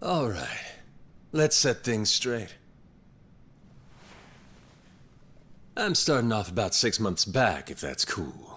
All right. Let's set things straight. I'm starting off about 6 months back, if that's cool.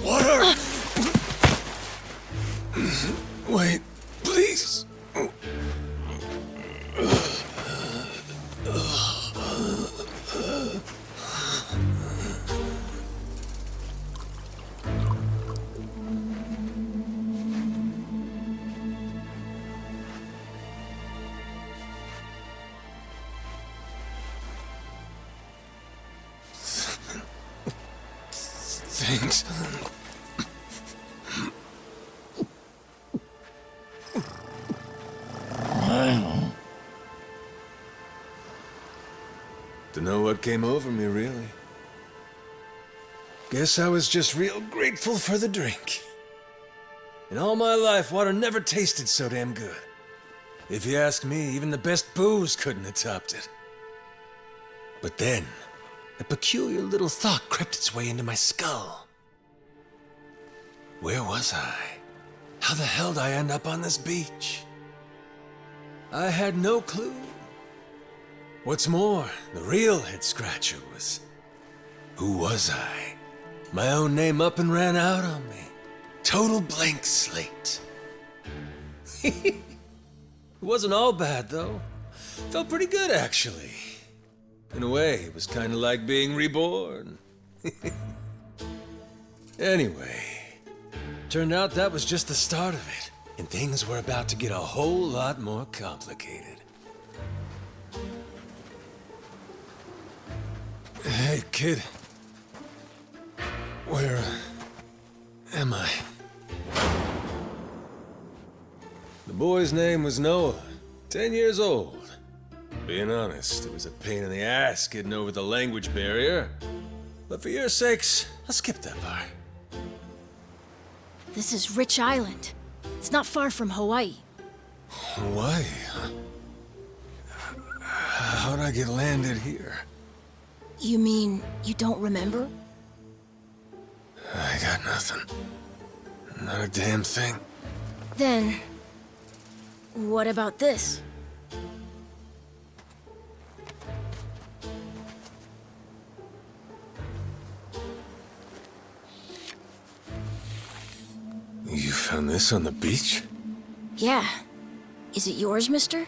Water! Wait, please. Thanks. Dunno what came over me, really. Guess I was just real grateful for the drink. In all my life, water never tasted so damn good. If you ask me, even the best booze couldn't have topped it. But then, a peculiar little thought crept its way into my skull. Where was I? How the hell did I end up on this beach? I had no clue. What's more, the real head-scratcher was, who was I? My own name up and ran out on me. Total blank slate. It wasn't all bad, though. Felt pretty good, actually. In a way, it was kind of like being reborn. Anyway, turned out that was just the start of it, and things were about to get a whole lot more complicated. Hey, kid. Where am I? The boy's name was Noah, 10 years old. Being honest, it was a pain in the ass getting over the language barrier. But for your sakes, I'll skip that part. This is Rich Island. It's not far from Hawaii. Hawaii, huh? How'd I get landed here? You mean you don't remember? I got nothing. Not a damn thing. Then, what about this? You found this on the beach? Yeah. Is it yours, mister?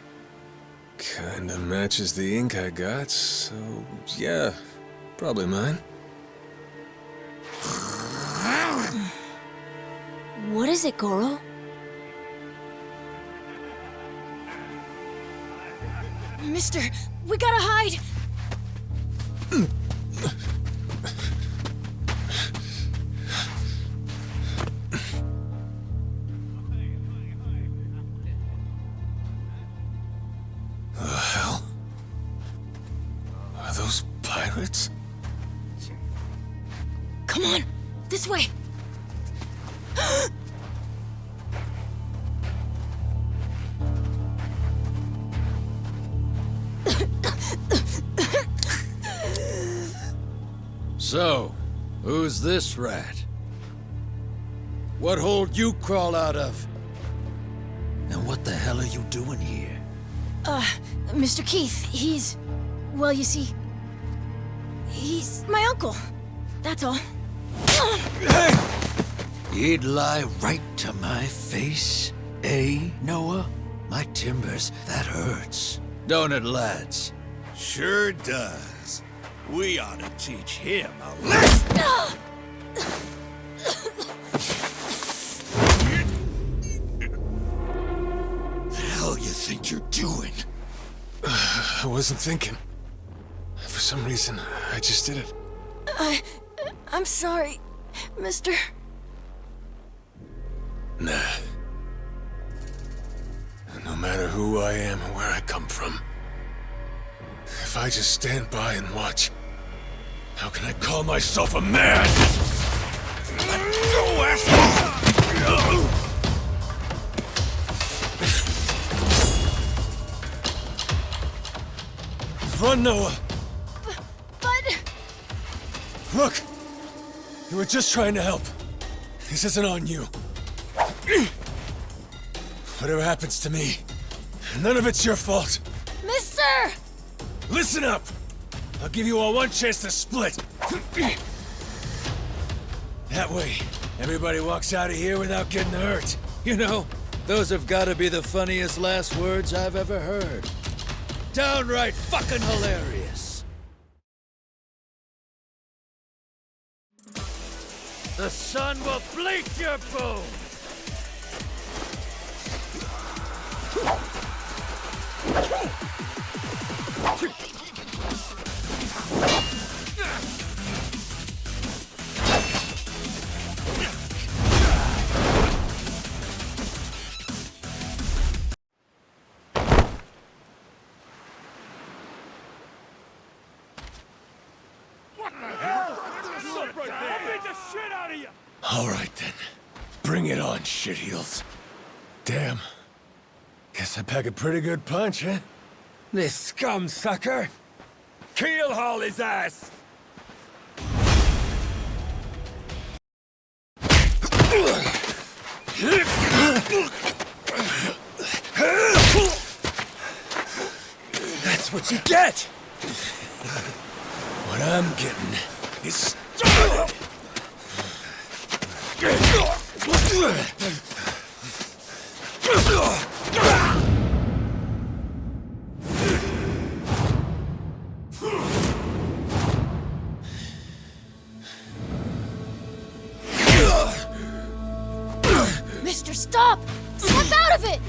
Kinda matches the ink I got, so yeah, probably mine. What is it, Goro? Mister, we gotta hide! The hell? Are those pirates? Come on, this way! So, who's this rat? What hole you crawl out of? And what the hell are you doing here? Mr. Keith, he's... Well, you see... He's my uncle. That's all. Hey! You'd lie right to my face, eh, Noah? My timbers, that hurts. Don't it, lads? Sure does. We ought to teach him a lesson. The hell you think you're doing? I wasn't thinking. For some reason, I just did it. I'm sorry, mister. Nah. No matter who I am or where I come from, if I just stand by and watch, how can I call myself a man? Let go, asshole! Run, Noah! But... Look! You were just trying to help. This isn't on you. Whatever happens to me, none of it's your fault. Mister! Listen up! I'll give you all one chance to split. That way, everybody walks out of here without getting hurt. You know, those have got to be the funniest last words I've ever heard. Downright fucking hilarious. The sun will bleach your bones. All right then. Bring it on, shitheels. Damn. Guess I pack a pretty good punch, huh? This scum sucker! Keelhaul his ass! That's what you get! What I'm getting is started! Mister, stop! Step out of it!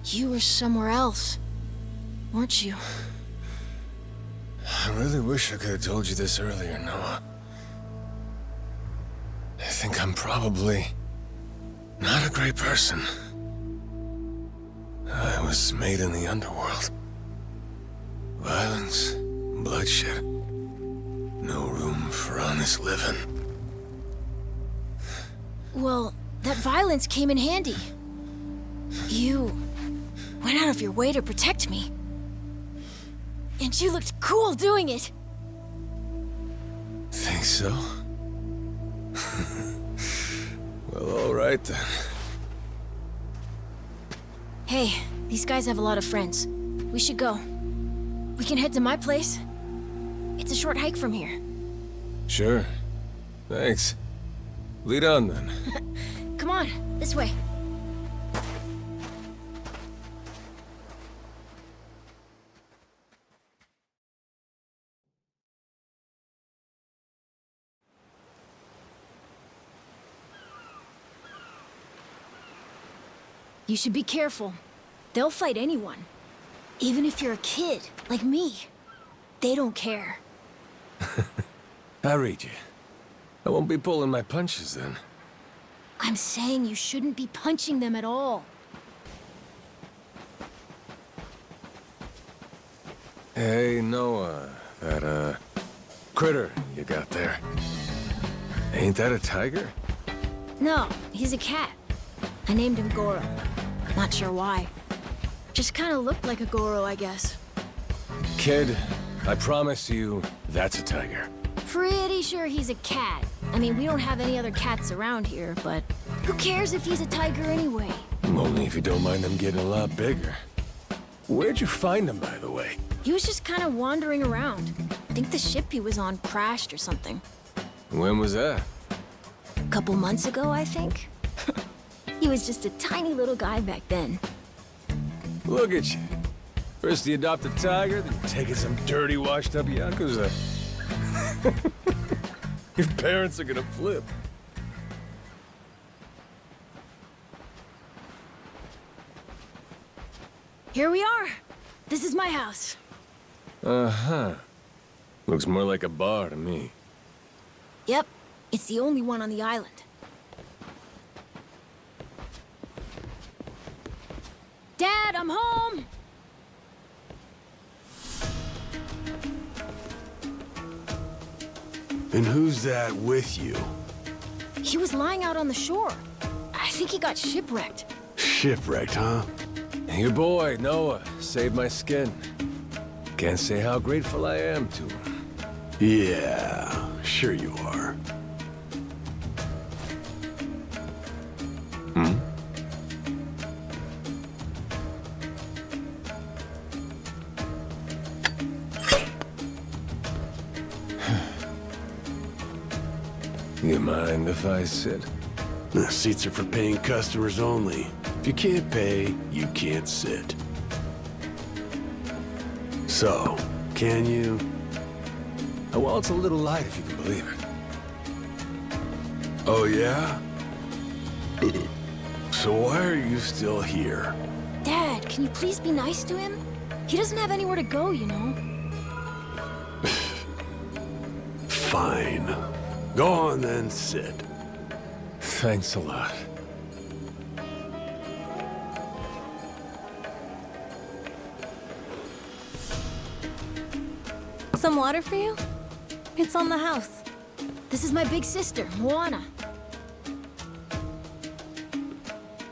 You were somewhere else, weren't you? I really wish I could have told you this earlier, Noah. I think I'm probably not a great person. I was made in the underworld. Violence, bloodshed. No room for honest living. Well, that violence came in handy. You went out of your way to protect me. And you looked cool doing it. Think so? Well, all right then. Hey, these guys have a lot of friends. We should go. We can head to my place. It's a short hike from here. Sure. Thanks. Lead on then. Come on, this way. You should be careful. They'll fight anyone. Even if you're a kid, like me. They don't care. I read you. I won't be pulling my punches then. I'm saying you shouldn't be punching them at all. Hey, Noah. That, critter you got there. Ain't that a tiger? No, he's a cat. I named him Goro. Not sure why. Just kind of looked like a Goro, I guess. Kid, I promise you, that's a tiger. Pretty sure he's a cat. I mean, we don't have any other cats around here, but who cares if he's a tiger anyway? Only if you don't mind them getting a lot bigger. Where'd you find him, by the way? He was just kind of wandering around. I think the ship he was on crashed or something. When was that? A couple months ago, I think. He was just a tiny little guy back then. Look at you. First you adopt a tiger, then you're taking some dirty, washed-up Yakuza. Your parents are gonna flip. Here we are. This is my house. Uh-huh. Looks more like a bar to me. Yep, it's the only one on the island. Dad, I'm home! And who's that with you? He was lying out on the shore. I think he got shipwrecked. Shipwrecked, huh? Your boy, Noah, saved my skin. Can't say how grateful I am to him. Yeah, sure you are. Hmm? You mind if I sit? The seats are for paying customers only. If you can't pay, you can't sit. So, can you? Well, it's a little light if you can believe it. Oh, yeah? So why are you still here? Dad, can you please be nice to him? He doesn't have anywhere to go, you know. Fine. Go on then, sit. Thanks a lot. Some water for you? It's on the house. This is my big sister, Moana.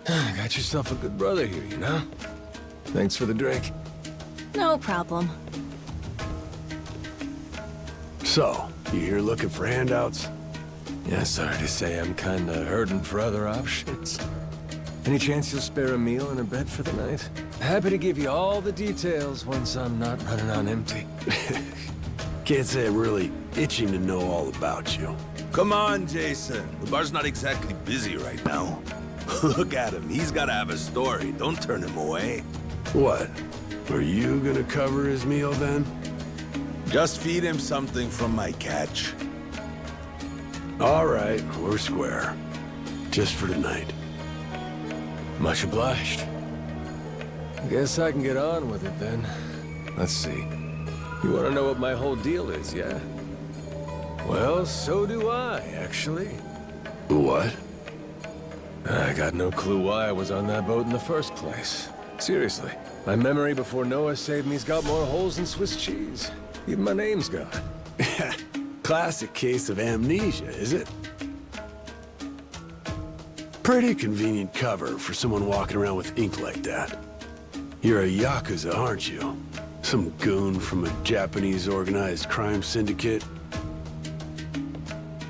Got yourself a good brother here, you know? Thanks for the drink. No problem. So, you here looking for handouts? Yeah, sorry to say I'm kinda hurting for other options. Any chance you'll spare a meal and a bed for the night? Happy to give you all the details once I'm not running on empty. Can't say I'm really itching to know all about you. Come on, Jason. The bar's not exactly busy right now. Look at him. He's gotta have a story. Don't turn him away. What? Are you gonna cover his meal then? Just feed him something from my catch. All right, we're square. Just for tonight. Much obliged. Guess I can get on with it then. Let's see. You want to know what my whole deal is, yeah? Well, so do I, actually. What? I got no clue why I was on that boat in the first place. Seriously. My memory before Noah saved me's got more holes than Swiss cheese. Even my name's gone. Classic case of amnesia, is it? Pretty convenient cover for someone walking around with ink like that. You're a Yakuza, aren't you? Some goon from a Japanese organized crime syndicate?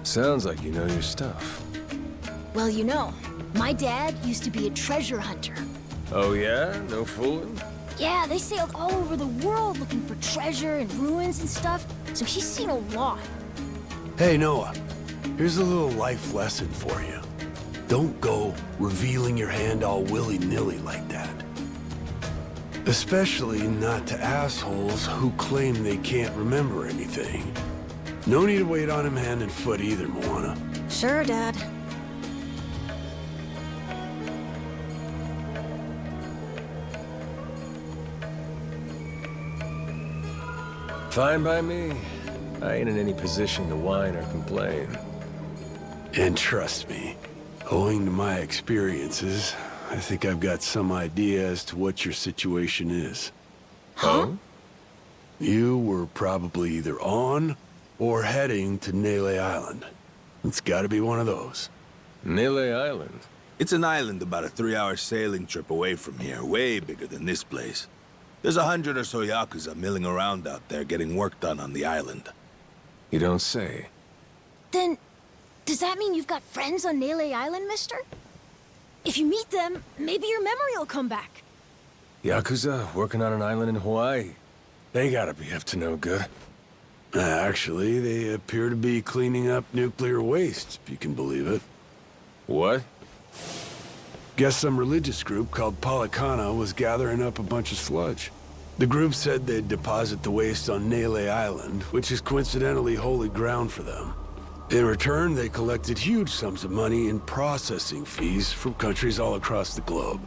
Sounds like you know your stuff. Well, you know, my dad used to be a treasure hunter. Oh yeah? No fooling? Yeah, they sailed all over the world looking for treasure and ruins and stuff, so he's seen a lot. Hey, Noah. Here's a little life lesson for you. Don't go revealing your hand all willy-nilly like that. Especially not to assholes who claim they can't remember anything. No need to wait on him hand and foot either, Moana. Sure, Dad. Fine by me. I ain't in any position to whine or complain. And trust me, owing to my experiences, I think I've got some idea as to what your situation is. Huh? You were probably either on or heading to Nele Island. It's gotta be one of those. Nele Island? It's an island about a 3-hour sailing trip away from here, way bigger than this place. There's 100 or so Yakuza milling around out there getting work done on the island. You don't say. Then, does that mean you've got friends on Nele Island, mister? If you meet them, maybe your memory will come back. Yakuza working on an island in Hawaii. They gotta be up to no good. Actually, they appear to be cleaning up nuclear waste, if you can believe it. What? Guess some religious group called Policana was gathering up a bunch of sludge. The group said they'd deposit the waste on Nele Island, which is coincidentally holy ground for them. In return, they collected huge sums of money in processing fees from countries all across the globe.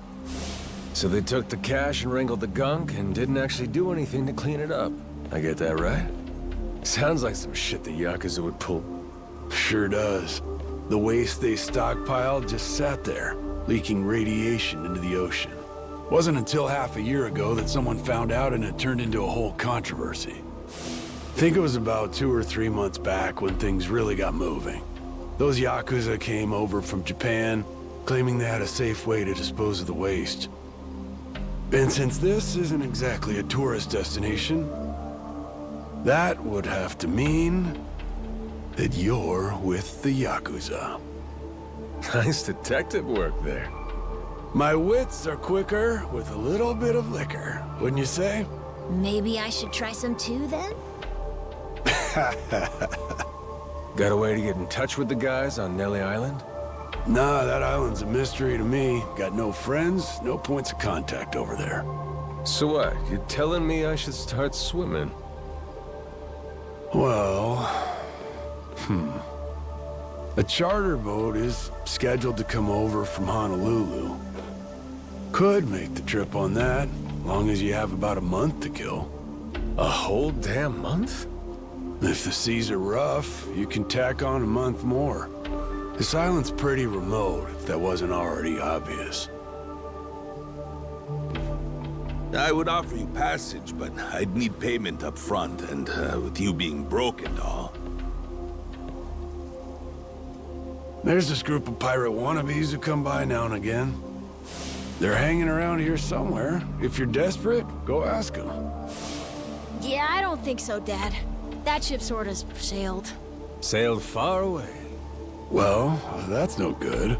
So they took the cash and wrangled the gunk and didn't actually do anything to clean it up. I get that right? Sounds like some shit the Yakuza would pull. Sure does. The waste they stockpiled just sat there, leaking radiation into the ocean. Wasn't until half a year ago that someone found out and it turned into a whole controversy. Think it was about 2 or 3 months back when things really got moving. Those Yakuza came over from Japan, claiming they had a safe way to dispose of the waste. And since this isn't exactly a tourist destination, that would have to mean that you're with the Yakuza. Nice detective work there. My wits are quicker with a little bit of liquor, wouldn't you say? Maybe I should try some too, then? Got a way to get in touch with the guys on Nele Island? Nah, that island's a mystery to me. Got no friends, no points of contact over there. So what? You telling me I should start swimming? Well... A charter boat is scheduled to come over from Honolulu. Could make the trip on that, long as you have about a month to kill. A whole damn month? If the seas are rough, you can tack on a month more. This island's pretty remote, if that wasn't already obvious. I would offer you passage, but I'd need payment up front, and with you being broke and all. There's this group of pirate wannabes who come by now and again. They're hanging around here somewhere. If you're desperate, go ask them. Yeah, I don't think so, Dad. That ship sort of sailed. Sailed far away. Well, that's no good.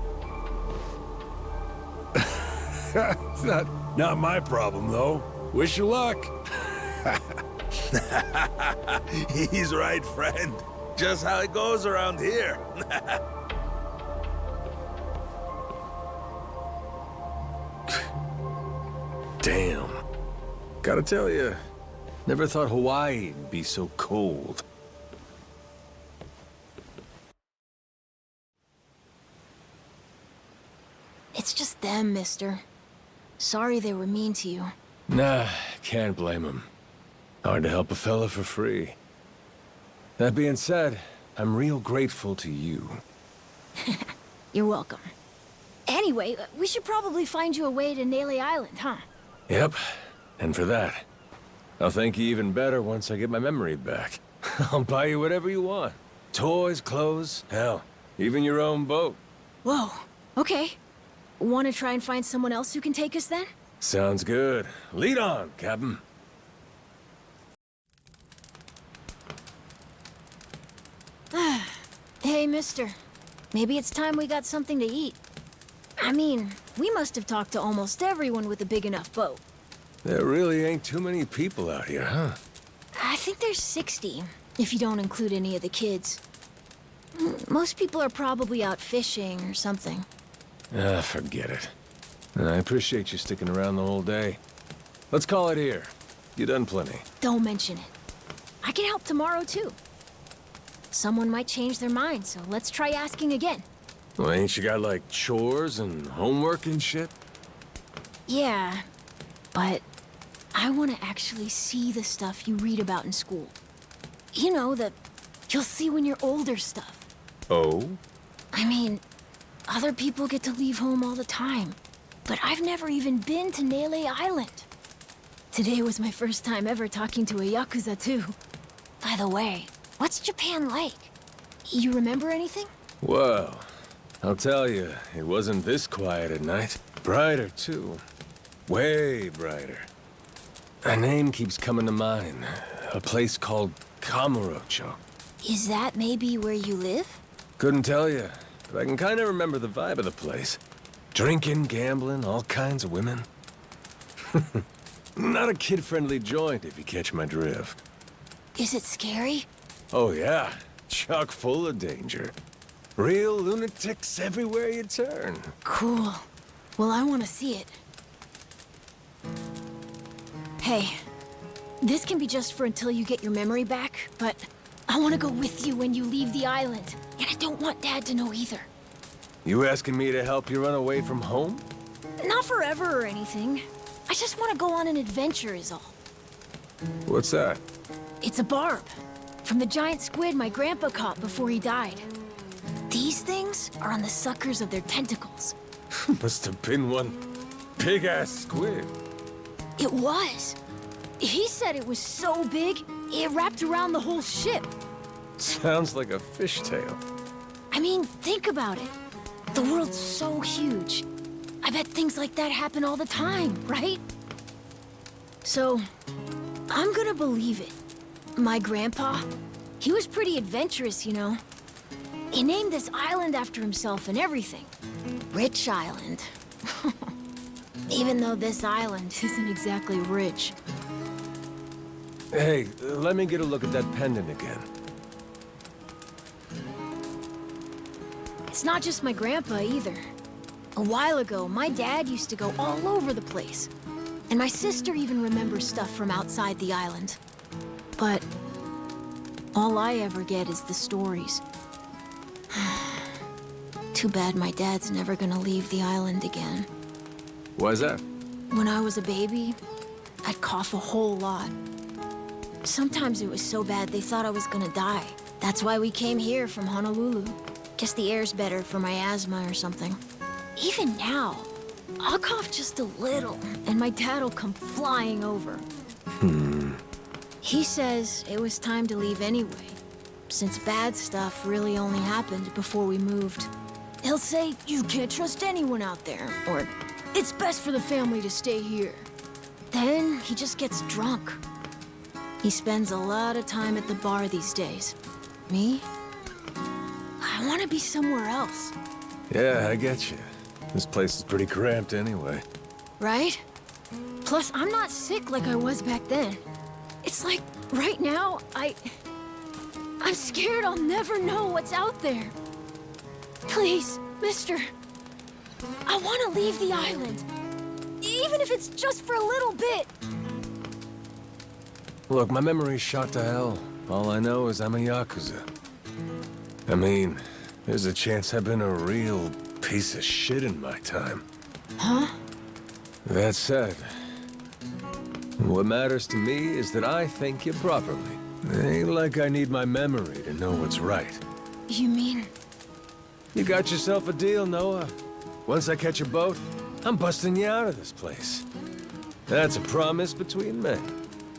It's not my problem, though. Wish you luck. He's right, friend. Just how it goes around here. Damn. Gotta tell you, never thought Hawaii'd be so cold. It's just them, mister. Sorry they were mean to you. Nah, can't blame him. Hard to help a fella for free. That being said, I'm real grateful to you. You're welcome. Anyway, we should probably find you a way to Nele Island, huh? Yep, and for that, I'll thank you even better once I get my memory back. I'll buy you whatever you want. Toys, clothes, hell, even your own boat. Whoa, okay. Want to try and find someone else who can take us then? Sounds good. Lead on, Captain. Hey, mister. Maybe it's time we got something to eat. I mean, we must have talked to almost everyone with a big enough boat. There really ain't too many people out here, huh? I think there's 60, if you don't include any of the kids. Most people are probably out fishing or something. Ah, forget it. I appreciate you sticking around the whole day. Let's call it here. You done plenty. Don't mention it. I can help tomorrow, too. Someone might change their mind, so let's try asking again. Well, ain't you got, like, chores and homework and shit? Yeah, but I want to actually see the stuff you read about in school. You know, the you'll see when you're older stuff. Oh? I mean, other people get to leave home all the time, but I've never even been to Nele Island. Today was my first time ever talking to a Yakuza, too. By the way, what's Japan like? You remember anything? Well, I'll tell you, it wasn't this quiet at night. Brighter, too. Way brighter. A name keeps coming to mind. A place called Kamurocho. Is that maybe where you live? Couldn't tell you, but I can kind of remember the vibe of the place. Drinking, gambling, all kinds of women. Not a kid-friendly joint, if you catch my drift. Is it scary? Oh yeah, chock full of danger. Real lunatics everywhere you turn. Cool. Well, I want to see it. Hey, this can be just for until you get your memory back, but I want to go with you when you leave the island. And I don't want Dad to know either. You asking me to help you run away from home? Not forever or anything. I just want to go on an adventure is all. What's that? It's a barb. From the giant squid my grandpa caught before he died. These things are on the suckers of their tentacles. Must have been one big-ass squid. It was. He said it was so big, it wrapped around the whole ship. Sounds like a fishtail. I mean, think about it. The world's so huge. I bet things like that happen all the time, right? So, I'm gonna believe it. My grandpa, he was pretty adventurous, you know. He named this island after himself and everything. Rich Island. Even though this island isn't exactly rich. Hey, let me get a look at that pendant again. It's not just my grandpa either. A while ago, my dad used to go all over the place. And my sister even remembers stuff from outside the island. But all I ever get is the stories. Too bad my dad's never gonna leave the island again. Why's that? When I was a baby, I'd cough a whole lot. Sometimes it was so bad they thought I was gonna die. That's why we came here from Honolulu. Guess the air's better for my asthma or something. Even now, I'll cough just a little, and my dad'll come flying over. He says it was time to leave anyway, since bad stuff really only happened before we moved. He'll say, you can't trust anyone out there, or it's best for the family to stay here. Then he just gets drunk. He spends a lot of time at the bar these days. Me? I want to be somewhere else. Yeah, I get you. This place is pretty cramped anyway. Right? Plus, I'm not sick like I was back then. It's like, right now, I'm scared I'll never know what's out there. Please, mister. I want to leave the island. Even if it's just for a little bit. Look, my memory's shot to hell. All I know is I'm a Yakuza. I mean, there's a chance I've been a real piece of shit in my time. Huh? That said, what matters to me is that I think you properly. It ain't like I need my memory to know what's right. You mean? You got yourself a deal, Noah. Once I catch a boat, I'm busting you out of this place. That's a promise between men.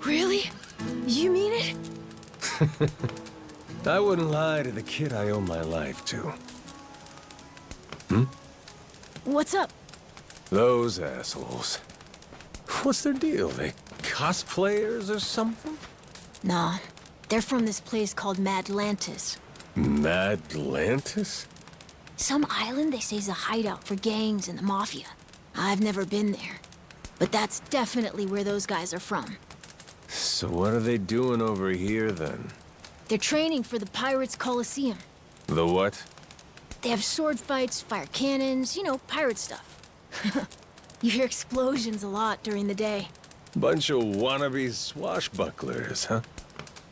Really? You mean it? I wouldn't lie to the kid I owe my life to. What's up? Those assholes. What's their deal? They cosplayers or something? Nah, they're from this place called Madlantis. Madlantis? Some island they say's a hideout for gangs and the mafia. I've never been there, but that's definitely where those guys are from. So what are they doing over here, then? They're training for the Pirates Coliseum. The what? They have sword fights, fire cannons, you know, pirate stuff. You hear explosions a lot during the day. Bunch of wannabe swashbucklers, huh?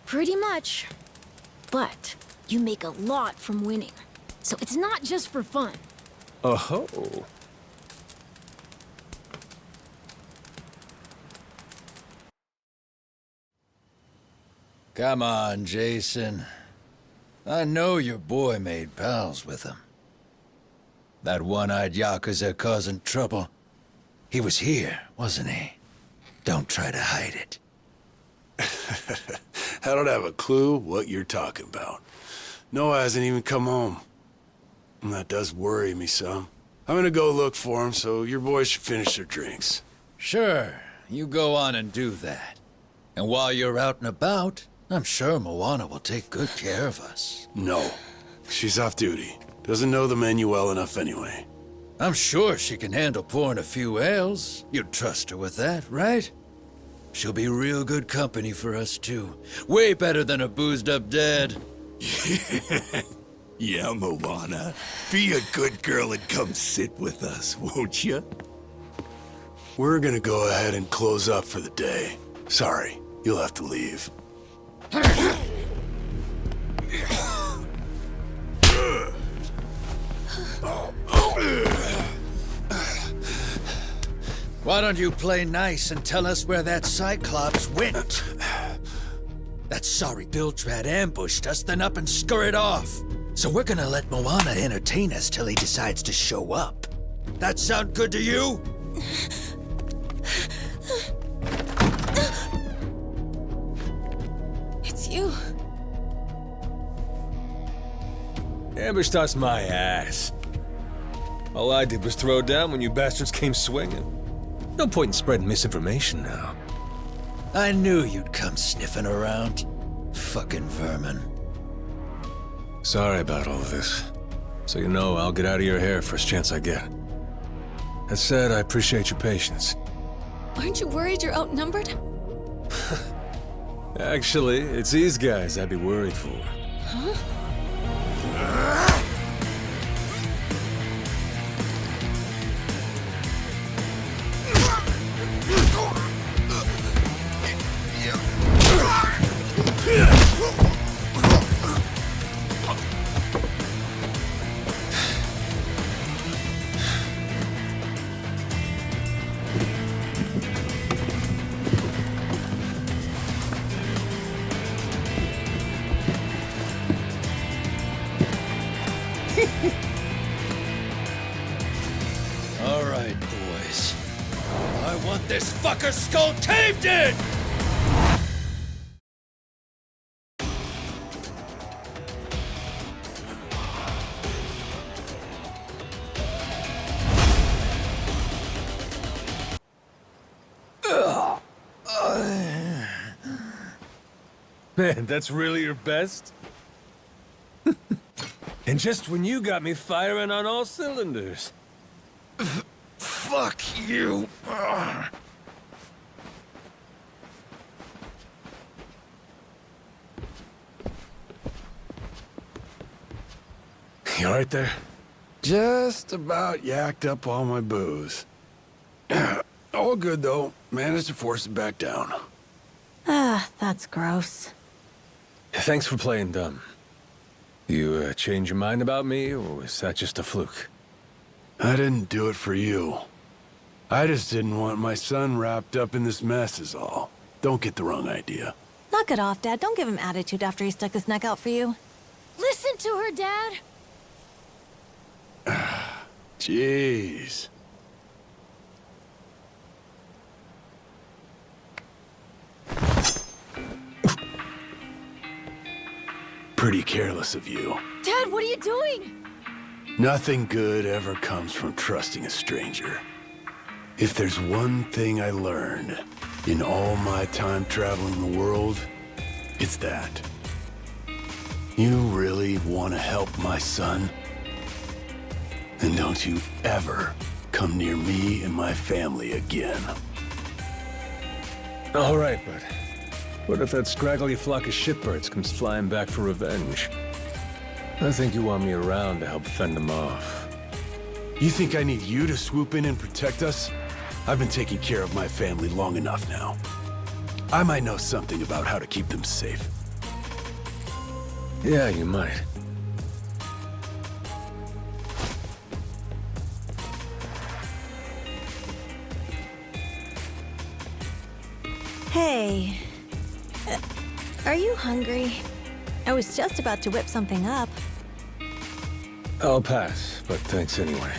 Pretty much. But you make a lot from winning. So it's not just for fun. Oh-ho. Come on, Jason. I know your boy made pals with him. That one-eyed Yakuza causing trouble. He was here, wasn't he? Don't try to hide it. I don't have a clue what you're talking about. Noah hasn't even come home. And that does worry me some. I'm gonna go look for him, so your boys should finish their drinks. Sure, you go on and do that. And while you're out and about, I'm sure Moana will take good care of us. No. She's off duty. Doesn't know the menu well enough anyway. I'm sure she can handle pouring a few ales. You'd trust her with that, right? She'll be real good company for us, too. Way better than a boozed-up dad. Yeah, Moana. Be a good girl and come sit with us, won't you? We're gonna go ahead and close up for the day. Sorry, you'll have to leave. Why don't you play nice and tell us where that Cyclops went? That sorry Biltrad ambushed us, then up and scurried off. So we're gonna let Moana entertain us till he decides to show up. That sound good to you? It's you. Ambushed us my ass. All I did was throw down when you bastards came swinging. No point in spreading misinformation now. I knew you'd come sniffing around. Fucking vermin. Sorry about all of this. So you know, I'll get out of your hair first chance I get. That said, I appreciate your patience. Aren't you worried you're outnumbered? Actually, it's these guys I'd be worried for. Huh? All right, boys. I want this fucker skull caved in! Man, that's really your best? And just when you got me firing on all cylinders. Fuck you! You alright there? Just about yacked up all my booze. All good, though. Managed to force it back down. Ah, that's gross. Thanks for playing dumb. You change your mind about me, or was that just a fluke? I didn't do it for you. I just didn't want my son wrapped up in this mess is all. Don't get the wrong idea. Knock it off, Dad. Don't give him attitude after he stuck his neck out for you. Listen to her, Dad. Jeez. Pretty careless of you. Dad, what are you doing? Nothing good ever comes from trusting a stranger. If there's one thing I learned in all my time traveling the world, it's that. You really want to help my son? Then don't you ever come near me and my family again. All right, but what if that scraggly flock of shitbirds comes flying back for revenge? I think you want me around to help fend them off. You think I need you to swoop in and protect us? I've been taking care of my family long enough now. I might know something about how to keep them safe. Yeah, you might. Hey. Are you hungry? I was just about to whip something up. I'll pass, but thanks anyway.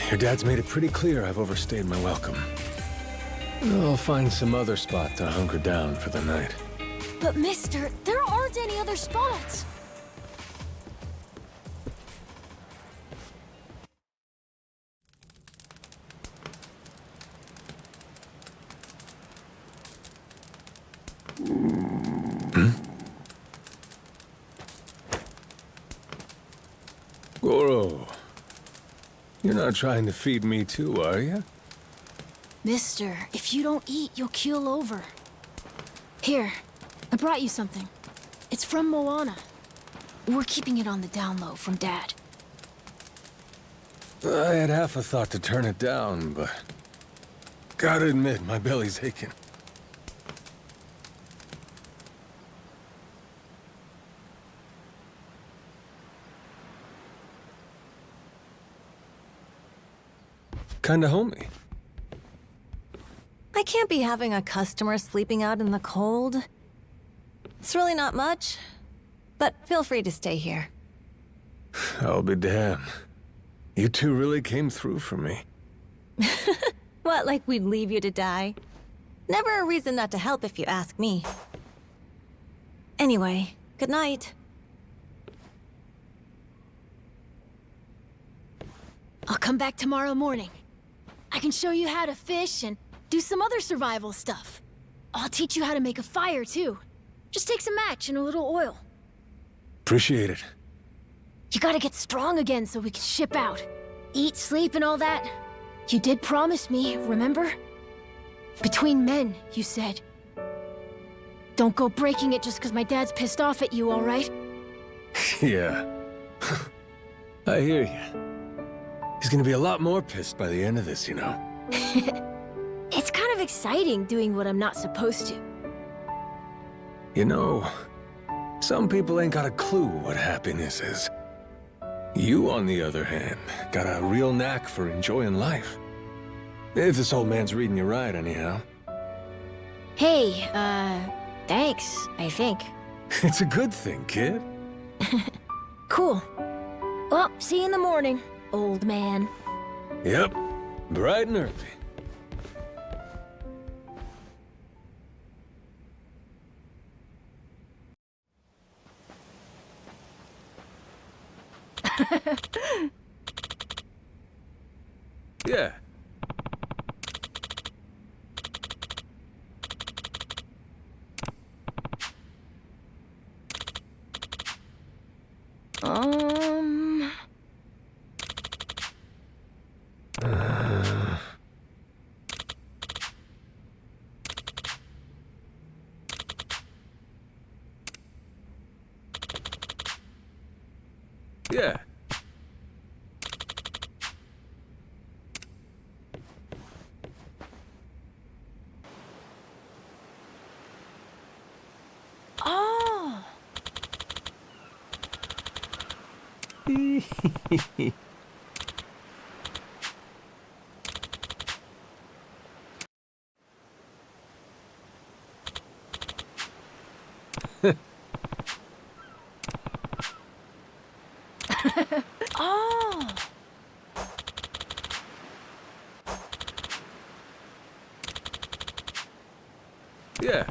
Your dad's made it pretty clear I've overstayed my welcome. I'll find some other spot to hunker down for the night. But mister, there aren't any other spots. Goro, you're not trying to feed me too, are you? Mister, if you don't eat, you'll keel over. Here, I brought you something. It's from Moana. We're keeping it on the down low from Dad. I had half a thought to turn it down, but... gotta admit, my belly's aching. Kinda homey. I can't be having a customer sleeping out in the cold. It's really not much, but feel free to stay here. I'll be damned. You two really came through for me. What, like we'd leave you to die? Never a reason not to help if you ask me. Anyway, good night. I'll come back tomorrow morning. I can show you how to fish and do some other survival stuff. I'll teach you how to make a fire, too. Just takes a match and a little oil. Appreciate it. You gotta get strong again so we can ship out. Eat, sleep, and all that. You did promise me, remember? Between men, you said. Don't go breaking it just because my dad's pissed off at you, all right? Yeah. I hear you. He's gonna be a lot more pissed by the end of this, you know. It's kind of exciting doing what I'm not supposed to. You know, some people ain't got a clue what happiness is. You, on the other hand, got a real knack for enjoying life. If this old man's reading you right, anyhow. Hey, thanks, I think. It's a good thing, kid. Cool. Well, see you in the morning, old man. Yep, bright and early. Yeah. Yeah. Oh. Oh. Yeah.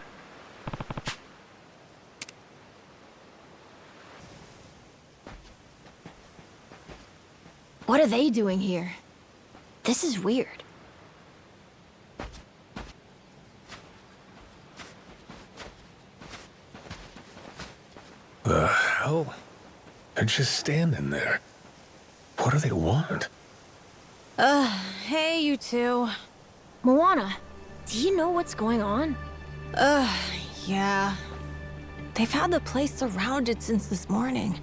What are they doing here? This is weird. The hell? They're just standing there. What do they want? Hey, you two. Moana, do you know what's going on? Yeah. They've had the place surrounded since this morning.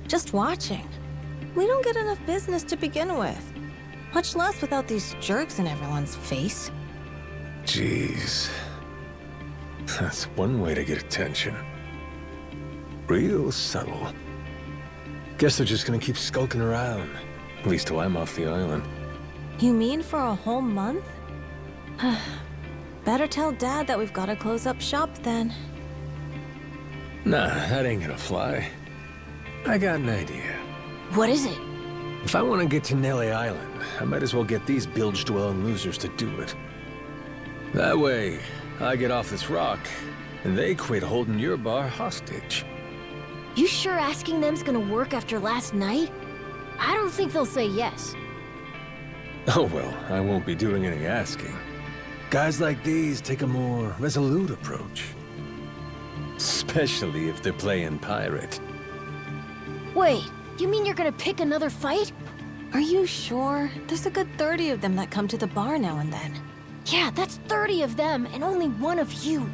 Just watching. We don't get enough business to begin with. Much less without these jerks in everyone's face. Jeez. That's one way to get attention. Real subtle. Guess they're just gonna keep skulking around. At least till I'm off the island. You mean for a whole month? Better tell Dad that we've got to close up shop then. Nah, that ain't gonna fly. I got an idea. What is it? If I want to get to Nele Island, I might as well get these bilge-dwelling losers to do it. That way, I get off this rock, and they quit holding your bar hostage. You sure asking them's gonna work after last night? I don't think they'll say yes. Oh well, I won't be doing any asking. Guys like these take a more resolute approach. Especially if they're playing pirate. Wait, you mean you're gonna pick another fight? Are you sure? There's a good 30 of them that come to the bar now and then. Yeah, that's 30 of them and only one of you.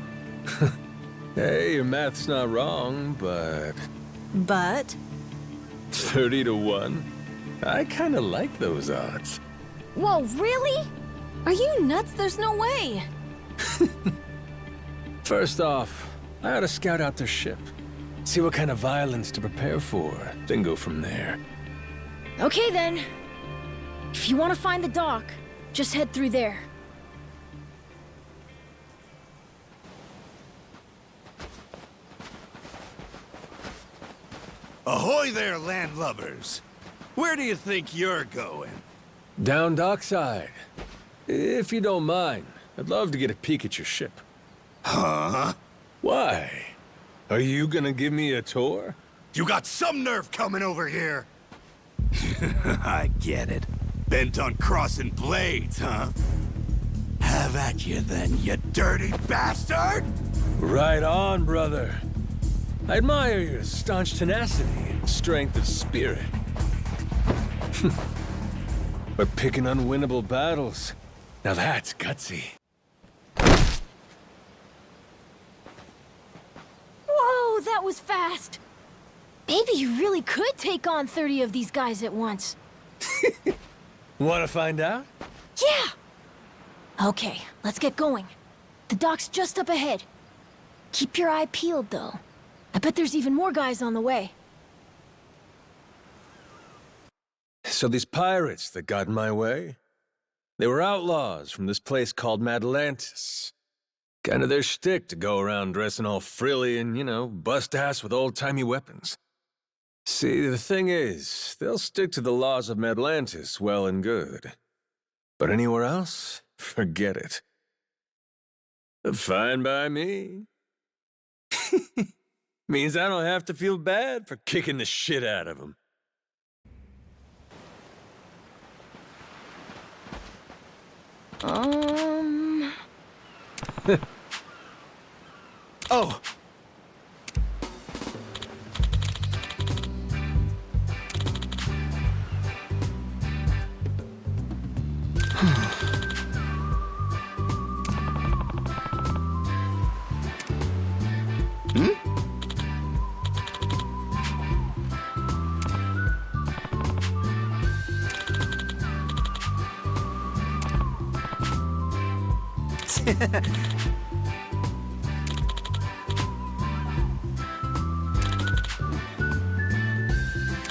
Hey, your math's not wrong, but But 30 to 1? I kinda like those odds. Whoa, really? are you nuts? There's no way. First off, I ought to scout out their ship. See what kind of violence to prepare for, then go from there. Okay then. If you want to find the dock, just head through there. Ahoy there, landlubbers! Where do you think you're going? Down dockside. If you don't mind, I'd love to get a peek at your ship. Huh? Why? Are you gonna give me a tour? You got some nerve coming over here! I get it. Bent on crossing blades, huh? Have at you then, you dirty bastard! Right on, brother. I admire your staunch tenacity and strength of spirit. But picking unwinnable battles, now that's gutsy. Whoa, that was fast. Maybe you really could take on 30 of these guys at once. Wanna find out? Yeah! Okay, let's get going. The dock's just up ahead. Keep your eye peeled, though. I bet there's even more guys on the way. So these pirates that got in my way, they were outlaws from this place called Madlantis. Kinda their shtick to go around dressing all frilly and, you know, bust ass with old-timey weapons. See, the thing is, they'll stick to the laws of Madlantis well and good. But anywhere else, forget it. Fine by me. Means I don't have to feel bad for kicking the shit out of them. Oh!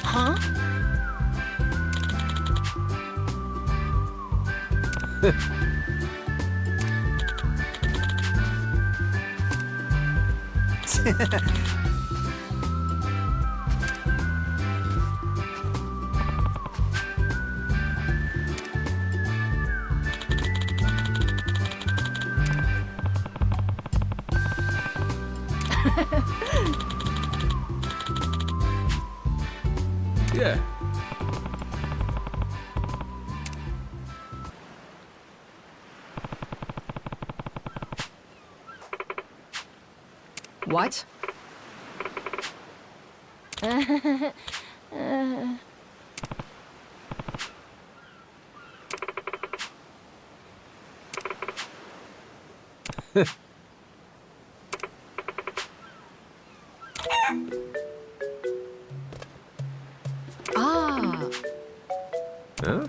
Huh? Yeah. What? Ah. Huh?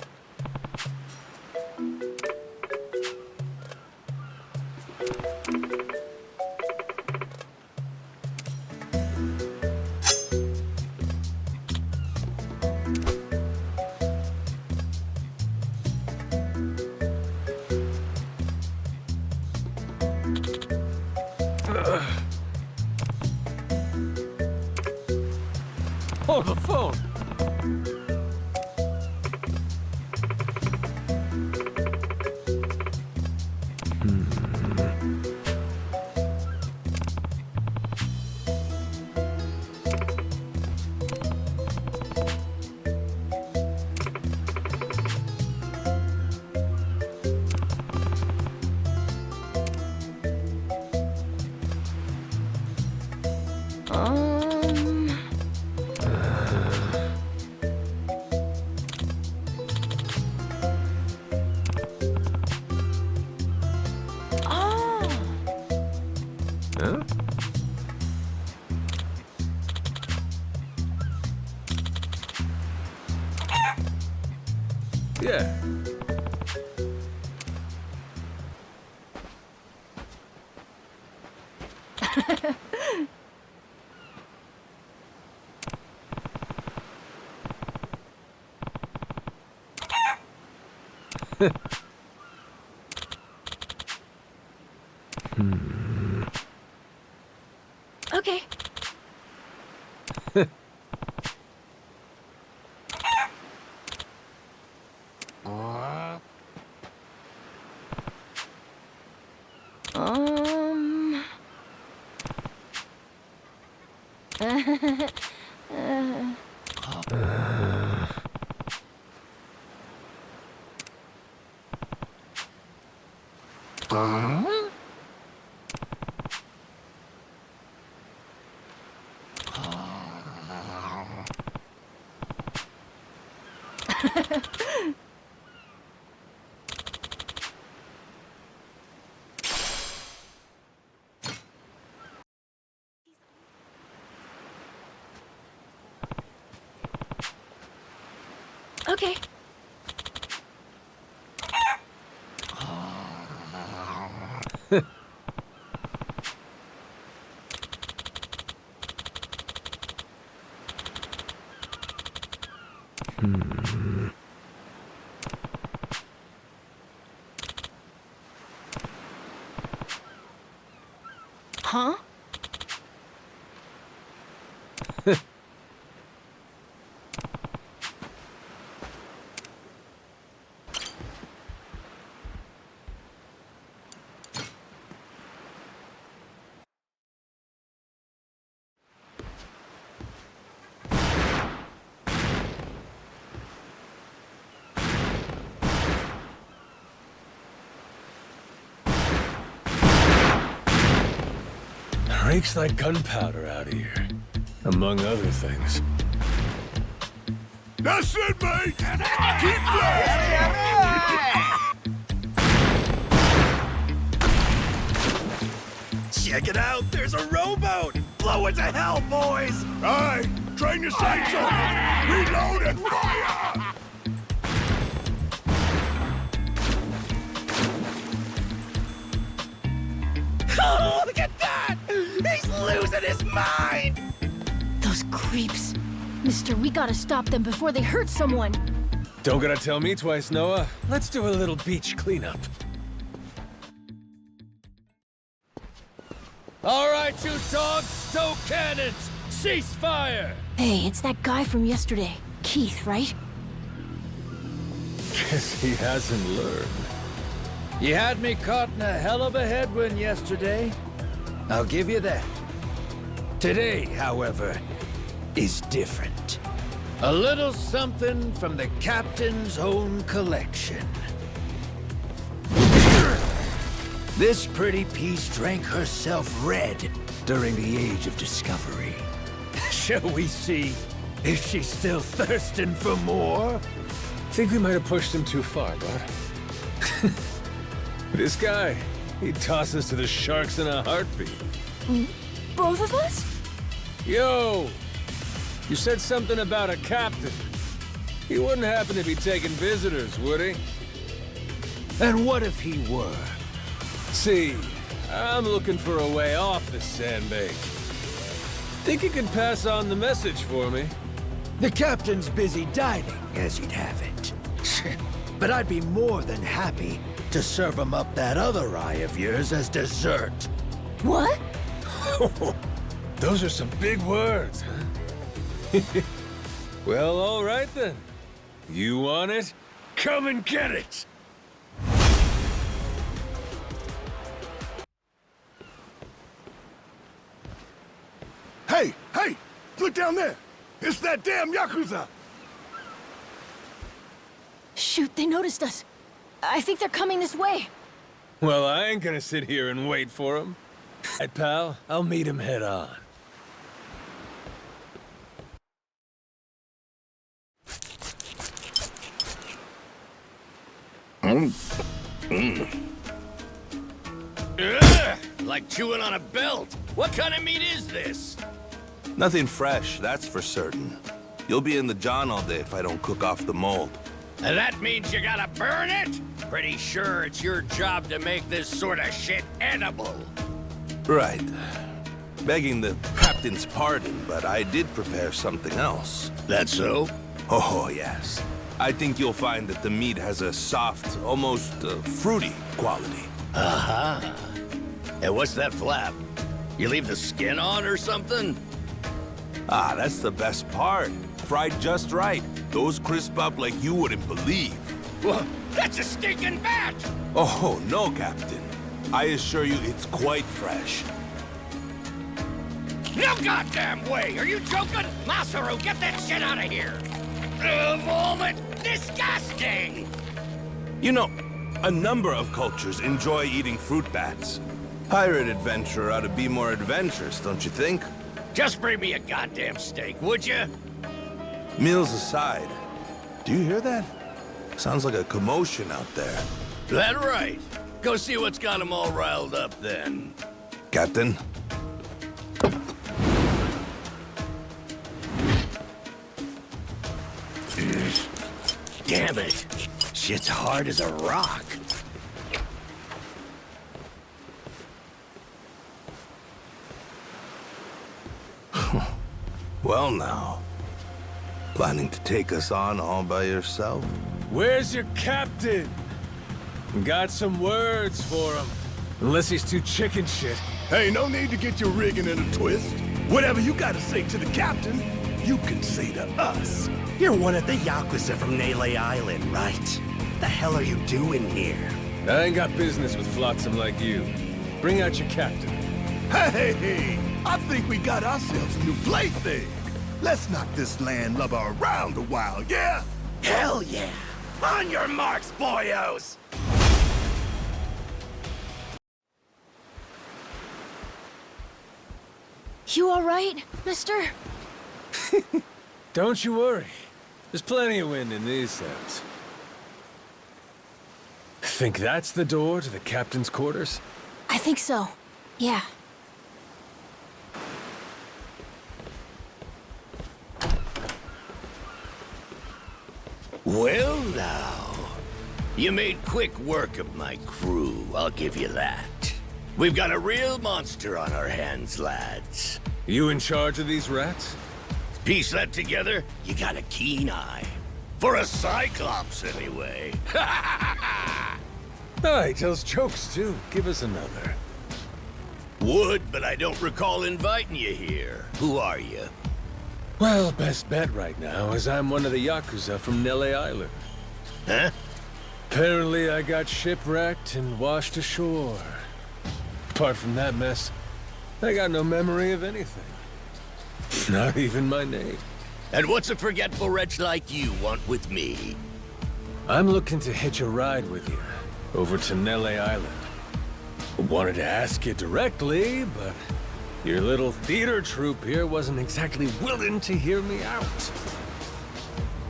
Oh, the phone! Um... Oh! Huh? Yeah. Okay. Um... Okay. Huh? Reeks like gunpowder out here, among other things. That's it, mate! Keep blowing! Check it out! There's a rowboat! Blow it to hell, boys! Aye! Train your sights on it! Reload and fire! Oh, look at that! He's losing his mind! Those creeps. Mister, we gotta stop them before they hurt someone. Don't gotta tell me twice, Noah. Let's do a little beach cleanup. All right, you dogs, stow cannons! Cease fire! Hey, it's that guy from yesterday. Keith, right? Guess he hasn't learned. You had me caught in a hell of a headwind yesterday. I'll give you that. Today, however, is different. A little something from the captain's own collection. This pretty piece drank herself red during the Age of Discovery. Shall we see if she's still thirsting for more? Think we might have pushed him too far, bud. This guy, he'd toss us to the sharks in a heartbeat. Both of us? Yo! You said something about a captain. He wouldn't happen to be taking visitors, would he? And what if he were? See, I'm looking for a way off this sandbag. Think you could pass on the message for me? The captain's busy dining, as he'd have it. But I'd be more than happy to serve him up that other eye of yours as dessert. What? Those are some big words, huh? Well, all right then. You want it? Come and get it! Hey, hey! Look down there! It's that damn Yakuza! Shoot, they noticed us. I think they're coming this way. Well, I ain't gonna sit here and wait for him. Hey, pal, I'll meet him head on. Ugh, like chewing on a belt. What kind of meat is this? Nothing fresh, that's for certain. You'll be in the John all day if I don't cook off the mold. And that means you gotta burn it? Pretty sure it's your job to make this sort of shit edible. Right. Begging the captain's pardon, but I did prepare something else. That so? Oh, yes. I think you'll find that the meat has a soft, almost fruity quality. Uh-huh. And what's that flap? You leave the skin on or something? Ah, that's the best part. Fried just right. Those crisp up like you wouldn't believe. Well, that's a stinking bat! Oh, no, Captain. I assure you it's quite fresh. No goddamn way! Are you joking? Masaru, get that shit out of here! Vomit! Disgusting! You know, a number of cultures enjoy eating fruit bats. Pirate adventurer ought to be more adventurous, don't you think? Just bring me a goddamn steak, would you? Meals aside, do you hear that? Sounds like a commotion out there. That right. Go see what's got them all riled up then. Captain? Damn it. Shit's hard as a rock. Well now. Planning to take us on all by yourself? Where's your captain? Got some words for him. Unless he's too chicken shit. Hey, no need to get your rigging in a twist. Whatever you gotta say to the captain, you can say to us. You're one of the Yakuza from Nele Island, right? The hell are you doing here? I ain't got business with flotsam like you. Bring out your captain. Hey, I think we got ourselves a new plaything. Let's knock this landlubber around a while, yeah? Hell yeah! On your marks, boyos! You all right, mister? Don't you worry. There's plenty of wind in these cells. Think that's the door to the captain's quarters? I think so. Yeah. Well now, you made quick work of my crew, I'll give you that. We've got a real monster on our hands, lads. You in charge of these rats? Piece that together, you got a keen eye. For a Cyclops, anyway. Oh, he tells jokes, too. Give us another. Would, but I don't recall inviting you here. Who are you? Well, best bet right now is I'm one of the Yakuza from Nele Island. Huh? Apparently I got shipwrecked and washed ashore. Apart from that mess, I got no memory of anything. Not even my name. And what's a forgetful wretch like you want with me? I'm looking to hitch a ride with you over to Nele Island. Wanted to ask you directly, but your little theater troupe here wasn't exactly willing to hear me out.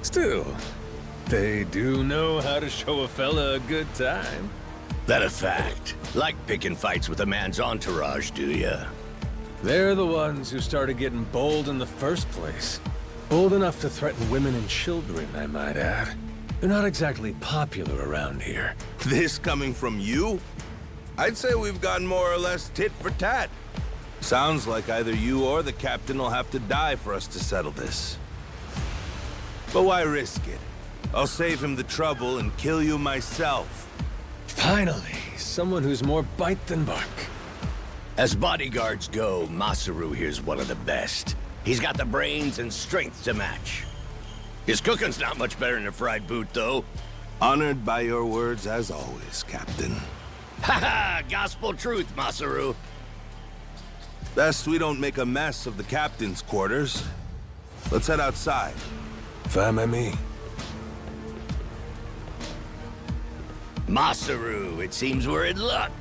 Still, they do know how to show a fella a good time. That a fact? Like picking fights with a man's entourage, do ya? They're the ones who started getting bold in the first place. Bold enough to threaten women and children, I might add. They're not exactly popular around here. This coming from you? I'd say we've gotten more or less tit for tat. Sounds like either you or the captain will have to die for us to settle this. But why risk it? I'll save him the trouble and kill you myself. Finally, someone who's more bite than bark. As bodyguards go, Masaru here's one of the best. He's got the brains and strength to match. His cooking's not much better than a fried boot, though. Honored by your words as always, Captain. Haha, gospel truth, Masaru. Best we don't make a mess of the captain's quarters. Let's head outside. Fine by me. Masaru, it seems we're in luck.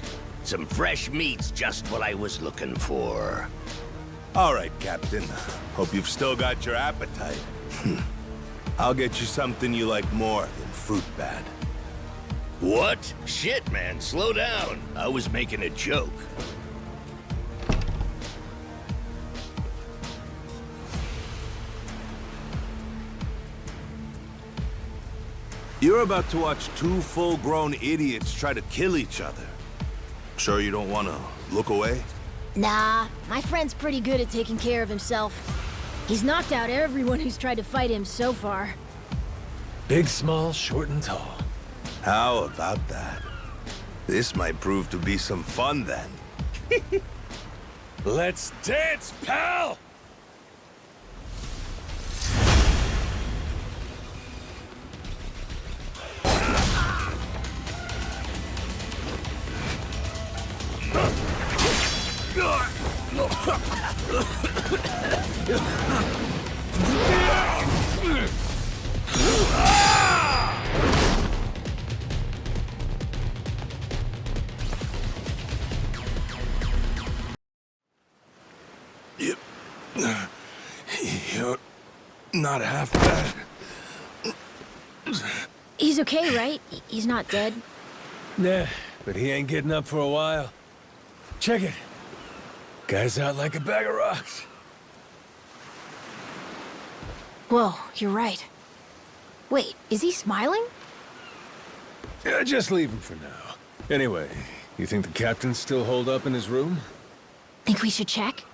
Some fresh meat's just what I was looking for. All right, Captain. Hope you've still got your appetite. I'll get you something you like more than fruit bat. What? Shit, man, slow down. I was making a joke. You're about to watch two full-grown idiots try to kill each other. Sure you don't want to look away? Nah, my friend's pretty good at taking care of himself. He's knocked out everyone who's tried to fight him so far. Big, small, short, and tall. How about that? This might prove to be some fun then. Let's dance, pal! You're not half bad. He's okay, right? He's not dead? Nah, but he ain't getting up for a while. Check it. Guy's out like a bag of rocks. Whoa, you're right. Wait, is he smiling? Yeah, just leave him for now. Anyway, you think the captain's still holed up in his room? Think we should check?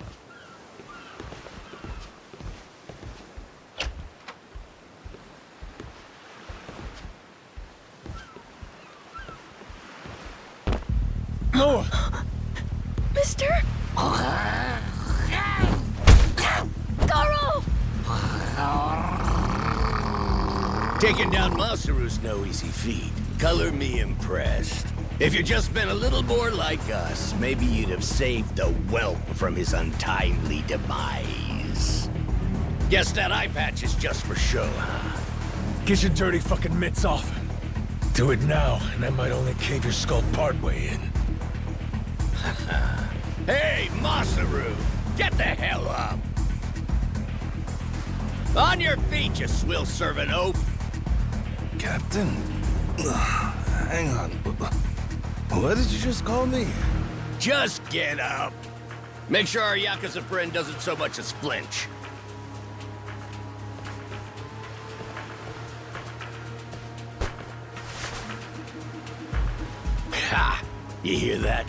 No! Mister? Garo! Taking down Masaru's no easy feat. Color me impressed. If you'd just been a little more like us, maybe you'd have saved the whelp from his untimely demise. Guess that eye patch is just for show, huh? Get your dirty fucking mitts off. Do it now, and I might only cave your skull partway in. Hey, Masaru! Get the hell up! On your feet, you swill-serving oaf! Captain? Hang on. What did you just call me? Just get up! Make sure our Yakuza friend doesn't so much as flinch. Ha! You hear that?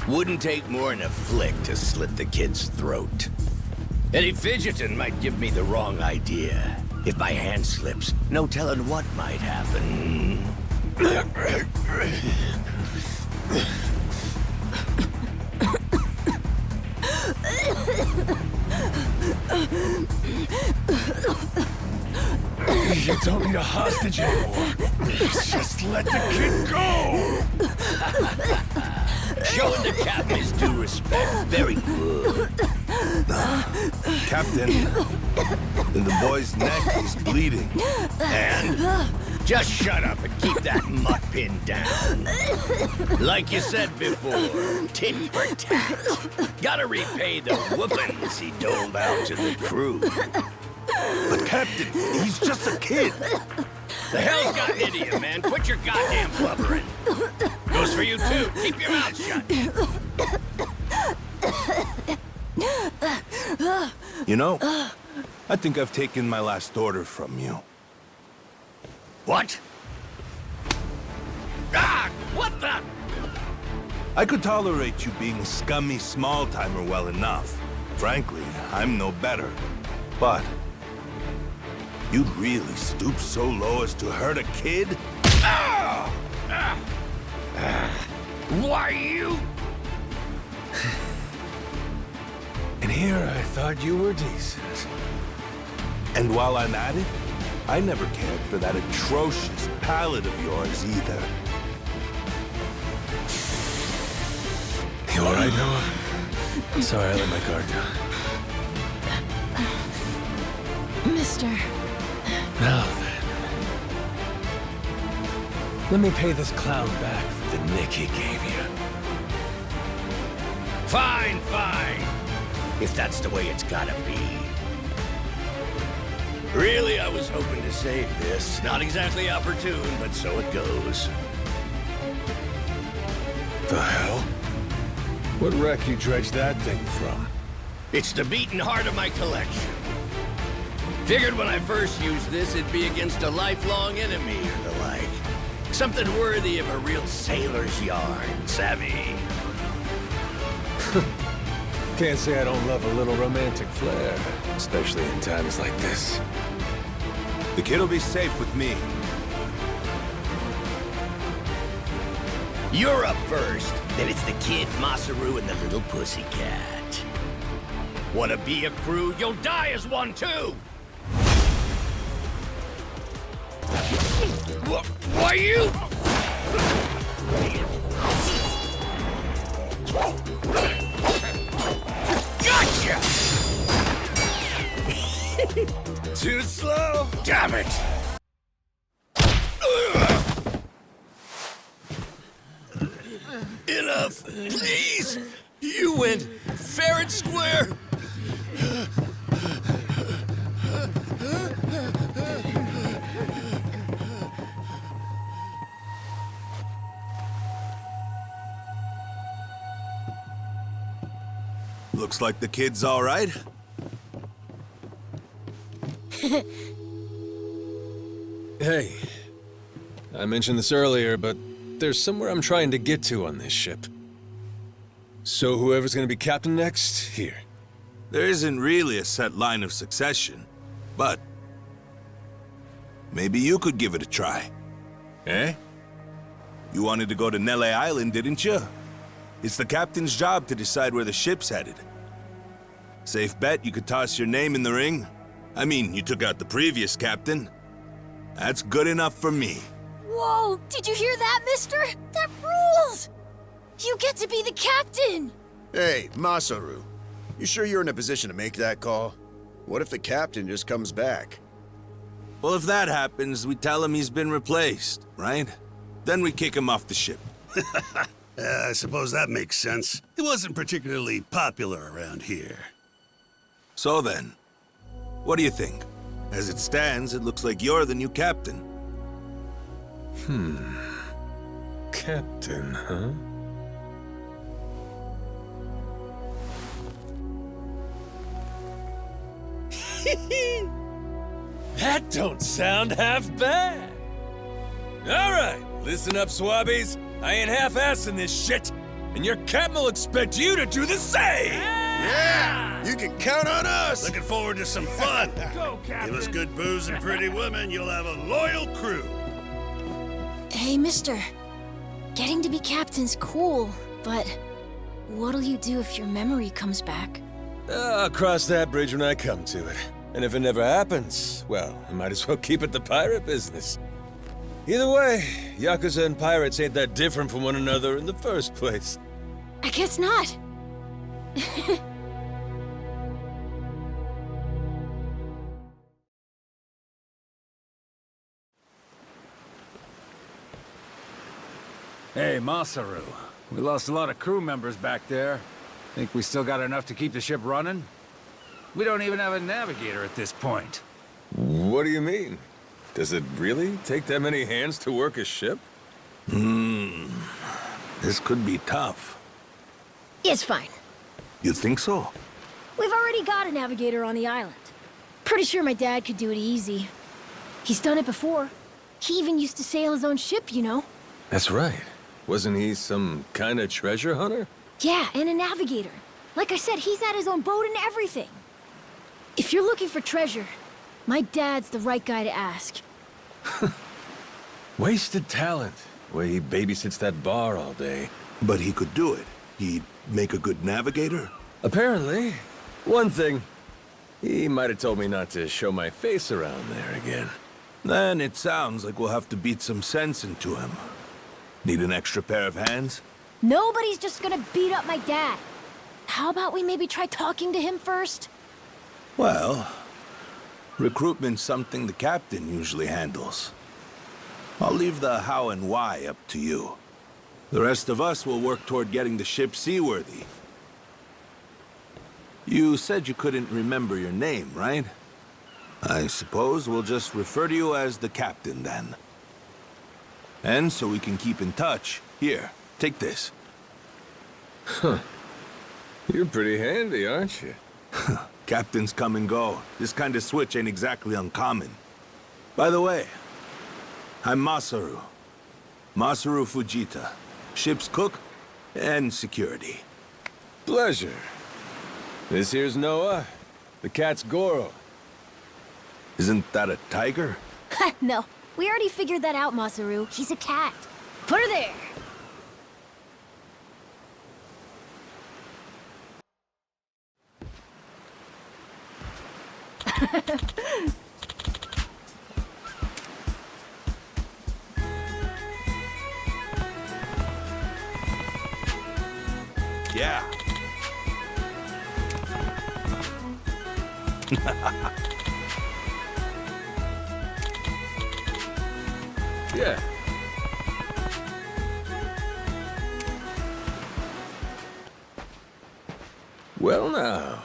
Wouldn't take more than a flick to slit the kid's throat. Any fidgeting might give me the wrong idea. If my hand slips, no telling what might happen. You don't need a hostage anymore. Just let the kid go! Showing the captain his due respect. Very good. Captain, the boy's neck is bleeding. And just shut up and keep that mutt pinned down. Like you said before, tit for tat. Gotta repay the whoopings he doled out to the crew. But Captain, he's just a kid. The hell's gotten into you, man? Quit your goddamn blubbering. Goes for you, too. Keep your mouth shut. You know, I think I've taken my last order from you. What? Ah! What the? I could tolerate you being scummy small-timer well enough. Frankly, I'm no better. But you'd really stoop so low as to hurt a kid? Why you? And here I thought you were decent. And while I'm at it, I never cared for that atrocious palate of yours either. You all right, Noah? Sorry, I let my guard down. Mister. Now then. Let me pay this clown back for the nick he gave you. Fine, fine. If that's the way it's gotta be. Really, I was hoping to save this. Not exactly opportune, but so it goes. The hell? What wreck you dredged that thing from? It's the beating heart of my collection. Figured when I first used this, it'd be against a lifelong enemy or the like. Something worthy of a real sailor's yarn, savvy? Can't say I don't love a little romantic flair, especially in times like this. The kid'll be safe with me. You're up first. Then it's the kid, Masaru, and the little pussycat. Wanna be a crew? You'll die as one, too! Why you? Gotcha! Too slow? Damn it! Enough, please! You went fair and square! Looks like the kid's all right. Hey, I mentioned this earlier, but there's somewhere I'm trying to get to on this ship. So whoever's gonna be captain next, here. There isn't really a set line of succession, but maybe you could give it a try. Eh? You wanted to go to Nele Island, didn't you? It's the captain's job to decide where the ship's headed. Safe bet you could toss your name in the ring. I mean, you took out the previous captain. That's good enough for me. Whoa, did you hear that, mister? That rules! You get to be the captain! Hey, Masaru. You sure you're in a position to make that call? What if the captain just comes back? Well, if that happens, we tell him he's been replaced, right? Then we kick him off the ship. I suppose that makes sense. He wasn't particularly popular around here. So then, what do you think? As it stands, it looks like you're the new captain. Captain, huh? That don't sound half bad. All right, listen up, swabbies. I ain't half-assing this shit, and your captain will expect you to do the same. Yeah! You can count on us! Looking forward to some fun. Go, Captain. Give us good booze and pretty women, you'll have a loyal crew. Hey, mister. Getting to be captain's cool, but what'll you do if your memory comes back? I'll cross that bridge when I come to it. And if it never happens, well, I might as well keep it the pirate business. Either way, Yakuza and pirates ain't that different from one another in the first place. I guess not. Hey, Masaru. We lost a lot of crew members back there. Think we still got enough to keep the ship running? We don't even have a navigator at this point. What do you mean? Does it really take that many hands to work a ship? This could be tough. It's fine. You think so? We've already got a navigator on the island. Pretty sure my dad could do it easy. He's done it before. He even used to sail his own ship, you know? That's right. Wasn't he some kind of treasure hunter? Yeah, and a navigator. Like I said, he's had his own boat and everything. If you're looking for treasure, my dad's the right guy to ask. Wasted talent. The way he babysits that bar all day. But he could do it. He'd make a good navigator? Apparently. One thing, he might have told me not to show my face around there again. Then it sounds like we'll have to beat some sense into him. Need an extra pair of hands? Nobody's just gonna beat up my dad. How about we maybe try talking to him first? Well, recruitment's something the captain usually handles. I'll leave the how and why up to you. The rest of us will work toward getting the ship seaworthy. You said you couldn't remember your name, right? I suppose we'll just refer to you as the captain, then. And so we can keep in touch, here, take this. You're pretty handy, aren't you? Captains come and go. This kind of switch ain't exactly uncommon. By the way, I'm Masaru. Masaru Fujita. Ship's cook and security. Pleasure. This here's Noah. The cat's Goro. Isn't that a tiger? No, we already figured that out, Masaru. He's a cat. Put her there. Yeah. Yeah. Well now,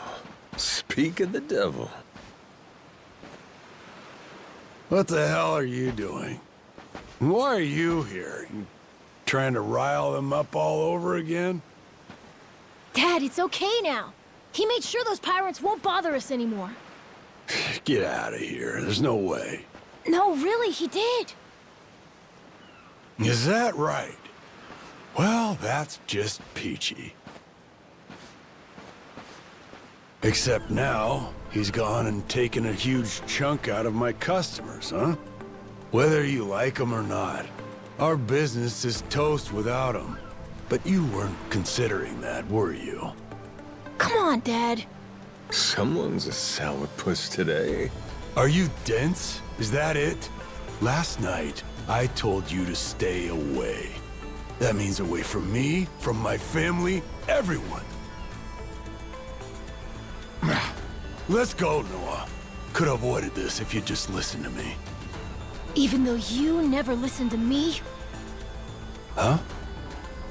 speak of the devil. What the hell are you doing? Why are you here? You trying to rile them up all over again? Dad, it's okay now. He made sure those pirates won't bother us anymore. Get out of here. There's no way. No, really, he did. Is that right? Well, that's just peachy. Except now, he's gone and taken a huge chunk out of my customers, huh? Whether you like them or not, our business is toast without him. But you weren't considering that, were you? Come on, Dad. Someone's a sourpuss today. Are you dense? Is that it? Last night, I told you to stay away. That means away from me, from my family, everyone. Let's go, Noah. Could have avoided this if you'd just listened to me. Even though you never listened to me? Huh?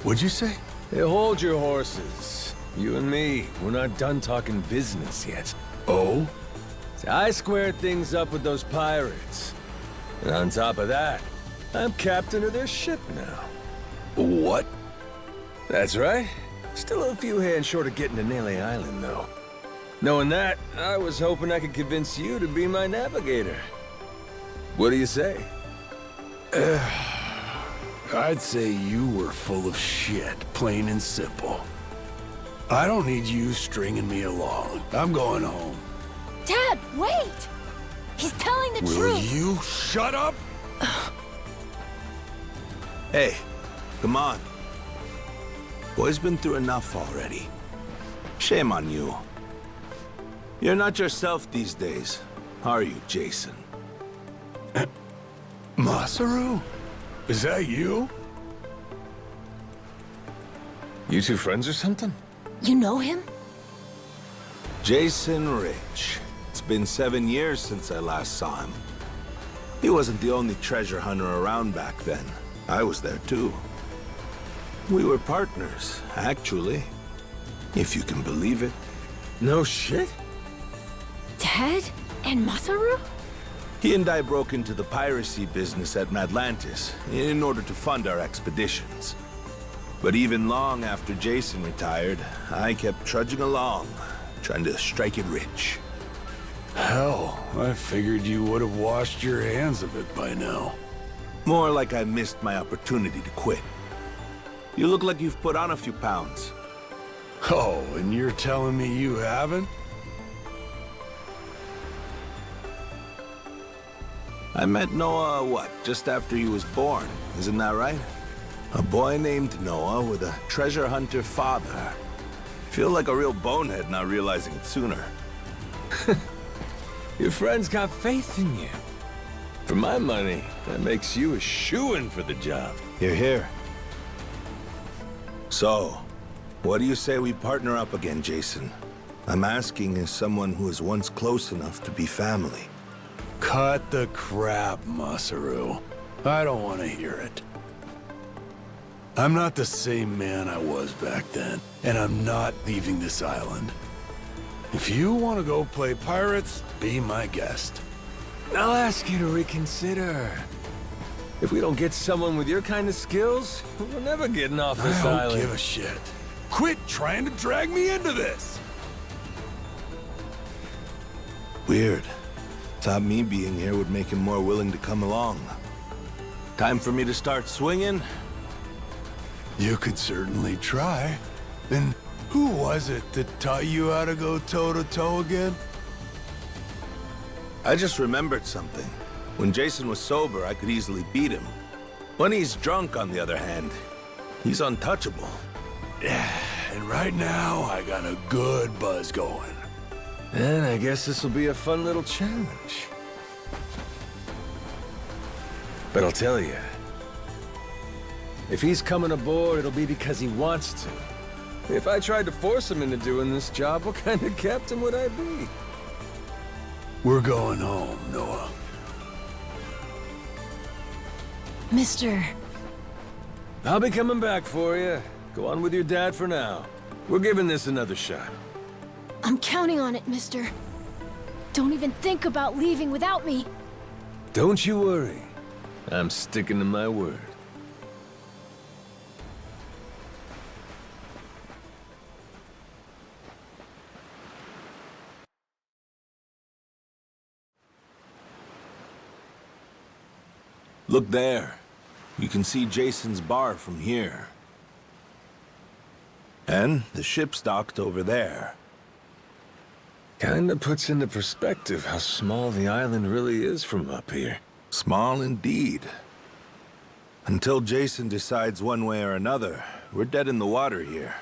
What'd you say? Hey, hold your horses. You and me, we're not done talking business yet. Oh? See, I squared things up with those pirates. And on top of that, I'm captain of their ship now. What? That's right. Still a few hands short of getting to Nele Island, though. Knowing that, I was hoping I could convince you to be my navigator. What do you say? I'd say you were full of shit, plain and simple. I don't need you stringing me along. I'm going home. Dad, wait! He's telling the Will truth! you shut up? Hey, come on. Boy's been through enough already. Shame on you. You're not yourself these days, are you, Jason? Masaru? Is that you? You two friends or something? You know him? Jason Rich. It's been 7 years since I last saw him. He wasn't the only treasure hunter around back then. I was there too. We were partners, actually. If you can believe it. No shit? Dad? And Masaru? He and I broke into the piracy business at Madlantis in order to fund our expeditions. But even long after Jason retired, I kept trudging along, trying to strike it rich. Hell, I figured you would have washed your hands of it by now. More like I missed my opportunity to quit. You look like you've put on a few pounds. Oh, and you're telling me you haven't? I met Noah, what, just after he was born, isn't that right? A boy named Noah with a treasure hunter father. Feel like a real bonehead not realizing it sooner. Your friends got faith in you. For my money, that makes you a shoo-in for the job. You're here. So, what do you say we partner up again, Jason? I'm asking as someone who was once close enough to be family. Cut the crap, Masaru. I don't want to hear it. I'm not the same man I was back then, and I'm not leaving this island. If you want to go play pirates, be my guest. I'll ask you to reconsider. If we don't get someone with your kind of skills, we're never getting off this I island. don't give a shit. quit trying to drag me into this. Weird. Thought me being here would make him more willing to come along. Time for me to start swinging? You could certainly try. And who was it that taught you how to go toe-to-toe again? I just remembered something. When Jason was sober, I could easily beat him. When he's drunk, on the other hand, he's untouchable. Yeah, and right now, I got a good buzz going. And I guess this will be a fun little challenge. But I'll tell you, if he's coming aboard, it'll be because he wants to. If I tried to force him into doing this job, what kind of captain would I be? We're going home, Noah. Mister, I'll be coming back for you. Go on with your dad for now. We're giving this another shot. I'm counting on it, mister. Don't even think about leaving without me. Don't you worry. I'm sticking to my word. Look there. You can see Jason's bar from here. And the ship's docked over there. Kinda puts into perspective how small the island really is from up here. Small indeed. Until Jason decides one way or another, we're dead in the water here.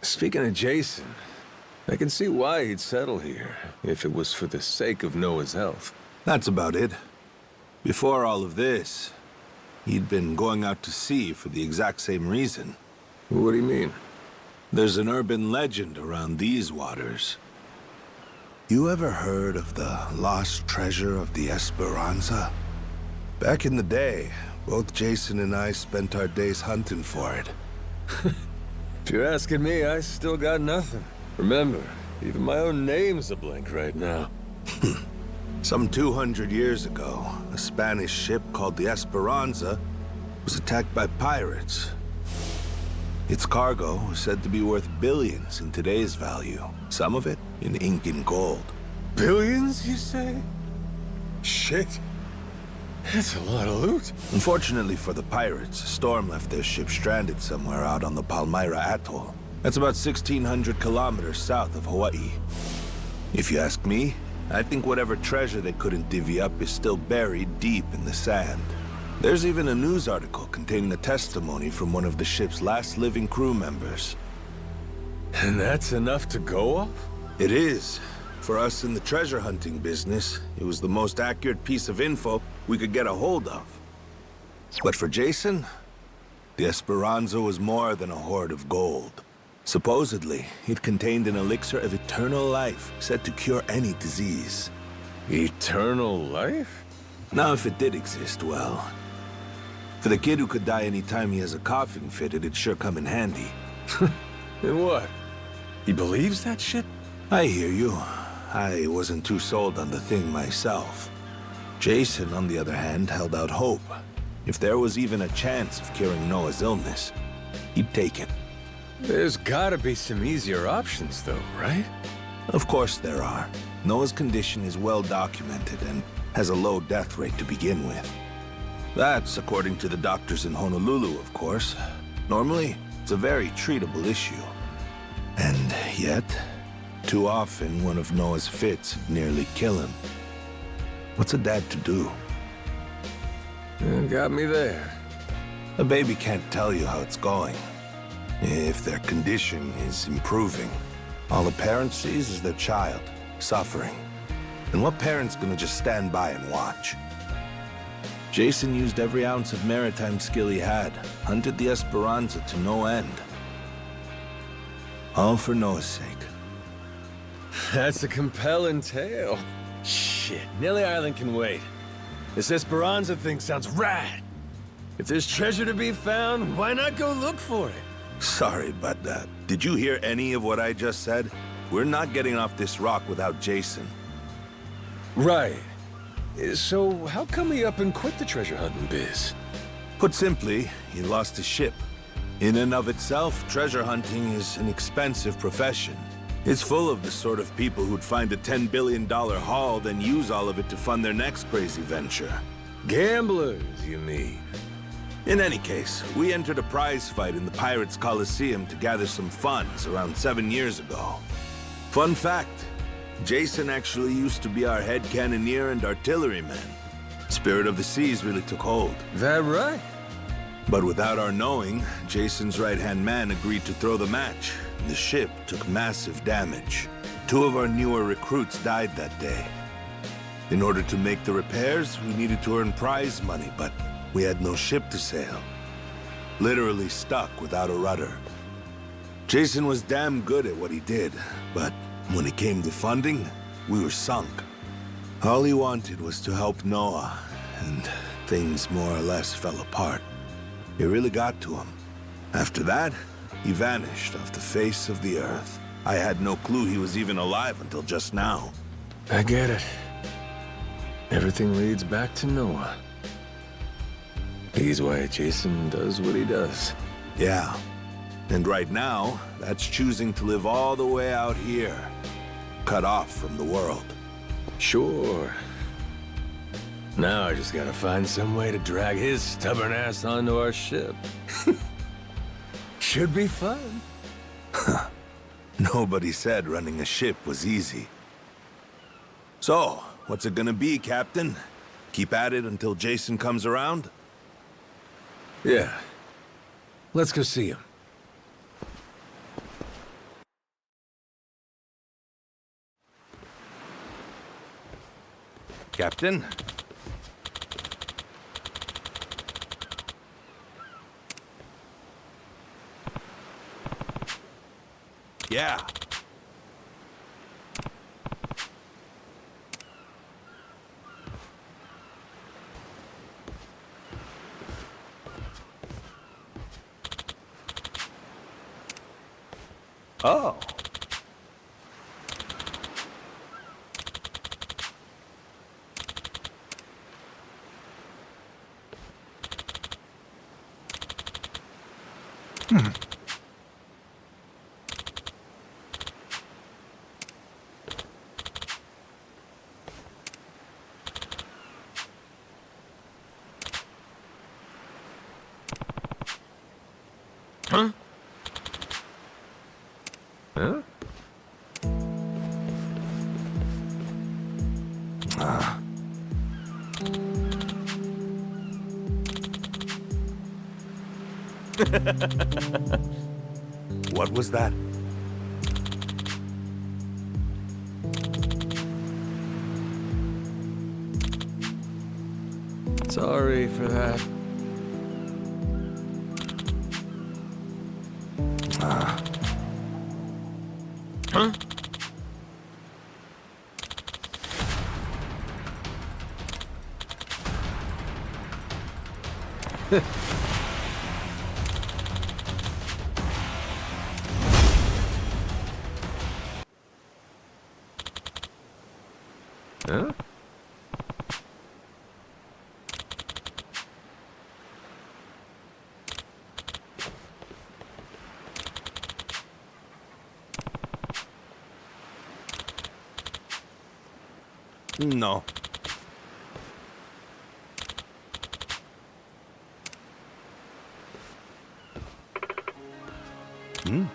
Speaking of Jason, I can see why he'd settle here, if it was for the sake of Noah's health. That's about it. Before all of this, he'd been going out to sea for the exact same reason. What do you mean? There's an urban legend around these waters. You ever heard of the lost treasure of the Esperanza? Back in the day, both Jason and I spent our days hunting for it. If you're asking me, I still got nothing. Remember, even my own name's a blank right now. Some 200 years ago, a Spanish ship called the Esperanza was attacked by pirates. Its cargo was said to be worth billions in today's value, some of it in ink and gold. Billions, you say? Shit. That's a lot of loot. Unfortunately for the pirates, a storm left their ship stranded somewhere out on the Palmyra Atoll. That's about 1,600 kilometers south of Hawaii. If you ask me, I think whatever treasure they couldn't divvy up is still buried deep in the sand. There's even a news article containing a testimony from one of the ship's last living crew members. And that's enough to go off? It is. For us in the treasure hunting business, it was the most accurate piece of info we could get a hold of. But for Jason, the Esperanza was more than a hoard of gold. Supposedly, it contained an elixir of eternal life, said to cure any disease. Eternal life? Now, if it did exist, well, for the kid who could die any time he has a coughing fit, it'd sure come in handy. And what? He believes that shit? I hear you. I wasn't too sold on the thing myself. Jason, on the other hand, held out hope. If there was even a chance of curing Noah's illness, he'd take it. There's gotta be some easier options, though, right? Of course there are. Noah's condition is well documented and has a low death rate to begin with. That's according to the doctors in Honolulu, of course. Normally, it's a very treatable issue. And yet, too often one of Noah's fits nearly kill him. What's a dad to do? You got me there. A baby can't tell you how it's going. If their condition is improving, all a parent sees is their child suffering. And what parent's gonna just stand by and watch? Jason used every ounce of maritime skill he had, hunted the Esperanza to no end. All for Noah's sake. That's a compelling tale. Shit, Nelly Island can wait. This Esperanza thing sounds rad. If there's treasure to be found, why not go look for it? Sorry, but did you hear any of what I just said? We're not getting off this rock without Jason. Right. So how come he up and quit the treasure hunting biz? Put simply, he lost his ship. In and of itself, treasure hunting is an expensive profession. It's full of the sort of people who'd find a $10 billion haul, then use all of it to fund their next crazy venture. Gamblers, you mean? In any case, we entered a prize fight in the Pirates Coliseum to gather some funds around 7 years ago. Fun fact, Jason actually used to be our head cannoneer and artilleryman. Spirit of the Seas really took hold. That right? But without our knowing, Jason's right-hand man agreed to throw the match. The ship took massive damage. 2 of our newer recruits died that day. In order to make the repairs, we needed to earn prize money, but we had no ship to sail. Literally stuck without a rudder. Jason was damn good at what he did, but when it came to funding, we were sunk. All he wanted was to help Noah, and things more or less fell apart. It really got to him. After that, he vanished off the face of the earth. I had no clue he was even alive until just now. I get it. Everything leads back to Noah. He's why Jason does what he does. Yeah. And right now, that's choosing to live all the way out here, cut off from the world. Sure. Now I just gotta find some way to drag his stubborn ass onto our ship. Should be fun. Nobody said running a ship was easy. So, what's it gonna be, Captain? Keep at it until Jason comes around? Yeah. Let's go see him. Captain? Yeah. Oh. Huh? Huh? What was that? Sorry for that. Huh? Huh? No. Hmm?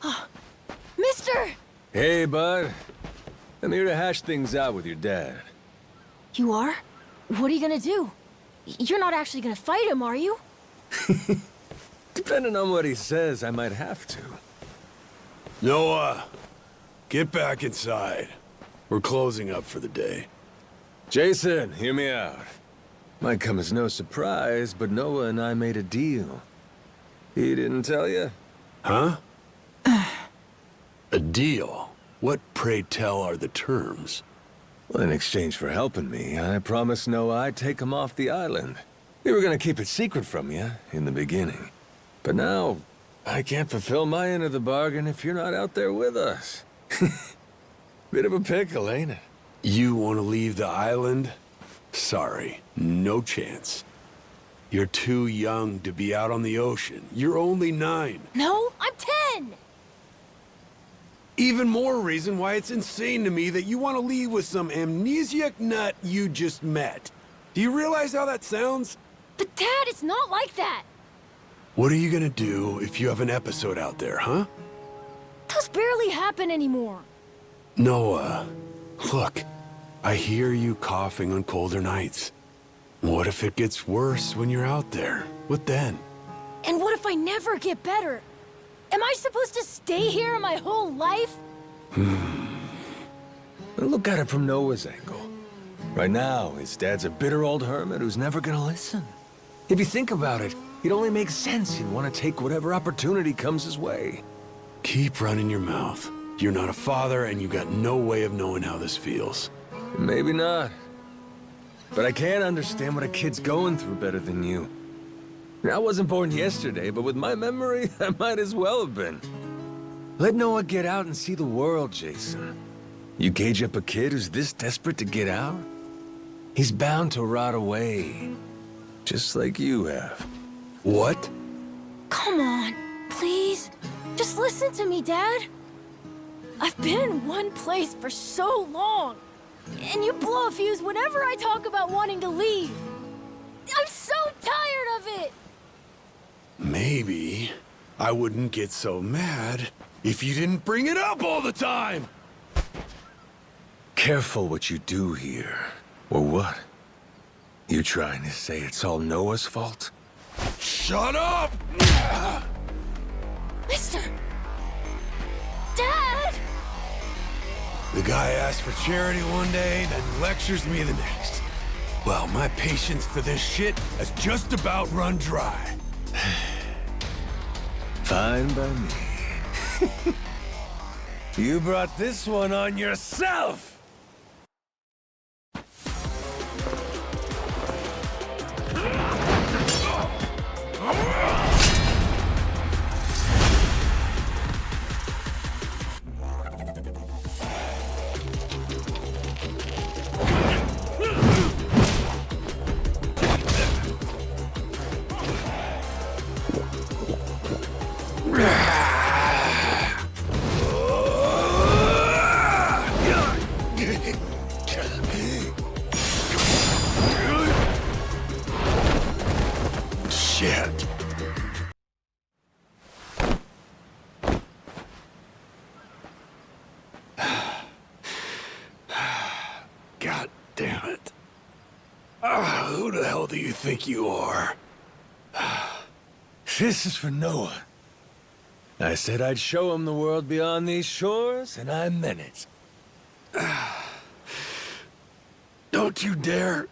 Huh? Mister! Hey, bud. I'm here to hash things out with your dad. You are? What are you gonna do? You're not actually gonna fight him, are you? Depending on what he says, I might have to. Noah, get back inside. We're closing up for the day. Jason, hear me out. Might come as no surprise, but Noah and I made a deal. He didn't tell you? Huh? A deal? What, pray tell, are the terms? Well, in exchange for helping me, I promised Noah I'd take him off the island. We were gonna keep it secret from you in the beginning. But now, I can't fulfill my end of the bargain if you're not out there with us. Bit of a pickle, ain't it? You want to leave the island? Sorry, no chance. You're too young to be out on the ocean. You're only 9. No, I'm 10! Even more reason why it's insane to me that you want to leave with some amnesiac nut you just met. Do you realize how that sounds? But Dad, it's not like that! What are you gonna do if you have an episode out there, huh? Those barely happen anymore. Noah, look, I hear you coughing on colder nights. What if it gets worse when you're out there? What then? And what if I never get better? Am I supposed to stay here my whole life? Look at it from Noah's angle. Right now, his dad's a bitter old hermit who's never gonna listen. If you think about it, it only makes sense he'd want to take whatever opportunity comes his way. Keep running your mouth. You're not a father, and you got no way of knowing how this feels. Maybe not. But I can't understand what a kid's going through better than you. I wasn't born yesterday, but with my memory, I might as well have been. Let Noah get out and see the world, Jason. You cage up a kid who's this desperate to get out? He's bound to rot away. Just like you have. What? Come on, please. Just listen to me, Dad. I've been in one place for so long. And you blow a fuse whenever I talk about wanting to leave. I'm so tired of it! Maybe I wouldn't get so mad if you didn't bring it up all the time! Careful what you do here. Or what? You trying to say it's all Noah's fault? Shut up! Mister! Dad! The guy asks for charity one day, then lectures me the next. Well, my patience for this shit has just about run dry. Fine by me. You brought this one on yourself! Shit. God damn it. Who the hell do you think you are? This is for Noah. I said I'd show him the world beyond these shores, and I meant it. Don't you dare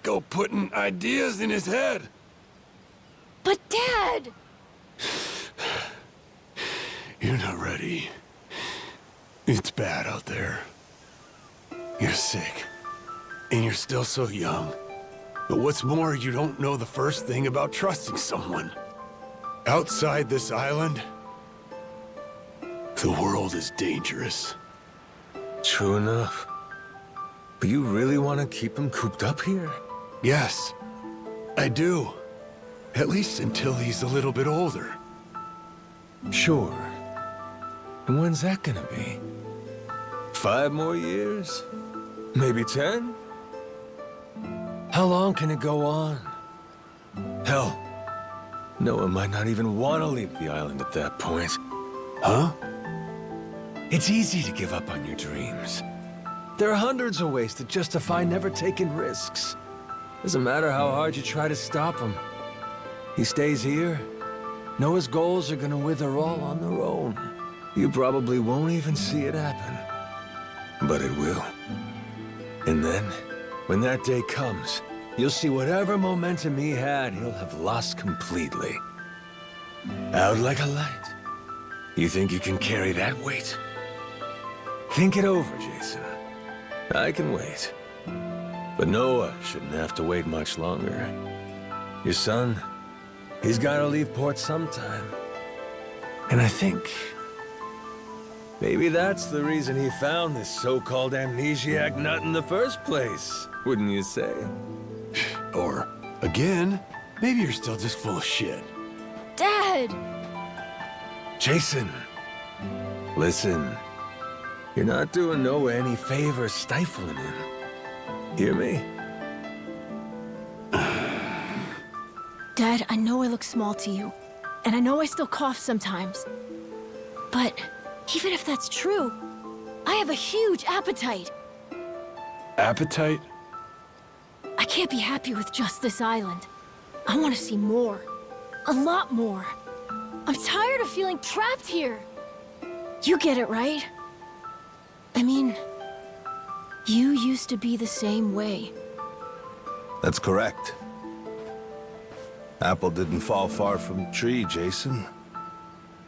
go putting ideas in his head. But Dad! You're not ready. It's bad out there. You're sick. And you're still so young. But what's more, you don't know the first thing about trusting someone. Outside this island, the world is dangerous. True enough. But you really want to keep him cooped up here? Yes, I do. At least until he's a little bit older. Sure. And when's that gonna be? 5 more years? Maybe 10? How long can it go on? Hell, Noah might not even want to leave the island at that point. Huh? It's easy to give up on your dreams. There are hundreds of ways to justify never taking risks. Doesn't matter how hard you try to stop him. He stays here. Noah's goals are gonna wither all on their own. You probably won't even see it happen. But it will. And then, when that day comes, you'll see whatever momentum he had, he'll have lost completely. Out like a light. You think you can carry that weight? Think it over, Jason. I can wait. But Noah shouldn't have to wait much longer. Your son, he's gotta leave port sometime. And I think maybe that's the reason he found this so-called amnesiac nut in the first place, wouldn't you say? Or, again, maybe you're still just full of shit. Dad! Jason, listen. You're not doing Noah any favors stifling him. Hear me? Dad, I know I look small to you, and I know I still cough sometimes. But even if that's true, I have a huge appetite. Appetite? I can't be happy with just this island. I want to see more. A lot more. I'm tired of feeling trapped here. You get it, right? I mean, you used to be the same way. That's correct. Apple didn't fall far from the tree, Jason.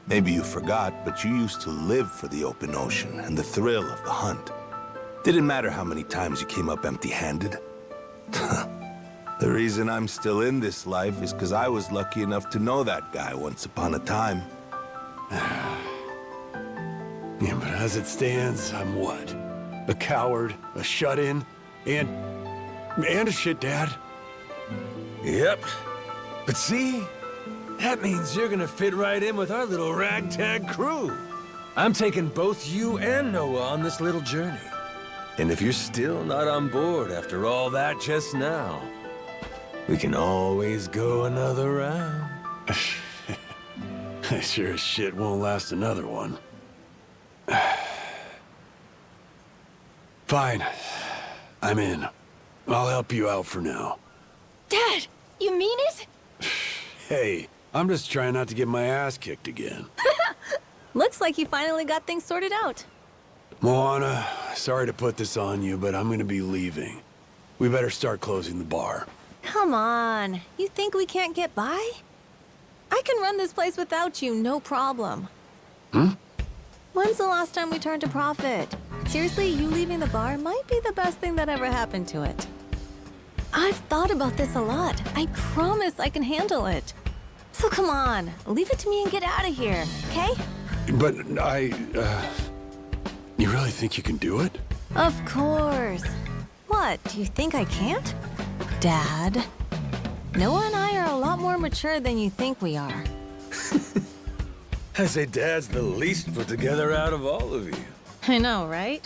Maybe you forgot, but you used to live for the open ocean and the thrill of the hunt. Didn't matter how many times you came up empty-handed. The reason I'm still in this life is because I was lucky enough to know that guy once upon a time. Yeah, but as it stands, I'm what? A coward, a shut-in, and a shit dad? Yep. But see? That means you're gonna fit right in with our little ragtag crew. I'm taking both you and Noah on this little journey. And if you're still not on board after all that just now, we can always go another round. I sure as shit won't last another one. Fine. I'm in. I'll help you out for now. Dad, you mean it? Hey, I'm just trying not to get my ass kicked again. Looks like you finally got things sorted out. Moana, sorry to put this on you, but I'm gonna be leaving. We better start closing the bar. Come on. You think we can't get by? I can run this place without you, no problem. When's the last time we turned a profit? Seriously, you leaving the bar might be the best thing that ever happened to it. I've thought about this a lot. I promise I can handle it. So come on, leave it to me and get out of here, okay? But you really think you can do it? Of course. What, do you think I can't? Dad, Noah and I are a lot more mature than you think we are. I say Dad's the least put together out of all of you. I know, right?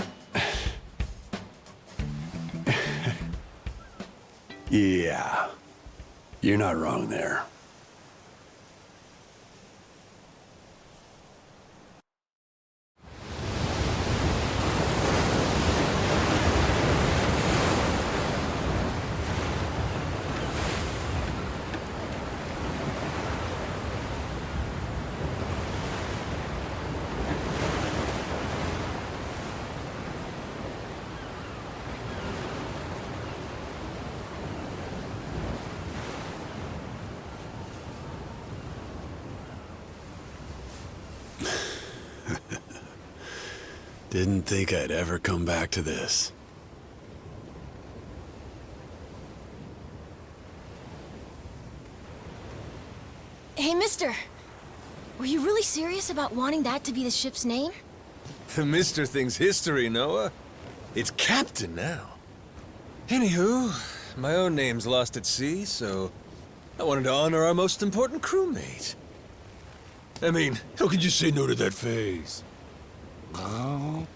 Yeah. You're not wrong there. Didn't think I'd ever come back to this. Hey, mister. Were you really serious about wanting that to be the ship's name? The Mr. thing's history, Noah. It's Captain now. Anywho, my own name's lost at sea, so I wanted to honor our most important crewmate. I mean, how could you say no to that face? Oh.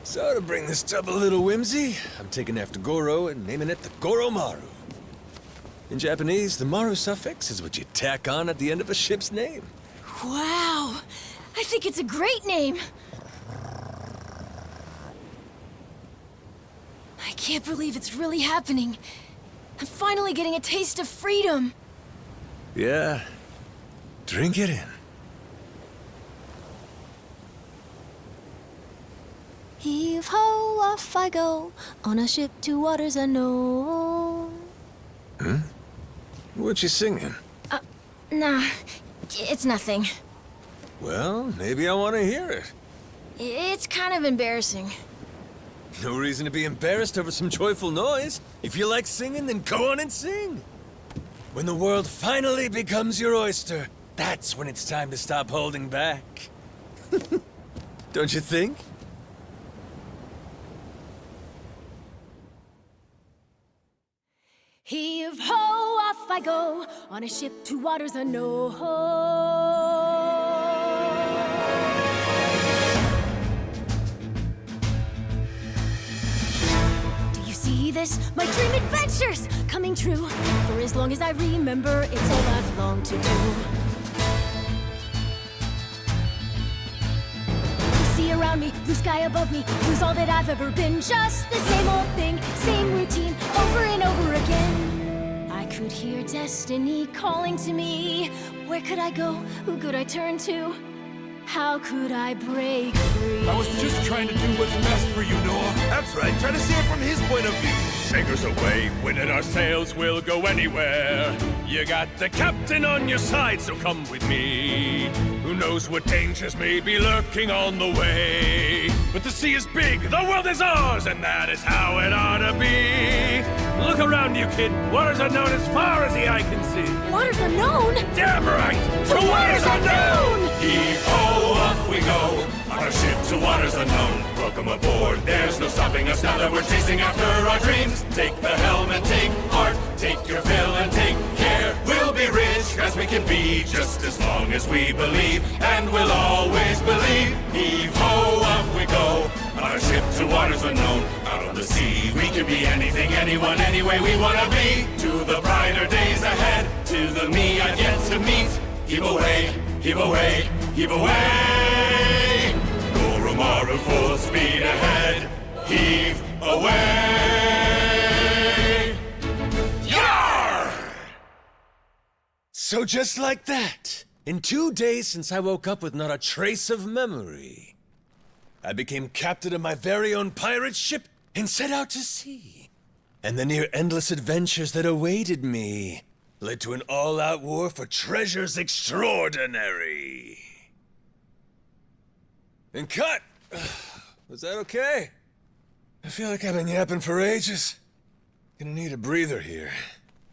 So to bring this tub a little whimsy, I'm taking after Goro and naming it the Goromaru. In Japanese, the Maru suffix is what you tack on at the end of a ship's name. Wow! I think it's a great name! can't believe it's really happening. I'm finally getting a taste of freedom. Yeah. Drink it in. Heave-ho, off I go, on a ship to waters unknown. Huh? What you singing? Nah, it's nothing. Well, maybe I want to hear it. It's kind of embarrassing. No reason to be embarrassed over some joyful noise. If you like singing, then go on and sing. When the world finally becomes your oyster, that's when it's time to stop holding back. Don't you think? Heave-ho, off I go, on a ship to waters unknown. Do you see this? My dream adventures coming true. For as long as I remember, it's all I've longed to do. Sea around me, blue sky above me, lose all that I've ever been. Just the same old thing, same routine, over and over again. I could hear destiny calling to me. Where could I go? Who could I turn to? How could I break free? I was just trying to do what's best for you, Noah. That's right, try to see it from his point of view. Anchors away, winning our sails, we'll go anywhere. You got the captain on your side, so come with me. Who knows what dangers may be lurking on the way. But the sea is big, the world is ours, and that is how it ought to be. Look around you, kid. Waters unknown as far as the eye can see. Waters unknown? Damn right! To waters unknown! Heave-ho, off we go, on our ship to waters unknown. Welcome aboard, there's no stopping us now that we're chasing after our dreams. Take the helm and take heart, take your fill and take care. We'll be rich as we can be, just as long as we believe, and we'll always believe. Heave-ho, off we go, on our ship to waters unknown. Out on the sea, we can be anything, anyone, any way we wanna be. To the brighter days ahead, to the me I've yet to meet. Heave away, heave away, heave away. Goromaru full speed ahead. Heave away. Yar! So just like that, in 2 days since I woke up with not a trace of memory, I became captain of my very own pirate ship and set out to sea. And the near-endless adventures that awaited me led to an all-out war for treasures extraordinary. And cut! Was that okay? I feel like I've been yapping for ages. Gonna need a breather here.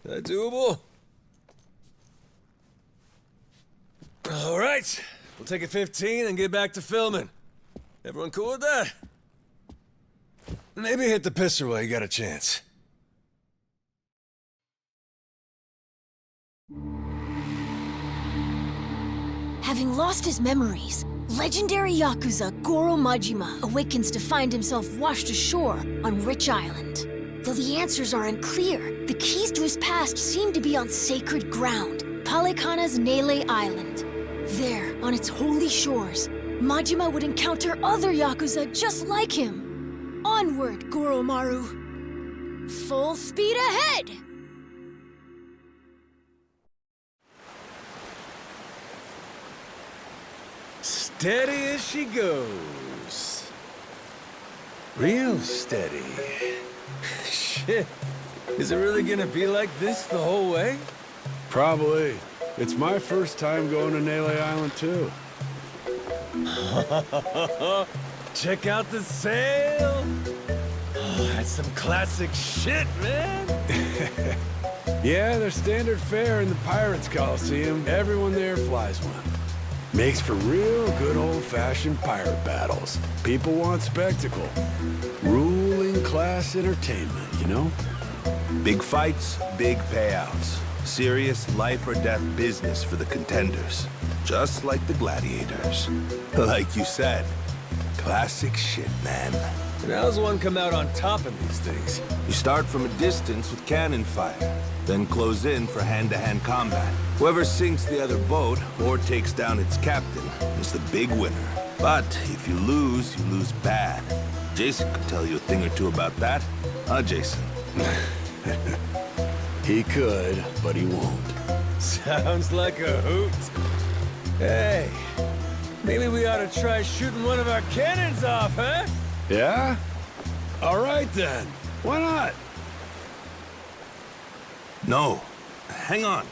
Is that doable? All right, we'll take a 15 and get back to filming. Everyone cool with that? Maybe hit the pisser while you got a chance. Having lost his memories, legendary Yakuza Goro Majima awakens to find himself washed ashore on Rich Island. Though the answers are unclear, the keys to his past seem to be on sacred ground, Palikana's Nele Island. There, on its holy shores, Majima would encounter other Yakuza just like him. Onward, Goromaru. Full speed ahead! Steady as she goes. Real steady. Shit. Is it really gonna be like this the whole way? Probably. It's my first time going to Nele Island, too. Check out the sail! Oh, that's some classic shit, man! Yeah, they're standard fare in the Pirates Coliseum. Everyone there flies one. Makes for real good old-fashioned pirate battles. People want spectacle. Ruling class entertainment, you know? Big fights, big payouts. Serious life or death business for the contenders. Just like the gladiators. Like you said, classic shit, man. And how's one come out on top of these things? You start from a distance with cannon fire, then close in for hand-to-hand combat. Whoever sinks the other boat or takes down its captain is the big winner. But if you lose bad. Jason could tell you a thing or two about that. Jason? He could, but he won't. Sounds like a hoot. Hey, maybe we ought to try shooting one of our cannons off, huh? Yeah? All right, then. Why not? No. Hang on.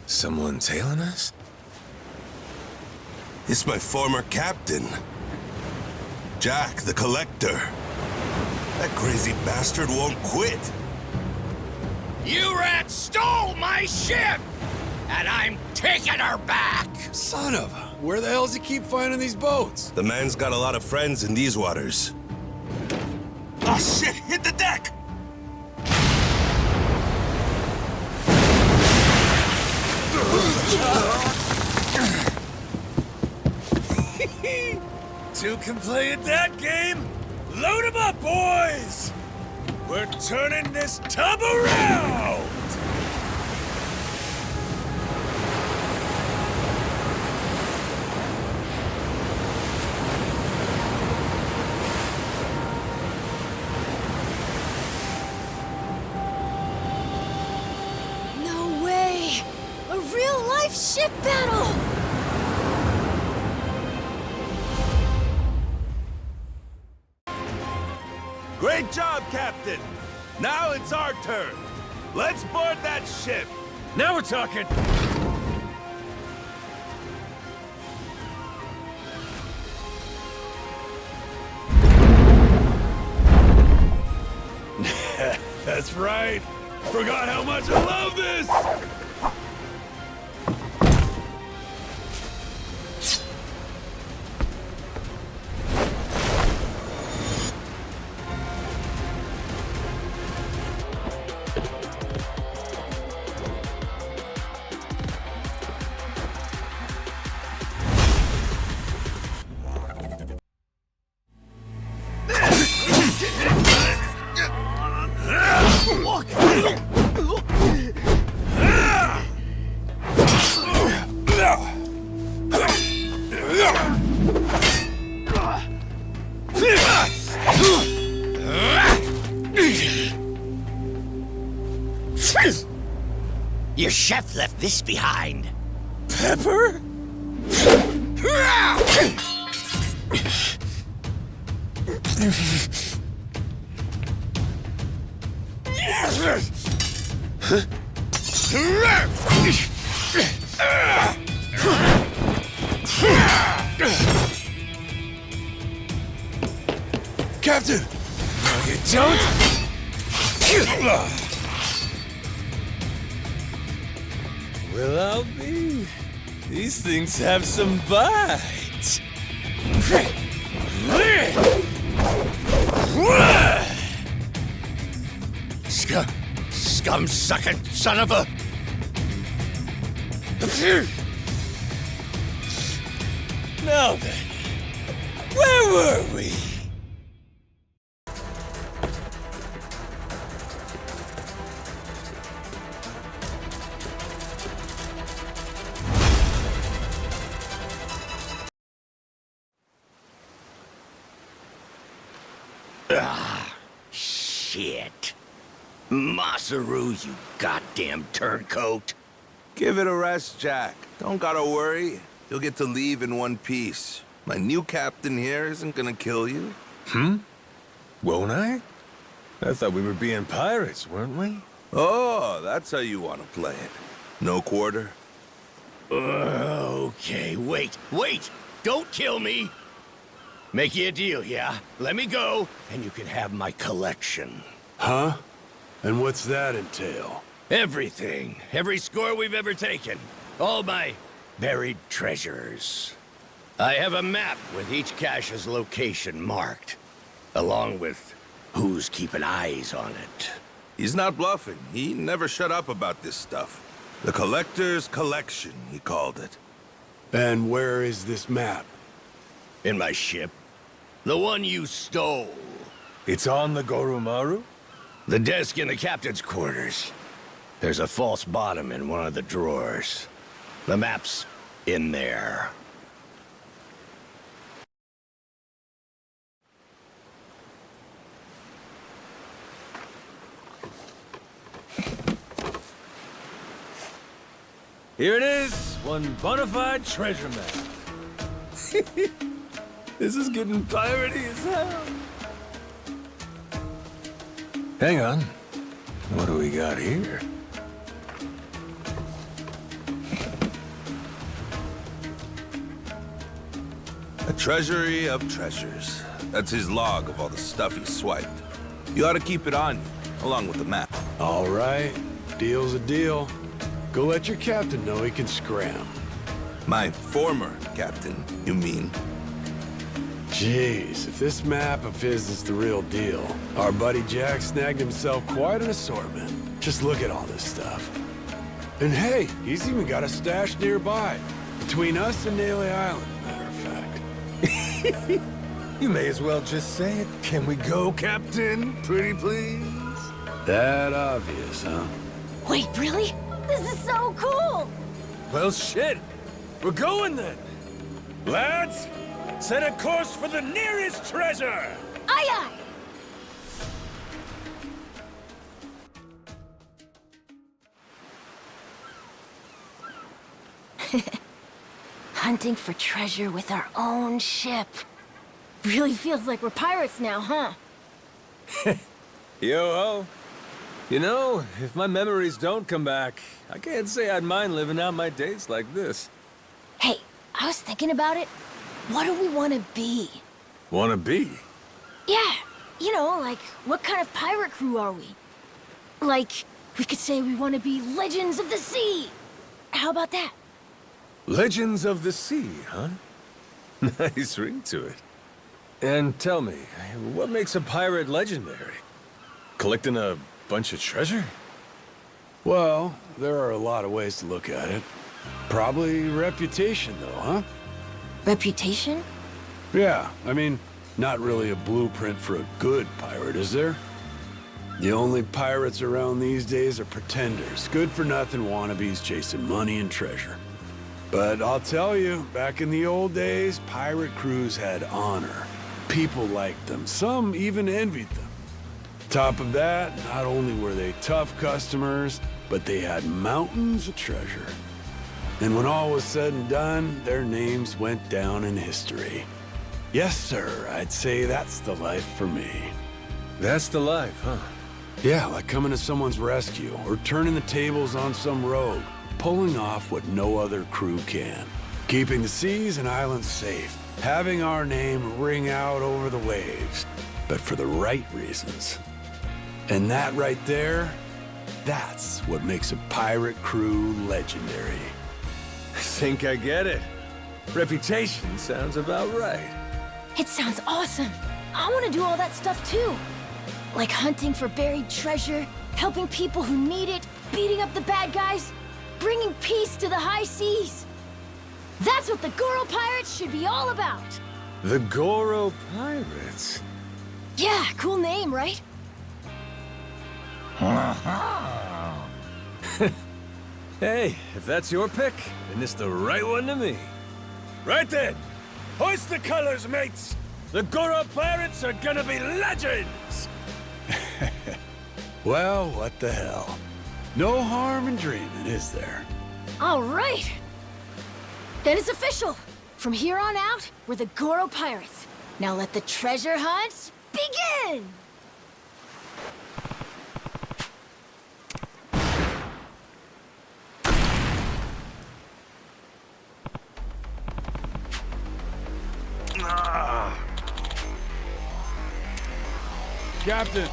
Someone tailing us? It's my former captain. Jack, the Collector. That crazy bastard won't quit. You rats stole my ship! And I'm taking her back! Son of a... Where the hell does he keep finding these boats? The man's got a lot of friends in these waters. Oh shit, hit the deck! Two can play at that game? Load 'em up, boys! We're turning this tub around! No way! A real-life ship battle! Great job, Captain! Now it's our turn. Let's board that ship. Now we're talking! That's right. Forgot how much I love this! Your chef left this behind. Pepper? Captain! No, you don't? Well, I'll be. These things have some bite. Scum-sucking son of a... Now then, where were we? Shit. Masaru, you goddamn turncoat. Give it a rest, Jack. Don't gotta worry. You'll get to leave in one piece. My new captain here isn't gonna kill you. Won't I? I thought we were being pirates, weren't we? Oh, that's how you want to play it. No quarter? Okay, wait. Don't kill me. Make you a deal, yeah? Let me go, and you can have my collection. Huh? And what's that entail? Everything. Every score we've ever taken. All my buried treasures. I have a map with each cache's location marked, along with who's keeping eyes on it. He's not bluffing. He never shut up about this stuff. The Collector's Collection, he called it. And where is this map? In my ship. The one you stole. It's on the Goromaru? The desk in the captain's quarters. There's a false bottom in one of the drawers. The map's in there. Here it is, one bona fide treasure map. This is getting piratey as hell. Hang on. What do we got here? A treasury of treasures. That's his log of all the stuff he swiped. You ought to keep it on you, along with the map. All right, deal's a deal. Go let your captain know he can scram. My former captain, you mean? Jeez, if this map of his is the real deal, our buddy Jack snagged himself quite an assortment. Just look at all this stuff. And hey, he's even got a stash nearby, between us and Naylor Island, matter of fact. You may as well just say it. Can we go, Captain? Pretty please? That obvious, huh? Wait, really? This is so cool! Well, shit. We're going then. Lads, set a course for the nearest treasure! Aye, aye! Hunting for treasure with our own ship. Really feels like we're pirates now, huh? Yo-ho. You know, if my memories don't come back, I can't say I'd mind living out my days like this. Hey, I was thinking about it. What do we want to be? Wanna be? Yeah, you know, like, what kind of pirate crew are we? Like, we could say we want to be Legends of the Sea. How about that? Legends of the Sea, huh? Nice ring to it. And tell me, what makes a pirate legendary? Collecting a bunch of treasure? Well, there are a lot of ways to look at it. Probably reputation, though, huh? Reputation? Yeah, I mean, not really a blueprint for a good pirate, is there? The only pirates around these days are pretenders, good-for-nothing wannabes chasing money and treasure. But I'll tell you, back in the old days, pirate crews had honor. People liked them. Some even envied them. Top of that, not only were they tough customers, but they had mountains of treasure. And when all was said and done, their names went down in history. Yes, sir, I'd say that's the life for me. That's the life, huh? Yeah, like coming to someone's rescue, or turning the tables on some rogue, pulling off what no other crew can. Keeping the seas and islands safe, having our name ring out over the waves, but for the right reasons. And that right there, that's what makes a pirate crew legendary. I think I get it. Reputation sounds about right. It sounds awesome. I want to do all that stuff too. Like hunting for buried treasure, helping people who need it, beating up the bad guys, bringing peace to the high seas. That's what the Goro Pirates should be all about. The Goro Pirates? Yeah, cool name, right? Hey, if that's your pick, then it's the right one to me. Right then, hoist the colors, mates! The Goro Pirates are gonna be legends! Well, what the hell? No harm in dreaming, is there? All right. Then it's official. From here on out, we're the Goro Pirates. Now let the treasure hunt begin! Captain!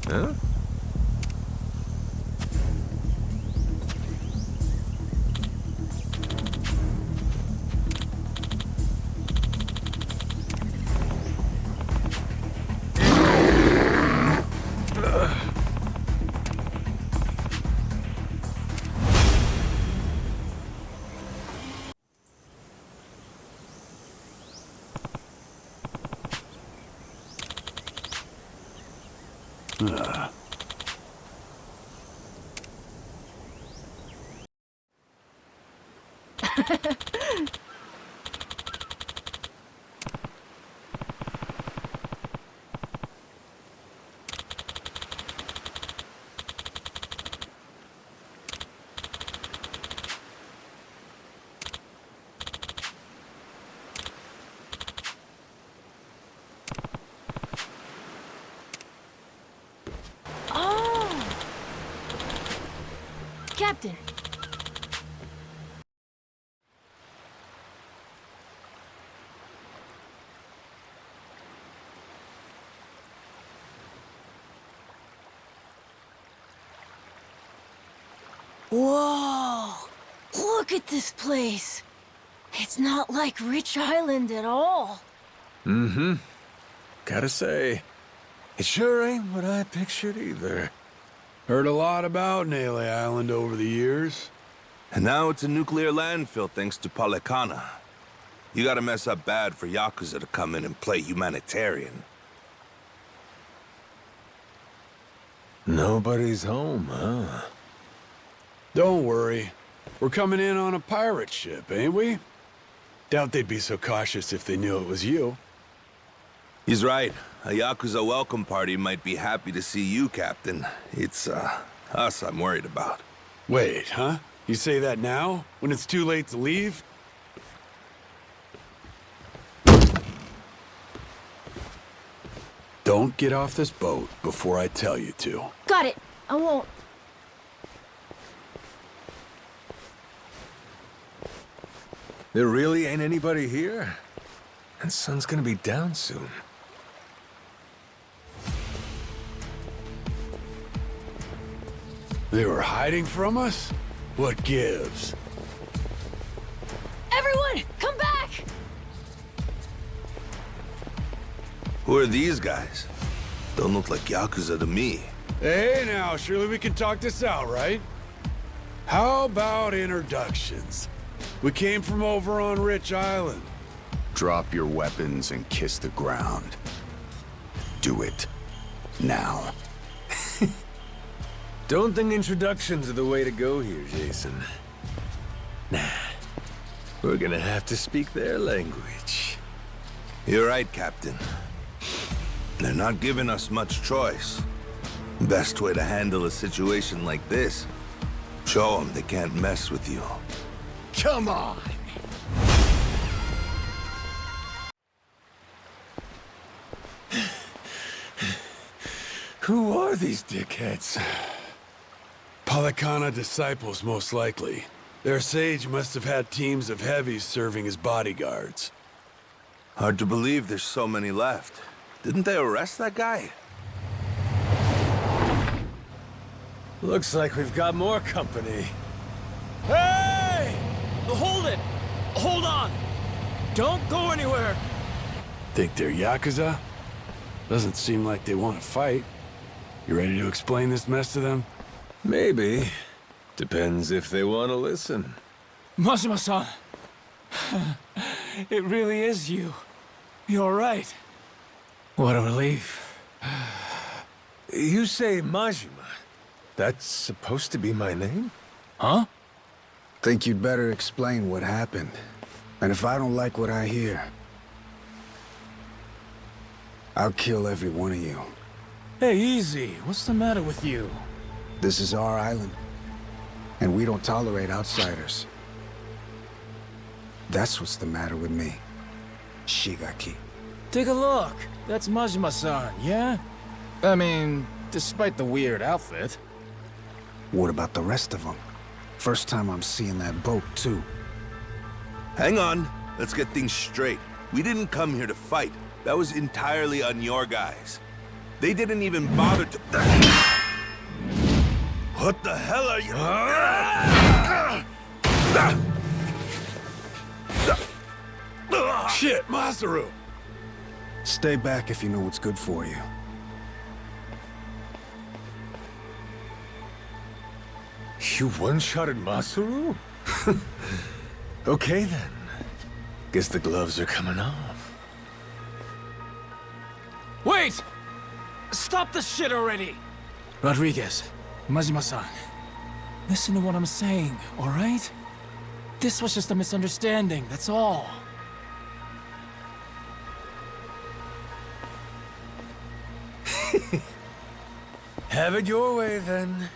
Huh? Captain. Whoa! Look at this place. It's not like Rich Island at all. Mm-hmm. Gotta say, it sure ain't what I pictured either. Heard a lot about Nele Island over the years. And now it's a nuclear landfill thanks to Policana. You gotta mess up bad for Yakuza to come in and play humanitarian. Nobody's home, huh? Don't worry. We're coming in on a pirate ship, ain't we? Doubt they'd be so cautious if they knew it was you. He's right. A Yakuza welcome party might be happy to see you, Captain. It's, us I'm worried about. Wait, huh? You say that now? When it's too late to leave? Don't get off this boat before I tell you to. Got it. I won't. There really ain't anybody here? And sun's gonna be down soon. They were hiding from us? What gives? Everyone, come back! Who are these guys? Don't look like Yakuza to me. Hey now, surely we can talk this out, right? How about introductions? We came from over on Rich Island. Drop your weapons and kiss the ground. Do it. Now. Don't think introductions are the way to go here, Jason. Nah. We're gonna have to speak their language. You're right, Captain. They're not giving us much choice. Best way to handle a situation like this, show them they can't mess with you. Come on! Who are these dickheads? Policana disciples, most likely. Their sage must have had teams of heavies serving as bodyguards. Hard to believe there's so many left. Didn't they arrest that guy? Looks like we've got more company. Hey! Hold it! Hold on! Don't go anywhere! Think they're Yakuza? Doesn't seem like they want to fight. You ready to explain this mess to them? Maybe. Depends if they want to listen. Majima-san. It really is you. You're right. What a relief. You say Majima. That's supposed to be my name? Huh? Think you'd better explain what happened. And if I don't like what I hear, I'll kill every one of you. Hey, easy. What's the matter with you? This is our island, and we don't tolerate outsiders. That's what's the matter with me, Shigaki. Take a look. That's Majima-san, yeah? I mean, despite the weird outfit. What about the rest of them? First time I'm seeing that boat, too. Hang on. Let's get things straight. We didn't come here to fight. That was entirely on your guys. They didn't even bother to... What the hell are you... Shit, Masaru! Stay back if you know what's good for you. You one-shotted Masaru? Okay then. Guess the gloves are coming off. Wait! Stop the shit already! Rodriguez, Majima-san, listen to what I'm saying, all right? This was just a misunderstanding, that's all. Have it your way then.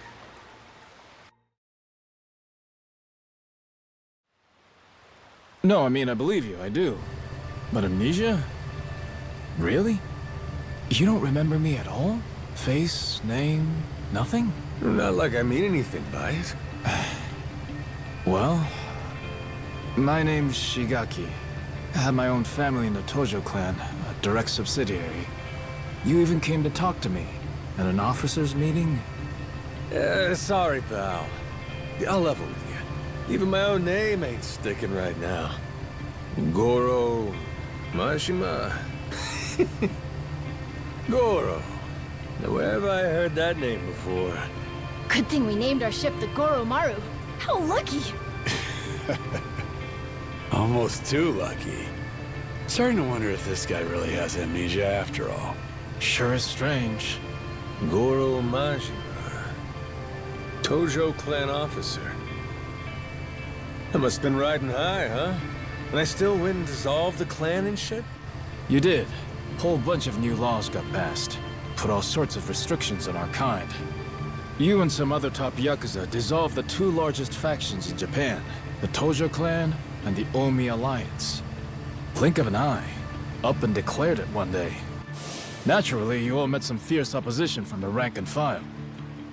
No, I mean, I believe you, I do. But amnesia? Really? You don't remember me at all? Face, name, nothing? Not like I mean anything by it. Well, my name's Shigaki. I had my own family in the Tojo clan, a direct subsidiary. You even came to talk to me at an officers' meeting? Sorry, pal. I'll level with you. Even my own name ain't sticking right now. Goro... Mashima? Goro. Now, where have I heard that name before? Good thing we named our ship the Goromaru. How lucky! Almost too lucky. Starting to wonder if this guy really has amnesia after all. Sure is strange. Goro Majima. Tojo clan officer. I must have been riding high, huh? And I still win and dissolve the clan and shit? You did. Whole bunch of new laws got passed. Put all sorts of restrictions on our kind. You and some other top Yakuza dissolved the two largest factions in Japan, the Tojo clan and the Omi Alliance. Blink of an eye, up and declared it one day. Naturally, you all met some fierce opposition from the rank and file.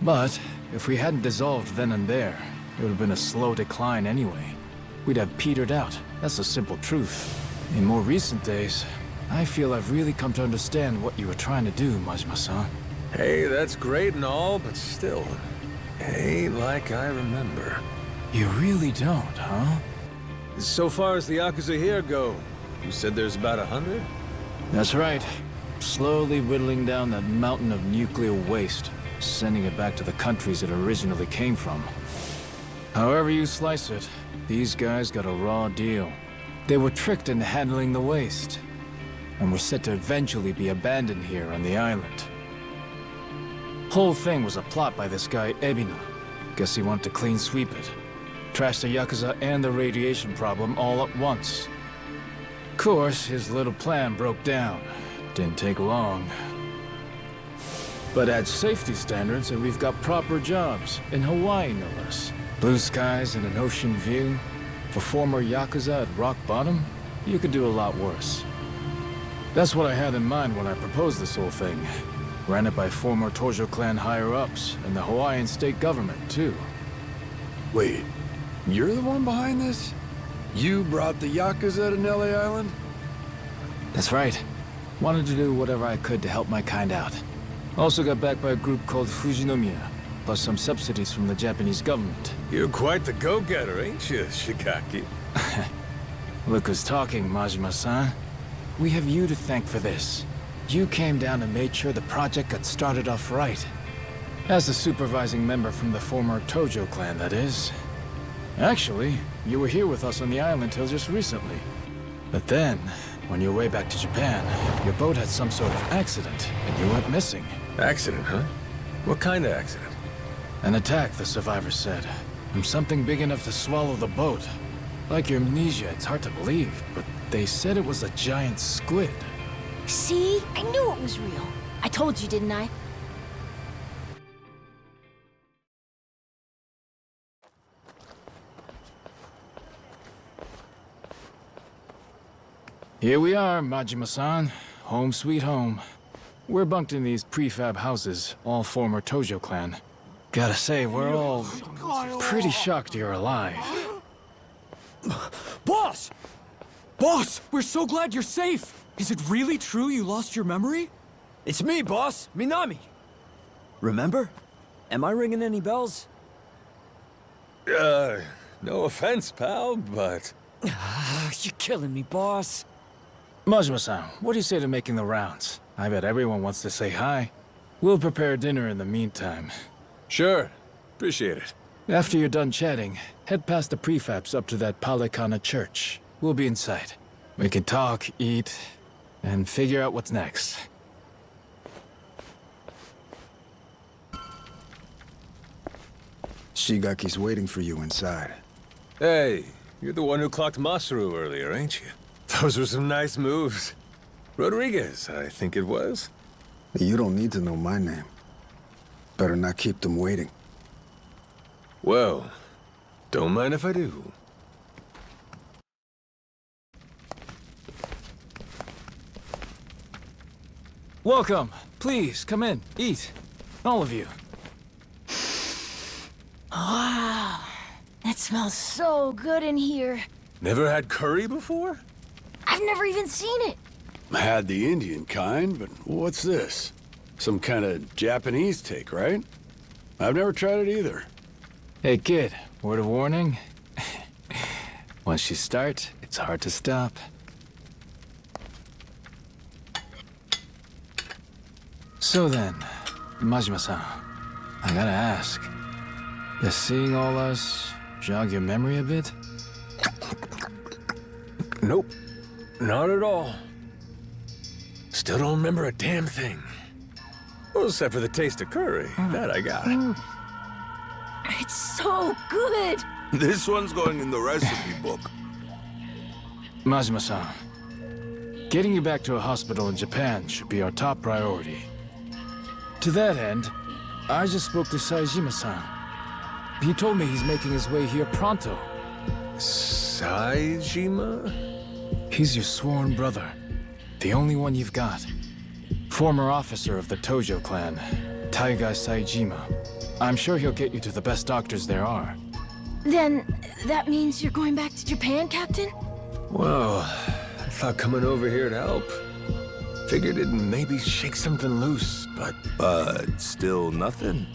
But if we hadn't dissolved then and there, it would have been a slow decline anyway. We'd have petered out, that's the simple truth. In more recent days, I feel I've really come to understand what you were trying to do, Majima-san. Hey, that's great and all, but still, ain't like I remember. You really don't, huh? So far as the Yakuza here go, you said there's about 100? That's right. Slowly whittling down that mountain of nuclear waste, sending it back to the countries it originally came from. However you slice it, these guys got a raw deal. They were tricked into handling the waste, and were set to eventually be abandoned here on the island. Whole thing was a plot by this guy, Ebina. Guess he wanted to clean sweep it. Trash the Yakuza and the radiation problem all at once. Of course, his little plan broke down. Didn't take long. But at safety standards, and we've got proper jobs, in Hawaii no less. Blue skies and an ocean view. For former Yakuza at rock bottom, you could do a lot worse. That's what I had in mind when I proposed this whole thing. Ran it by former Tojo clan higher-ups, and the Hawaiian state government, too. Wait, you're the one behind this? You brought the Yakuza to Nelly Island? That's right. Wanted to do whatever I could to help my kind out. Also got backed by a group called Fujinomiya, plus some subsidies from the Japanese government. You're quite the go-getter, ain't you, Shigaki? Look who's talking, Majima-san. We have you to thank for this. You came down and made sure the project got started off right. As the supervising member from the former Tojo clan, that is. Actually, you were here with us on the island till just recently. But then, on your way back to Japan, your boat had some sort of accident, and you went missing. Accident, huh? What kind of accident? An attack, the survivors said. From something big enough to swallow the boat. Like your amnesia, it's hard to believe, but they said it was a giant squid. See? I knew it was real. I told you, didn't I? Here we are, Majima-san. Home sweet home. We're bunked in these prefab houses, all former Tojo clan. Gotta say, we're all pretty shocked you're alive. Boss! Boss, we're so glad you're safe! Is it really true you lost your memory? It's me, boss. Minami. Remember? Am I ringing any bells? No offense, pal, but... You're killing me, boss. Majima-san, what do you say to making the rounds? I bet everyone wants to say hi. We'll prepare dinner in the meantime. Sure. Appreciate it. After you're done chatting, head past the prefabs up to that Palikana church. We'll be inside. We can talk, eat, and figure out what's next. Shigaki's waiting for you inside. Hey, you're the one who clocked Masaru earlier, ain't you? Those were some nice moves. Rodriguez, I think it was. You don't need to know my name. Better not keep them waiting. Well, don't mind if I do. Welcome. Please, come in. Eat. All of you. Wow. It smells so good in here. Never had curry before? I've never even seen it. Had the Indian kind, but what's this? Some kind of Japanese take, right? I've never tried it either. Hey, kid. Word of warning? Once you start, it's hard to stop. So then, Majima-san, I gotta ask, does seeing all us jog your memory a bit? Nope. Not at all. Still don't remember a damn thing. Well, except for the taste of curry. That I got. It's so good. This one's going in the recipe book. Majima-san, getting you back to a hospital in Japan should be our top priority. To that end, I just spoke to Saejima-san. He told me he's making his way here pronto. Saejima? He's your sworn brother. The only one you've got. Former officer of the Tojo clan, Taiga Saejima. I'm sure he'll get you to the best doctors there are. Then, that means you're going back to Japan, Captain? Well, I thought coming over here to help. Figured it'd maybe shake something loose, but still nothing?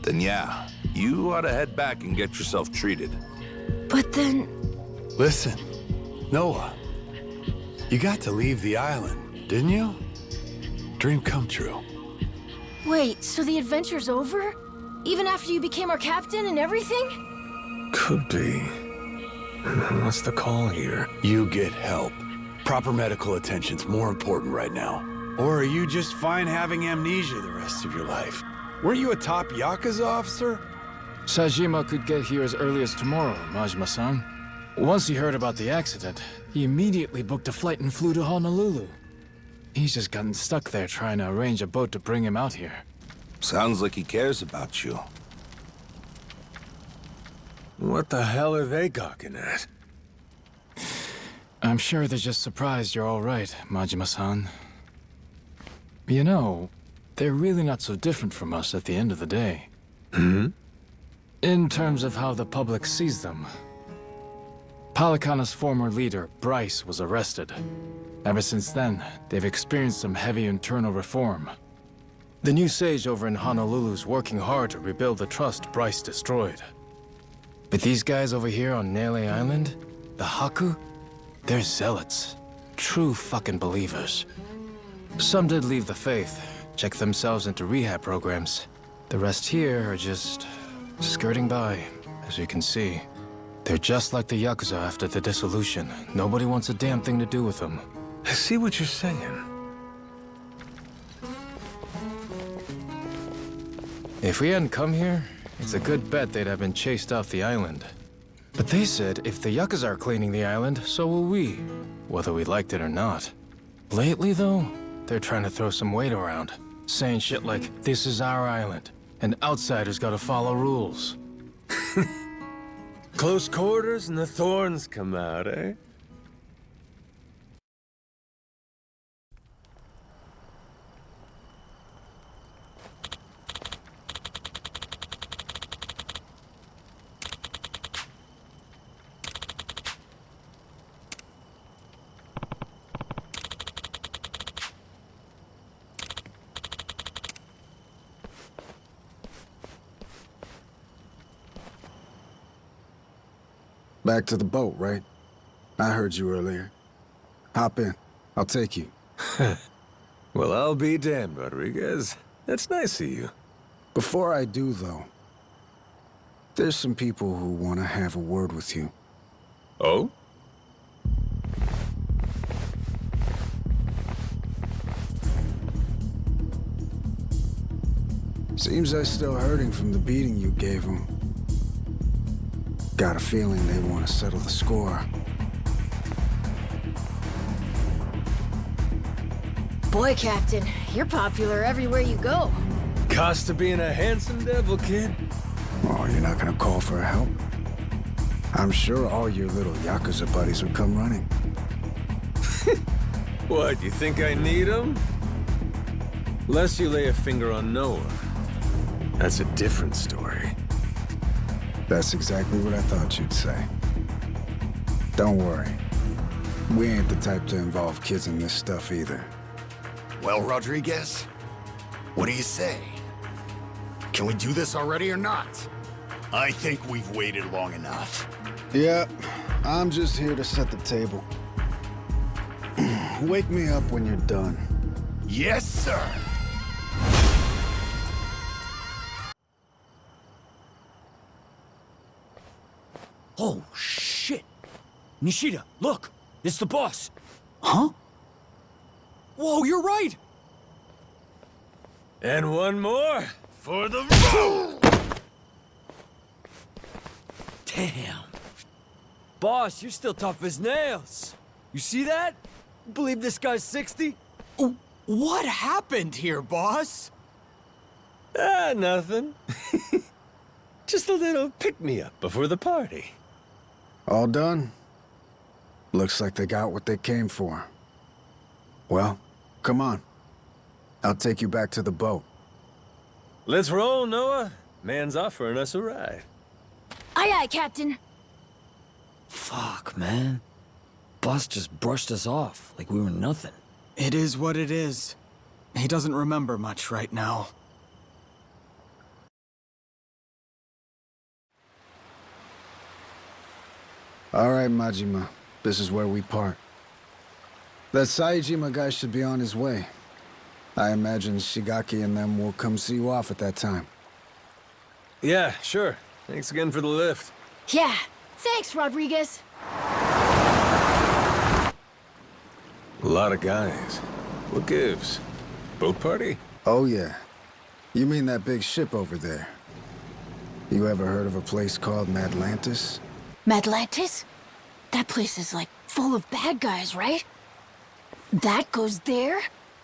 Then yeah, you ought to head back and get yourself treated. But then... Listen, Noah, you got to leave the island, didn't you? Dream come true. Wait, so the adventure's over? Even after you became our captain and everything? could be. What's the call here? You get help. Proper medical attention's more important right now. Or are you just fine having amnesia the rest of your life? Weren't you a top Yakuza officer? Saejima could get here as early as tomorrow, Majima-san. Once he heard about the accident, he immediately booked a flight and flew to Honolulu. He's just gotten stuck there trying to arrange a boat to bring him out here. Sounds like he cares about you. What the hell are they gawking at? I'm sure they're just surprised you're all right, Majima-san. You know, they're really not so different from us at the end of the day. Hmm? In terms of how the public sees them. Palikana's former leader, Bryce, was arrested. Ever since then, they've experienced some heavy internal reform. The new sage over in Honolulu's working hard to rebuild the trust Bryce destroyed. But these guys over here on Nele Island, the Haku, they're zealots. True fucking believers. Some did leave the faith, check themselves into rehab programs. The rest here are just skirting by, as you can see. They're just like the Yakuza after the dissolution. Nobody wants a damn thing to do with them. I see what you're saying. If we hadn't come here, it's a good bet they'd have been chased off the island. But they said if the Yakuza are cleaning the island, so will we, whether we liked it or not. Lately, though, they're trying to throw some weight around, saying shit like, this is our island, and outsiders gotta follow rules. Close quarters and the thorns come out, eh? Back to the boat, right? I heard you earlier. Hop in. I'll take you. Well, I'll be damned, Rodriguez. That's nice of you. Before I do, though, there's some people who want to have a word with you. Oh? Seems they're still hurting from the beating you gave them. Got a feeling they want to settle the score. Boy, Captain, you're popular everywhere you go. Cost of being a handsome devil, kid. Oh, you're not gonna call for help? I'm sure all your little Yakuza buddies would come running. What, you think I need them? Lest you lay a finger on Noah. That's a different story. That's exactly what I thought you'd say. Don't worry. We ain't the type to involve kids in this stuff either. Well, Rodriguez, what do you say? Can we do this already or not? I think we've waited long enough. Yeah, I'm just here to set the table. Wake me up when you're done. Yes, sir. Oh, shit. Nishida, look. It's the boss. Huh? Whoa, you're right! And one more for the road! Damn. Boss, you're still tough as nails. You see that? Believe this guy's 60? What happened here, boss? Nothing. Just a little pick-me-up before the party. All done? Looks like they got what they came for. Well, come on. I'll take you back to the boat. Let's roll, Noah. Man's offering us a ride. Aye, aye, Captain. Fuck, man. Boss just brushed us off like we were nothing. It is what it is. He doesn't remember much right now. All right, Majima. This is where we part. That Saejima guy should be on his way. I imagine Shigaki and them will come see you off at that time. Yeah, sure. Thanks again for the lift. Yeah, thanks, Rodriguez. A lot of guys. What gives? Boat party? Oh, yeah. You mean that big ship over there? You ever heard of a place called Madlantis? Madlantis? That place is like full of bad guys, right? That goes there?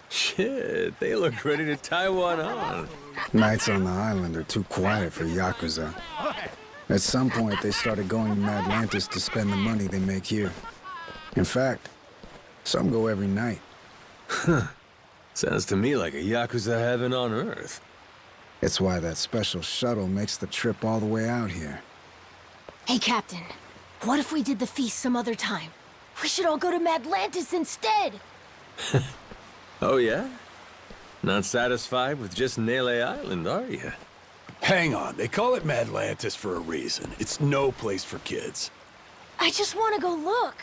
Shit, they look ready to tie one on. Nights on the island are too quiet for Yakuza. At some point, they started going to Madlantis to spend the money they make here. In fact, some go every night. Sounds to me like a Yakuza heaven on Earth. It's why that special shuttle makes the trip all the way out here. Hey, Captain. What if we did the feast some other time? We should all go to Madlantis instead! Oh, yeah? Not satisfied with just Nele Island, are you? Hang on, they call it Madlantis for a reason. It's no place for kids. I just want to go look.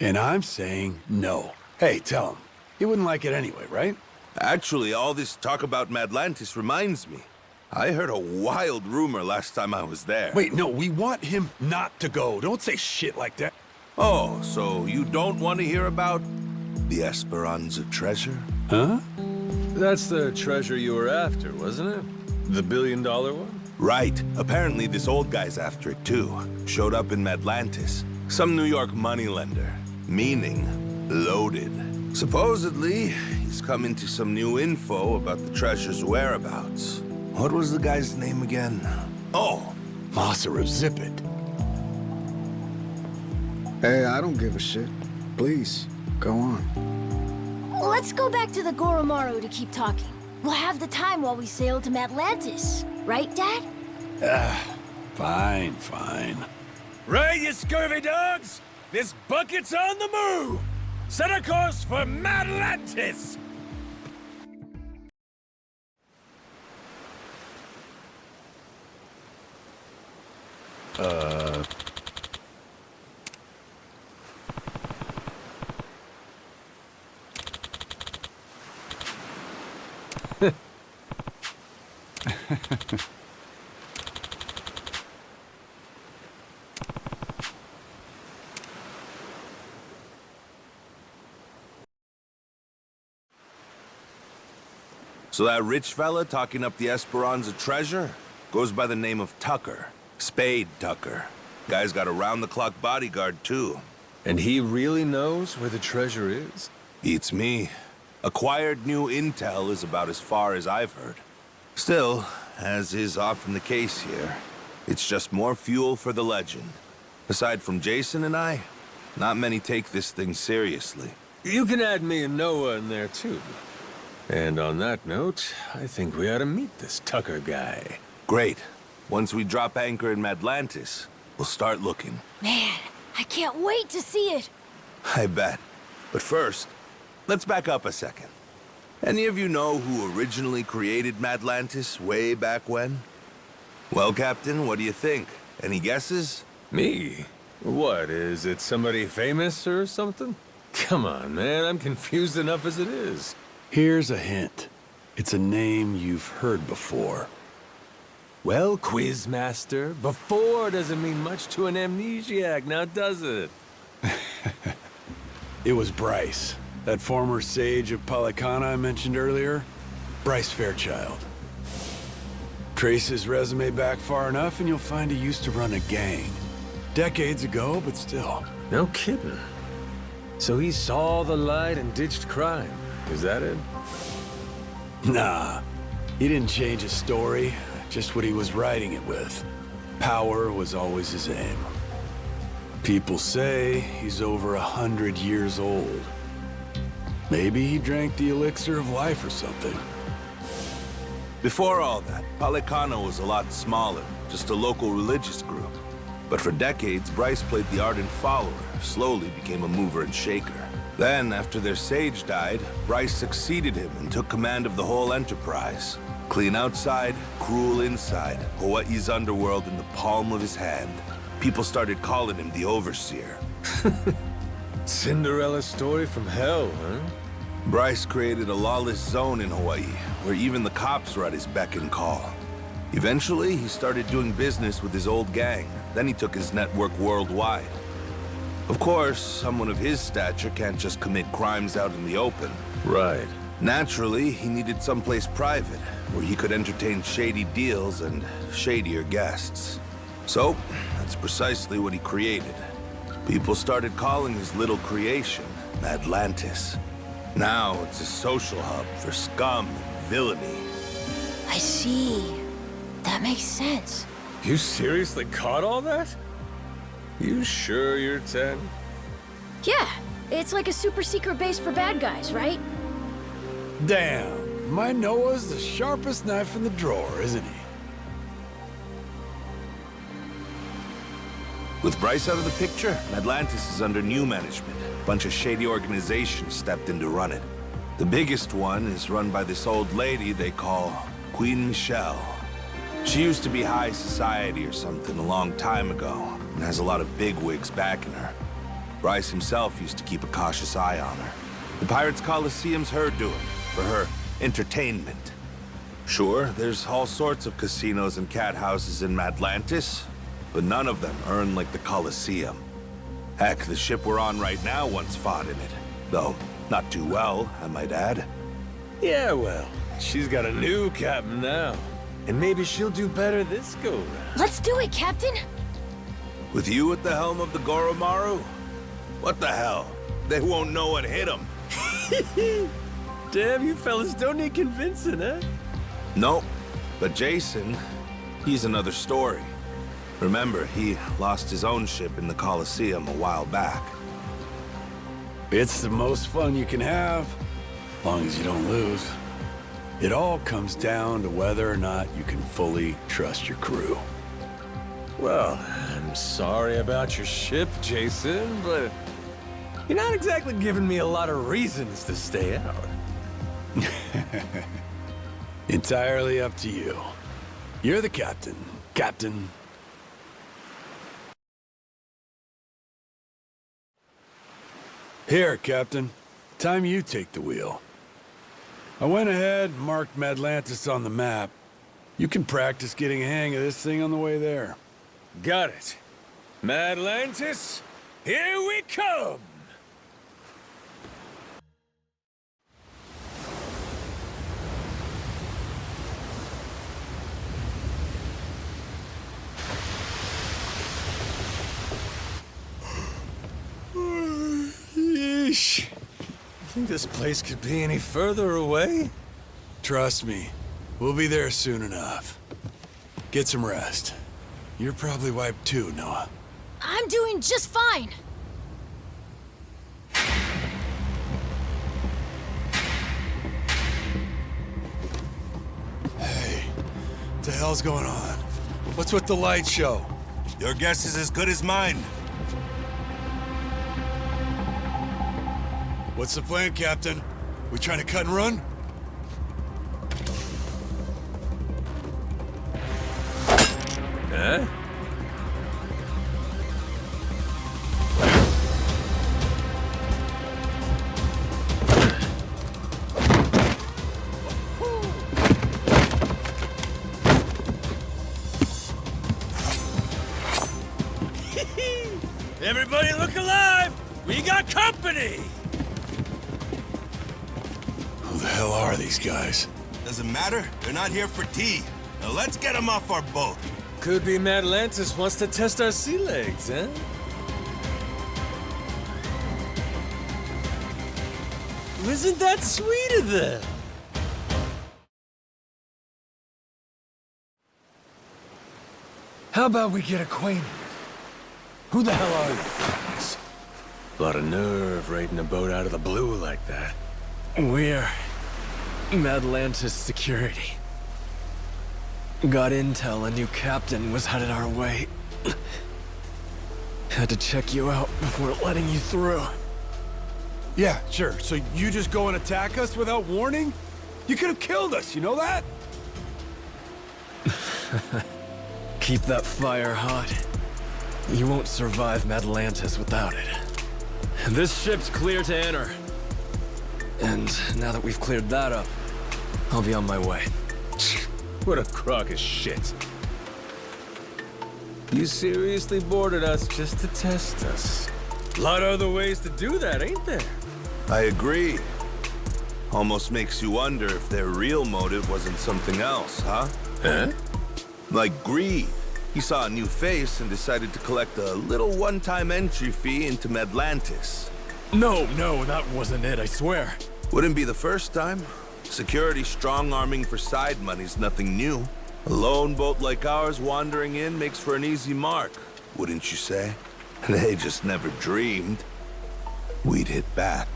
And I'm saying no. Hey, tell him. He wouldn't like it anyway, right? Actually, all this talk about Madlantis reminds me. I heard a wild rumor last time I was there. Wait, no, we want him not to go. Don't say shit like that. Oh, so you don't want to hear about the Esperanza treasure? Huh? That's the treasure you were after, wasn't it? The $1 billion one? Right. Apparently this old guy's after it too. Showed up in Madlantis. Some New York moneylender. Meaning, loaded. Supposedly, he's come into some new info about the treasure's whereabouts. What was the guy's name again? Oh, Masaru Zipit. Hey, I don't give a shit. Please, go on. Let's go back to the Goromaru to keep talking. We'll have the time while we sail to Madlantis. Right, Dad? Fine, fine. Right, you scurvy dogs! This bucket's on the move! Set a course for Madlantis! So that rich fella talking up the Esperanza treasure goes by the name of Tucker. Spade Tucker. Guy's got a round-the-clock bodyguard, too. And he really knows where the treasure is? Beats me. Acquired new intel is about as far as I've heard. Still, as is often the case here, it's just more fuel for the legend. Aside from Jason and I, not many take this thing seriously. You can add me and Noah in there, too. And on that note, I think we ought to meet this Tucker guy. Great. Once we drop anchor in Madlantis, we'll start looking. Man, I can't wait to see it. I bet. But first, let's back up a second. Any of you know who originally created Madlantis way back when? Well, Captain, what do you think? Any guesses? Me? What, is it somebody famous or something? Come on, man, I'm confused enough as it is. Here's a hint. It's a name you've heard before. Well, Quizmaster, before doesn't mean much to an amnesiac, now does it? It was Bryce, that former sage of Palicana I mentioned earlier. Bryce Fairchild. Trace his resume back far enough and you'll find he used to run a gang. Decades ago, but still. No kidding. So he saw the light and ditched crime. Is that it? Nah. He didn't change his story, just what he was writing it with. Power was always his aim. People say he's over 100 years old. Maybe he drank the elixir of life or something. Before all that, Palicana was a lot smaller, just a local religious group. But for decades, Bryce played the ardent follower, slowly became a mover and shaker. Then, after their sage died, Bryce succeeded him and took command of the whole enterprise. Clean outside, cruel inside, Hawaii's underworld in the palm of his hand. People started calling him the Overseer. Cinderella story from hell, huh? Bryce created a lawless zone in Hawaii, where even the cops were at his beck and call. Eventually, he started doing business with his old gang. Then he took his network worldwide. Of course, someone of his stature can't just commit crimes out in the open. Right. Naturally, he needed someplace private, where he could entertain shady deals and shadier guests. So, that's precisely what he created. People started calling his little creation Madlantis. Now it's a social hub for scum and villainy. I see. That makes sense. You seriously caught all that? You sure you're 10? Yeah, it's like a super secret base for bad guys, right? Damn, my Noah's the sharpest knife in the drawer, isn't he? With Bryce out of the picture, Madlantis is under new management. A bunch of shady organizations stepped in to run it. The biggest one is run by this old lady they call Queen Michelle. She used to be high society or something a long time ago, and has a lot of bigwigs backing her. Bryce himself used to keep a cautious eye on her. The Pirates Coliseum's her doing, for her entertainment. Sure, there's all sorts of casinos and cat houses in Madlantis, but none of them earn like the Coliseum. Heck, the ship we're on right now once fought in it. Though, not too well, I might add. Yeah, well, she's got a new captain now. And maybe she'll do better this go-round. Let's do it, Captain! With you at the helm of the Goromaru? What the hell? They won't know what hit them. Damn, you fellas don't need convincing, eh? Nope. But Jason, he's another story. Remember, he lost his own ship in the Coliseum a while back. It's the most fun you can have, as long as you don't lose. It all comes down to whether or not you can fully trust your crew. Well, I'm sorry about your ship, Jason, but you're not exactly giving me a lot of reasons to stay out. Entirely up to you. You're the captain, Captain. Here, Captain. Time you take the wheel. I went ahead and marked Madlantis on the map. You can practice getting a hang of this thing on the way there. Got it. Madlantis, here we come! Yeesh. You think this place could be any further away? Trust me, we'll be there soon enough. Get some rest. You're probably wiped too, Noah. I'm doing just fine. Hey, what the hell's going on? What's with the light show? Your guess is as good as mine. What's the plan, Captain? We trying to cut and run? Huh? Everybody look alive! We got company! Who the hell are these guys? Doesn't matter. They're not here for tea. Now let's get them off our boat. Could be Madlantis wants to test our sea legs, eh? Isn't that sweet of them? How about we get acquainted? Who the hell are you guys? A lot of nerve raiding a boat out of the blue like that. We're Madlantis security. Got intel a new captain was headed our way. Had to check you out before letting you through. Yeah, sure. So you just go and attack us without warning? You could have killed us, you know that? Keep that fire hot. You won't survive Madlantis without it. This ship's clear to enter. And now that we've cleared that up, I'll be on my way. What a crock of shit. You seriously boarded us just to test us. A lot of other ways to do that, ain't there? I agree. Almost makes you wonder if their real motive wasn't something else, huh? Huh? Like greed. He saw a new face and decided to collect a little one-time entry fee into Madlantis. No, that wasn't it, I swear. Wouldn't be the first time. Security strong-arming for side money's nothing new. A lone boat like ours wandering in makes for an easy mark, wouldn't you say? They just never dreamed we'd hit back.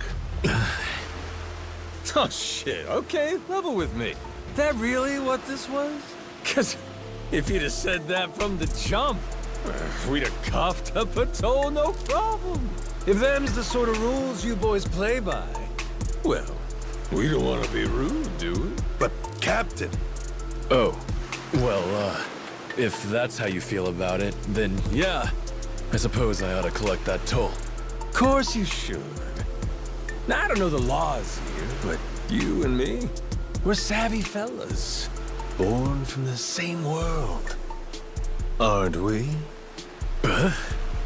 Oh shit, okay, level with me. That really what this was? Cause if you'd have said that from the jump, we'd have coughed up a toll, no problem. If them's the sort of rules you boys play by, well, we don't want to be rude, do we? But, Captain... Oh, well, if that's how you feel about it, then yeah, I suppose I ought to collect that toll. Course you should. Now, I don't know the laws here, but you and me, we're savvy fellas. Born from the same world. Aren't we?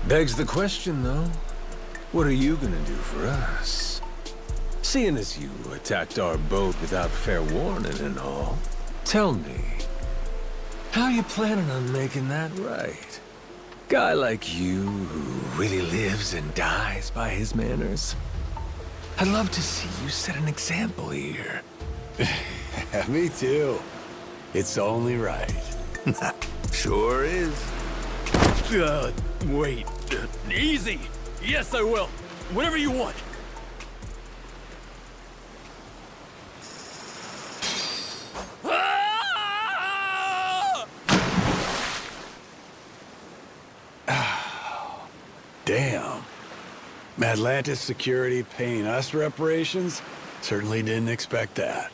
Begs the question, though. What are you gonna do for us? Seeing as you attacked our boat without fair warning and all, tell me, how you planning on making that right? Guy like you who really lives and dies by his manners. I'd love to see you set an example here. Me too. It's only right. Sure is. Wait. Easy! Yes, I will. Whatever you want. Damn. Madlantis security paying us reparations? Certainly didn't expect that.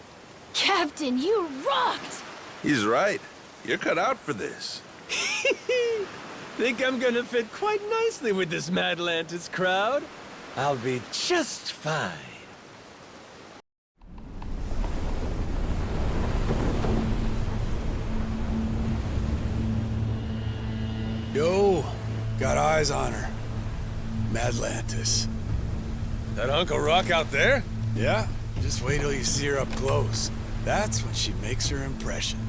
Captain, you rocked! He's right. You're cut out for this. Think I'm gonna fit quite nicely with this Madlantis crowd? I'll be just fine. eyes on her. Madlantis. That Uncle Rock out there? Yeah, just wait till you see her up close. That's when she makes her impression.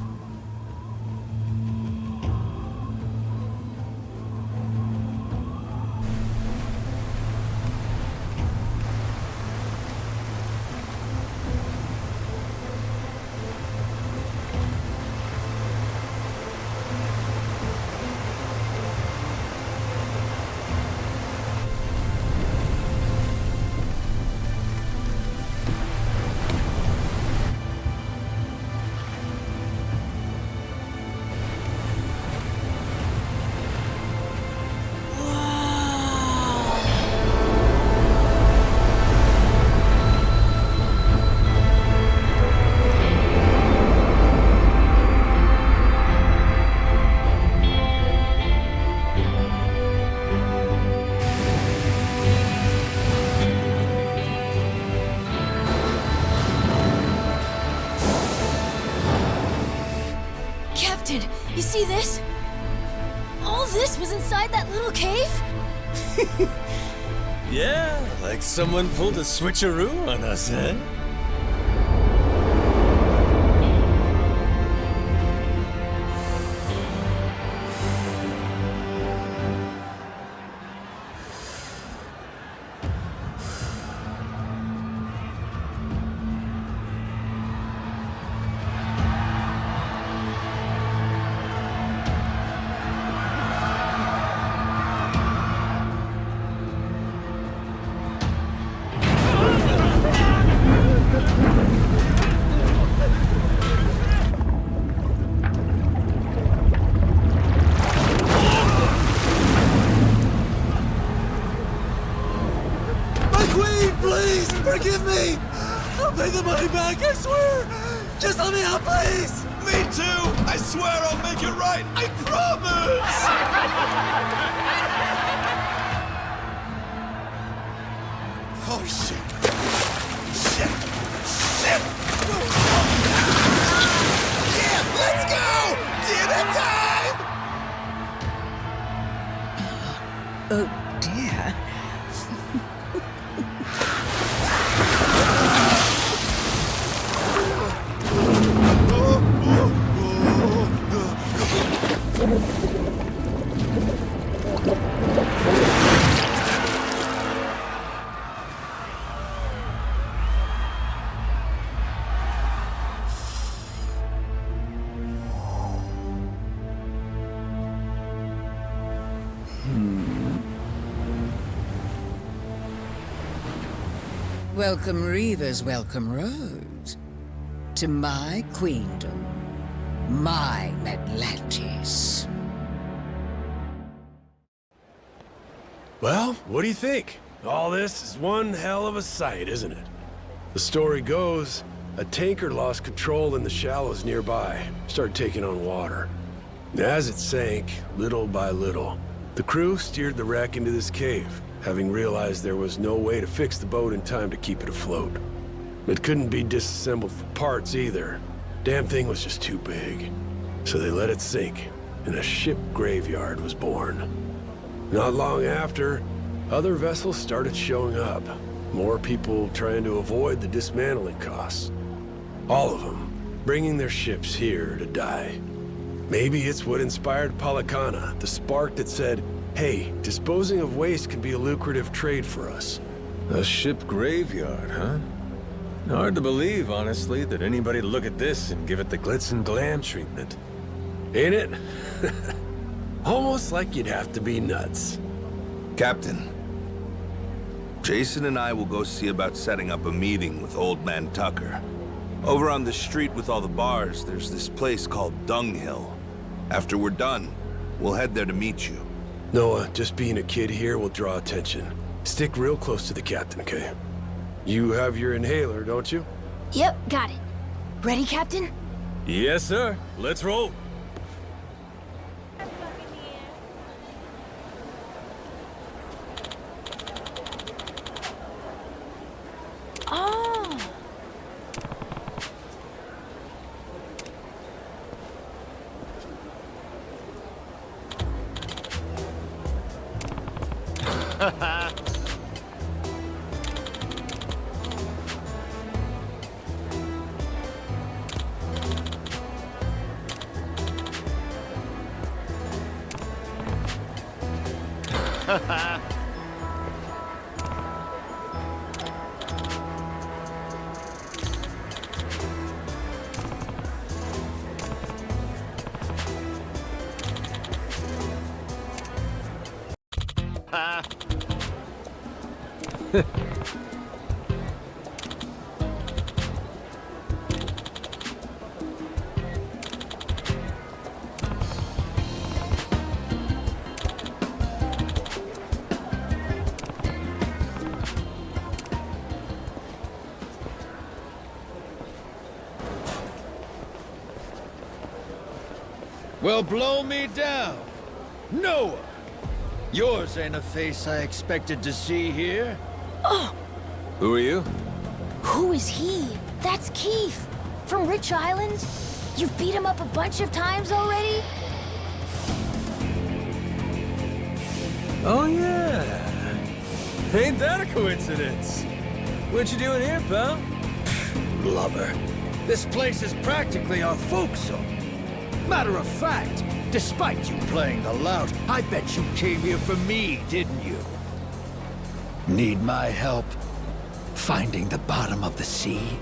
You see this? All this was inside that little cave? Yeah, like someone pulled a switcheroo on us, eh? Please, forgive me! I'll pay the money back, I swear! Just let me out, please! Me too! I swear I'll make it right! I promise! Oh, shit. Shit! Shit! Yeah, let's go! Dinner time! Oh, dear. Welcome Reavers, welcome roads. To my queendom, my Atlantis. Well, what do you think? All this is one hell of a sight, isn't it? The story goes, a tanker lost control in the shallows nearby, started taking on water. As it sank, little by little, the crew steered the wreck into this cave, having realized there was no way to fix the boat in time to keep it afloat. It couldn't be disassembled for parts either. Damn thing was just too big. So they let it sink, and a ship graveyard was born. Not long after, other vessels started showing up. More people trying to avoid the dismantling costs. All of them bringing their ships here to die. Maybe it's what inspired Palakana, the spark that said, hey, disposing of waste can be a lucrative trade for us. A ship graveyard, huh? Hard to believe, honestly, that anybody'd look at this and give it the glitz and glam treatment. Ain't it? Almost like you'd have to be nuts. Captain, Jason and I will go see about setting up a meeting with Old Man Tucker. Over on the street with all the bars, there's this place called Dunghill. After we're done, we'll head there to meet you. Noah, just being a kid here will draw attention. Stick real close to the captain, okay? You have your inhaler, don't you? Yep, got it. Ready, Captain? Yes, sir. Let's roll. Oh. Well, blow me down. Noah! Yours ain't a face I expected to see here. Oh! Who are you? Who is he? That's Keith, from Rich Island. You've beat him up a bunch of times already? Oh, yeah. Ain't that a coincidence? What you doing here, pal? Blubber. This place is practically our folksome. Matter of fact, despite you playing the lout, I bet you came here for me, didn't you? Need my help finding the bottom of the sea?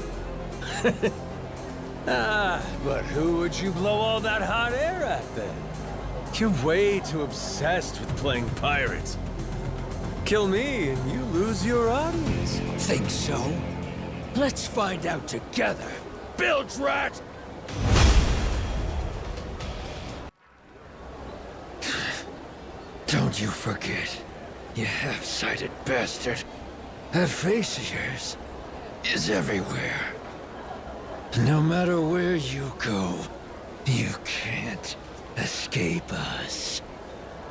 But who would you blow all that hot air at, then? You're way too obsessed with playing pirates. Kill me and you lose your audience. Think so? Let's find out together. Bilge rat! Don't you forget, you half-sighted bastard. That face of yours is everywhere. No matter where you go, you can't escape us.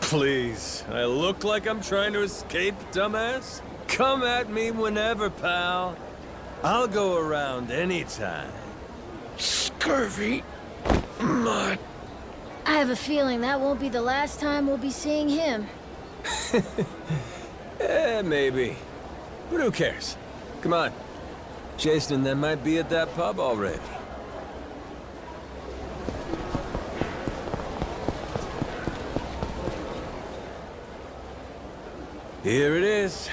Please, I look like I'm trying to escape, dumbass? Come at me whenever, pal. I'll go around anytime. Scurvy mud. I have a feeling that won't be the last time we'll be seeing him. Maybe. But who cares? Come on. Jason and them might be at that pub already. Here it is.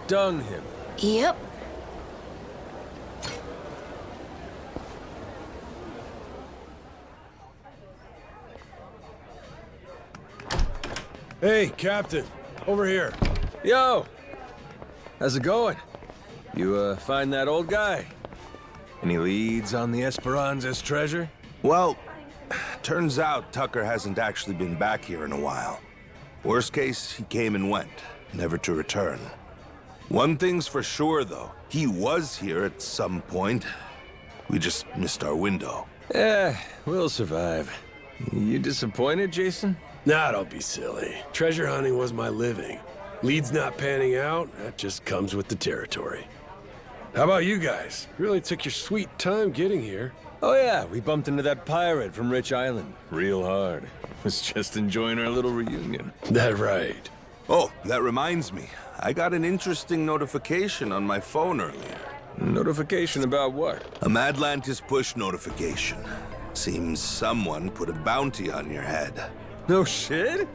Dung him. Yep. Hey, Captain. Over here. Yo! How's it going? You, find that old guy? Any leads on the Esperanza's treasure? Well, turns out Tucker hasn't actually been back here in a while. Worst case, he came and went, never to return. One thing's for sure, though. He was here at some point. We just missed our window. We'll survive. You disappointed, Jason? Nah, don't be silly. Treasure hunting was my living. Leads not panning out, that just comes with the territory. How about you guys? Really took your sweet time getting here. Oh yeah, we bumped into that pirate from Rich Island. Real hard. Was just enjoying our little reunion. That right. Oh, that reminds me. I got an interesting notification on my phone earlier. Notification about what? A Madlantis push notification. Seems someone put a bounty on your head. No shit?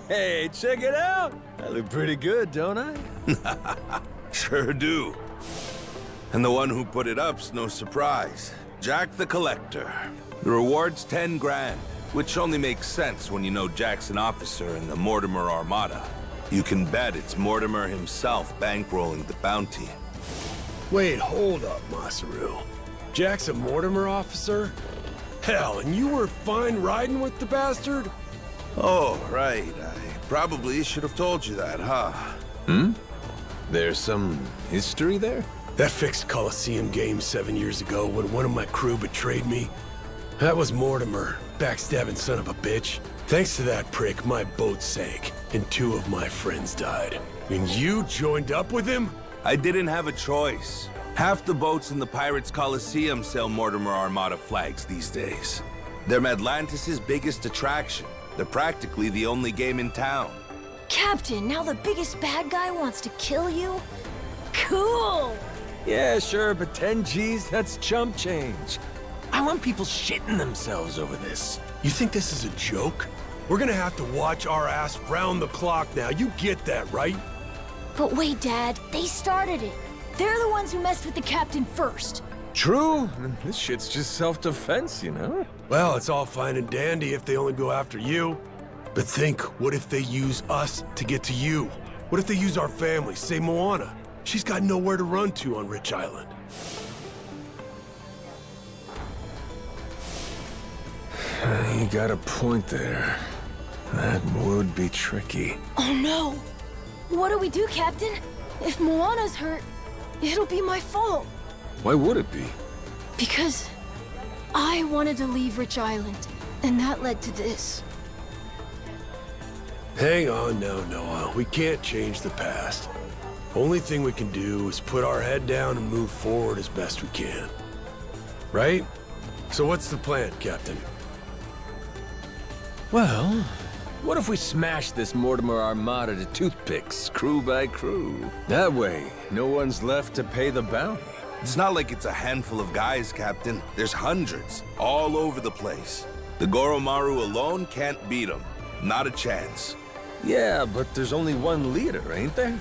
Hey, check it out! I look pretty good, don't I? Sure do. And the one who put it up's no surprise. Jack the Collector. The reward's 10 grand, which only makes sense when you know Jack's an officer in the Mortimer Armada. You can bet it's Mortimer himself bankrolling the bounty. Wait, hold up, Masaru. Jack's a Mortimer officer? Hell, and you were fine riding with the bastard? Oh, right. I probably should have told you that, huh? There's some history there? That fixed Coliseum game 7 years ago when one of my crew betrayed me. That was Mortimer, backstabbing son of a bitch. Thanks to that prick, my boat sank, and 2 of my friends died. And you joined up with him? I didn't have a choice. Half the boats in the Pirates Coliseum sell Mortimer Armada flags these days. They're Madlantis' biggest attraction. They're practically the only game in town. Captain, now the biggest bad guy wants to kill you? Cool! Yeah, sure, but 10 G's, that's chump change. I want people shitting themselves over this. You think this is a joke? We're gonna have to watch our ass round the clock now. You get that, right? But wait, Dad, they started it. They're the ones who messed with the captain first. True. This shit's just self-defense, you know? Well, it's all fine and dandy if they only go after you. But think, what if they use us to get to you? What if they use our family, say Moana? She's got nowhere to run to on Rich Island. You got a point there. That would be tricky. Oh no! What do we do, Captain? If Moana's hurt, it'll be my fault. Why would it be? Because I wanted to leave Rich Island, and that led to this. Hang on now, Noah. We can't change the past. Only thing we can do is put our head down and move forward as best we can. Right? So what's the plan, Captain? Well, what if we smash this Mortimer Armada to toothpicks, crew by crew? That way, no one's left to pay the bounty. It's not like it's a handful of guys, Captain. There's hundreds, all over the place. The Goromaru alone can't beat them. Not a chance. Yeah, but there's only one leader, ain't there?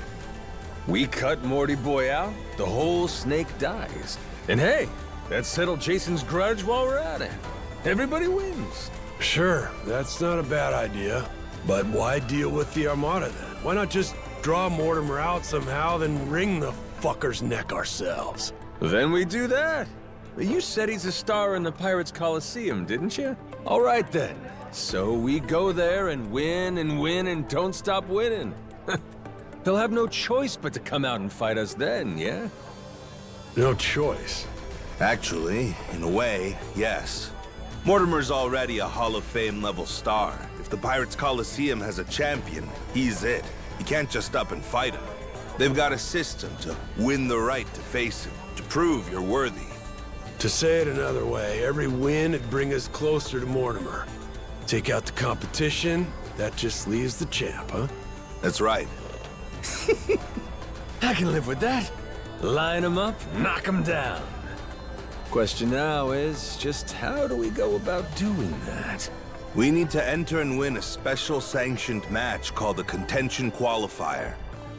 We cut Morty Boy out, the whole snake dies. And hey, that settled Jason's grudge while we're at it. Everybody wins. Sure, that's not a bad idea. But why deal with the Armada then? Why not just draw Mortimer out somehow, then wring the fucker's neck ourselves? Then we do that. But you said he's a star in the Pirates Coliseum, didn't you? All right then. So we go there and win and don't stop winning. They'll have no choice but to come out and fight us then, yeah? No choice. Actually, in a way, yes. Mortimer's already a Hall of Fame level star. If the Pirates Coliseum has a champion, he's it. You can't just up and fight him. They've got a system to win the right to face him, to prove you're worthy. To say it another way, every win would bring us closer to Mortimer. Take out the competition, that just leaves the champ, huh? That's right. I can live with that. Line them up, knock them down. Question now is, just how do we go about doing that? We need to enter and win a special sanctioned match called the Contention Qualifier.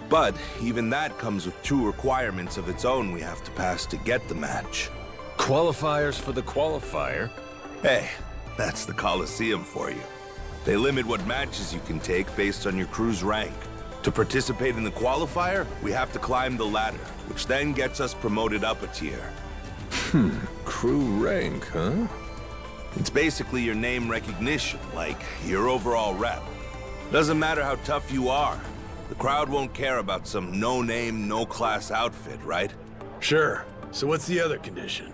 But even that comes with 2 requirements of its own we have to pass to get the match. Qualifiers for the qualifier? Hey, that's the Coliseum for you. They limit what matches you can take based on your crew's rank. To participate in the qualifier, we have to climb the ladder, which then gets us promoted up a tier. Crew rank, huh? It's basically your name recognition, like your overall rep. Doesn't matter how tough you are. The crowd won't care about some no-name, no-class outfit, right? Sure. So what's the other condition?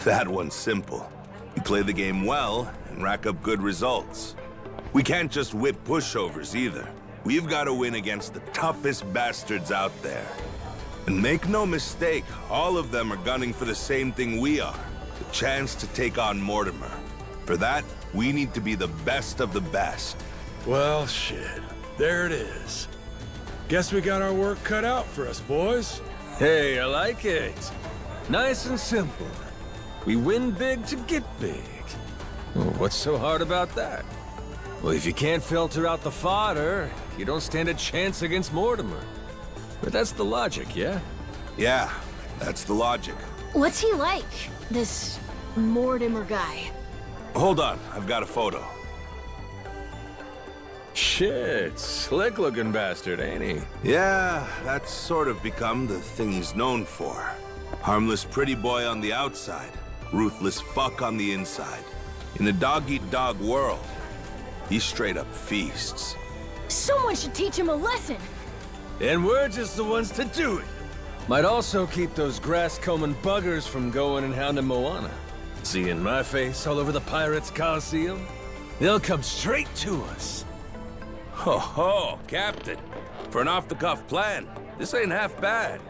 That one's simple. You play the game well and rack up good results. We can't just whip pushovers either. We've got to win against the toughest bastards out there. And make no mistake, all of them are gunning for the same thing we are. The chance to take on Mortimer. For that, we need to be the best of the best. Well, shit. There it is. Guess we got our work cut out for us, boys. Hey, I like it. Nice and simple. We win big to get big. Well, what's so hard about that? Well, if you can't filter out the fodder, you don't stand a chance against Mortimer. But that's the logic, yeah? Yeah, that's the logic. What's he like, this Mortimer guy? Hold on, I've got a photo. Shit, slick-looking bastard, ain't he? Yeah, that's sort of become the thing he's known for. Harmless pretty boy on the outside, ruthless fuck on the inside. In the dog-eat-dog world, he straight up feasts. Someone should teach him a lesson! And we're just the ones to do it. Might also keep those grass-combing buggers from going and hounding Moana. Seeing my face all over the Pirates Coliseum, they'll come straight to us. Ho ho, Captain. For an off-the-cuff plan, this ain't half bad.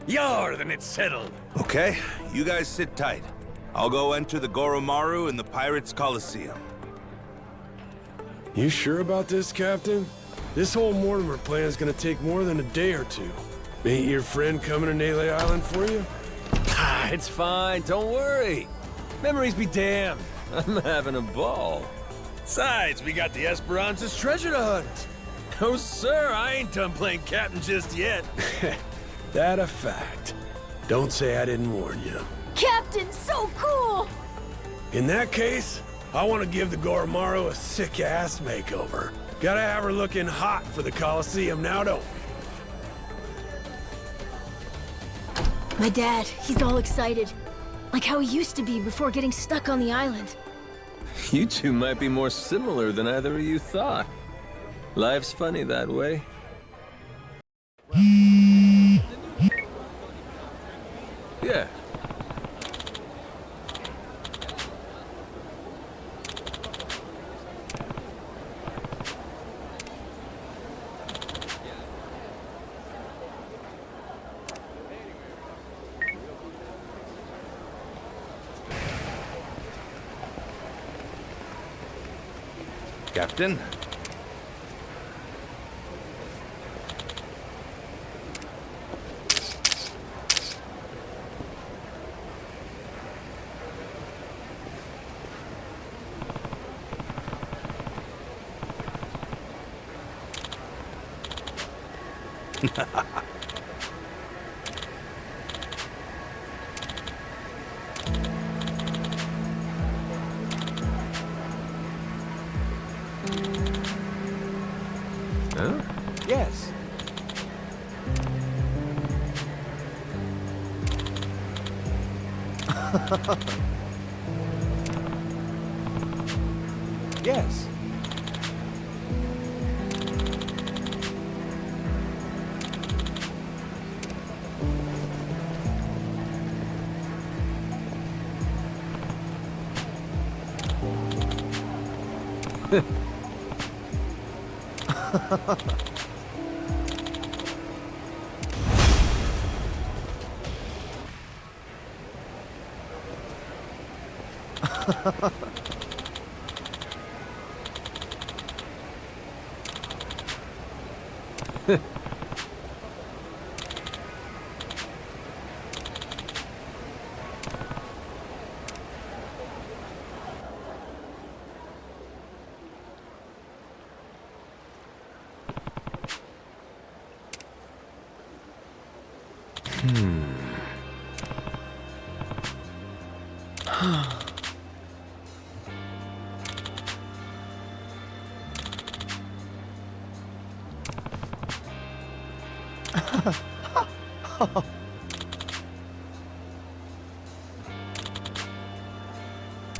Yar, then it's settled. Okay, you guys sit tight. I'll go enter the Goromaru in the Pirates Coliseum. You sure about this, Captain? This whole Mortimer plan's gonna take more than a day or two. Ain't your friend coming to Naylor Island for you? It's fine, don't worry. Memories be damned. I'm having a ball. Besides, we got the Esperanza's treasure to hunt. Oh, sir, I ain't done playing captain just yet. That a fact. Don't say I didn't warn you. Captain, so cool! In that case, I want to give the Goromaru a sick-ass makeover. Gotta have her looking hot for the Coliseum now, don't we? My dad, he's all excited. Like how he used to be before getting stuck on the island. You two might be more similar than either of you thought. Life's funny that way. Yeah. Captain? Huh? Yes. Yes.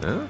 Huh?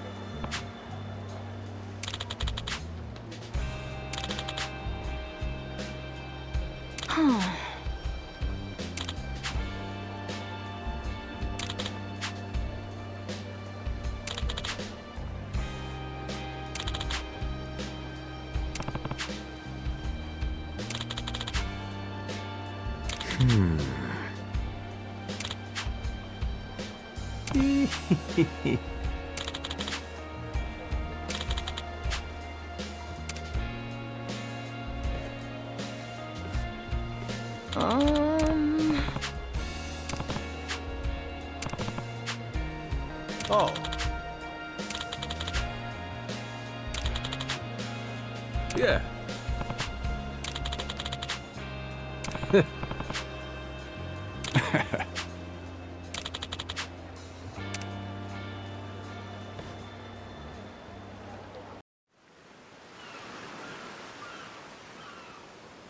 Oh. Yeah.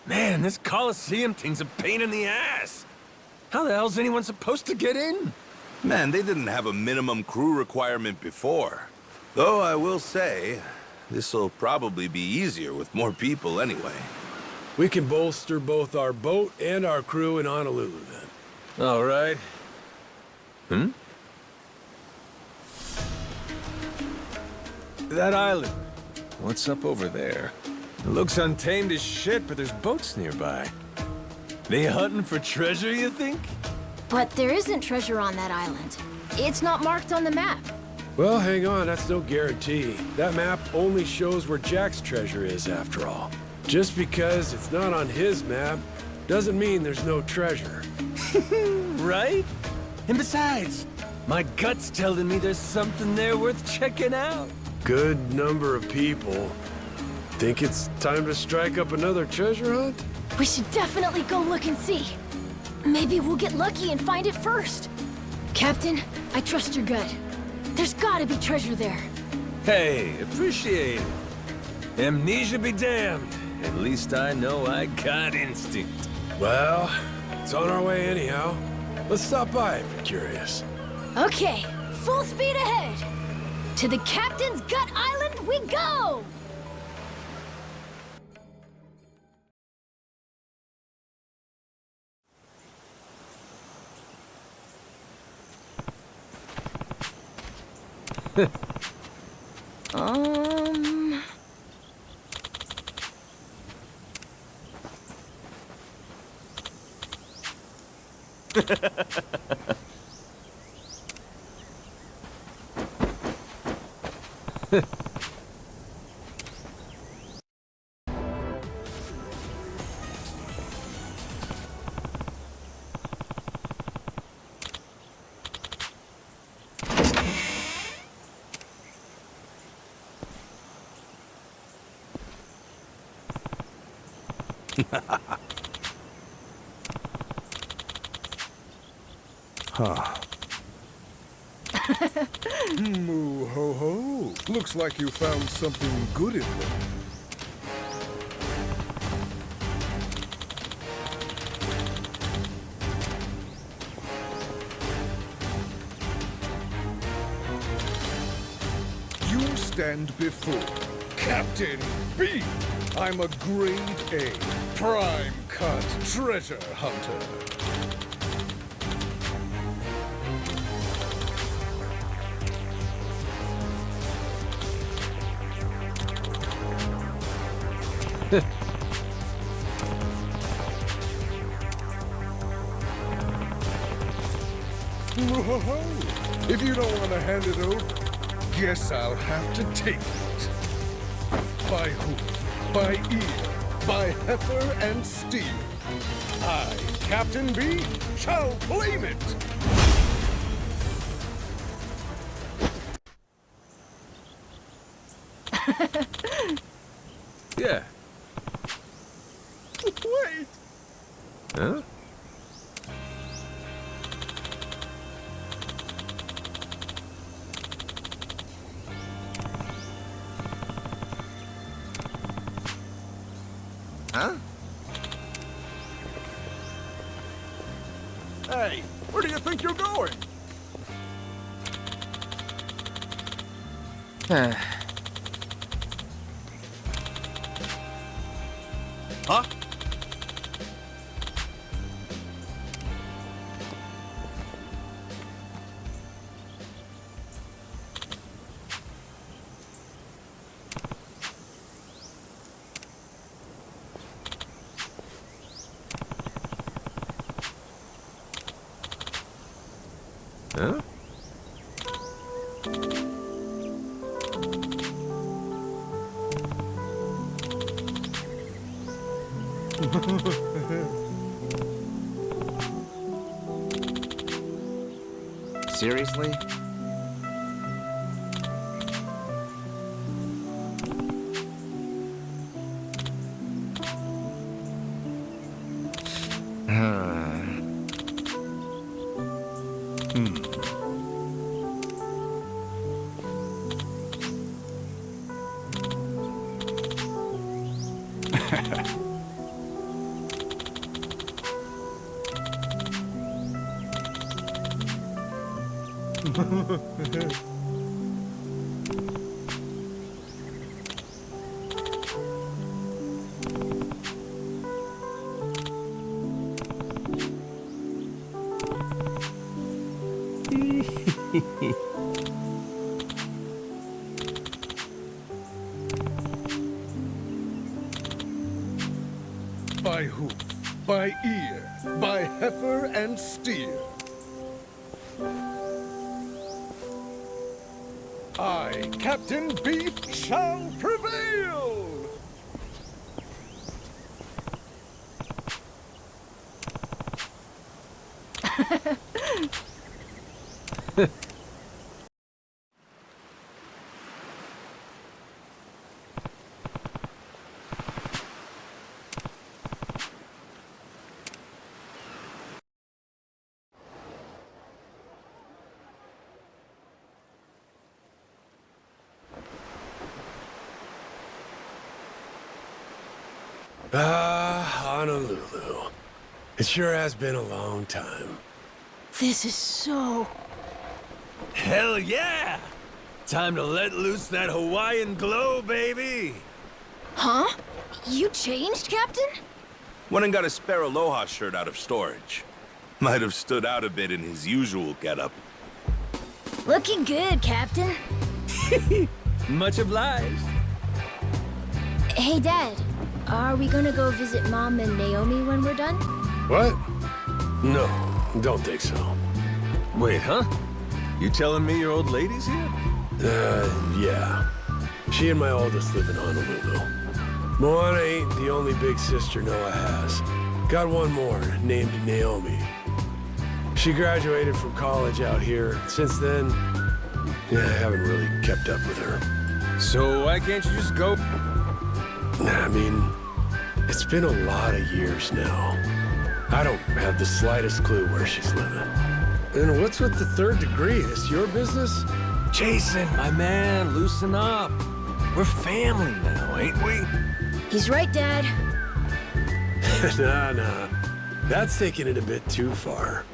Man, this Coliseum thing's a pain in the ass. How the hell's anyone supposed to get in? Man, they didn't have a minimum crew requirement before. Though I will say, this'll probably be easier with more people anyway. We can bolster both our boat and our crew in Honolulu, then. All right. That island. What's up over there? It looks untamed as shit, but there's boats nearby. They hunting for treasure, you think? But there isn't treasure on that island. It's not marked on the map. Well, hang on, that's no guarantee. That map only shows where Jack's treasure is, after all. Just because it's not on his map doesn't mean there's no treasure. Right? And besides, my gut's telling me there's something there worth checking out. Good number of people. Think it's time to strike up another treasure hunt? We should definitely go look and see. Maybe we'll get lucky and find it first. Captain, I trust your gut. There's gotta be treasure there. Hey, appreciate it. Amnesia be damned. At least I know I got instinct. Well, it's on our way anyhow. Let's stop by if you're curious. Okay, full speed ahead. To the Captain's Gut Island we go! Huh. Moo ho ho. Looks like you found something good in there. You stand before Captain B. I'm a grade A, prime cut treasure hunter. If you don't want to hand it over, guess I'll have to take it. By hoof, by ear, by heifer and steer, I, Captain B, shall claim it! Yeah. Wait! Huh? Huh? Hey, where do you think you're going? Huh? Huh? Seriously? By hoof, by ear, by heifer and steer. I, Captain Beef, shall prevail! Honolulu. It sure has been a long time. This is so... Hell yeah! Time to let loose that Hawaiian glow, baby! Huh? You changed, Captain? Went and got a spare Aloha shirt out of storage. Might have stood out a bit in his usual getup. Looking good, Captain. Much obliged. Hey, Dad. Are we gonna go visit Mom and Naomi when we're done? What? No, don't think so. Wait, huh? You telling me your old lady's here? Yeah. She and my oldest live in Honolulu. Moana ain't the only big sister Noah has. Got one more, named Naomi. She graduated from college out here. Since then, I haven't really kept up with her. So why can't you just go? I mean, it's been a lot of years now. I don't have the slightest clue where she's living. And what's with the third degree? Is your business? Jason, my man, loosen up. We're family now, ain't we? He's right, Dad. Nah. That's taking it a bit too far.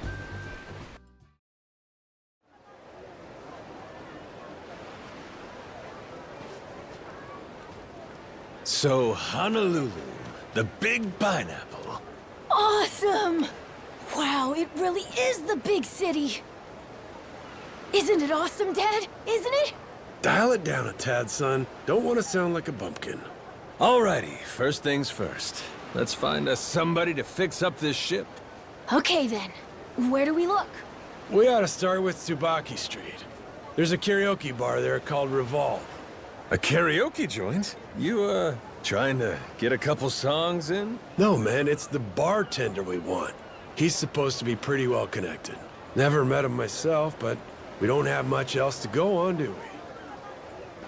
So, Honolulu, the big pineapple. Awesome! Wow, it really is the big city. Isn't it awesome, Dad? Isn't it? Dial it down a tad, son. Don't want to sound like a bumpkin. Alrighty, first things first. Let's find us somebody to fix up this ship. Okay, then. Where do we look? We ought to start with Tsubaki Street. There's a karaoke bar there called Revolve. A karaoke joint? You, trying to get a couple songs in? No, man, it's the bartender we want. He's supposed to be pretty well connected. Never met him myself, but we don't have much else to go on, do we?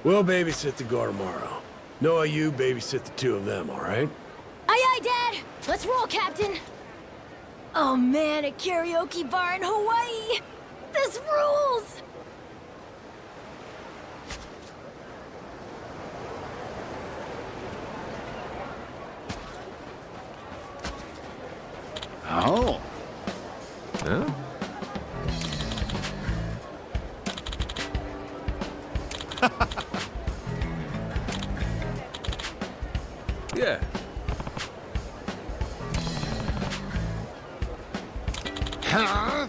We'll babysit the Goromaro. Noah, you babysit the two of them, all right? Aye, aye, Dad! Let's roll, Captain! Oh man, a karaoke bar in Hawaii! This rules! Oh. Huh? Yeah. Huh?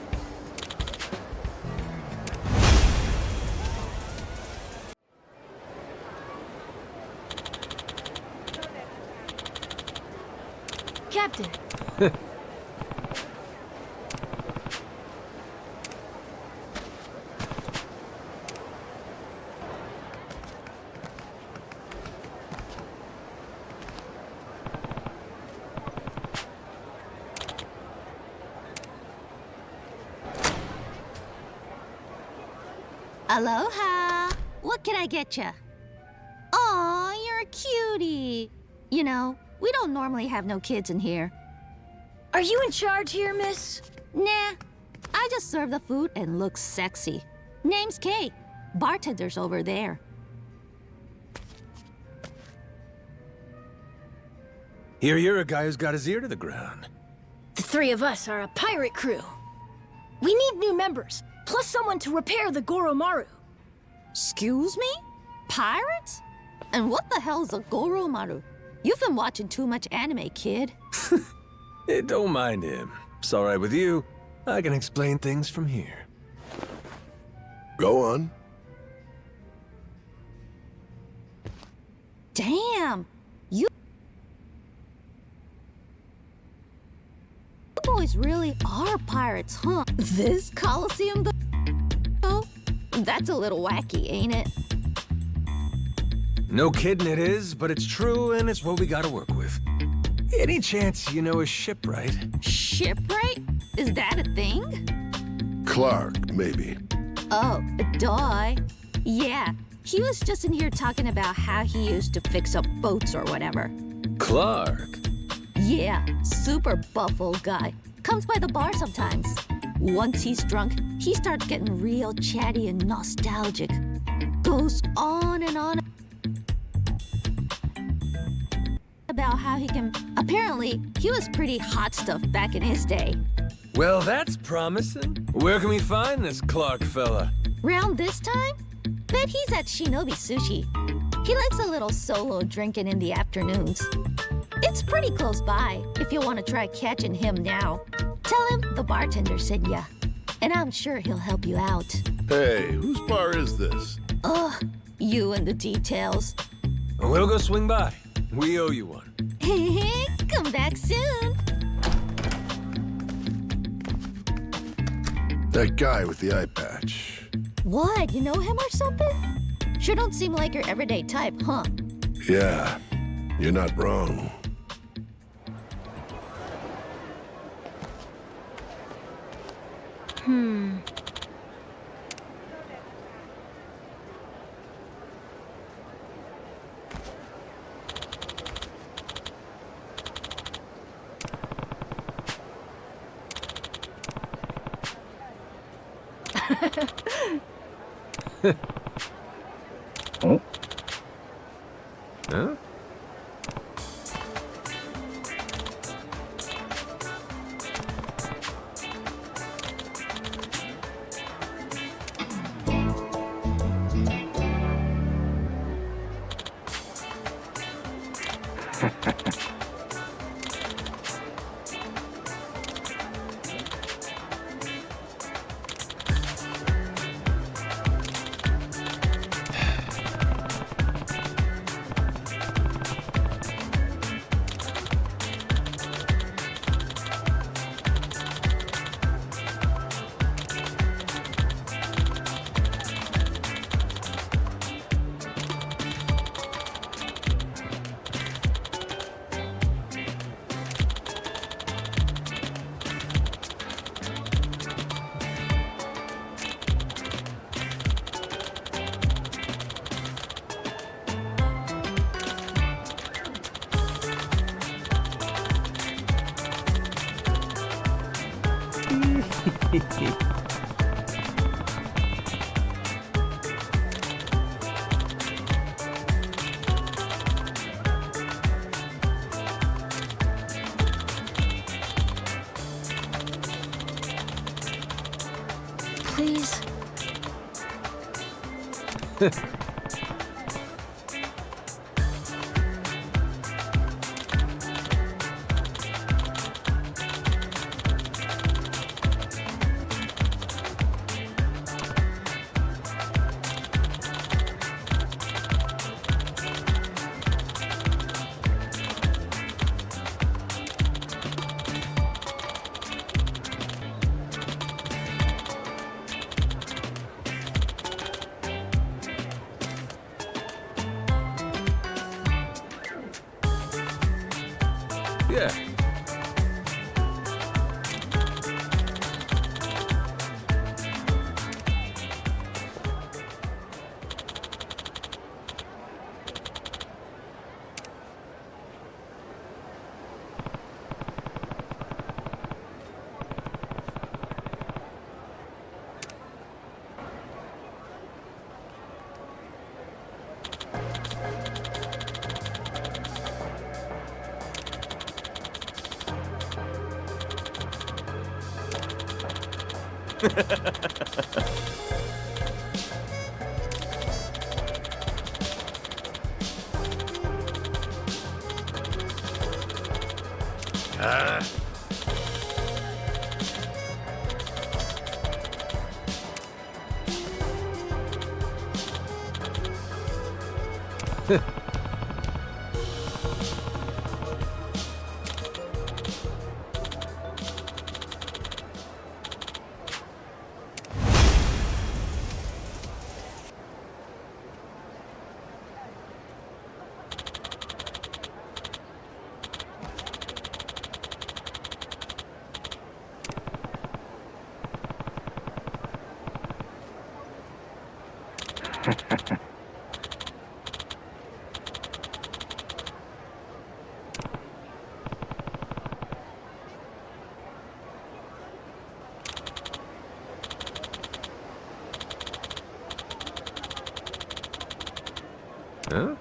Captain. Aloha! What can I get you? Aw, you're a cutie. You know, we don't normally have no kids in here. Are you in charge here, miss? Nah, I just serve the food and look sexy. Name's Kate. Bartender's over there. Here you're a guy who's got his ear to the ground. The three of us are a pirate crew. We need new members, plus someone to repair the Goromaru. Excuse me? Pirates? And what the hell's a Goromaru? You've been watching too much anime, kid. Hey, don't mind him. It's all right with you. I can explain things from here. Go on. Damn! You boys really are pirates, huh? This Coliseum, though? That's a little wacky, ain't it? No kidding it is, but it's true and it's what we gotta work with. Any chance you know a shipwright? Shipwright? Is that a thing? Clark, maybe. Oh, duh. Yeah, he was just in here talking about how he used to fix up boats or whatever. Clark? Yeah, super buff old guy. Comes by the bar sometimes. Once he's drunk, he starts getting real chatty and nostalgic. Goes on and on about about how he can... Apparently, he was pretty hot stuff back in his day. Well, that's promising. Where can we find this Clark fella? Round this time? Bet he's at Shinobi Sushi. He likes a little solo drinking in the afternoons. It's pretty close by, if you want to try catching him now. Tell him the bartender sent ya. And I'm sure he'll help you out. Hey, whose bar is this? Ugh, you and the details. We'll go swing by. We owe you one. Come back soon. That guy with the eye patch. What, you know him or something? Sure don't seem like your everyday type, huh? Yeah, you're not wrong. Oh? Huh? Please. Yeah. Huh?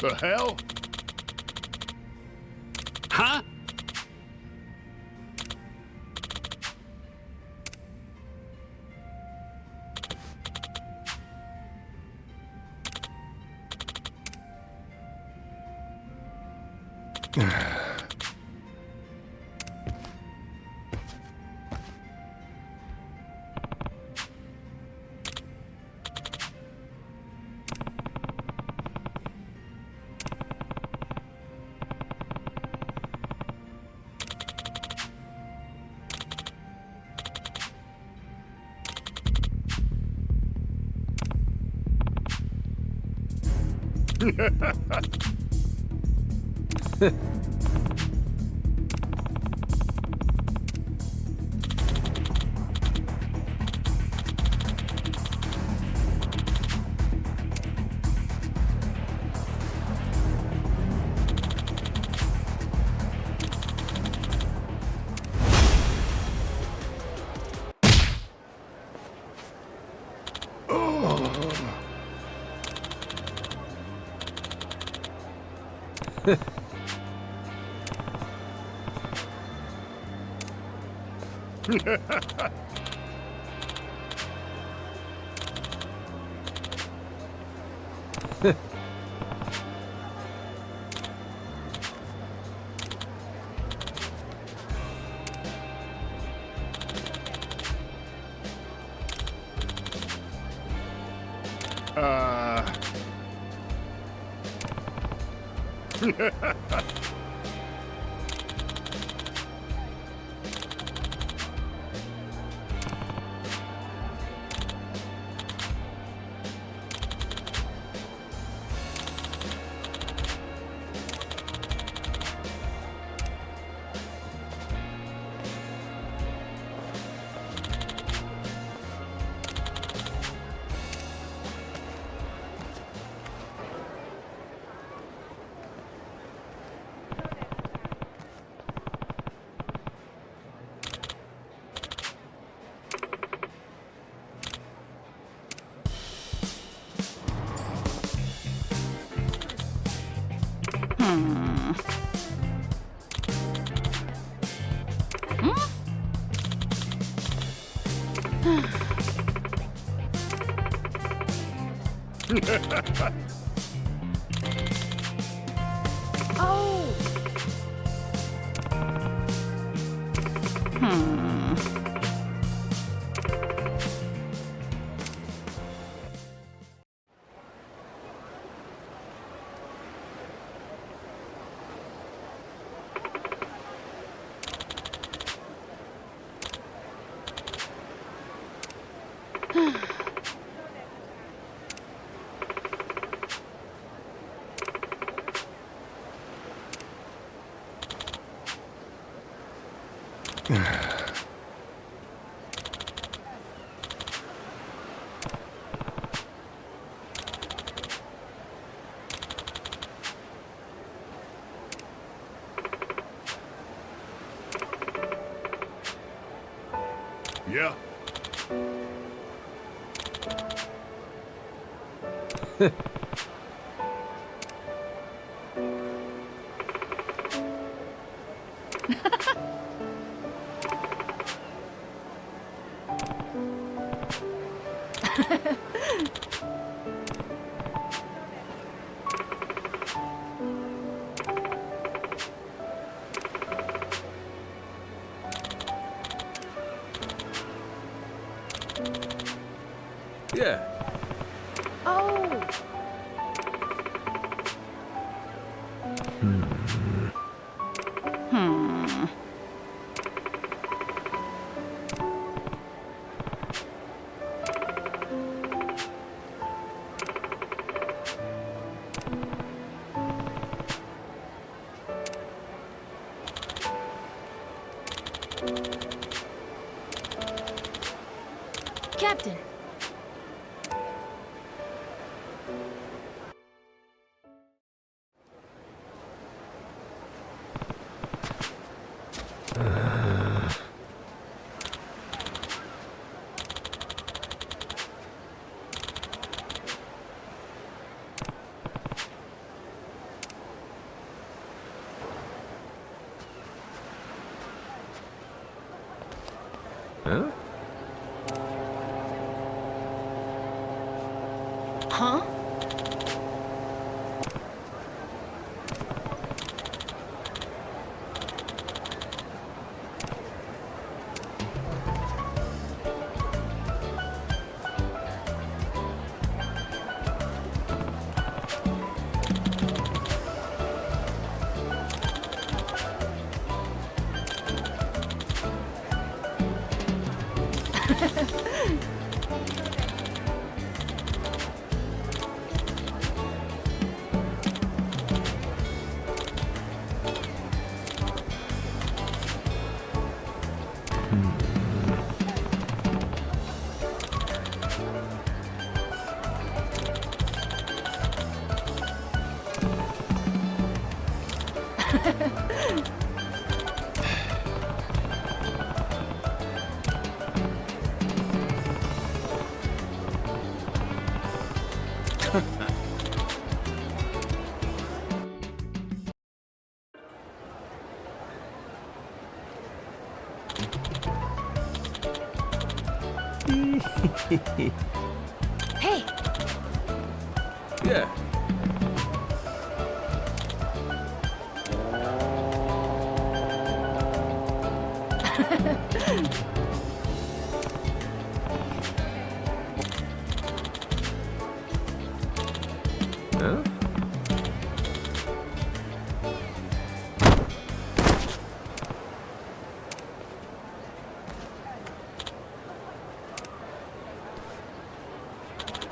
The hell? Huh? Oh! Yeah. Yeah. Oh! Captain. Huh? Huh? Hey! Yeah. Huh?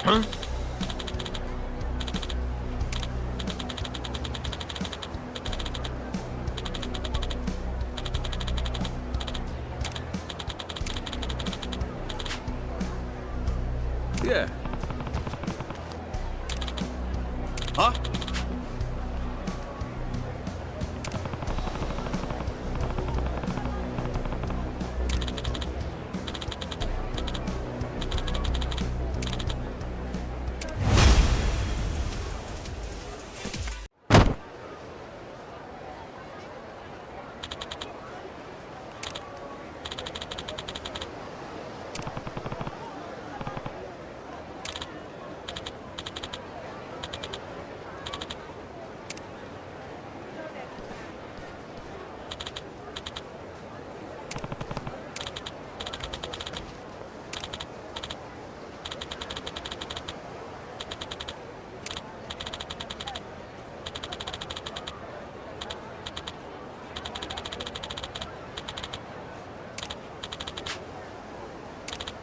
Huh? Yeah. Huh?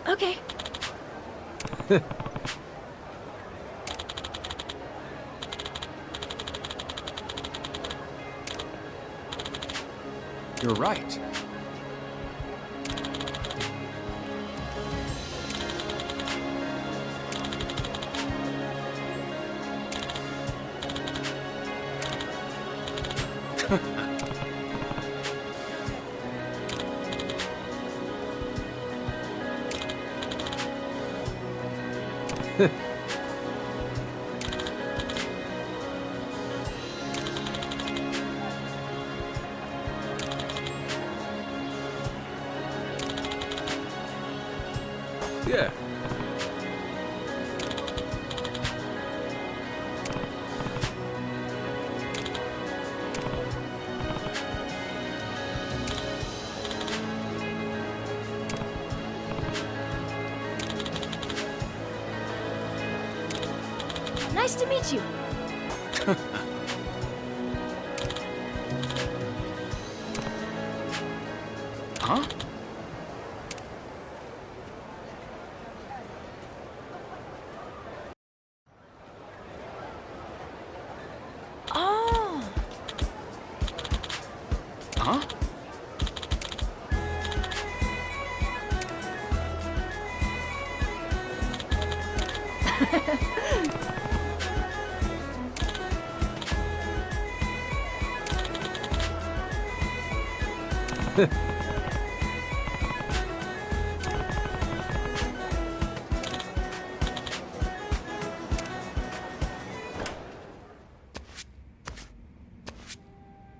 Okay. You're right. Yeah. Nice to meet you. Huh? Oh. Huh?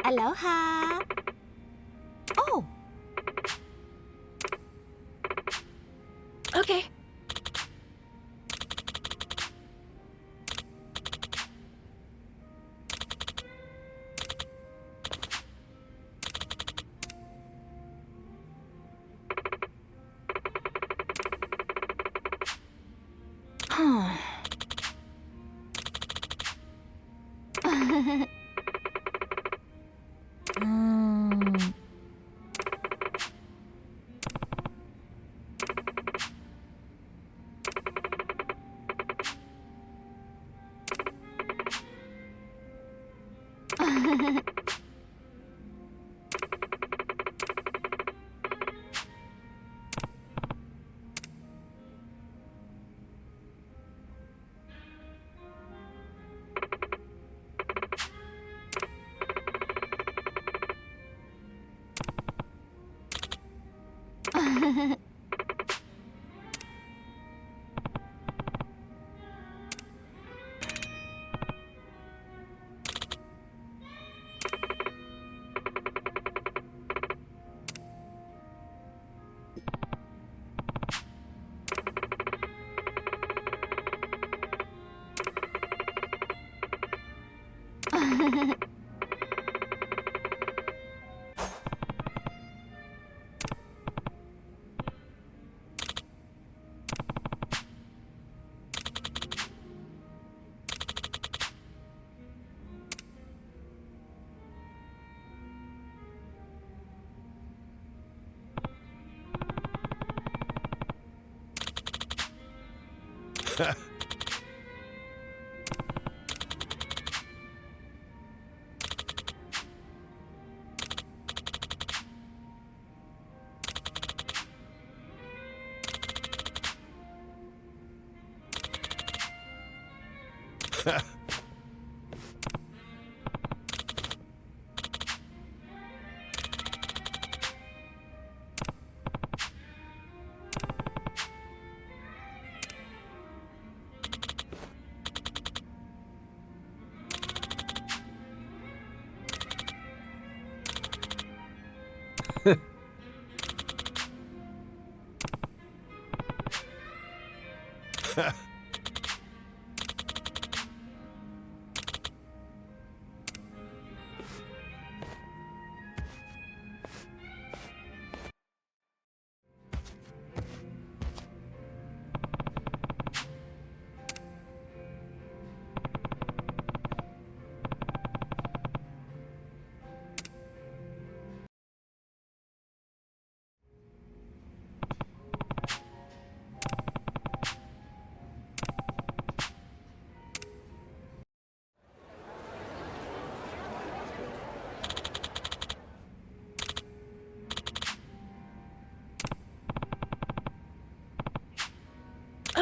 Aloha. Oh. Okay. Huh.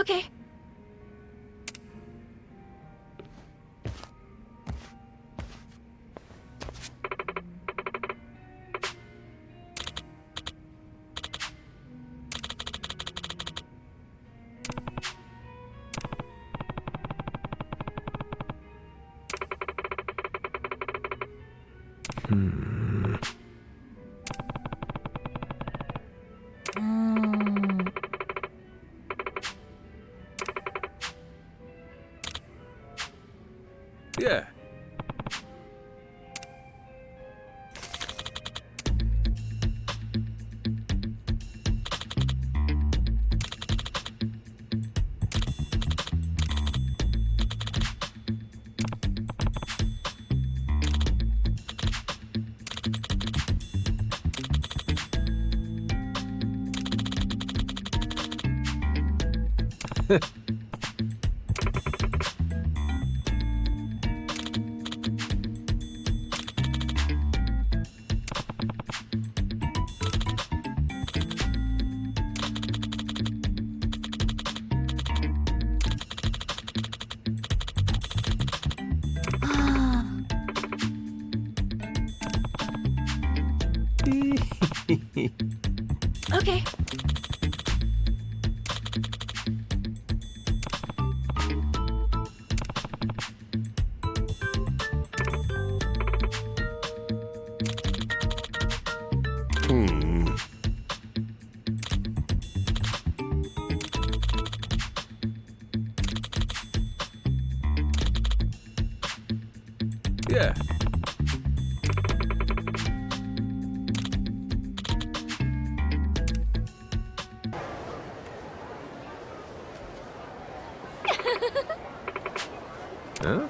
Okay. Yeah. Okay. Huh?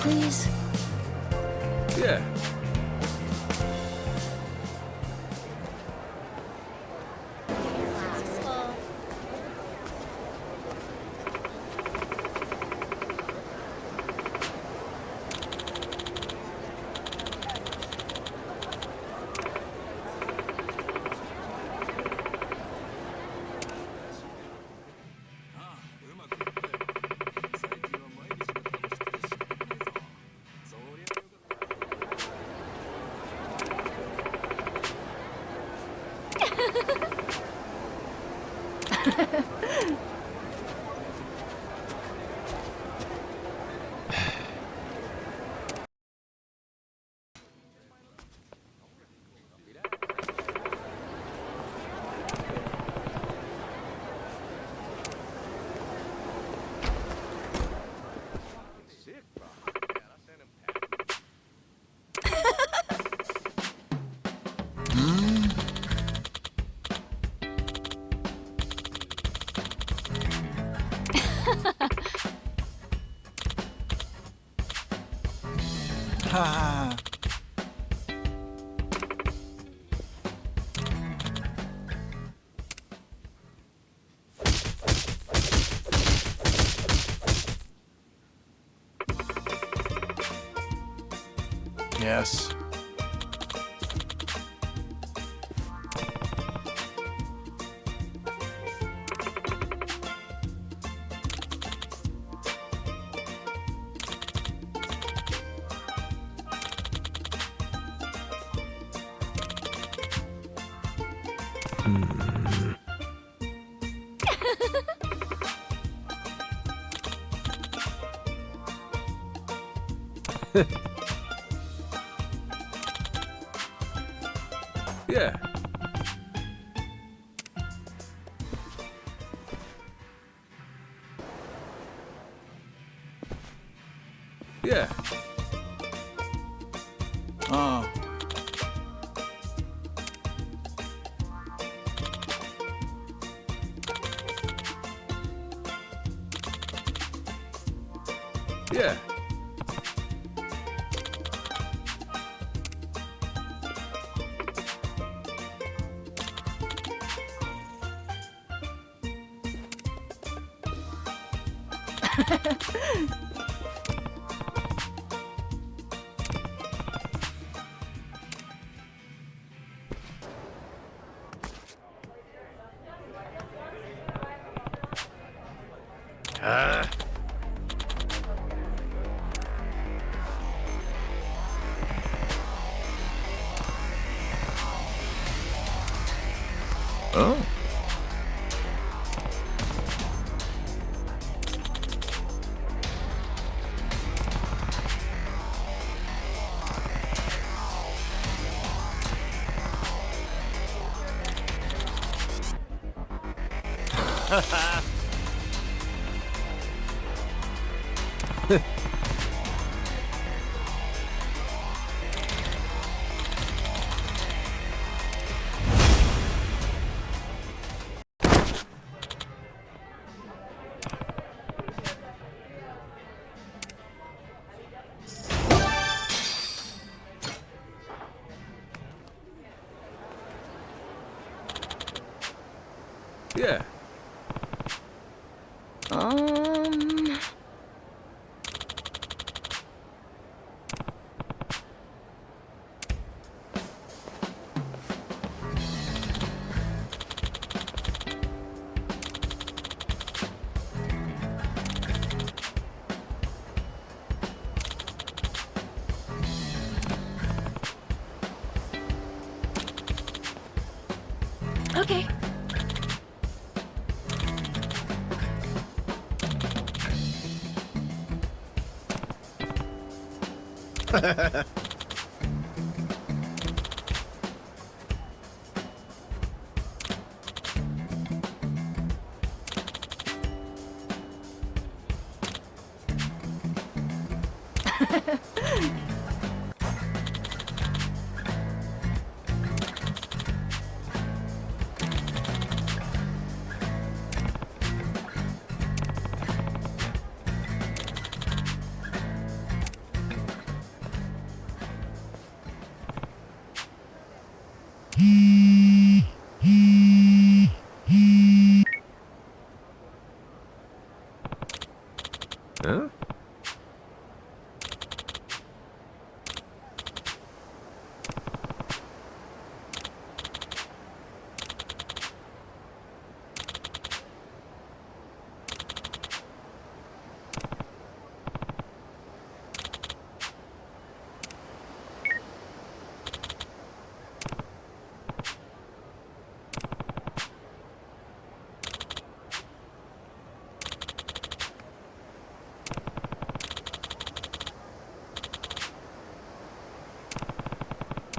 Please? Yeah. Ha. Yes. Yeah. Yeah. Oh. Yeah. Oh. Yeah. Okay. Huh?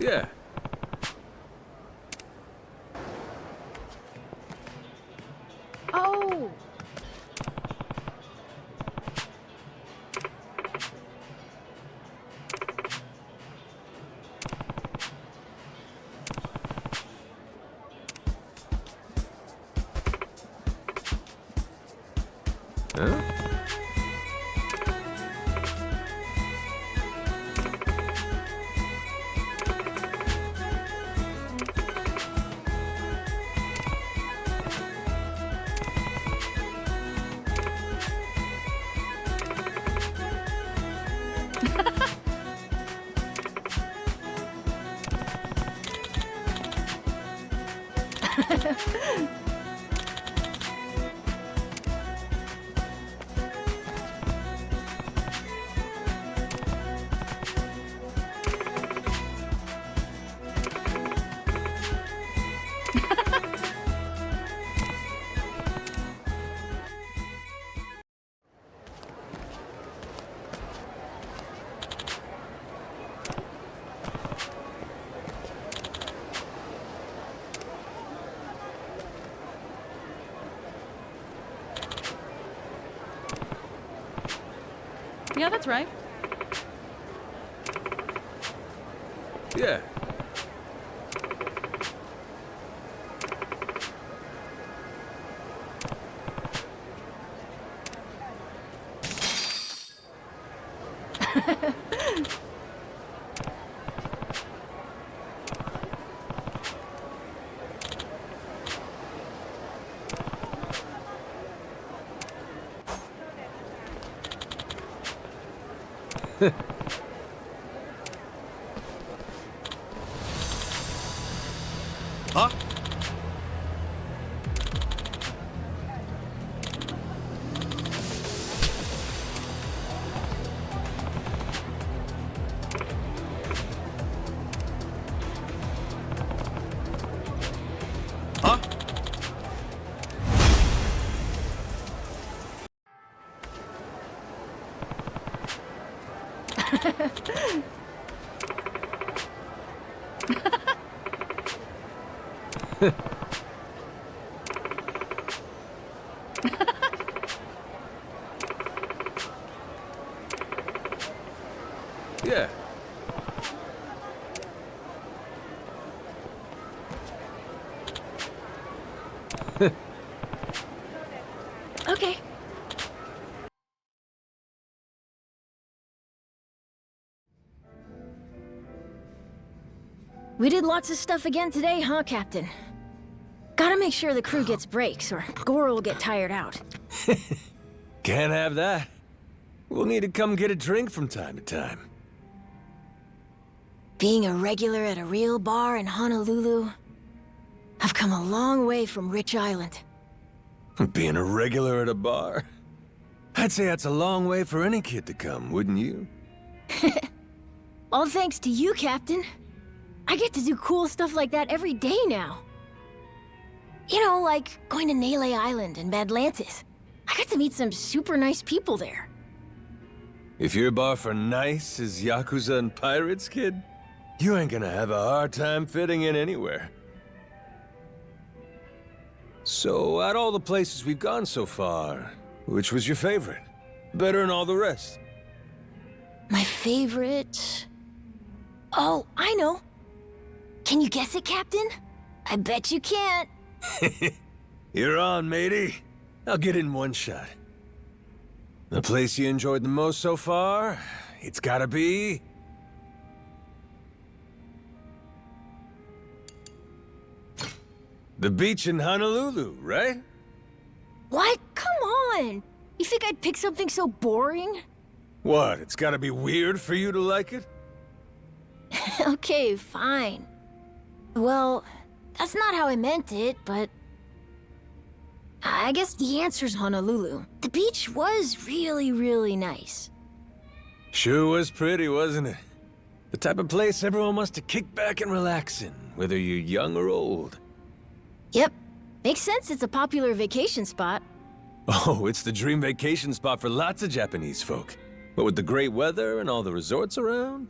Yeah. Oh! Huh? Yeah, that's right. Yeah. Huh? Huh? Yeah. Okay. We did lots of stuff again today, huh, Captain? Gotta make sure the crew gets breaks, or Goro will get tired out. Can't have that. We'll need to come get a drink from time to time. Being a regular at a real bar in Honolulu, I've come a long way from Rich Island. Being a regular at a bar? I'd say that's a long way for any kid to come, wouldn't you? All thanks to you, Captain. I get to do cool stuff like that every day now. You know, like going to Nele Island and Badlantis. I got to meet some super nice people there. If your bar for nice is Yakuza and pirates, kid, you ain't gonna have a hard time fitting in anywhere. So, out of all the places we've gone so far, which was your favorite? Better than all the rest? My favorite... Oh, I know. Can you guess it, Captain? I bet you can't. You're on, matey. I'll get in one shot. The place you enjoyed the most so far? It's gotta be... the beach in Honolulu, right? What? Come on! You think I'd pick something so boring? What, it's gotta be weird for you to like it? Okay, fine. Well, that's not how I meant it, but... I guess the answer's Honolulu. The beach was really, really nice. Sure was pretty, wasn't it? The type of place everyone wants to kick back and relax in, whether you're young or old. Yep. Makes sense it's a popular vacation spot. Oh, it's the dream vacation spot for lots of Japanese folk. But with the great weather and all the resorts around,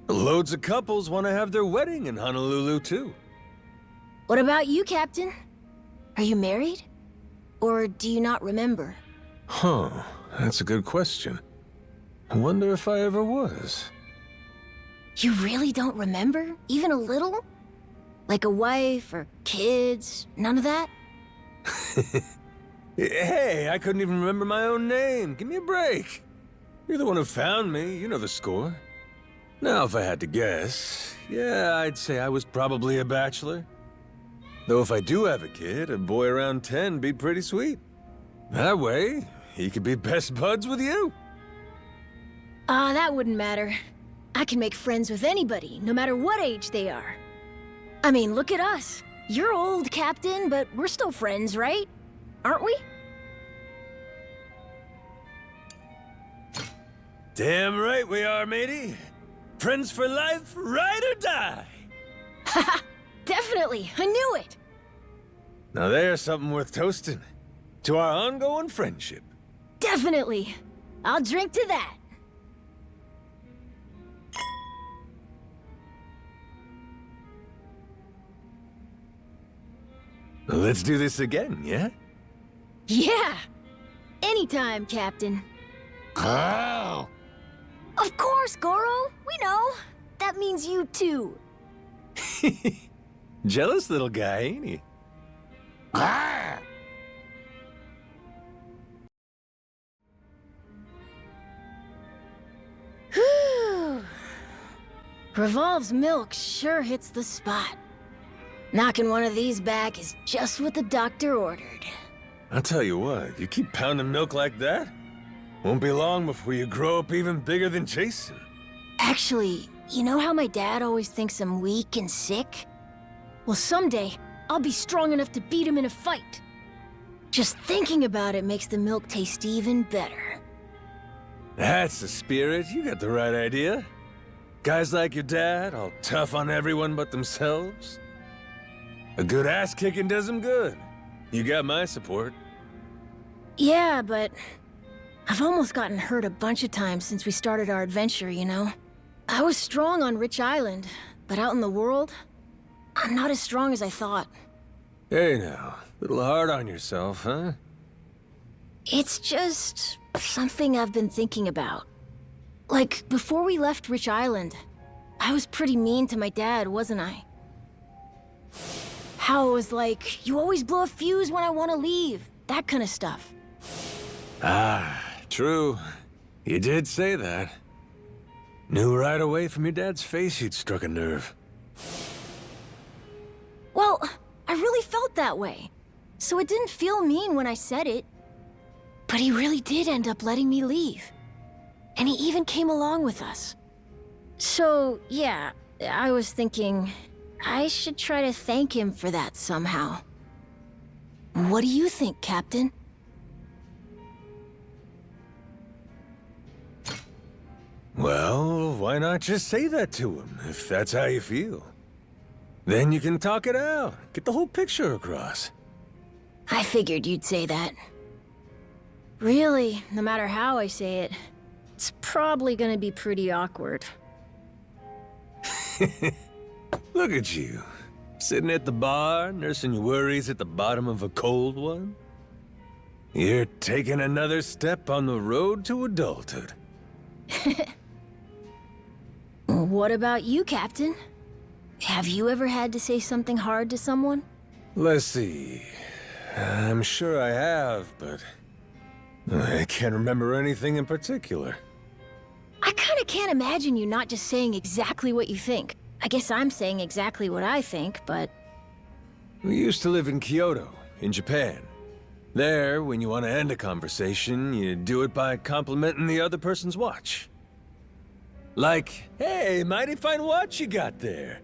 loads of couples want to have their wedding in Honolulu, too. What about you, Captain? Are you married? Or do you not remember? Huh, that's a good question. I wonder if I ever was. You really don't remember? Even a little? Like a wife or kids? None of that? Hey, I couldn't even remember my own name. Give me a break. You're the one who found me. You know the score. Now, if I had to guess, yeah, I'd say I was probably a bachelor. Though if I do have a kid, a boy around 10 be pretty sweet. That way, he could be best buds with you. That wouldn't matter. I can make friends with anybody, no matter what age they are. I mean, look at us. You're old, Captain, but we're still friends, right? Aren't we? Damn right we are, matey. Friends for life, ride or die. Haha, definitely. I knew it. Now there's something worth toasting. To our ongoing friendship. Definitely. I'll drink to that. Let's do this again, yeah? Yeah. Anytime, Captain. Oh. Of course, Goro. We know. That means you too. Jealous little guy, ain't he? Ah! Whew. Revolve's milk sure hits the spot. Knocking one of these back is just what the doctor ordered. I'll tell you what, you keep pounding milk like that, won't be long before you grow up even bigger than Jason. Actually, you know how my dad always thinks I'm weak and sick? Well, someday, I'll be strong enough to beat him in a fight. Just thinking about it makes the milk taste even better. That's the spirit, you got the right idea. Guys like your dad, all tough on everyone but themselves. A good ass-kicking does them good. You got my support. Yeah, but I've almost gotten hurt a bunch of times since we started our adventure, you know? I was strong on Rich Island, but out in the world, I'm not as strong as I thought. Hey now, little hard on yourself, huh? It's just something I've been thinking about. Like, before we left Rich Island, I was pretty mean to my dad, wasn't I? How it was like, you always blow a fuse when I want to leave. That kind of stuff. Ah, true. You did say that. Knew right away from your dad's face you'd struck a nerve. Well, I really felt that way. So it didn't feel mean when I said it. But he really did end up letting me leave. And he even came along with us. So, yeah, I was thinking I should try to thank him for that somehow. What do you think, Captain? Well, why not just say that to him, if that's how you feel? Then you can talk it out, get the whole picture across. I figured you'd say that. Really, no matter how I say it, It's probably gonna be pretty awkward. Look at you, sitting at the bar, nursing your worries at the bottom of a cold one. You're taking another step on the road to adulthood. What about you, Captain? Have you ever had to say something hard to someone? Let's see. I'm sure I have, but I can't remember anything in particular. I kinda can't imagine you not just saying exactly what you think. I guess I'm saying exactly what I think, but... We used to live in Kyoto, in Japan. There, when you want to end a conversation, you do it by complimenting the other person's watch. Like, hey, mighty fine watch you got there.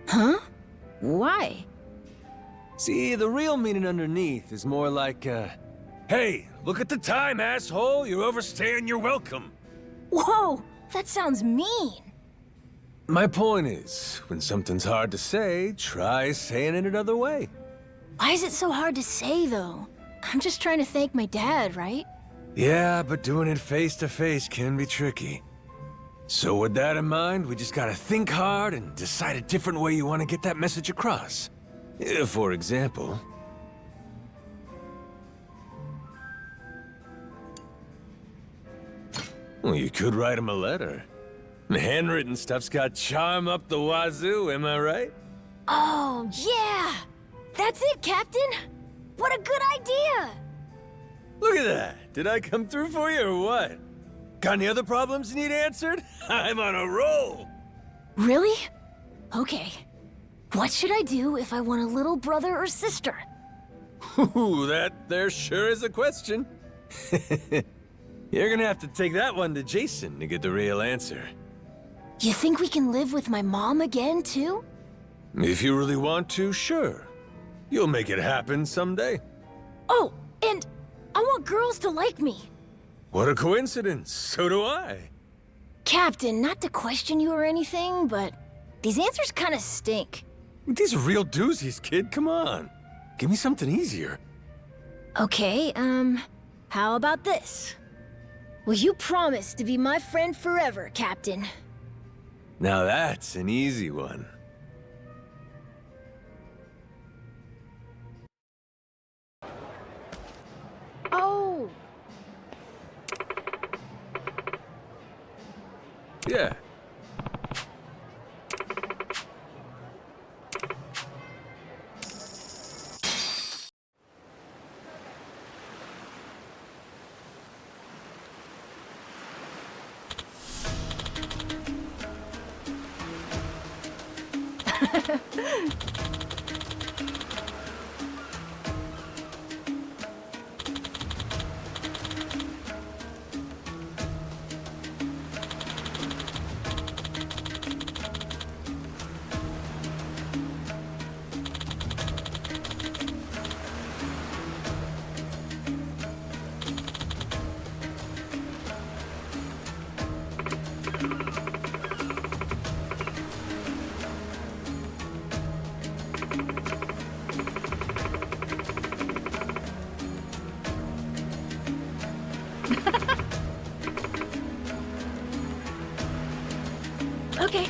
Huh? Why? See, the real meaning underneath is more like, hey, look at the time, asshole! You're overstaying your welcome! Whoa! That sounds mean! My point is, when something's hard to say, try saying it another way. Why is it so hard to say, though? I'm just trying to thank my dad, right? Yeah, but doing it face to face can be tricky. So with that in mind, we just gotta think hard and decide a different way you want to get that message across. For example... Well, you could write him a letter. The handwritten stuff's got charm up the wazoo, am I right? Oh, yeah! That's it, Captain! What a good idea! Look at that! Did I come through for you or what? Got any other problems you need answered? I'm on a roll! Really? Okay. What should I do if I want a little brother or sister? Ooh, that there sure is a question. You're gonna have to take that one to Jason to get the real answer. You think we can live with my mom again, too? If you really want to, sure. You'll make it happen someday. Oh, and I want girls to like me. What a coincidence. So do I. Captain, not to question you or anything, but these answers kind of stink. These are real doozies, kid. Come on. Give me something easier. Okay, how about this? Will you promise to be my friend forever, Captain? Now that's an easy one. Oh! Yeah. Okay.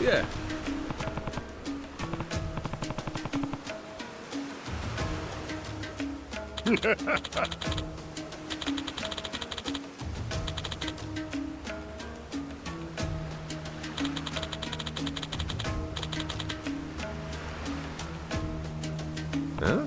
Yeah. Huh?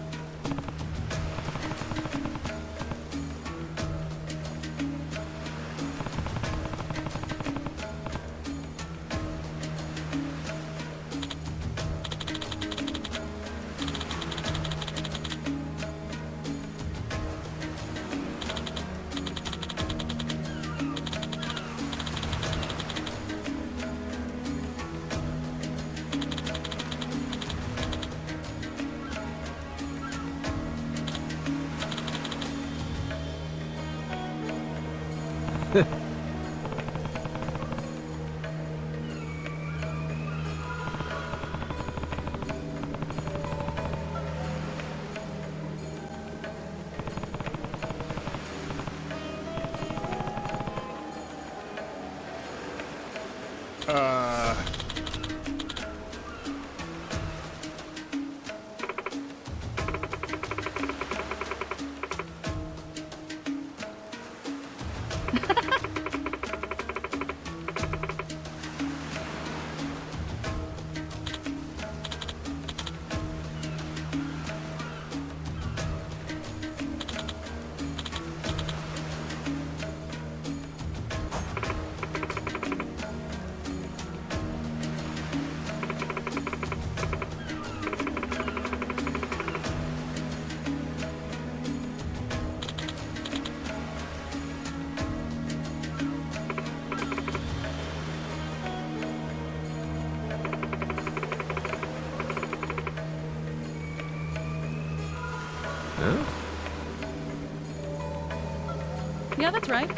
Yeah, that's right.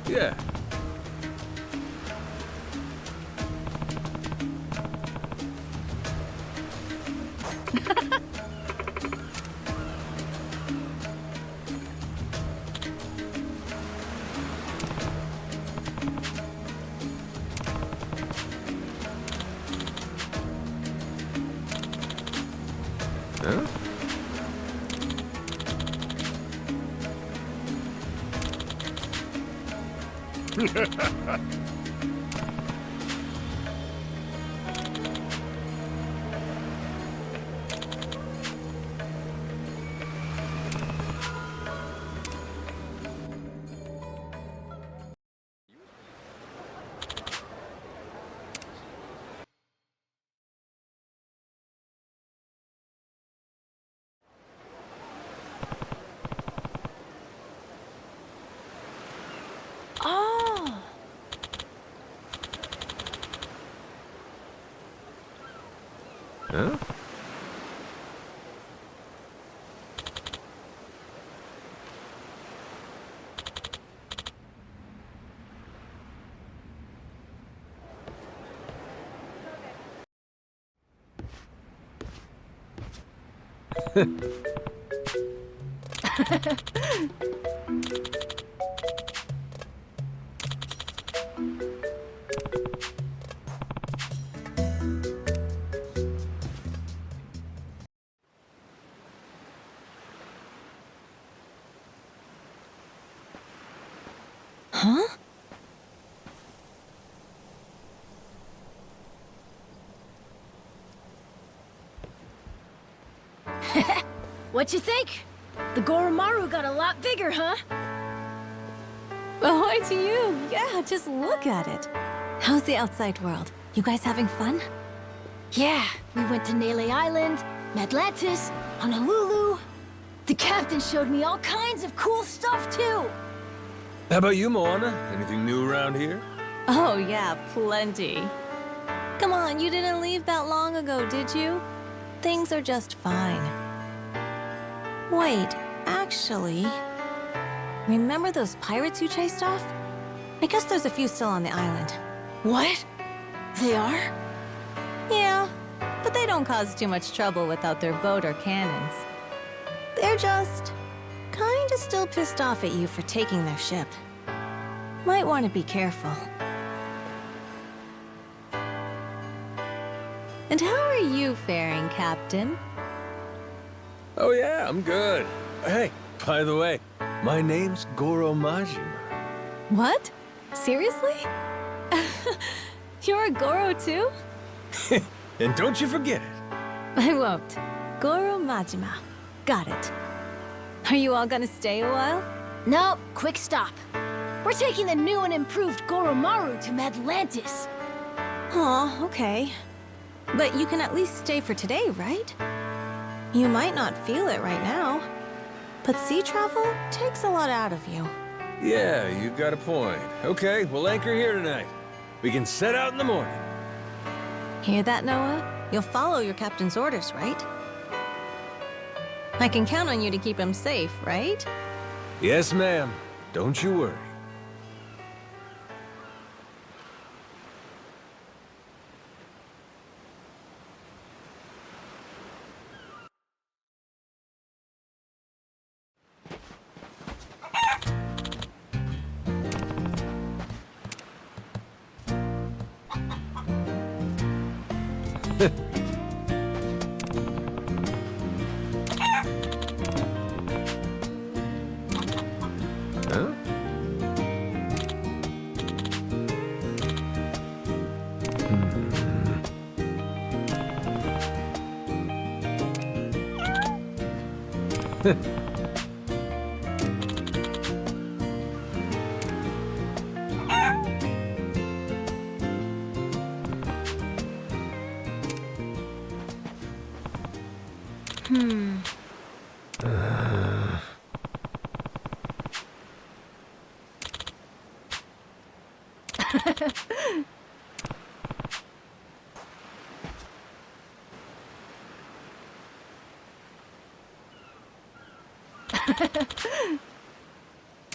Yeah. Huh? Oh. Huh? Huh? What you think? The Goromaru got a lot bigger, huh? Ahoy to you! Yeah, just look at it. How's the outside world? You guys having fun? Yeah, we went to Nele Island, Atlantis, Honolulu. The captain showed me all kinds of cool stuff, too. How about you, Moana? Anything new around here? Oh yeah, plenty. Come on, you didn't leave that long ago, did you? Things are just fine. Wait, actually... Remember those pirates you chased off? I guess there's a few still on the island. What? They are? Yeah, but they don't cause too much trouble without their boat or cannons. They're just... kinda still pissed off at you for taking their ship. Might want to be careful. And how are you faring, Captain? Oh yeah, I'm good. Hey, by the way, my name's Goro Majima. What? Seriously? You're a Goro too? And don't you forget it. I won't. Goro Majima. Got it. Are you all gonna stay a while? No, quick stop. We're taking the new and improved Goromaru to Atlantis. Aw, okay. But you can at least stay for today, right? You might not feel it right now, but sea travel takes a lot out of you. Yeah, you got a point. Okay, we'll anchor here tonight. We can set out in the morning. Hear that, Noah? You'll follow your captain's orders, right? I can count on you to keep him safe, right? Yes, ma'am. Don't you worry. Huh?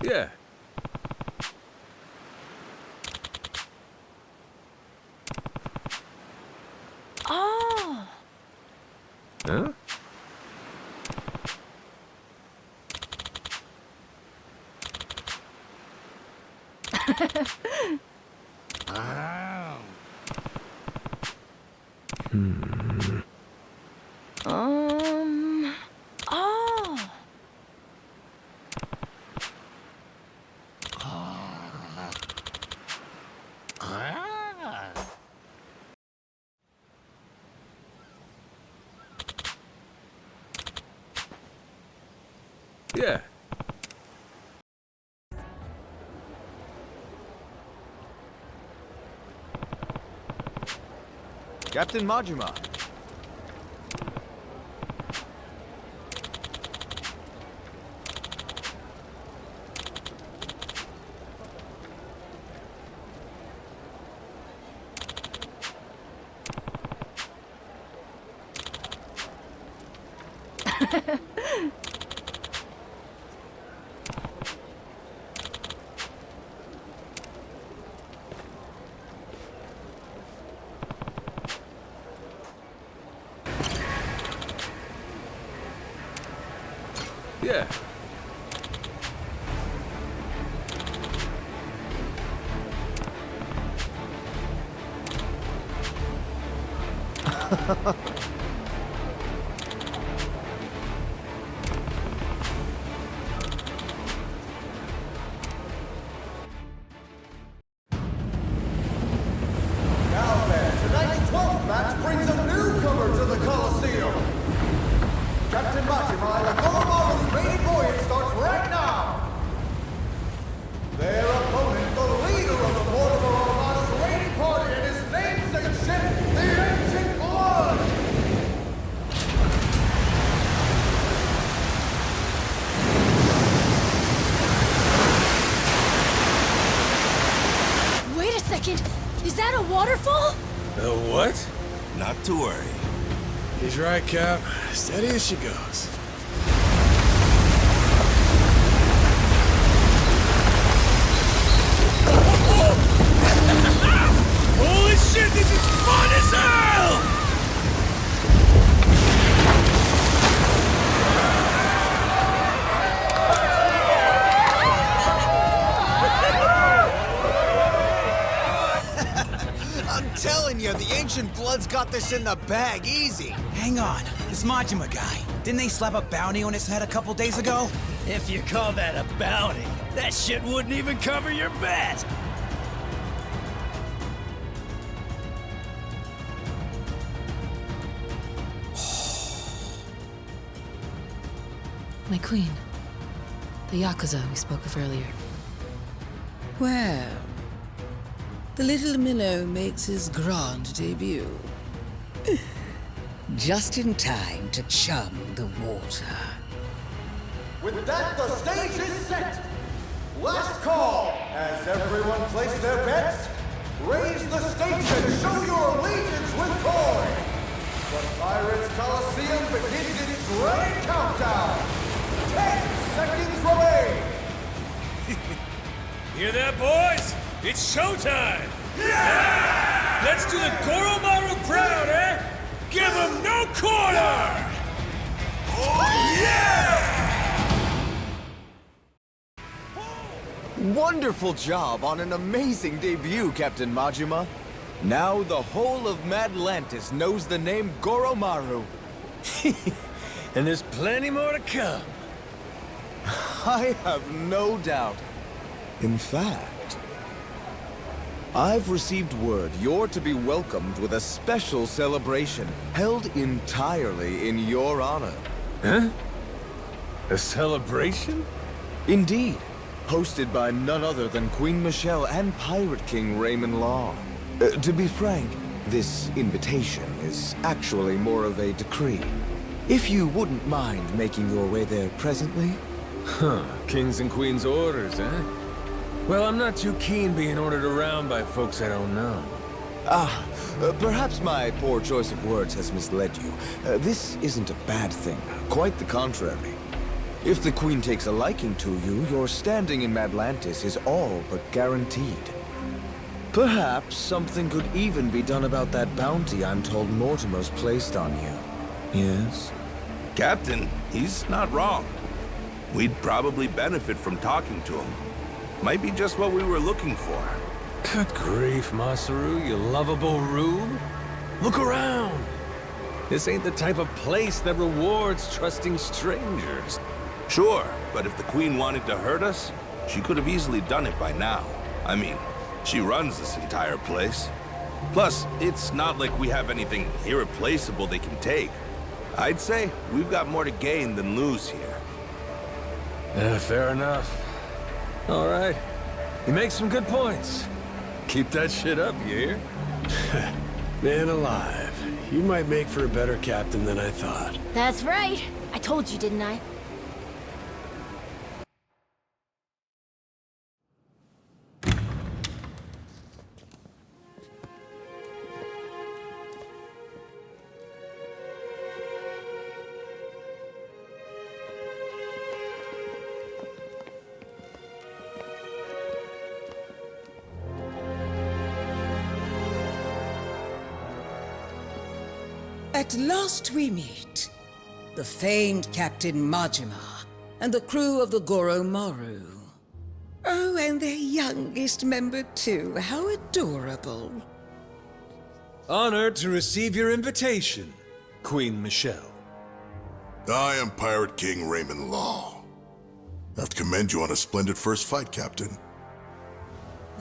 Yeah. Oh. Huh? Wow. Oh. Yeah. Captain Majima. Yeah. Now then, tonight's 12th match brings a newcomer to the Coliseum. Captain Majima and Goromaru's main voyage starts right now. Their opponent, the leader of the Mortimer Armada's raiding party and his namesake ship, the Ancient Blood. Wait a second. Is that a waterfall? The what? Not to worry. He's right, Cap. Steady as she goes. Holy shit, this is fun as hell! I'm telling you, the Ancient Blood's got this in the bag, easy. Hang on, this Majima guy. Didn't they slap a bounty on his head a couple days ago? If you call that a bounty, that shit wouldn't even cover your bet. My queen. The Yakuza we spoke of earlier. Well, the little minnow makes his grand debut. Just in time to chum the water. With that, the stage is set. Last call. As everyone place their bets, raise the stakes and show your allegiance with coin. The Pirates Coliseum begins its grand countdown. 10 seconds remain. Hear that, boys? It's showtime! Yeah! Let's do the Goromaru crowd, eh? Give them no quarter! Oh, yeah! Wonderful job on an amazing debut, Captain Majima. Now the whole of Madlantis knows the name Goromaru. And there's plenty more to come. I have no doubt. In fact, I've received word you're to be welcomed with a special celebration held entirely in your honor. Huh? A celebration? Indeed. Hosted by none other than Queen Michelle and Pirate King Raymond Law. To be frank, this invitation is actually more of a decree. If you wouldn't mind making your way there presently. Huh, kings and queens orders, eh? Well, I'm not too keen being ordered around by folks I don't know. Perhaps my poor choice of words has misled you. This isn't a bad thing, quite the contrary. If the Queen takes a liking to you, your standing in Madlantis is all but guaranteed. Perhaps something could even be done about that bounty I'm told Mortimer's placed on you. Yes? Captain, he's not wrong. We'd probably benefit from talking to him. Might be just what we were looking for. Good grief, Masaru, you lovable rube. Look around. This ain't the type of place that rewards trusting strangers. Sure, but if the Queen wanted to hurt us, she could have easily done it by now. I mean, she runs this entire place. Plus, it's not like we have anything irreplaceable they can take. I'd say we've got more to gain than lose here. Fair enough. All right. You make some good points. Keep that shit up, you hear? Man alive. You might make for a better captain than I thought. That's right. I told you, didn't I? At last we meet. The famed Captain Majima and the crew of the Goromaru. Oh, and their youngest member too. How adorable. Honored to receive your invitation, Queen Michelle. I am Pirate King Raymond Law. I have to commend you on a splendid first fight, Captain.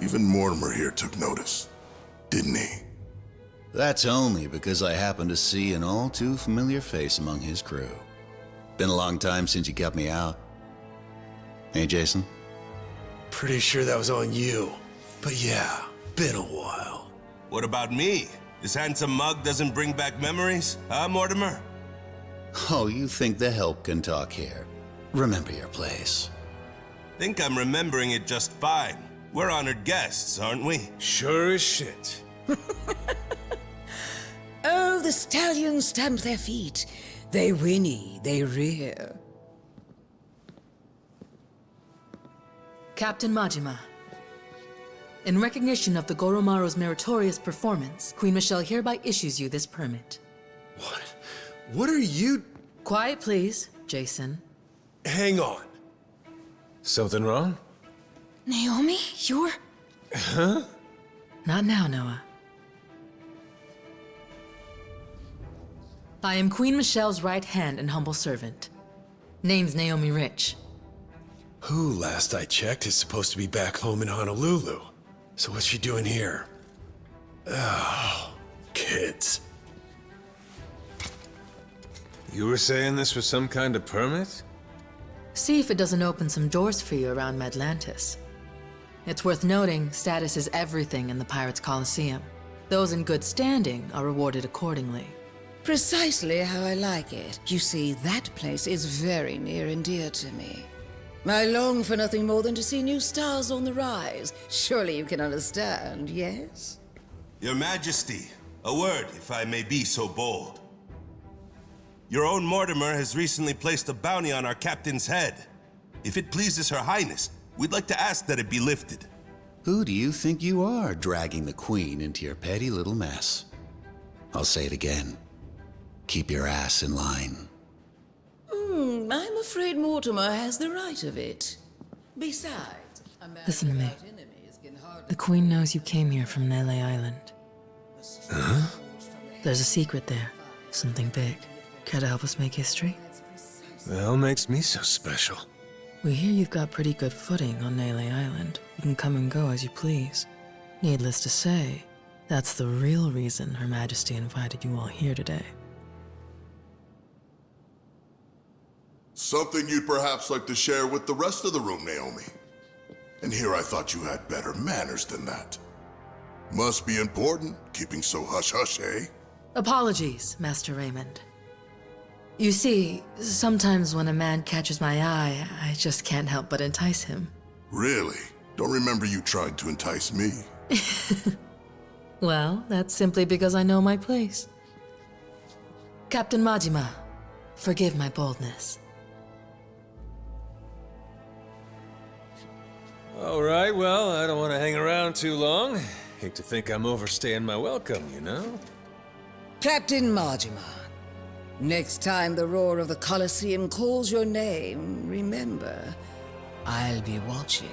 Even Mortimer here took notice, didn't he? That's only because I happened to see an all too familiar face among his crew. Been a long time since you got me out. Hey, Jason? Pretty sure that was on you. But yeah, been a while. What about me? This handsome mug doesn't bring back memories, huh, Mortimer? Oh, you think the help can talk here. Remember your place. Think I'm remembering it just fine. We're honored guests, aren't we? Sure as shit. Oh, the stallions stamp their feet. They whinny, they rear. Captain Majima. In recognition of the Goromaru's meritorious performance, Queen Michelle hereby issues you this permit. What? What are you... Quiet, please, Jason. Hang on. Something wrong? Naomi, you're... Huh? Not now, Noah. I am Queen Michelle's right hand and humble servant. Name's Naomi Rich. Who, last I checked, is supposed to be back home in Honolulu. So what's she doing here? Oh, kids. You were saying this was some kind of permit? See if it doesn't open some doors for you around Madlantis. It's worth noting, status is everything in the Pirates Coliseum. Those in good standing are rewarded accordingly. Precisely how I like it. You see, that place is very near and dear to me. I long for nothing more than to see new stars on the rise. Surely you can understand, yes? Your Majesty, a word, if I may be so bold. Your own Mortimer has recently placed a bounty on our captain's head. If it pleases Her Highness, we'd like to ask that it be lifted. Who do you think you are, dragging the Queen into your petty little mess? I'll say it again. Keep your ass in line. I'm afraid Mortimer has the right of it. Besides, a man Listen to me. without enemies can hardly... The Queen knows you came here from Nele Island. Huh? There's a secret there. Something big. Care to help us make history? The hell makes me so special? We hear you've got pretty good footing on Nele Island. You can come and go as you please. Needless to say, that's the real reason Her Majesty invited you all here today. Something you'd perhaps like to share with the rest of the room, Naomi. And here I thought you had better manners than that. Must be important, keeping so hush-hush, eh? Apologies, Master Raymond. You see, sometimes when a man catches my eye, I just can't help but entice him. Really? Don't remember you tried to entice me. Well, that's simply because I know my place. Captain Majima, forgive my boldness. All right, well, I don't want to hang around too long. Hate to think I'm overstaying my welcome, you know? Captain Majima, next time the roar of the Colosseum calls your name, remember, I'll be watching.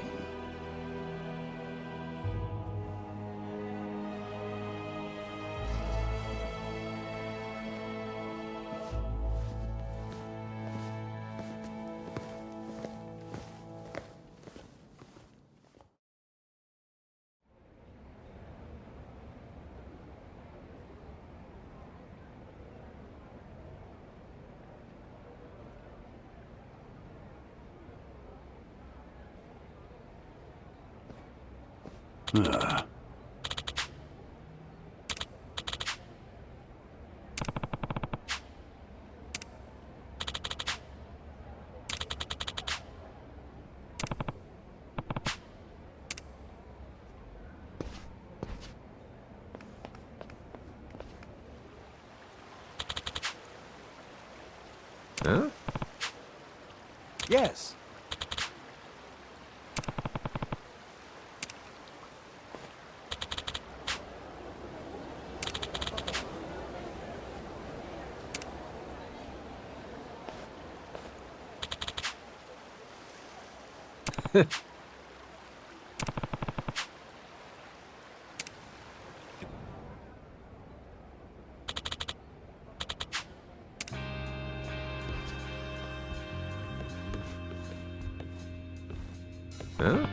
Huh? Yes. Huh?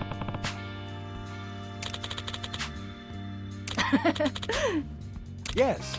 Yes.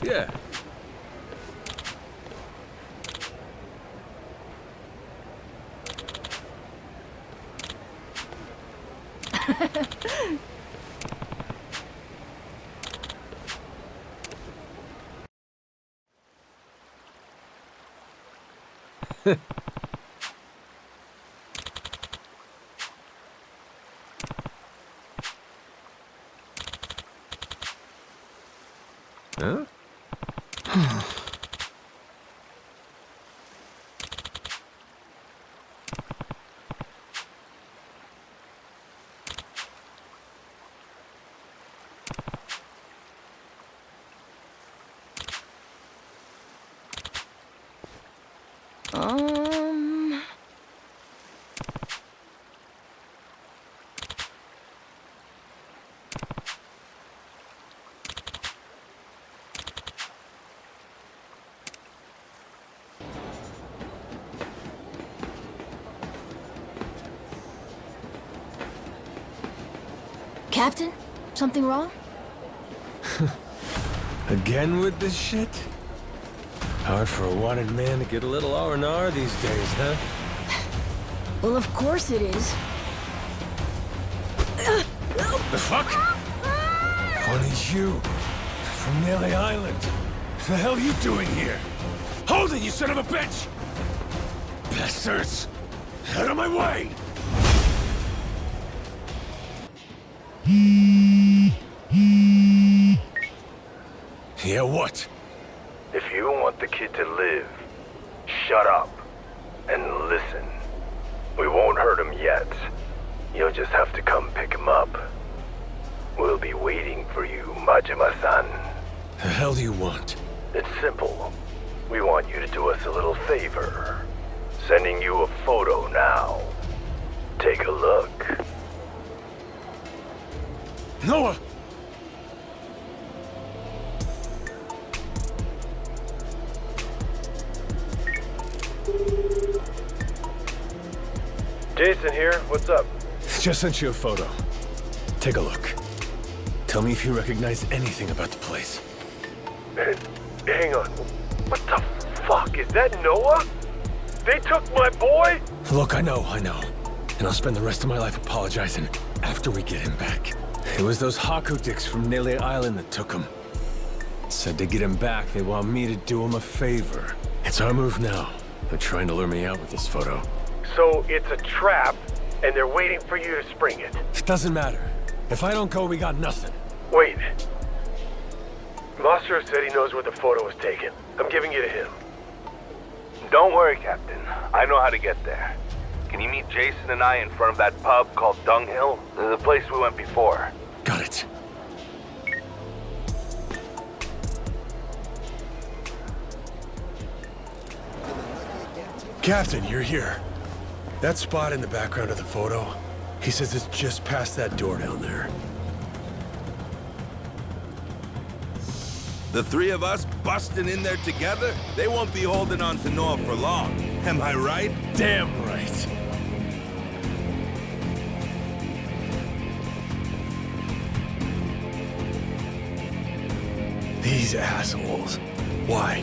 Yeah. Huh? Captain? Something wrong? Again with this shit? Hard for a wanted man to get a little R&R these days, huh? Well, of course it is. The fuck? Funny you. From Nelly Island. What the hell are you doing here? Hold it, you son of a bitch! Bastards! Out of my way! Yeah, what? If you want the kid to live, shut up and listen. We won't hurt him yet. You'll just have to come pick him up. We'll be waiting for you, Majima-san. The hell do you want? It's simple. We want you to do us a little favor. Sending you a photo now. Take a look. Noah! Jason here, what's up? Just sent you a photo. Take a look. Tell me if you recognize anything about the place. Hang on. What the fuck? Is that Noah? They took my boy? Look, I know. And I'll spend the rest of my life apologizing after we get him back. It was those Haku dicks from Nele Island that took him. Said to get him back, they want me to do him a favor. It's our move now. They're trying to lure me out with this photo. So it's a trap, and they're waiting for you to spring it. It doesn't matter. If I don't go, we got nothing. Wait. Master said he knows where the photo was taken. I'm giving it to him. Don't worry, Captain. I know how to get there. Can you meet Jason and I in front of that pub called Dunghill? The place we went before. Got it. Captain, you're here. That spot in the background of the photo, he says it's just past that door down there. The three of us busting in there together? They won't be holding on to Noah for long. Am I right? Damn right. These assholes. Why?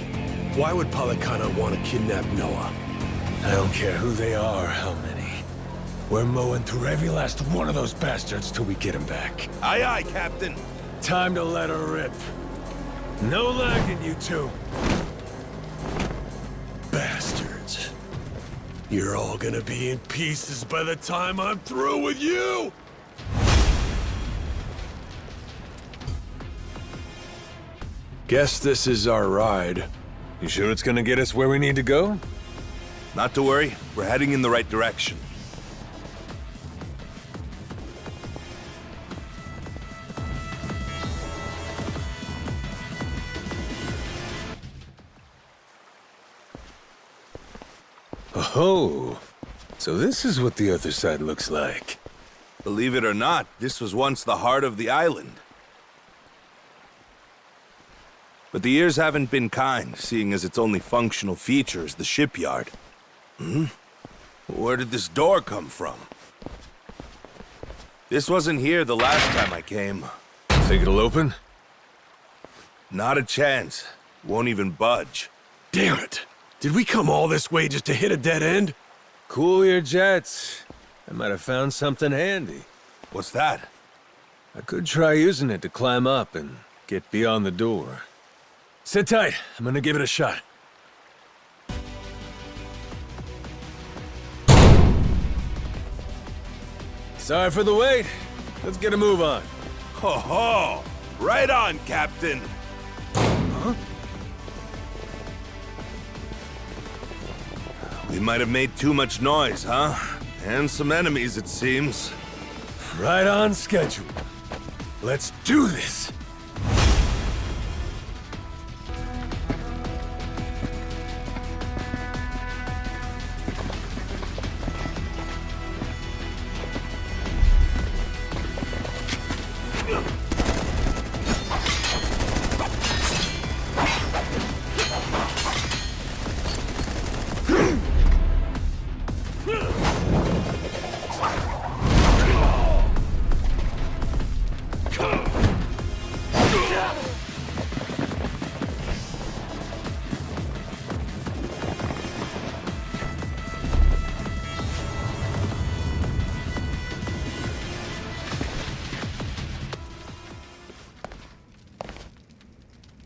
Why would Palikana want to kidnap Noah? I don't care who they are, how many. We're mowing through every last one of those bastards till we get him back. Aye, aye, Captain. Time to let her rip. No lagging, you two. Bastards. You're all gonna be in pieces by the time I'm through with you! Guess this is our ride. You sure it's gonna get us where we need to go? Not to worry. We're heading in the right direction. Oh, so this is what the other side looks like. Believe it or not, this was once the heart of the island. But the years haven't been kind, seeing as its only functional feature is the shipyard. Where did this door come from? This wasn't here the last time I came. Think it'll open? Not a chance. Won't even budge. Damn it! Did we come all this way just to hit a dead end? Cool your jets. I might have found something handy. What's that? I could try using it to climb up and get beyond the door. Sit tight. I'm gonna give it a shot. Sorry for the wait. Let's get a move on. Ho ho! Right on, Captain! Huh? We might have made too much noise, huh? And some enemies, it seems. Right on schedule. Let's do this!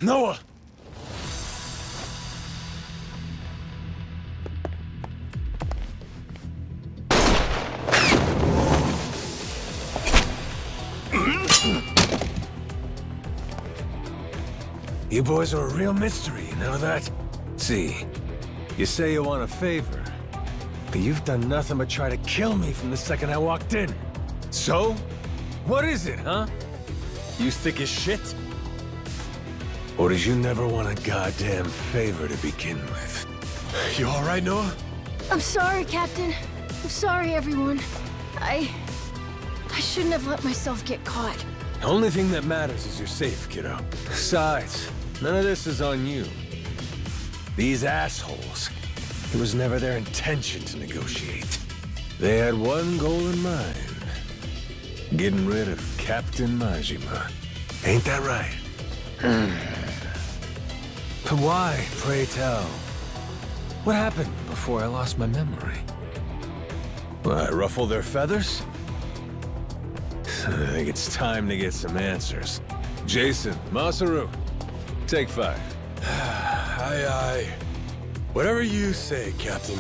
Noah! You boys are a real mystery, you know that? See, you say you want a favor, but you've done nothing but try to kill me from the second I walked in. So? What is it, huh? You thick as shit? Or did you never want a goddamn favor to begin with? You all right, Noah? I'm sorry, Captain. I'm sorry, everyone. I shouldn't have let myself get caught. The only thing that matters is you're safe, kiddo. Besides, none of this is on you. These assholes, it was never their intention to negotiate. They had one goal in mind. Getting rid of Captain Majima. Ain't that right? But why, pray tell? What happened before I lost my memory? Well, I ruffled their feathers? I think it's time to get some answers. Jason, Masaru, take 5. Aye, aye. Whatever you say, Captain.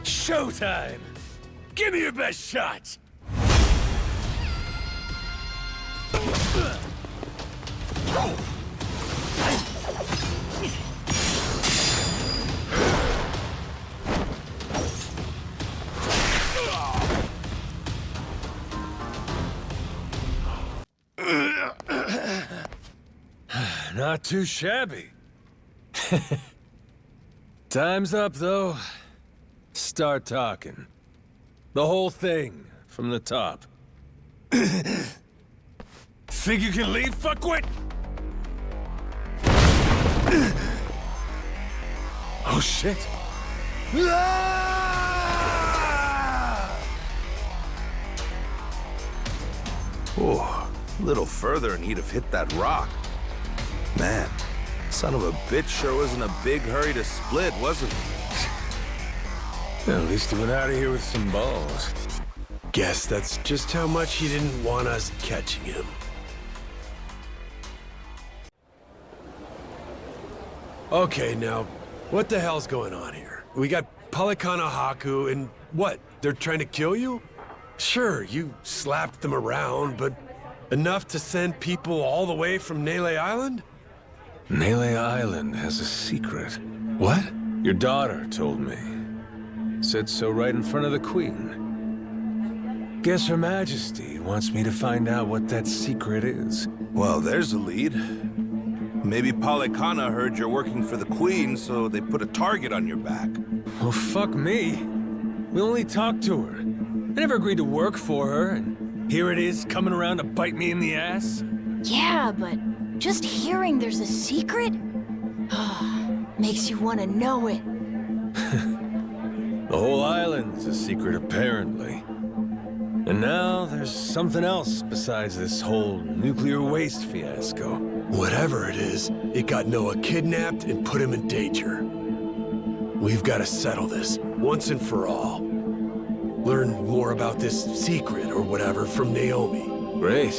Showtime! Give me your best shot! Not too shabby. Time's up, though. Start talking. The whole thing, from the top. Think you can leave, fuckwit? Oh, shit. Oh, a little further and he'd have hit that rock. Man, son of a bitch sure was in a big hurry to split, wasn't he? At least he went out of here with some balls. Guess that's just how much he didn't want us catching him. Okay, now, what the hell's going on here? We got Palikana Haku, and what? They're trying to kill you? Sure, you slapped them around, but enough to send people all the way from Nele Island? Nele Island has a secret. What? Your daughter told me. Said so right in front of the Queen. Guess Her Majesty wants me to find out what that secret is. Well, there's a lead. Maybe Palikana heard you're working for the Queen, so they put a target on your back. Well, fuck me. We only talked to her. I never agreed to work for her, and here it is coming around to bite me in the ass. Yeah, but just hearing there's a secret? Makes you want to know it. The whole island's a secret, apparently. And now there's something else besides this whole nuclear waste fiasco. Whatever it is, it got Noah kidnapped and put him in danger. We've got to settle this, once and for all. Learn more about this secret or whatever from Naomi. Great.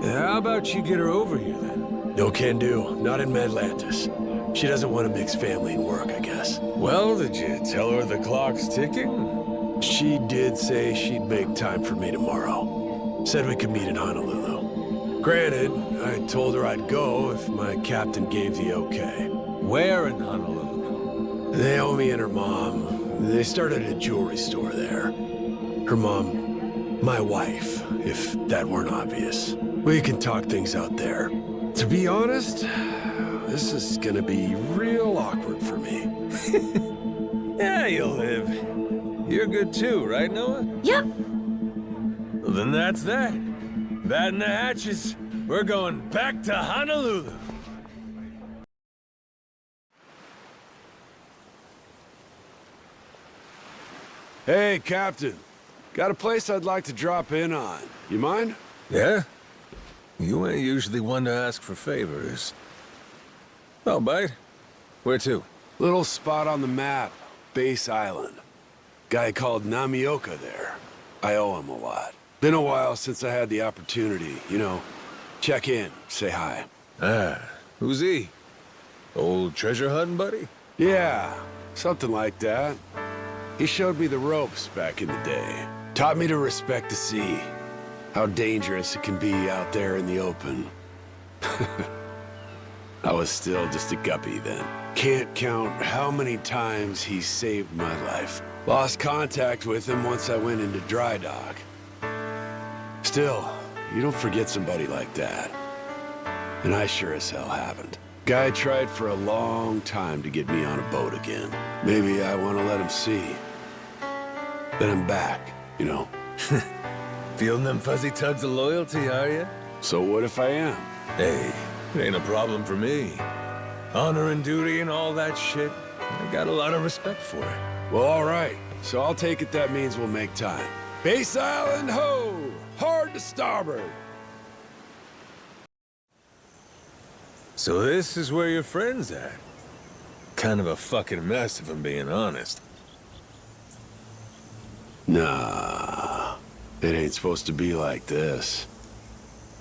How about you get her over here, then? No can do. Not in Madlantis. She doesn't want to mix family and work, I guess. Well, did you tell her the clock's ticking? She did say she'd make time for me tomorrow. Said we could meet in Honolulu. Granted, I told her I'd go if my captain gave the okay. Where in Honolulu? Naomi and her mom, they started a jewelry store there. Her mom, my wife, if that weren't obvious. We can talk things out there. To be honest, this is gonna be real awkward for me. Yeah, you'll live. You're good too, right, Noah? Yep. Well, then that's that. Batting the hatches. We're going back to Honolulu. Hey, Captain. Got a place I'd like to drop in on. You mind? Yeah? You ain't usually one to ask for favors. Oh, bite? Where to? Little spot on the map. Base Island. Guy called Namioka there. I owe him a lot. Been a while since I had the opportunity, you know. Check in, say hi. Ah, who's he? Old treasure hunting buddy? Yeah, something like that. He showed me the ropes back in the day. Taught me to respect the sea. How dangerous it can be out there in the open. I was still just a guppy then. Can't count how many times he saved my life. Lost contact with him once I went into dry dock. Still, you don't forget somebody like that. And I sure as hell haven't. Guy tried for a long time to get me on a boat again. Maybe I want to let him see that I'm back, you know? Feeling them fuzzy tugs of loyalty, are you? So what if I am? Hey, it ain't a problem for me. Honor and duty and all that shit, I got a lot of respect for it. Well, all right. So I'll take it that means we'll make time. Base Island, ho! Hard to starboard! So this is where your friend's at? Kind of a fucking mess, if I'm being honest. Nah, it ain't supposed to be like this.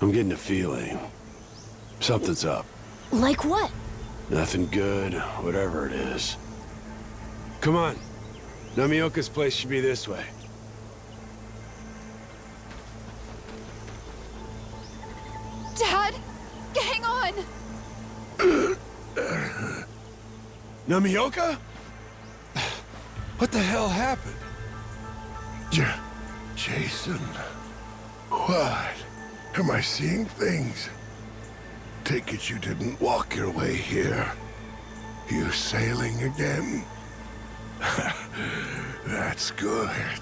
I'm getting a feeling. Something's up. Like what? Nothing good, whatever it is. Come on. Namioka's place should be this way. Dad, hang on! Namioka? What the hell happened? Jason, what? Am I seeing things? Take it you didn't walk your way here. You sailing again? That's good.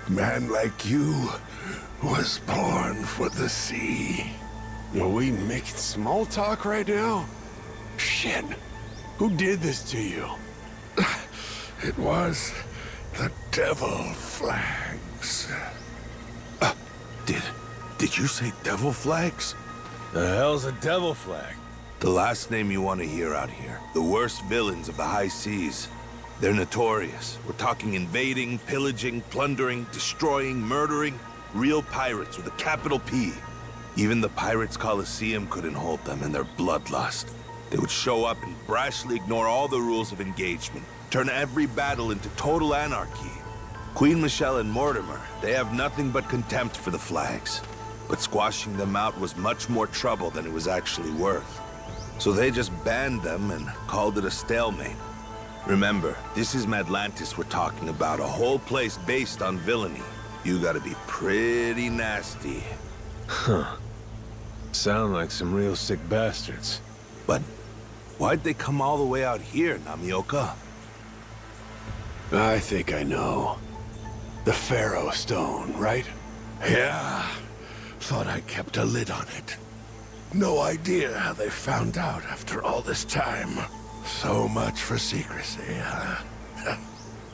Man like you was born for the sea. Are we making small talk right now? Shit. Who did this to you? It was the devil flags. Did you say devil flags? The hell's a devil flag? The last name you want to hear out here. The worst villains of the high seas. They're notorious. We're talking invading, pillaging, plundering, destroying, murdering. Real pirates with a capital P. Even the Pirates Coliseum couldn't hold them in their bloodlust. They would show up and brashly ignore all the rules of engagement, turn every battle into total anarchy. Queen Michelle and Mortimer, they have nothing but contempt for the flags. But squashing them out was much more trouble than it was actually worth. So they just banned them and called it a stalemate. Remember, this is Madlantis we're talking about, a whole place based on villainy. You gotta be pretty nasty. Huh. Sound like some real sick bastards. But why'd they come all the way out here, Namioka? I think I know. The Pharaoh Stone, right? Yeah. Thought I kept a lid on it. No idea how they found out after all this time. So much for secrecy, huh?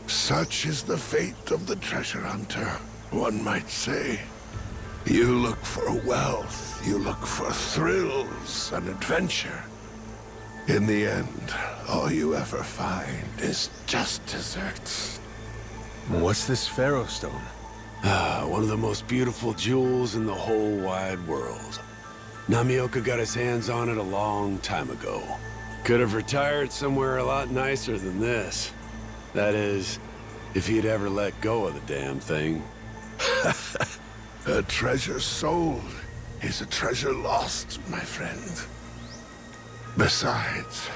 Such is the fate of the treasure hunter, one might say. You look for wealth, you look for thrills and adventure. In the end, all you ever find is just desserts. What's this Pharaoh Stone? One of the most beautiful jewels in the whole wide world. Namioka got his hands on it a long time ago. Could have retired somewhere a lot nicer than this. That is, if he'd ever let go of the damn thing. A treasure sold is a treasure lost, my friend. Besides,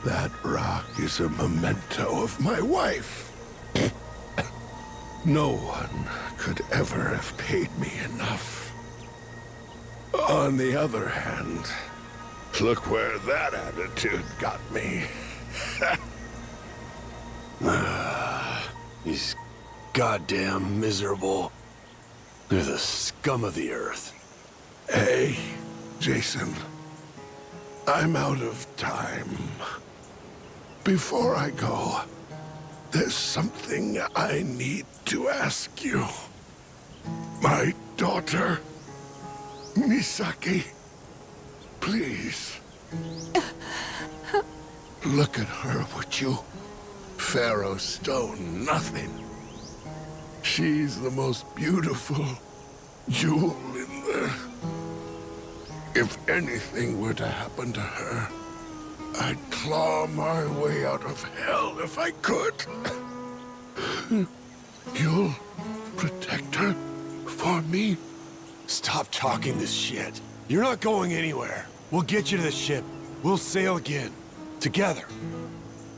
that rock is a memento of my wife. No one could ever have paid me enough. On the other hand, look where that attitude got me. These goddamn miserable. They're the scum of the earth. Hey, Jason. I'm out of time. Before I go, there's something I need to ask you. My daughter, Misaki, please. Look at her, would you? Pharaoh Stone, nothing. She's the most beautiful jewel in If anything were to happen to her, I'd claw my way out of hell if I could. You'll protect her for me? Stop talking this shit. You're not going anywhere. We'll get you to the ship. We'll sail again. Together.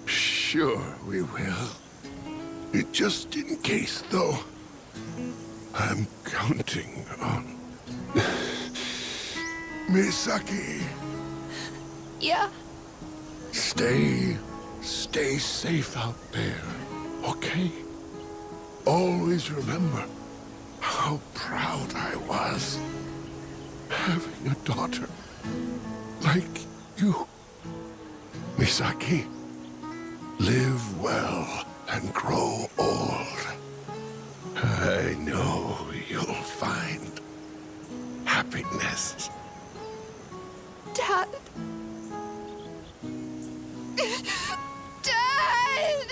Sure we will. Just in case, though, I'm counting on Misaki. Yeah? Stay safe out there, okay? Always remember how proud I was having a daughter like you. Misaki, live well and grow old. I know you'll find happiness. Dad. Dad!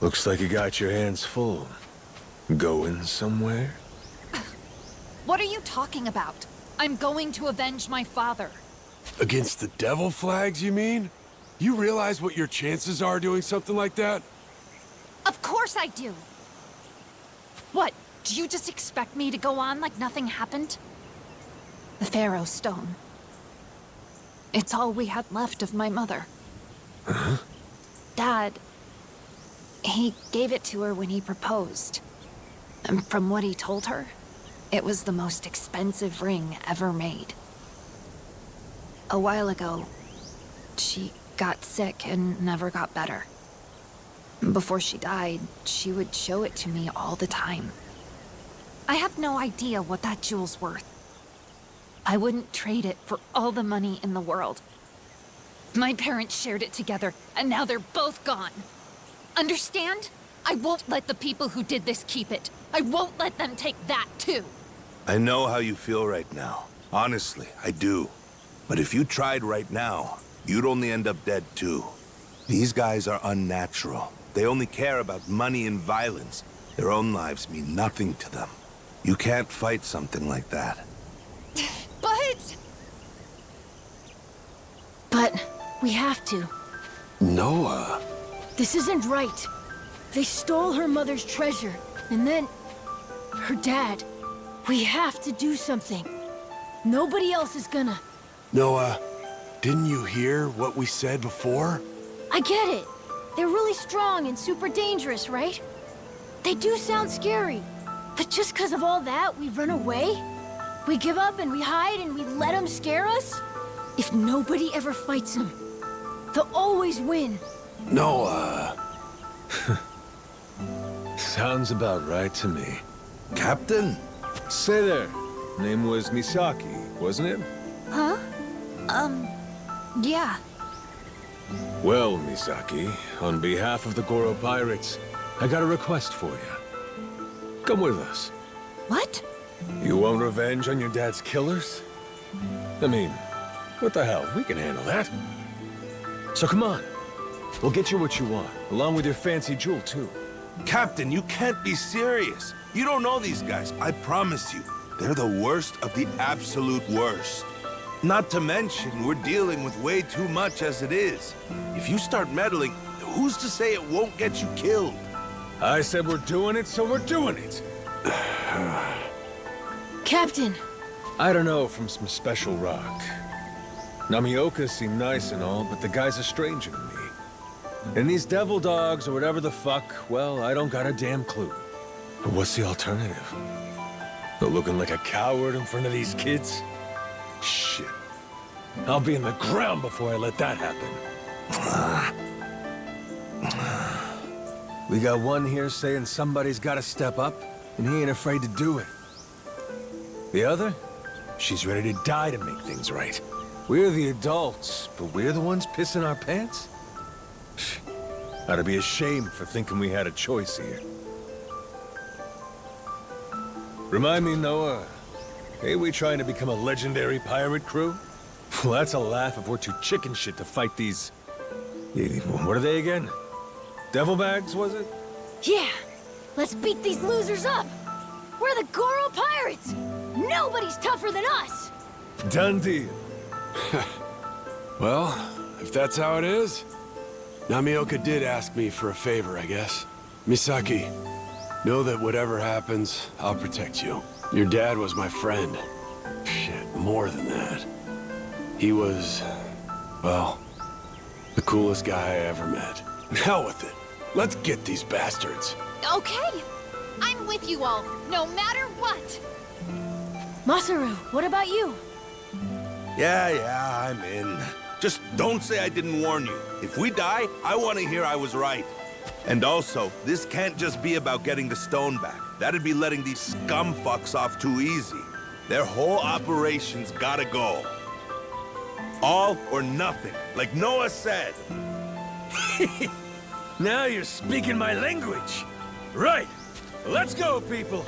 Looks like you got your hands full. Going somewhere? What are you talking about? I'm going to avenge my father. Against the devil flags, you mean? You realize what your chances are doing something like that? Of course I do. What, do you just expect me to go on like nothing happened? The Pharaoh Stone. It's all we had left of my mother. Huh? Dad, he gave it to her when he proposed. And from what he told her, it was the most expensive ring ever made. A while ago, she got sick and never got better. Before she died, she would show it to me all the time. I have no idea what that jewel's worth. I wouldn't trade it for all the money in the world. My parents shared it together, and now they're both gone. Understand? I won't let the people who did this keep it. I won't let them take that, too. I know how you feel right now. Honestly, I do. But if you tried right now, you'd only end up dead, too. These guys are unnatural. They only care about money and violence. Their own lives mean nothing to them. You can't fight something like that. But we have to. Noah. This isn't right. They stole her mother's treasure, and then her dad. We have to do something. Nobody else is gonna. Noah, didn't you hear what we said before? I get it. They're really strong and super dangerous, right? They do sound scary. But just because of all that, we run away? We give up and we hide and we let them scare us? If nobody ever fights them, they'll always win. Noah. Sounds about right to me. Captain? Say there. Name was Misaki, wasn't it? Huh? Yeah. Well, Misaki, on behalf of the Goro Pirates, I got a request for you. Come with us. What? You want revenge on your dad's killers? I mean, what the hell? We can handle that. So come on. We'll get you what you want, along with your fancy jewel, too. Captain, you can't be serious. You don't know these guys, I promise you. They're the worst of the absolute worst. Not to mention, we're dealing with way too much as it is. If you start meddling, who's to say it won't get you killed? I said we're doing it, so we're doing it. Captain! I don't know from some special rock. Namioka seemed nice and all, but the guy's a stranger to me. And these devil dogs, or whatever the fuck, well, I don't got a damn clue. But what's the alternative? Looking like a coward in front of these kids? Shit. I'll be in the ground before I let that happen. We got one here saying somebody's gotta step up, and he ain't afraid to do it. The other? She's ready to die to make things right. We're the adults, but we're the ones pissing our pants? Ought to be ashamed for thinking we had a choice here. Remind me, Noah, ain't we trying to become a legendary pirate crew? Well, that's a laugh if we're too chicken shit to fight these... What are they again? Devil bags, was it? Yeah, let's beat these losers up. We're the Goro Pirates. Nobody's tougher than us. Done deal. Well, if that's how it is, Namioka did ask me for a favor, I guess. Misaki, know that whatever happens, I'll protect you. Your dad was my friend. Shit, more than that. He was, well, the coolest guy I ever met. Hell with it. Let's get these bastards. Okay. I'm with you all, no matter what. Masaru, what about you? Yeah, I'm in. Just don't say I didn't warn you. If we die, I want to hear I was right. And also, this can't just be about getting the stone back. That'd be letting these scum fucks off too easy. Their whole operation's gotta go. All or nothing, like Noah said. Now you're speaking my language. Right. Let's go, people.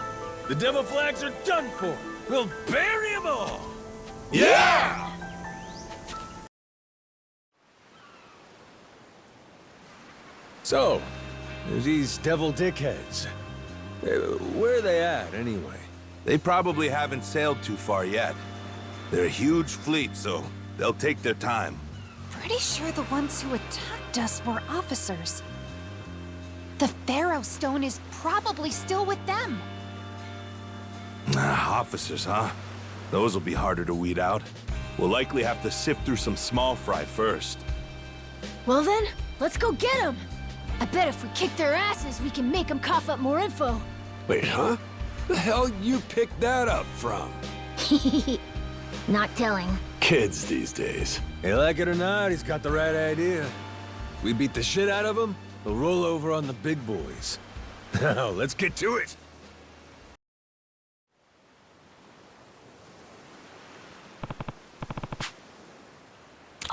The devil flags are done for. We'll bury them all. Yeah! So, there's these devil dickheads. Where are they at, anyway? They probably haven't sailed too far yet. They're a huge fleet, so they'll take their time. Pretty sure the ones who attacked us were officers. The Pharaoh Stone is probably still with them. Officers, huh? Those will be harder to weed out. We'll likely have to sift through some small fry first. Well then, let's go get them. I bet if we kick their asses, we can make them cough up more info. Wait, huh? The hell you picked that up from? Not telling. Kids these days. Hey, like it or not, he's got the right idea. We beat the shit out of him, they'll roll over on the big boys. Now, let's get to it.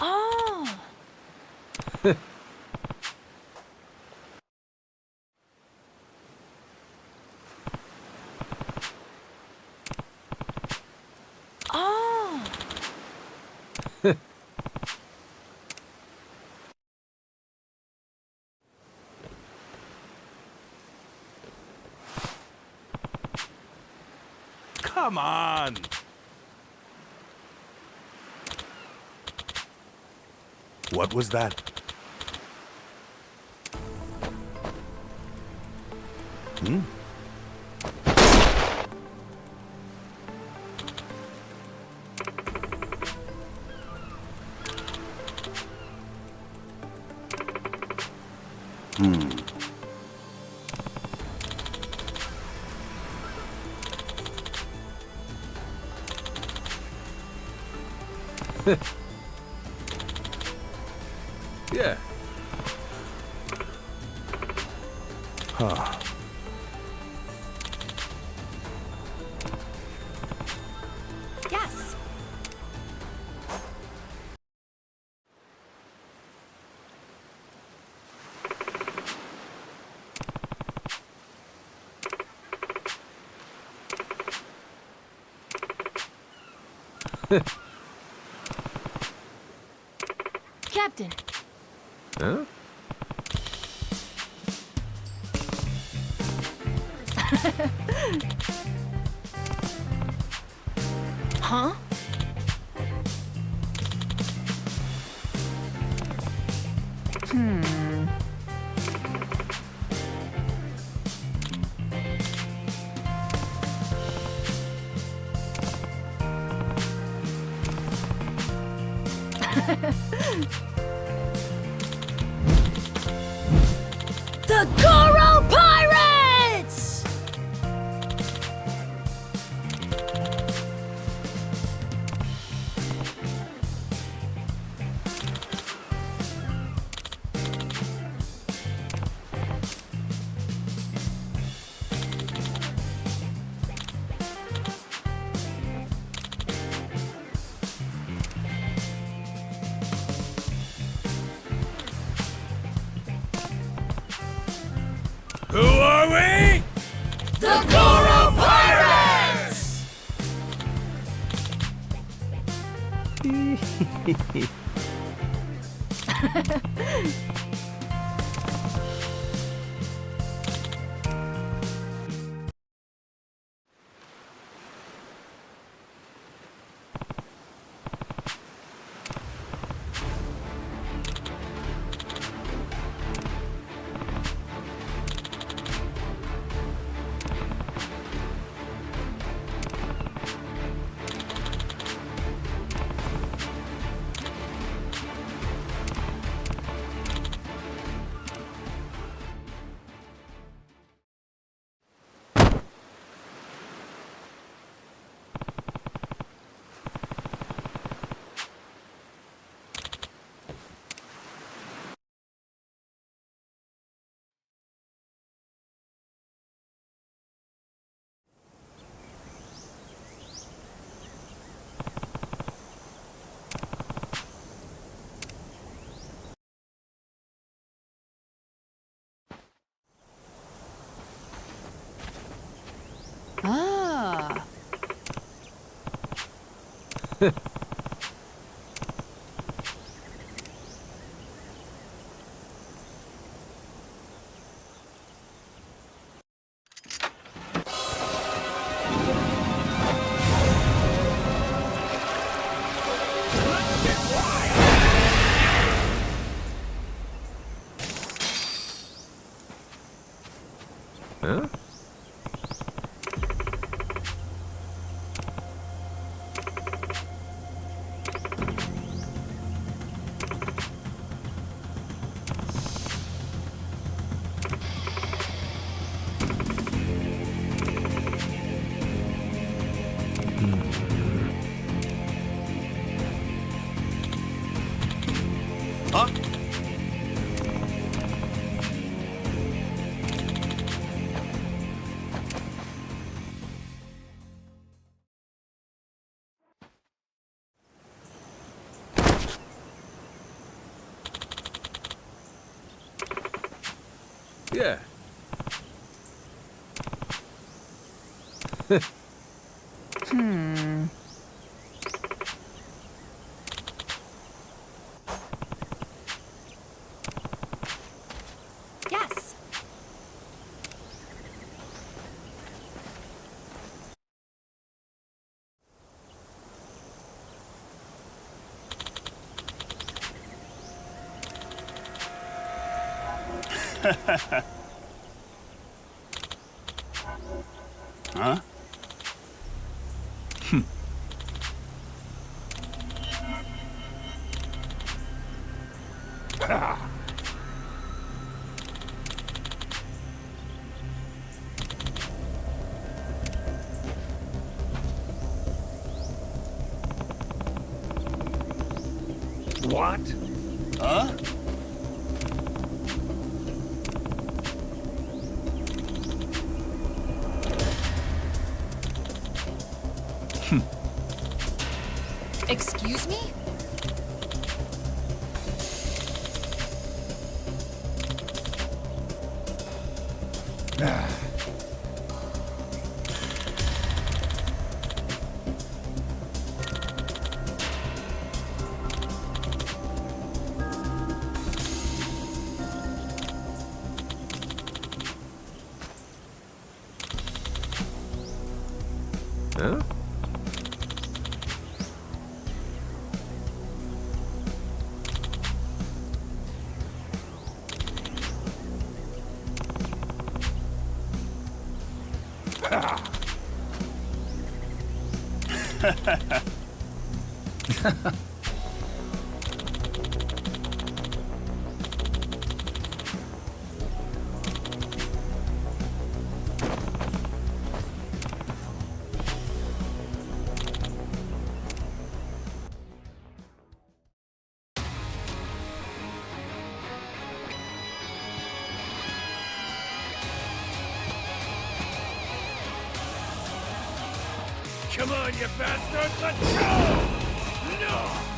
Oh! Oh! Come on! What was that? Hmm? Yeah. Huh. Yes. Captain. Huh? Huh? The Goro Pirates! Ah. Huh? Huh? Yeah. Hmm. Yes. Huh? What? Huh? Excuse me? Huh? Come on, you bastards, let's go! No!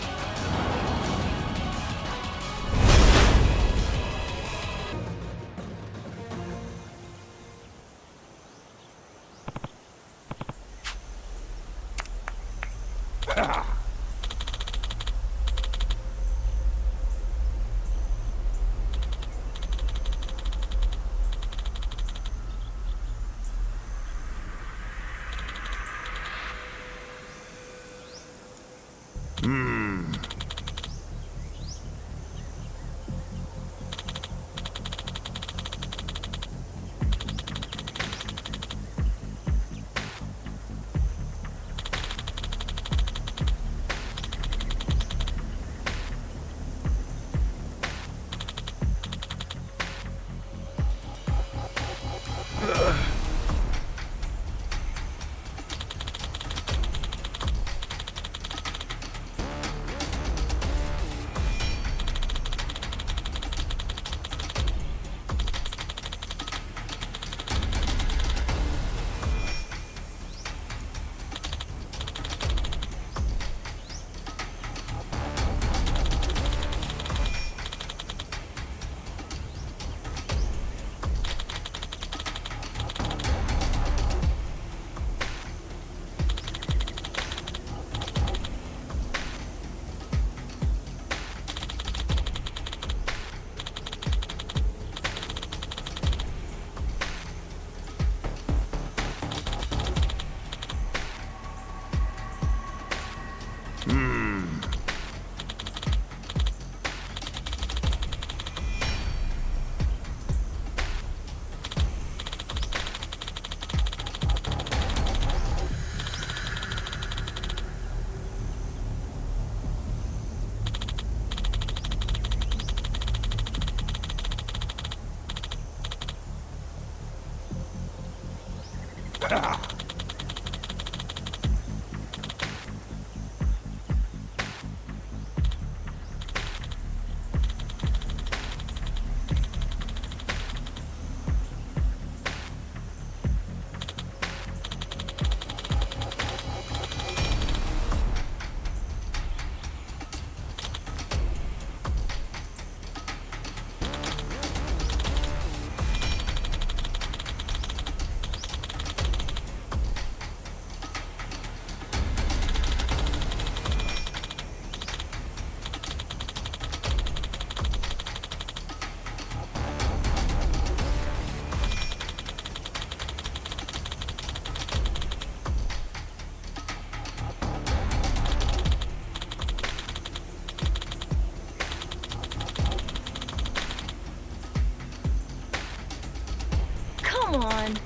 Come on.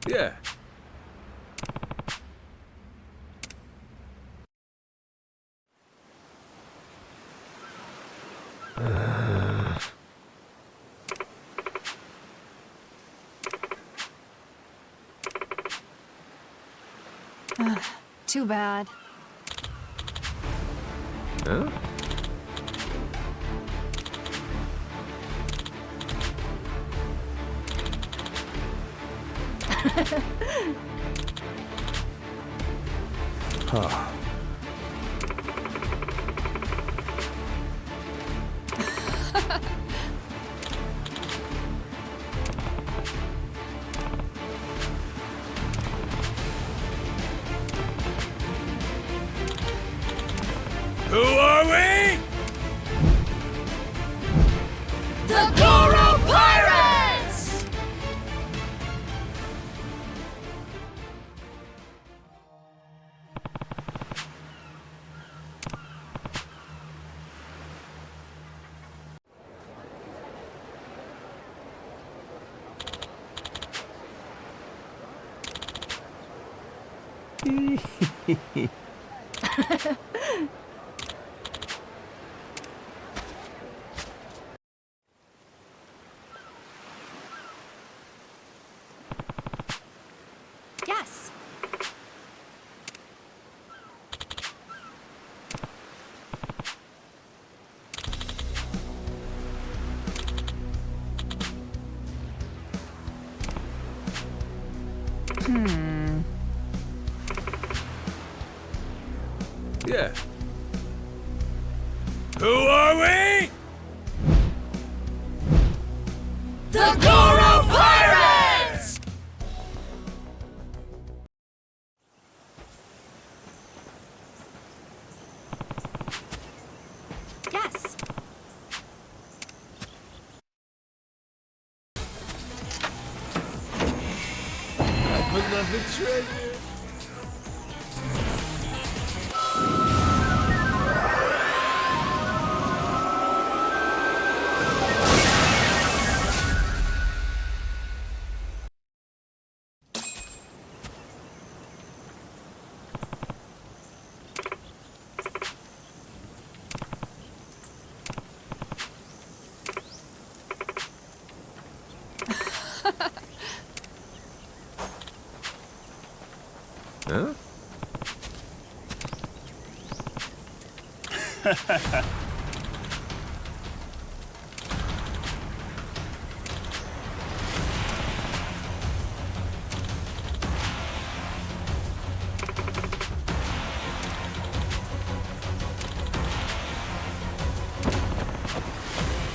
Yeah. Too bad. Huh? Huh. Who are we? The Goro Pirates! Yes. Yeah. Who are we? The Goro Pirates! Yes. Beloved treasure. Huh?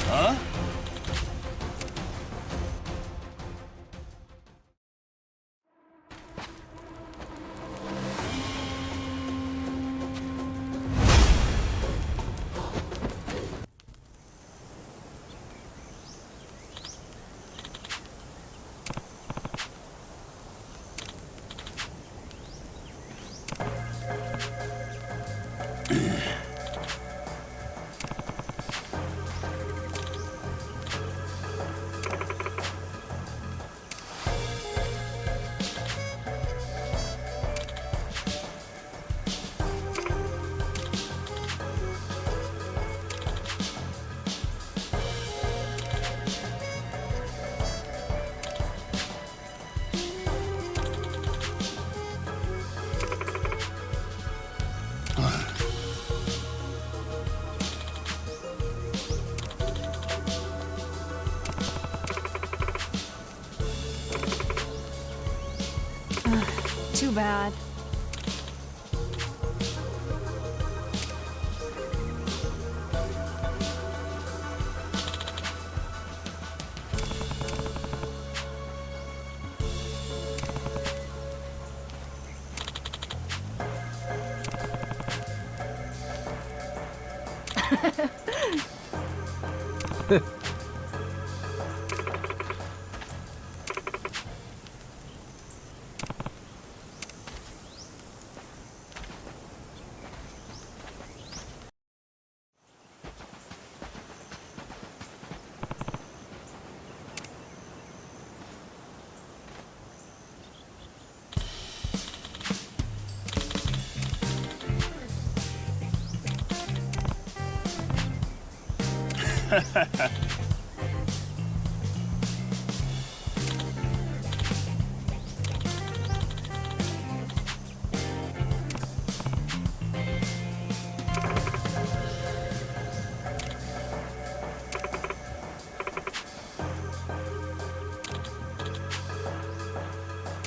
Huh? Too bad.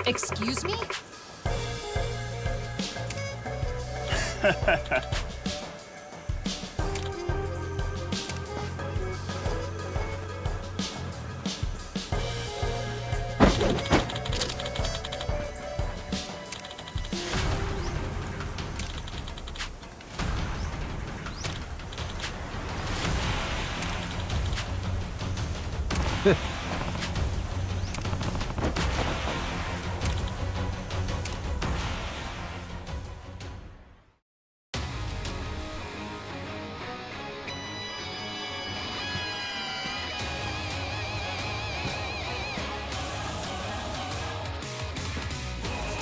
Excuse me?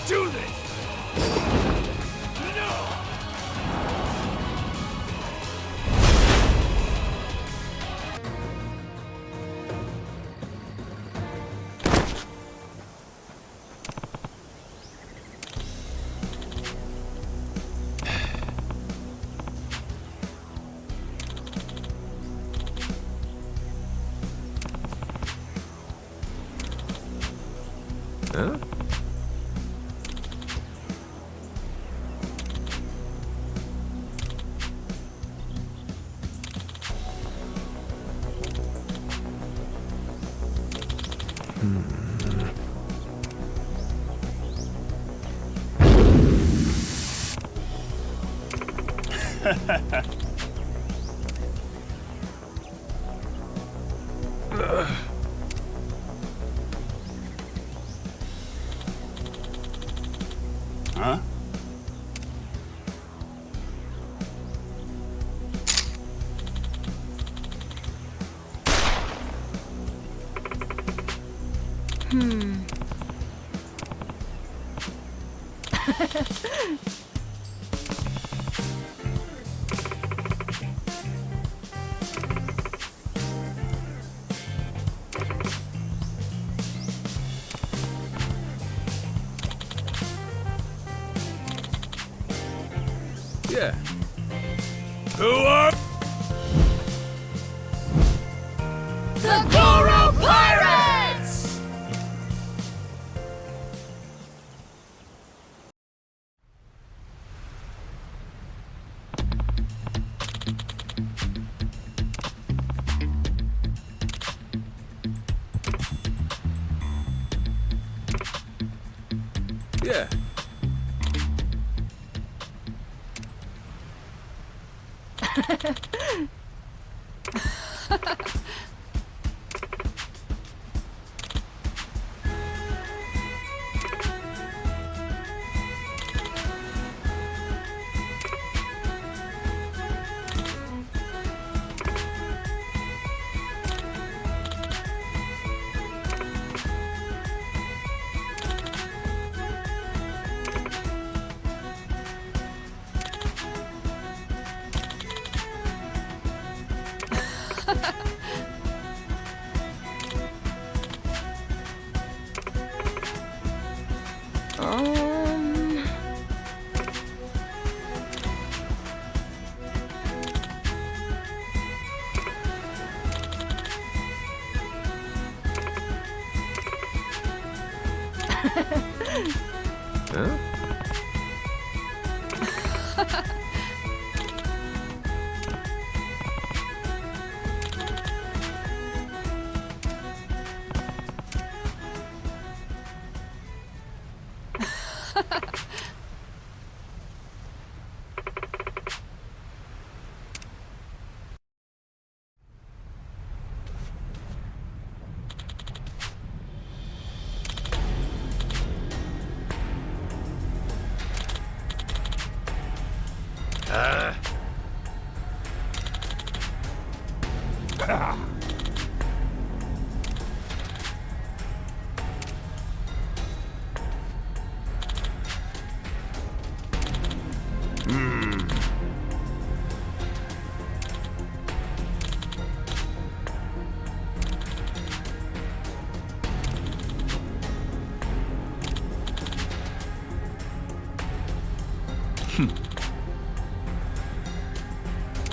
Do this! Huh? Huh? Yeah. Who are... The Goro Pirates! Yeah.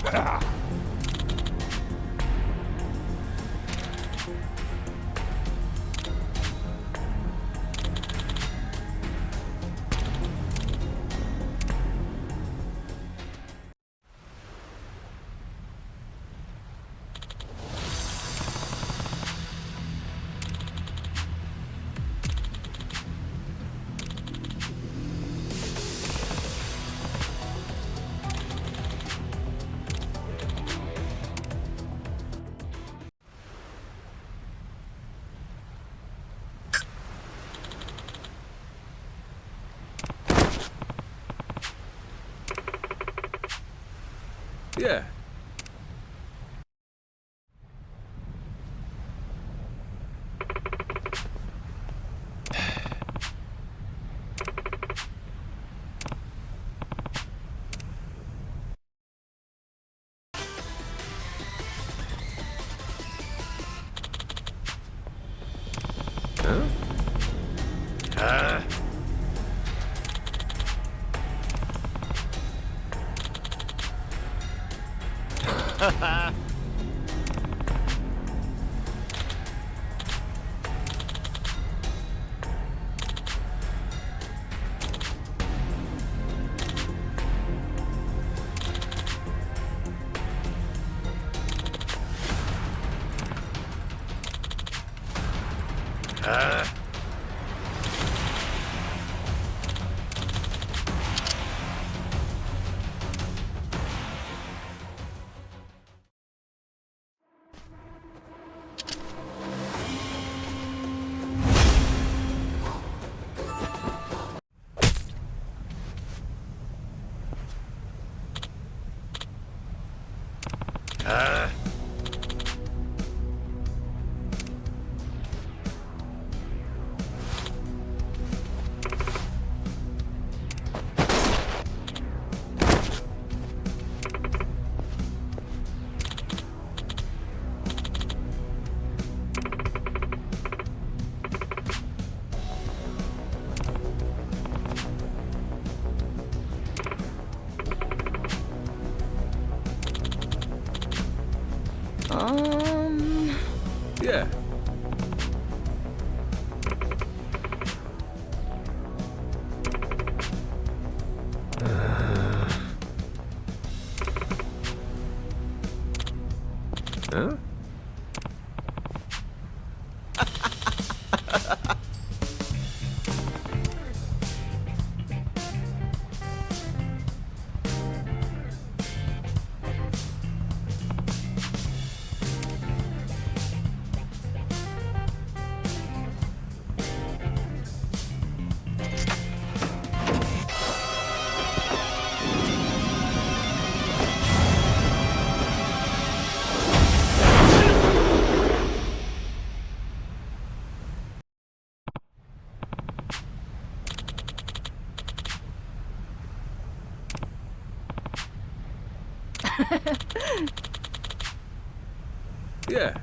Huh? Yeah. Yeah. Huh? Yeah.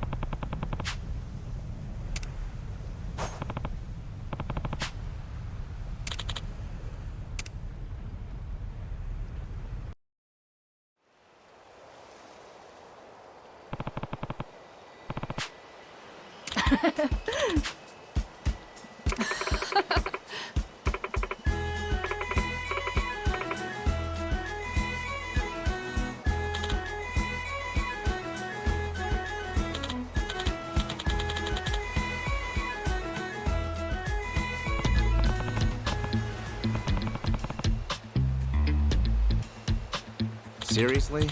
Seriously?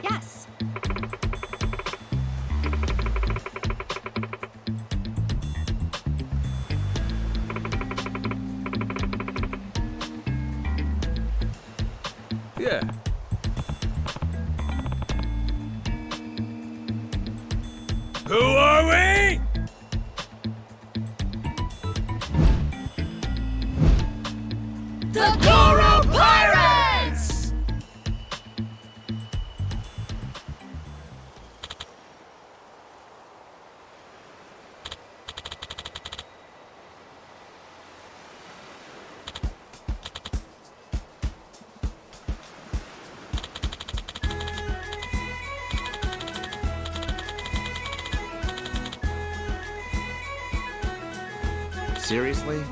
Yes. Yeah. Who are we? The Goro Pirates! Seriously?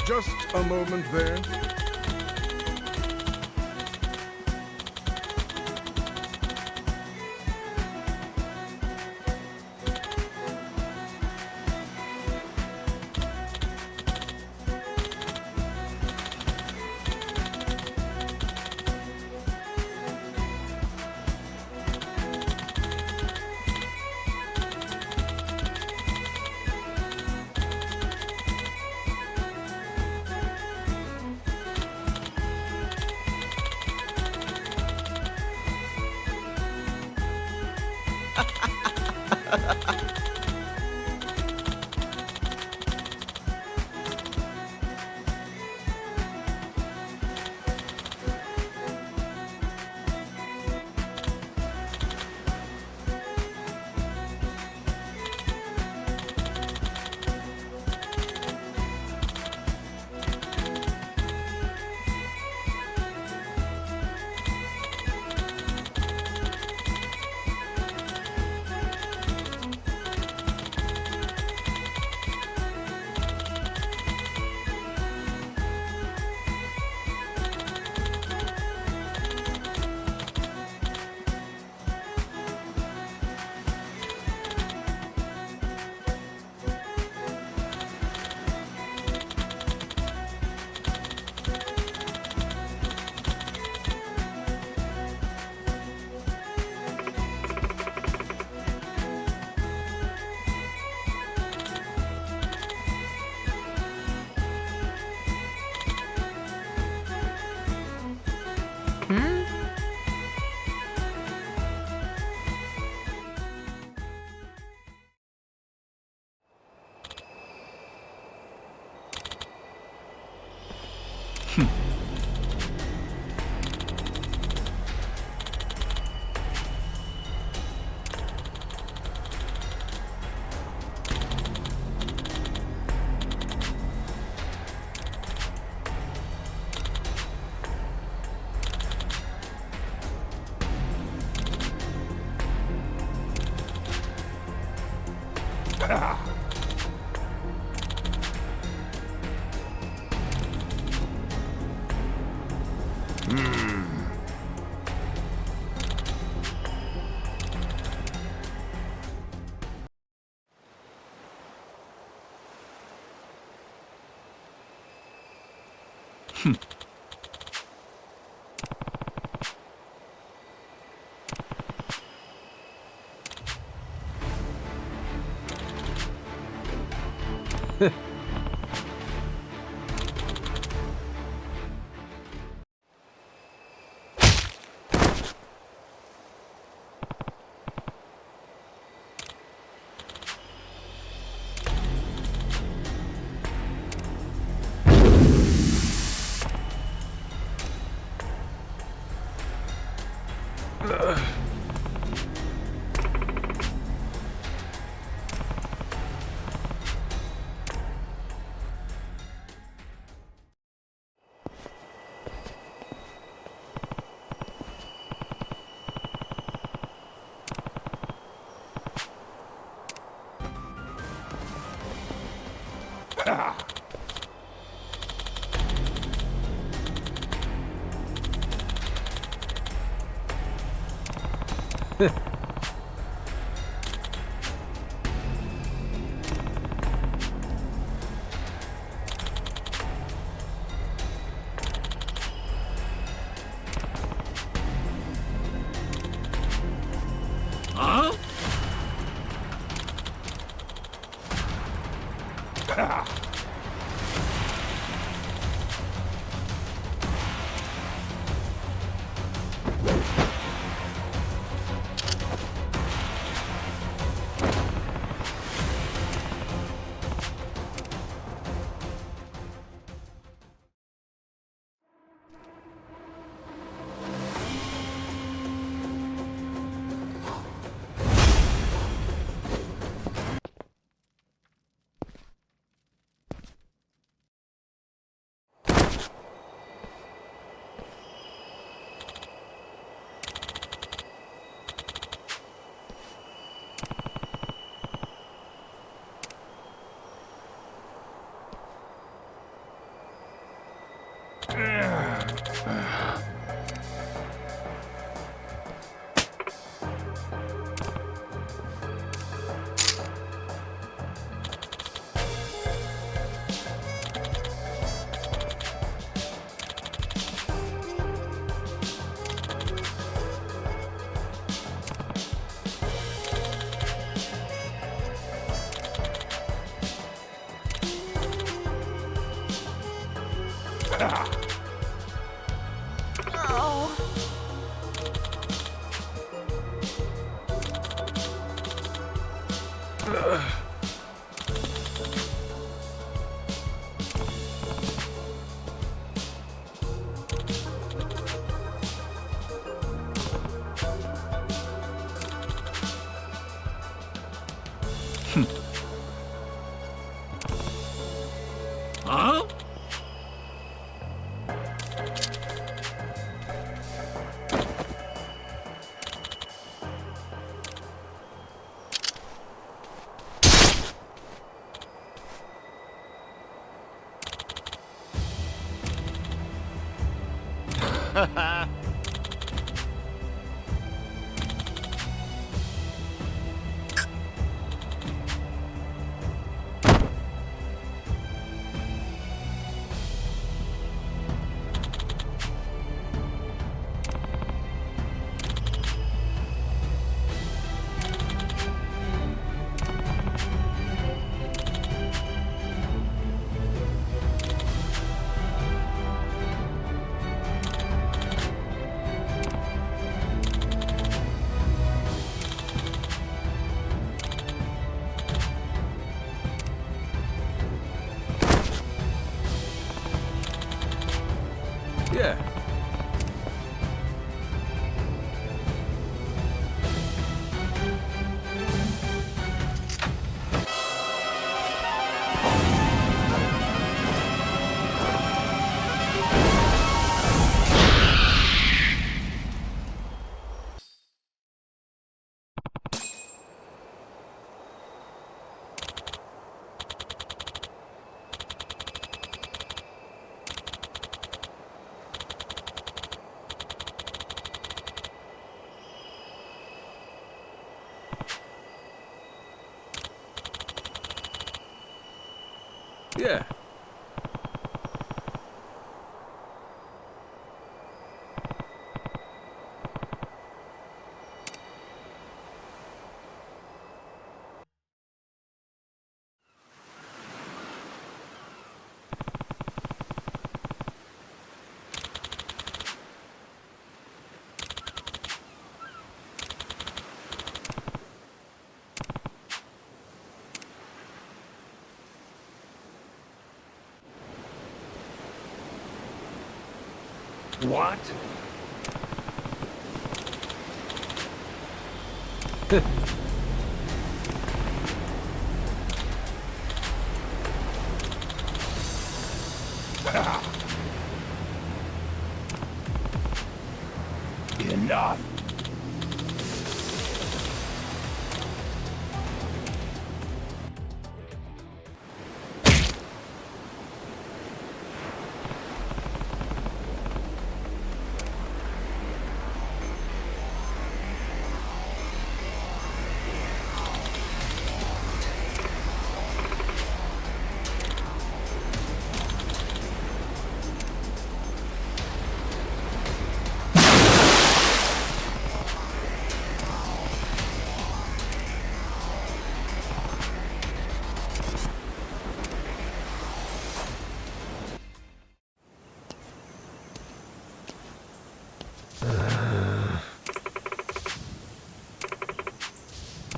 Just a moment there. Yeah. Yeah. What? Enough.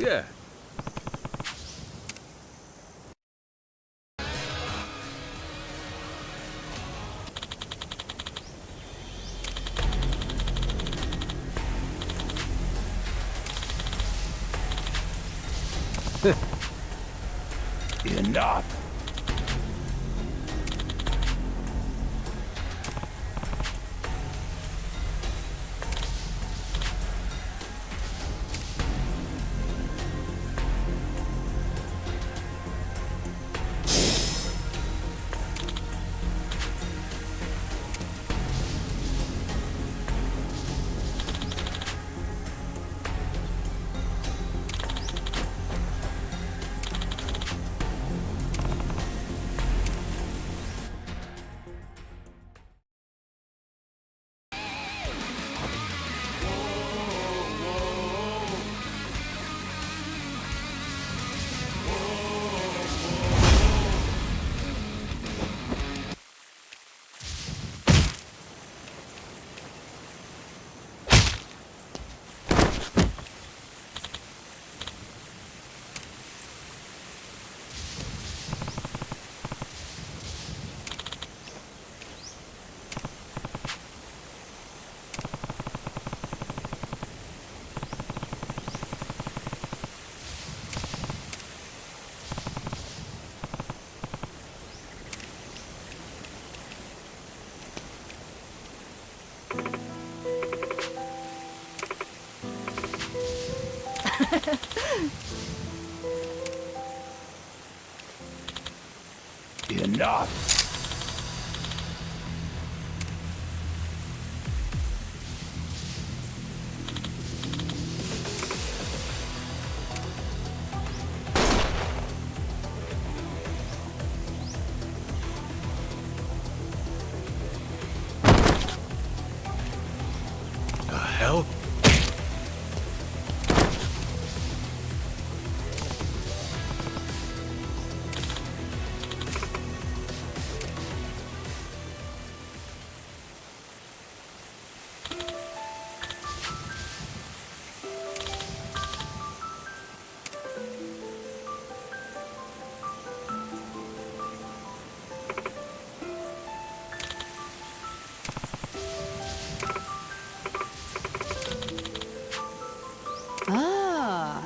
Yeah. Enough. Enough. hell? Ah.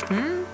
Hmm?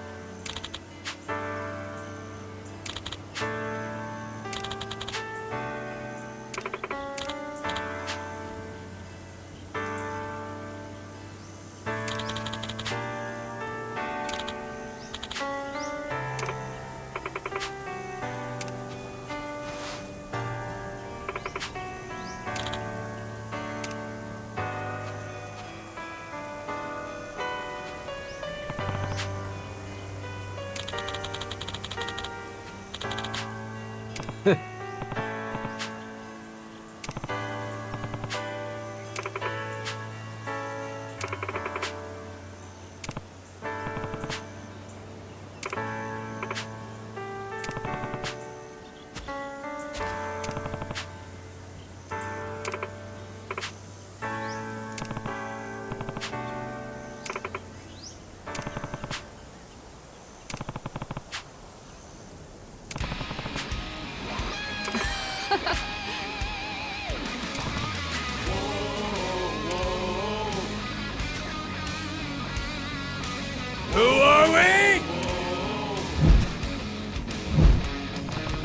Who are we?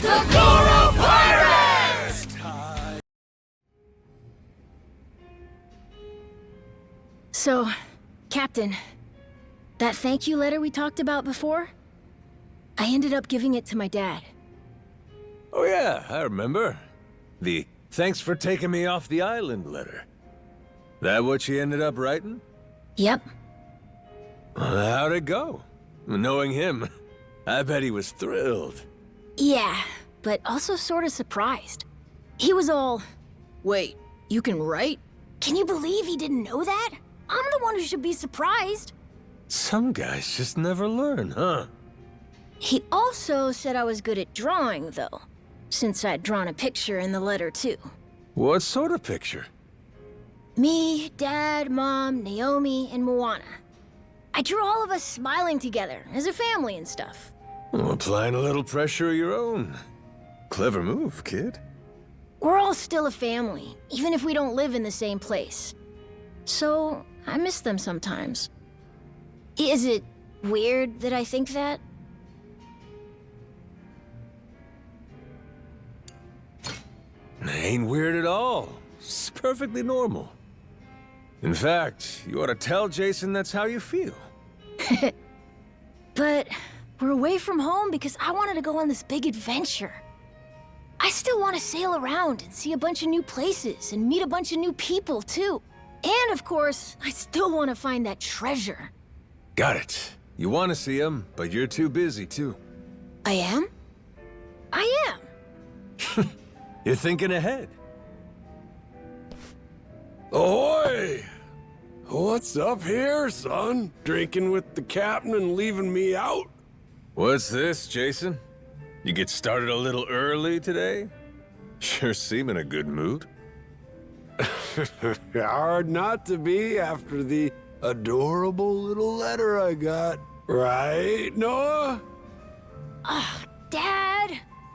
The Goro Pirates! So, Captain, that thank you letter we talked about before? I ended up giving it to my dad. Oh yeah, I remember. The thanks for taking me off the island letter. That what she ended up writing? Yep. How'd it go? Knowing him, I bet he was thrilled. Yeah, but also sort of surprised. He was all, "Wait, you can write?" Can you believe he didn't know that? I'm the one who should be surprised. Some guys just never learn, huh? He also said I was good at drawing, though, since I'd drawn a picture in the letter, too. What sort of picture? Me, Dad, Mom, Naomi, and Moana. I drew all of us smiling together, as a family and stuff. Well, applying a little pressure of your own. Clever move, kid. We're all still a family, even if we don't live in the same place. So, I miss them sometimes. Is it weird that I think that? Ain't weird at all. It's perfectly normal. In fact, you ought to tell Jason that's how you feel. But we're away from home because I wanted to go on this big adventure. I still want to sail around and see a bunch of new places and meet a bunch of new people, too. And of course, I still want to find that treasure. Got it. You want to see him, but you're too busy, too. I am? I am. You're thinking ahead. Ahoy! What's up here, son? Drinking with the captain and leaving me out? What's this, Jason? You get started a little early today? Sure seem in a good mood. Hard not to be after the adorable little letter I got. Right, Noah? Ugh, Dad!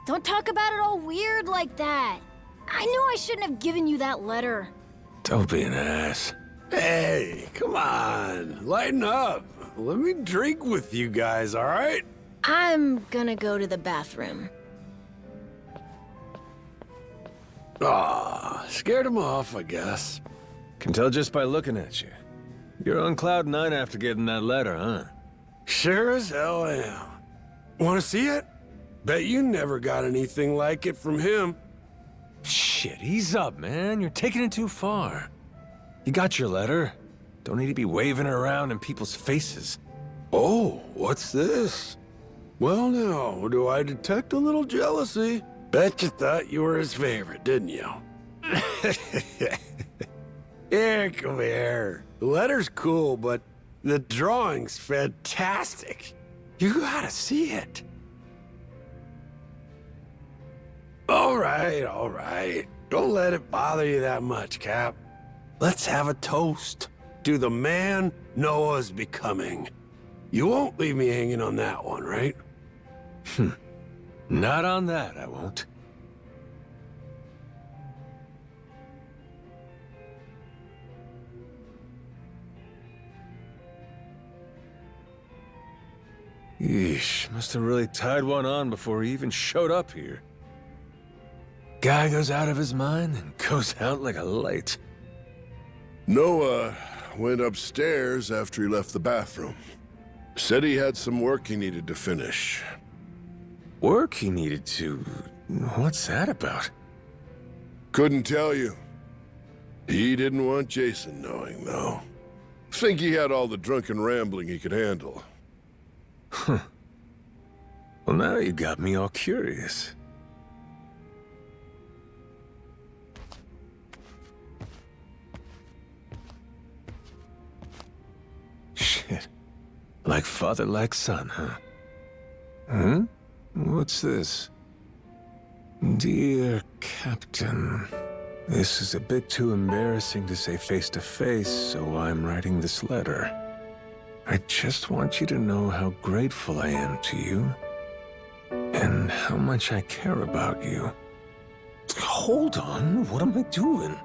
Don't talk about it all weird like that. I knew I shouldn't have given you that letter. Don't be an ass. Hey, come on, lighten up. Let me drink with you guys, all right? I'm gonna go to the bathroom. Aw, scared him off, I guess. Can tell just by looking at you. You're on cloud 9 after getting that letter, huh? Sure as hell am. Want to see it? Bet you never got anything like it from him. Shit, ease up, man. You're taking it too far. You got your letter. Don't need to be waving it around in people's faces. Oh, what's this? Well, now, do I detect a little jealousy? Bet you thought you were his favorite, didn't you? Here, come here. The letter's cool, but the drawing's fantastic. You gotta see it. All right. Don't let it bother you that much, Cap. Let's have a toast to the man Noah's becoming. You won't leave me hanging on that one, right? Not on that, I won't. Yeesh, must have really tied one on before he even showed up here. Guy goes out of his mind and goes out like a light. Noah went upstairs after he left the bathroom. Said he had some work he needed to finish. Work he needed to... What's that about? Couldn't tell you. He didn't want Jason knowing, though. Think he had all the drunken rambling he could handle. Huh. Well, now you got me all curious. Shit. Like father, like son, huh? Huh? What's this? Dear Captain, this is a bit too embarrassing to say face to face, so I'm writing this letter. I just want you to know how grateful I am to you, and how much I care about you. Hold on, what am I doing?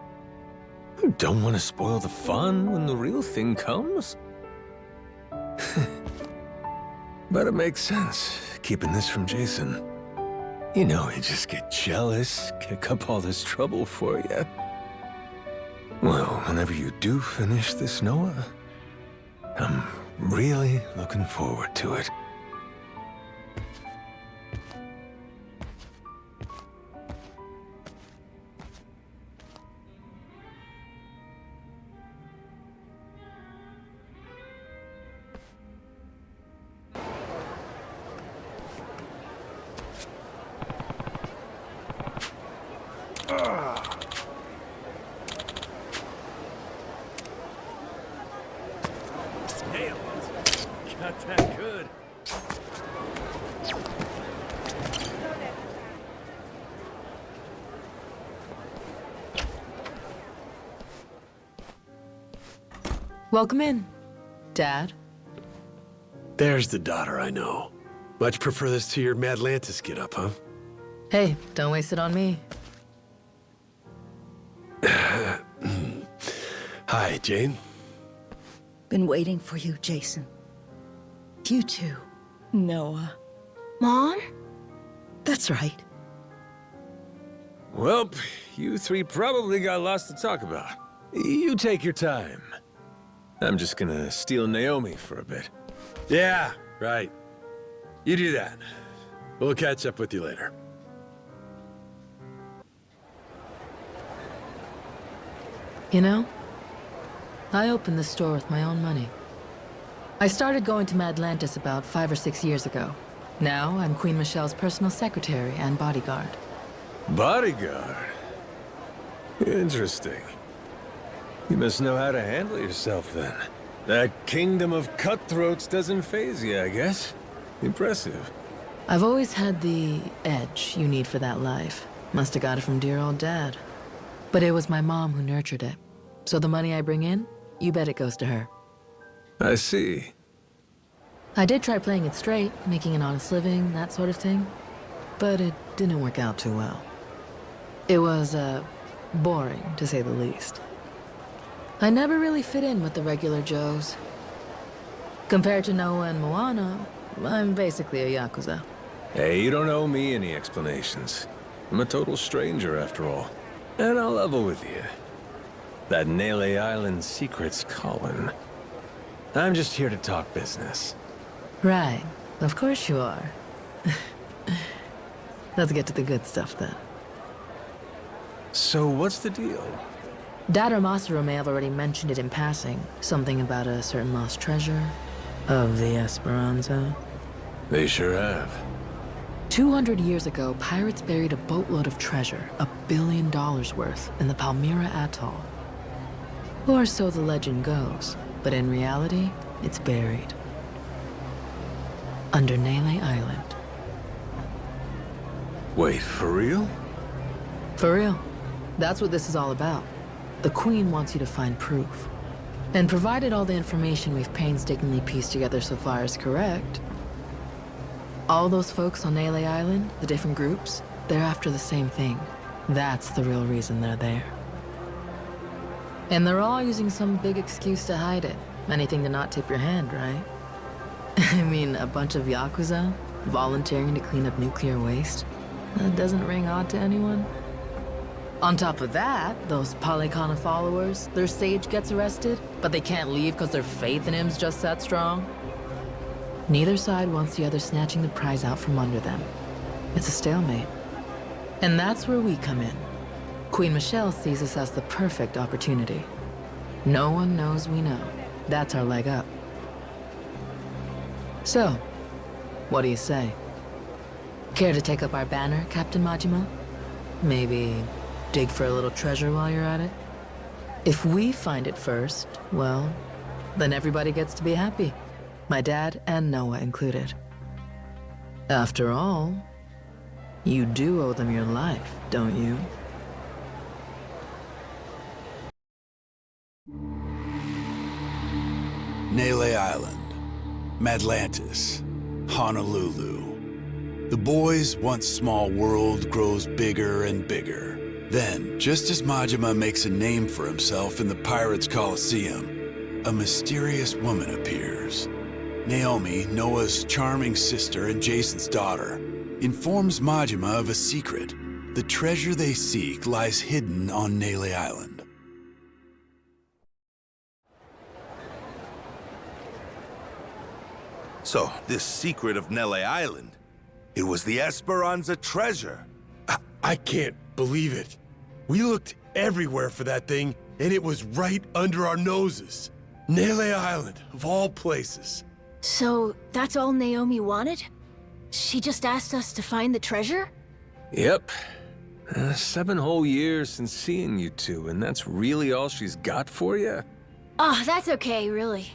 I don't want to spoil the fun when the real thing comes. But it makes sense, keeping this from Jason. You know he'd just get jealous, kick up all this trouble for you. Well, whenever you do finish this, Noah, I'm really looking forward to it. Got that good. Welcome in, Dad. There's the daughter I know. Much prefer this to your Madlantis get-up, huh? Hey, don't waste it on me. Hi, Jane. Been waiting for you, Jason. You too, Noah. Mom? That's right. Well, you three probably got lots to talk about. You take your time. I'm just gonna steal Naomi for a bit. Yeah, right. You do that. We'll catch up with you later. You know, I opened this store with my own money. I started going to Madlantis about 5 or 6 years ago. Now, I'm Queen Michelle's personal secretary and bodyguard. Bodyguard? Interesting. You must know how to handle yourself, then. That kingdom of cutthroats doesn't faze you, I guess. Impressive. I've always had the edge you need for that life. Must have got it from dear old Dad. But it was my mom who nurtured it. So the money I bring in, you bet it goes to her. I see. I did try playing it straight, making an honest living, that sort of thing. But it didn't work out too well. It was, boring, to say the least. I never really fit in with the regular Joes. Compared to Noah and Moana, I'm basically a Yakuza. Hey, you don't owe me any explanations. I'm a total stranger, after all. And I'll level with you. That Nele Island secret's calling. I'm just here to talk business. Right. Of course you are. Let's get to the good stuff, then. So what's the deal? Dad or Masaru may have already mentioned it in passing. Something about a certain lost treasure of the Esperanza. They sure have. 200 years ago, pirates buried a boatload of treasure, $1 billion worth, in the Palmyra Atoll. Or so the legend goes, but in reality, it's buried. Under Nele Island. Wait, for real? For real. That's what this is all about. The Queen wants you to find proof. And provided all the information we've painstakingly pieced together so far is correct, all those folks on Nele Island, the different groups, they're after the same thing. That's the real reason they're there. And they're all using some big excuse to hide it. Anything to not tip your hand, right? I mean, a bunch of Yakuza volunteering to clean up nuclear waste? That doesn't ring odd to anyone. On top of that, those Polycana followers, their sage gets arrested, but they can't leave because their faith in him's just that strong. Neither side wants the other snatching the prize out from under them. It's a stalemate. And that's where we come in. Queen Michelle sees us as the perfect opportunity. No one knows we know. That's our leg up. So, what do you say? Care to take up our banner, Captain Majima? Maybe dig for a little treasure while you're at it? If we find it first, well, then everybody gets to be happy. My dad and Noah included. After all, you do owe them your life, don't you? Nele Island, Madlantis, Honolulu. The boy's once small world grows bigger and bigger. Then, just as Majima makes a name for himself in the Pirates' Coliseum, a mysterious woman appears. Naomi, Noah's charming sister and Jason's daughter, informs Majima of a secret. The treasure they seek lies hidden on Nele Island. So, this secret of Nele Island, it was the Esperanza treasure. I can't believe it. We looked everywhere for that thing, and it was right under our noses. Nele Island, of all places. So, that's all Naomi wanted? She just asked us to find the treasure? Yep. 7 whole years since seeing you two, and that's really all she's got for you? Oh, that's okay, really.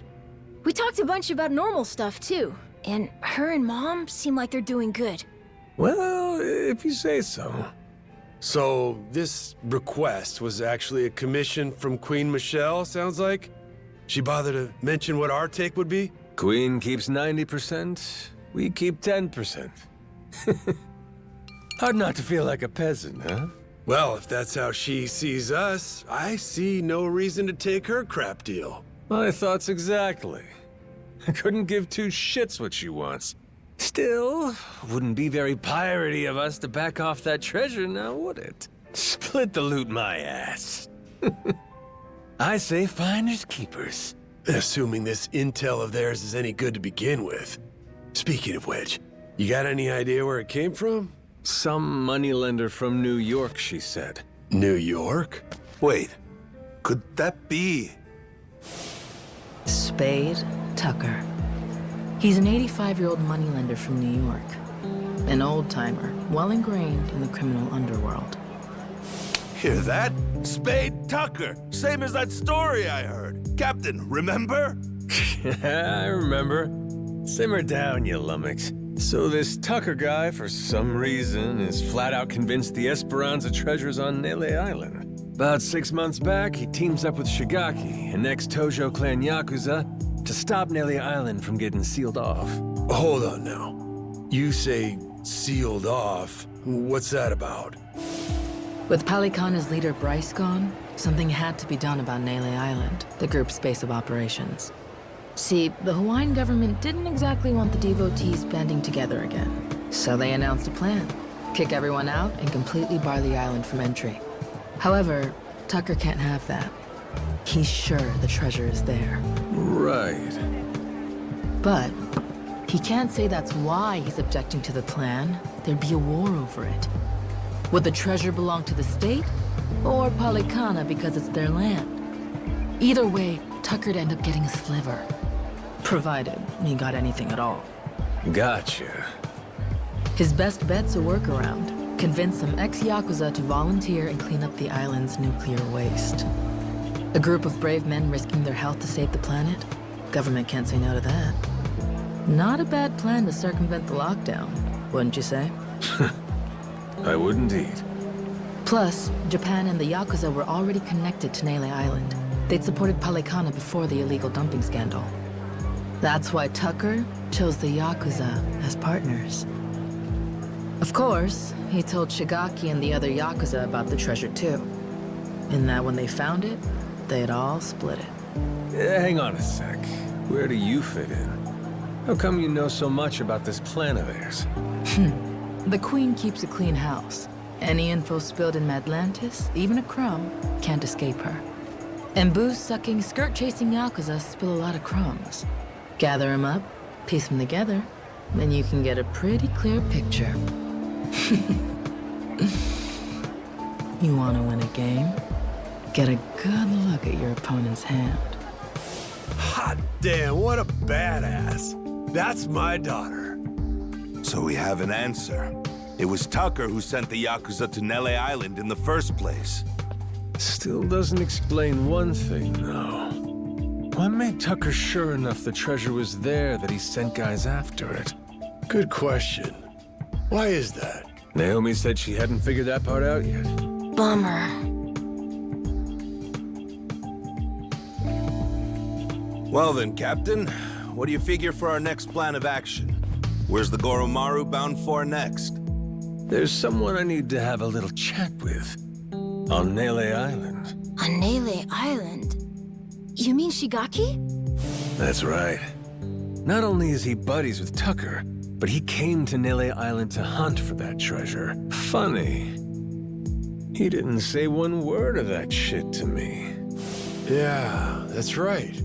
We talked a bunch about normal stuff, too. And her and Mom seem like they're doing good. Well, if you say so. So, this request was actually a commission from Queen Michelle, sounds like? She bothered to mention what our take would be? Queen keeps 90%, we keep 10%. Hard not to feel like a peasant, huh? Well, if that's how she sees us, I see no reason to take her crap deal. My thoughts exactly. I couldn't give two shits what she wants. Still, wouldn't be very piratey of us to back off that treasure now, would it? Split the loot, my ass. I say finders keepers. Assuming this intel of theirs is any good to begin with. Speaking of which, you got any idea where it came from? Some moneylender from New York, she said. New York? Wait, could that be? Spade Tucker. He's an 85-year-old moneylender from New York. An old-timer, well ingrained in the criminal underworld. Hear that? Spade Tucker! Same as that story I heard. Captain, remember? I remember. Simmer down, you lummox. So this Tucker guy, for some reason, is flat out convinced the Esperanza treasure's on Nele Island. About 6 months back, he teams up with Shigaki, an ex-Tojo clan Yakuza, to stop Nele Island from getting sealed off. Hold on now. You say sealed off. What's that about? With Palikana's leader Bryce gone, something had to be done about Nele Island, the group's base of operations. See, the Hawaiian government didn't exactly want the devotees banding together again. So they announced a plan. Kick everyone out and completely bar the island from entry. However, Tucker can't have that. He's sure the treasure is there. Right. But he can't say that's why he's objecting to the plan. There'd be a war over it. Would the treasure belong to the state? Or Palikana because it's their land? Either way, Tucker'd end up getting a sliver. Provided he got anything at all. Gotcha. His best bet's a workaround. Convince some ex-Yakuza to volunteer and clean up the island's nuclear waste. A group of brave men risking their health to save the planet? Government can't say no to that. Not a bad plan to circumvent the lockdown, wouldn't you say? I would indeed. Plus, Japan and the Yakuza were already connected to Nele Island. They'd supported Palikana before the illegal dumping scandal. That's why Tucker chose the Yakuza as partners. Of course, he told Shigaki and the other Yakuza about the treasure too. And that when they found it, they'd all split it. Hang on a sec. Where do you fit in? How come you know so much about this plan of theirs? The Queen keeps a clean house. Any info spilled in Madlantis, even a crumb, can't escape her. And booze-sucking, skirt-chasing Yakuza spill a lot of crumbs. Gather them up, piece them together, then you can get a pretty clear picture. You want to win a game? Get a good look at your opponent's hand. Hot damn, what a badass. That's my daughter. So we have an answer. It was Tucker who sent the Yakuza to Nele Island in the first place. Still doesn't explain one thing, though. What made Tucker sure enough the treasure was there that he sent guys after it? Good question. Why is that? Naomi said she hadn't figured that part out yet. Bummer. Well then, Captain, what do you figure for our next plan of action? Where's the Goromaru bound for next? There's someone I need to have a little chat with. On Nele Island. On Nele Island? You mean Shigaki? That's right. Not only is he buddies with Tucker, but he came to Nele Island to hunt for that treasure. Funny. He didn't say one word of that shit to me. Yeah, that's right.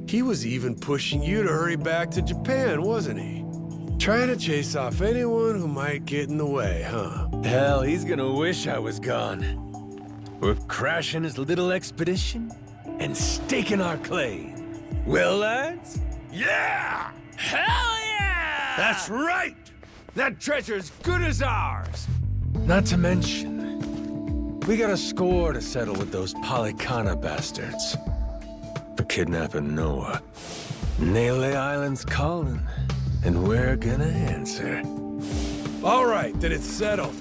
He was even pushing you to hurry back to Japan, wasn't he? Trying to chase off anyone who might get in the way, huh? Hell, he's gonna wish I was gone. We're crashing his little expedition and staking our claim. Well, lads? Yeah! Hell yeah! That's right! That treasure's good as ours! Not to mention, we got a score to settle with those Palikana bastards. For kidnapping Noah. Nele Island's calling, and we're gonna answer. All right, then it's settled.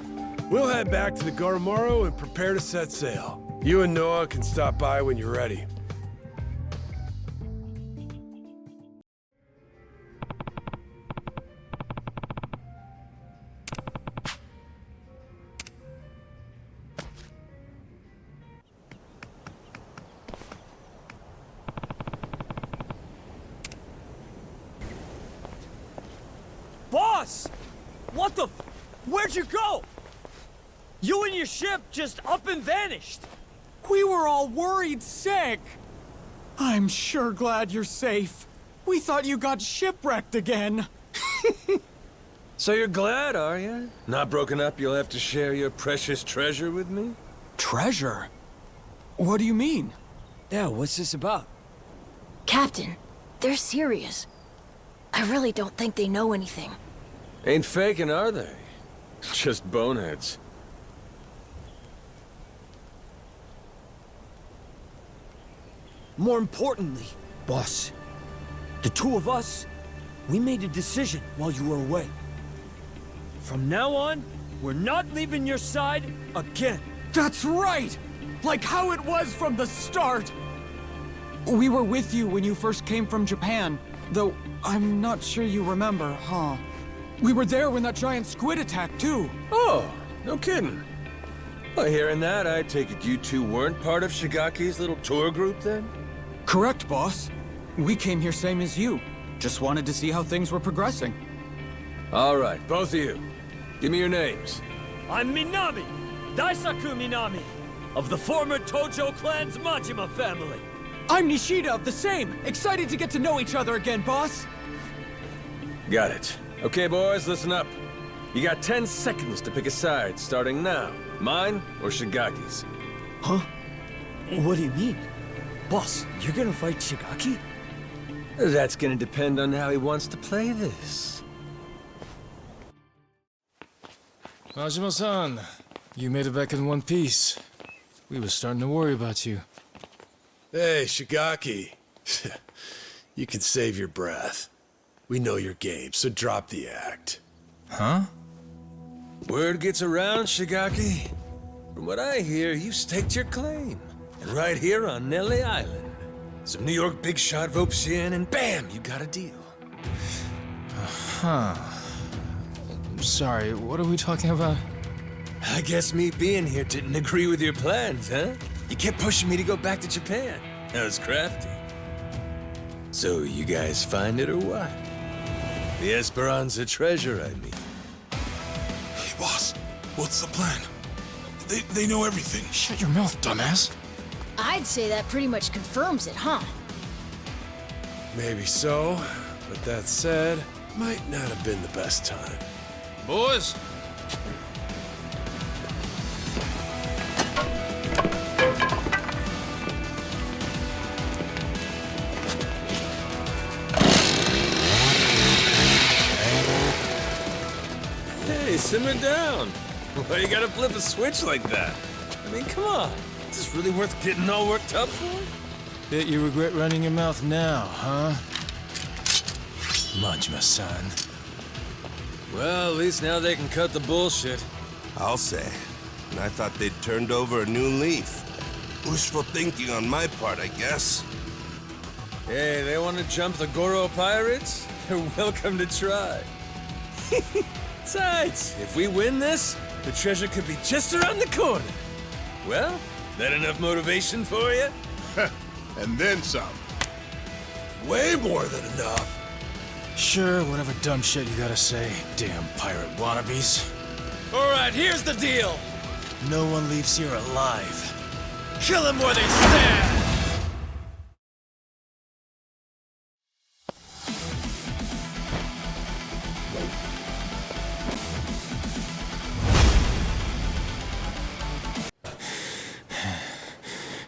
We'll head back to the Goromaru and prepare to set sail. You and Noah can stop by when you're ready. Boss! What the Where'd you go? You and your ship just up and vanished. We were all worried sick. I'm sure glad you're safe. We thought you got shipwrecked again. So you're glad, are you? Not broken up, you'll have to share your precious treasure with me? Treasure? What do you mean? Yeah, what's this about? Captain, they're serious. I really don't think they know anything. Ain't faking, are they? Just boneheads. More importantly, boss, the two of us, we made a decision while you were away. From now on, we're not leaving your side again. That's right! Like how it was from the start! We were with you when you first came from Japan, though I'm not sure you remember, huh? We were there when that giant squid attacked, too. Oh, no kidding. Well, hearing that, I take it you two weren't part of Shigaki's little tour group, then? Correct, boss. We came here same as you. Just wanted to see how things were progressing. All right, both of you. Give me your names. I'm Minami, Daisaku Minami, of the former Tojo clan's Majima family. I'm Nishida of the same. Excited to get to know each other again, boss. Got it. Okay, boys, listen up. You got 10 seconds to pick a side, starting now. Mine or Shigaki's? Huh? What do you mean? Boss, you're gonna fight Shigaki? That's gonna depend on how he wants to play this. Majima-san, you made it back in one piece. We were starting to worry about you. Hey, Shigaki. You can save your breath. We know your game, so drop the act. Huh? Word gets around, Shigaki. From what I hear, you staked your claim. And right here on Nelly Island. Some New York big shot ropes you in, and bam, you got a deal. Huh. Sorry, what are we talking about? I guess me being here didn't agree with your plans, huh? You kept pushing me to go back to Japan. That was crafty. So you guys find it or what? The Esperanza treasure, I mean. Hey, boss. What's the plan? They know everything. Shut your mouth, dumbass. I'd say that pretty much confirms it, huh? Maybe so, but that said, might not have been the best time. Boys! Hey, simmer down. Why you gotta flip a switch like that? I mean, come on. Is this really worth getting all worked up for? Bet you regret running your mouth now, huh? Majima-san. Well, at least now they can cut the bullshit. I'll say. And I thought they'd turned over a new leaf. Wishful thinking on my part, I guess. Hey, they want to jump the Goro pirates? They're welcome to try. Besides, if we win this, the treasure could be just around the corner. Well, that enough motivation for you? And then some. Way more than enough. Sure, whatever dumb shit you gotta say, damn pirate wannabes. All right, here's the deal. No one leaves here alive. Kill them where they stand!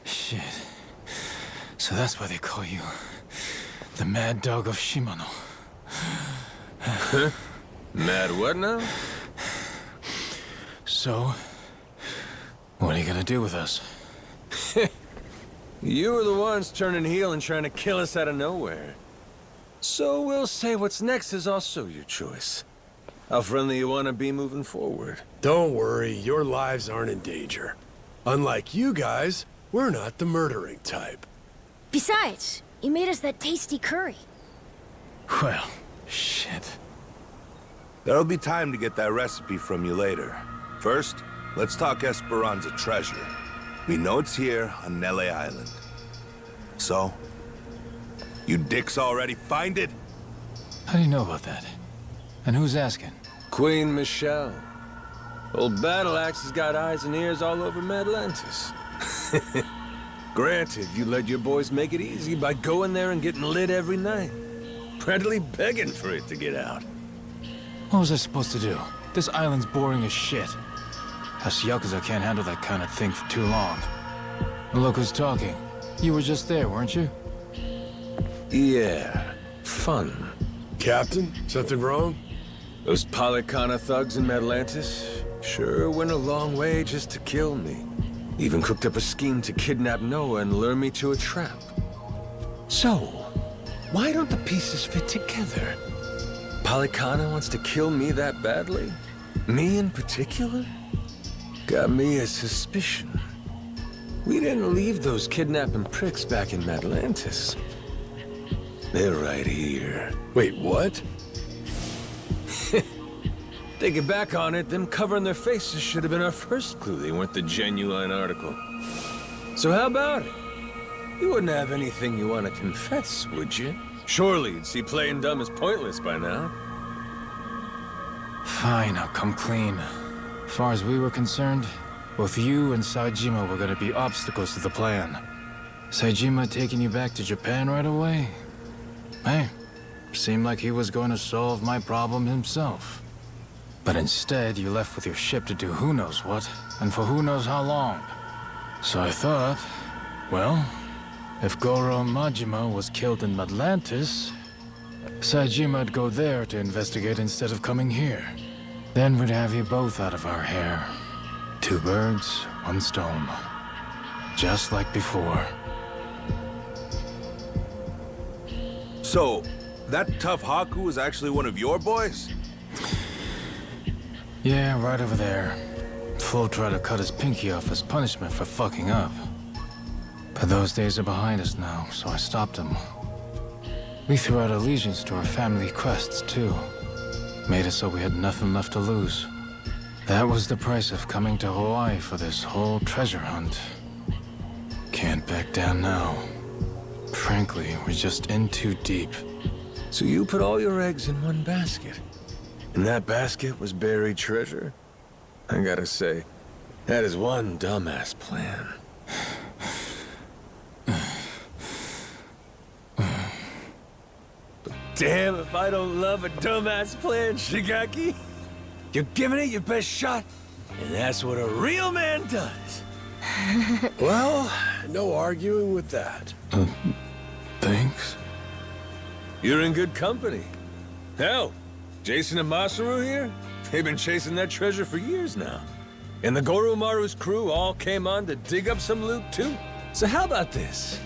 Shit. So that's why they call you the Mad Dog of Shimano. Huh? Mad what now? So, what are you gonna do with us? You were the ones turning heel and trying to kill us out of nowhere. So we'll say what's next is also your choice. How friendly you want to be moving forward. Don't worry, your lives aren't in danger. Unlike you guys, we're not the murdering type. Besides, you made us that tasty curry. Well, shit. There'll be time to get that recipe from you later. First, let's talk Esperanza treasure. We know it's here on Nelly Island. So, you dicks already find it? How do you know about that? And who's asking? Queen Michelle. Old Battle Axe has got eyes and ears all over Madlantis. Granted, you let your boys make it easy by going there and getting lit every night. Practically begging for it to get out. What was I supposed to do? This island's boring as shit. Us Yakuza can't handle that kind of thing for too long. And look who's talking. You were just there, weren't you? Yeah, fun. Captain, something wrong? Those Polycana thugs in Madlantis sure went a long way just to kill me. Even cooked up a scheme to kidnap Noah and lure me to a trap. So, why don't the pieces fit together? Polycana wants to kill me that badly? Me in particular? Got me a suspicion. We didn't leave those kidnapping pricks back in Madlantis. They're right here. Wait, what? Thinking back on it, them covering their faces should have been our first clue they weren't the genuine article. So how about it? You wouldn't have anything you want to confess, would you? Surely you'd see playing dumb as pointless by now. Fine, I'll come clean. As far as we were concerned, both you and Saejima were gonna be obstacles to the plan. Saejima taking you back to Japan right away? Hey, seemed like he was going to solve my problem himself. But instead, you left with your ship to do who knows what, and for who knows how long. So I thought, well, if Goro Majima was killed in Madlantis, Saejima'd go there to investigate instead of coming here. Then we'd have you both out of our hair. 2 birds, 1 stone. Just like before. So, that tough Haku was actually one of your boys? Yeah, right over there. Flo tried to cut his pinky off as punishment for fucking up. But those days are behind us now, so I stopped him. We threw out allegiance to our family crests, too. Made it so we had nothing left to lose. That was the price of coming to Hawaii for this whole treasure hunt. Can't back down now. Frankly, we're just in too deep. So you put all your eggs in one basket. And that basket was buried treasure? I gotta say, that is one dumbass plan. But damn if I don't love a dumbass plan, Shigaki. You're giving it your best shot, and that's what a real man does. Well, no arguing with that. Thanks. You're in good company. Hell, Jason and Masaru here? They've been chasing that treasure for years now. And the Goromaru's crew all came on to dig up some loot too. So how about this?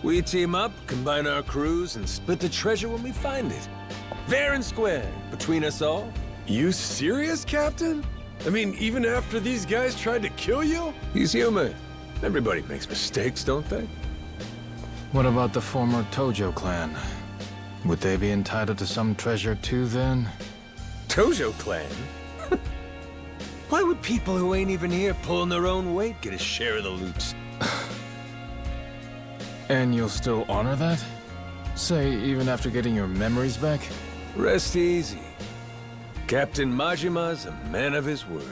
We team up, combine our crews, and split the treasure when we find it. Fair and square, between us all. You serious, Captain? I mean, even after these guys tried to kill you? He's human. Everybody makes mistakes, don't they? What about the former Tojo clan? Would they be entitled to some treasure too, then? Tojo clan? Why would people who ain't even here pulling their own weight get a share of the loot? And you'll still honor that? Say, even after getting your memories back? Rest easy. Captain Majima's a man of his word.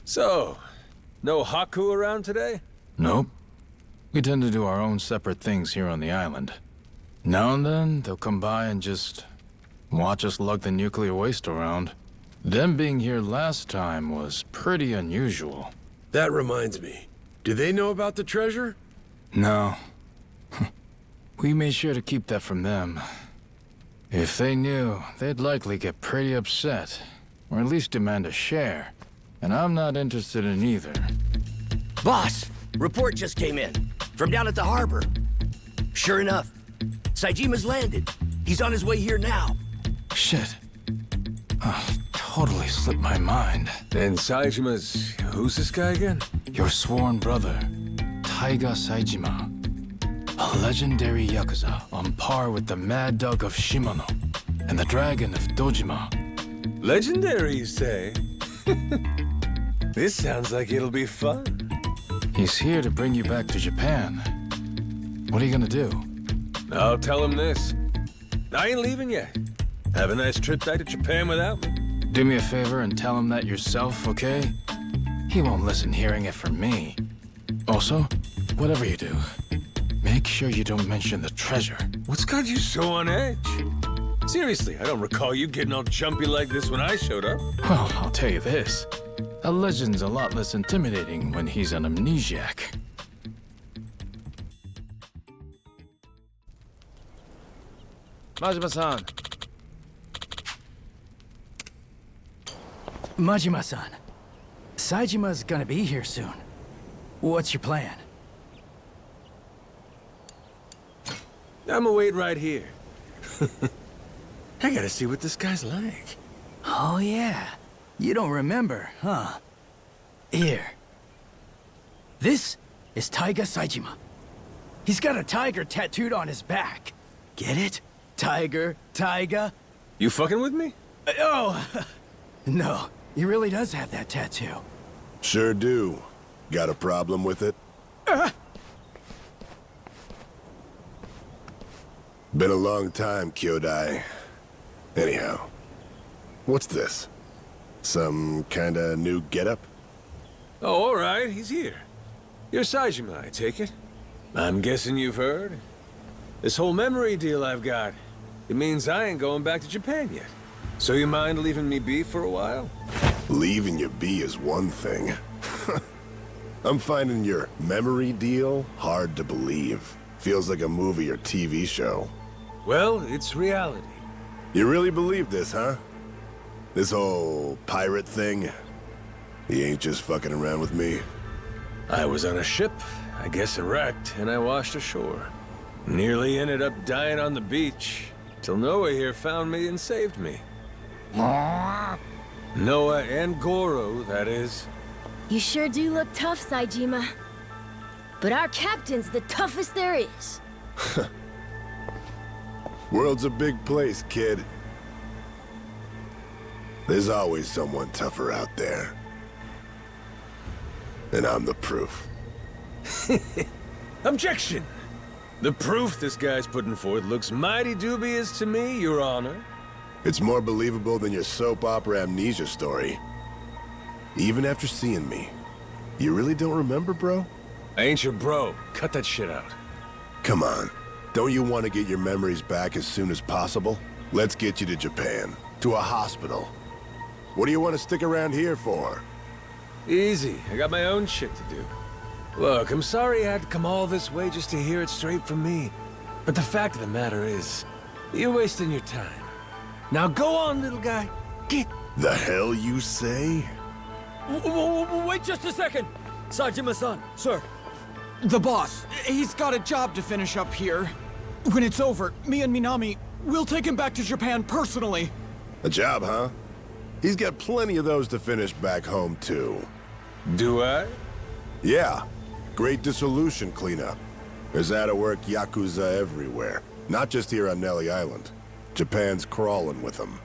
So, no Haku around today? Nope. We tend to do our own separate things here on the island. Now and then, they'll come by and just watch us lug the nuclear waste around. Them being here last time was pretty unusual. That reminds me. Do they know about the treasure? No. We made sure to keep that from them. If they knew, they'd likely get pretty upset, or at least demand a share. And I'm not interested in either. Boss, report just came in. From down at the harbor. Sure enough, Saejima's landed. He's on his way here now. Shit. Oh, totally slipped my mind. And Saejima's... who's this guy again? Your sworn brother, Taiga Saejima. A legendary Yakuza on par with the Mad Dog of Shimano and the Dragon of Dojima. Legendary, you say? This sounds like it'll be fun. He's here to bring you back to Japan. What are you gonna do? I'll tell him this. I ain't leaving yet. Have a nice trip back to Japan without me. Do me a favor and tell him that yourself, okay? He won't listen hearing it from me. Also, whatever you do, make sure you don't mention the treasure. What's got you so on edge? Seriously, I don't recall you getting all jumpy like this when I showed up. Well, I'll tell you this. A legend's a lot less intimidating when he's an amnesiac. Majima-san. Majima-san. Saijima's gonna be here soon. What's your plan? I'ma wait right here. I gotta see what this guy's like. Oh, yeah. You don't remember, huh? Here. This is Taiga Saijima. He's got a tiger tattooed on his back. Get it? Tiger, Taiga. You fucking with me? Oh, no. He really does have that tattoo. Sure do. Got a problem with it? Been a long time, Kyodai. Anyhow, what's this? Some kinda new getup? Oh, all right, he's here. You're Saijima, I take it. I'm guessing you've heard. This whole memory deal I've got, it means I ain't going back to Japan yet. So you mind leaving me be for a while? Leaving you be is one thing. I'm finding your memory deal hard to believe. Feels like a movie or TV show. Well, it's reality. You really believe this, huh? This whole pirate thing? You ain't just fucking around with me? I was on a ship, I guess it wrecked, and I washed ashore. Nearly ended up dying on the beach, till Noah here found me and saved me. Noah and Goro, that is. You sure do look tough, Saijima. But our captain's the toughest there is. World's a big place, kid. There's always someone tougher out there. And I'm the proof. Objection! The proof this guy's putting forth looks mighty dubious to me, Your Honor. It's more believable than your soap opera amnesia story. Even after seeing me. You really don't remember, bro? I ain't your bro. Cut that shit out. Come on. Don't you want to get your memories back as soon as possible? Let's get you to Japan. To a hospital. What do you want to stick around here for? Easy. I got my own shit to do. Look, I'm sorry I had to come all this way just to hear it straight from me. But the fact of the matter is, you're wasting your time. Now go on, little guy. Get... The hell you say? Wait just a second! Saijima-san, sir. The boss, he's got a job to finish up here. When it's over, me and Minami, we'll take him back to Japan personally. A job, huh? He's got plenty of those to finish back home, too. Do I? Yeah. Great dissolution cleanup. There's out-of-work Yakuza everywhere. Not just here on Nelly Island. Japan's crawling with them.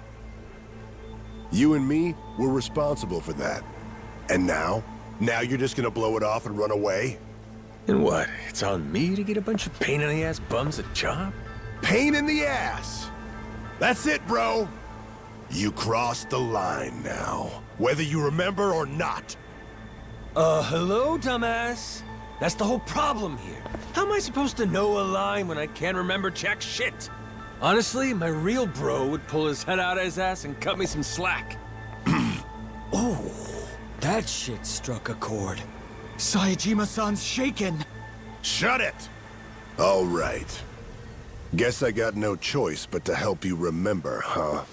You and me, we're responsible for that. And now? Now you're just gonna blow it off and run away? And what? It's on me to get a bunch of pain-in-the-ass bums a job? Pain in the ass! That's it, bro! You crossed the line now. Whether you remember or not. Hello, dumbass? That's the whole problem here. How am I supposed to know a line when I can't remember jack shit? Honestly, my real bro would pull his head out of his ass and cut me some slack. Oh, that shit struck a chord. Saijima-san's shaken. Shut it! All right. Guess I got no choice but to help you remember, huh?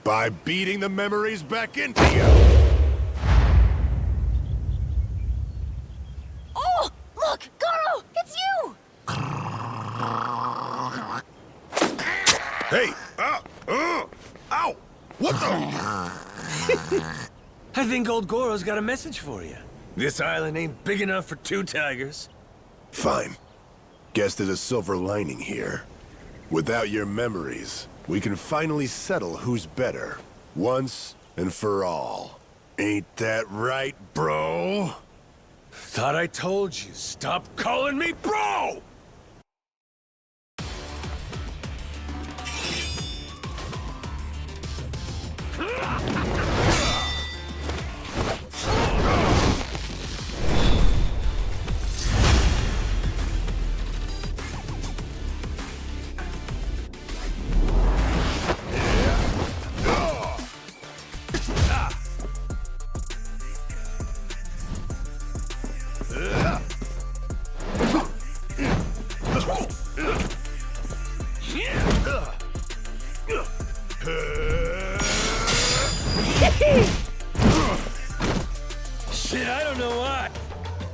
By beating the memories back into you! Oh! Look! Goro! It's you! Hey! Ow! What the? I think old Goro's got a message for you. This island ain't big enough for two tigers. Fine. Guess there's a silver lining here. Without your memories, we can finally settle who's better. Once and for all. Ain't that right, bro? Thought I told you, stop calling me bro! Shit, I don't know why,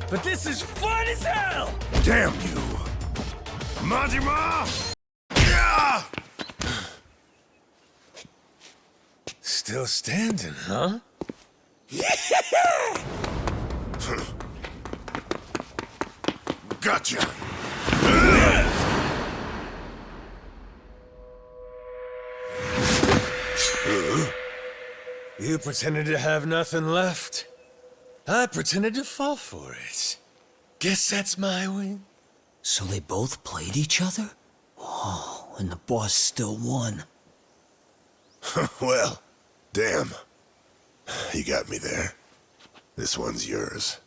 but this is fun as hell! Damn you! Majima! Yeah! Still standing, huh? Gotcha! You pretended to have nothing left. I pretended to fall for it. Guess that's my win. So they both played each other? Oh, and the boss still won. Well, damn. You got me there. This one's yours.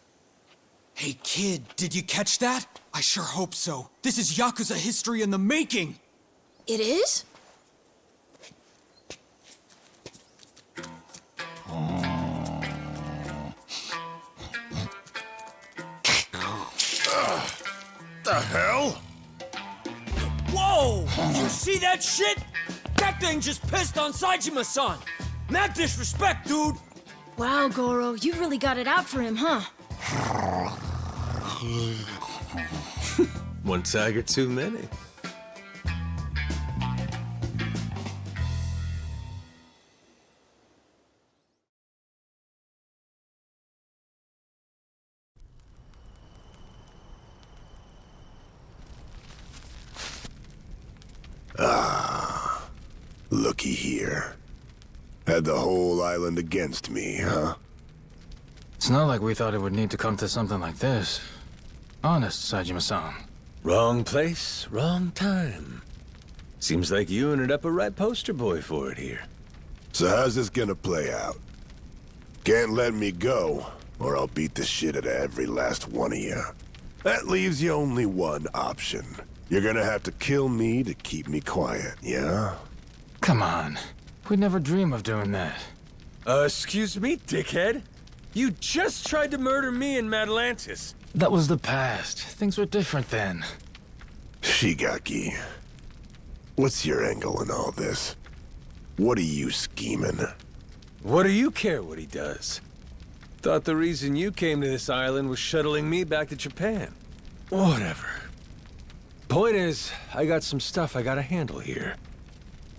Hey, kid, did you catch that? I sure hope so. This is Yakuza history in the making. It is? The hell? Whoa! Did you see that shit? That thing just pissed on Saejima-san! Mad disrespect, dude! Wow, Goro, you really got it out for him, huh? One tiger too many. Looky here. Had the whole island against me, huh? It's not like we thought it would need to come to something like this. Honest, Saejima-san. Wrong place, wrong time. Seems like you ended up a right poster boy for it here. So how's this gonna play out? Can't let me go, or I'll beat the shit out of every last one of you. That leaves you only one option. You're gonna have to kill me to keep me quiet, yeah? Come on. We'd never dream of doing that. Excuse me, dickhead? You just tried to murder me in Madlantis. That was the past. Things were different then. Shigaki, what's your angle in all this? What are you scheming? What do you care what he does? Thought the reason you came to this island was shuttling me back to Japan. Whatever. Point is, I got some stuff I gotta handle here.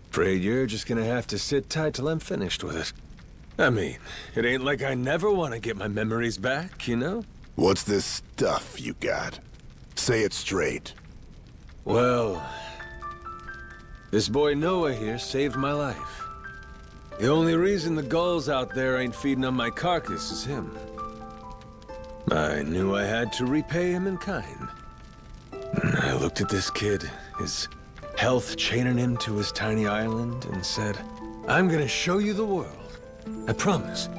Afraid you're just gonna have to sit tight till I'm finished with it. I mean, it ain't like I never want to get my memories back, you know? What's this stuff you got? Say it straight. Well, this boy Noah here saved my life. The only reason the gulls out there ain't feeding on my carcass is him. I knew I had to repay him in kind. I looked at this kid, his health chaining him to his tiny island, and said, I'm gonna show you the world. I promise.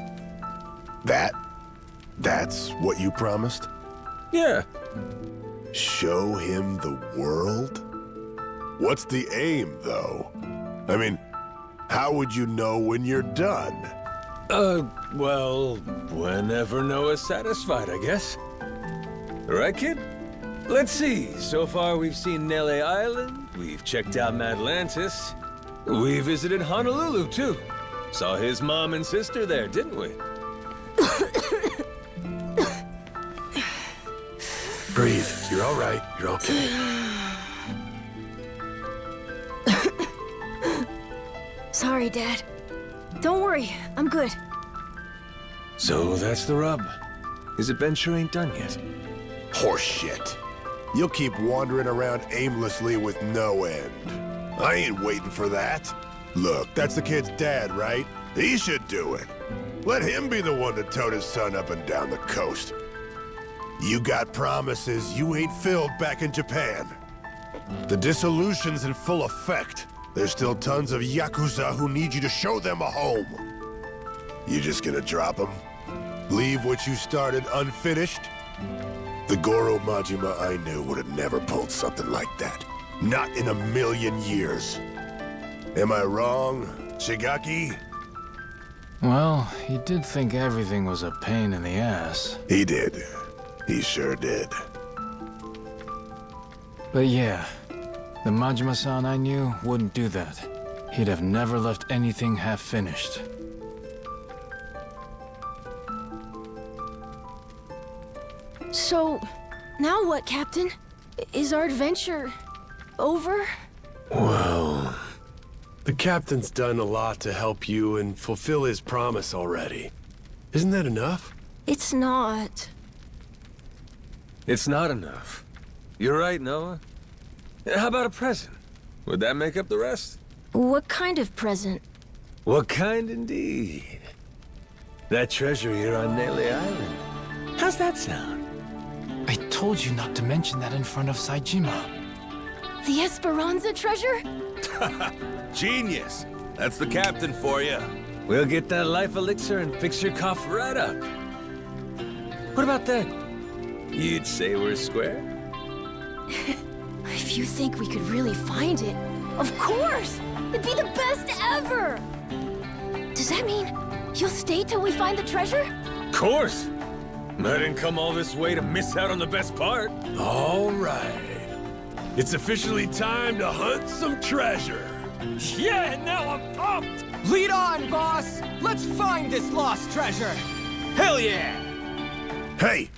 That's what you promised? Yeah. Show him the world? What's the aim, though? I mean, how would you know when you're done? Well, whenever Noah's satisfied, I guess. Right, kid? Let's see. So far, we've seen Nele Island, we've checked out Madlantis, we visited Honolulu, too. Saw his mom and sister there, didn't we? Breathe. You're all right. You're okay. Sorry, Dad. Don't worry, I'm good. So that's the rub. His adventure ain't done yet. Horseshit. You'll keep wandering around aimlessly with no end. I ain't waiting for that. Look, that's the kid's dad, right? He should do it. Let him be the one to tote his son up and down the coast. You got promises you ain't filled back in Japan. The dissolution's in full effect. There's still tons of Yakuza who need you to show them a home. You just gonna drop them? Leave what you started unfinished? The Goro Majima I knew would have never pulled something like that. Not in a million years. Am I wrong, Shigaki? Well, he did think everything was a pain in the ass. He did. He sure did. But yeah, the Majima-san I knew wouldn't do that. He'd have never left anything half-finished. So, now what, Captain? Is our adventure over? Well, the captain's done a lot to help you and fulfill his promise already. Isn't that enough? It's not. It's not enough. You're right, Noah. How about a present? Would that make up the rest? What kind of present? What kind indeed? That treasure here on Nele Island. How's that sound? I told you not to mention that in front of Saejima. The Esperanza treasure? Genius! That's the captain for you. We'll get that life elixir and fix your cough right up. What about that? You'd say we're square? If you think we could really find it, of course! It'd be the best ever! Does that mean you'll stay till we find the treasure? Of course! I didn't come all this way to miss out on the best part. All right. It's officially time to hunt some treasure. Yeah, now I'm pumped! Lead on, boss! Let's find this lost treasure! Hell yeah! Hey!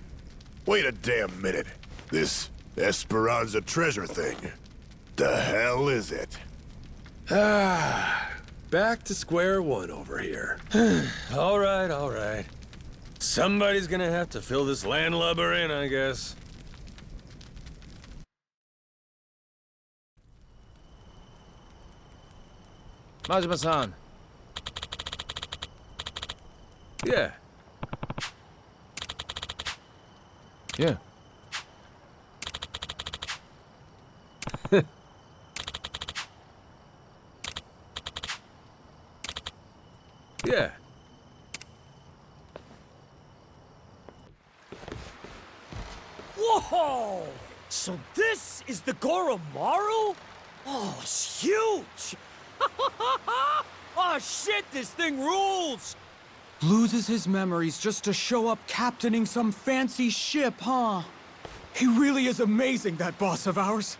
Wait a damn minute. This Esperanza treasure thing. The hell is it? Back to square one over here. All right, all right. Somebody's gonna have to fill this landlubber in, I guess. Majima-san. Yeah. Yeah. Yeah. Whoa! So this is the Goromaru? Oh, it's huge! Oh shit, this thing rules! Loses his memories just to show up captaining some fancy ship, huh? He really is amazing, that boss of ours.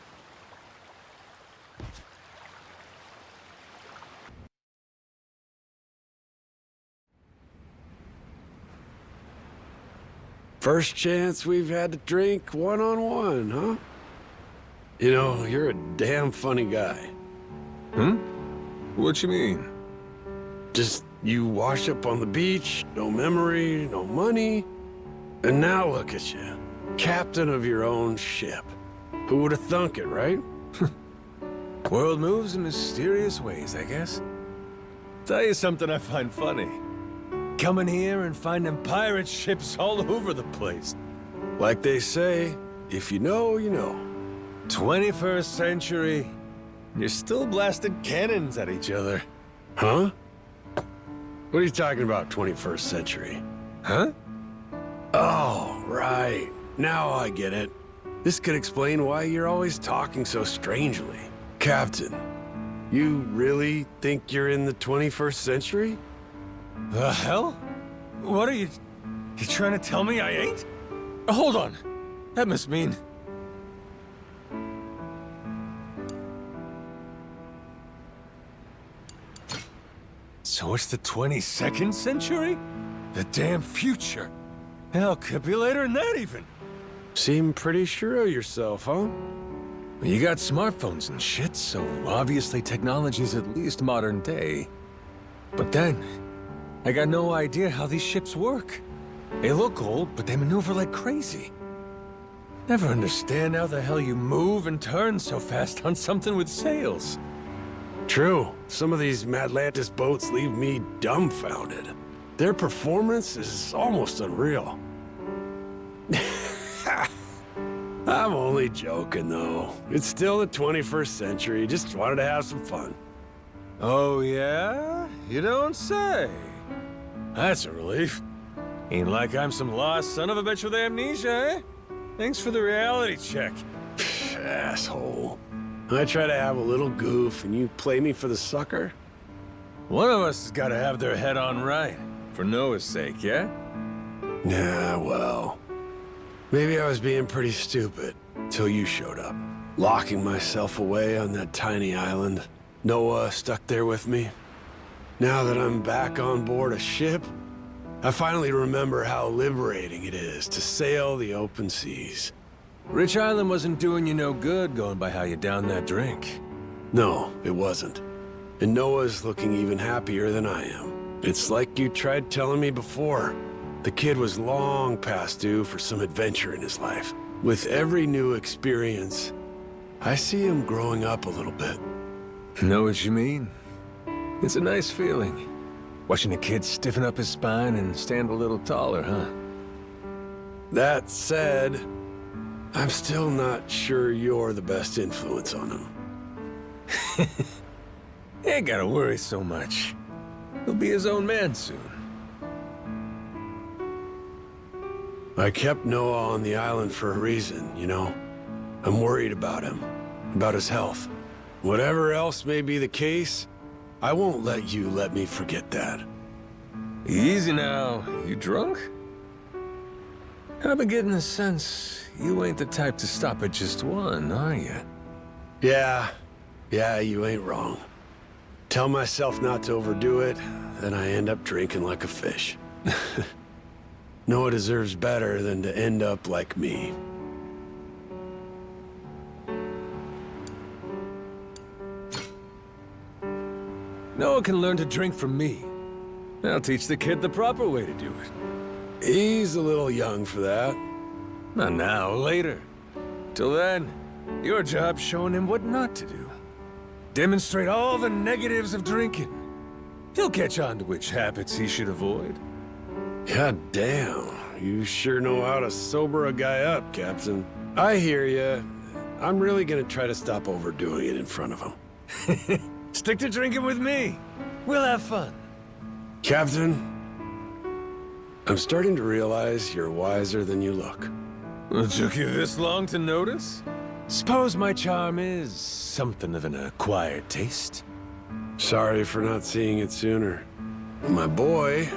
First chance we've had to drink one-on-one, huh? You know, you're a damn funny guy. What you mean? Just, you wash up on the beach, no memory, no money, and now look at you. Captain of your own ship. Who would have thunk it, right? World moves in mysterious ways, I guess. Tell you something I find funny. Coming here and finding pirate ships all over the place. Like they say, if you know, you know. 21st century, you're still blasting cannons at each other. Huh? What are you talking about, 21st century? Huh? Oh, right. Now I get it. This could explain why you're always talking so strangely. Captain, you really think you're in the 21st century? The hell? What are you trying to tell me I ain't? Hold on. That must mean... So it's the 22nd century? The damn future. Hell, could be later than that even. Seem pretty sure of yourself, huh? You got smartphones and shit, so obviously technology's at least modern day. But then, I got no idea how these ships work. They look old, but they maneuver like crazy. Never understand how the hell you move and turn so fast on something with sails. True. Some of these Madlantis boats leave me dumbfounded. Their performance is almost unreal. I'm only joking, though. It's still the 21st century. Just wanted to have some fun. Oh, yeah? You don't say. That's a relief. Ain't like I'm some lost son of a bitch with amnesia, eh? Thanks for the reality check. Asshole. I try to have a little goof and you play me for the sucker? One of us has got to have their head on right. For Noah's sake, yeah? Yeah, well... maybe I was being pretty stupid, till you showed up. Locking myself away on that tiny island. Noah stuck there with me. Now that I'm back on board a ship, I finally remember how liberating it is to sail the open seas. Rich Island wasn't doing you no good going by how you downed that drink. No, it wasn't. And Noah's looking even happier than I am. It's like you tried telling me before. The kid was long past due for some adventure in his life. With every new experience, I see him growing up a little bit. Know what you mean? It's a nice feeling. Watching a kid stiffen up his spine and stand a little taller, huh? That said, I'm still not sure you're the best influence on him. Ain't gotta worry so much. He'll be his own man soon. I kept Noah on the island for a reason, you know? I'm worried about him, about his health. Whatever else may be the case, I won't let you let me forget that. Easy now. You drunk? I've been getting the sense you ain't the type to stop at just one, are you? Yeah, you ain't wrong. Tell myself not to overdo it, then I end up drinking like a fish. Noah deserves better than to end up like me. Noah can learn to drink from me. I'll teach the kid the proper way to do it. He's a little young for that. Not now, later. Till then, your job's showing him what not to do. Demonstrate all the negatives of drinking. He'll catch on to which habits he should avoid. God damn, you sure know how to sober a guy up, Captain. I hear ya. I'm really gonna try to stop overdoing it in front of him. Stick to drinking with me. We'll have fun. Captain, I'm starting to realize you're wiser than you look. It took you this long to notice? Suppose my charm is something of an acquired taste. Sorry for not seeing it sooner. My boy,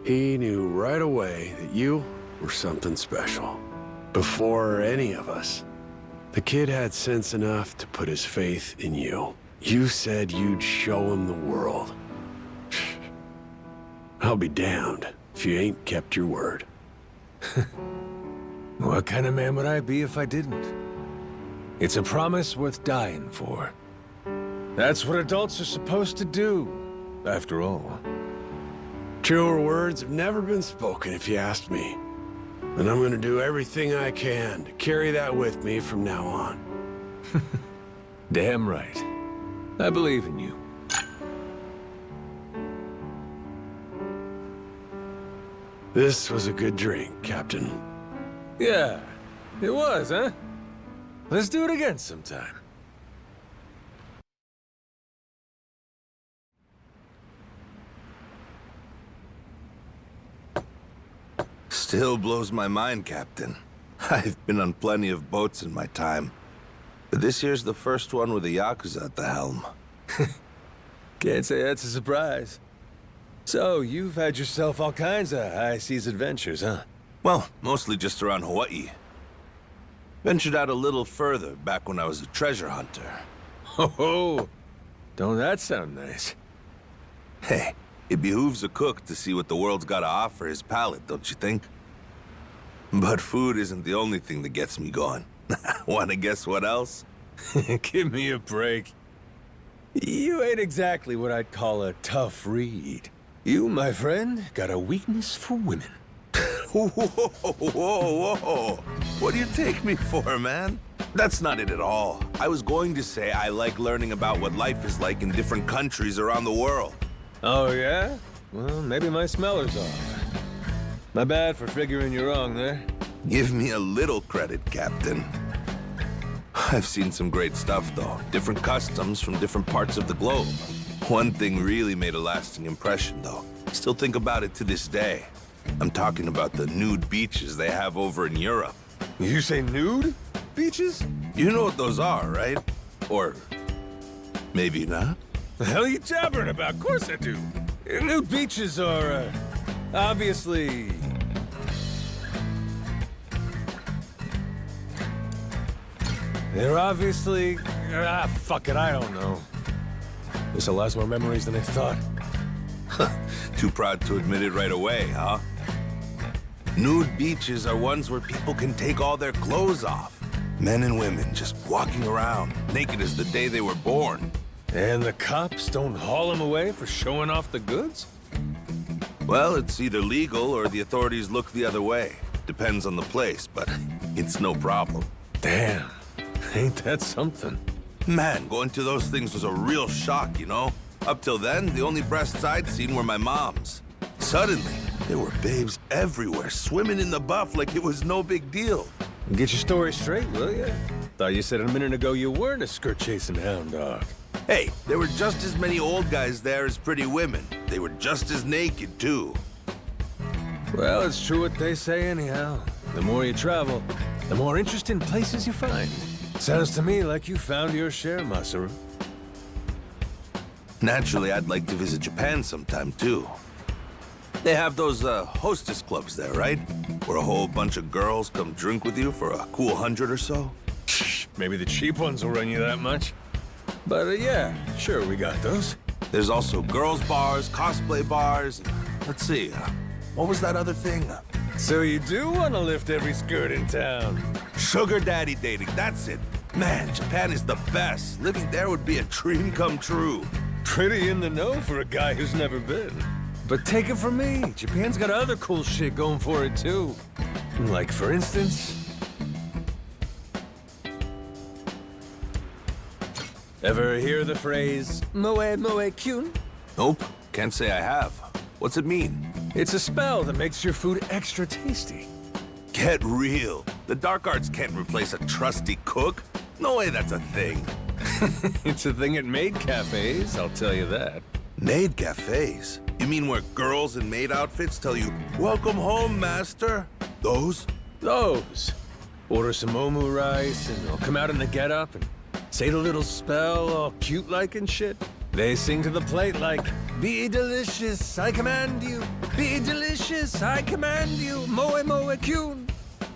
he knew right away that you were something special. Before any of us. The kid had sense enough to put his faith in you. You said you'd show him the world. I'll be damned if you ain't kept your word. What kind of man would I be if I didn't? It's a promise worth dying for. That's what adults are supposed to do, after all. Truer words have never been spoken, if you asked me. And I'm gonna do everything I can to carry that with me from now on. Damn right. I believe in you. This was a good drink, Captain. Yeah, it was, huh? Let's do it again sometime. Still blows my mind, Captain. I've been on plenty of boats in my time. But this here's the first one with a Yakuza at the helm. Can't say that's a surprise. So, you've had yourself all kinds of high seas adventures, huh? Well, mostly just around Hawaii. Ventured out a little further back when I was a treasure hunter. Ho-ho! Don't that sound nice? Hey, it behooves a cook to see what the world's got to offer his palate, don't you think? But food isn't the only thing that gets me going. Wanna guess what else? Give me a break. You ain't exactly what I'd call a tough read. You, my friend, got a weakness for women. Whoa, whoa, whoa. What do you take me for, man? That's not it at all. I was going to say I like learning about what life is like in different countries around the world. Oh, yeah? Well, maybe my smeller's off. My bad for figuring you wrong there. Give me a little credit, Captain. I've seen some great stuff, though. Different customs from different parts of the globe. One thing really made a lasting impression, though. Still think about it to this day. I'm talking about the nude beaches they have over in Europe. You say nude beaches? You know what those are, right? Or maybe not? The hell are you jabbering about? Of course I do. Nude beaches are, obviously... They're obviously... fuck it, I don't know. This will last more memories than I thought. Too proud to admit it right away, huh? Nude beaches are ones where people can take all their clothes off. Men and women just walking around, naked as the day they were born. And the cops don't haul them away for showing off the goods? Well, it's either legal or the authorities look the other way. Depends on the place, but it's no problem. Damn, ain't that something? Man, going to those things was a real shock, you know? Up till then, the only breasts I'd seen were my mom's. Suddenly, there were babes everywhere, swimming in the buff like it was no big deal. Get your story straight, will ya? Thought you said a minute ago you weren't a skirt-chasing hound dog. Hey, there were just as many old guys there as pretty women. They were just as naked, too. Well, it's true what they say anyhow. The more you travel, the more interesting places you find. Sounds to me like you found your share, Masaru. Naturally, I'd like to visit Japan sometime, too. They have those, hostess clubs there, right? Where a whole bunch of girls come drink with you for a cool 100 or so? Maybe the cheap ones will run you that much. But, yeah, sure, we got those. There's also girls' bars, cosplay bars. Let's see, what was that other thing? So you do want to lift every skirt in town? Sugar daddy dating, that's it. Man, Japan is the best. Living there would be a dream come true. Pretty in the know for a guy who's never been. But take it from me, Japan's got other cool shit going for it, too. Like, for instance... Ever hear the phrase, moe moe kyun? Nope, can't say I have. What's it mean? It's a spell that makes your food extra tasty. Get real. The dark arts can't replace a trusty cook. No way that's a thing. It's a thing at maid cafes, I'll tell you that. Maid cafes? You mean where girls in maid outfits tell you, "Welcome home, master"? Those? Those. Order some omu rice, and they'll come out in the getup and say the little spell all cute-like and shit. They sing to the plate like, "Be delicious, I command you. Be delicious, I command you. Moe moe kyun."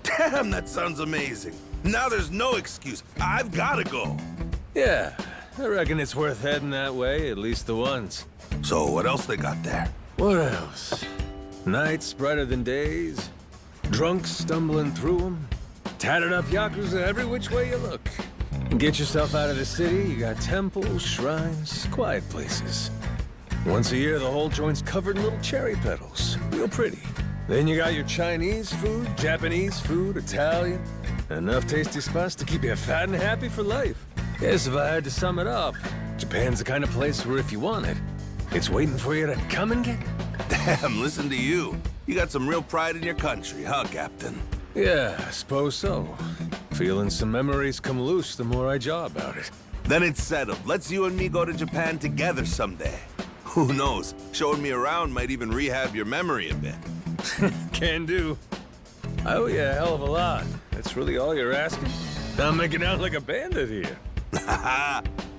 Damn, that sounds amazing. Now there's no excuse. I've gotta go. Yeah, I reckon it's worth heading that way, at least the once. So what else they got there? What else? Nights brighter than days. Drunks stumbling through them. Tattered up Yakuza every which way you look. Get yourself out of the city, you got temples, shrines, quiet places. Once a year, the whole joint's covered in little cherry petals. Real pretty. Then you got your Chinese food, Japanese food, Italian. Enough tasty spots to keep you fat and happy for life. Yes, if I had to sum it up, Japan's the kind of place where if you want it, it's waiting for you to come and get it. Damn, listen to you. You got some real pride in your country, huh, Captain? Yeah, I suppose so. Feeling some memories come loose the more I jaw about it. Then it's settled. Let's you and me go to Japan together someday. Who knows? Showing me around might even rehab your memory a bit. Can do. I owe you a hell of a lot. That's really all you're asking? I'm making out like a bandit here.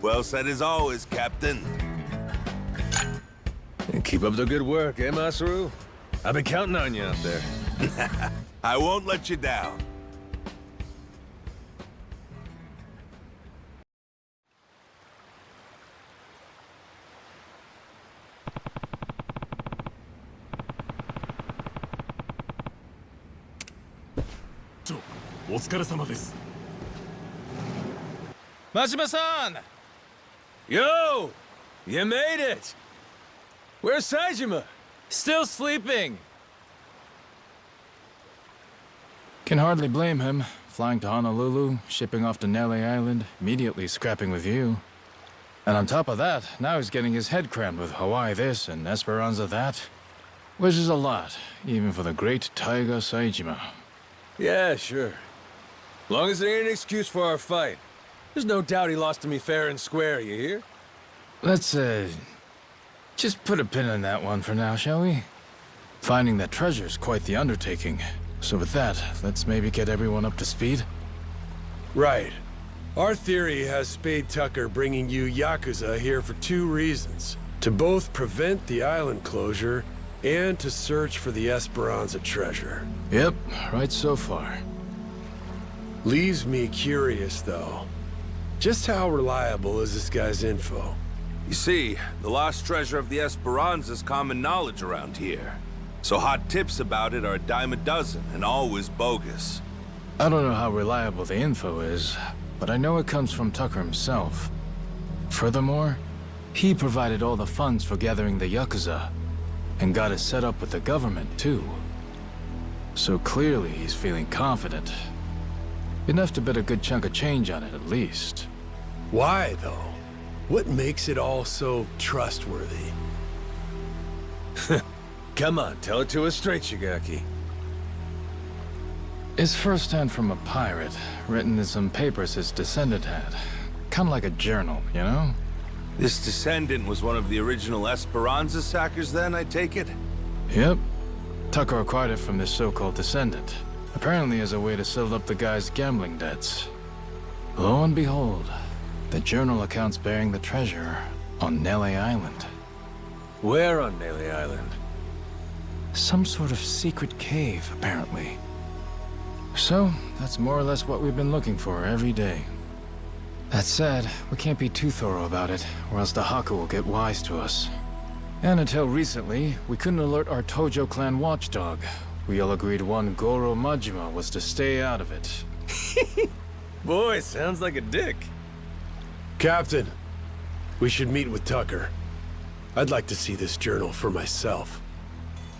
Well said as always, Captain. And keep up the good work, eh, Masaru? I've been counting on you out there. I won't let you down. Majima-san! Yo! You made it! Where's Saejima? Still sleeping. Can hardly blame him. Flying to Honolulu, shipping off to Nele Island, immediately scrapping with you. And on top of that, now he's getting his head crammed with Hawaii this and Esperanza that. Which is a lot, even for the great Taiga Saejima. Yeah, sure. Long as there ain't an excuse for our fight. There's no doubt he lost to me fair and square, you hear? Let's, just put a pin in that one for now, shall we? Finding that treasure's quite the undertaking. So with that, let's maybe get everyone up to speed? Right. Our theory has Spade Tucker bringing you Yakuza here for 2 reasons. To both prevent the island closure, and to search for the Esperanza treasure. Yep, right so far. Leaves me curious, though. Just how reliable is this guy's info? You see, the lost treasure of the Esperanza's common knowledge around here. So hot tips about it are a dime a dozen, and always bogus. I don't know how reliable the info is, but I know it comes from Tucker himself. Furthermore, he provided all the funds for gathering the Yakuza, and got it set up with the government, too. So clearly he's feeling confident. Enough to bet a good chunk of change on it, at least. Why, though? What makes it all so trustworthy? Come on, tell it to us straight, Shigaki. It's firsthand from a pirate, written in some papers his descendant had. Kinda like a journal, you know? This descendant was one of the original Esperanza sackers then, I take it? Yep. Tucker acquired it from this so-called descendant. Apparently as a way to settle up the guy's gambling debts. Lo and behold, the journal accounts bearing the treasure on Nele Island. Where on Nele Island? Some sort of secret cave, apparently. So, that's more or less what we've been looking for every day. That said, we can't be too thorough about it, or else the Haku will get wise to us. And until recently, we couldn't alert our Tojo clan watchdog. We all agreed one Goro Majima was to stay out of it. Boy, sounds like a dick. Captain, we should meet with Tucker. I'd like to see this journal for myself.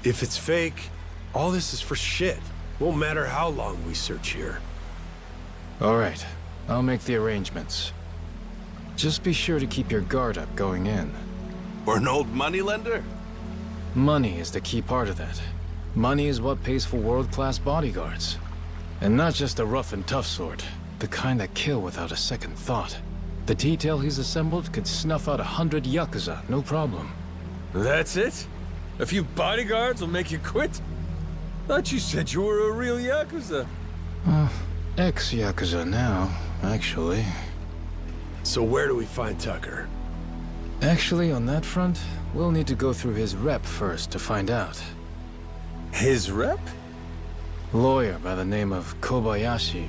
If it's fake, all this is for shit. Won't matter how long we search here. All right. I'll make the arrangements. Just be sure to keep your guard up going in. We're an old moneylender? Money is the key part of that. Money is what pays for world-class bodyguards. And not just the rough and tough sort. The kind that kill without a second thought. The detail he's assembled could snuff out 100 Yakuza, no problem. That's it? A few bodyguards will make you quit? Thought you said you were a real Yakuza. Ex-Yakuza now, actually. So where do we find Tucker? Actually, on that front, we'll need to go through his rep first to find out. His rep? Lawyer by the name of Kobayashi.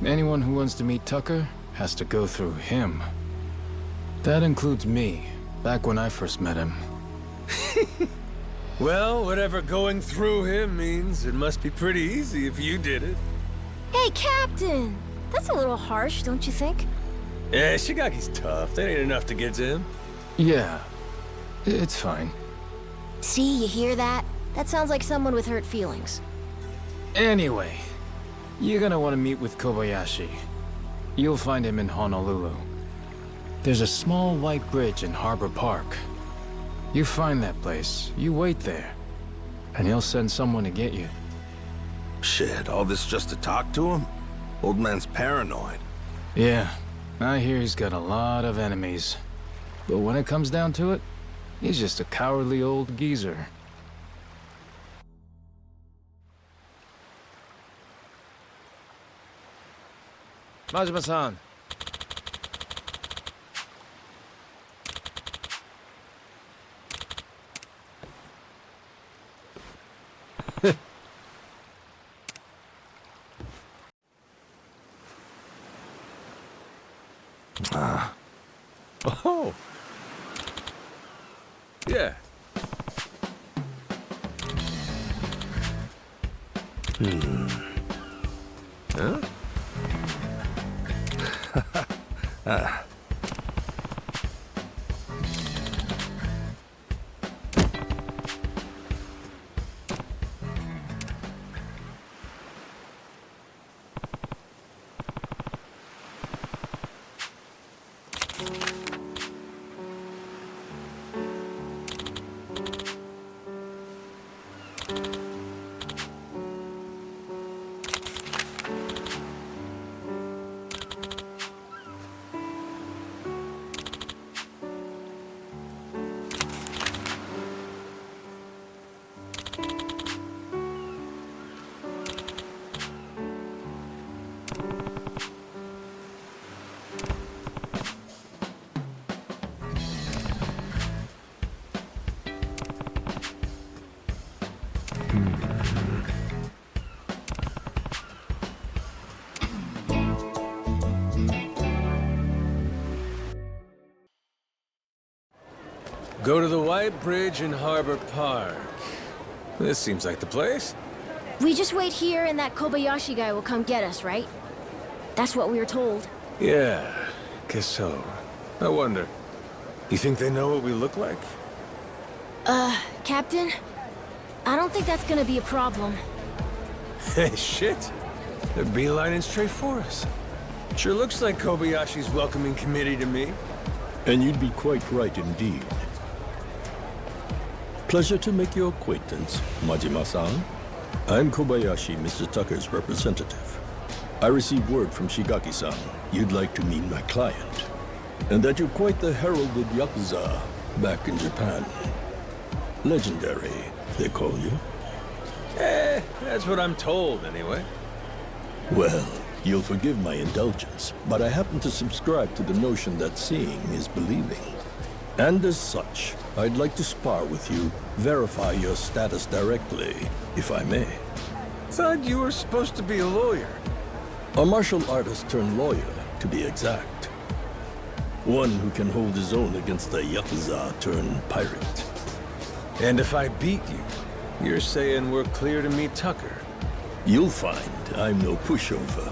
Anyone who wants to meet Tucker has to go through him. That includes me, back when I first met him. Well, whatever going through him means, it must be pretty easy if you did it. Hey, Captain! That's a little harsh, don't you think? Yeah, Shigaki's tough. That ain't enough to get to him. Yeah, it's fine. See, you hear that? That sounds like someone with hurt feelings. Anyway, you're gonna want to meet with Kobayashi. You'll find him in Honolulu. There's a small white bridge in Harbor Park. You find that place, you wait there, and he'll send someone to get you. Shit, all this just to talk to him? Old man's paranoid. Yeah, I hear he's got a lot of enemies. But when it comes down to it, he's just a cowardly old geezer. Majima-san. Oh. Yeah. Huh? Go to the White Bridge in Harbor Park. This seems like the place. We just wait here and that Kobayashi guy will come get us, right? That's what we were told. Yeah, guess so. I wonder, you think they know what we look like? Captain? I don't think that's gonna be a problem. Hey, shit. They're beelining straight for us. Sure looks like Kobayashi's welcoming committee to me. And you'd be quite right indeed. Pleasure to make your acquaintance, Majima-san. I'm Kobayashi, Mr. Tucker's representative. I received word from Shigaki-san you'd like to meet my client, and that you're quite the heralded Yakuza back in Japan. Legendary, they call you. That's what I'm told, anyway. Well, you'll forgive my indulgence, but I happen to subscribe to the notion that seeing is believing. And as such, I'd like to spar with you, verify your status directly, if I may. Thought you were supposed to be a lawyer. A martial artist turned lawyer, to be exact. One who can hold his own against a Yakuza turned pirate. And if I beat you, you're saying we're clear to meet Tucker? You'll find I'm no pushover.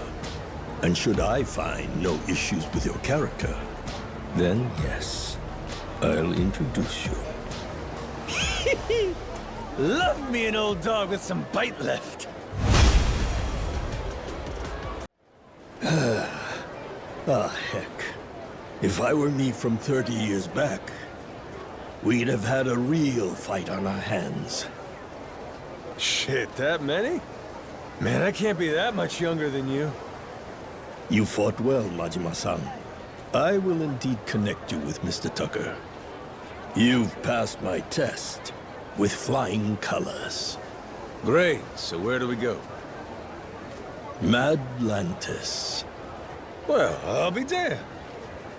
And should I find no issues with your character, then yes, I'll introduce you. Love me an old dog with some bite left. Heck. If I were me from 30 years back, we'd have had a real fight on our hands. Shit, that many? Man, I can't be that much younger than you. You fought well, Majima-san. I will indeed connect you with Mr. Tucker. You've passed my test with flying colors. Great, so where do we go? Madlantis. Well, I'll be damned.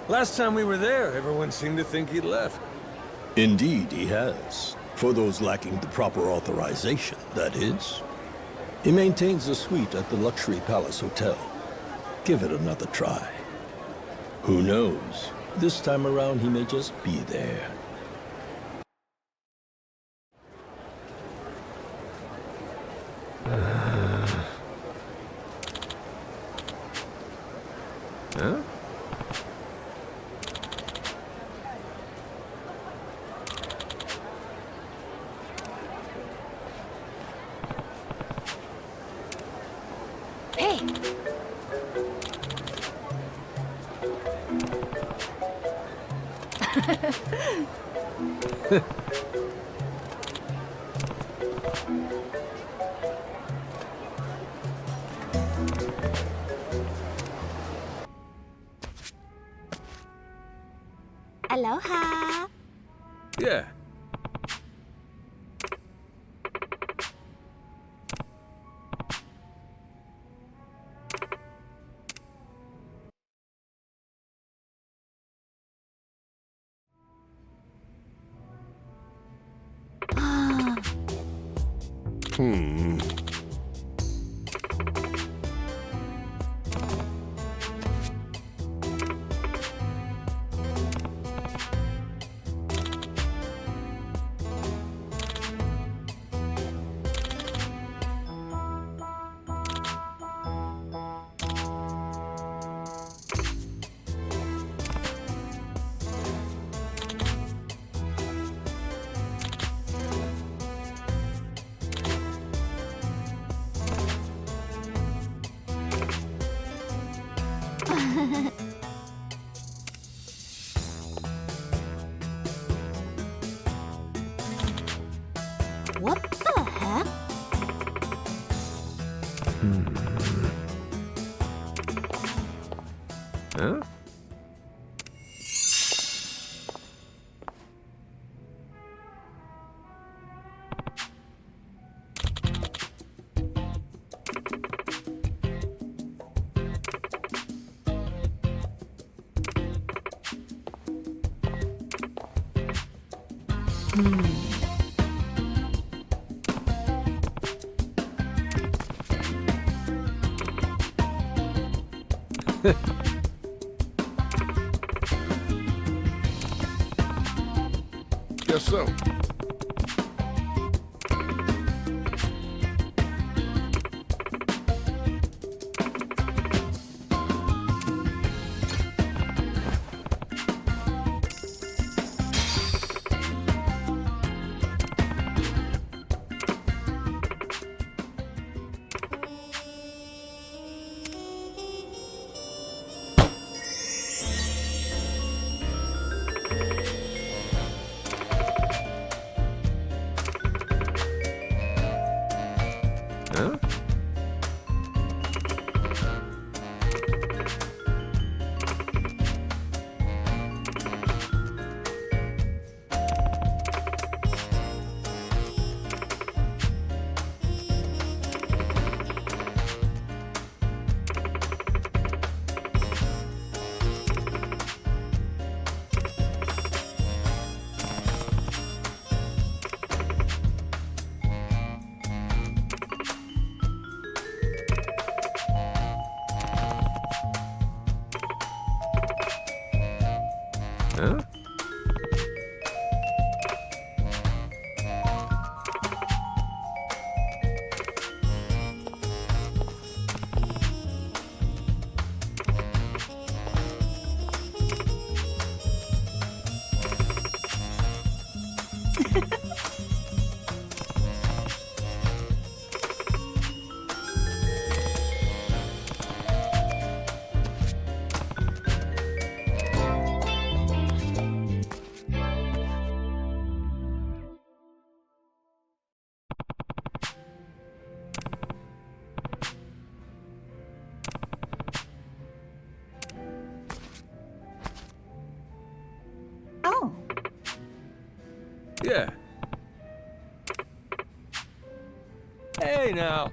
Last time we were there, everyone seemed to think he'd left. Indeed, he has. For those lacking the proper authorization, that is. He maintains a suite at the Luxury Palace Hotel. Give it another try. Who knows? This time around, he may just be there. Huh? Hey! Aloha. Yeah. What the heck? Huh? Guess so. Huh? Huh? Oh. Yeah. Hey, now.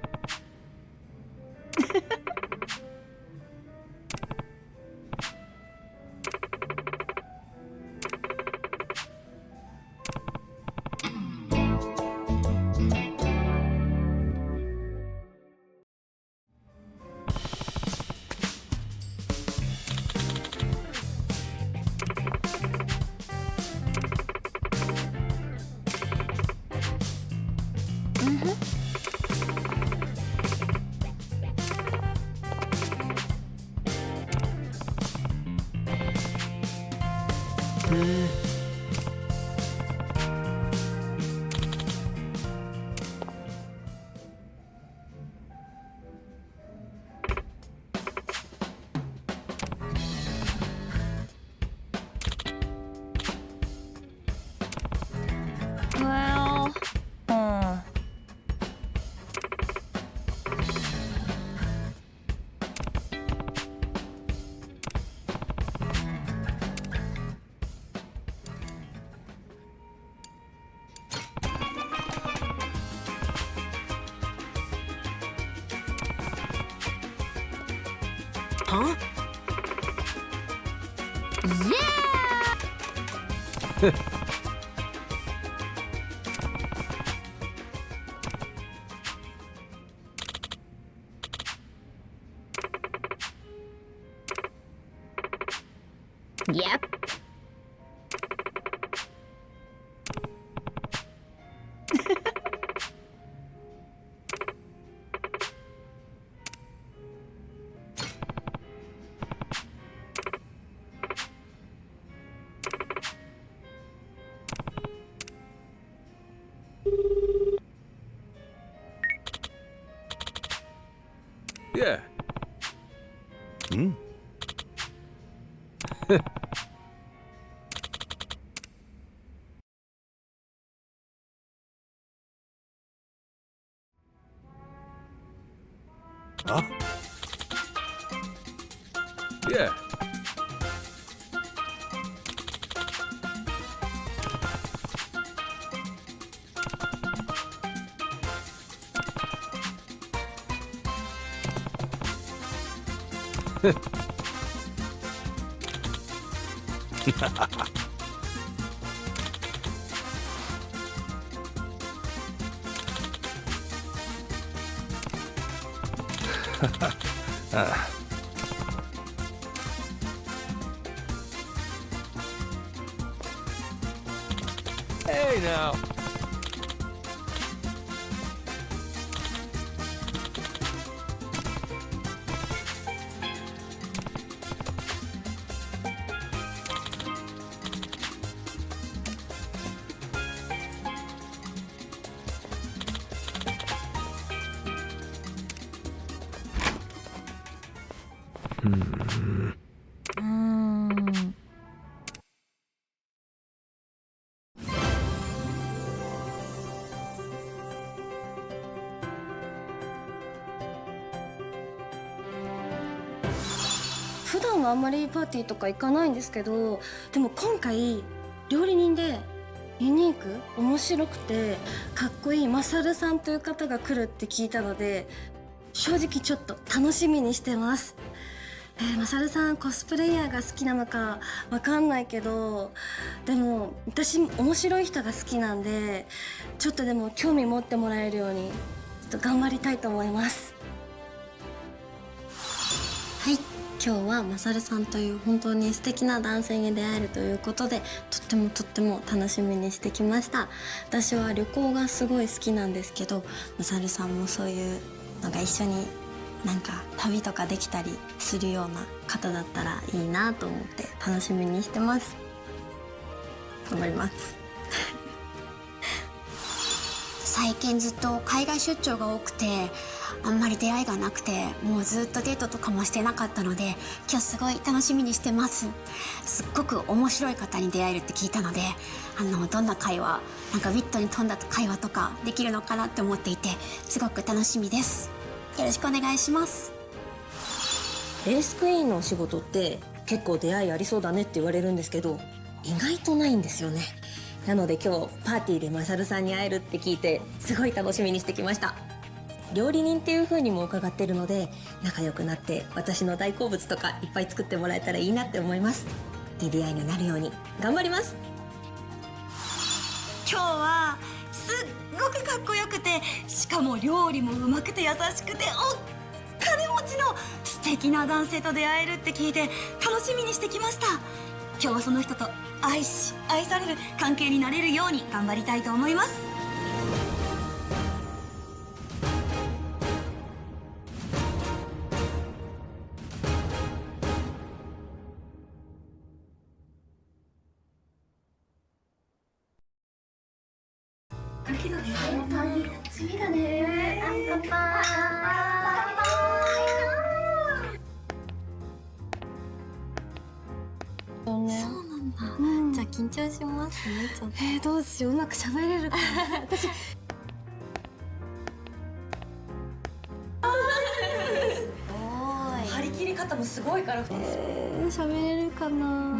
Well, Huh? yeah! Yep. Yeah. Hmm? Huh? Yeah. Hey now. Hmm. 普段はあんまりパーティーとか行かないんですけど、でも今回料理人でユニーク面白くてかっこいいマサルさんという方が来るって聞いたので、正直ちょっと楽しみにしてます。マサルさんコスプレイヤーが好きなのかわかんないけど、でも私面白い人が好きなんで、ちょっとでも興味持ってもらえるようにちょっと頑張りたいと思います。はい、今日はマサルさんという本当に素敵な男性に出会えるということで、とっても楽しみにしてきました。私は旅行がすごい好きなんですけど、マサルさんもそういうのが一緒になんか旅とかできたりするような方だったらいいなと思って楽しみにしてます。頑張ります。最近ずっと海外出張が多くて、あんまり出会いがなくて、もうずっとデートとかもしてなかったので、今日すごい楽しみにしてます。すっごく面白い方に出会えるって聞いたので、どんな会話、なんかウィットに富んだ会話とかできるのかなって思っていて、すごく楽しみです。よろしくお願いします。レースクイーンのお仕事って結構出会いありそうだねって言われるんですけど、意外とないんですよね。なので今日パーティーでマサルさんに会えるって聞いてすごい楽しみにしてきました。料理人っていう風にも伺ってるので、仲良くなって私の大好物とかいっぱい作ってもらえたらいいなって思います。いい出会いになるように頑張ります。今日はすっごくかっこよくて、しかも料理もうまくて優しくてお金持ちの素敵な男性と出会えるって聞いて楽しみにしてきました。今日はその人と愛し愛される関係になれるように頑張りたいと思います。次だね。乾杯。そうなんだ。じゃあ緊張しますね。ちょっと。どうしよう、うまく喋れるかな。私。張り切り方もすごいから。喋れるかな。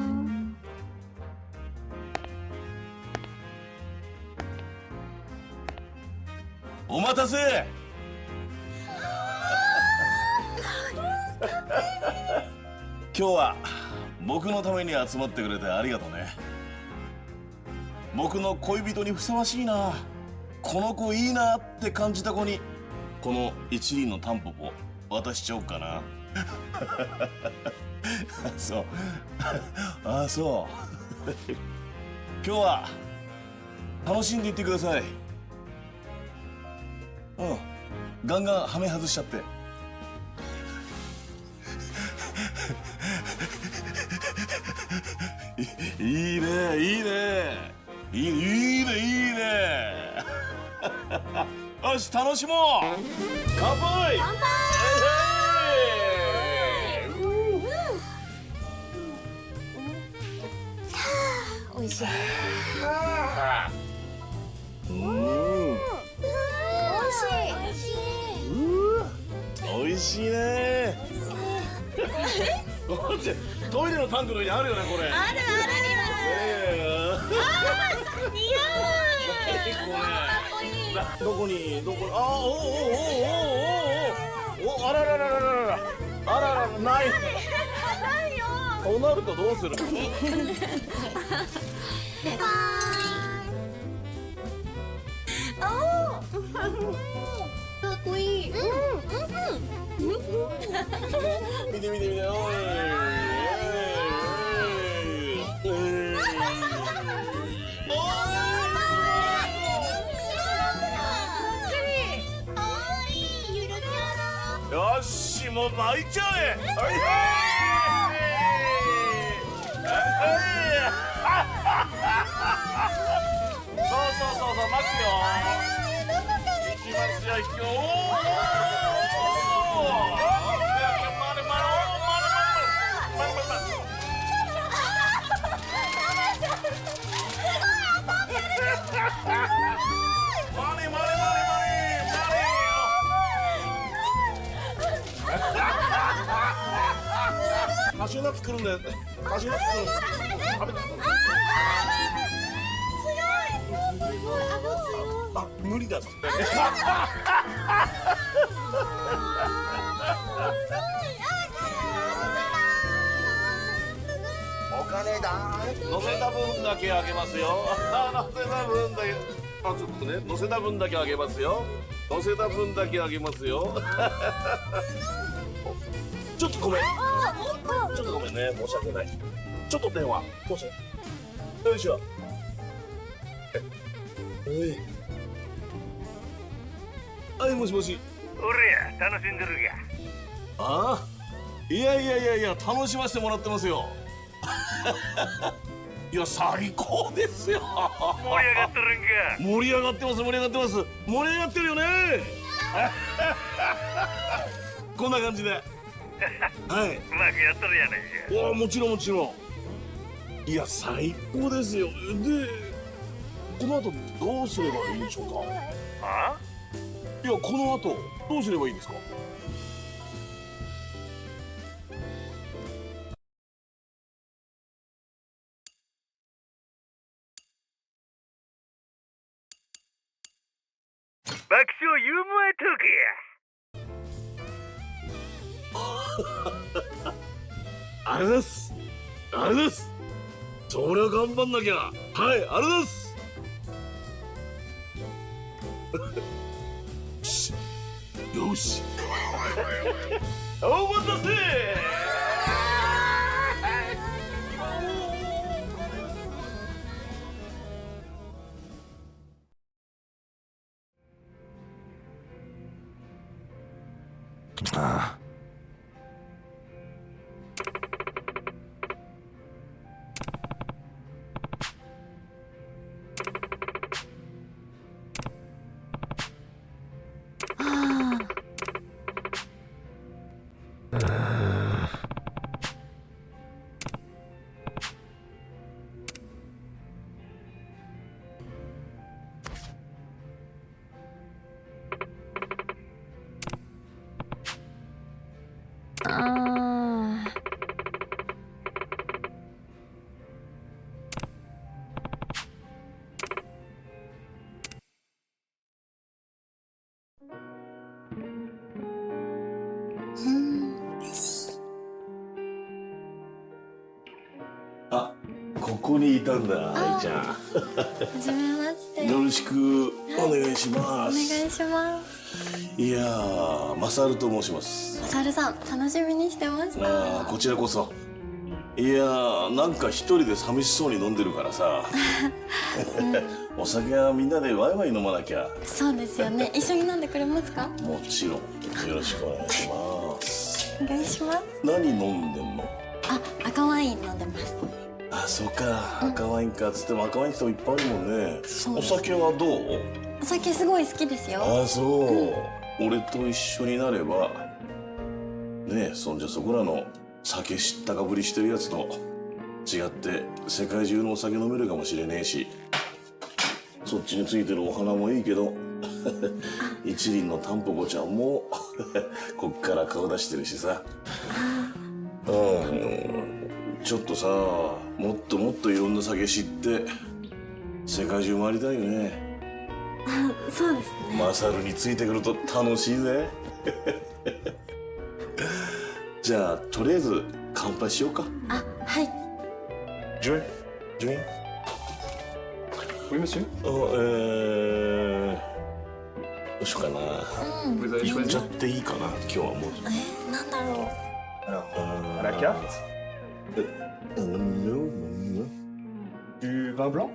お待たせ。今日は僕のために集まってくれてありがとうね。僕の恋人にふさわしいな、この子いいなって感じた子にこの一輪のタンポポ渡しちゃおうかな。そうああそう今日は楽しんでいってください。ガンガンハメ外しちゃって。いいねいいねいいねいいね。よし楽しもう。乾杯。乾杯。おいしい。おいしいね。トイレのタンクの上にあるよねこれ。あるある。似合う。どこにあおあららららららあららない。ないよ。そうなるとどうするの。かっこいい。見て見て見て。おい。もう巻いちゃえ。そう巻くよ。いきますよ。カシューナッツ来るんだよ。カシューナッツ来る。食べた。あ、無理だっつって。お金だ。乗せた分だけあげますよ。乗せた分だけ。あ、ちょっとね、乗せた分だけあげますよ。乗せた分だけあげますよ。ちょっとごめん。ちょっとごめんね、申し訳ない。ちょっと電話。どうしよう。よいしょ。はい、もしもし。俺や、楽しんでるが。ああ、いや、楽しませてもらってますよ。いや、最高ですよ。盛り上がってるんか。盛り上がってます。盛り上がってるよね。こんな感じで。はい。うまくやっとるやないか。おお、もちろん。いや、最高ですよ。で、この後どうすればいいんでしょうか。あ？いや、この後どうすればいいですか。爆笑ユーモアトークや。あれです。そりゃ頑張んなきゃ。はい、あれです。よし。お待たせ。ああ。あ、ここにいたんだ、愛ちゃん。はじめまして。よろしくお願いします。お願いします。いやー、マサルと申します。マサルさん、楽しみにしてました。こちらこそ。いやー、なんか一人で寂しそうに飲んでるからさ。お酒はみんなでワイワイ飲まなきゃ。そうですよね。一緒に飲んでくれますか？もちろん。よろしくお願いします。お願いします。何飲んでんの？あ、赤ワイン飲んでます。あ、そうか、赤ワインか。つっても赤ワインっていっぱいあるもんね。お酒はどう？お酒すごい好きですよ。あ、そう。俺と一緒になればねえ、そんじゃそこらの酒知ったかぶりしてるやつと違って世界中のお酒飲めるかもしれねえし、そっちについてるお花もいいけど一輪のタンポポちゃんもこっから顔出してるしさ。ちょっとさ、もっともっといろんな酒知って世界中回りたいよね。そうですね。マサルについてくると楽しいぜ。じゃあとりあえず乾杯しようか。あ、はい。ジュエOui, monsieur. どうしようかな。言っちゃっていいかな、今日はもう。なんだろう。À la carte. Du vin blanc?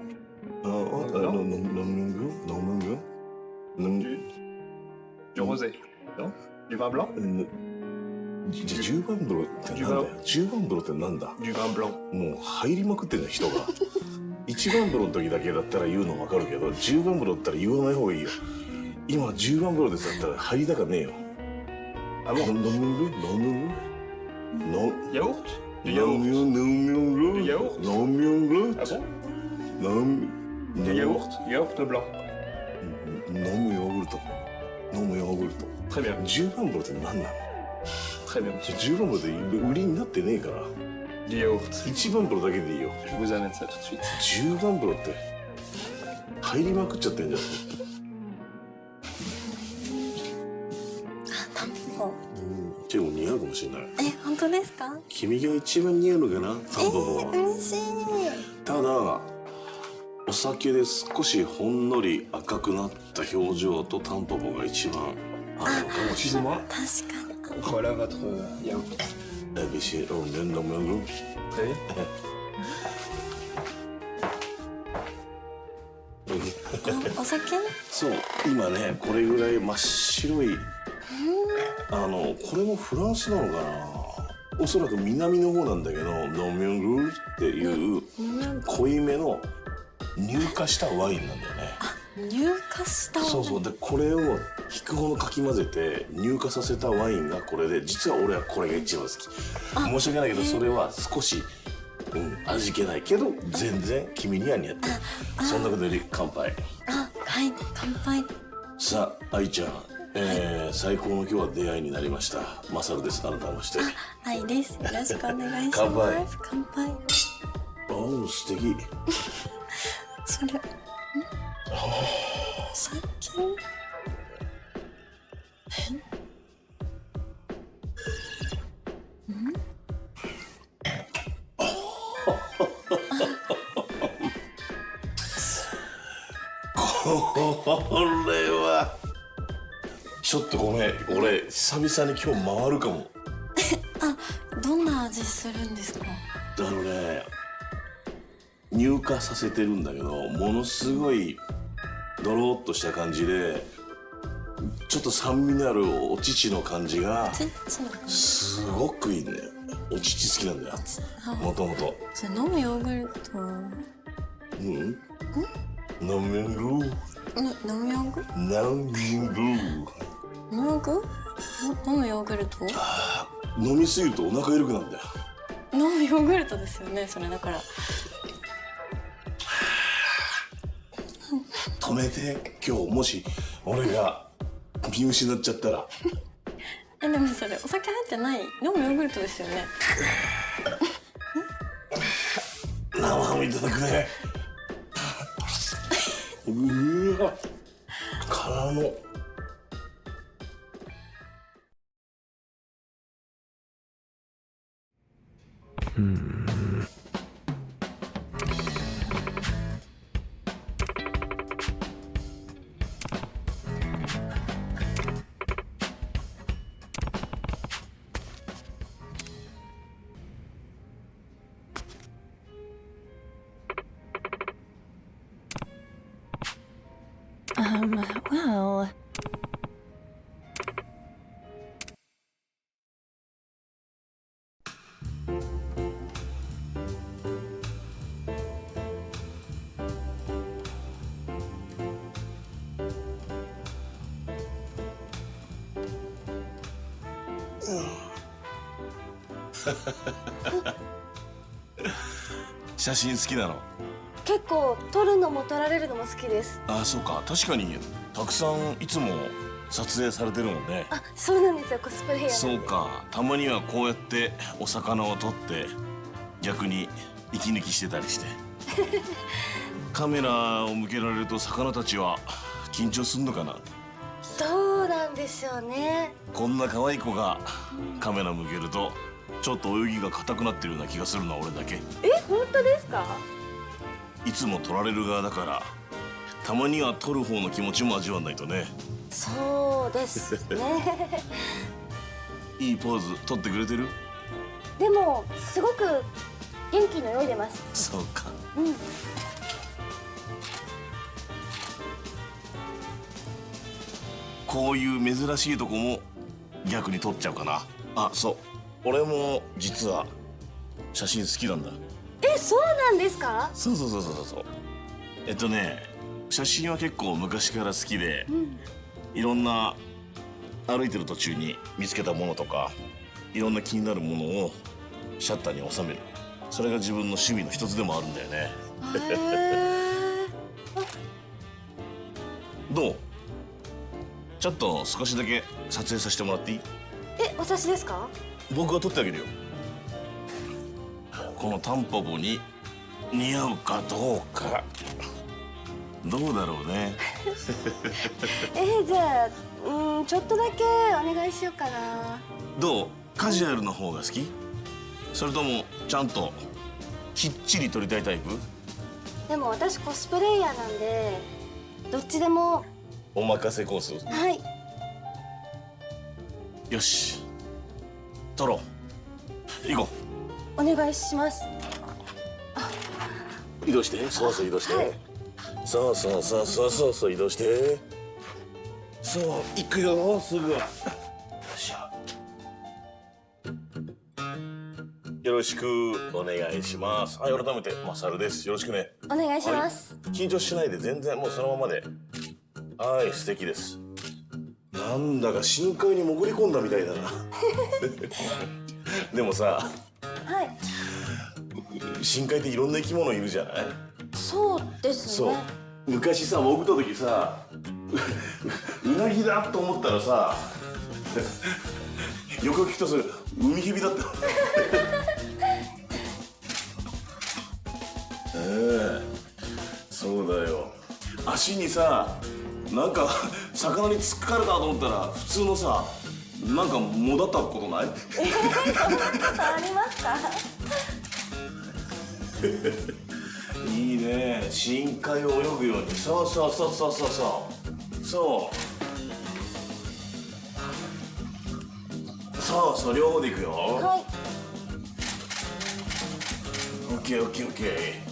Du rosé? Non? Du vin blanc? 10番風呂ってなんだよ。10番風呂ってなんだ。10番風呂。もう入りまくってんじゃん人が。1番風呂の時だけだったら言うの分かるけど、10番風呂だったら言わない方がいいよ。今10番風呂ですだったら入りたかねえよ。あ、もう飲むYaourt? Du yaourt? Du yaourt? Yaourt blanc. 飲むヨーグルト。飲むヨーグルト。Très bien. 10番風呂って何なの？ Très bien. 10番風呂で売りになってねえから。Du yaourt. 1番風呂だけでいいよ。Je vous amène ça tout de suite. 10番風呂って入りまくっちゃってんじゃん。タンポ結構似合うかもしれない。本当ですか？君が一番似合うのかな、タンポポは。嬉しい。ただお酒で少しほんのり赤くなった表情とタンポポが一番合うのかもしれない。Excusez-moi. 確かに。 Voilà votre yaourt. Monsieur, on vient de nommer Très bien. お酒？そう、今ね、これぐらい真っ白い、これもフランスなのかな。おそらく南の方なんだけど、ノミョングっていう濃いめの乳化したワインなんだよね。乳化したワイン。そうそう。で、これを引くほどかき混ぜて乳化させたワインがこれで、実は俺はこれが一番好き。申し訳ないけど、それは少し、味気ないけど、全然君には似合ってる。そんなことより乾杯。はい、乾杯。さあ、愛ちゃん。最高の今日は出会いになりました。マサルです。改めまして。はいです。よろしくお願いします。乾杯。乾杯。おお、素敵。それ。さっき。これは。ちょっとごめん、俺久々に今日回るかも。どんな味するんですか？乳化させてるんだけど、ものすごいドロッとした感じで、ちょっと酸味のあるお乳の感じがすごくいいね。お乳好きなんだよ、もともと。それ飲むヨーグルト。飲むヨーグルト。飲むヨーグルト。飲むヨーグルト。飲むヨーグルト。飲みすぎるとお腹緩くなるんだよ。飲むヨーグルトですよね、それだから。止めて、今日もし俺が見失っちゃったら。でもそれお酒入ってない飲むヨーグルトですよね。生ハムいただくね。うわ、からの。Well...写真好きなの？結構撮るのも撮られるのも好きです。ああ、そうか。確かにたくさんいつも撮影されてるもんね。そうなんですよ、コスプレイヤー。そうか。たまにはこうやってお魚を撮って逆に息抜きしてたりして。カメラを向けられると魚たちは緊張すんのかな？どうなんでしょうね。こんな可愛い子がカメラ向けるとちょっと泳ぎが硬くなってるような気がするのは俺だけ。本当ですか？いつも撮られる側だからたまには撮る方の気持ちも味わわないとね。そうですね。いいポーズ撮ってくれてる？でもすごく元気の泳いでます。そうか。こういう珍しいとこも逆に撮っちゃうかな。あ、そう。俺も実は写真好きなんだ。そうなんですか？そう。写真は結構昔から好きで、いろんな歩いてる途中に見つけたものとか、いろんな気になるものをシャッターに収める。それが自分の趣味の一つでもあるんだよね。どう？ちょっと少しだけ撮影させてもらっていい？私ですか？僕が撮ってあげるよ。このタンポポに似合うかどうか。どうだろうね。じゃあちょっとだけお願いしようかな。どう？カジュアルの方が好き？それともちゃんときっちり撮りたいタイプ？でも私コスプレイヤーなんでどっちでも。お任せコース。はい。よし、撮ろう。行こう。お願いします。移動して。そう移動して。はい、そう移動して。そう行くよ、すぐ。よっしゃ。よろしくお願いします。はい、改めてマサルです。よろしくね。お願いします。緊張しないで、全然もうそのままで。はい、素敵です。なんだか深海に潜り込んだみたいだな。でもさ、はい、深海っていろんな生き物いるじゃない？そうですね。昔さ、潜った時さ、うなぎだと思ったらさ、よく聞くとそれ海蛇だった。そうだよ。足にさ、なんか魚に突っかかれたと思ったら普通のさ、なんかもだったことない？そんなことありますか？いいね、深海を泳ぐように。そう両方でいくよ。はい。オッケー。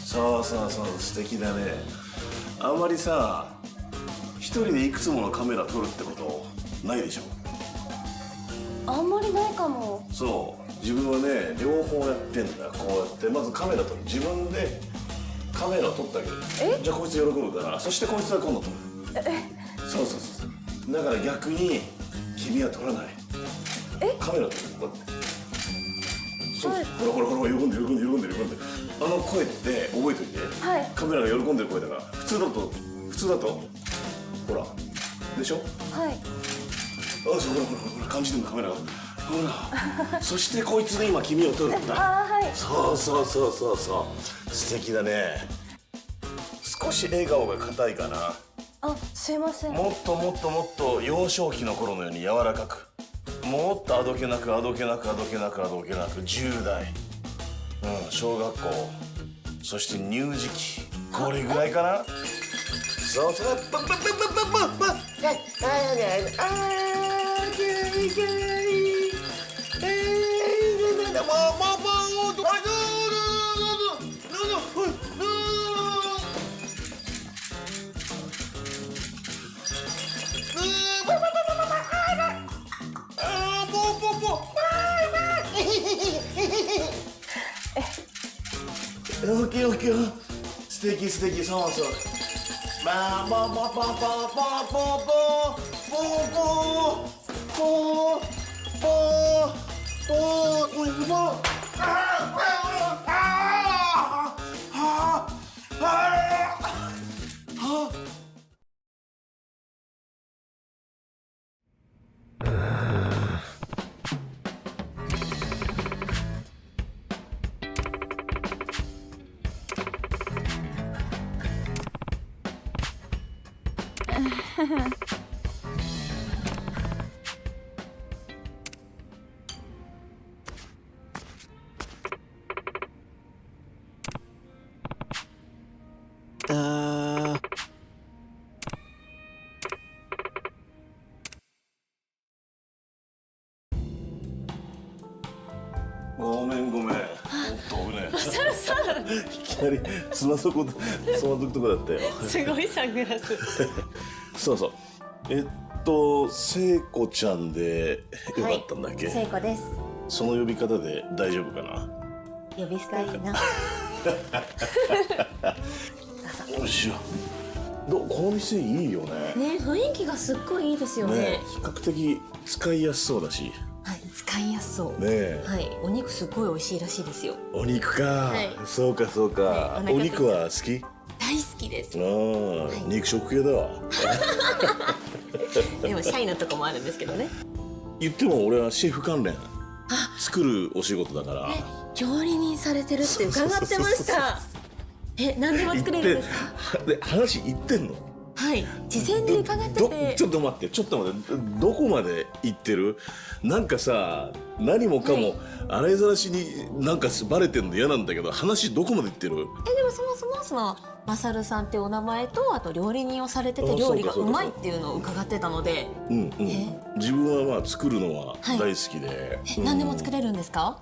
そう素敵だね。あんまりさ、一人でいくつものカメラ撮るってことないでしょ？あんまりないかも。そう、自分はね、両方やってんだ。こうやってまずカメラ撮る。自分でカメラを撮ってあげる。じゃあこいつ喜ぶから、そしてこいつは今度撮る。そうだから逆に君は撮らない。カメラ撮る。だってそう、ほら喜んでる。あの声って覚えといて。はい。カメラが喜んでる声だから。普通だとほらでしょ？はい。ほら感じてるの、カメラが。ほら。そしてこいつで今君を撮るんだ。はい。そう素敵だね。少し笑顔が硬いかな。すいません。もっと幼少期の頃のように柔らかく。もっとあどけなく10代、小学校、そして乳児期、これぐらいかな。そうオッケー。素敵。そう。ごめん。危ない。いきなりつまずくとこだったよ。すごいサングラス。そう。聖子ちゃんでよかったんだっけ？聖子です。その呼び方で大丈夫かな？呼び捨ていいな。よいしょ。この店いいよね。ね、雰囲気がすっごいいいですよね。比較的使いやすそうだし。はい、使いやすそう。ねえ。はい、お肉すっごい美味しいらしいですよ。お肉か。はい。そうかそうか。はい、お肉は好き？大好きです。ああ、肉食系だわ。でもシャイなとこもあるんですけどね。言っても俺はシェフ関連。作るお仕事だから。料理人されてるって伺ってました。何でも作れるんですか？で、話言ってんの？はい、事前に伺ってて。ちょっと待って、どこまで行ってる？なんかさ、何もかも洗いざらしになんかバレてるの嫌なんだけど、話どこまで行ってる？でもそもそもマサルさんってお名前と、あと料理人をされてて料理がうまいっていうのを伺ってたので。自分はまあ作るのは大好きで。何でも作れるんですか？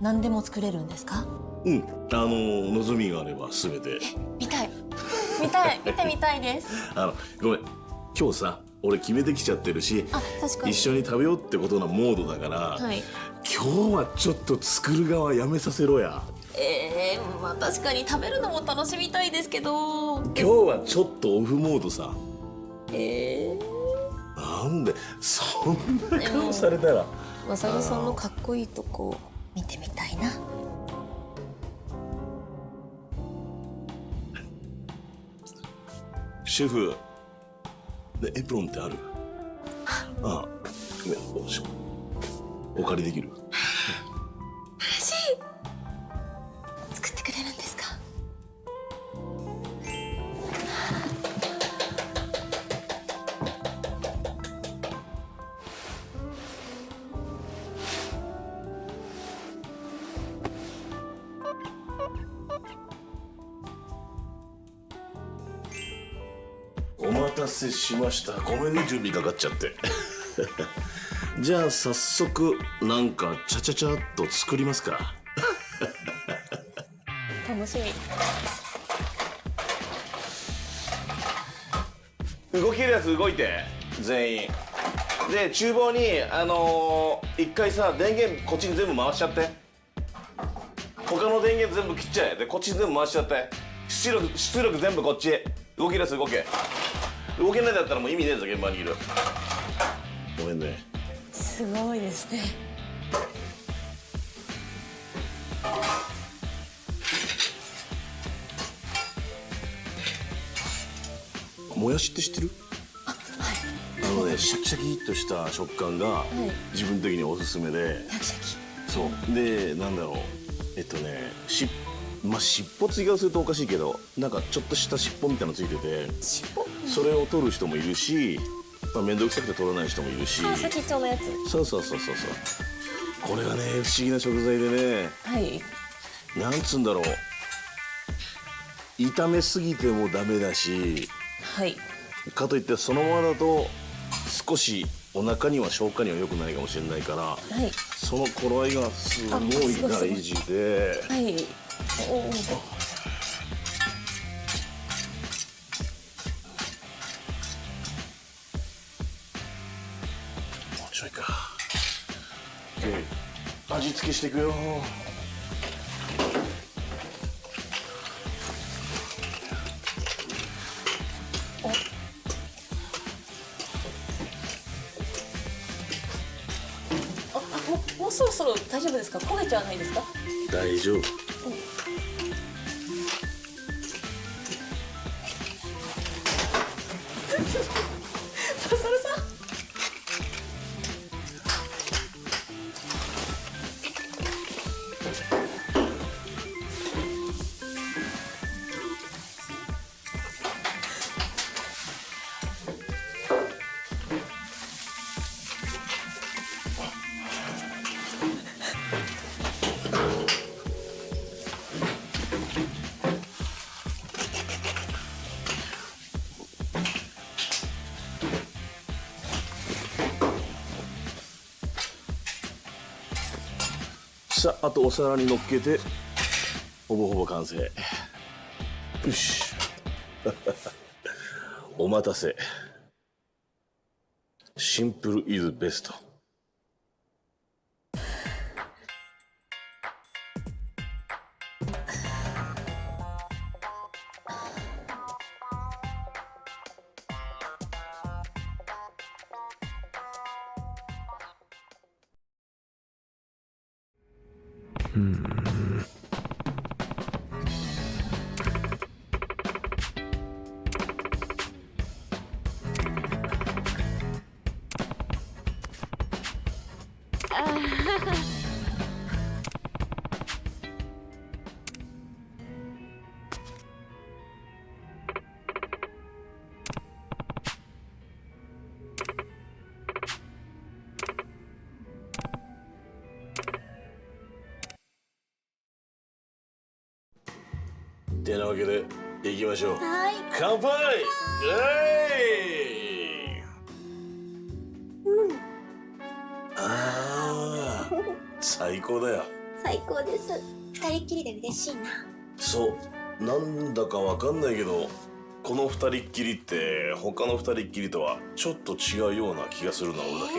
何でも作れるんですか？望みがあれば全て。見てみたいです。ごめん、今日さ、俺決めてきちゃってるし、確かに一緒に食べようってことなモードだから、はい、今日はちょっと作る側やめさせろや。まあ確かに食べるのも楽しみたいですけど、今日はちょっとオフモードさ。なんでそんな顔されたら。マサルさんのかっこいいとこ見てみたいな。シェフ、エプロンってある？ああ、ごめん、お借りできる？嬉しい。作ってくれるんですか？お待たせしました。ごめんね、準備かかっちゃって。じゃあ早速なんかちゃちゃちゃっと作りますか。楽しみ。動けるやつ動いて、全員で厨房に一回さ、電源こっちに全部回しちゃって。他の電源全部切っちゃえ。でこっちに全部回しちゃって。出力全部こっち。動けるやつ動け。動けないだったらもう意味ねえぞ、現場にいる。ごめんね。すごいですね。もやしって知ってる？シャキシャキっとした食感が自分的におすすめで。そうで、なんだろう、尻尾追加するとおかしいけど、なんかちょっとした尻尾みたいなのついてて、それを取る人もいるし、面倒くさくて取らない人もいるし。先っちょのやつ。そう。これがね、不思議な食材でね。はい。なんつうんだろう。炒めすぎてもダメだし。はい。かといってそのままだと少しお腹には消化には良くないかもしれないから、はい、その頃合いがすごい大事で。はい。もうちょいか。で、味付けしていくよ。もうそろそろ大丈夫ですか？焦げちゃわないですか？大丈夫。マサルさん。さあ、あとお皿に乗っけてほぼほぼ完成。よし。お待たせ。シンプルイズベスト。てなわけで行きましょう。はい。乾杯。ああ、最高だよ。最高です。二人っきりで嬉しいな。そう、なんだかわかんないけど、この二人っきりって他の二人っきりとはちょっと違うような気がするの俺だけ。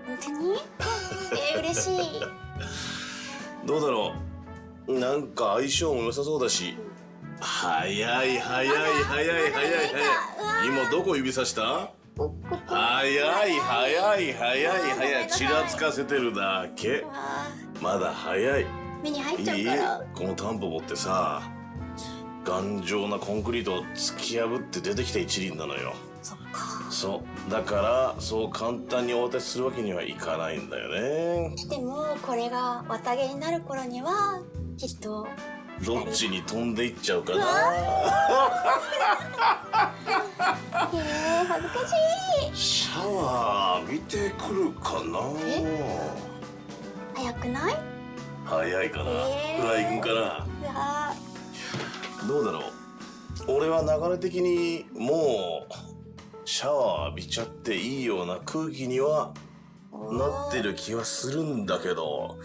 本当に？嬉しい。どうだろう。なんか相性も良さそうだし。早い。今どこ指さした？早い。ちらつかせてるだけ。まだ早い。目に入っちゃうから。このタンポポってさ、頑丈なコンクリートを突き破って出てきた一輪なのよ。そっか。そうだからそう簡単にお渡しするわけにはいかないんだよね。でもこれが綿毛になる頃にはきっとどっちに飛んでいっちゃうかな。恥ずかしい。シャワー浴びてくるかな。早くない？早いかな。フライ君かな。どうだろう。俺は流れ的にもうシャワー浴びちゃっていいような空気にはなってる気はするんだけど。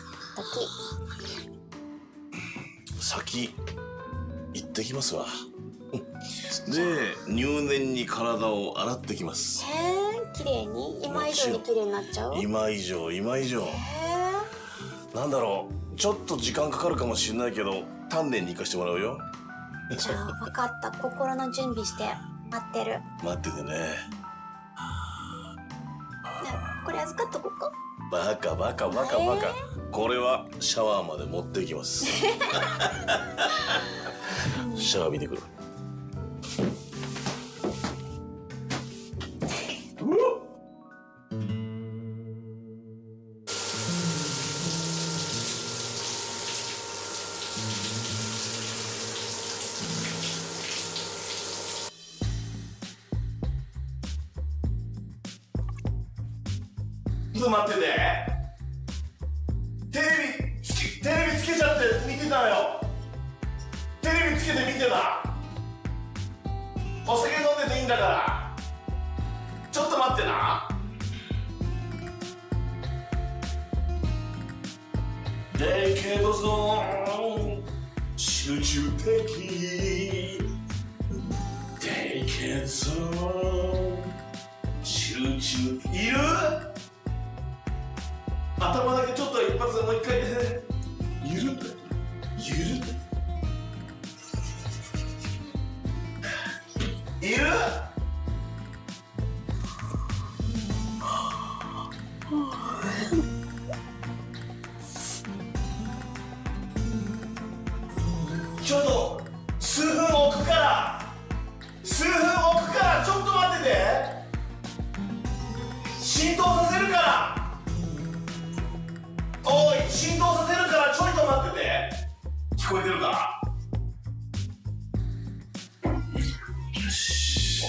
先行ってきますわ。で入念に体を洗ってきます。綺麗に？今以上に綺麗になっちゃう？今以上。なんだろう、ちょっと時間かかるかもしれないけど丹念に行かしてもらうよ。じゃあ分かった。心の準備して待ってる。待っててね。これ預かっとこうか。バカ。これはシャワーまで持っていきます。シャワー見てくる。ちょっと待ってね。テレビつけちゃって見てたよ。テレビつけて見てた。お酒飲んでていいんだから。ちょっと待ってな。だけどぞ集中的。だけど集中いる？頭だけちょっと一発でもう一回ゆるいる？ちょっと数分置くからちょっと待ってて。浸透させるから。おい、振動させるからちょいと待ってて。聞こえてるか？よし。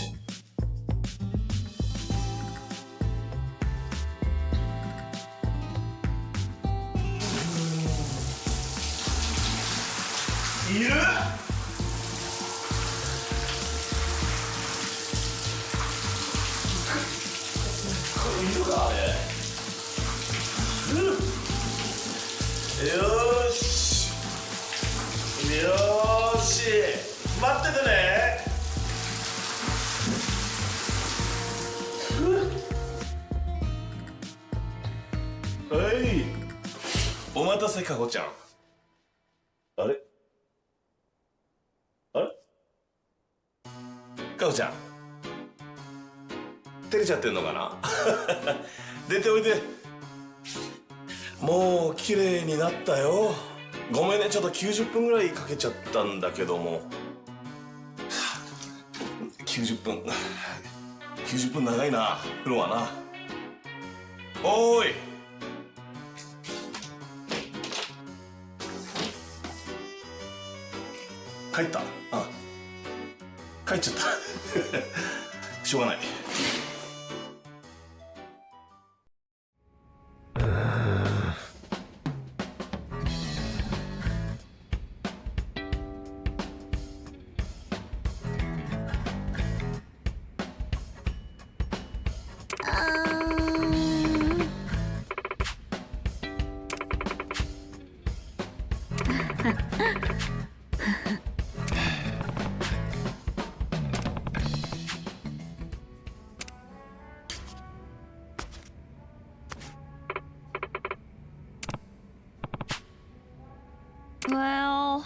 いる？いるかあれ？よし待っててね。待たせかほちゃん。あれあれかほちゃん。照れちゃってんのかな出ておいで。もう綺麗になったよ。ごめんね、ちょっと90分ぐらいかけちゃったんだけども。90分。90分長いな、風呂はな。おーい。帰った？帰っちゃった。しょうがない。Well,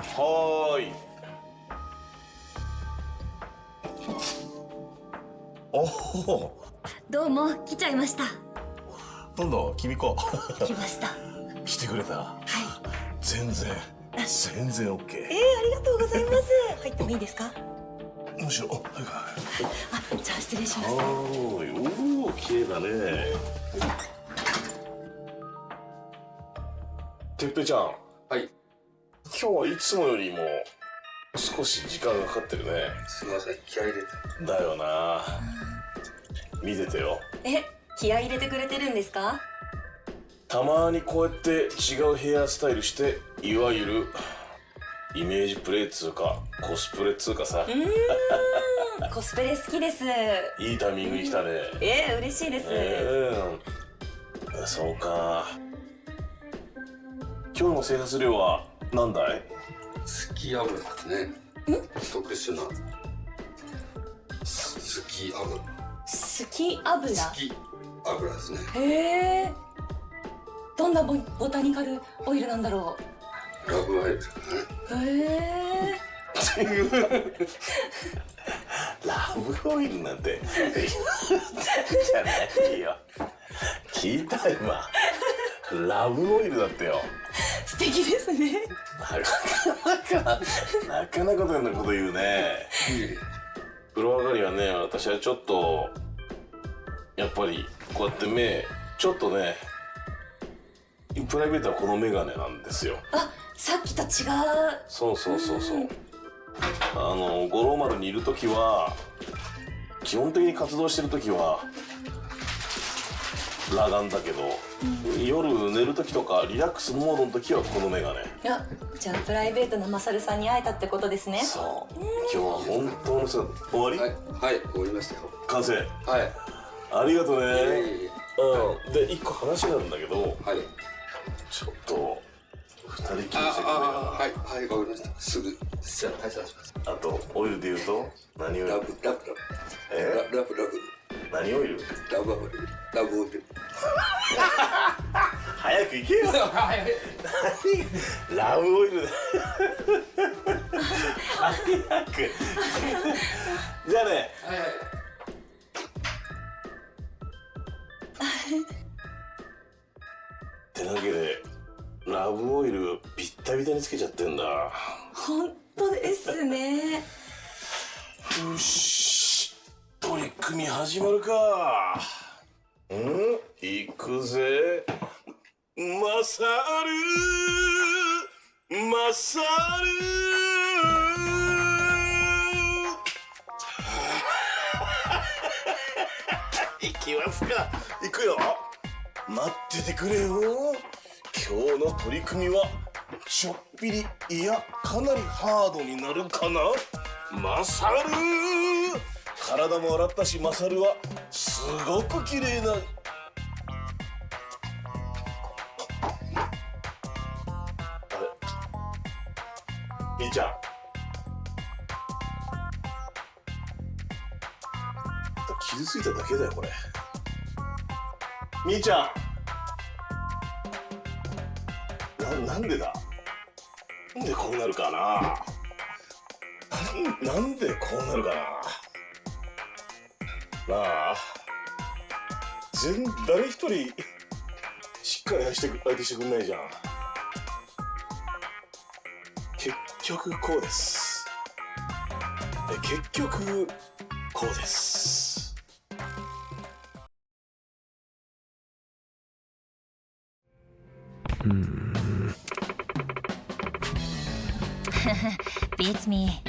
はーい。おお。どうも来ちゃいました。なんだ君か。来ました。来てくれた。はい。全然オッケー。ありがとうございます。入ってもいいですか？むしろ、はい。じゃあ失礼します。おお、綺麗だね。てっぺちゃん。はい。今日はいつもよりも少し時間がかかってるね。すみません、気合い入れて。だよな。見ててよ。気合い入れてくれてるんですか？たまにこうやって違うヘアスタイルして、いわゆるイメージプレイっつうかコスプレっつうかさ。コスプレ好きです。いいタイミングに来たね。嬉しいです。そうか。今日の生活量は何だい？スキー油ですね。特殊なスキー油。スキー油？スキー油ですね。へえ。どんなボタニカルオイルなんだろう。ラブオイルですね。へえ。ラブオイルなんてじゃないよ。聞いた今。ラブオイルだってよ。素敵ですね。なかなかそんなこと言うね。風呂上がりはね、私はちょっとやっぱりこうやって目ちょっとね、プライベートはこのメガネなんですよ。さっきと違う。そう。五郎丸にいる時は基本的に活動してる時は裸眼だけど、夜寝る時とかリラックスモードの時はこのメガネ。じゃあプライベートなマサルさんに会えたってことですね。そう。今日は本当の終わり？はい、終わりましたよ。完成。はい。ありがとうね。で一個話があるんだけど、ちょっと2人きりしてくれよ。はい、わかりました。すぐじゃあ退散します。あとオイルで言うと何オイル？ラブ。何オイル？ラブオイル。早く行けよ。ラブオイル。早く。じゃあね。ってなわけでラブオイルビッタビタにつけちゃってんだ。本当ですね。よし、取り組み始まるか。行くぜ。マサル。行きますか。行くよ。待っててくれよ。今日の取り組みはちょっぴり、いやかなりハードになるかな。マサル。体も洗ったし、マサルはすごく綺麗なみーちゃん。傷ついただけだよこれ。みーちゃん。なんでだ。なんでこうなるかな。なんでこうなるかな。なあ。誰一人しっかり相手してくんないじゃん。結局こうです。結局こうです。Beats me.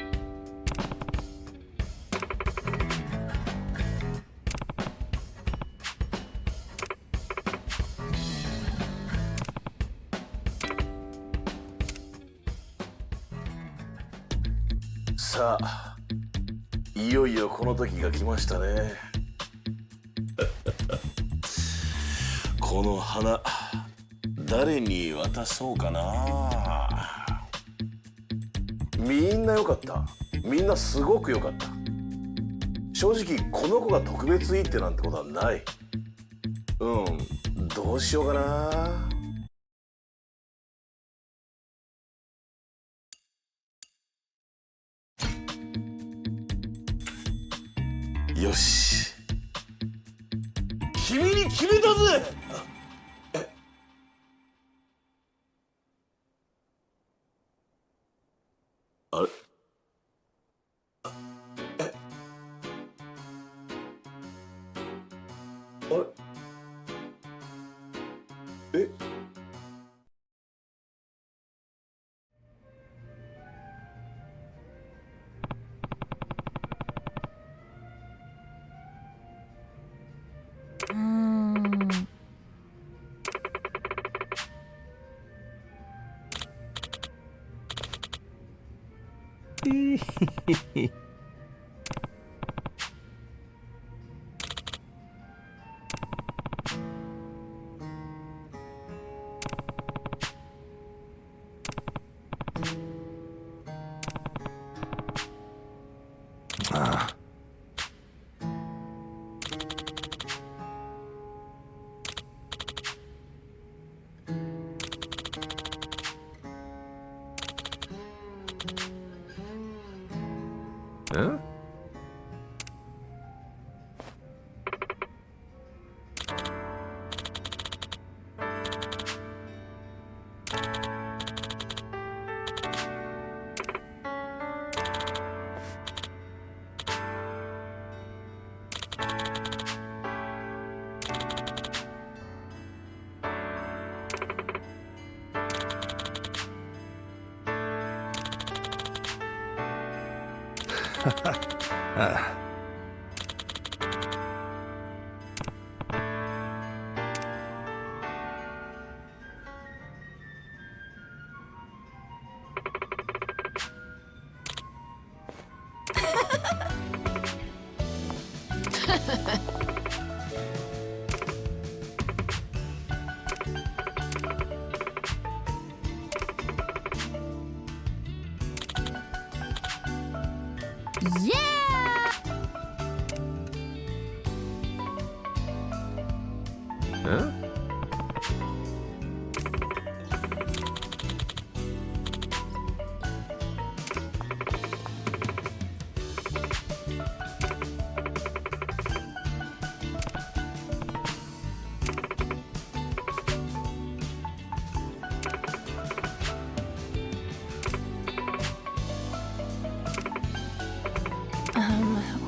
さあ、いよいよこの時が来ましたね。この花、誰に渡そうかな。みんな良かった。みんなすごく良かった。正直この子が特別いいってなんてことはない。どうしようかな。よし、君に決めたぜ。あれ、あれ、え、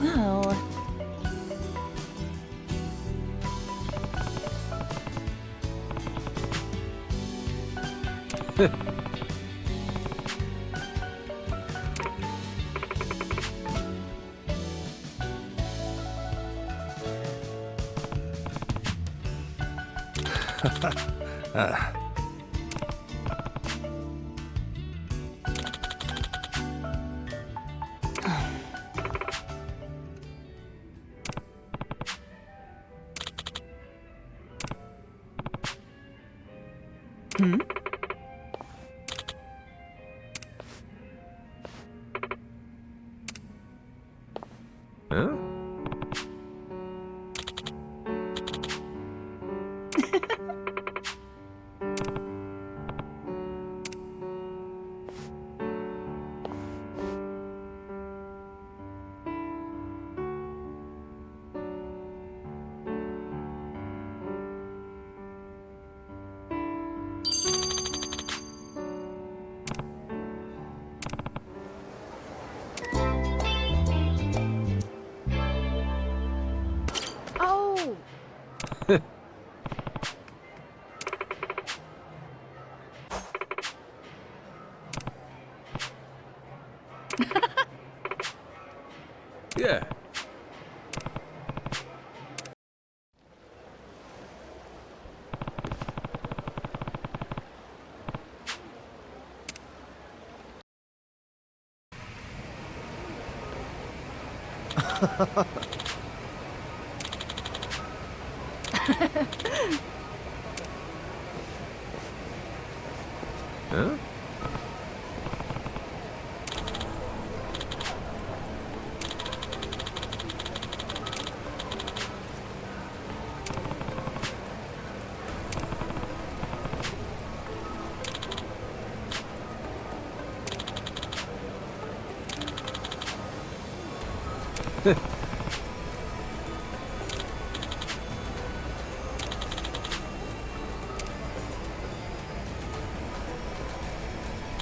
well... Huh?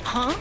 Huh?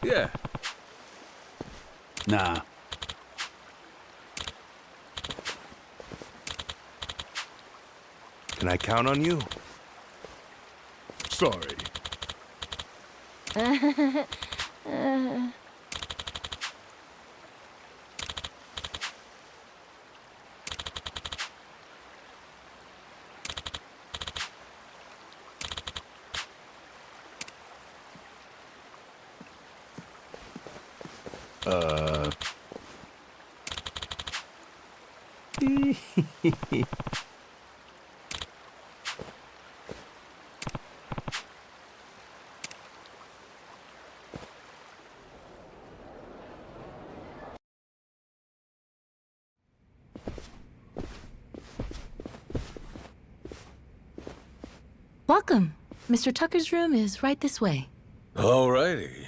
Yeah. Nah. Can I count on you? Sorry. Welcome. Mr. Tucker's room is right this way. Alrighty.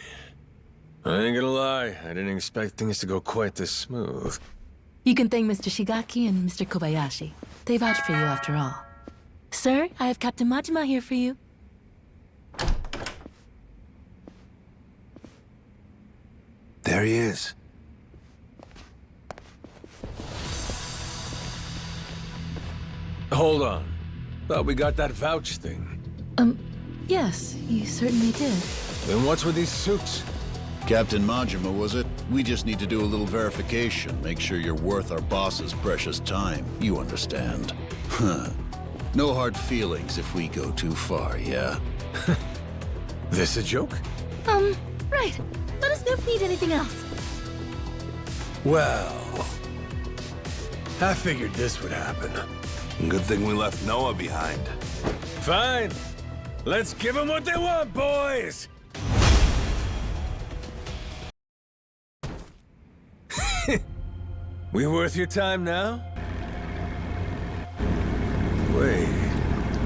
I ain't gonna lie, I didn't expect things to go quite this smooth. You can thank Mr. Shigaki and Mr. Kobayashi. They vouched for you after all. Sir, I have Captain Majima here for you. There he is. Hold on. Thought we got that vouch thing. Yes, you certainly did. Then what's with these suits? Captain Majima, was it? We just need to do a little verification, make sure you're worth our boss's precious time. You understand. Huh. No hard feelings if we go too far, yeah? This a joke? Right. Let us know if you need anything else. Well, I figured this would happen. Good thing we left Noah behind. Fine. Let's give them what they want, boys! We worth your time now? Wait,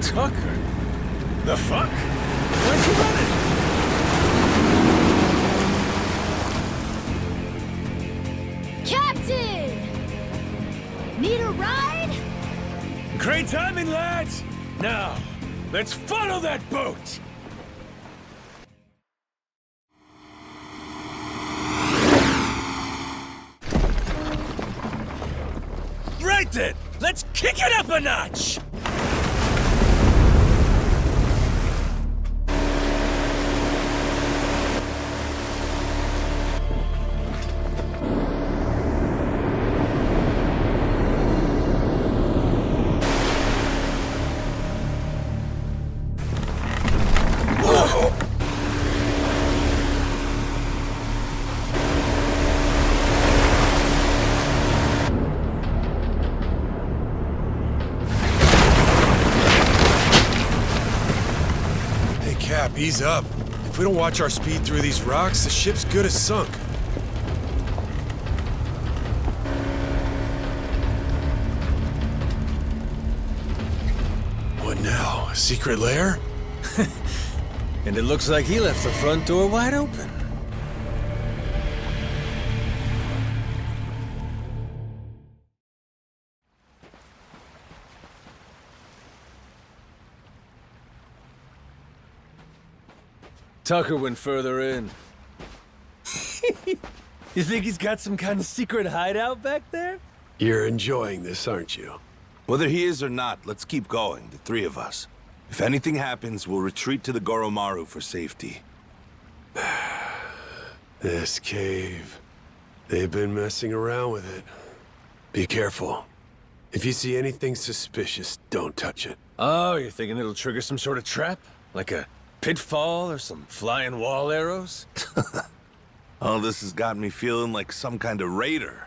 Tucker? The fuck? Where's he running? Captain! Need a ride? Great timing, lads! Now, let's follow that boat! Right then! Let's kick it up a notch! Cap, ease up. If If we don't watch our speed through these rocks, the ship's good as sunk. What now? A secret lair? And it looks like he left the front door wide open. Tucker went further in. You think he's got some kind of secret hideout back there? You're enjoying this, aren't you? Whether he is or not, let's keep going, the three of us. If anything happens, we'll retreat to the Goromaru for safety. This cave. They've been messing around with it. Be careful. If you see anything suspicious, don't touch it. Oh, you're thinking it'll trigger some sort of trap? Like a pitfall or some flying wall arrows? Oh, this has got me feeling like some kind of raider.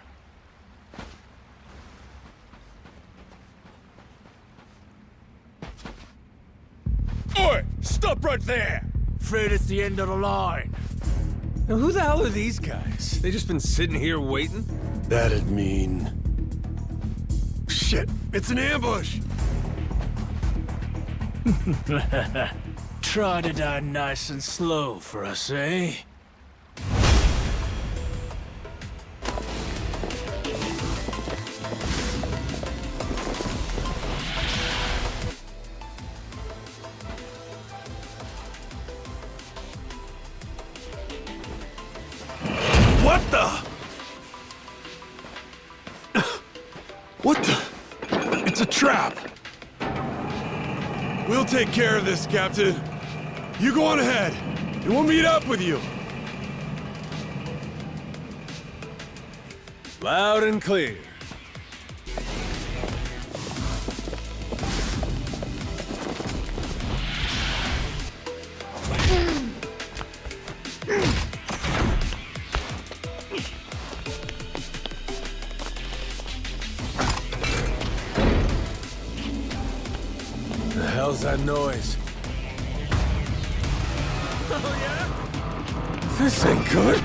Oi! Stop right there! Afraid it's the end of the line. Now, who the hell are these guys? They just been sitting here waiting? That'd mean... Shit! It's an ambush! Try to die nice and slow for us, eh? What the? What the? It's a trap! We'll take care of this, Captain. You go on ahead, and we'll meet up with you. Loud and clear. The hell's that noise? Oh, yeah? This ain't good.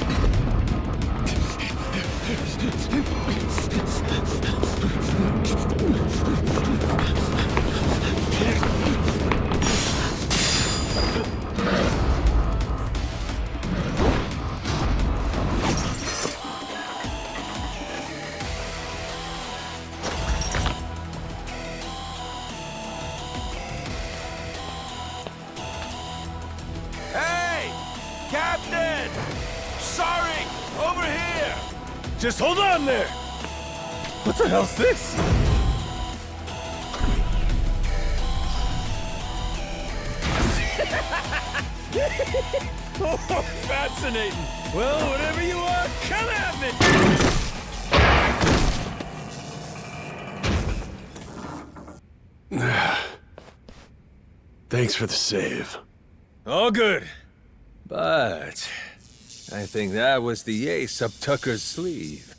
Captain! Sorry! Over here! Just hold on there! What the hell's this? Oh, fascinating! Well, whatever you are, come at me! Thanks for the save. All good. But I think that was the ace up Tucker's sleeve.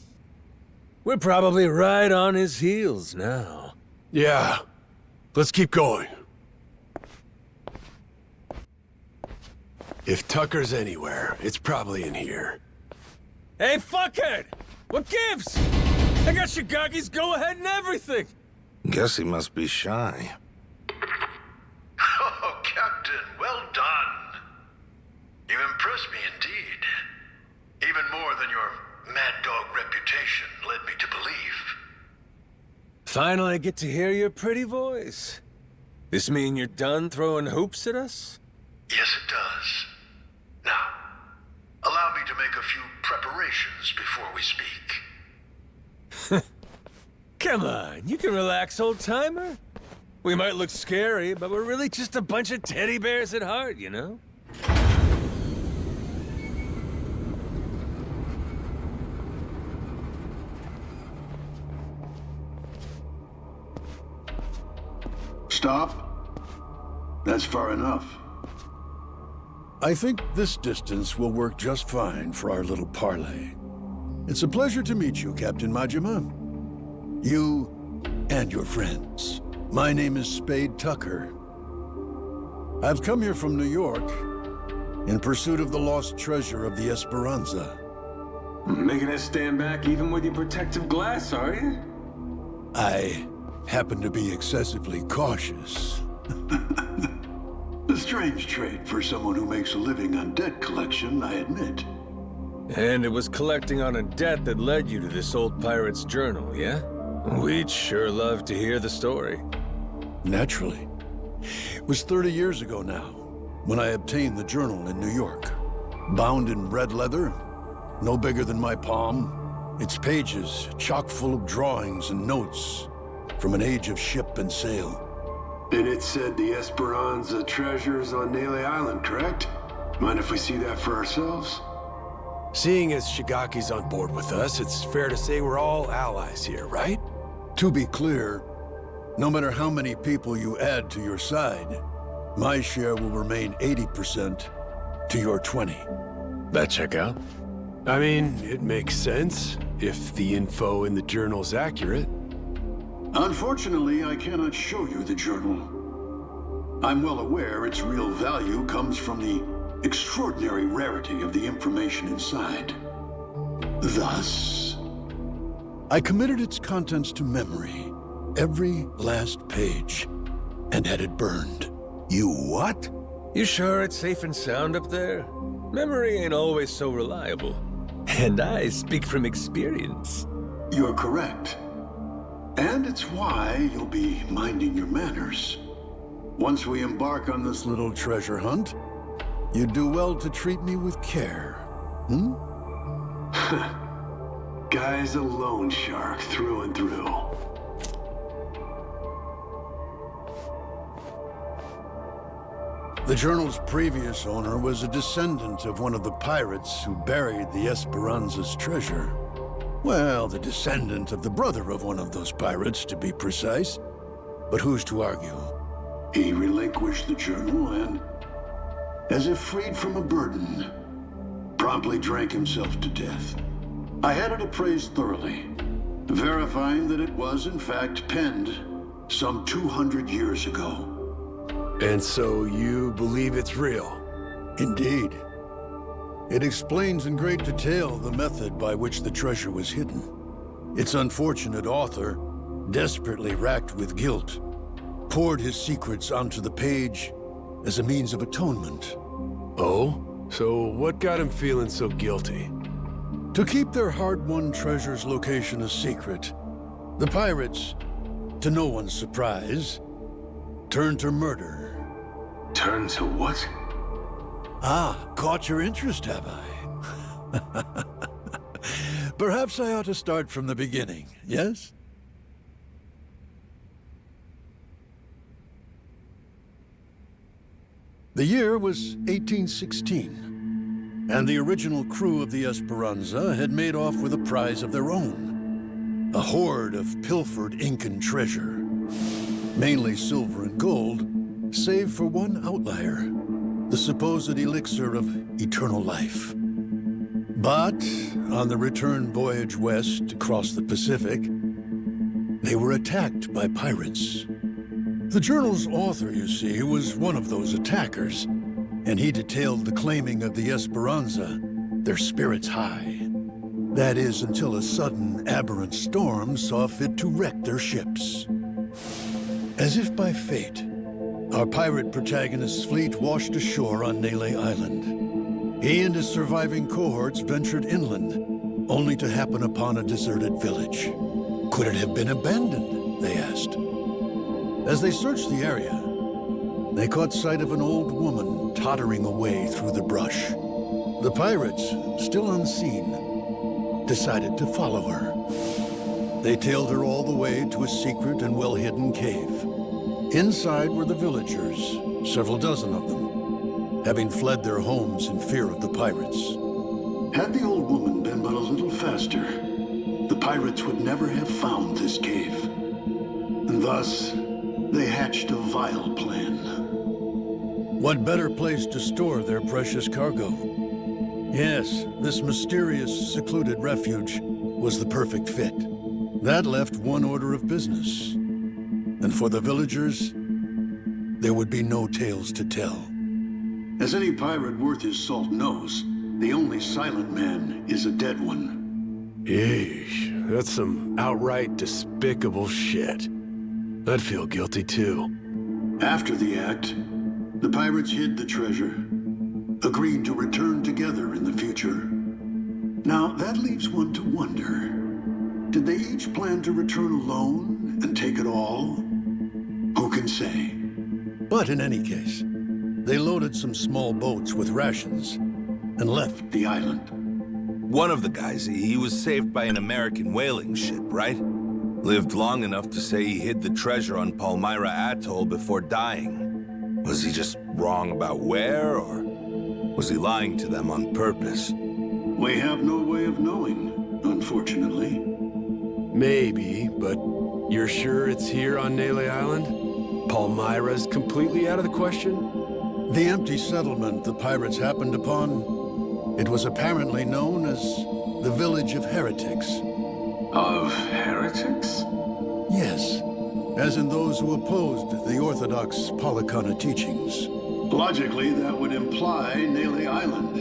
We're probably right on his heels now. Yeah. Let's keep going. If Tucker's anywhere, it's probably in here. Hey, fuckhead! What gives? I got Shigaki's go-ahead and everything! Guess he must be shy. Oh, Captain, well done. You impressed me indeed. Even more than your mad dog reputation led me to believe. Finally, I get to hear your pretty voice. This mean you're done throwing hoops at us? Yes, it does. Now, allow me to make a few preparations before we speak. Come on, you can relax, old-timer. We might look scary, but we're really just a bunch of teddy bears at heart, you know? Stop. That's far enough. I think this distance will work just fine for our little parley. It's a pleasure to meet you, Captain Majima. You and your friends. My name is Spade Tucker. I've come here from New York, in pursuit of the lost treasure of the Esperanza. Making us stand back even with your protective glass, are you? I happen to be excessively cautious. A strange trait for someone who makes a living on debt collection, I admit. And it was collecting on a debt that led you to this old pirate's journal, yeah? We'd sure love to hear the story. Naturally. It was 30 years ago now, when I obtained the journal in New York. Bound in red leather, no bigger than my palm, its pages chock full of drawings and notes from an age of ship and sail. And it said the Esperanza treasure's on Nele Island, correct? Mind if we see that for ourselves? Seeing as Shigaki's on board with us, it's fair to say we're all allies here, right? To be clear, no matter how many people you add to your side, my share will remain 80% to your 20. That check out? I mean, it makes sense, if the info in the journal's accurate. Unfortunately, I cannot show you the journal. I'm well aware its real value comes from the extraordinary rarity of the information inside. Thus, I committed its contents to memory, every last page, and had it burned. You what? You sure it's safe and sound up there? Memory ain't always so reliable. And I speak from experience. You're correct. And it's why you'll be minding your manners. Once we embark on this little treasure hunt, you'd do well to treat me with care. Hmm? Guy's a loan shark through and through. The journal's previous owner was a descendant of one of the pirates who buried the Esperanza's treasure. Well, the descendant of the brother of one of those pirates, to be precise. But who's to argue? He relinquished the journal and, as if freed from a burden, promptly drank himself to death. I had it appraised thoroughly, verifying that it was in fact penned some 200 years ago. And so you believe it's real? Indeed. It explains in great detail the method by which the treasure was hidden. Its unfortunate author, desperately racked with guilt, poured his secrets onto the page as a means of atonement. Oh? So what got him feeling so guilty? To keep their hard-won treasure's location a secret, the pirates, to no one's surprise, turned to murder. Turned to what? Ah, caught your interest, have I? Perhaps I ought to start from the beginning, yes? The year was 1816, and the original crew of the Esperanza had made off with a prize of their own. A hoard of pilfered Incan treasure, mainly silver and gold, save for one outlier, the supposed elixir of eternal life. But on the return voyage west across the Pacific, they were attacked by pirates. The journal's author, you see, was one of those attackers, and he detailed the claiming of the Esperanza, their spirits high. That is, until a sudden, aberrant storm saw fit to wreck their ships. As if by fate, our pirate protagonist's fleet washed ashore on Nele Island. He and his surviving cohorts ventured inland, only to happen upon a deserted village. Could it have been abandoned, they asked. As they searched the area, they caught sight of an old woman tottering away through the brush. The pirates, still unseen, decided to follow her. They tailed her all the way to a secret and well-hidden cave. Inside were the villagers, several dozen of them, having fled their homes in fear of the pirates. Had the old woman been but a little faster, the pirates would never have found this cave. And thus, they hatched a vile plan. What better place to store their precious cargo? Yes, this mysterious, secluded refuge was the perfect fit. That left one order of business. And for the villagers, there would be no tales to tell. As any pirate worth his salt knows, the only silent man is a dead one. Yeesh, that's some outright despicable shit. I'd feel guilty too. After the act, the pirates hid the treasure, agreed to return together in the future. Now, that leaves one to wonder, did they each plan to return alone and take it all? Who can say? But in any case, they loaded some small boats with rations and left the island. One of the guys, he was saved by an American whaling ship, right? Lived long enough to say he hid the treasure on Palmyra Atoll before dying. Was he just wrong about where, or was he lying to them on purpose? We have no way of knowing, unfortunately. Maybe, but you're sure it's here on Nele Island? Palmyra's completely out of the question? The empty settlement the pirates happened upon, it was apparently known as the Village of Heretics. Of heretics? Yes, as in those who opposed the orthodox Palikana teachings. Logically, that would imply Nele Island,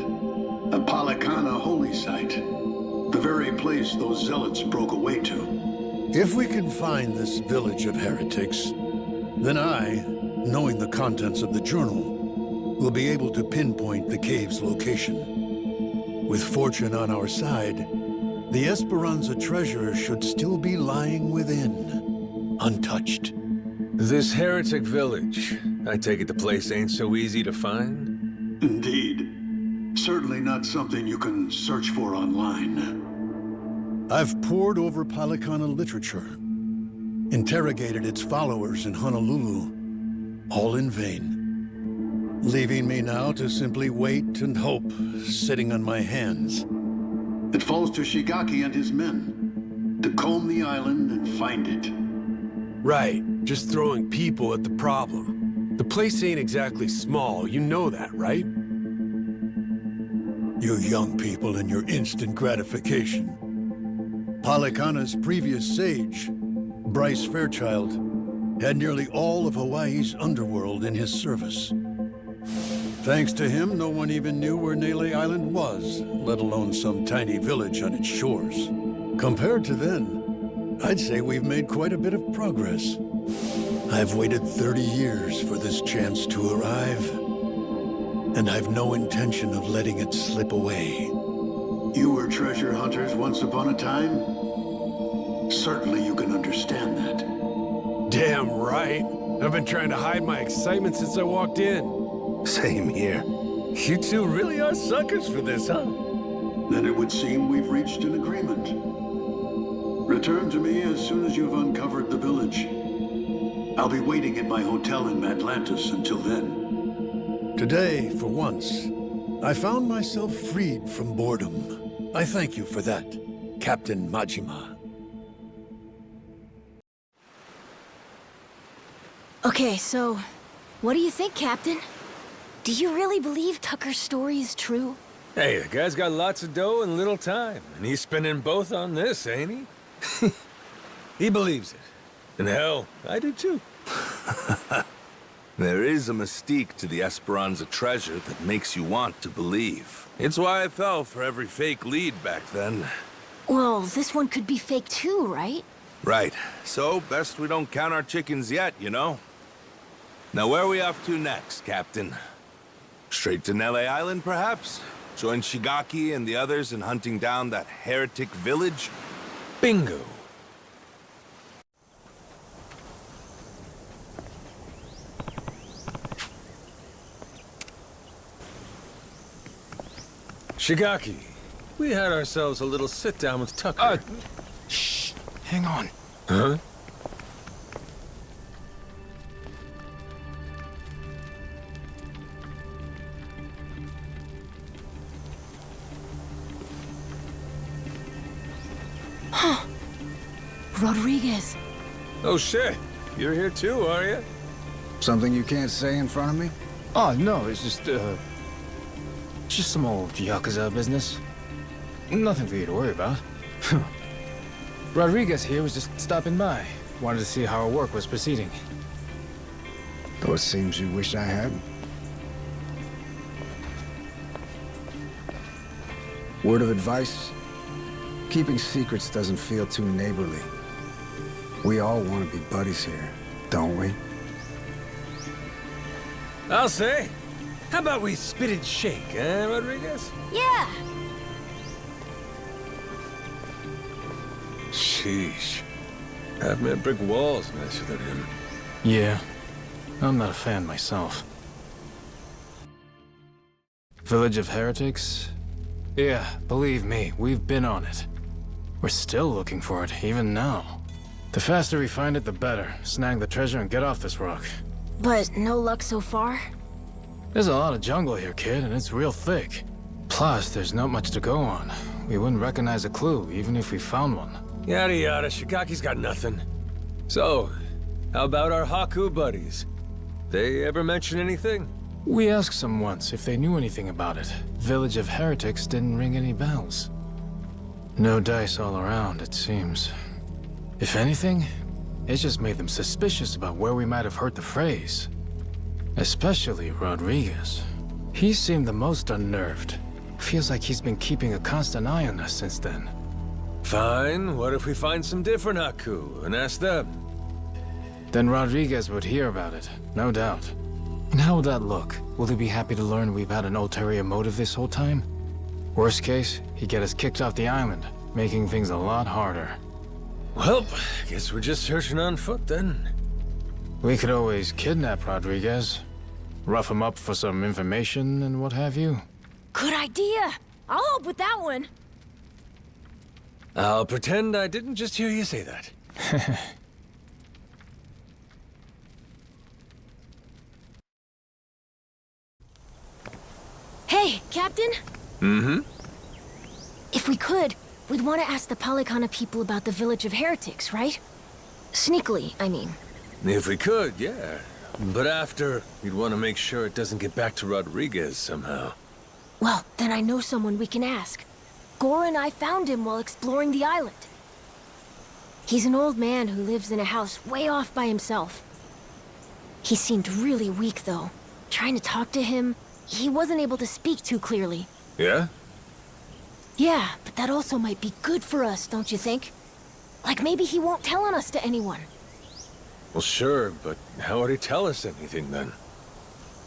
a Palikana holy site, the very place those zealots broke away to. If we can find this Village of Heretics, then I, knowing the contents of the journal, will be able to pinpoint the cave's location. With fortune on our side, the Esperanza treasure should still be lying within, untouched. This heretic village, I take it the place ain't so easy to find? Indeed. Certainly not something you can search for online. I've pored over Palikana literature, interrogated its followers in Honolulu, all in vain. Leaving me now to simply wait and hope, sitting on my hands. It falls to Shigaki and his men to comb the island and find it. Right, just throwing people at the problem. The place ain't exactly small, you know that, right? You young people and your instant gratification. Palikana's previous sage, Bryce Fairchild, had nearly all of Hawaii's underworld in his service. Thanks to him, no one even knew where Nele Island was, let alone some tiny village on its shores. Compared to then, I'd say we've made quite a bit of progress. I've waited 30 years for this chance to arrive, and I've no intention of letting it slip away. You were treasure hunters once upon a time? Certainly you can understand that. Damn right. I've been trying to hide my excitement since I walked in. Same here. You two really are suckers for this, huh? Then it would seem we've reached an agreement. Return to me as soon as you've uncovered the village. I'll be waiting at my hotel in Atlantis until then. Today, for once, I found myself freed from boredom. I thank you for that, Captain Majima. Okay, so what do you think, Captain? Do you really believe Tucker's story is true? Hey, the guy's got lots of dough and little time, and he's spending both on this, ain't he? He believes it. And hell, I do too. There is a mystique to the Esperanza treasure that makes you want to believe. It's why I fell for every fake lead back then. Well, this one could be fake too, right? Right. So, best we don't count our chickens yet, you know? Now, where are we off to next, Captain? Straight to Nele Island, perhaps? Join Shigaki and the others in hunting down that heretic village? Bingo. Shigaki, we had ourselves a little sit-down with Tucker. Shh, hang on. Huh? Rodriguez. Oh shit, you're here too, are you? Something you can't say in front of me? Oh, no, it's just some old Yakuza business. Nothing for you to worry about. Rodriguez here was just stopping by. Wanted to see how our work was proceeding. Though it seems you wish I hadn't. Word of advice? Keeping secrets doesn't feel too neighborly. We all want to be buddies here, don't we? I'll say. How about we spit and shake, eh, Rodriguez? Yeah! Sheesh. I've met brick walls nicer than him. Yeah, I'm not a fan myself. Village of Heretics? Yeah, believe me, we've been on it. We're still looking for it, even now. The faster we find it, the better. Snag the treasure and get off this rock. But no luck so far? There's a lot of jungle here, kid, and it's real thick. Plus, there's not much to go on. We wouldn't recognize a clue, even if we found one. Yada yada, Shigaki's got nothing. So, how about our Haku buddies? They ever mention anything? We asked them once if they knew anything about it. Village of Heretics didn't ring any bells. No dice all around, it seems. If anything, it just made them suspicious about where we might have heard the phrase. Especially Rodriguez. He seemed the most unnerved. Feels like he's been keeping a constant eye on us since then. Fine, what if we find some different Haku and ask them? Then Rodriguez would hear about it, no doubt. And how would that look? Will he be happy to learn we've had an ulterior motive this whole time? Worst case, he'd get us kicked off the island, making things a lot harder. Well, guess we're just searching on foot then. We could always kidnap Rodriguez, rough him up for some information and what have you. Good idea! I'll help with that one! I'll pretend I didn't just hear you say that. Hey, Captain? Mm-hmm? If we could, we'd want to ask the Palikana people about the Village of Heretics, right? Sneakily, I mean. If we could, yeah. But after, we'd want to make sure it doesn't get back to Rodriguez somehow. Well, then I know someone we can ask. Gora and I found him while exploring the island. He's an old man who lives in a house way off by himself. He seemed really weak, though. Trying to talk to him, he wasn't able to speak too clearly. Yeah? Yeah, but that also might be good for us, don't you think? Like maybe he won't tell on us to anyone. Well, sure, but how would he tell us anything then?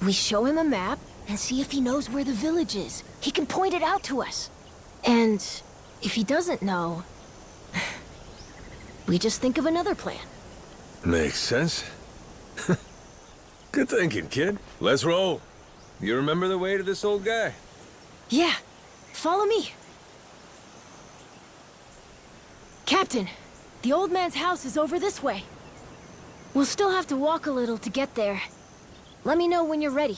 We show him a map and see if he knows where the village is. He can point it out to us. And if he doesn't know, we just think of another plan. Makes sense. Good thinking, kid. Let's roll. You remember the way to this old guy? Yeah, follow me. Captain, the old man's house is over this way. We'll still have to walk a little to get there. Let me know when you're ready.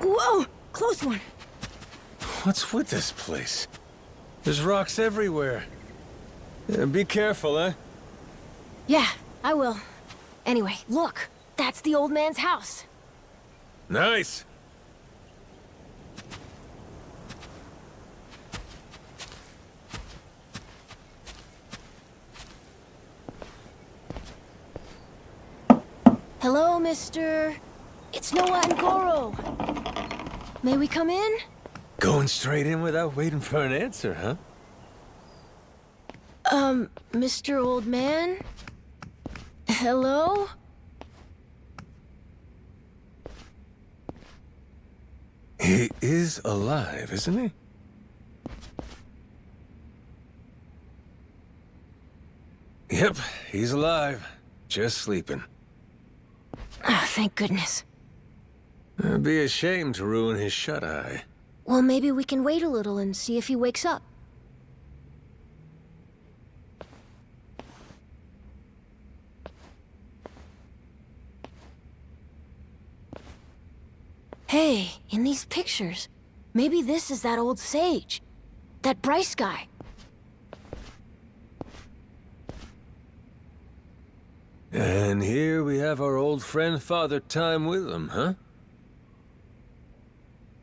Whoa! Close one! What's with this place? There's rocks everywhere. Be careful, eh? Yeah, I will. Anyway, look. That's the old man's house. Nice! Hello, mister. It's Noah and Goro. May we come in? Going straight in without waiting for an answer, huh? Mr. Old Man? Hello? He is alive, isn't he? Yep, he's alive. Just sleeping. Ah, thank goodness. It'd be a shame to ruin his shut-eye. Well, maybe we can wait a little and see if he wakes up. Hey, in these pictures, maybe this is that old sage. That Bryce guy. And here we have our old friend Father Time with him, huh?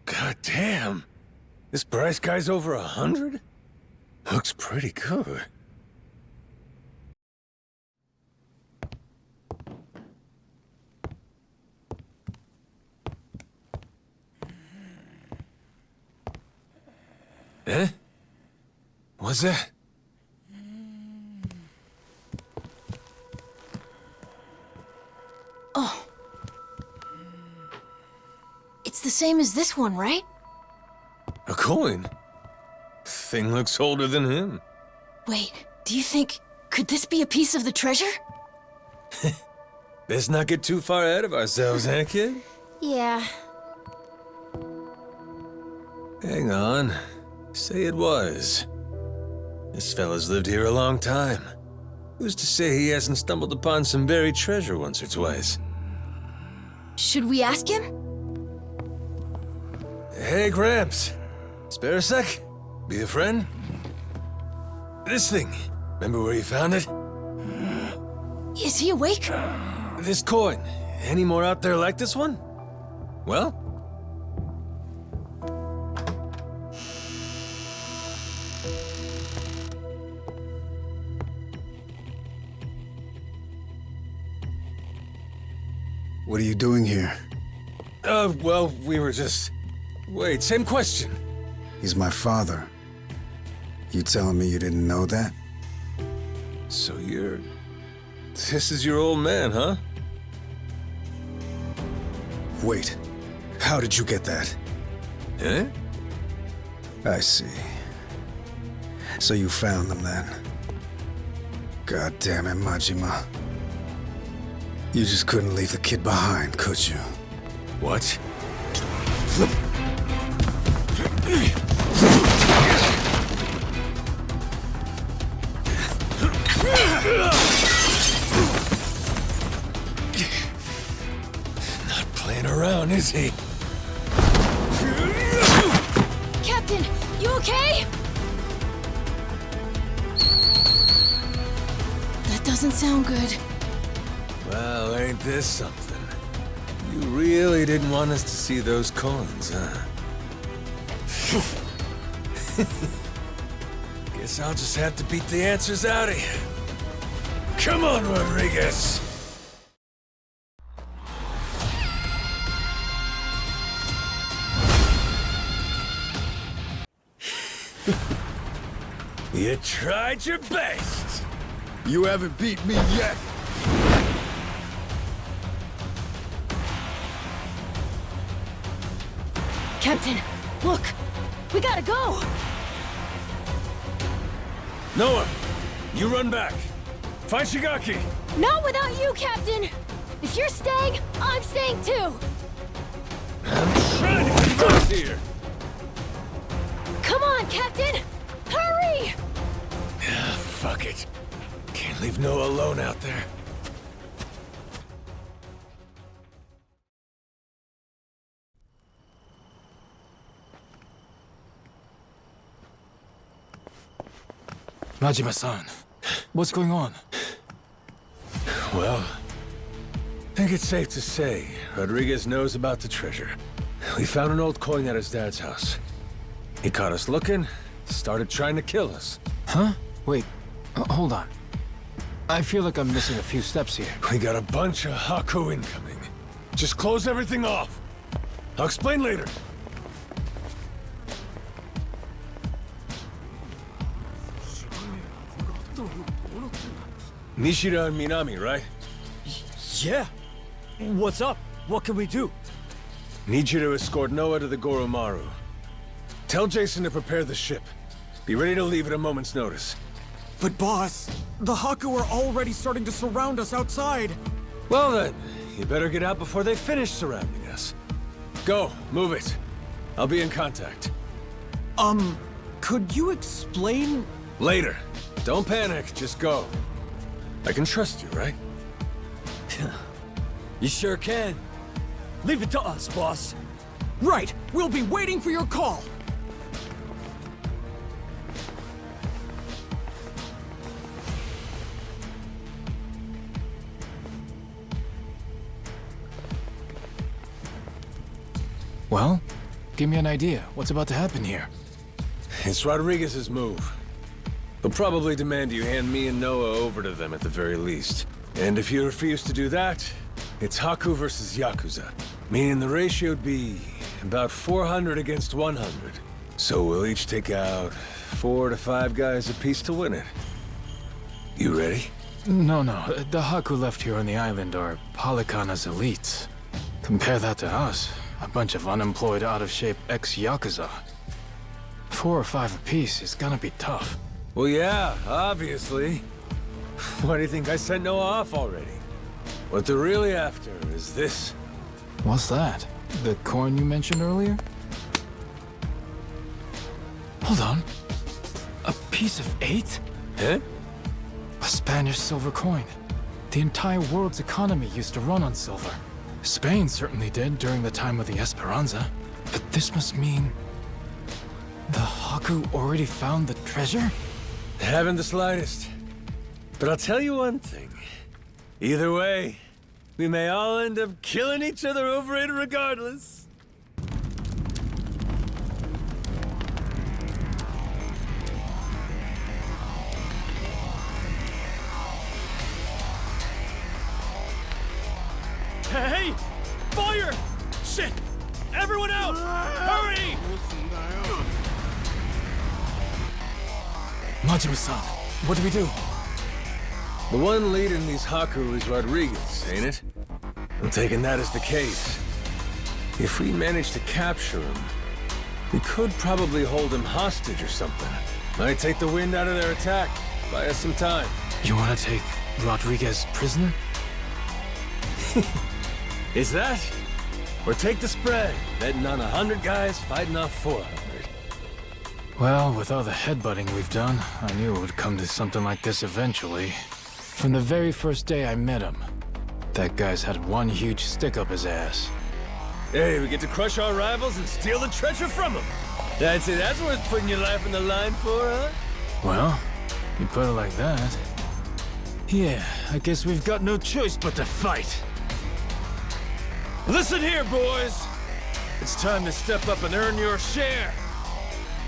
God damn! This Bryce guy's over 100? Looks pretty good. Eh? What's that? Oh. It's the same as this one, right? A coin? Thing looks older than him. Wait, do you think... could this be a piece of the treasure? Let's not get too far ahead of ourselves, eh, kid? Yeah. Hang on. Say it was. This fella's lived here a long time. Who's to say he hasn't stumbled upon some buried treasure once or twice? Should we ask him? Hey, Gramps. Spare a sec? Be a friend? This thing. Remember where you found it? Is he awake? This coin. Any more out there like this one? Well? What are you doing here? Well, we were just... Wait, same question. He's my father. You telling me you didn't know that? So you're... This is your old man, huh? Wait. How did you get that? Eh? I see. So you found them then? God damn it, Majima. You just couldn't leave the kid behind, could you? What? Not playing around, is he? Captain, you okay? That doesn't sound good. Well, ain't this something? You really didn't want us to see those coins, huh? Guess I'll just have to beat the answers out of you. Come on, Rodriguez! You tried your best! You haven't beat me yet! Captain, look! We gotta go! Noah, you run back. Find Shigaki! Not without you, Captain! If you're staying, I'm staying too! I'm trying to get you out here! Come on, Captain! Hurry! Fuck it. Can't leave Noah alone out there. Majima-san, what's going on? Well, I think it's safe to say Rodriguez knows about the treasure. We found an old coin at his dad's house. He caught us looking, started trying to kill us. Huh? Wait, hold on. I feel like I'm missing a few steps here. We got a bunch of Haku incoming. Just close everything off. I'll explain later. Nishida and Minami, right? Yeah. What's up? What can we do? Need you to escort Noah to the Goromaru. Tell Jason to prepare the ship. Be ready to leave at a moment's notice. But boss, the Haku are already starting to surround us outside. Well then, you better get out before they finish surrounding us. Go, move it. I'll be in contact. Could you explain? Later. Don't panic, just go. I can trust you, right? You sure can. Leave it to us, boss. Right, we'll be waiting for your call. Well, give me an idea. What's about to happen here? It's Rodriguez's move. He'll probably demand you hand me and Noah over to them at the very least. And if you refuse to do that, it's Haku versus Yakuza. Meaning the ratio'd be about 400 against 100. So we'll each take out 4 to 5 guys apiece to win it. You ready? No. The Haku left here on the island are Polycana's elites. Compare that to us. A bunch of unemployed, out-of-shape ex-Yakuza. 4 or 5 apiece is gonna be tough. Well, yeah, obviously. Why do you think I sent Noah off already? What they're really after is this. What's that? The coin you mentioned earlier? Hold on. A piece of 8? Huh? A Spanish silver coin. The entire world's economy used to run on silver. Spain certainly did during the time of the Esperanza. But this must mean... the Haku already found the treasure? Haven't the slightest. But I'll tell you one thing. Either way, we may all end up killing each other over it regardless. Hey! Fire! Shit! Everyone out! Hurry! Majima-san, what do we do? The one leading these Haku is Rodriguez, ain't it? I'm taking that as the case. If we manage to capture him, we could probably hold him hostage or something. Might take the wind out of their attack. Buy us some time. You want to take Rodriguez prisoner? Is that? Or take the spread, betting on 100 guys fighting off 400. Well, with all the headbutting we've done, I knew it would come to something like this eventually. From the very first day I met him, that guy's had one huge stick up his ass. Hey, we get to crush our rivals and steal the treasure from them. That's it. That's worth putting your life on the line for, huh? Well, you put it like that. Yeah, I guess we've got no choice but to fight. Listen here, boys. It's time to step up and earn your share.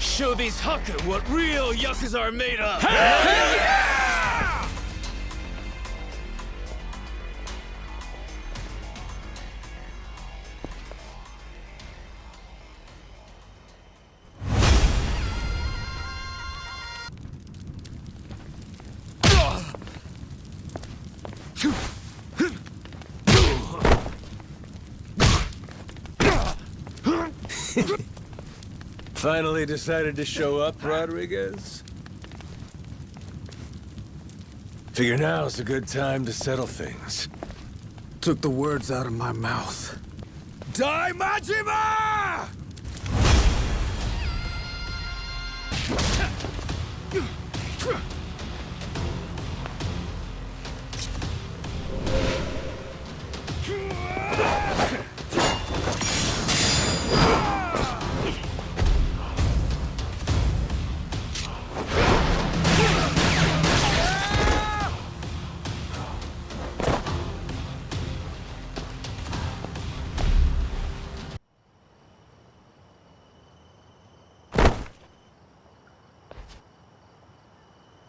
Show these Haku what real Yakuza are made of. Hell yeah! Finally decided to show up, Rodriguez? Figure now's a good time to settle things. Took the words out of my mouth. Die, Majima!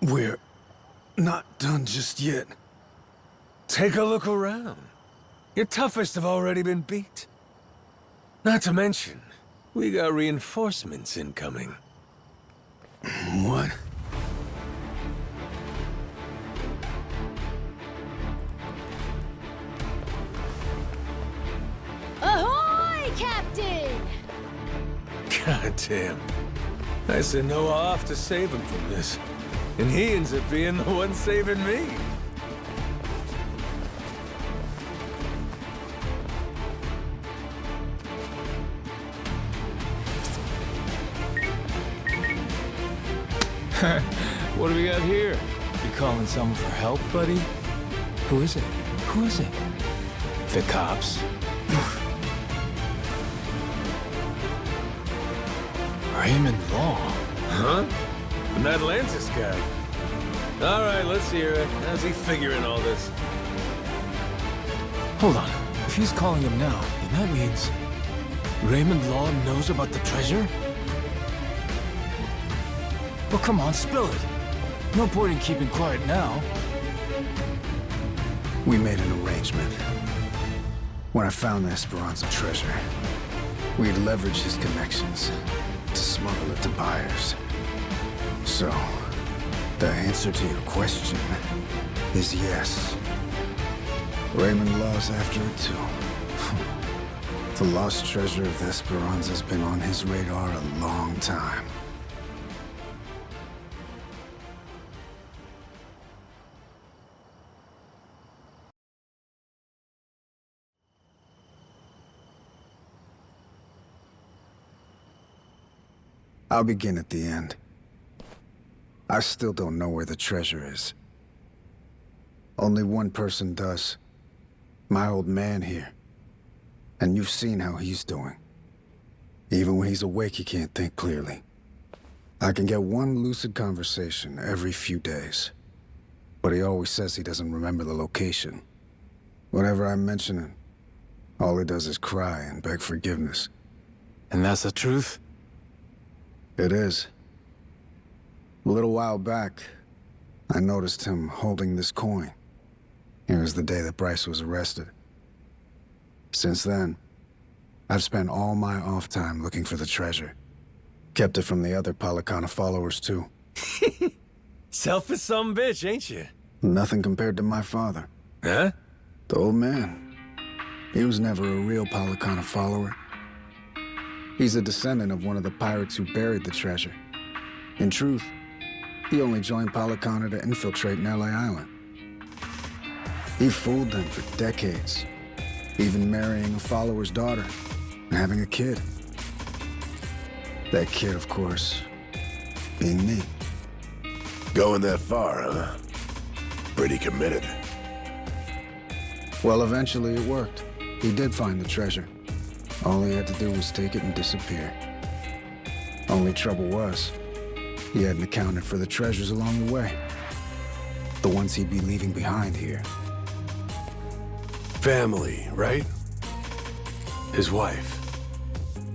We're not done just yet. Take a look around. Your toughest have already been beat. Not to mention, we got reinforcements incoming. What? Ahoy, Captain! God damn. I sent Noah off to save him from this. And he ends up being the one saving me. What do we got here? You calling someone for help, buddy? Who is it? Who is it? The cops? Raymond Law? Huh? An Atlantis guy. All right, let's hear it. How's he figuring all this? Hold on. If he's calling him now, then that means Raymond Law knows about the treasure? Well, come on, spill it. No point in keeping quiet now. We made an arrangement. When I found the Esperanza treasure, we'd leverage his connections to smuggle it to buyers. So, the answer to your question is yes. Raymond Law's after it too. The lost treasure of the Esperanza's been on his radar a long time. I'll begin at the end. I still don't know where the treasure is. Only one person does. My old man here. And you've seen how he's doing. Even when he's awake, he can't think clearly. I can get one lucid conversation every few days. But he always says he doesn't remember the location. Whenever I mention it, all he does is cry and beg forgiveness. And that's the truth? It is. A little while back, I noticed him holding this coin. It was the day that Bryce was arrested. Since then, I've spent all my off time looking for the treasure. Kept it from the other Palicana followers, too. Selfish some bitch, ain't you? Nothing compared to my father. Huh? The old man. He was never a real Palicana follower. He's a descendant of one of the pirates who buried the treasure. In truth, he only joined Palicana to infiltrate Nelly Island. He fooled them for decades, even marrying a follower's daughter and having a kid. That kid, of course, being me. Going that far, huh? Pretty committed. Well, eventually it worked. He did find the treasure. All he had to do was take it and disappear. Only trouble was, he hadn't accounted for the treasures along the way. The ones he'd be leaving behind here. Family, right? His wife.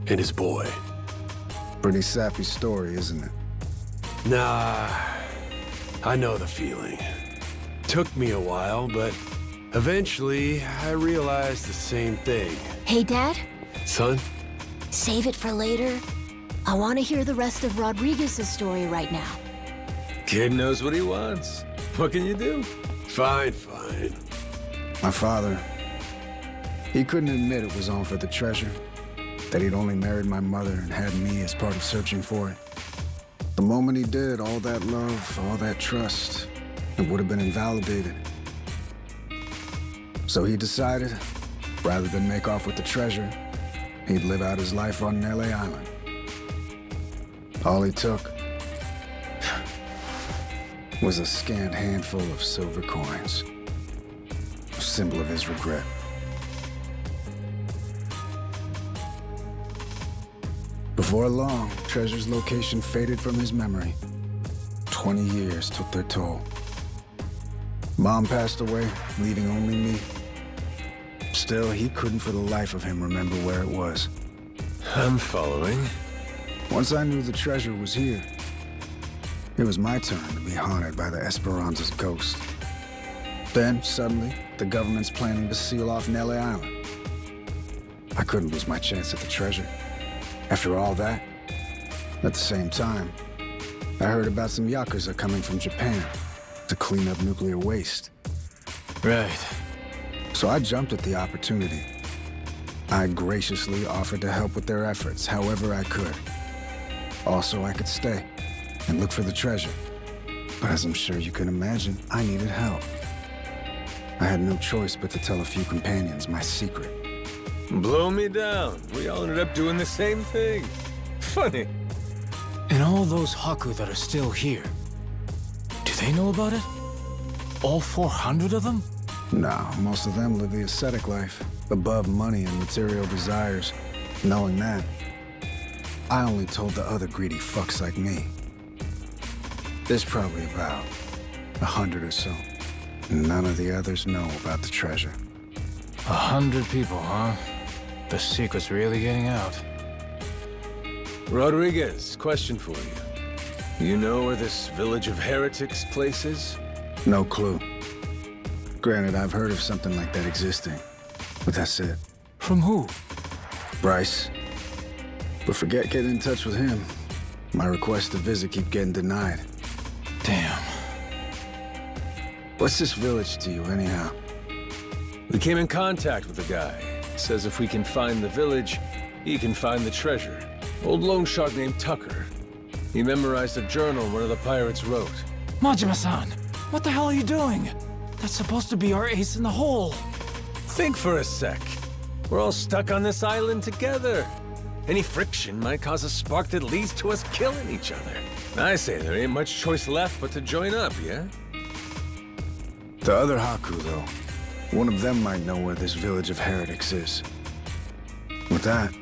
And his boy. Pretty sappy story, isn't it? Nah, I know the feeling. Took me a while, but eventually I realized the same thing. Hey, Dad? Son? Save it for later. I want to hear the rest of Rodriguez's story right now. Kid knows what he wants. What can you do? Fine, fine. My father, he couldn't admit it was all for the treasure. That he'd only married my mother and had me as part of searching for it. The moment he did, all that love, all that trust, it would have been invalidated. So he decided, rather than make off with the treasure, he'd live out his life on Nelly Island. All he took was a scant handful of silver coins, a symbol of his regret. Before long, Treasure's location faded from his memory. 20 years took their toll. Mom passed away, leaving only me. Still, he couldn't for the life of him remember where it was. I'm following. Once I knew the treasure was here, it was my turn to be haunted by the Esperanza's ghost. Then, suddenly, the government's planning to seal off Nelly Island. I couldn't lose my chance at the treasure. After all that, at the same time, I heard about some Yakuza coming from Japan to clean up nuclear waste. Right. So I jumped at the opportunity. I graciously offered to help with their efforts however I could. Also, I could stay and look for the treasure. But as I'm sure you can imagine, I needed help. I had no choice but to tell a few companions my secret. Blow me down. We all ended up doing the same thing. Funny. And all those Haku that are still here, do they know about it? All 400 of them? No, most of them live the ascetic life, above money and material desires. Knowing that, I only told the other greedy fucks like me. There's probably about 100 or so. None of the others know about the treasure. 100 people, huh? The secret's really getting out. Rodriguez, question for you. You know where this village of heretics place is? No clue. Granted, I've heard of something like that existing, but that's it. From who? Bryce. But forget getting in touch with him. My requests to visit keep getting denied. Damn. What's this village to you, anyhow? We came in contact with the guy. Says if we can find the village, he can find the treasure. Old loan shark named Tucker. He memorized a journal one of the pirates wrote. Majima-san, what the hell are you doing? That's supposed to be our ace in the hole. Think for a sec. We're all stuck on this island together. Any friction might cause a spark that leads to us killing each other. I say there ain't much choice left but to join up, yeah? The other Haku, though. One of them might know where this village of heretics is. With that,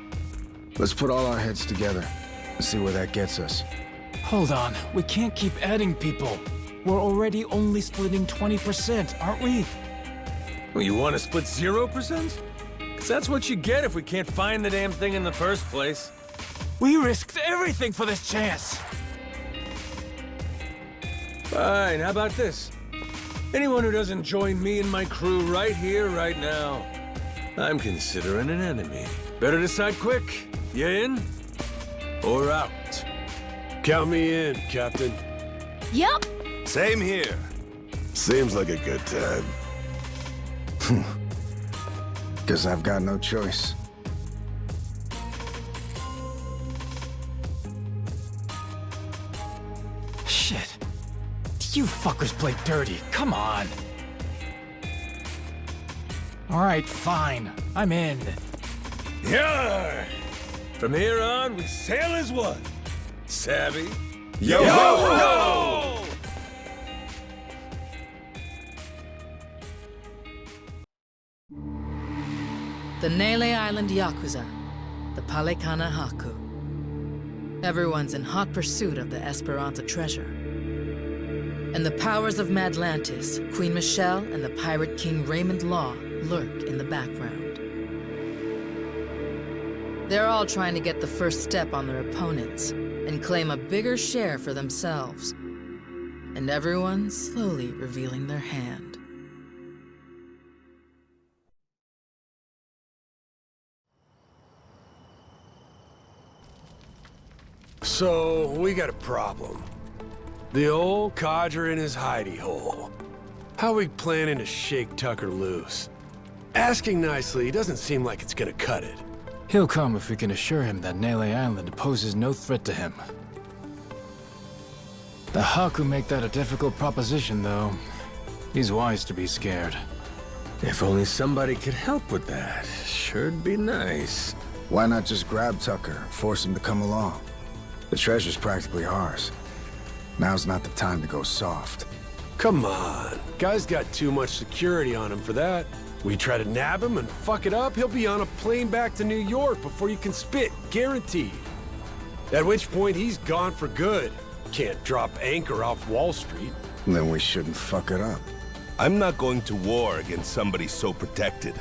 let's put all our heads together and see where that gets us. Hold on, we can't keep adding people. We're already only splitting 20%, aren't we? Well, you want to split 0%? Because that's what you get if we can't find the damn thing in the first place. We risked everything for this chance. Fine, how about this? Anyone who doesn't join me and my crew right here, right now, I'm considering an enemy. Better decide quick. You in? Or out? Count me in, Captain. Yep. Same here. Seems like a good time. Guess I've got no choice. Shit. You fuckers play dirty. Come on. All right, fine. I'm in. Yarr! From here on, we sail as one. Savvy? Yo, yo, ho, ho! The Nele Island Yakuza, the Palekana Haku. Everyone's in hot pursuit of the Esperanza treasure. And the powers of Madlantis, Queen Michelle, and the pirate king Raymond Law lurk in the background. They're all trying to get the first step on their opponents and claim a bigger share for themselves. And everyone's slowly revealing their hand. So, we got a problem. The old codger in his hidey hole. How we planning to shake Tucker loose? Asking nicely doesn't seem like it's gonna cut it. He'll come if we can assure him that Nele Island poses no threat to him. The Haku make that a difficult proposition, though. He's wise to be scared. If only somebody could help with that. Sure'd be nice. Why not just grab Tucker and force him to come along? The treasure's practically ours. Now's not the time to go soft. Come on. Guy's got too much security on him for that. We try to nab him and fuck it up, he'll be on a plane back to New York before you can spit, guaranteed. At which point, he's gone for good. Can't drop anchor off Wall Street. Then we shouldn't fuck it up. I'm not going to war against somebody so protected.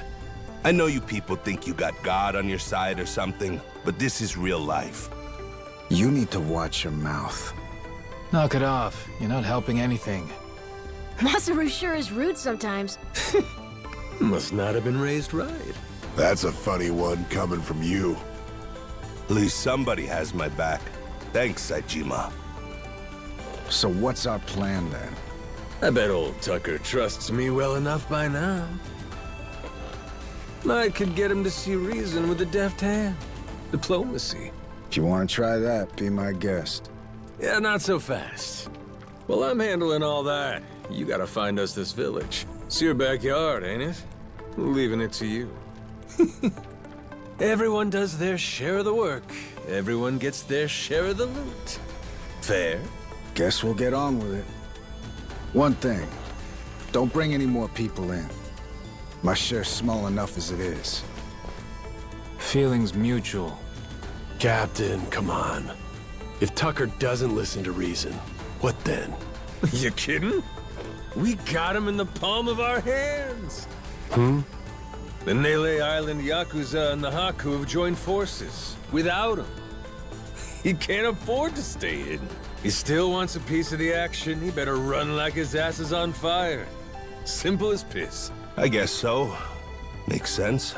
I know you people think you got God on your side or something, but this is real life. You need to watch your mouth. Knock it off. You're not helping anything. Masaru sure is rude sometimes. Must not have been raised right. That's a funny one coming from you. At least somebody has my back. Thanks, Saejima. So what's our plan then? I bet old Tucker trusts me well enough by now. I could get him to see reason with a deft hand. Diplomacy. If you want to try that, be my guest. Yeah, not so fast. Well, I'm handling all that. You gotta find us this village. It's your backyard, ain't it? Leaving it to you. Everyone does their share of the work. Everyone gets their share of the loot. Fair? Guess we'll get on with it. One thing, don't bring any more people in. My share's small enough as it is. Feelings mutual. Captain, come on. If Tucker doesn't listen to reason, what then? You kidding? We got him in the palm of our hands. The Nele Island Yakuza and the Haku have joined forces. Without him, he can't afford to stay hidden. He still wants a piece of the action. He better run like his ass is on fire. Simple as piss. I guess so. Makes sense.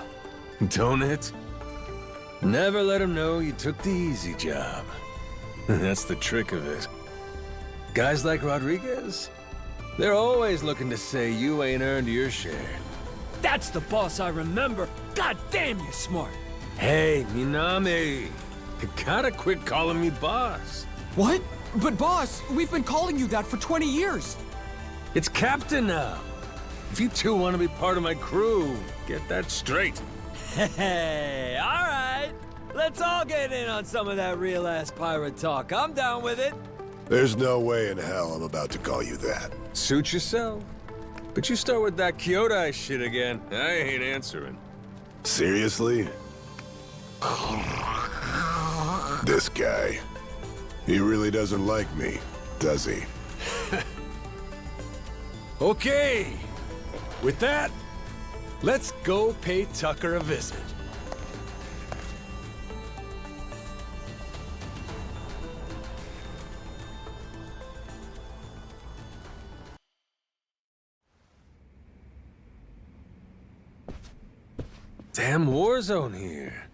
Don't it? Never let him know you took the easy job. That's the trick of it. Guys like Rodriguez, they're always looking to say you ain't earned your share. That's the boss I remember. God damn, you're smart. Hey, Minami, you gotta quit calling me boss. What? But boss, we've been calling you that for 20 years. It's Captain now. If you two want to be part of my crew, get that straight. Hey, all right. Let's all get in on some of that real-ass pirate talk. I'm down with it. There's no way in hell I'm about to call you that. Suit yourself. But you start with that Kyodai shit again, I ain't answering. Seriously? This guy. He really doesn't like me, does he? Okay. With that, let's go pay Tucker a visit. Damn war zone here.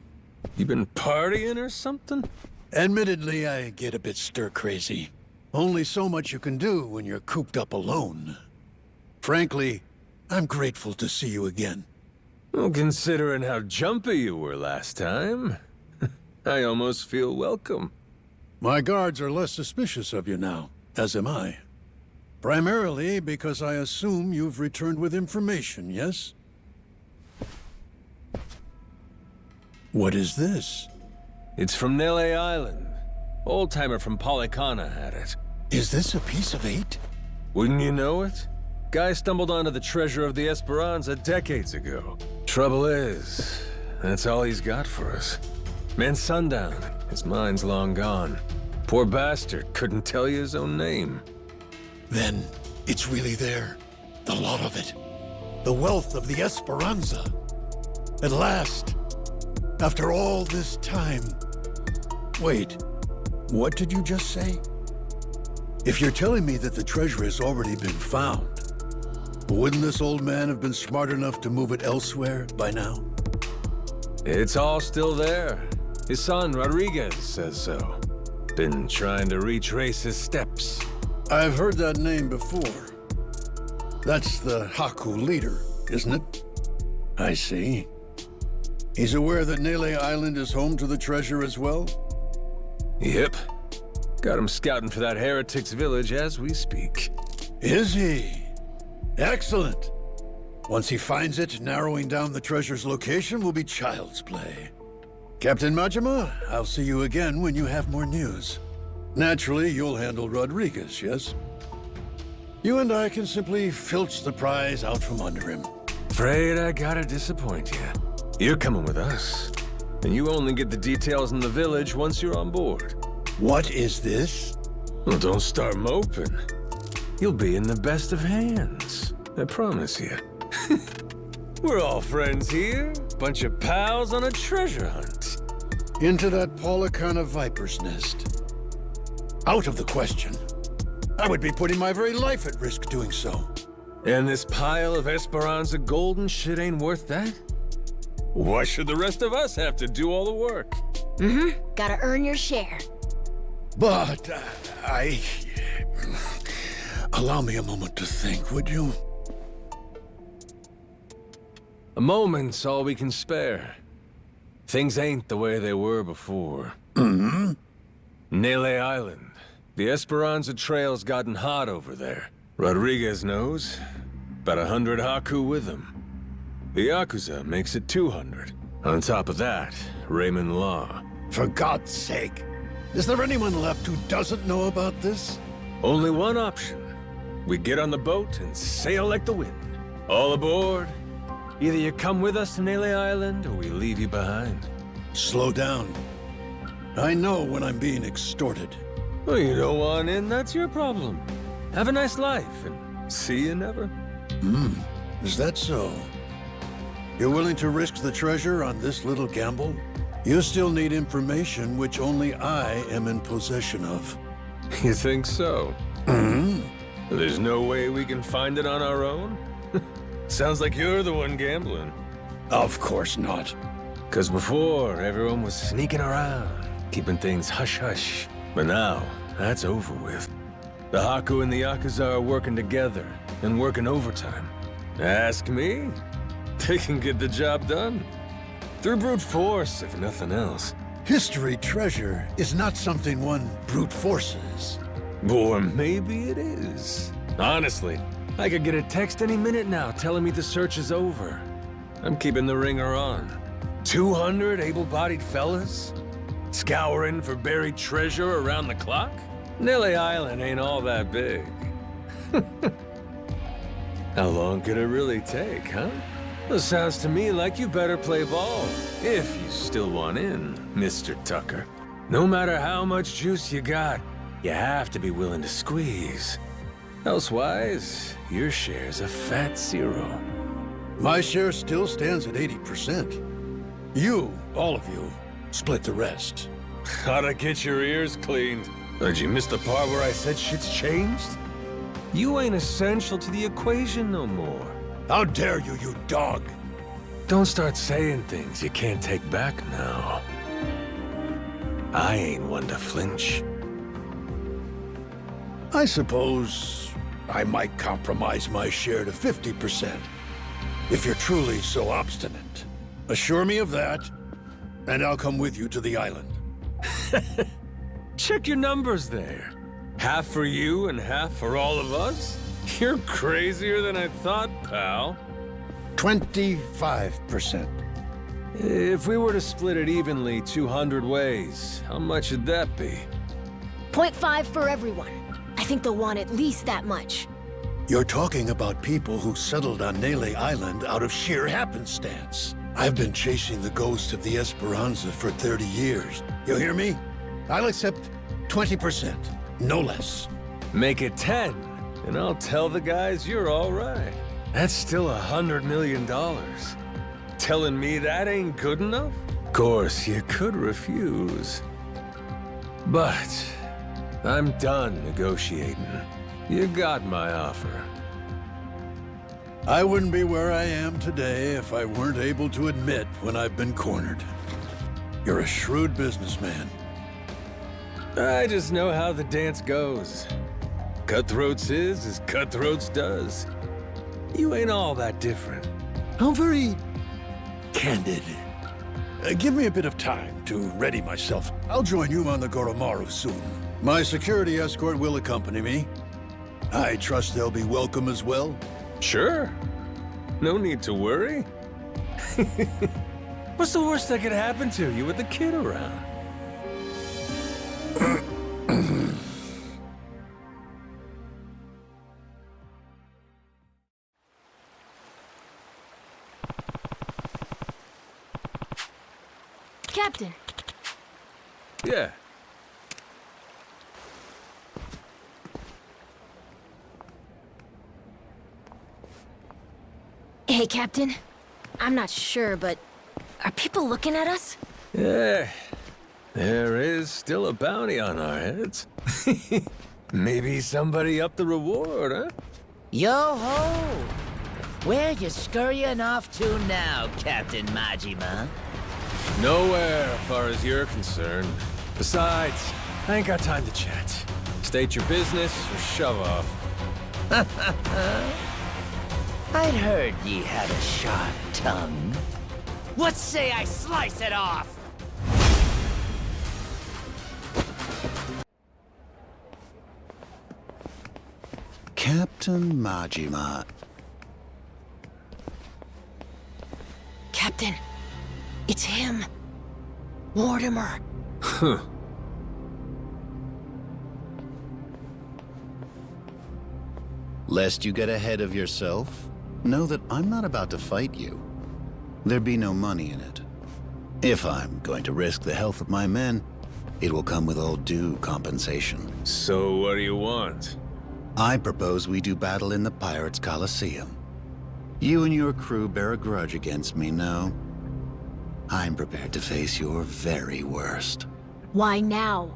You been partying or something? Admittedly, I get a bit stir-crazy. Only so much you can do when you're cooped up alone. Frankly, I'm grateful to see you again. Well, considering how jumpy you were last time, I almost feel welcome. My guards are less suspicious of you now, as am I. Primarily because I assume you've returned with information, yes? What is this? It's from Nele Island. Old-timer from Polycana had it. Is this a piece of 8? Wouldn't you know it? Guy stumbled onto the treasure of the Esperanza decades ago. Trouble is, that's all he's got for us. Man's sundown. His mind's long gone. Poor bastard couldn't tell you his own name. Then, it's really there. The lot of it. The wealth of the Esperanza. At last. After all this time. Wait, what did you just say? If you're telling me that the treasure has already been found, wouldn't this old man have been smart enough to move it elsewhere by now? It's all still there. His son, Rodriguez, says so. Been trying to retrace his steps. I've heard that name before. That's the Haku leader, isn't it? I see. He's aware that Nele Island is home to the treasure as well? Yep. Got him scouting for that heretic's village as we speak. Is he? Excellent. Once he finds it, narrowing down the treasure's location will be child's play. Captain Majima, I'll see you again when you have more news. Naturally, you'll handle Rodriguez, yes? You and I can simply filch the prize out from under him. Afraid I gotta disappoint you. You're coming with us. And you only get the details in the village once you're on board. What is this? Well, don't start moping. You'll be in the best of hands. I promise you. We're all friends here. Bunch of pals on a treasure hunt. Into that Polycana viper's nest. Out of the question. I would be putting my very life at risk doing so. And this pile of Esperanza golden shit ain't worth that? Why should the rest of us have to do all the work? Gotta earn your share. But, allow me a moment to think, would you? A moment's all we can spare. Things ain't the way they were before. Nele Island. The Esperanza Trail's gotten hot over there. Rodriguez knows. About 100 Haku with him. The Yakuza makes it 200. On top of that, Raymond Law. For God's sake. Is there anyone left who doesn't know about this? Only one option. We get on the boat and sail like the wind. All aboard. Either you come with us to Nele Island, or we leave you behind. Slow down. I know when I'm being extorted. Well, you don't want in, that's your problem. Have a nice life, and see you never. Is that so? You're willing to risk the treasure on this little gamble? You still need information which only I am in possession of. You think so? There's no way we can find it on our own? Sounds like you're the one gambling. Of course not. 'Cause before, everyone was sneaking around, keeping things hush-hush. But now, that's over with. The Haku and the Yakuza are working together, and working overtime. Ask me, they can get the job done. Through brute force, if nothing else. History treasure is not something one brute forces. Or maybe it is. Honestly, I could get a text any minute now telling me the search is over. I'm keeping the ringer on. 200 able-bodied fellas? Scouring for buried treasure around the clock? Nele Island ain't all that big. How long could it really take, huh? Well, sounds to me like you better play ball, if you still want in, Mr. Tucker. No matter how much juice you got, you have to be willing to squeeze. Elsewise, your share's a fat zero. My share still stands at 80%. You, all of you, split the rest. Gotta get your ears cleaned. Did you miss the part where I said shit's changed? You ain't essential to the equation no more. How dare you, you dog! Don't start saying things you can't take back now. I ain't one to flinch. I suppose I might compromise my share to 50%. If you're truly so obstinate, assure me of that, and I'll come with you to the island. Check your numbers there. Half for you and half for all of us? You're crazier than I thought, pal. 25%. If we were to split it evenly 200 ways, how much would that be? 0.5 for everyone. I think they'll want at least that much. You're talking about people who settled on Nele Island out of sheer happenstance. I've been chasing the ghost of the Esperanza for 30 years. You hear me? I'll accept 20%, no less. Make it 10, and I'll tell the guys you're all right. That's still $100 million. Telling me that ain't good enough? Of course, you could refuse. But I'm done negotiating. You got my offer. I wouldn't be where I am today if I weren't able to admit when I've been cornered. You're a shrewd businessman. I just know how the dance goes. Cutthroats is as cutthroats does. You ain't all that different. How very candid. Give me a bit of time to ready myself. I'll join you on the Goromaru soon. My security escort will accompany me. I trust they'll be welcome as well. Sure. No need to worry. What's the worst that could happen to you with the kid around? Captain. Yeah. Hey, Captain. I'm not sure, but are people looking at us? Yeah. There is still a bounty on our heads. Maybe somebody upped the reward, huh? Yo-ho! Where you scurrying off to now, Captain Majima? Nowhere, as far as you're concerned. Besides, I ain't got time to chat. State your business or shove off. I'd heard ye had a sharp tongue. What say I slice it off? Captain Majima. Captain, it's him. Mortimer. Huh. Lest you get ahead of yourself, know that I'm not about to fight you. There'd be no money in it. If I'm going to risk the health of my men, it will come with all due compensation. So what do you want? I propose we do battle in the Pirates' Coliseum. You and your crew bear a grudge against me, no? I'm prepared to face your very worst. Why now?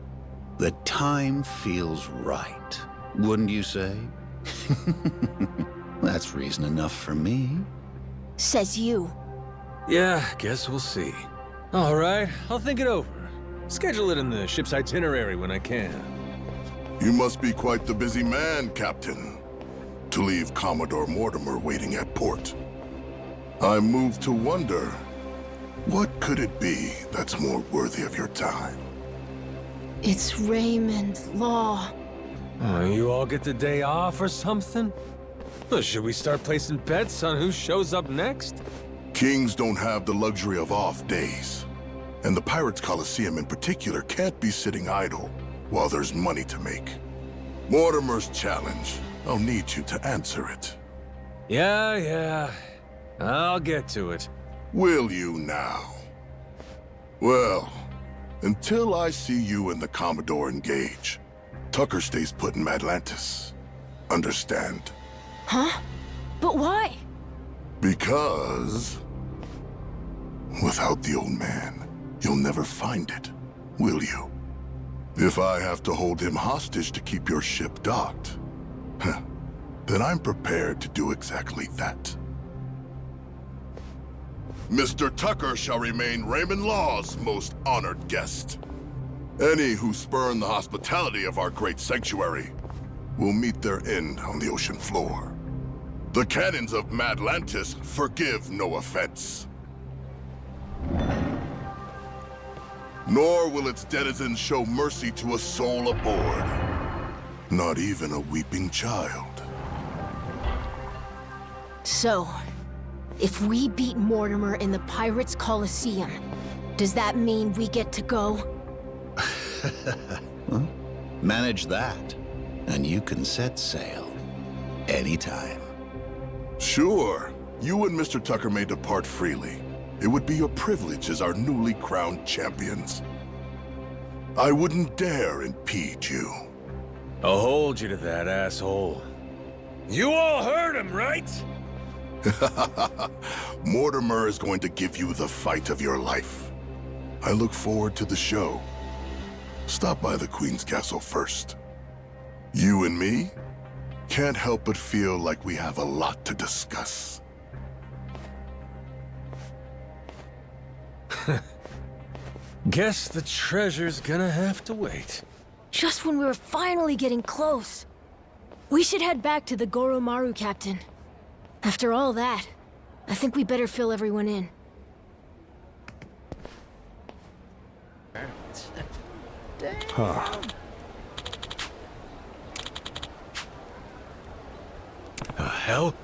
The time feels right, wouldn't you say? That's reason enough for me. Says you. Yeah, guess we'll see. All right, I'll think it over. Schedule it in the ship's itinerary when I can. You must be quite the busy man, Captain, to leave Commodore Mortimer waiting at port. I'm moved to wonder, what could it be that's more worthy of your time? It's Raymond Law. Oh, you all get the day off or something? Well, should we start placing bets on who shows up next? Kings don't have the luxury of off days. And the Pirates Coliseum in particular can't be sitting idle while there's money to make. Mortimer's challenge. I'll need you to answer it. Yeah. I'll get to it. Will you now? Well, until I see you and the Commodore engage, Tucker stays put in Madlantis. Understand? Huh? But why? Because without the old man, you'll never find it, will you? If I have to hold him hostage to keep your ship docked, then I'm prepared to do exactly that. Mr. Tucker shall remain Raymond Law's most honored guest. Any who spurn the hospitality of our great sanctuary will meet their end on the ocean floor. The cannons of Madlantis forgive no offense. Nor will its denizens show mercy to a soul aboard. Not even a weeping child. So, if we beat Mortimer in the Pirates Coliseum, does that mean we get to go? Manage that, and you can set sail anytime. Sure. You and Mr. Tucker may depart freely. It would be your privilege as our newly crowned champions. I wouldn't dare impede you. I'll hold you to that, asshole. You all heard him, right? Mortimer is going to give you the fight of your life. I look forward to the show. Stop by the Queen's Castle first. You and me can't help but feel like we have a lot to discuss. Guess the treasure's gonna have to wait. Just when we were finally getting close. We should head back to the Goromaru, Captain. After all that, I think we better fill everyone in. Huh. The hell?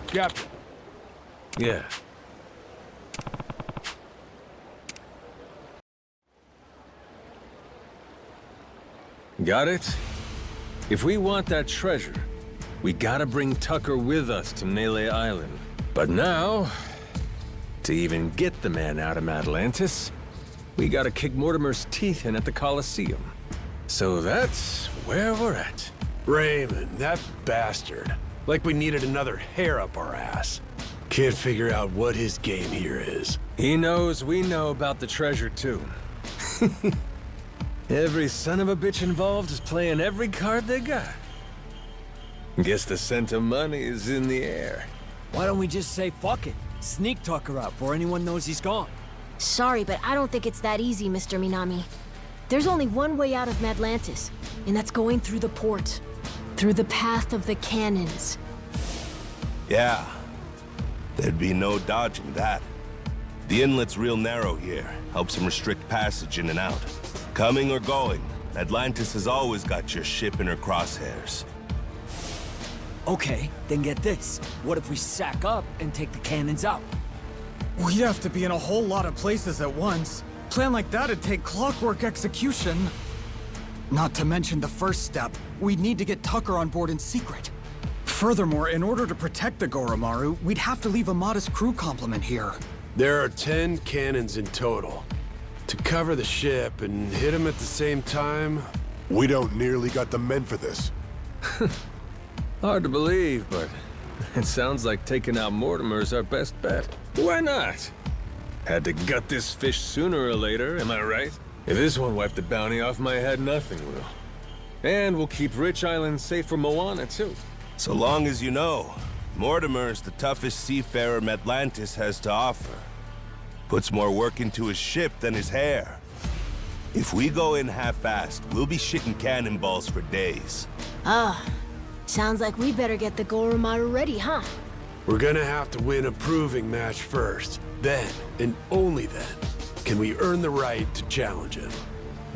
Captain. Yeah. Got it? If we want that treasure, we gotta bring Tucker with us to Nele Island. But now, to even get the man out of Atlantis, we gotta kick Mortimer's teeth in at the Coliseum. So that's where we're at. Raymond, that bastard. Like we needed another hair up our ass. Can't figure out what his game here is. He knows we know about the treasure, too. Every son of a bitch involved is playing every card they got. Guess the scent of money is in the air. Why don't we just say fuck it? Sneak Tucker out before anyone knows he's gone. Sorry, but I don't think it's that easy, Mr. Minami. There's only one way out of Madlantis, and that's going through the port. Through the path of the cannons. Yeah. There'd be no dodging that. The inlet's real narrow here. Helps him restrict passage in and out. Coming or going, Atlantis has always got your ship in her crosshairs. Okay, then get this. What if we sack up and take the cannons out? We'd have to be in a whole lot of places at once. Plan like that'd take clockwork execution. Not to mention the first step, we'd need to get Tucker on board in secret. Furthermore, in order to protect the Goromaru, we'd have to leave a modest crew complement here. There are 10 cannons in total. To cover the ship and hit them at the same time... We don't nearly got the men for this. Hard to believe, but it sounds like taking out Mortimer's our best bet. Why not? Had to gut this fish sooner or later, am I right? If this one wiped the bounty off my head, nothing will. And we'll keep Rich Island safe for Moana, too. So long as you know, Mortimer's the toughest seafarer Atlantis has to offer. Puts more work into his ship than his hair. If we go in half-assed, we'll be shitting cannonballs for days. Oh, sounds like we better get the Goromaru ready, huh? We're gonna have to win a proving match first. Then, and only then, can we earn the right to challenge him.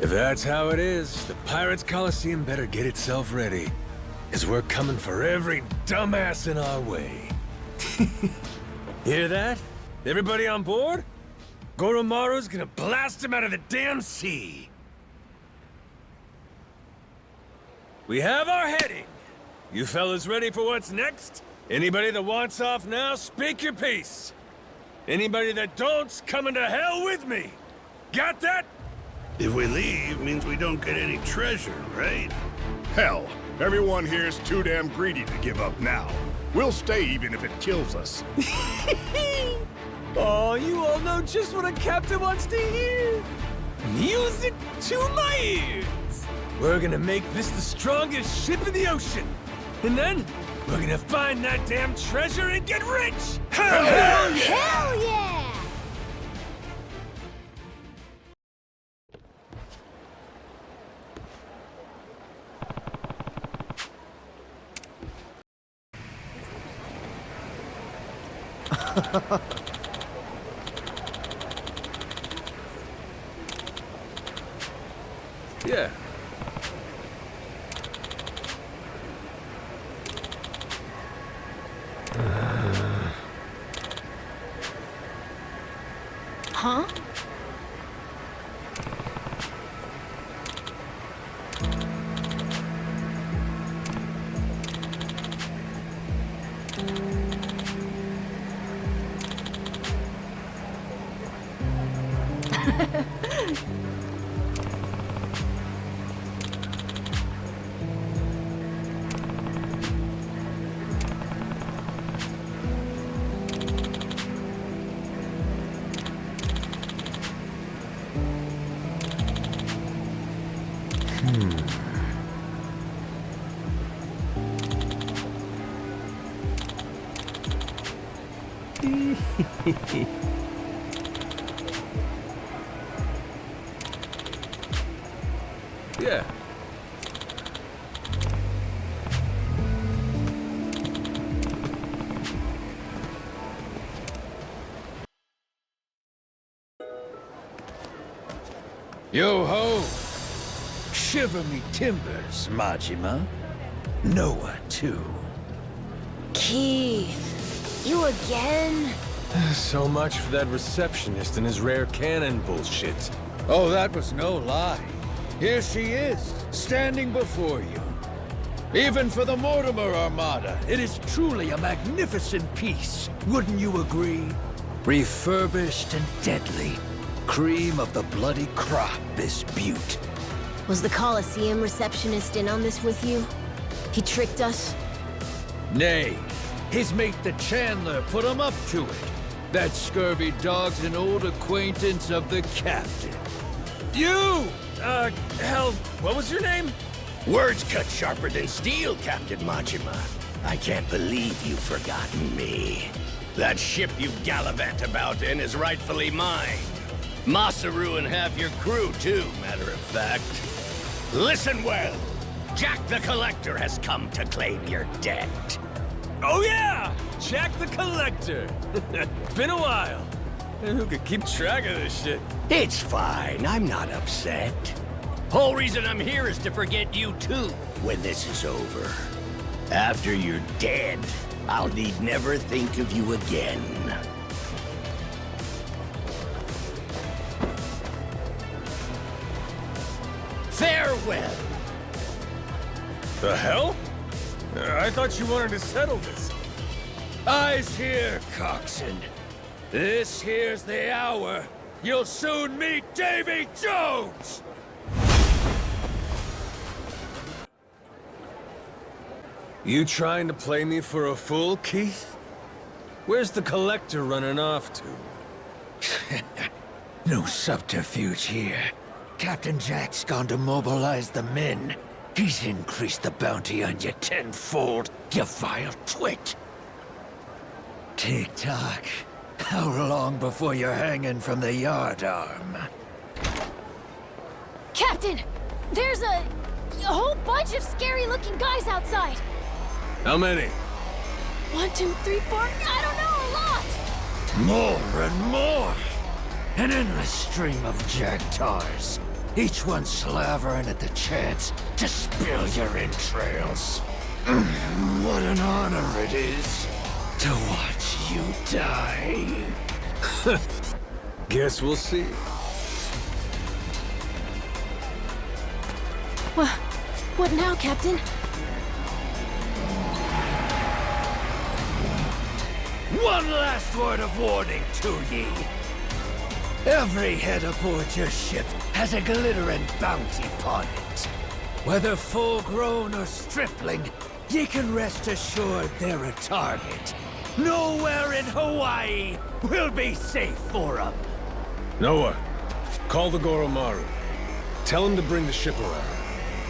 If that's how it is, the Pirates Coliseum better get itself ready. 'Cause we're coming for every dumbass in our way. Hear that? Everybody on board? Goromaru's gonna blast him out of the damn sea. We have our heading. You fellas ready for what's next? Anybody that wants off now, speak your piece. Anybody that don't's coming to hell with me. Got that? If we leave, means we don't get any treasure, right? Hell, everyone here's too damn greedy to give up now. We'll stay even if it kills us. Oh, you all know just what a captain wants to hear. Music to my ears. We're gonna make this the strongest ship in the ocean. And then, we're gonna find that damn treasure and get rich! Hell yeah! Hell yeah! Yeah. Huh? Yeah. Yo-ho! Shiver me timbers, Majima. Noah, too. Keith, you again? So much for that receptionist and his rare cannon bullshit. Oh, that was no lie. Here she is, standing before you. Even for the Mortimer Armada, it is truly a magnificent piece. Wouldn't you agree? Refurbished and deadly. Cream of the bloody crop, this beaut. Was the Coliseum receptionist in on this with you? He tricked us? Nay, his mate the Chandler put him up to it. That scurvy dog's an old acquaintance of the captain. You! Hell, what was your name? Words cut sharper than steel, Captain Majima. I can't believe you've forgotten me. That ship you gallivant about in is rightfully mine. Masaru and half your crew, too, matter of fact. Listen well. Jack the Collector has come to claim your debt. Oh yeah! Jack the Collector! Been a while. Who could keep track of this shit? It's fine, I'm not upset. Whole reason I'm here is to forget you too, when this is over. After you're dead, I'll need never think of you again. Farewell. The hell? I thought you wanted to settle this. Eyes here, coxswain. This here's the hour. You'll soon meet Davy Jones! You trying to play me for a fool, Keith? Where's the Collector running off to? No subterfuge here. Captain Jack's gone to mobilize the men. He's increased the bounty on you tenfold, you vile twit. Tick-tock. How long before you're hanging from the yardarm? Captain! There's a whole bunch of scary-looking guys outside! How many? 1, 2, 3, 4, I don't know, a lot! More and more! An endless stream of jagtars. Each one slavering at the chance to spill your entrails. What an honor it is to watch you die. Guess we'll see. What now, Captain? One last word of warning to ye. Every head aboard your ship has a glittering bounty upon it. Whether full-grown or stripling, ye can rest assured they're a target. Nowhere in Hawaii will be safe for 'em. Noah, call the Goromaru. Tell him to bring the ship around.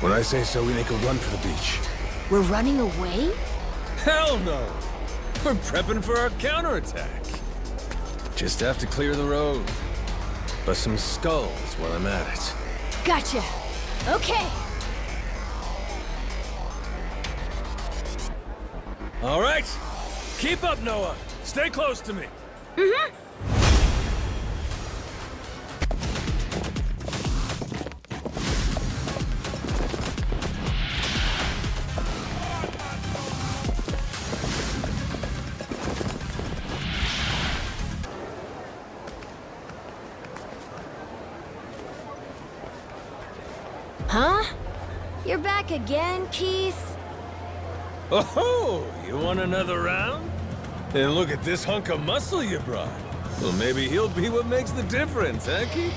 When I say so, we make a run for the beach. We're running away? Hell no! We're prepping for our counterattack. Just have to clear the road. Bust some skulls while I'm at it. Gotcha. Okay. All right. Keep up, Noah. Stay close to me. Mm-hmm. Huh? You're back again, Keith? Oh, you want another round? And look at this hunk of muscle you brought. Well, maybe he'll be what makes the difference, huh, Keith?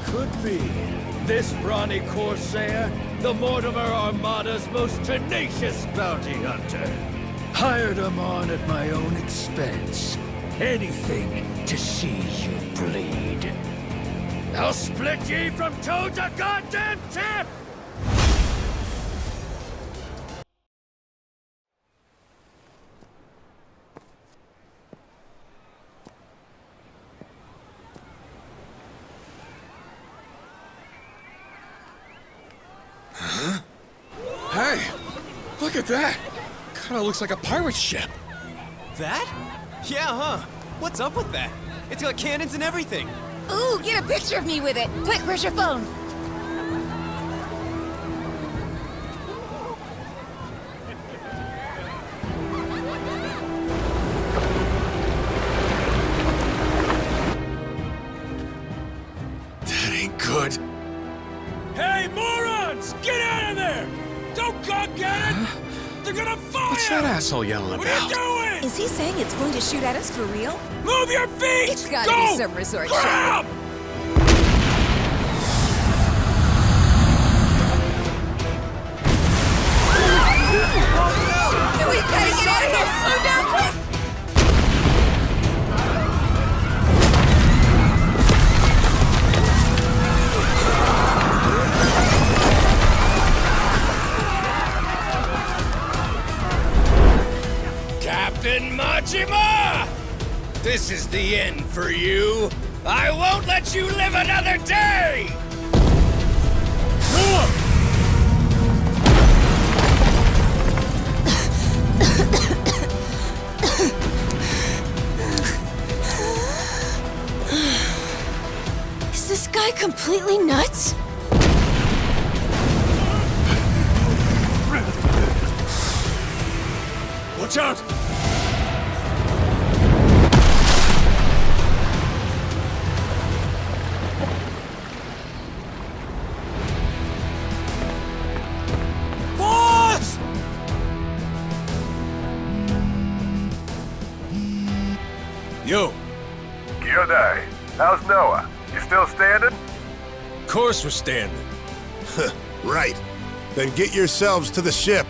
Could be. This brawny corsair, the Mortimer Armada's most tenacious bounty hunter. Hired him on at my own expense. Anything to see you bleed. I'll split ye from toe to goddamn tip! Huh? Hey, look at that. Kinda looks like a pirate ship. That? Yeah, huh? What's up with that? It's got cannons and everything. Ooh, get a picture of me with it. Quick, where's your phone? That ain't good. Hey, morons! Get out of there! Don't go get it! They're gonna fire! What's that asshole yelling What about? are you doing? Is he saying it's going to shoot at us for real? Move your feet! It's gotta Go! be some resort Grab! shit. We gotta get out of here! Slow down, quick! Captain Majima! This is the end for you. I won't let you live another day! Is this guy completely nuts? Watch out! Boss! Yo, Kyodai, how's Noah? You still standing? of course we're standing. Right. Then get yourselves to the ship.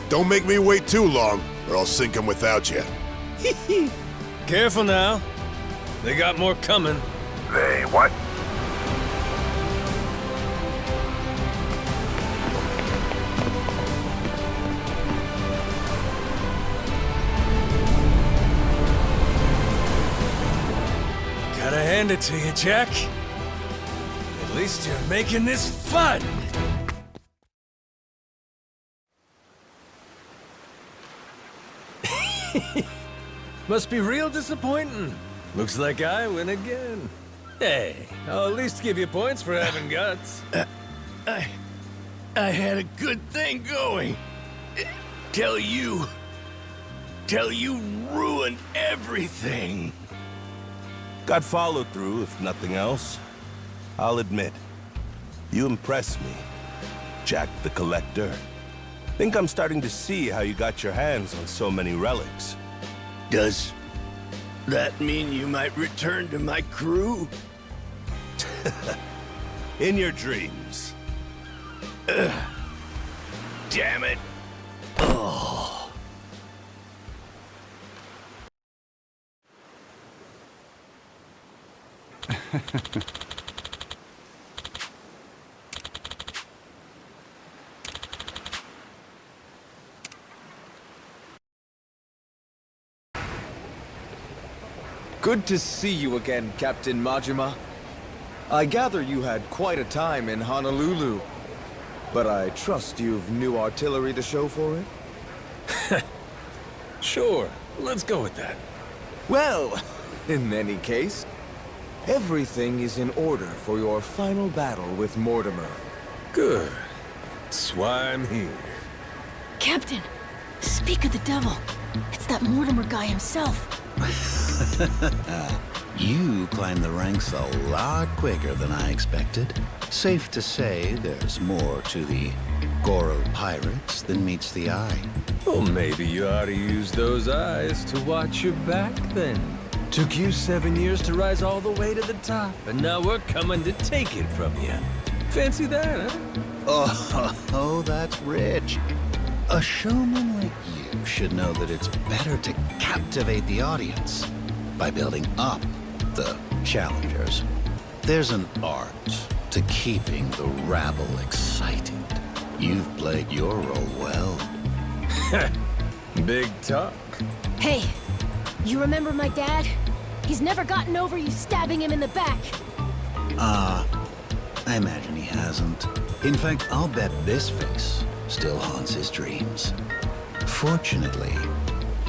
Don't make me wait too long, or I'll sink him without you. Careful now. They got more coming. They what? it to you, Jack. At least you're making this fun! Must be real disappointing. Looks like I win again. Hey, I'll at least give you points for having guts. I had a good thing going. Till you ruined everything. Got follow through, if nothing else. I'll admit, you impress me, Jack the Collector. Think I'm starting to see how you got your hands on so many relics. Does that mean you might return to my crew? In your dreams. Damn it. Oh. Good to see you again, Captain Majima. I gather you had quite a time in Honolulu, but I trust you've new artillery to show for it? Sure, let's go with that. Well, in any case, everything is in order for your final battle with Mortimer. Good. That's why I'm here. Captain, speak of the devil. It's that Mortimer guy himself. You climbed the ranks a lot quicker than I expected. Safe to say there's more to the Goro pirates than meets the eye. Well, maybe you ought to use those eyes to watch your back then. Took you 7 years to rise all the way to the top, and now we're coming to take it from you. Fancy that, huh? Oh, that's rich. A showman like you should know that it's better to captivate the audience by building up the challengers. There's an art to keeping the rabble excited. You've played your role well. Big talk. Hey, you remember my dad? He's never gotten over you stabbing him in the back. I imagine he hasn't. In fact, I'll bet this face still haunts his dreams. Fortunately,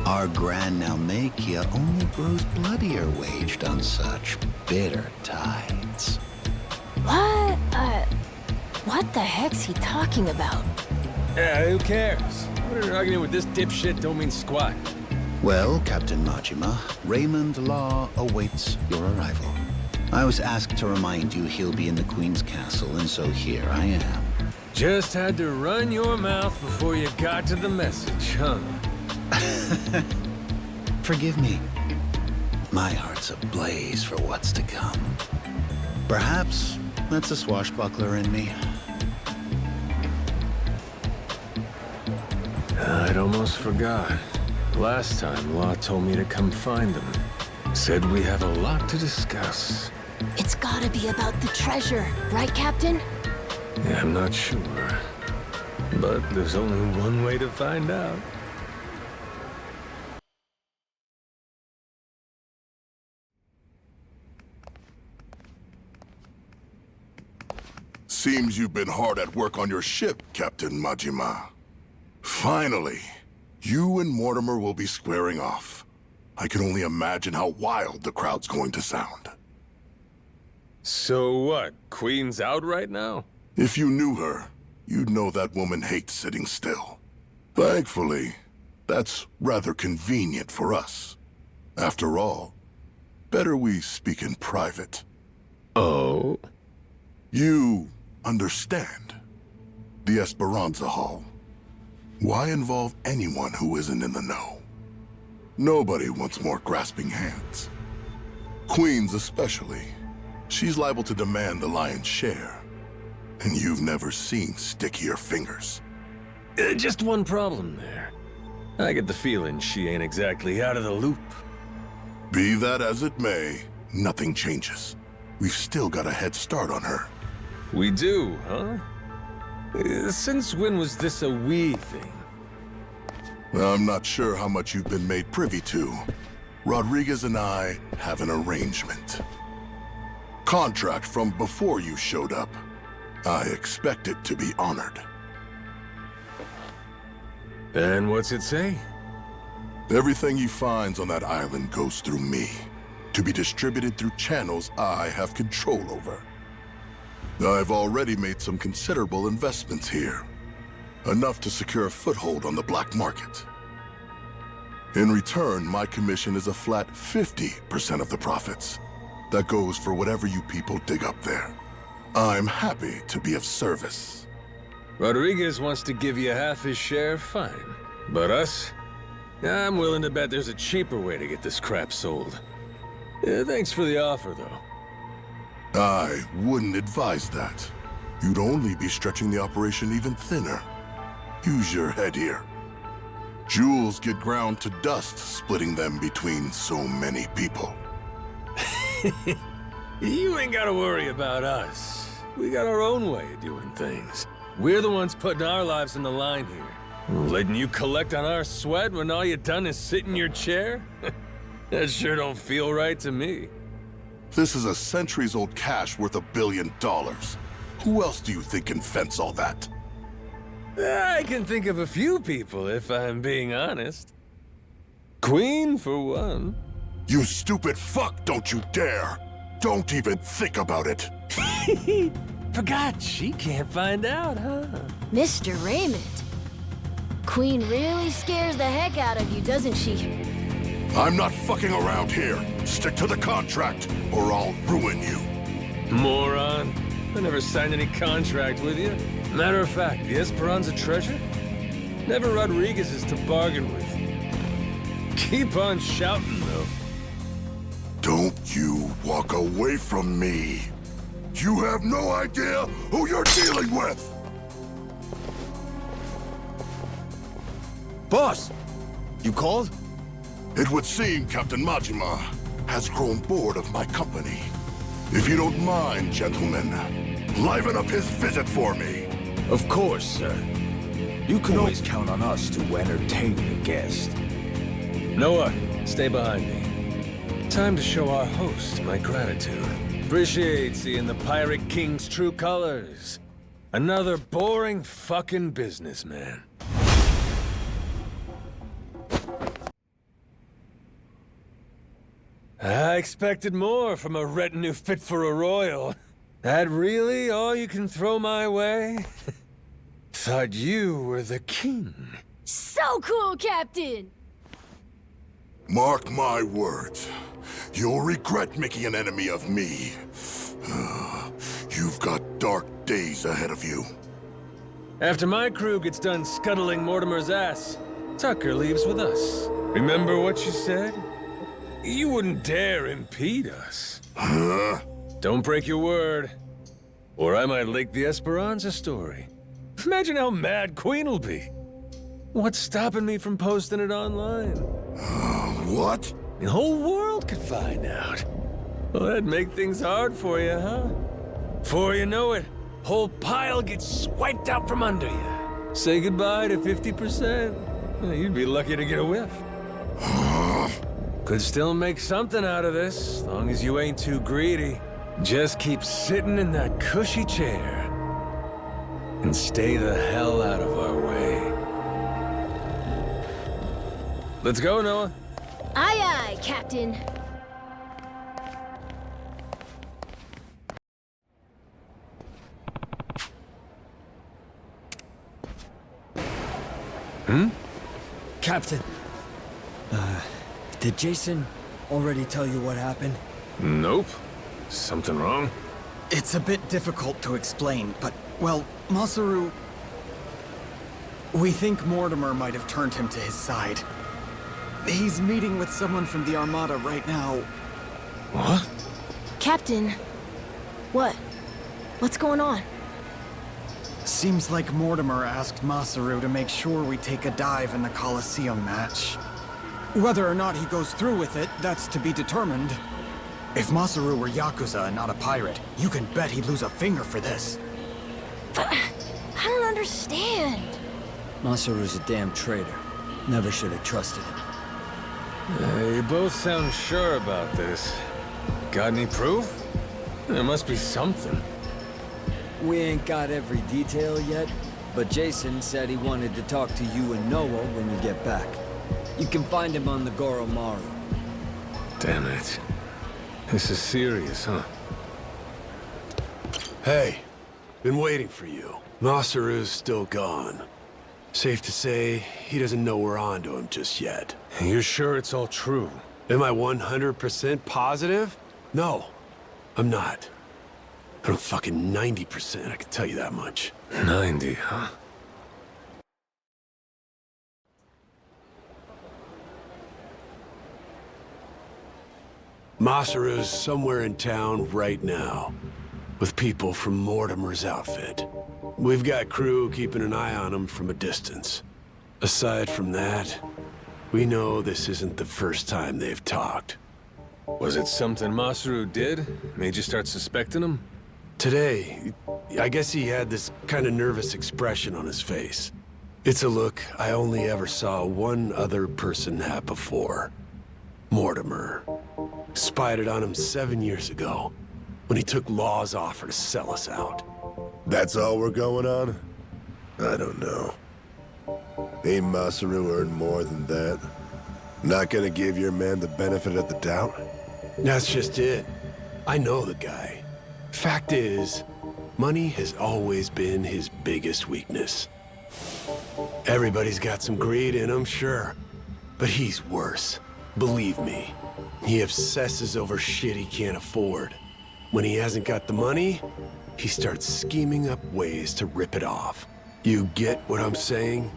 our Grand Naumachia only grows bloodier waged on such bitter tides. What? What the heck's he talking about? Yeah, who cares? Arguing with this dipshit don't mean squat. Well, Captain Majima, Raymond Law awaits your arrival. I was asked to remind you he'll be in the Queen's castle, and so here I am. Just had to run your mouth before you got to the message, huh? Forgive me. My heart's ablaze for what's to come. Perhaps that's a swashbuckler in me. I'd almost forgot. Last time, Law told me to come find them. Said we have a lot to discuss. It's gotta be about the treasure, right, Captain? Yeah, I'm not sure. But there's only one way to find out. Seems you've been hard at work on your ship, Captain Majima. Finally, you and Mortimer will be squaring off. I can only imagine how wild the crowd's going to sound. So what? Queen's out right now? If you knew her, you'd know that woman hates sitting still. Thankfully, that's rather convenient for us. After all, better we speak in private. Oh? You understand. The Esperanza Hall. Why involve anyone who isn't in the know? Nobody wants more grasping hands. Queens especially. She's liable to demand the lion's share. And you've never seen stickier fingers. Just one problem there. I get the feeling she ain't exactly out of the loop. Be that as it may, nothing changes. We've still got a head start on her. We do, huh? Since when was this a we thing? I'm not sure how much you've been made privy to. Rodriguez and I have an arrangement. Contract from before you showed up. I expect it to be honored. And what's it say? Everything he finds on that island goes through me, to be distributed through channels I have control over. I've already made some considerable investments here, enough to secure a foothold on the black market. In return, my commission is a flat 50% of the profits. That goes for whatever you people dig up there. I'm happy to be of service. Rodriguez wants to give you half his share, fine. But us? I'm willing to bet there's a cheaper way to get this crap sold. Thanks for the offer, though. I wouldn't advise that. You'd only be stretching the operation even thinner. Use your head here. Jewels get ground to dust, splitting them between so many people. You ain't gotta worry about us. We got our own way of doing things. We're the ones putting our lives on the line here. Letting you collect on our sweat when all you done is sit in your chair? That sure don't feel right to me. This is a centuries-old cache worth $1 billion. Who else do you think can fence all that? I can think of a few people, if I'm being honest. Queen, for one. You stupid fuck, don't you dare! Don't even think about it! Forgot she can't find out, huh? Mr. Raymond. Queen really scares the heck out of you, doesn't she? I'm not fucking around here. Stick to the contract, or I'll ruin you. Moron. I never signed any contract with you. Matter of fact, the Esperanza treasure? Never Rodriguez's to bargain with. Keep on shouting, though. Don't you walk away from me. You have no idea who you're dealing with! Boss! You called? It would seem Captain Majima has grown bored of my company. If you don't mind, gentlemen, liven up his visit for me. Of course, sir. You can always count on us to entertain the guest. Noah, stay behind me. Time to show our host my gratitude. Appreciate seeing the Pirate King's true colors. Another boring fucking businessman. I expected more from a retinue fit for a royal. That really all you can throw my way? Thought you were the king. So cool, Captain! Mark my words. You'll regret making an enemy of me. You've got dark days ahead of you. After my crew gets done scuttling Mortimer's ass, Tucker leaves with us. Remember what you said? You wouldn't dare impede us. Huh? Don't break your word, or I might leak the Esperanza story. Imagine how mad Queen'll be. What's stopping me from posting it online? What? The whole world could find out. Well, that'd make things hard for you, huh? Before you know it, whole pile gets swiped out from under you. Say goodbye to 50%. You'd be lucky to get a whiff. Could still make something out of this, as long as you ain't too greedy. Just keep sitting in that cushy chair. And stay the hell out of our way. Let's go, Noah. Aye, aye, Captain. Captain. Did Jason already tell you what happened? Nope. Something wrong? It's a bit difficult to explain, but, well, Masaru... We think Mortimer might have turned him to his side. He's meeting with someone from the Armada right now. What? Captain. What? What's going on? Seems like Mortimer asked Masaru to make sure we take a dive in the Colosseum match. Whether or not he goes through with it, that's to be determined. If Masaru were Yakuza and not a pirate, you can bet he'd lose a finger for this. But I don't understand. Masaru's a damn traitor. Never should have trusted him. You both sound sure about this. Got any proof? There must be something. We ain't got every detail yet, but Jason said he wanted to talk to you and Noah when you get back. You can find him on the Goromaru. Damn it. This is serious, huh? Hey, been waiting for you. Masaru's still gone. Safe to say, he doesn't know we're onto him just yet. You're sure it's all true? Am I 100% positive? No, I'm not. But I'm fucking 90%, I can tell you that much. 90, huh? Masaru's somewhere in town right now, with people from Mortimer's outfit. We've got crew keeping an eye on him from a distance. Aside from that, we know this isn't the first time they've talked. Was it something Masaru did? Made you start suspecting him? Today, I guess he had this kind of nervous expression on his face. It's a look I only ever saw one other person have before. Mortimer. Spied it on him 7 years ago, when he took Law's offer to sell us out. That's all we're going on? I don't know. Ain't Masaru earned more than that? Not gonna give your man the benefit of the doubt? That's just it. I know the guy. Fact is, money has always been his biggest weakness. Everybody's got some greed in him, sure. But he's worse. Believe me. He obsesses over shit he can't afford. When he hasn't got the money, he starts scheming up ways to rip it off. You get what I'm saying?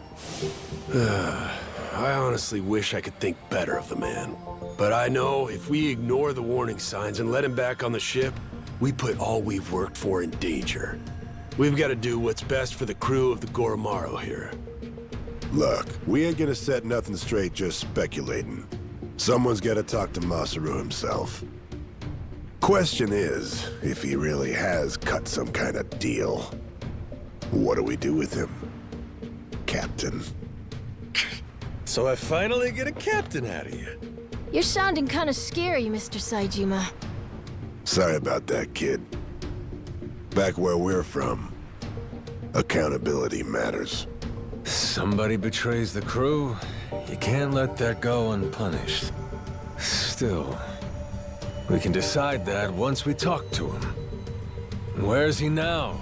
I honestly wish I could think better of the man. But I know if we ignore the warning signs and let him back on the ship, we put all we've worked for in danger. We've got to do what's best for the crew of the Goromaru here. Look, we ain't gonna set nothing straight just speculating. Someone's gotta talk to Masaru himself. Question is, if he really has cut some kind of deal, what do we do with him, Captain? So I finally get a captain out of you. You're sounding kind of scary, Mr. Saejima. Sorry about that, kid. Back where we're from, accountability matters. Somebody betrays the crew. You can't let that go unpunished. Still, we can decide that once we talk to him. Where's he now?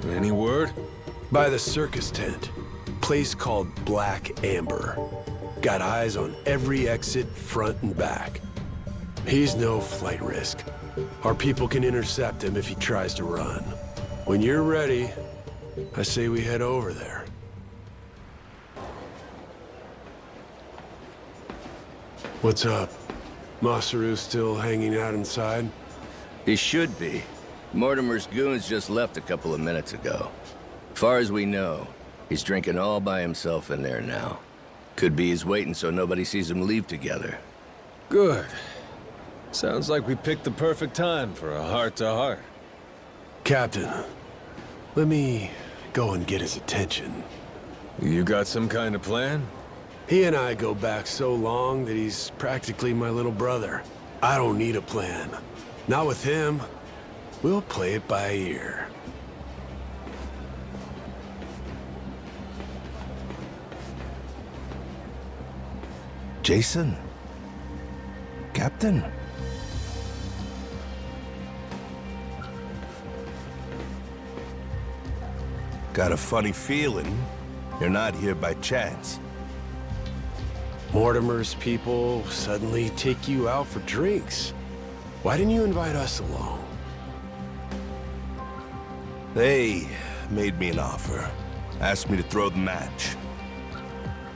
Any word? By the circus tent. Place called Black Amber. Got eyes on every exit, front and back. He's no flight risk. Our people can intercept him if he tries to run. When you're ready, I say we head over there. What's up? Masaru still hanging out inside? He should be. Mortimer's goons just left a couple of minutes ago. Far as we know, he's drinking all by himself in there now. Could be he's waiting so nobody sees him leave together. Good. Sounds like we picked the perfect time for a heart-to-heart. Captain, let me go and get his attention. You got some kind of plan? He and I go back so long that he's practically my little brother. I don't need a plan. Not with him. We'll play it by ear. Jason? Captain? Got a funny feeling you're not here by chance. Mortimer's people suddenly take you out for drinks. Why didn't you invite us along? They made me an offer. Asked me to throw the match.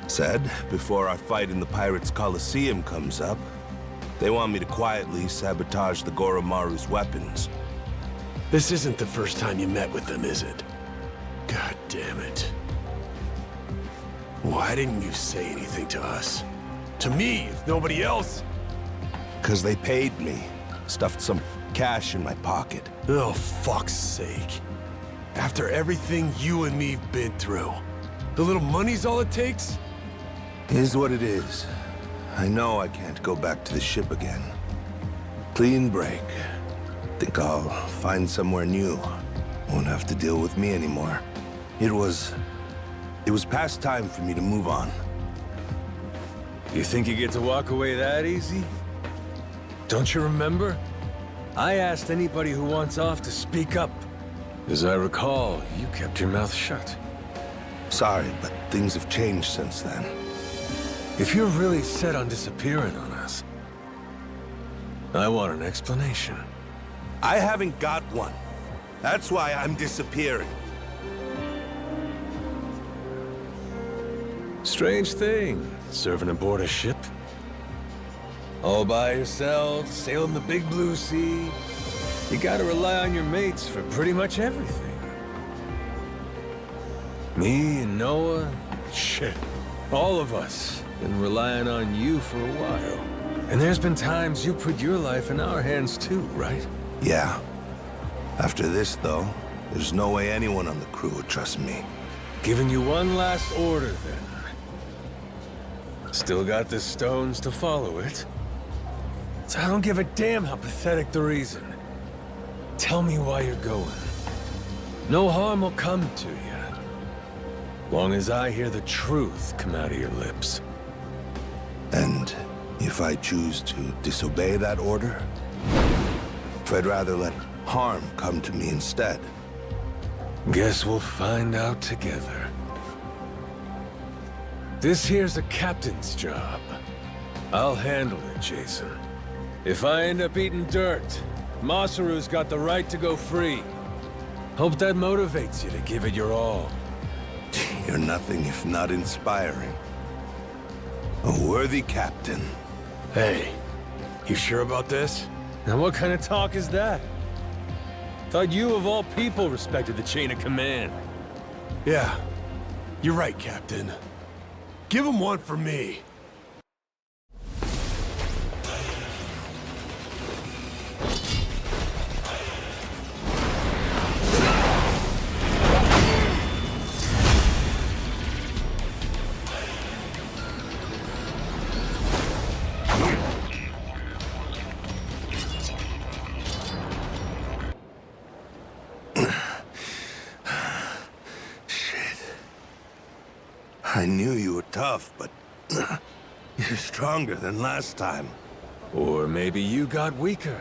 Said, before our fight in the Pirates' Coliseum comes up, they want me to quietly sabotage the Goromaru's weapons. This isn't the first time you met with them, is it? God damn it. Why didn't you say anything to us? To me, if nobody else? 'Cause they paid me. Stuffed some cash in my pocket. Oh, fuck's sake. After everything you and me've been through, the little money's all it takes? Is what it is. I know I can't go back to the ship again. Clean break. Think I'll find somewhere new. Won't have to deal with me anymore. It was past time for me to move on. You think you get to walk away that easy? Don't you remember? I asked anybody who wants off to speak up. As I recall, you kept your mouth shut. Sorry, but things have changed since then. If you're really set on disappearing on us, I want an explanation. I haven't got one. That's why I'm disappearing. Strange thing, serving aboard a ship. All by yourself, sailing the big blue sea. You gotta rely on your mates for pretty much everything. Me and Noah, shit, all of us been relying on you for a while. And there's been times you put your life in our hands too, right? Yeah. After this, though, there's no way anyone on the crew would trust me. Giving you one last order, then. Still got the stones to follow it. So I don't give a damn how pathetic the reason. Tell me why you're going. No harm will come to you. Long as I hear the truth come out of your lips. And if I choose to disobey that order? If I'd rather let harm come to me instead? Guess we'll find out together. This here's a captain's job. I'll handle it, Jason. If I end up eating dirt, Masaru's got the right to go free. Hope that motivates you to give it your all. You're nothing if not inspiring. A worthy captain. Hey, you sure about this? Now what kind of talk is that? Thought you of all people respected the chain of command. Yeah, you're right, Captain. Give him one for me. I knew you were tough, but you're stronger than last time. Or maybe you got weaker.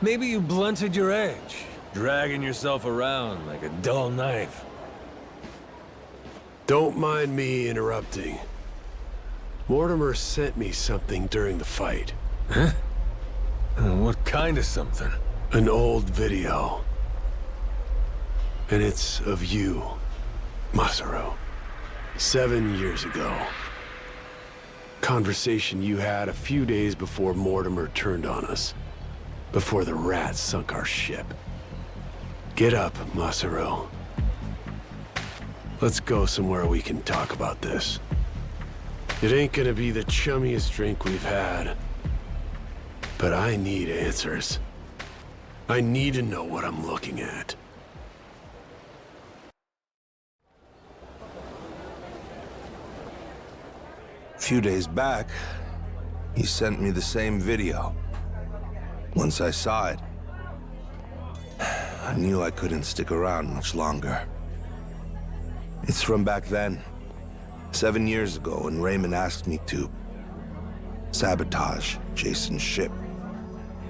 Maybe you blunted your edge, dragging yourself around like a dull knife. Don't mind me interrupting. Mortimer sent me something during the fight. Huh? What kind of something? An old video. And it's of you, Masaru. 7 years ago. Conversation you had a few days before Mortimer turned on us. Before the rats sunk our ship. Get up, Masaru. Let's go somewhere we can talk about this. It ain't gonna be the chummiest drink we've had. But I need answers. I need to know what I'm looking at. A few days back, he sent me the same video. Once I saw it, I knew I couldn't stick around much longer. It's from back then, 7 years ago, when Raymond asked me to sabotage Jason's ship.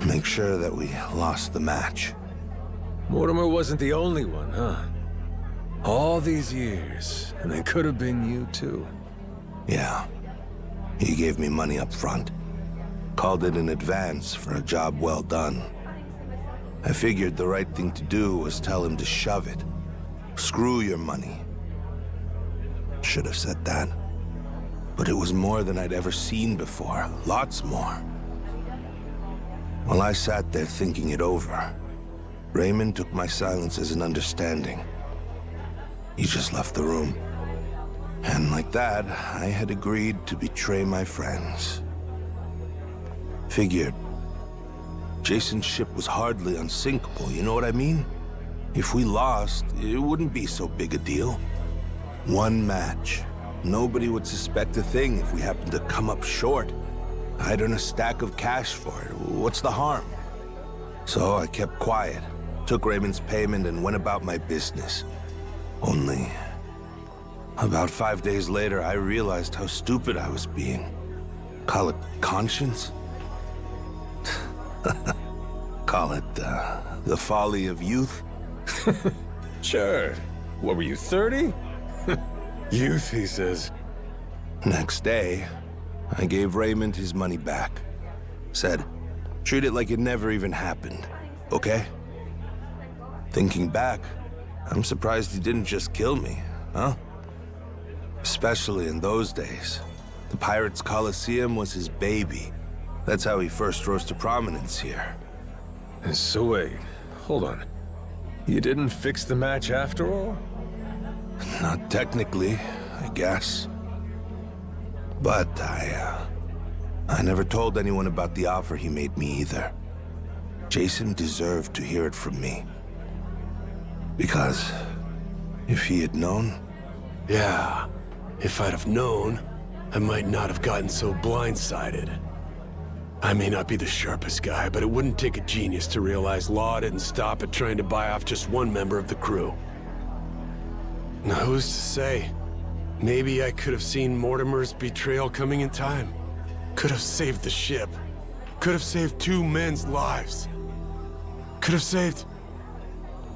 Make sure that we lost the match. Mortimer wasn't the only one, huh? All these years, and it could have been you too. Yeah. He gave me money up front. Called it an advance for a job well done. I figured the right thing to do was tell him to shove it. Screw your money. Should have said that. But it was more than I'd ever seen before. Lots more. While I sat there thinking it over, Raymond took my silence as an understanding. He just left the room. And like that, I had agreed to betray my friends. Figured, Jason's ship was hardly unsinkable, you know what I mean? If we lost, it wouldn't be so big a deal. One match. Nobody would suspect a thing if we happened to come up short. I'd earn a stack of cash for it. What's the harm? So I kept quiet, took Raymond's payment, and went about my business. Only, about 5 days later, I realized how stupid I was being. Call it conscience? Call it, the folly of youth? Sure. What were you, 30? Youth, he says. Next day, I gave Raymond his money back. Said, treat it like it never even happened, okay? Thinking back, I'm surprised he didn't just kill me, huh? Especially in those days. The Pirates Coliseum was his baby. That's how he first rose to prominence here. So wait, hold on. You didn't fix the match after all? Not technically, I guess. But I never told anyone about the offer he made me either. Jason deserved to hear it from me. Because if he had known... Yeah, if I'd have known, I might not have gotten so blindsided. I may not be the sharpest guy, but it wouldn't take a genius to realize Law didn't stop at trying to buy off just one member of the crew. Now, who's to say? Maybe I could have seen Mortimer's betrayal coming in time. Could have saved the ship. Could have saved 2 men's lives. Could have saved...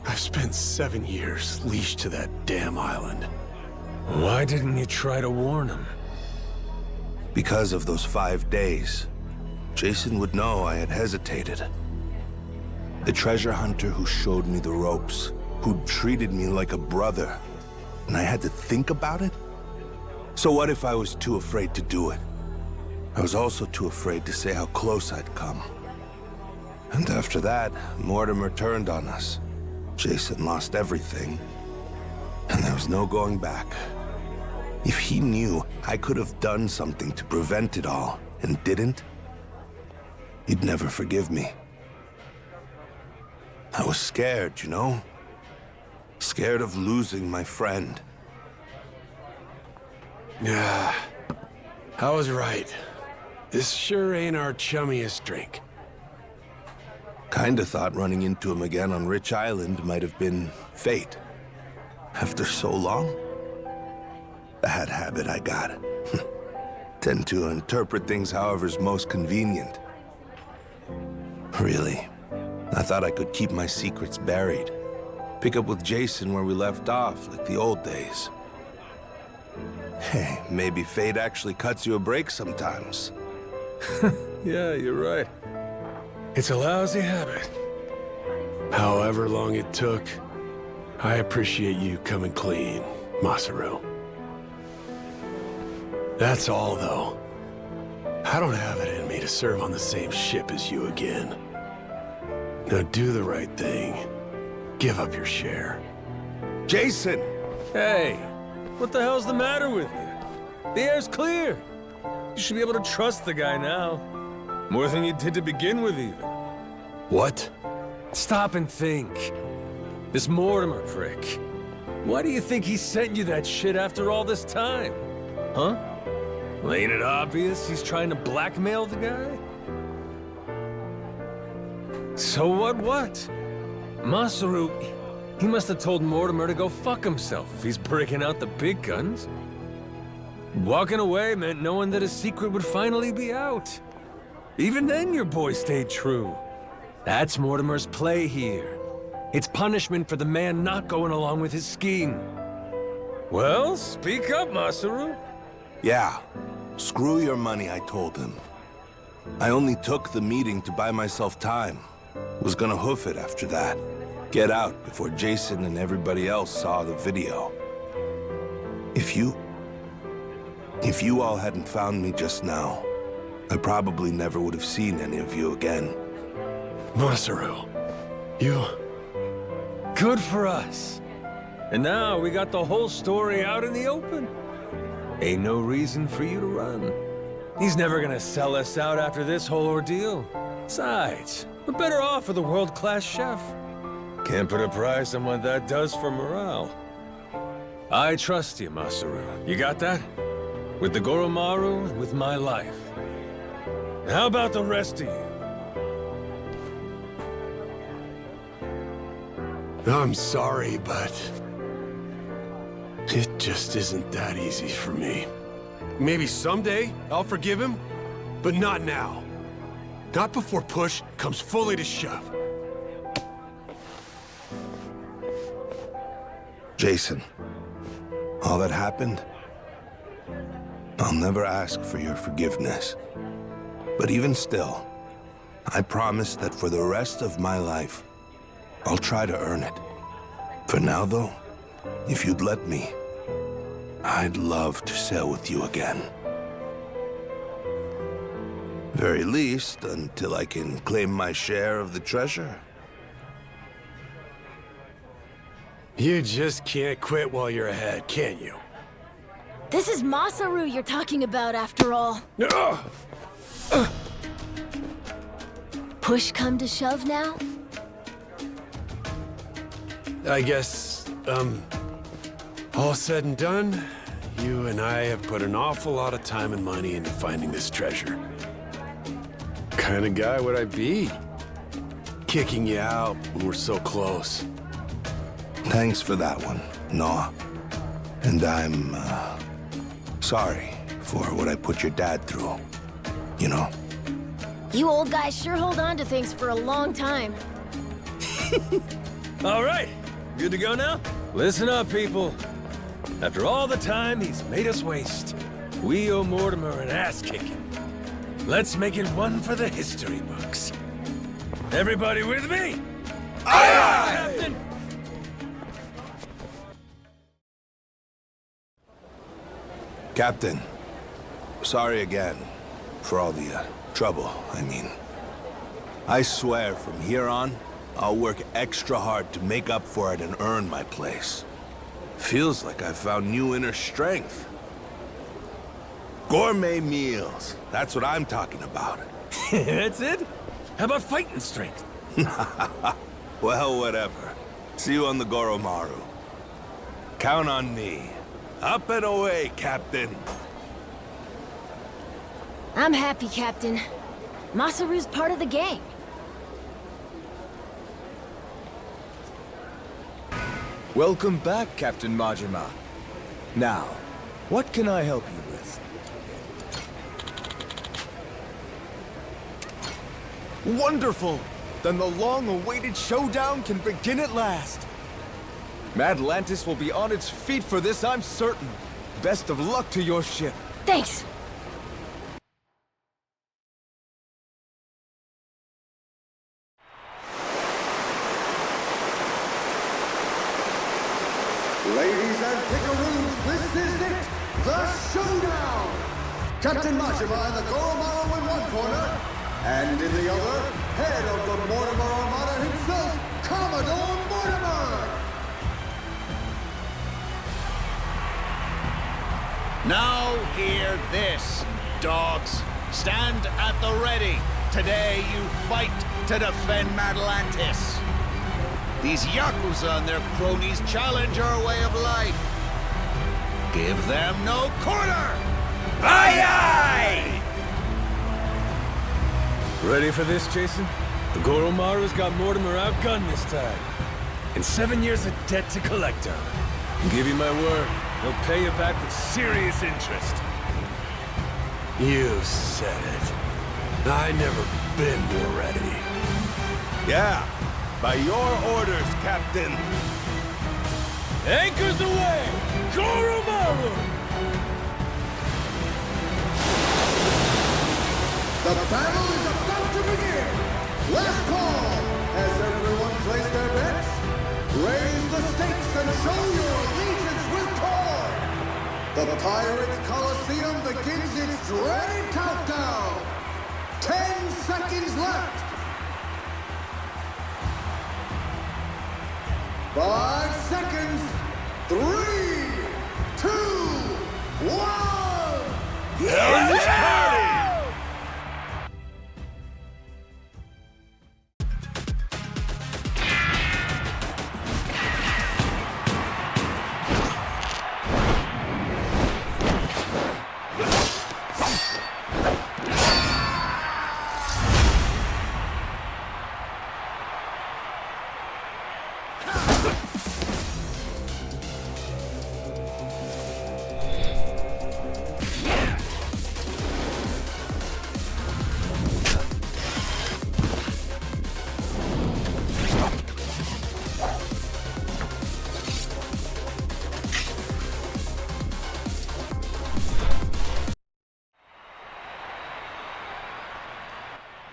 I've spent 7 years leashed to that damn island. Why didn't you try to warn him? Because of those 5 days. Jason would know I had hesitated. The treasure hunter who showed me the ropes, who treated me like a brother, and I had to think about it? So what if I was too afraid to do it? I was also too afraid to say how close I'd come. And after that, Mortimer turned on us. Jason lost everything, and there was no going back. If he knew I could have done something to prevent it all, and didn't, he'd never forgive me. I was scared, you know? Scared of losing my friend. Yeah, I was right. This sure ain't our chummiest drink. Kinda thought running into him again on Rich Island might have been fate. After so long? Bad habit I got. Tend to interpret things however's most convenient. Really, I thought I could keep my secrets buried. Pick up with Jason where we left off, like the old days. Hey, maybe fate actually cuts you a break sometimes. Yeah, you're right. It's a lousy habit. However long it took, I appreciate you coming clean, Masaru. That's all, though. I don't have it in me to serve on the same ship as you again. Now do the right thing. Give up your share. Jason! Hey, what the hell's the matter with you? The air's clear. You should be able to trust the guy now. More than you did to begin with, even. What? Stop and think. This Mortimer prick. Why do you think he sent you that shit after all this time? Huh? Well, ain't it obvious he's trying to blackmail the guy? So what? Masaru, he must have told Mortimer to go fuck himself if he's breaking out the big guns. Walking away meant knowing that his secret would finally be out. Even then, your boy stayed true. That's Mortimer's play here. It's punishment for the man not going along with his scheme. Well, speak up, Masaru. Yeah, screw your money, I told him. I only took the meeting to buy myself time. Was gonna hoof it after that. Get out before Jason and everybody else saw the video. If you all hadn't found me just now, I probably never would have seen any of you again. Masaru, you... Good for us. And now we got the whole story out in the open. Ain't no reason for you to run. He's never gonna sell us out after this whole ordeal. Besides, we're better off with a world-class chef. Can't put a price on what that does for morale. I trust you, Masaru. You got that? With the Goromaru and with my life. How about the rest of you? I'm sorry, but it just isn't that easy for me. Maybe someday I'll forgive him, but not now. Not before push comes fully to shove. Jason, all that happened, I'll never ask for your forgiveness. But even still, I promise that for the rest of my life, I'll try to earn it. For now, though, if you'd let me, I'd love to sail with you again. Very least, until I can claim my share of the treasure. You just can't quit while you're ahead, can you? This is Masaru you're talking about, after all. Push come to shove now? I guess, all said and done, you and I have put an awful lot of time and money into finding this treasure. What kind of guy would I be? Kicking you out when we're so close. Thanks for that one, Noah. And I'm, sorry for what I put your dad through. You know? You old guys sure hold on to things for a long time. All right, good to go now? Listen up, people. After all the time he's made us waste, we owe Mortimer an ass-kicking. Let's make it one for the history books. Everybody with me? Aye, aye! Captain! Captain, sorry again for all the trouble, I mean. I swear from here on, I'll work extra hard to make up for it and earn my place. Feels like I've found new inner strength. Gourmet meals, that's what I'm talking about. That's it? How about fighting strength? Well, whatever. See you on the Goromaru. Count on me. Up and away, Captain. I'm happy, Captain. Masaru's part of the gang. Welcome back, Captain Majima. Now, what can I help you with? Wonderful! Then the long-awaited showdown can begin at last. Madlantis will be on its feet for this, I'm certain. Best of luck to your ship. Thanks. Ladies and pickaroos, this is it! The showdown! Captain Majima and the Goromaru in one corner, and in the other, head of the Mortimer Armada himself, Commodore Mortimer! Now hear this, dogs. Stand at the ready. Today you fight to defend Madlantis. These Yakuza and their cronies challenge our way of life. Give them no quarter! Aye, aye! Ready for this, Jason? The Goromaru's got Mortimer outgunned this time. And 7 years of debt to collect on. I'll give you my word, he'll pay you back with serious interest. You said it. I never been more ready. Yeah, by your orders, Captain. Anchors away! Goromaru! The battle is about to begin! Last call! Has everyone placed their bets? Raise the stakes and show your allegiance with Core! The Pirates Coliseum begins its dreaded countdown! 10 seconds left! 5 seconds! 3, 2, 1! Yeah!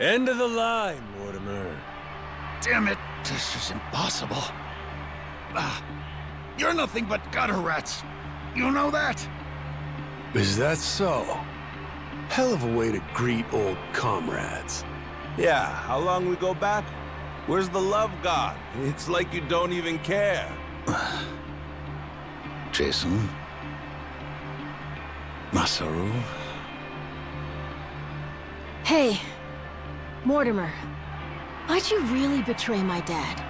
End of the line, Mortimer. Damn it, this is impossible. You're nothing but gutter rats. You know that? Is that so? Hell of a way to greet old comrades. Yeah, how long we go back? Where's the love gone? It's like you don't even care. Jason? Masaru? Hey, Mortimer. Why'd you really betray my dad?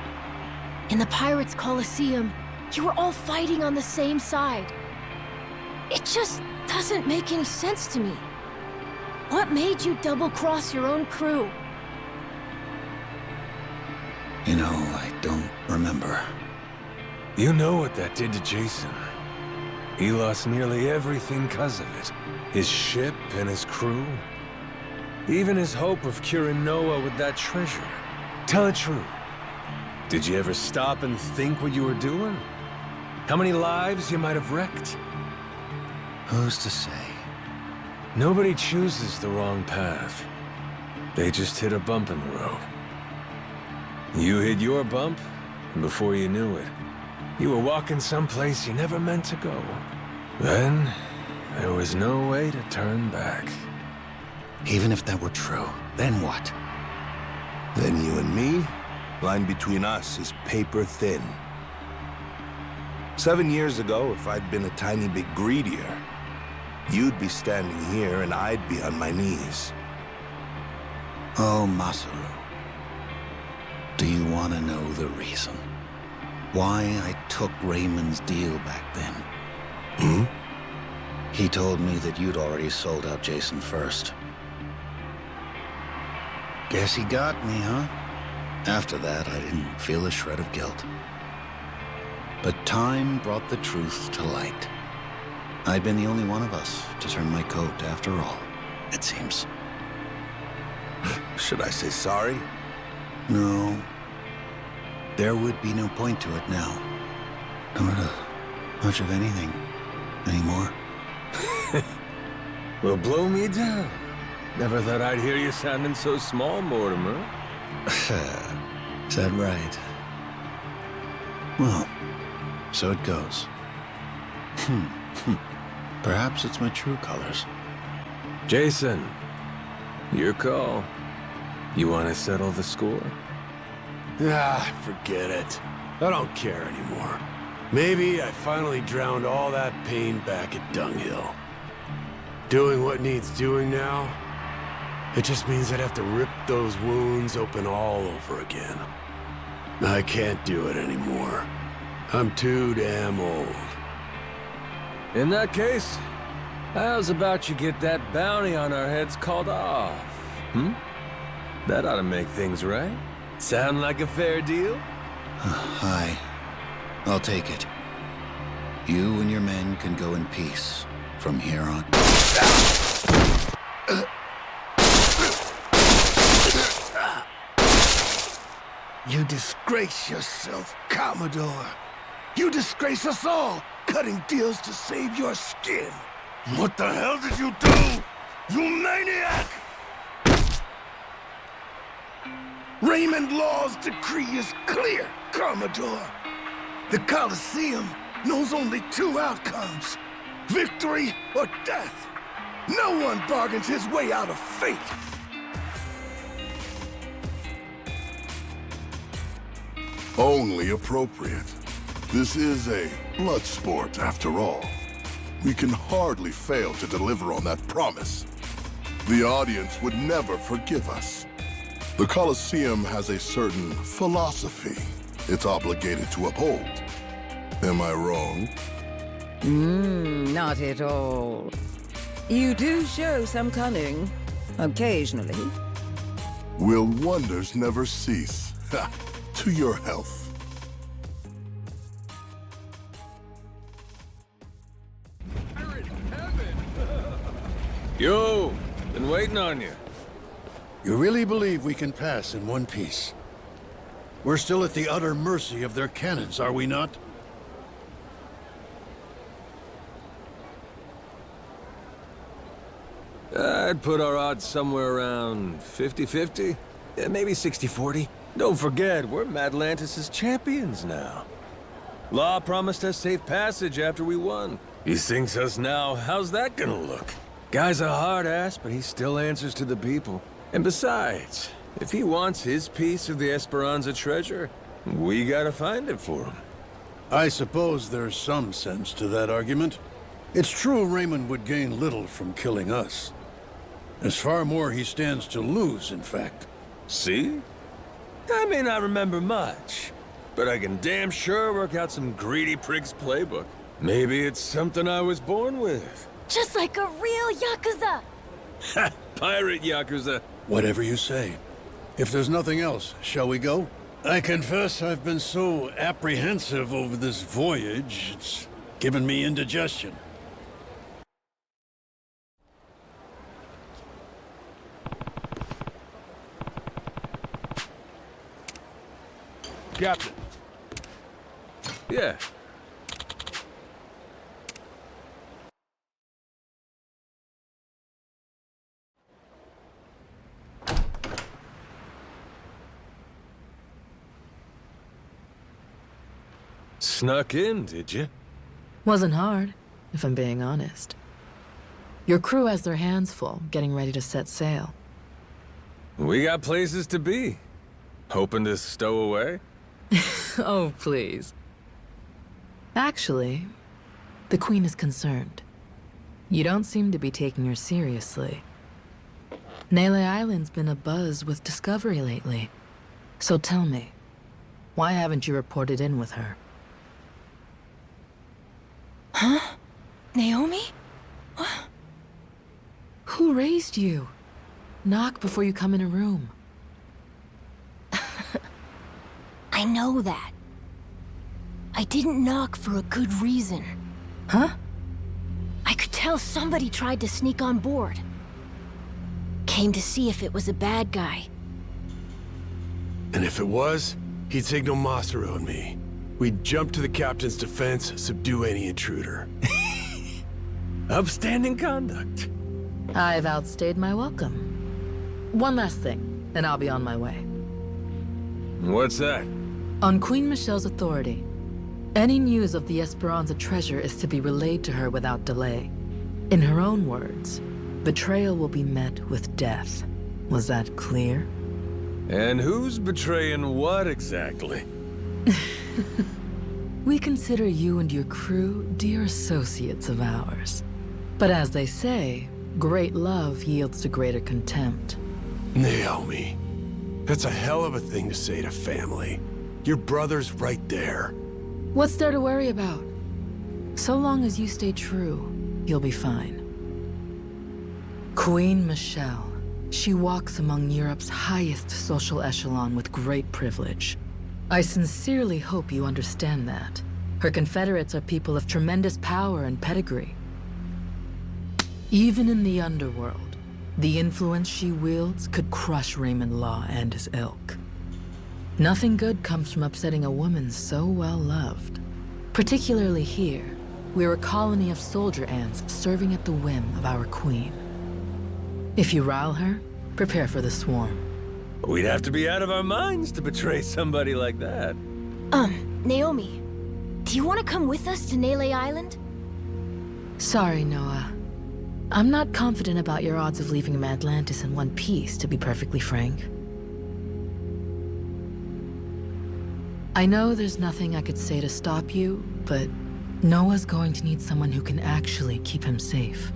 In the Pirates' Coliseum, you were all fighting on the same side. It just doesn't make any sense to me. What made you double-cross your own crew? You know, I don't remember. You know what that did to Jason. He lost nearly everything because of it. His ship and his crew. Even his hope of curing Noah with that treasure. Tell it true. Did you ever stop and think what you were doing? How many lives you might have wrecked? Who's to say? Nobody chooses the wrong path. They just hit a bump in the road. You hit your bump, and before you knew it, you were walking someplace you never meant to go. Then, there was no way to turn back. Even if that were true, then what? Then you and me? Line between us is paper thin. 7 years ago, if I'd been a tiny bit greedier, you'd be standing here and I'd be on my knees. Oh, Masaru. Do you want to know the reason? Why I took Raymond's deal back then? Hmm? He told me that you'd already sold out Jason first. Guess he got me, huh? After that, I didn't feel a shred of guilt. But time brought the truth to light. I'd been the only one of us to turn my coat after all, it seems. Should I say sorry? No. There would be no point to it now. Nor to much of anything anymore. Well, blow me down. Never thought I'd hear you sounding so small, Mortimer. Is that right? Well, so it goes. Perhaps it's my true colors. Jason, your call. You want to settle the score? Ah, forget it. I don't care anymore. Maybe I finally drowned all that pain back at Dunghill. Doing what needs doing now, it just means I'd have to rip those wounds open all over again. I can't do it anymore. I'm too damn old. In that case, how's about you get that bounty on our heads called off? That ought to make things right. Sound like a fair deal? Aye. I'll take it. You and your men can go in peace from here on. You disgrace yourself, Commodore. You disgrace us all, cutting deals to save your skin. What the hell did you do? You maniac! Raymond Law's decree is clear, Commodore. The Coliseum knows only two outcomes: victory or death. No one bargains his way out of fate. Only appropriate. This is a blood sport, after all. We can hardly fail to deliver on that promise. The audience would never forgive us. The Coliseum has a certain philosophy it's obligated to uphold. Am I wrong? Not at all. You do show some cunning, occasionally. Will wonders never cease? To your health. Yo, been waiting on you. You really believe we can pass in one piece? We're still at the utter mercy of their cannons, are we not? I'd put our odds somewhere around 50-50. Yeah, maybe 60-40. Don't forget, we're Madlantis' champions now. Law promised us safe passage after we won. He sinks us now, how's that gonna look? Guy's a hard ass, but he still answers to the people. And besides, if he wants his piece of the Esperanza treasure, we gotta find it for him. I suppose there's some sense to that argument. It's true Raymond would gain little from killing us. There's far more he stands to lose, in fact. See? I may not remember much, but I can damn sure work out some greedy prig's playbook. Maybe it's something I was born with. Just like a real Yakuza! Ha! Pirate Yakuza. Whatever you say. If there's nothing else, shall we go? I confess I've been so apprehensive over this voyage, it's given me indigestion. Captain. Yeah. Snuck in, did you? Wasn't hard, if I'm being honest. Your crew has their hands full, getting ready to set sail. We got places to be. Hoping to stow away? Oh, please. Actually, the Queen is concerned. You don't seem to be taking her seriously. Nele Island's been abuzz with discovery lately. So tell me, why haven't you reported in with her? Huh? Naomi? Who raised you? Knock before you come in a room. I know that. I didn't knock for a good reason. Huh? I could tell somebody tried to sneak on board. Came to see if it was a bad guy. And if it was, he'd signal Masaru and me. We'd jump to the captain's defense, subdue any intruder. Upstanding conduct. I've outstayed my welcome. One last thing, and I'll be on my way. What's that? On Queen Michelle's authority, any news of the Esperanza treasure is to be relayed to her without delay. In her own words, betrayal will be met with death. Was that clear? And who's betraying what exactly? We consider you and your crew dear associates of ours. But as they say, great love yields to greater contempt. Naomi, that's a hell of a thing to say to family. Your brother's right there. What's there to worry about? So long as you stay true, you'll be fine. Queen Michelle. She walks among Europe's highest social echelon with great privilege. I sincerely hope you understand that. Her confederates are people of tremendous power and pedigree. Even in the underworld, the influence she wields could crush Raymond Law and his ilk. Nothing good comes from upsetting a woman so well loved. Particularly here, we're a colony of soldier ants serving at the whim of our queen. If you rile her, prepare for the swarm. We'd have to be out of our minds to betray somebody like that. Naomi, do you want to come with us to Nele Island? Sorry, Noah. I'm not confident about your odds of leaving Atlantis in one piece, to be perfectly frank. I know there's nothing I could say to stop you, but Noah's going to need someone who can actually keep him safe.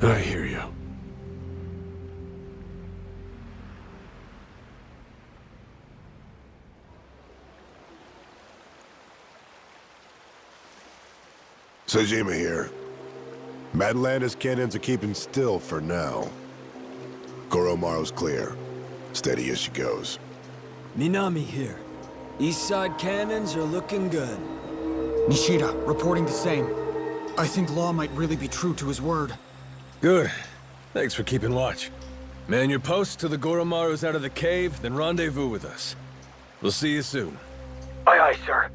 I hear you. Sejima here. Madlantis cannons are keeping still for now. Goromaru's clear. Steady as she goes. Minami here. East side cannons are looking good. Nishida, reporting the same. I think Law might really be true to his word. Good. Thanks for keeping watch. Man your posts till the Goromaru's out of the cave, then rendezvous with us. We'll see you soon. Aye, aye, sir.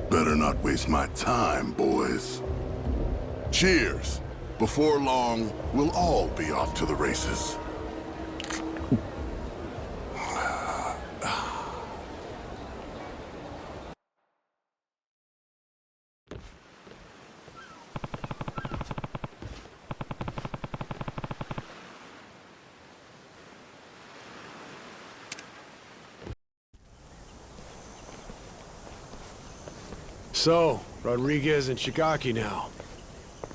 Better not waste my time, boys. Cheers. Before long, we'll all be off to the races. So, Rodriguez and Shigaki now.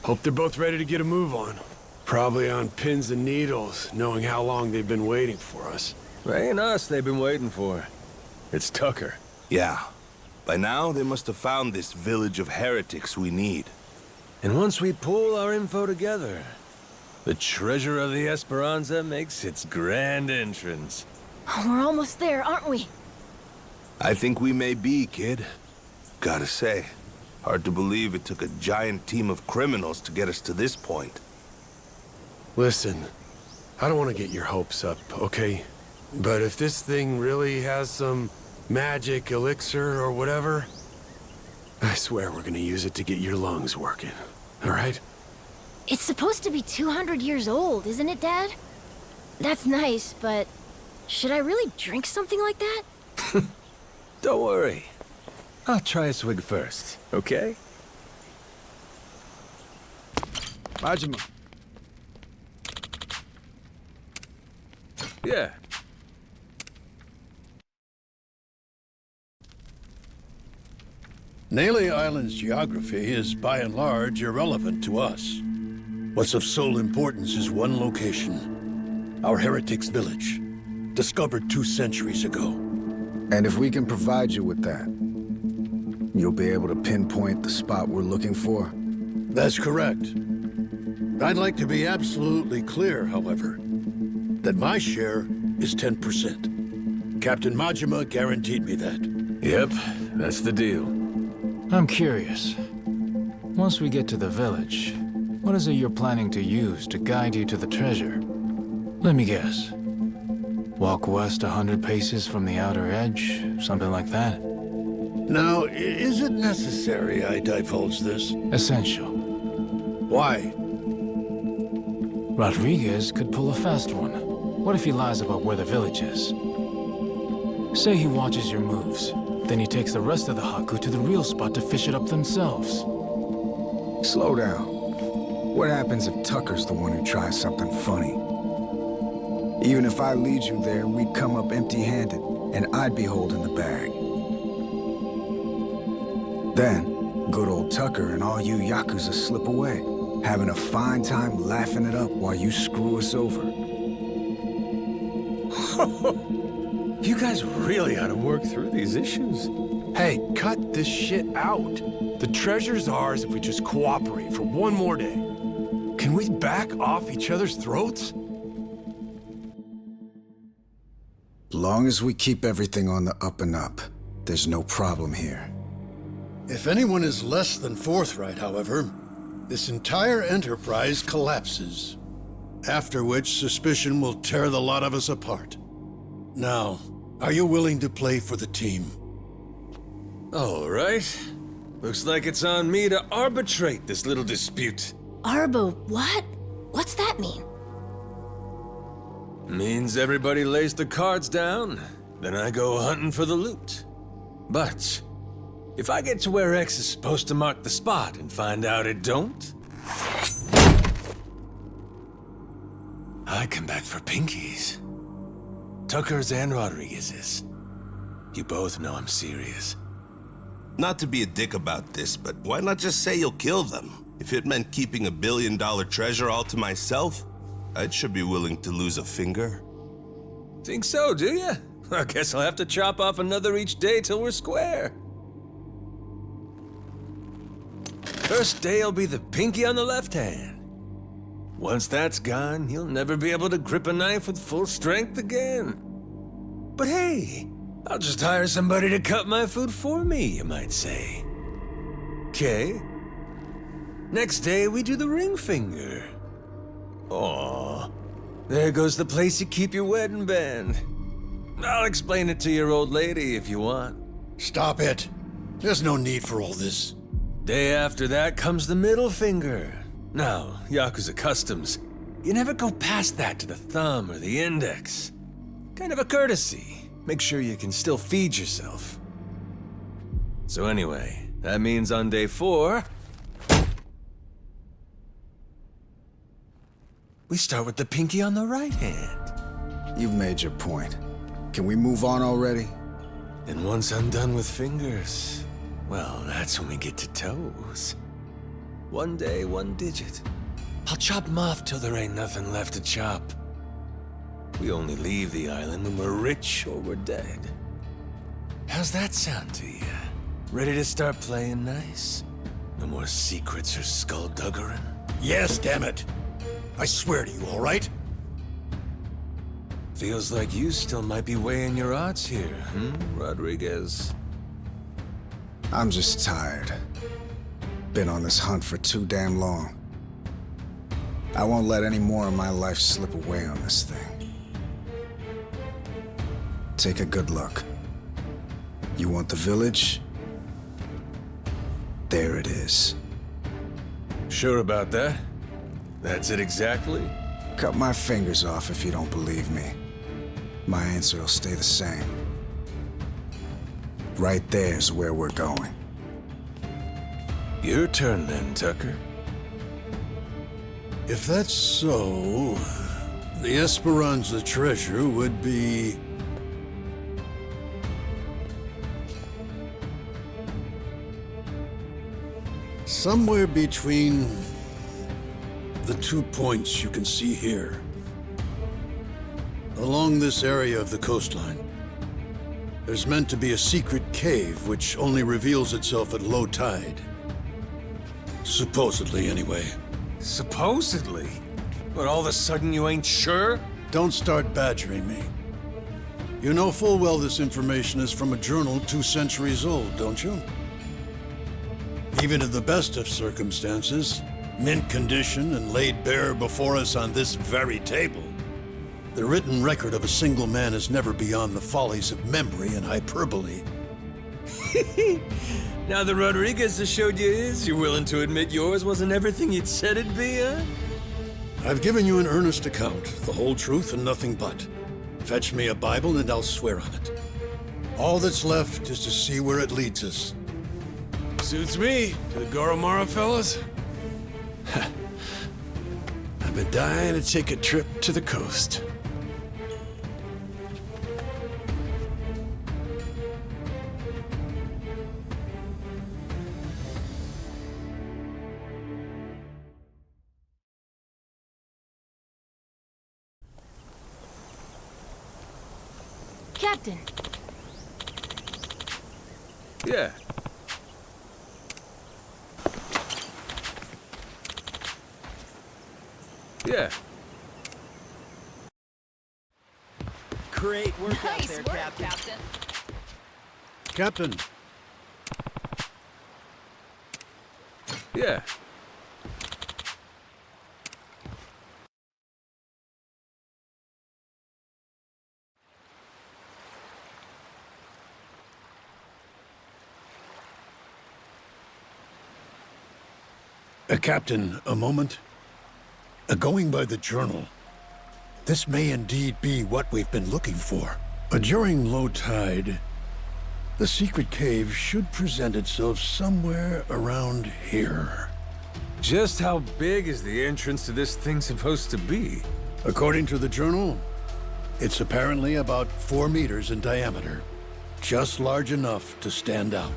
Hope they're both ready to get a move on. Probably on pins and needles, knowing how long they've been waiting for us. It ain't us they've been waiting for. It's Tucker. Yeah. By now, they must have found this village of heretics we need. And once we pull our info together, the treasure of the Esperanza makes its grand entrance. Oh, we're almost there, aren't we? I think we may be, kid. Gotta say, hard to believe it took a giant team of criminals to get us to this point. Listen, I don't want to get your hopes up, okay? But if this thing really has some magic elixir or whatever, I swear we're gonna use it to get your lungs working, all right? It's supposed to be 200 years old, isn't it, Dad? That's nice, but should I really drink something like that? Don't worry. I'll try a swig first, okay? Majima. Yeah. Nele Island's geography is by and large irrelevant to us. What's of sole importance is one location. Our heretics' village, discovered 2 centuries ago. And if we can provide you with that, you'll be able to pinpoint the spot we're looking for? That's correct. I'd like to be absolutely clear, however, that my share is 10%. Captain Majima guaranteed me that. Yep, that's the deal. I'm curious. Once we get to the village, what is it you're planning to use to guide you to the treasure? Let me guess. Walk west 100 paces from the outer edge, something like that? Now, is it necessary I divulge this? Essential. Why? Rodriguez could pull a fast one. What if he lies about where the village is? Say he watches your moves, then he takes the rest of the Haku to the real spot to fish it up themselves. Slow down. What happens if Tucker's the one who tries something funny? Even if I lead you there, we'd come up empty-handed, and I'd be holding the bag. Then, good old Tucker and all you Yakuza slip away, having a fine time laughing it up while you screw us over. You guys really ought to work through these issues. Hey, cut this shit out. The treasure's ours if we just cooperate for one more day. Can we back off each other's throats? Long as we keep everything on the up and up, there's no problem here. If anyone is less than forthright, however, this entire enterprise collapses. After which, suspicion will tear the lot of us apart. Now, are you willing to play for the team? All right. Looks like it's on me to arbitrate this little dispute. Arbo, what? What's that mean? Means everybody lays the cards down, then I go hunting for the loot. But if I get to where X is supposed to mark the spot and find out it don't, I come back for pinkies. Tucker's and Rodriguez's. You both know I'm serious. Not to be a dick about this, but why not just say you'll kill them? If it meant keeping $1 billion treasure all to myself, I should be willing to lose a finger. Think so, do ya? I guess I'll have to chop off another each day till we're square. First day will be the pinky on the left hand. Once that's gone, he'll never be able to grip a knife with full strength again. But hey, I'll just hire somebody to cut my food for me, you might say. Okay. Next day, we do the ring finger. Aw, there goes the place you keep your wedding band. I'll explain it to your old lady if you want. Stop it. There's no need for all this. Day after that comes the middle finger. Now, Yakuza customs, you never go past that to the thumb or the index. Kind of a courtesy. Make sure you can still feed yourself. So anyway, that means on day 4... we start with the pinky on the right hand. You've made your point. Can we move on already? And once I'm done with fingers, well, that's when we get to toes. One day, one digit. I'll chop them off till there ain't nothing left to chop. We only leave the island when we're rich or we're dead. How's that sound to you? Ready to start playing nice? No more secrets or skullduggerin'? Yes, damn it. I swear to you, all right? Feels like you still might be weighing your odds here, Rodriguez? I'm just tired. Been on this hunt for too damn long. I won't let any more of my life slip away on this thing. Take a good look. You want the village? There it is. Sure about that? That's it exactly? Cut my fingers off if you don't believe me. My answer will stay the same. Right there's where we're going. Your turn then, Tucker. If that's so, the Esperanza treasure would be... somewhere between the 2 points you can see here. Along this area of the coastline, there's meant to be a secret cave which only reveals itself at low tide. Supposedly, anyway. Supposedly? But all of a sudden you ain't sure? Don't start badgering me. You know full well this information is from a journal 2 centuries old, don't you? Even in the best of circumstances, mint condition and laid bare before us on this very table, the written record of a single man is never beyond the follies of memory and hyperbole. Now the Rodriguez has showed you his, you're willing to admit yours wasn't everything you'd said it'd be, huh? I've given you an earnest account, the whole truth and nothing but. Fetch me a Bible and I'll swear on it. All that's left is to see where it leads us. Suits me. To the Goromara fellas? I've been dying to take a trip to the coast. Captain! Yeah. Yeah. Great work out Nice there, work, Captain. Captain. Yeah. Captain, a moment. Going by the journal, this may indeed be what we've been looking for. During low tide, the secret cave should present itself somewhere around here. Just how big is the entrance to this thing supposed to be? According to the journal, it's apparently about 4 meters in diameter. Just large enough to stand out.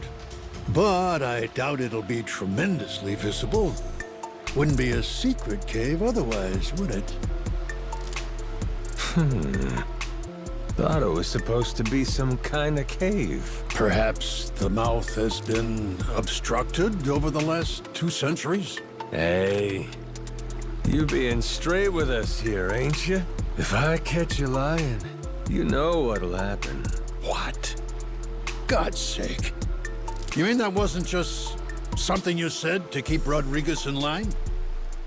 But I doubt it'll be tremendously visible. Wouldn't be a secret cave otherwise, would it? Thought it was supposed to be some kind of cave. Perhaps the mouth has been obstructed over the last 2 centuries? Hey, you being straight with us here, ain't you? If I catch you lying, you know what'll happen. What? God's sake. You mean that wasn't just something you said to keep Rodriguez in line?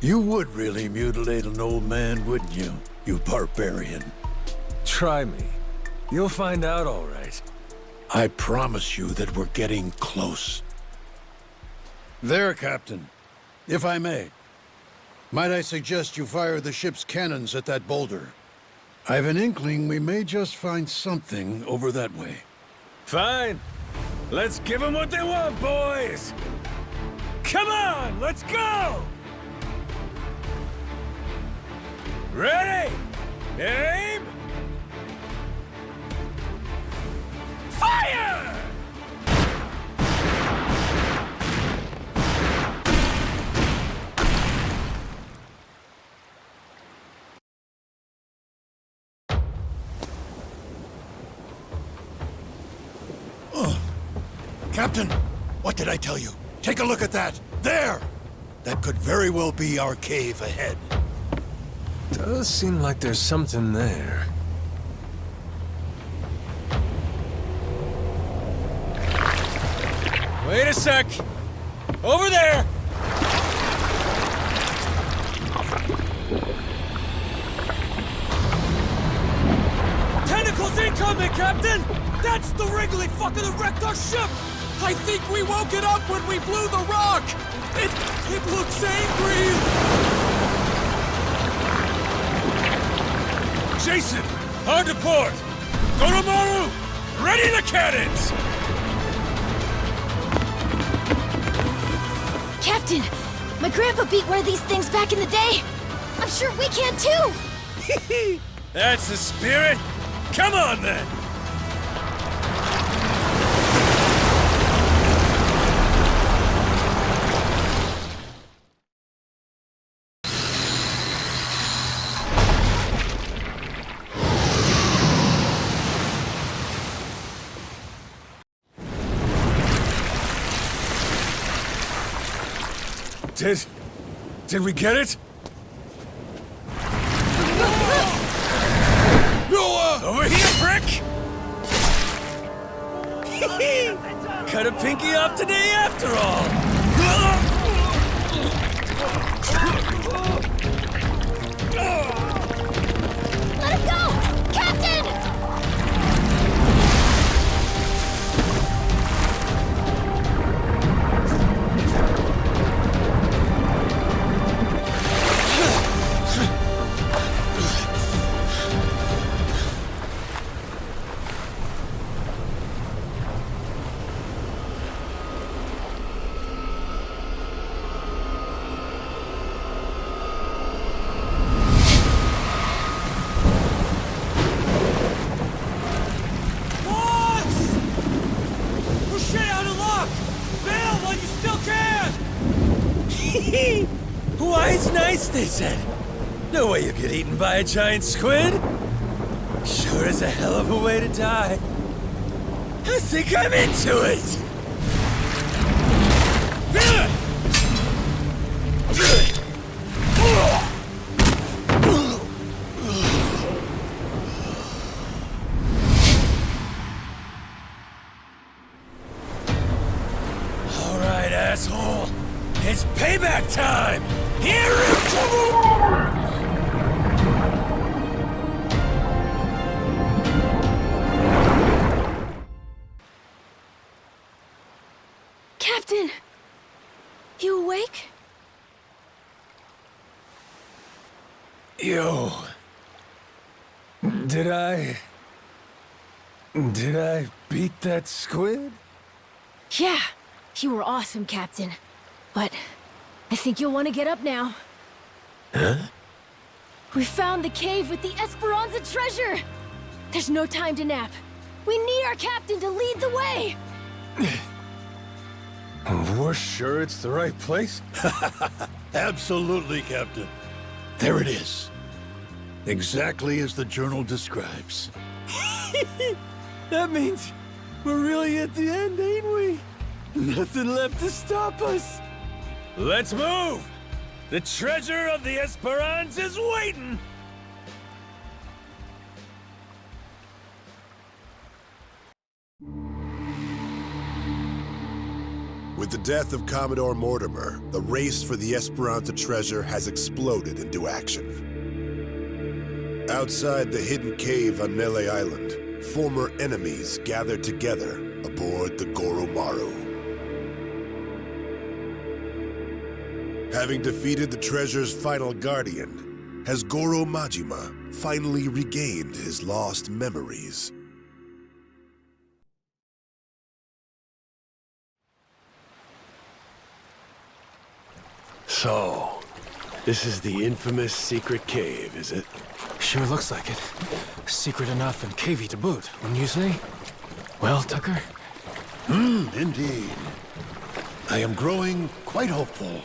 You would really mutilate an old man, wouldn't you, you barbarian? Try me. You'll find out all right. I promise you that we're getting close. There, Captain. If I may. Might I suggest you fire the ship's cannons at that boulder? I've an inkling we may just find something over that way. Fine. Let's give them what they want, boys! Come on, let's go! Ready? Aim! Fire! Captain, what did I tell you? Take a look at that! There! That could very well be our cave ahead. Does seem like there's something there. Wait a sec! Over there! Tentacles incoming, Captain! That's the Wrigley fucker that wrecked our ship! I think we woke it up when we blew the rock! It looks angry! Jason, hard to port! Goromaru, ready the cannons! Captain, my grandpa beat one of these things back in the day. I'm sure we can too! That's the spirit! Come on then! Did we get it? Noah! Over here, prick! Cut a pinky off today after all! Let him go! Captain! Why, it's nice, they said. No way you get eaten by a giant squid. Sure is a hell of a way to die. I think I'm into it. All right, asshole. It's payback time! Here it comes! Captain! You awake? Yo. Did I beat that squid? Yeah, you were awesome, Captain. But I think you'll want to get up now. Huh? We found the cave with the Esperanza treasure! There's no time to nap. We need our captain to lead the way! We're sure it's the right place? Absolutely, Captain. There it is. Exactly as the journal describes. That means we're really at the end, ain't we? Nothing left to stop us. Let's move! The treasure of the Esperanza's waiting! With the death of Commodore Mortimer, the race for the Esperanza treasure has exploded into action. Outside the hidden cave on Nele Island, former enemies gather together aboard the Goromaru. Having defeated the treasure's final guardian, has Goro Majima finally regained his lost memories? So, this is the infamous secret cave, is it? Sure looks like it. Secret enough and cavey to boot, wouldn't you say? Well, Tucker? Indeed. I am growing quite hopeful.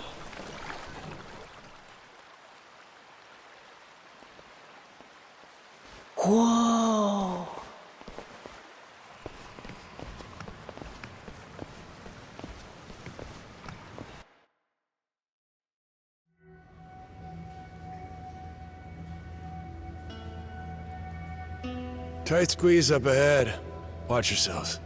Whoa! Tight squeeze up ahead. Watch yourselves.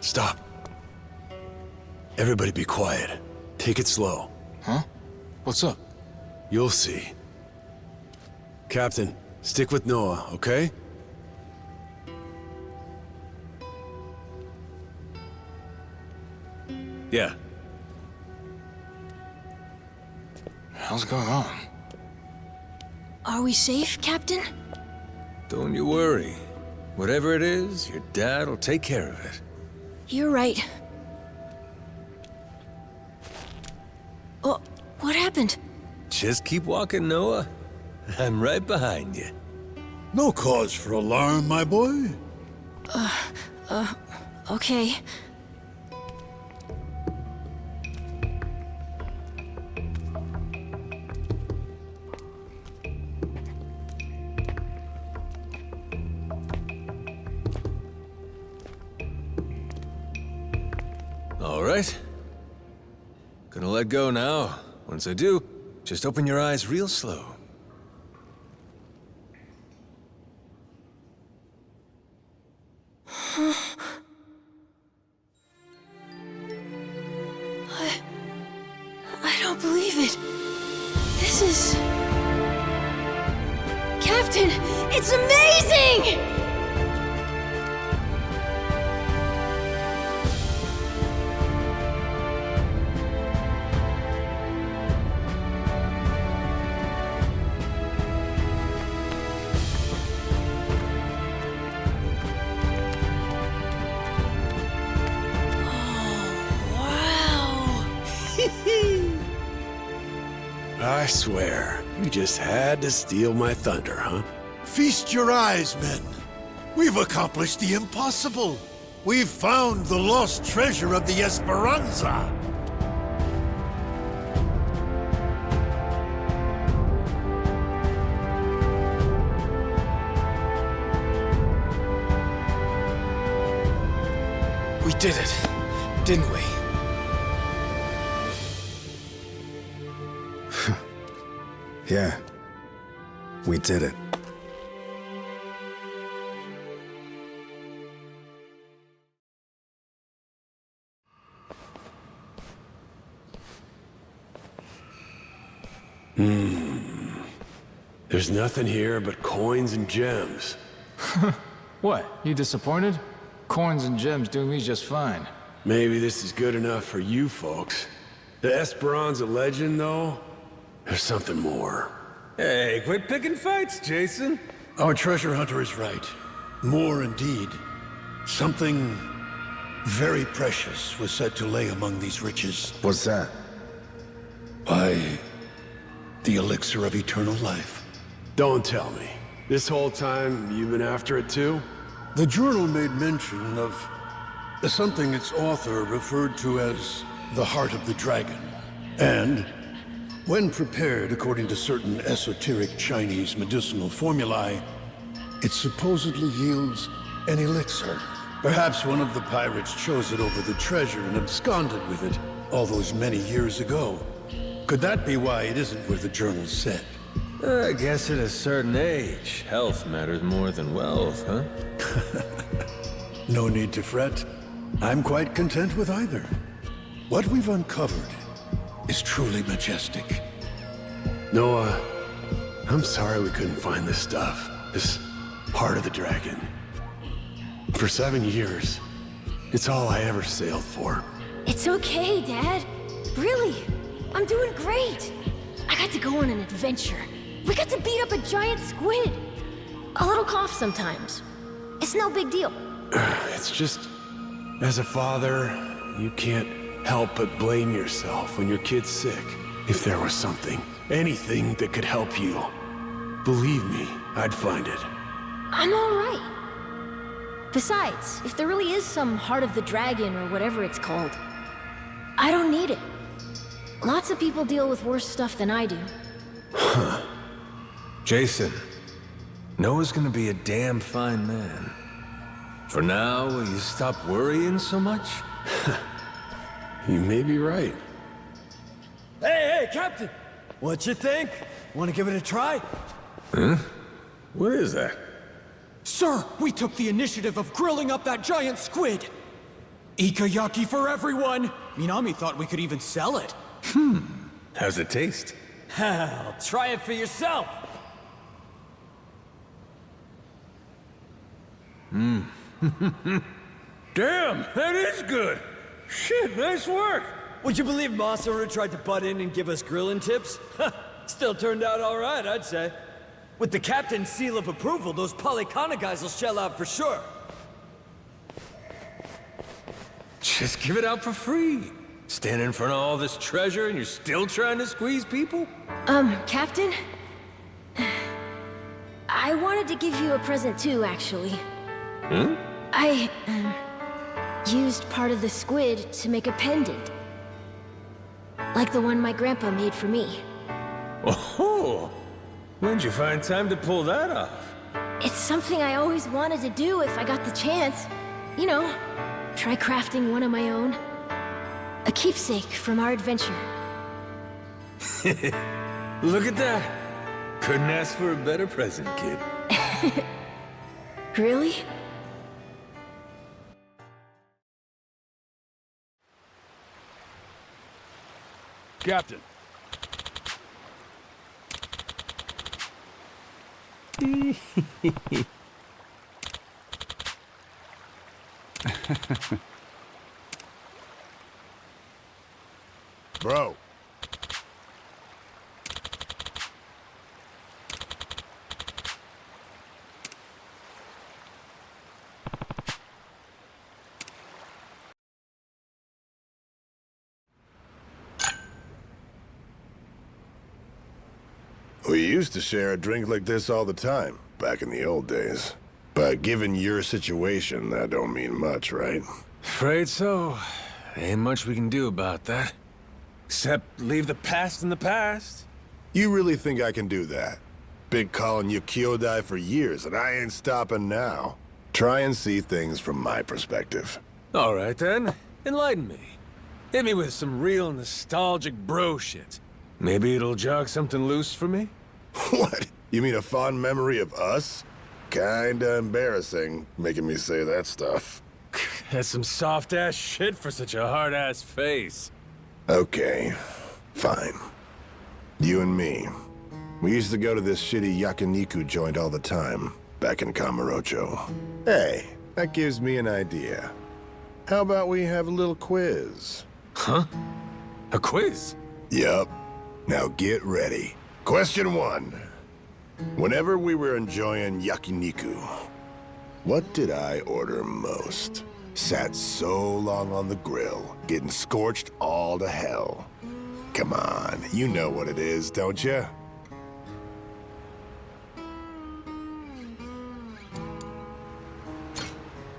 Stop. Everybody be quiet. Take it slow. Huh? What's up? You'll see. Captain, stick with Noah, okay? Yeah. How's going on? Are we safe, Captain? Don't you worry. Whatever it is, your dad will take care of it. You're right. Oh, what happened? Just keep walking, Noah. I'm right behind you. No cause for alarm, my boy. Okay. All right. Gonna let go now. Once I do, just open your eyes real slow. I don't believe it. This is... Captain, it's amazing! I swear, you just had to steal my thunder, huh? Feast your eyes, men. We've accomplished the impossible. We've found the lost treasure of the Esperanza. We did it, didn't we? Yeah, we did it. There's nothing here but coins and gems. What, you disappointed? Coins and gems do me just fine. Maybe this is good enough for you folks. The Esperanza legend, though? There's something more. Hey, quit picking fights, Jason. Our treasure hunter is right. More indeed. Something very precious was said to lay among these riches. What's that? Why, the elixir of eternal life. Don't tell me. This whole time, you've been after it too? The journal made mention of something its author referred to as the Heart of the Dragon. And when prepared according to certain esoteric Chinese medicinal formulae, it supposedly yields an elixir. Perhaps one of the pirates chose it over the treasure and absconded with it all those many years ago. Could that be why it isn't where the journal said? I guess at a certain age, health matters more than wealth, huh? No need to fret. I'm quite content with either. What we've uncovered is truly majestic. Noah, I'm sorry we couldn't find this stuff. This heart of the dragon. For 7 years, it's all I ever sailed for. It's okay, Dad. Really, I'm doing great. I got to go on an adventure. We got to beat up a giant squid. A little cough sometimes. It's no big deal. It's just, as a father, you can't help but blame yourself when your kid's sick. If there was something, anything that could help you, believe me, I'd find it. I'm all right. Besides, if there really is some heart of the dragon or whatever it's called, I don't need it. Lots of people deal with worse stuff than I do. Huh. Jason, Noah's gonna be a damn fine man. For now, will you stop worrying so much? You may be right. Hey, Captain! What you think? Want to give it a try? Huh? What is that? Sir, we took the initiative of grilling up that giant squid. Ikayaki for everyone! Minami thought we could even sell it. How's it taste? Hell, try it for yourself! Damn, that is good! Shit, nice work! Would you believe Masaru tried to butt in and give us grilling tips? Still turned out all right, I'd say. With the captain's seal of approval, those Polycana guys will shell out for sure. Just give it out for free. Standing in front of all this treasure and you're still trying to squeeze people? Captain? I wanted to give you a present too, actually. Hmm? I, used part of the squid to make a pendant. Like the one my grandpa made for me. Oh! When'd you find time to pull that off? It's something I always wanted to do if I got the chance. You know, try crafting one of my own. A keepsake from our adventure. Look at that! Couldn't ask for a better present, kid. Really? Captain. Bro. We used to share a drink like this all the time, back in the old days. But given your situation, that don't mean much, right? Afraid so. Ain't much we can do about that. Except leave the past in the past. You really think I can do that? Been calling you Kyodai for years, and I ain't stopping now. Try and see things from my perspective. All right then, enlighten me. Hit me with some real nostalgic bro shit. Maybe it'll jog something loose for me? What? You mean a fond memory of us? Kinda embarrassing, making me say that stuff. That's some soft-ass shit for such a hard-ass face. Okay, fine. You and me. We used to go to this shitty yakiniku joint all the time, back in Kamurocho. Hey, that gives me an idea. How about we have a little quiz? Huh? A quiz? Yup. Now get ready. Question 1. Whenever we were enjoying yakiniku, what did I order most? Sat so long on the grill, getting scorched all to hell. Come on, you know what it is, don't you?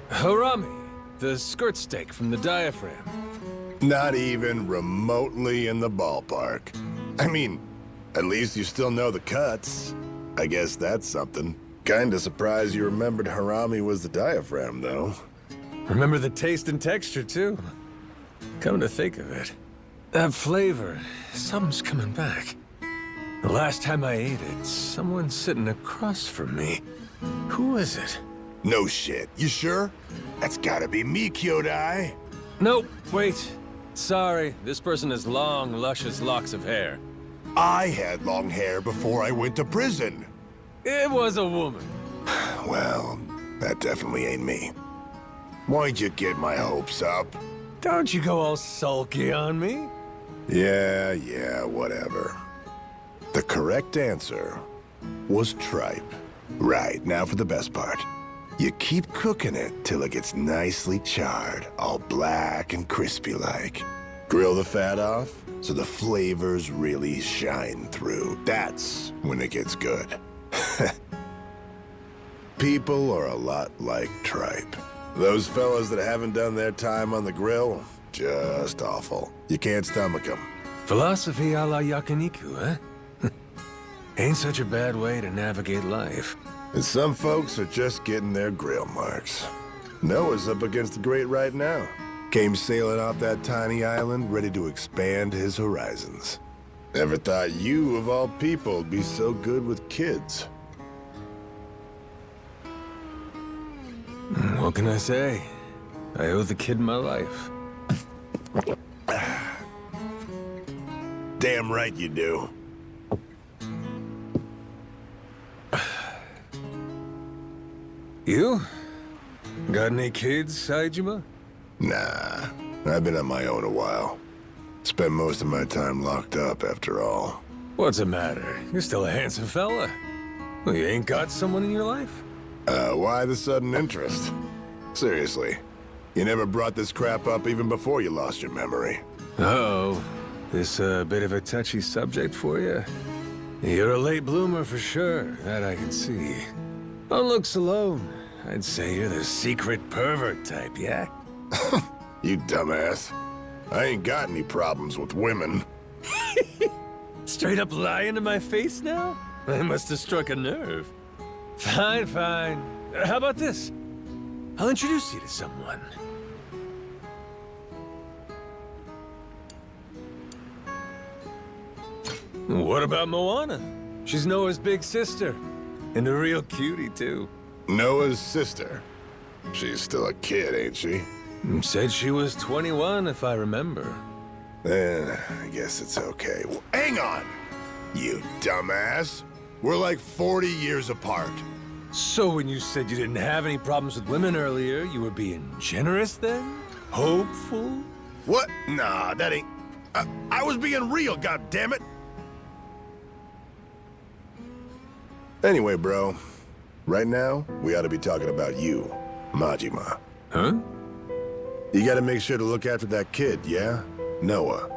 Harami, the skirt steak from the diaphragm. Not even remotely in the ballpark. I mean, at least you still know the cuts. I guess that's something. Kinda surprised you remembered Harami was the diaphragm, though. Remember the taste and texture, too. Come to think of it, that flavor, something's coming back. The last time I ate it, someone sitting across from me. Who is it? No shit. You sure? That's gotta be me, Kyodai. Nope, wait. Sorry, this person has long, luscious locks of hair. I had long hair before I went to prison. It was a woman. Well, that definitely ain't me. Why'd you get my hopes up? Don't you go all sulky on me. Yeah, whatever. The correct answer was tripe. Right, now for the best part. You keep cooking it till it gets nicely charred, all black and crispy like. Grill the fat off so the flavors really shine through. That's when it gets good. People are a lot like tripe. Those fellas that haven't done their time on the grill, just awful. You can't stomach them. Philosophy a la Yakiniku, eh? Ain't such a bad way to navigate life. And some folks are just getting their grill marks. Noah's up against the great right now. Came sailing off that tiny island, ready to expand his horizons. Never thought you, of all people, would be so good with kids. What can I say? I owe the kid my life. Damn right you do. You? Got any kids, Saejima? Nah, I've been on my own a while. Spent most of my time locked up, after all. What's the matter? You're still a handsome fella. Well, you ain't got someone in your life? Why the sudden interest? Seriously, you never brought this crap up even before you lost your memory. Uh-oh. This a bit of a touchy subject for you? You're a late bloomer for sure, that I can see. On looks alone, I'd say you're the secret pervert type, yeah? You dumbass. I ain't got any problems with women. Straight up lying to my face now? I must have struck a nerve. Fine, fine. How about this? I'll introduce you to someone. What about Moana? She's Noah's big sister. And a real cutie, too. Noah's sister? She's still a kid, ain't she? Said she was 21, if I remember. Then, I guess it's okay. Well, hang on, you dumbass. We're like 40 years apart. So when you said you didn't have any problems with women earlier, you were being generous then? Hopeful? What? Nah, that ain't... I was being real, goddammit! Anyway, bro. Right now, we ought to be talking about you, Majima. Huh? You gotta make sure to look after that kid, yeah? Noah.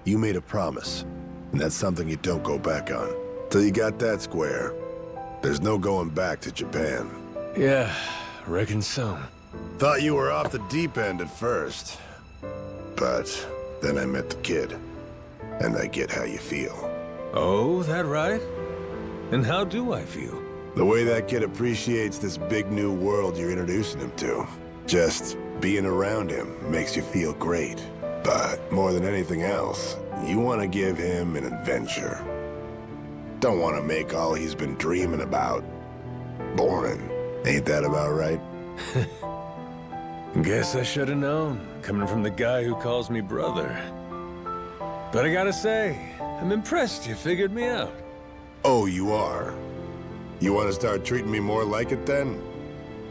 You made a promise, and that's something you don't go back on. Till you got that square, there's no going back to Japan. Yeah, reckon so. Thought you were off the deep end at first. But then I met the kid, and I get how you feel. Oh, that right? And how do I feel? The way that kid appreciates this big new world you're introducing him to. Just being around him makes you feel great. But more than anything else, you want to give him an adventure. Don't want to make all he's been dreaming about boring. Ain't that about right? Guess I should have known, coming from the guy who calls me brother. But I gotta say, I'm impressed you figured me out. Oh, you are? You want to start treating me more like it then?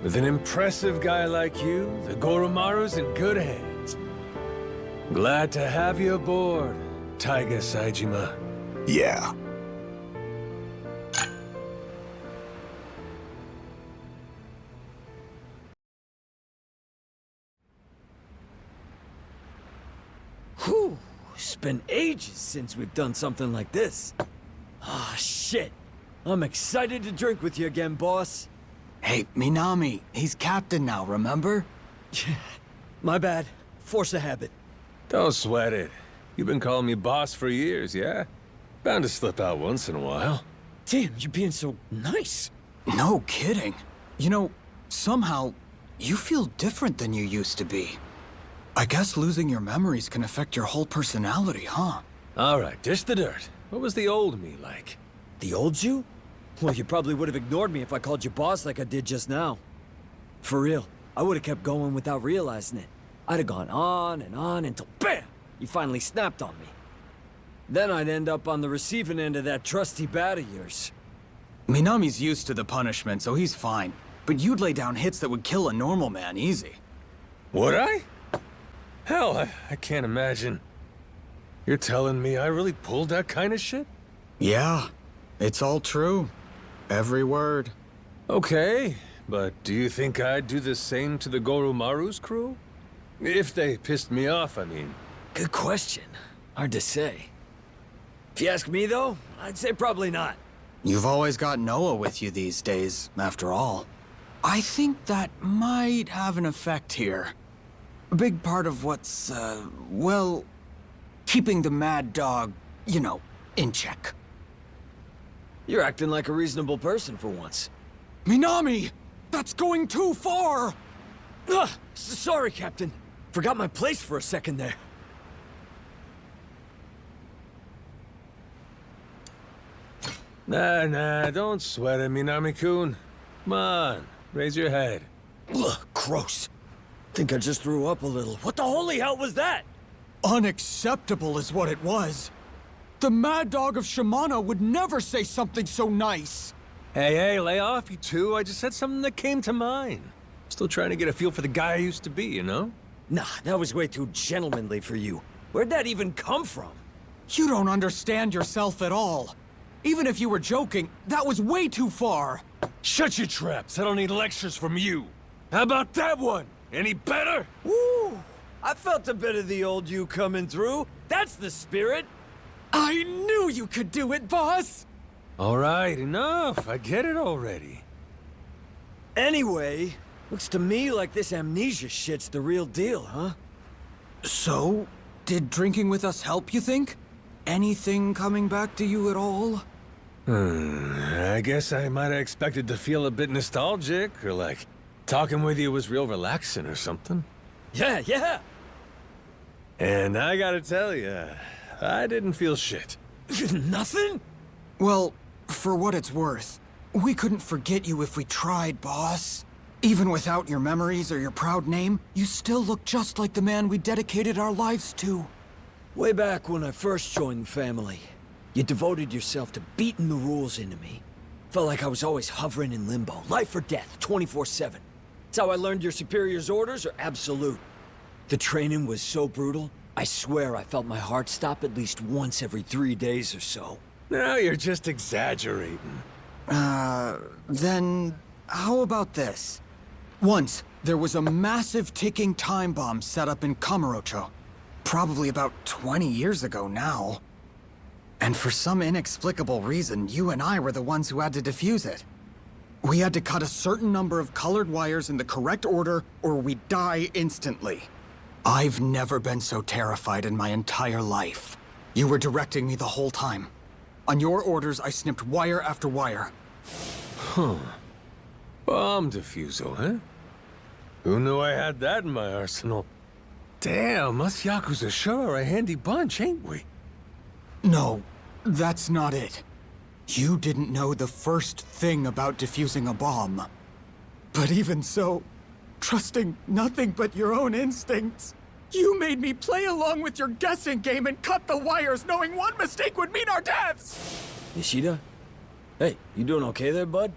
With an impressive guy like you, the Goromaru's in good hands. Glad to have you aboard, Taiga Saejima. Yeah. Whew, it's been ages since we've done something like this. Ah, shit. I'm excited to drink with you again, boss. Hey, Minami, he's captain now, remember? My bad. Force of habit. Don't sweat it. You've been calling me boss for years, yeah? Bound to slip out once in a while. Damn, you're being so nice. No kidding. You know, somehow, you feel different than you used to be. I guess losing your memories can affect your whole personality, huh? All right, dish the dirt. What was the old me like? The old you? Well, you probably would have ignored me if I called you boss like I did just now. For real, I would have kept going without realizing it. I'd have gone on and on until BAM! You finally snapped on me. Then I'd end up on the receiving end of that trusty bat of yours. Minami's used to the punishment, so he's fine. But you'd lay down hits that would kill a normal man easy. Would I? Hell, I can't imagine. You're telling me I really pulled that kind of shit? Yeah, it's all true. Every word. Okay, but do you think I'd do the same to the Goromaru's crew? If they pissed me off, I mean. Good question. Hard to say. If you ask me, though, I'd say probably not. You've always got Noah with you these days, after all. I think that might have an effect here. A big part of what's, well, keeping the mad dog, you know, in check. You're acting like a reasonable person for once. Minami! That's going too far! Ugh, sorry, Captain. Forgot my place for a second there. Nah, don't sweat it, Minami-kun. Come on, raise your head. Ugh, gross. Think I just threw up a little. What the holy hell was that? Unacceptable is what it was. The Mad Dog of Shimano would never say something so nice. Hey, lay off, you two. I just said something that came to mind. Still trying to get a feel for the guy I used to be, you know? Nah, that was way too gentlemanly for you. Where'd that even come from? You don't understand yourself at all. Even if you were joking, that was way too far. Shut your traps. I don't need lectures from you. How about that one? Any better? Woo! I felt a bit of the old you coming through. That's the spirit. I knew you could do it, boss! All right, enough. I get it already. Anyway, looks to me like this amnesia shit's the real deal, huh? So, did drinking with us help, you think? Anything coming back to you at all? I guess I might have expected to feel a bit nostalgic, or like talking with you was real relaxing or something. Yeah. And I gotta tell you, I didn't feel shit. Nothing? Well, for what it's worth, we couldn't forget you if we tried, boss. Even without your memories or your proud name, you still look just like the man we dedicated our lives to. Way back when I first joined the family, you devoted yourself to beating the rules into me. Felt like I was always hovering in limbo, life or death, 24/7. That's how I learned your superior's orders are absolute. The training was so brutal, I swear I felt my heart stop at least once every 3 days or so. Now you're just exaggerating. Then how about this? Once, there was a massive ticking time bomb set up in Kamurocho. Probably about 20 years ago now. And for some inexplicable reason, you and I were the ones who had to defuse it. We had to cut a certain number of colored wires in the correct order, or we'd die instantly. I've never been so terrified in my entire life. You were directing me the whole time. On your orders, I snipped wire after wire. Bomb defusal, huh? Who knew I had that in my arsenal? Damn, us Yakuza sure are a handy bunch, ain't we? No, that's not it. You didn't know the first thing about defusing a bomb. But even so, trusting nothing but your own instincts, you made me play along with your guessing game and cut the wires knowing one mistake would mean our deaths! Nishida? Hey, you doing okay there, bud?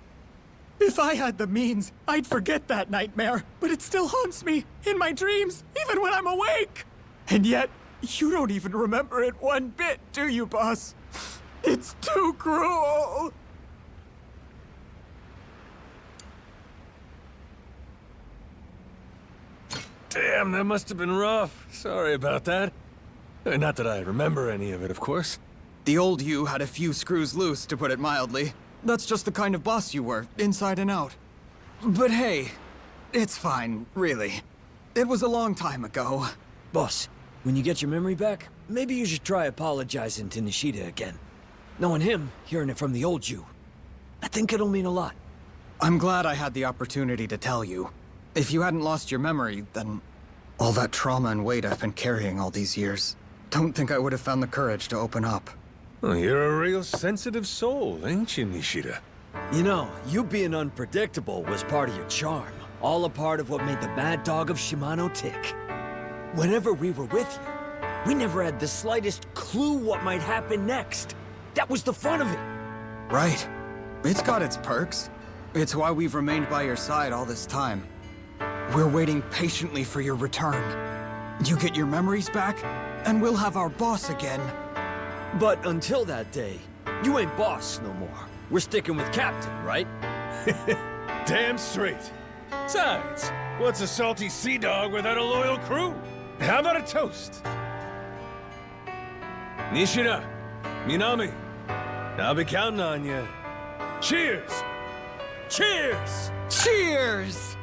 If I had the means, I'd forget that nightmare, but it still haunts me, in my dreams, even when I'm awake! And yet, you don't even remember it one bit, do you, boss? It's too cruel! Damn, that must have been rough. Sorry about that. Not that I remember any of it, of course. The old you had a few screws loose, to put it mildly. That's just the kind of boss you were, inside and out. But hey, it's fine, really. It was a long time ago. Boss, when you get your memory back, maybe you should try apologizing to Nishida again. Knowing him, hearing it from the old you, I think it'll mean a lot. I'm glad I had the opportunity to tell you. If you hadn't lost your memory, then all that trauma and weight I've been carrying all these years, don't think I would have found the courage to open up. Well, you're a real sensitive soul, ain't you, Nishida? You know, you being unpredictable was part of your charm. All a part of what made the Mad Dog of Shimano tick. Whenever we were with you, we never had the slightest clue what might happen next. That was the fun of it. Right. It's got its perks. It's why we've remained by your side all this time. We're waiting patiently for your return. You get your memories back, and we'll have our boss again. But until that day, you ain't boss no more. We're sticking with Captain, right? Damn straight. Besides, what's a salty sea dog without a loyal crew? How about a toast? Nishida, Minami, I'll be counting on you. Cheers! Cheers! Cheers!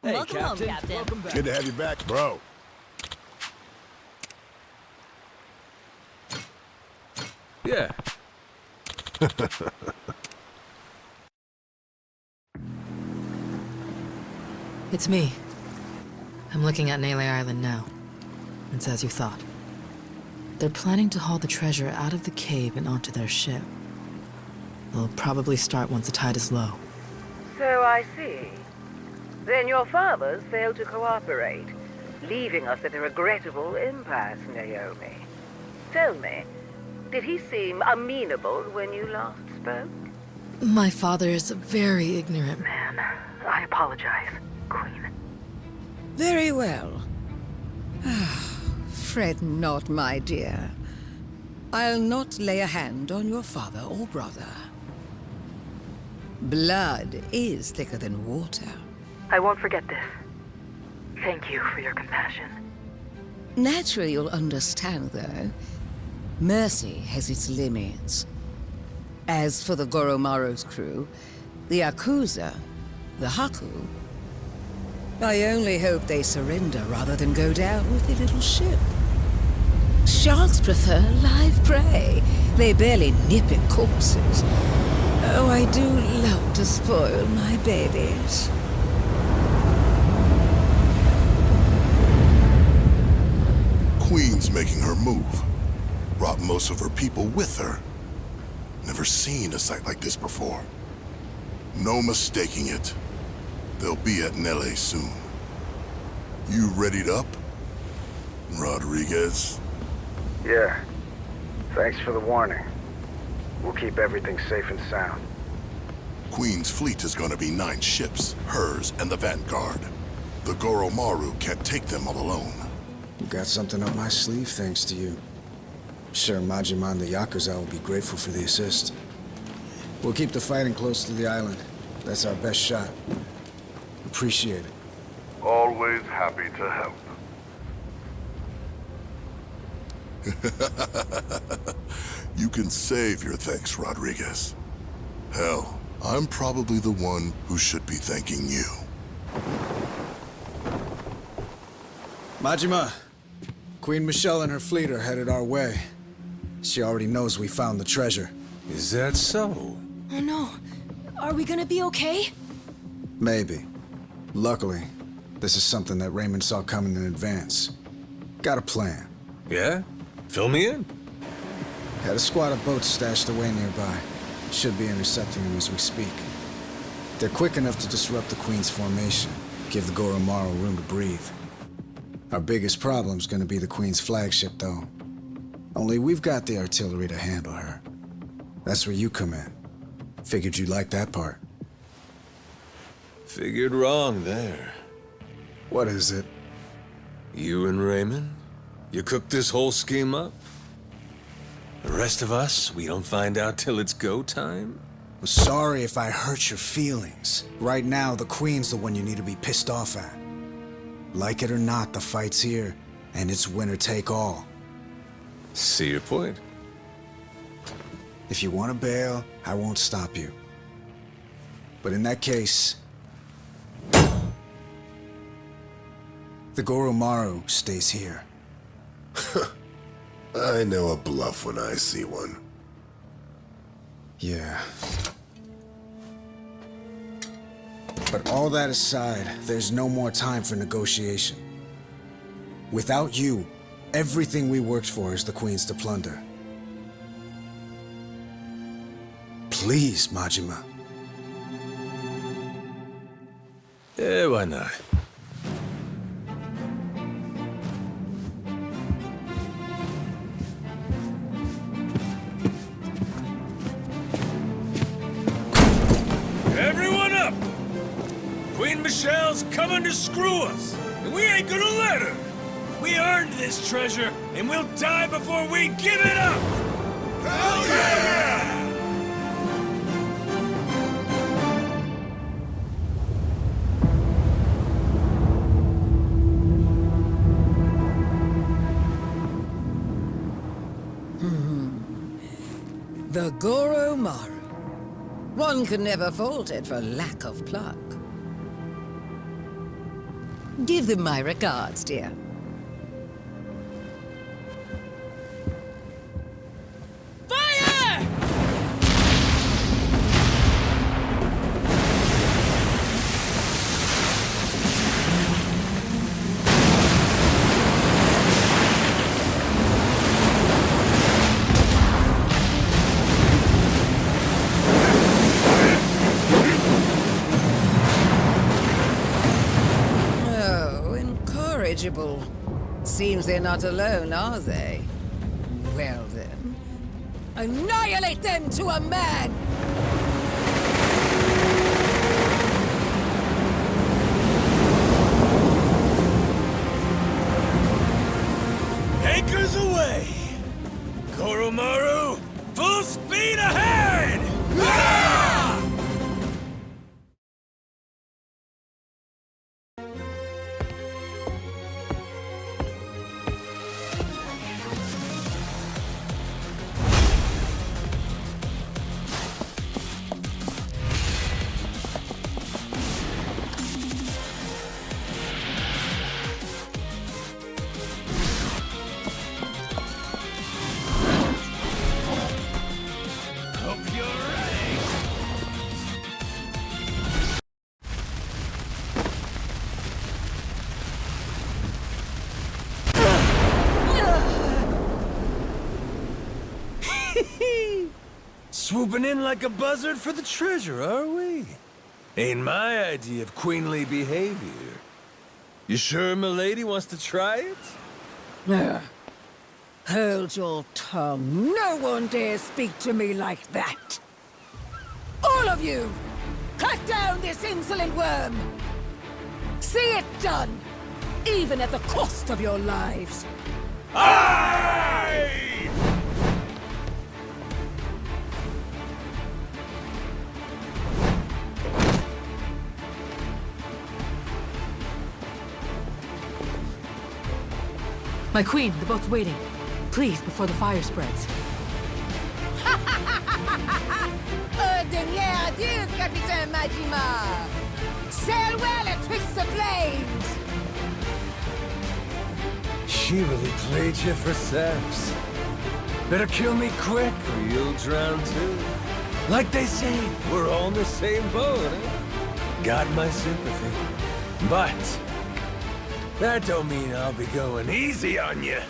Hey, Welcome home, Captain. Welcome back. Good to have you back, bro. Yeah. It's me. I'm looking at Nele Island now. It's as you thought. They're planning to haul the treasure out of the cave and onto their ship. They'll probably start once the tide is low. So I see. Then your fathers failed to cooperate, leaving us at a regrettable impasse, Naomi. Tell me, did he seem amenable when you last spoke? My father is a very ignorant man. I apologize, Queen. Very well. Fret not, my dear. I'll not lay a hand on your father or brother. Blood is thicker than water. I won't forget this. Thank you for your compassion. Naturally, you'll understand, though. Mercy has its limits. As for the Goromaro's crew, the Yakuza, the Haku, I only hope they surrender rather than go down with the little ship. Sharks prefer live prey. They barely nip at corpses. Oh, I do love to spoil my babies. Queen's making her move. Brought most of her people with her. Never seen a sight like this before. No mistaking it. They'll be at Nele soon. You readied up, Rodriguez? Yeah. Thanks for the warning. We'll keep everything safe and sound. Queen's fleet is gonna be 9 ships, hers and the Vanguard. The Goromaru can't take them all alone. You got something up my sleeve thanks to you. Sure, Majima and the Yakuza will be grateful for the assist. We'll keep the fighting close to the island. That's our best shot. Appreciate it. Always happy to help. You can save your thanks, Rodriguez. Hell, I'm probably the one who should be thanking you. Majima, Queen Michelle and her fleet are headed our way. She already knows we found the treasure. Is that so? Oh no. Are we gonna be okay? Maybe. Luckily, this is something that Raymond saw coming in advance. Got a plan. Yeah? Fill me in. Had a squad of boats stashed away nearby. Should be intercepting them as we speak. They're quick enough to disrupt the Queen's formation, give the Goromaru room to breathe. Our biggest problem's gonna be the Queen's flagship, though. Only we've got the artillery to handle her. That's where you come in. Figured you'd like that part. Figured wrong there. What is it? You and Raymond? You cooked this whole scheme up? The rest of us, we don't find out till it's go time? I'm sorry if I hurt your feelings. Right now, the Queen's the one you need to be pissed off at. Like it or not, the fight's here, and it's winner take all. See your point. If you want to bail, I won't stop you. But in that case, the Goromaru stays here. I know a bluff when I see one. Yeah. But all that aside, there's no more time for negotiation. Without you, everything we worked for is the Queen's to plunder. Please, Majima. Yeah, why not? Everyone up! Queen Michelle's coming to screw us, and we ain't gonna let her! We earned this treasure, and we'll die before we give it up! Hell yeah! The Goromaru. One can never fault it for lack of pluck. Give them my regards, dear. Fire! Seems they're not alone, are they? Well then, annihilate them to a man! Anchors away! Goromaru, full speed ahead! Ah! swooping in like a buzzard for the treasure, are we? Ain't my idea of queenly behavior. You sure milady wants to try it? Ugh. Hold your tongue. No one dare speak to me like that. All of you! Cut down this insolent worm! See it done! Even at the cost of your lives! Aye! My queen, the boat's waiting. Please, before the fire spreads. Dernier adieu, Capitaine Majima! Sail well atwixt the flames! She really played you for saps. Better kill me quick or you'll drown too. Like they say, we're all in the same boat, eh? Got my sympathy. But that don't mean I'll be going easy on you.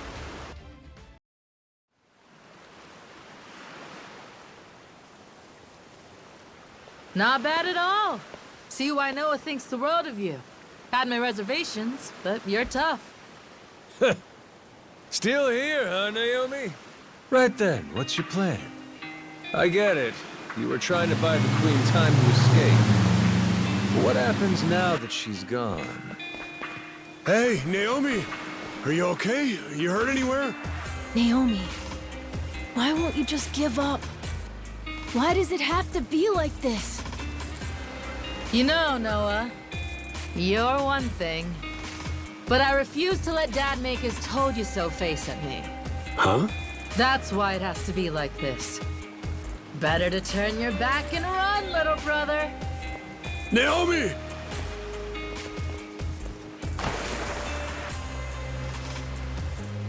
Not bad at all. See why Noah thinks the world of you. Had my reservations, but you're tough. Still here, huh, Naomi? Right then, what's your plan? I get it. You were trying to buy the Queen time to escape. But what happens now that she's gone? Hey, Naomi! Are you okay? You hurt anywhere? Naomi, why won't you just give up? Why does it have to be like this? You know, Noah, you're one thing. But I refuse to let Dad make his told-you-so face at me. Huh? That's why it has to be like this. Better to turn your back and run, little brother. Naomi!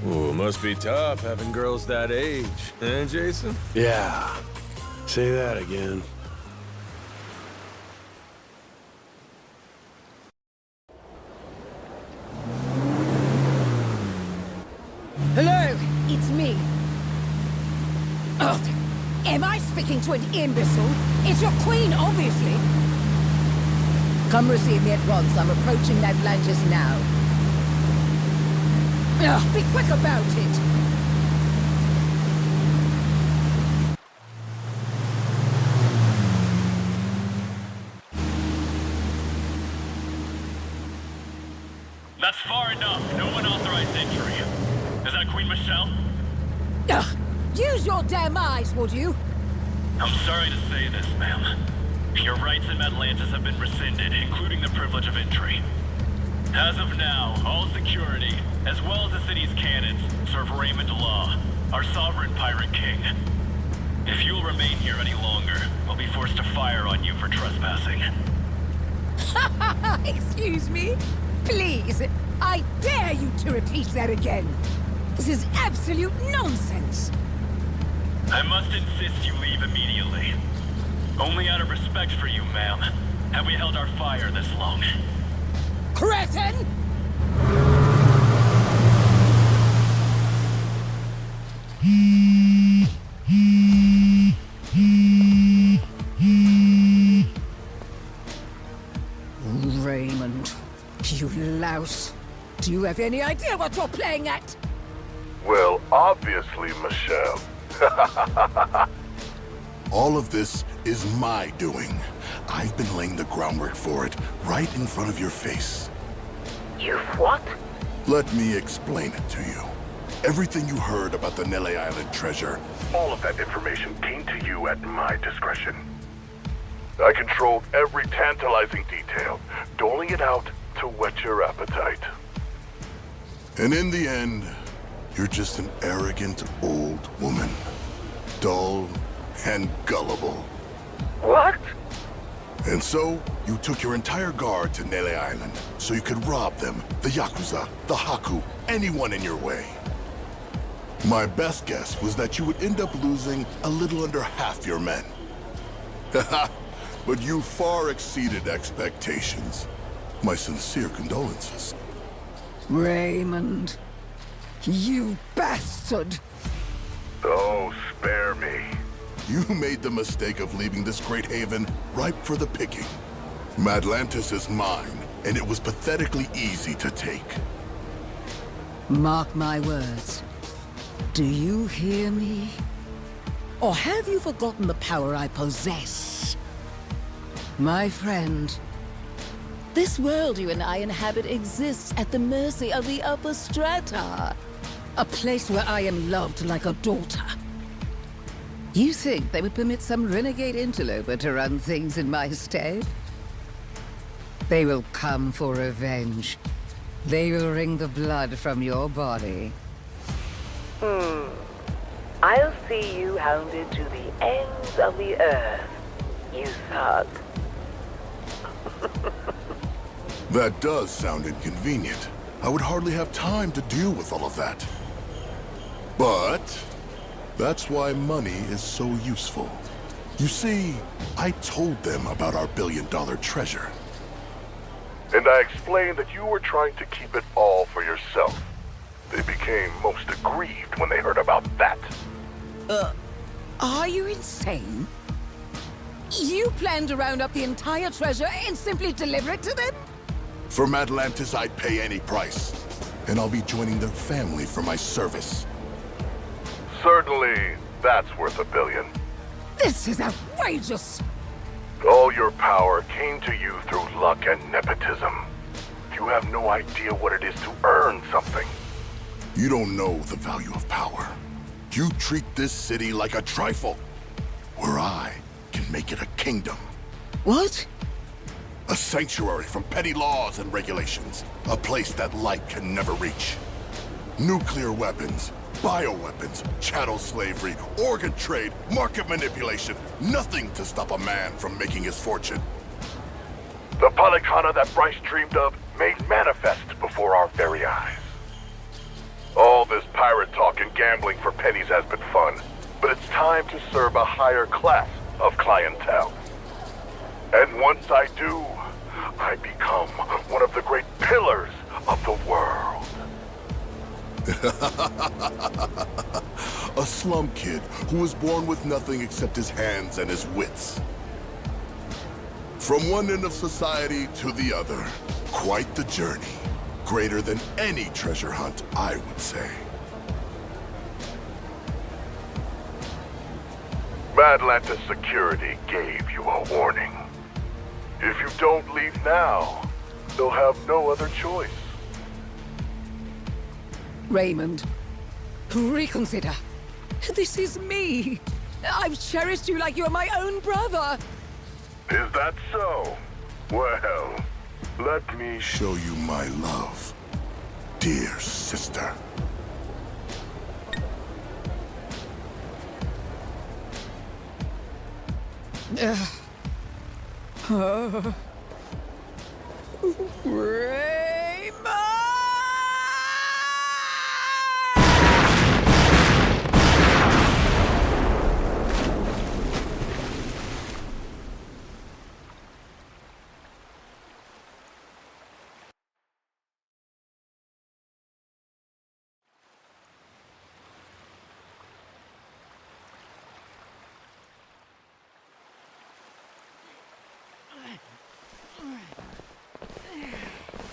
Ooh, must be tough having girls that age, eh, Jason? Yeah. Say that again. Hello, it's me. Ugh. Am I speaking to an imbecile? It's your queen, obviously. Come receive me at once. I'm approaching Atlantis now. Ugh, be quick about it. That's far enough. No unauthorized entry. Is that Queen Michelle? Ugh. Use your damn eyes, would you? I'm sorry to say this, ma'am. Your rights in Atlantis have been rescinded, including the privilege of entry. As of now, all security, as well as the city's cannons, serve Raymond Law, our sovereign pirate king. If you'll remain here any longer, we'll be forced to fire on you for trespassing. Excuse me? Please, I dare you to repeat that again. This is absolute nonsense. I must insist you leave immediately. Only out of respect for you, ma'am, have we held our fire this long. Cretin! Raymond, you louse. Do you have any idea what you're playing at? Well, obviously, Michelle. All of this is my doing. I've been laying the groundwork for it right in front of your face. You've what? Let me explain it to you. Everything you heard about the Nele Island treasure, all of that information came to you at my discretion. I controlled every tantalizing detail, doling it out to whet your appetite. And in the end, you're just an arrogant old woman. Dull and gullible. What? And so, you took your entire guard to Nele Island, so you could rob them, the Yakuza, the Haku, anyone in your way. My best guess was that you would end up losing a little under half your men. Haha, but you far exceeded expectations. My sincere condolences. Raymond, you bastard! Oh, spare me. You made the mistake of leaving this great haven ripe for the picking. Madlantis is mine, and it was pathetically easy to take. Mark my words. Do you hear me? Or have you forgotten the power I possess? My friend, this world you and I inhabit exists at the mercy of the upper strata. A place where I am loved like a daughter. You think they would permit some renegade interloper to run things in my stead? They will come for revenge. They will wring the blood from your body. I'll see you hounded to the ends of the earth, you thug. That does sound inconvenient. I would hardly have time to deal with all of that. But that's why money is so useful. You see, I told them about our billion-dollar treasure. And I explained that you were trying to keep it all for yourself. They became most aggrieved when they heard about that. Are you insane? You plan to round up the entire treasure and simply deliver it to them? For Madlantis, I'd pay any price. And I'll be joining their family for my service. Certainly, that's worth $1 billion. This is outrageous! All your power came to you through luck and nepotism. You have no idea what it is to earn something. You don't know the value of power. You treat this city like a trifle, where I can make it a kingdom. What? A sanctuary from petty laws and regulations. A place that light can never reach. Nuclear weapons, bioweapons, chattel slavery, organ trade, market manipulation. Nothing to stop a man from making his fortune. The Polycana that Bryce dreamed of made manifest before our very eyes. All this pirate talk and gambling for pennies has been fun, but it's time to serve a higher class of clientele. And once I do, I become one of the great pillars of the world. A slum kid who was born with nothing except his hands and his wits. From one end of society to the other, quite the journey. Greater than any treasure hunt, I would say. Madlantis security gave you a warning. If you don't leave now, they'll have no other choice. Raymond, reconsider. This is me. I've cherished you like you're my own brother. Is that so? Well, let me show you my love, dear sister. Raymond!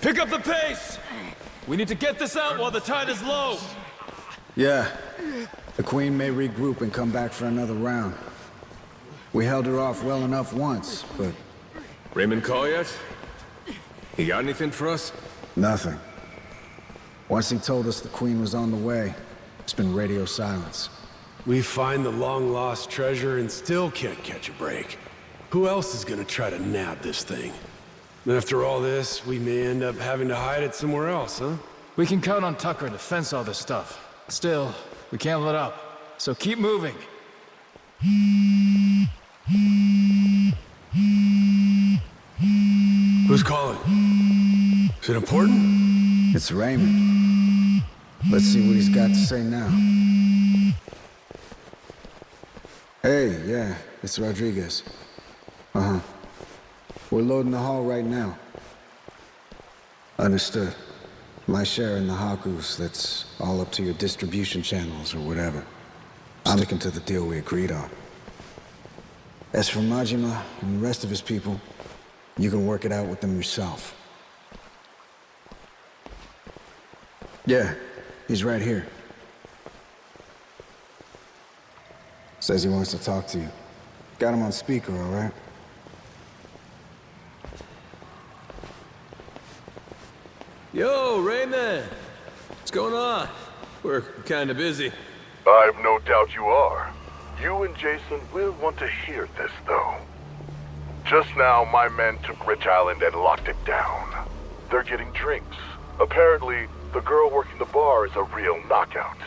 Pick up the pace! We need to get this out while the tide is low! Yeah. The Queen may regroup and come back for another round. We held her off well enough once, but... Raymond call yet? He got anything for us? Nothing. Once he told us the Queen was on the way, it's been radio silence. We find the long-lost treasure and still can't catch a break. Who else is gonna try to nab this thing? After all this, we may end up having to hide it somewhere else, huh? We can count on Tucker to fence all this stuff. Still, we can't let up. So keep moving. Who's calling? Is it important? It's Raymond. Let's see what he's got to say now. Hey, yeah, it's Rodriguez. Uh-huh. We're loading the hull right now. Understood. My share in the Hakus, that's all up to your distribution channels or whatever. I'm sticking to the deal we agreed on. As for Majima and the rest of his people, you can work it out with them yourself. Yeah, he's right here. Says he wants to talk to you. Got him on speaker, all right? Yo, Rayman! What's going on? We're kinda busy. I've no doubt you are. You and Jason will want to hear this, though. Just now, my men took Rich Island and locked it down. They're getting drinks. Apparently, the girl working the bar is a real knockout.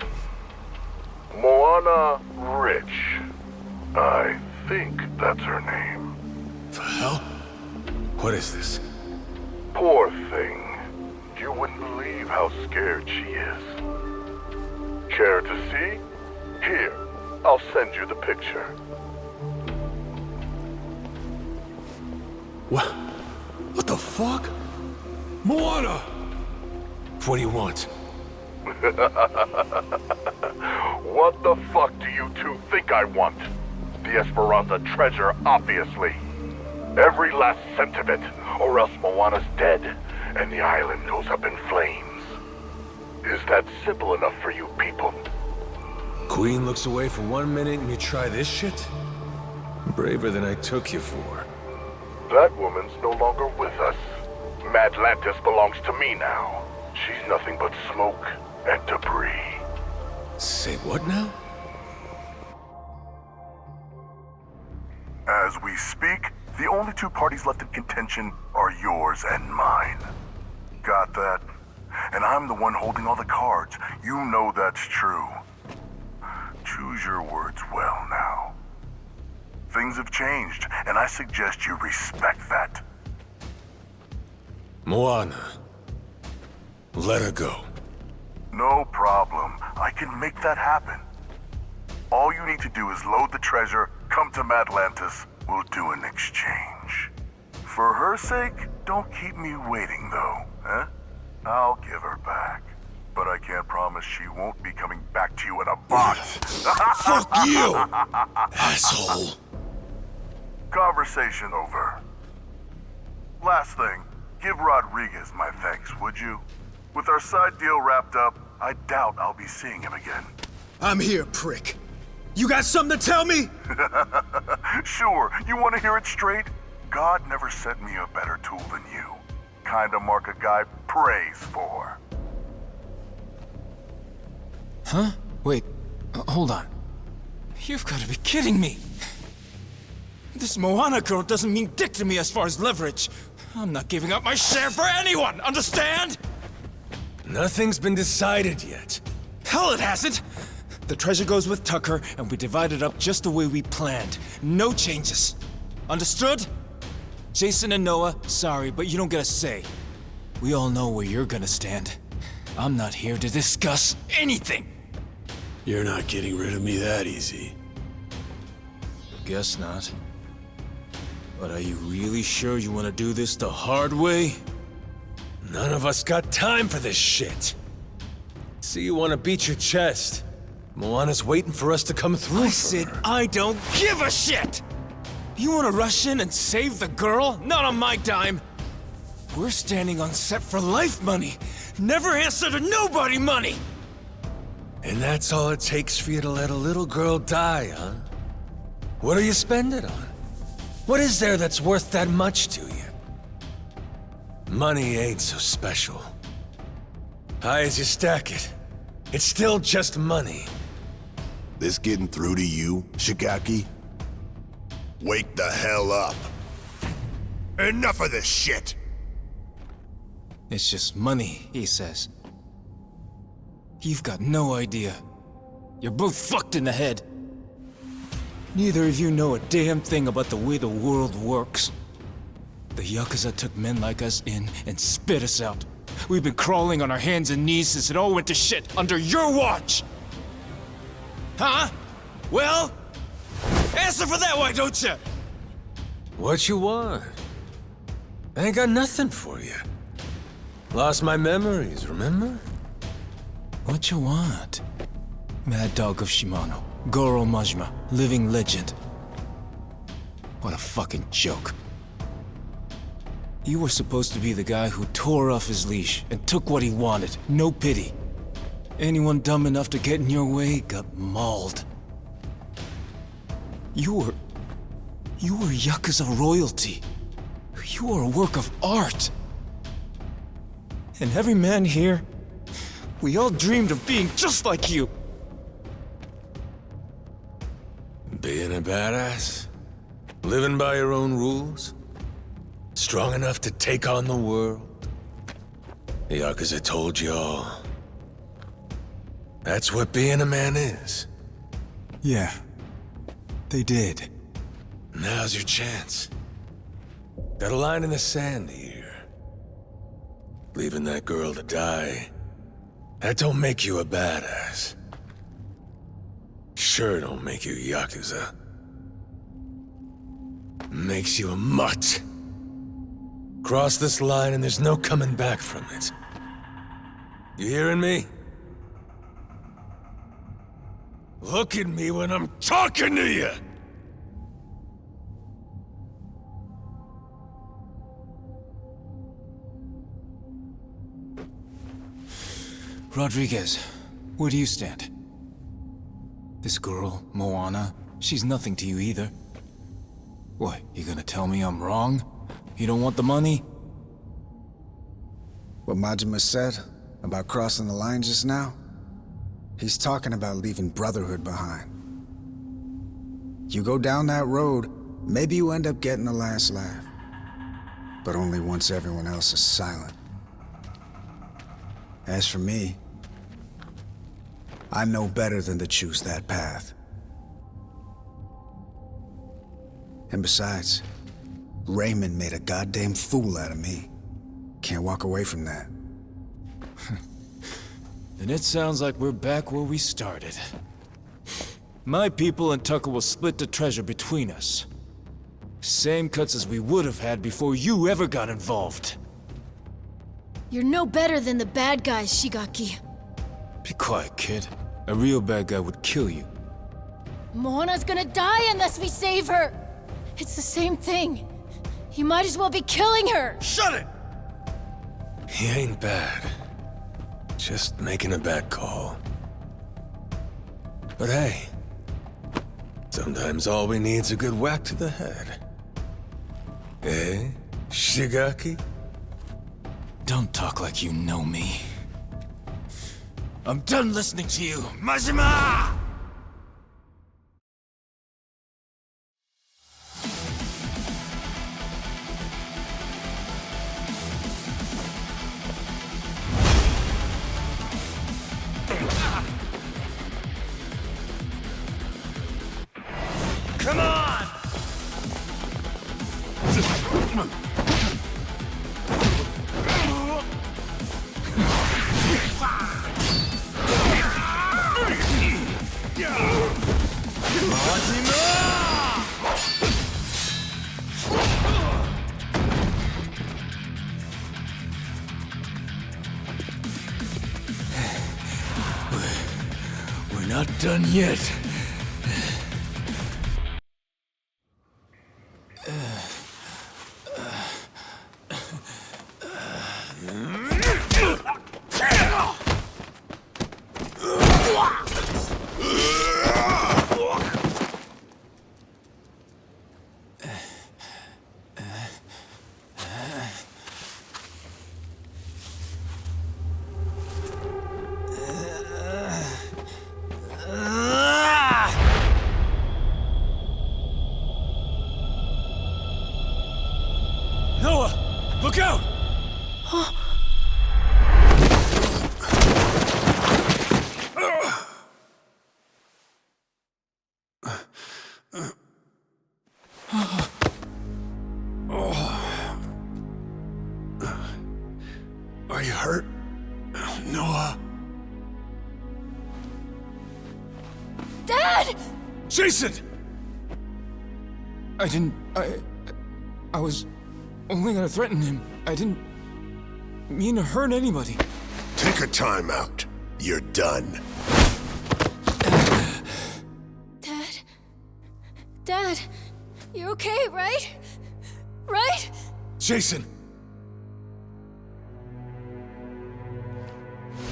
Moana Rich. I think that's her name. The hell? What is this? Poor thing. You wouldn't believe how scared she is. Care to see? Here, I'll send you the picture. What the fuck? Moana! What do you want? What the fuck do you two think I want? The Esperanza treasure, obviously. Every last cent of it, or else Moana's dead, and the island goes up in flames. Is that simple enough for you people? Queen looks away for 1 minute and you try this shit? Braver than I took you for. That woman's no longer with us. Madlantis belongs to me now. She's nothing but smoke and debris. Say what now? As we speak, the only two parties left in contention are yours and mine. Got that? And I'm the one holding all the cards. You know that's true. Choose your words well now. Things have changed, and I suggest you respect that. Moana. Let her go. No problem. I can make that happen. All you need to do is load the treasure, come to Madlantis, we'll do an exchange. For her sake, don't keep me waiting though, eh? I'll give her back. But I can't promise she won't be coming back to you in a box. Fuck you! Asshole! Conversation over. Last thing, give Rodriguez my thanks, would you? With our side deal wrapped up, I doubt I'll be seeing him again. I'm here, prick. You got something to tell me? Sure, you want to hear it straight? God never sent me a better tool than you. Kinda mark a guy prays for. Huh? Wait, hold on. You've got to be kidding me! This Moana girl doesn't mean dick to me as far as leverage. I'm not giving up my share for anyone, understand? Nothing's been decided yet. Hell, it hasn't! The treasure goes with Tucker, and we divide it up just the way we planned. No changes. Understood? Jason and Noah, sorry, but you don't get a say. We all know where you're gonna stand. I'm not here to discuss anything! You're not getting rid of me that easy. Guess not. But are you really sure you want to do this the hard way? None of us got time for this shit. See, you want to beat your chest. Moana's waiting for us to come through. I said I don't give a shit! You want to rush in and save the girl? Not on my dime! We're standing on set for life money! Never answer to nobody money! And that's all it takes for you to let a little girl die, huh? What do you spend it on? What is there that's worth that much to you? Money ain't so special. High as you stack it, it's still just money. This getting through to you, Shigaki? Wake the hell up. Enough of this shit! It's just money, he says. You've got no idea. You're both fucked in the head. Neither of you know a damn thing about the way the world works. The Yakuza took men like us in and spit us out. We've been crawling on our hands and knees since it all went to shit under your watch! Huh? Well? Answer for that, why don't you? What you want? I ain't got nothing for you. Lost my memories, remember? What you want? Mad Dog of Shimano, Goro Majima, living legend. What a fucking joke. You were supposed to be the guy who tore off his leash and took what he wanted, no pity. Anyone dumb enough to get in your way got mauled. You were Yakuza royalty. You were a work of art. And every man here, we all dreamed of being just like you. Being a badass? Living by your own rules? Strong enough to take on the world? The Yakuza told you all. That's what being a man is. Yeah, they did. Now's your chance. Got a line in the sand here. Leaving that girl to die, that don't make you a badass. Sure don't make you Yakuza. Makes you a mutt. Cross this line and there's no coming back from it. You hearing me? Look at me when I'm talking to you! Rodriguez, where do you stand? This girl, Moana, she's nothing to you either. What, you gonna tell me I'm wrong? You don't want the money? What Majima said about crossing the line just now? He's talking about leaving Brotherhood behind. You go down that road, maybe you end up getting the last laugh. But only once everyone else is silent. As for me, I know better than to choose that path. And besides, Raymond made a goddamn fool out of me. Can't walk away from that. Then it sounds like we're back where we started. My people and Tucker will split the treasure between us. Same cuts as we would have had before you ever got involved. You're no better than the bad guys, Shigaki. Be quiet, kid. A real bad guy would kill you. Moana's gonna die unless we save her! It's the same thing. You might as well be killing her! Shut it! He ain't bad. Just making a bad call. But hey, sometimes all we need's a good whack to the head. Eh, Shigaki? Don't talk like you know me. I'm done listening to you, Majima! Come on! We're not done yet. Look out! Are you hurt, Noah? Dad! Jason! I was only gonna threaten him. I didn't mean to hurt anybody. Take a time out. You're done. Dad? You're okay, right? Right? Jason!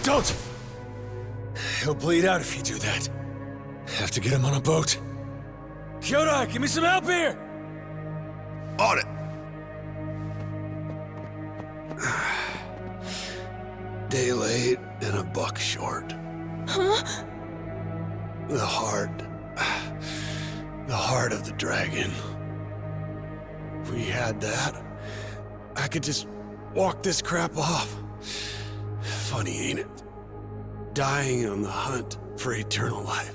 Don't! He'll bleed out if you do that. Have to get him on a boat. Kyodai, give me some help here! On it! Day late and a buck short. Huh? The heart of the dragon. If we had that, I could just walk this crap off. Funny, ain't it? Dying on the hunt for eternal life.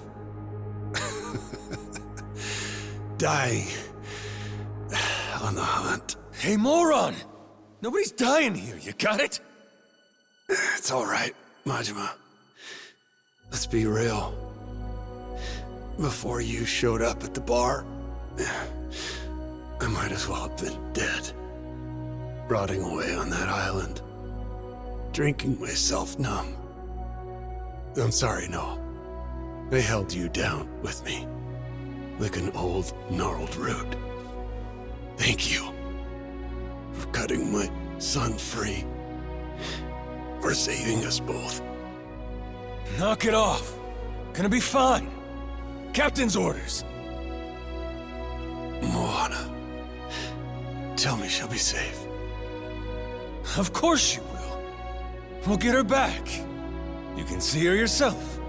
Dying on the hunt. Hey, moron! Nobody's dying here, you got it? It's all right, Majima. Let's be real. Before you showed up at the bar, I might as well have been dead. Rotting away on that island. Drinking myself numb. I'm sorry, Noel. I held you down with me. Like an old, gnarled root. Thank you. For cutting my son free. For saving us both. Knock it off. Gonna be fine. Captain's orders. Moana. Tell me she'll be safe. Of course she will. We'll get her back. You can see her yourself.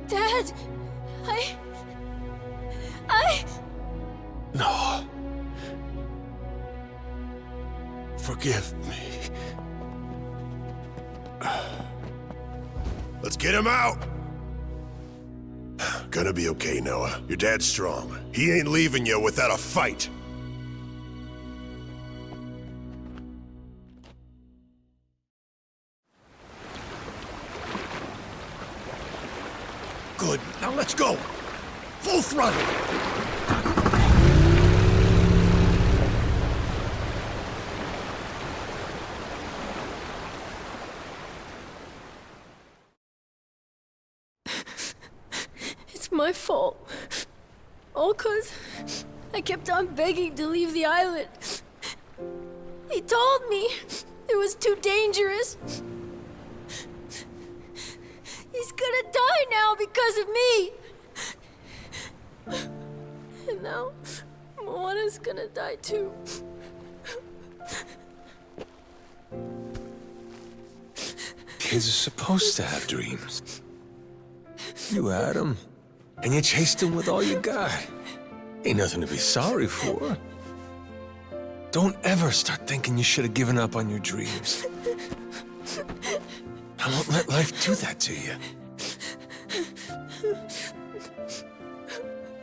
Dad, No. Forgive me. Let's get him out! Gonna be okay, Noah. Your dad's strong. He ain't leaving you without a fight. Good. Now let's go! Full throttle! it's my fault. All 'cause I kept on begging to leave the island. He told me it was too dangerous. He's gonna die now because of me! And now, Moana's gonna die too. Kids are supposed to have dreams. You had them, and you chased them with all you got. Ain't nothing to be sorry for. Don't ever start thinking you should have given up on your dreams. I won't let life do that to you.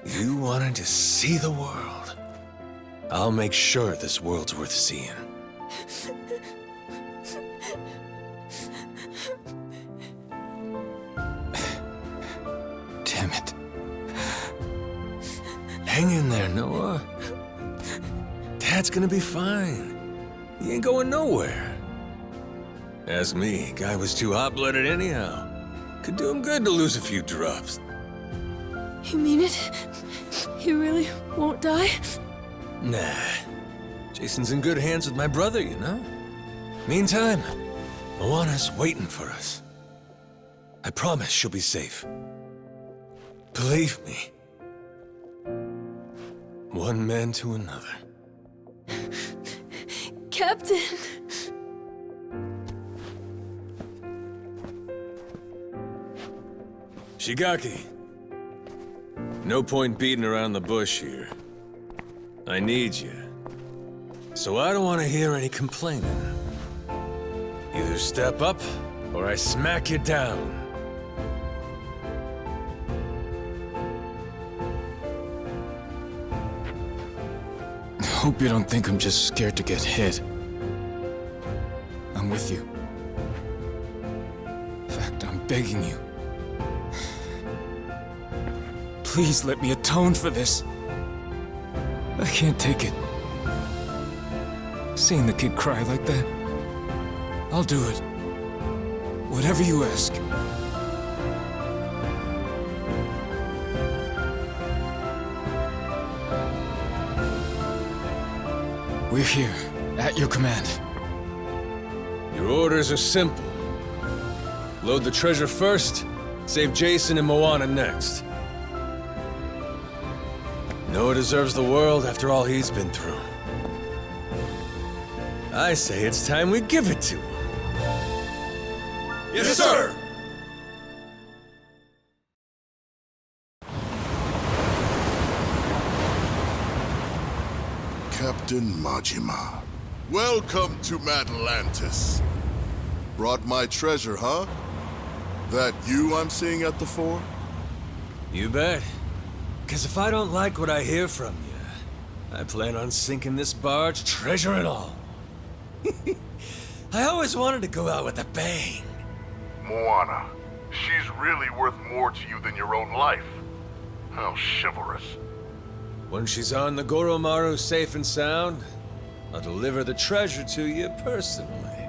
You wanted to see the world. I'll make sure this world's worth seeing. Damn it. Hang in there, Noah. Dad's gonna be fine. He ain't going nowhere. Ask me, guy was too hot-blooded anyhow. Could do him good to lose a few drops. You mean it? He really won't die? Nah. Jason's in good hands with my brother, you know? Meantime, Moana's waiting for us. I promise she'll be safe. Believe me. One man to another. Captain! Shigaki. No point beating around the bush here. I need you. So I don't want to hear any complaining. Either step up, or I smack you down. I hope you don't think I'm just scared to get hit. I'm with you. In fact, I'm begging you. Please let me atone for this. I can't take it. Seeing the kid cry like that. I'll do it. Whatever you ask. We're here, at your command. Your orders are simple. Load the treasure first, save Jason and Moana next. Noah deserves the world after all he's been through. I say it's time we give it to him. Yes, sir! Captain Majima. Welcome to Atlantis. Brought my treasure, huh? That you I'm seeing at the fore? You bet. 'Cause if I don't like what I hear from you, I plan on sinking this barge, treasure and all. I always wanted to go out with a bang. Moana. She's really worth more to you than your own life. How chivalrous. When she's on the Goromaru safe and sound, I'll deliver the treasure to you personally.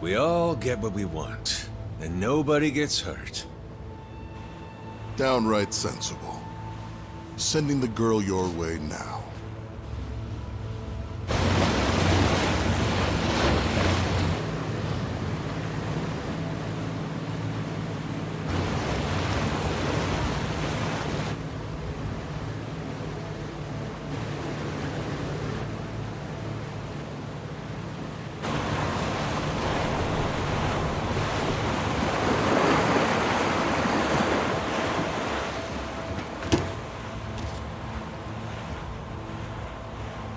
We all get what we want, and nobody gets hurt. Downright sensible. Sending the girl your way now.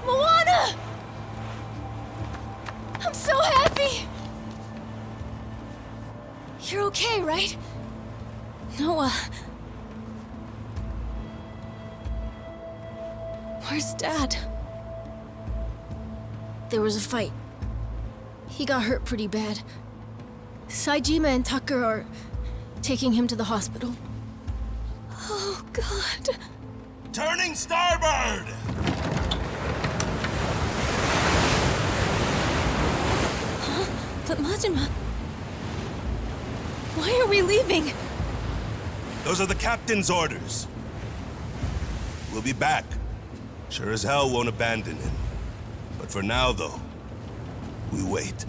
Moana! I'm so happy! You're okay, right? Noah. Where's Dad? There was a fight. He got hurt pretty bad. Saejima and Tucker are taking him to the hospital. Oh, God. Turning starboard! Huh? But Majima... Why are we leaving? Those are the captain's orders. We'll be back. Sure as hell won't abandon him. But for now, though, we wait.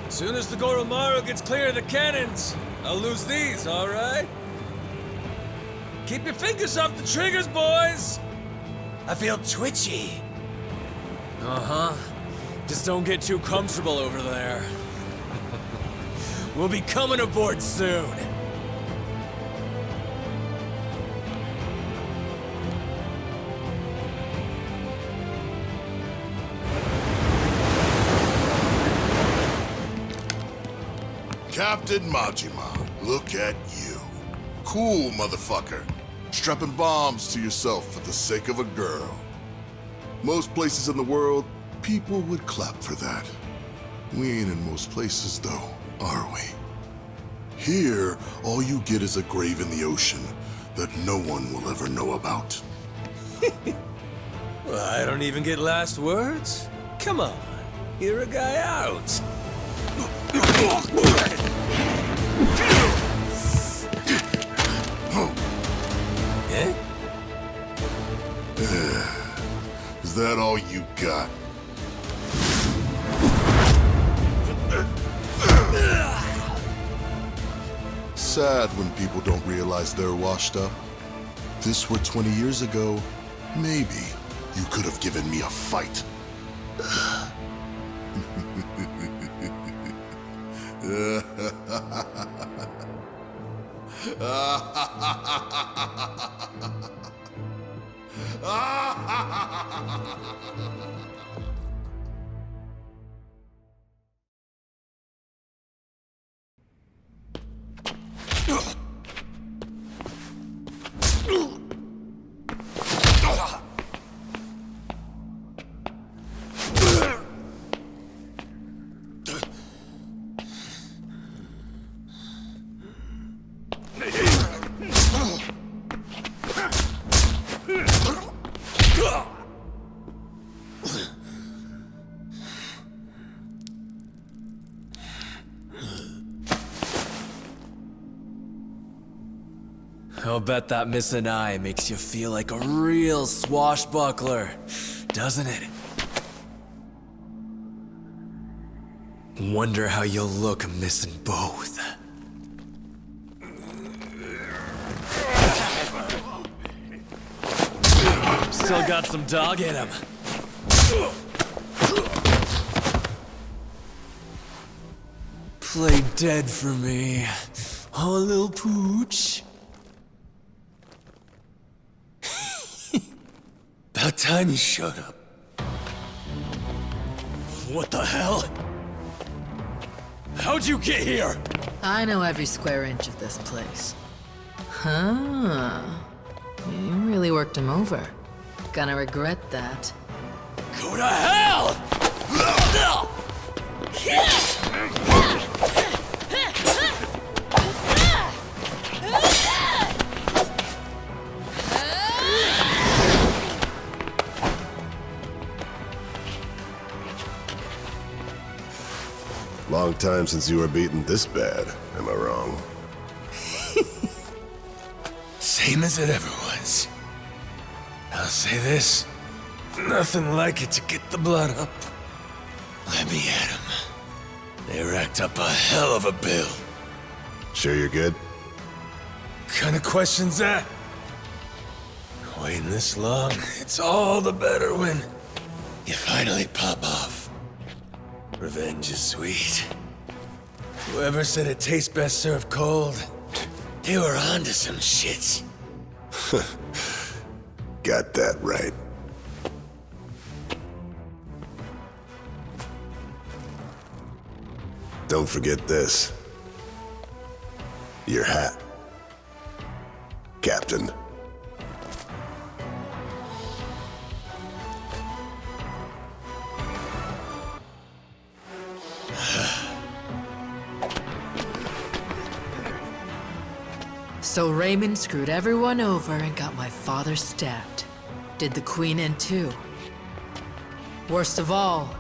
As soon as the Goromaru gets clear of the cannons, I'll lose these, all right? Keep your fingers off the triggers, boys! I feel twitchy. Uh-huh. Just don't get too comfortable over there. We'll be coming aboard soon. Captain Majima, look at you. Cool, motherfucker. Strapping bombs to yourself for the sake of a girl. Most places in the world, people would clap for that. We ain't in most places, though, are we? Here, all you get is a grave in the ocean that no one will ever know about. Well, I don't even get last words. Come on, hear a guy out. Eh? Is that all you got? Sad when people don't realize they're washed up. If this were 20 years ago, maybe you could have given me a fight. I'll bet that missing eye makes you feel like a real swashbuckler, doesn't it? Wonder how you'll look missing both. Still got some dog in him. Play dead for me, oh little pooch. About time you showed up. What the hell? How'd you get here? I know every square inch of this place. Huh. You really worked him over. Gonna regret that. Go to hell! Long time since you were beaten this bad, am I wrong? Same as it ever was. I'll say this, nothing like it to get the blood up. Let me at 'em. They racked up a hell of a bill. Sure you're good? Kind of question's that? Waiting this long, it's all the better when you finally pop off. Revenge is sweet. Whoever said it tastes best served cold, they were onto some shit. Got that right. Don't forget this. Your hat. Captain. So Raymond screwed everyone over and got my father stabbed. Did the Queen in too. Worst of all,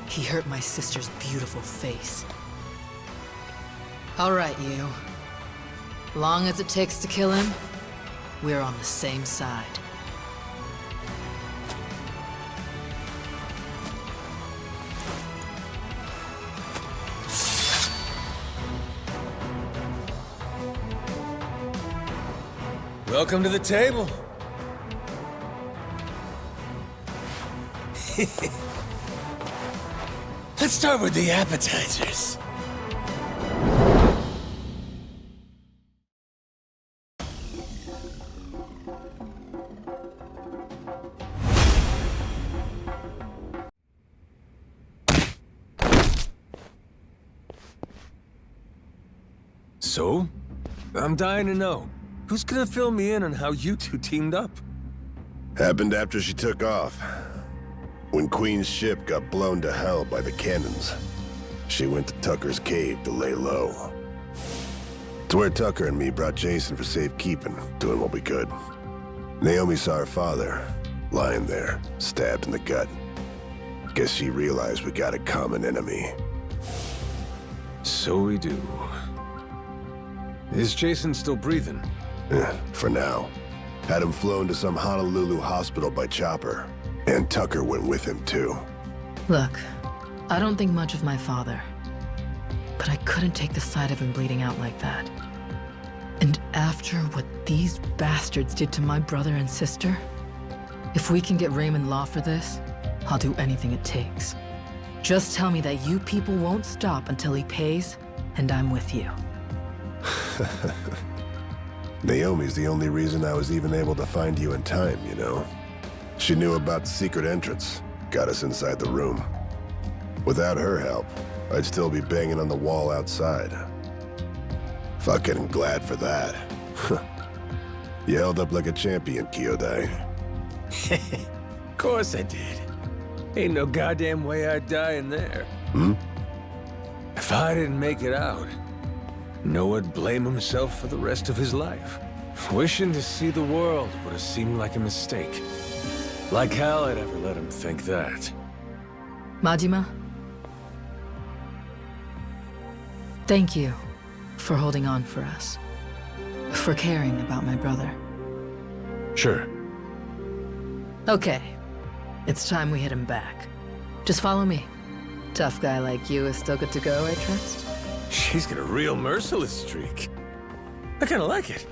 he hurt my sister's beautiful face. All right, you. Long as it takes to kill him, we're on the same side. Welcome to the table. Let's start with the appetizers. So, I'm dying to know. Who's gonna fill me in on how you two teamed up? Happened after she took off. When Queen's ship got blown to hell by the cannons, she went to Tucker's cave to lay low. It's where Tucker and me brought Jason for safekeeping, doing what we could. Naomi saw her father, lying there, stabbed in the gut. Guess she realized we got a common enemy. So we do. Is Jason still breathing? For now. Had him flown to some Honolulu hospital by chopper. And Tucker went with him, too. Look, I don't think much of my father. But I couldn't take the sight of him bleeding out like that. And after what these bastards did to my brother and sister, if we can get Raymond Law for this, I'll do anything it takes. Just tell me that you people won't stop until he pays, and I'm with you. Naomi's the only reason I was even able to find you in time, you know? She knew about the secret entrance, got us inside the room. Without her help, I'd still be banging on the wall outside. Fucking glad for that. You held up like a champion, Kyodai. Of course I did. Ain't no goddamn way I'd die in there. If I didn't make it out, Noah'd blame himself for the rest of his life. Wishing to see the world would have seemed like a mistake. Like hell I'd ever let him think that. Majima? Thank you for holding on for us. For caring about my brother. Sure. Okay. It's time we hit him back. Just follow me. Tough guy like you is still good to go, I trust? She's got a real merciless streak. I kinda like it.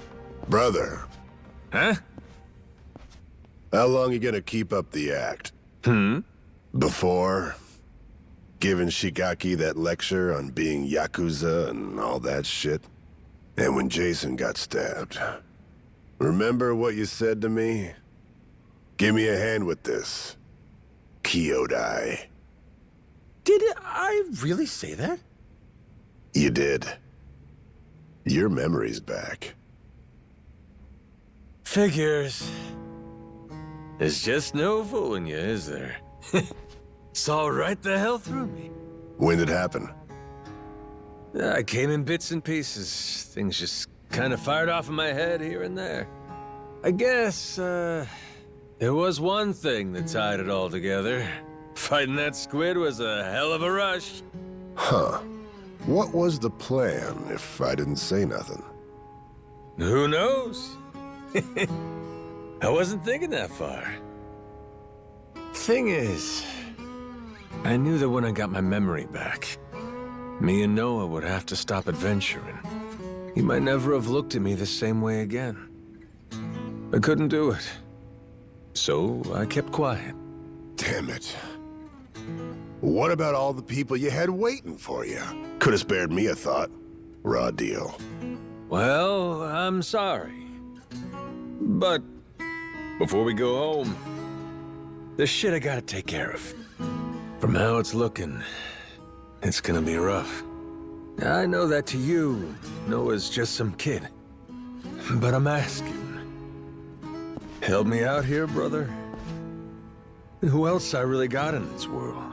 Brother. Huh? How long you gonna keep up the act? Before giving Shigaki that lecture on being Yakuza and all that shit? And when Jason got stabbed. Remember what you said to me? Give me a hand with this, Kyodai. Did I really say that? You did. Your memory's back. Figures. There's just no fooling you, is there? Saw right the hell through me. When did it happen? I came in bits and pieces. Things just kind of fired off in my head here and there. I guess, there was one thing that tied it all together. Fighting that squid was a hell of a rush. Huh. What was the plan, if I didn't say nothing? Who knows? I wasn't thinking that far. Thing is, I knew that when I got my memory back, me and Noah would have to stop adventuring. He might never have looked at me the same way again. I couldn't do it. So I kept quiet. Damn it. What about all the people you had waiting for you? Could have spared me a thought. Raw deal. Well, I'm sorry. But before we go home, there's shit I gotta take care of. From how it's looking, it's gonna be rough. I know that to you, Noah's just some kid. But I'm asking. Help me out here, brother. Who else I really got in this world?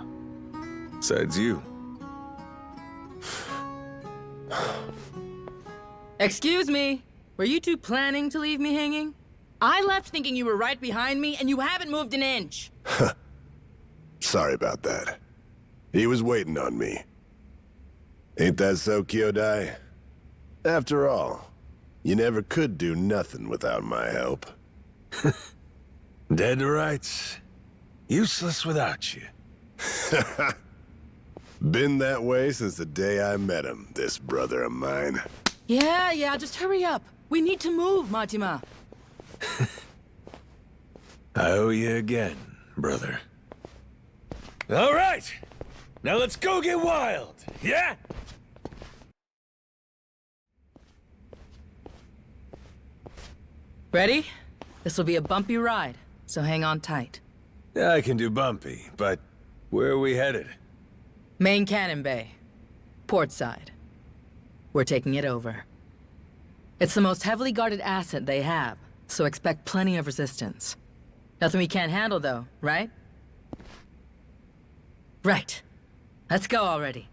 Besides you. Excuse me. Were you two planning to leave me hanging? I left thinking you were right behind me, and you haven't moved an inch. Sorry about that. He was waiting on me. Ain't that so, Kyodai? After all, you never could do nothing without my help. Dead to rights. Useless without you. Been that way since the day I met him, this brother of mine. Yeah, just hurry up. We need to move, Majima. I owe you again, brother. All right! Now let's go get wild, yeah? Ready? This will be a bumpy ride, so hang on tight. I can do bumpy, but where are we headed? Main cannon bay. Port side. We're taking it over. It's the most heavily guarded asset they have, so expect plenty of resistance. Nothing we can't handle, though, right? Right. Let's go already.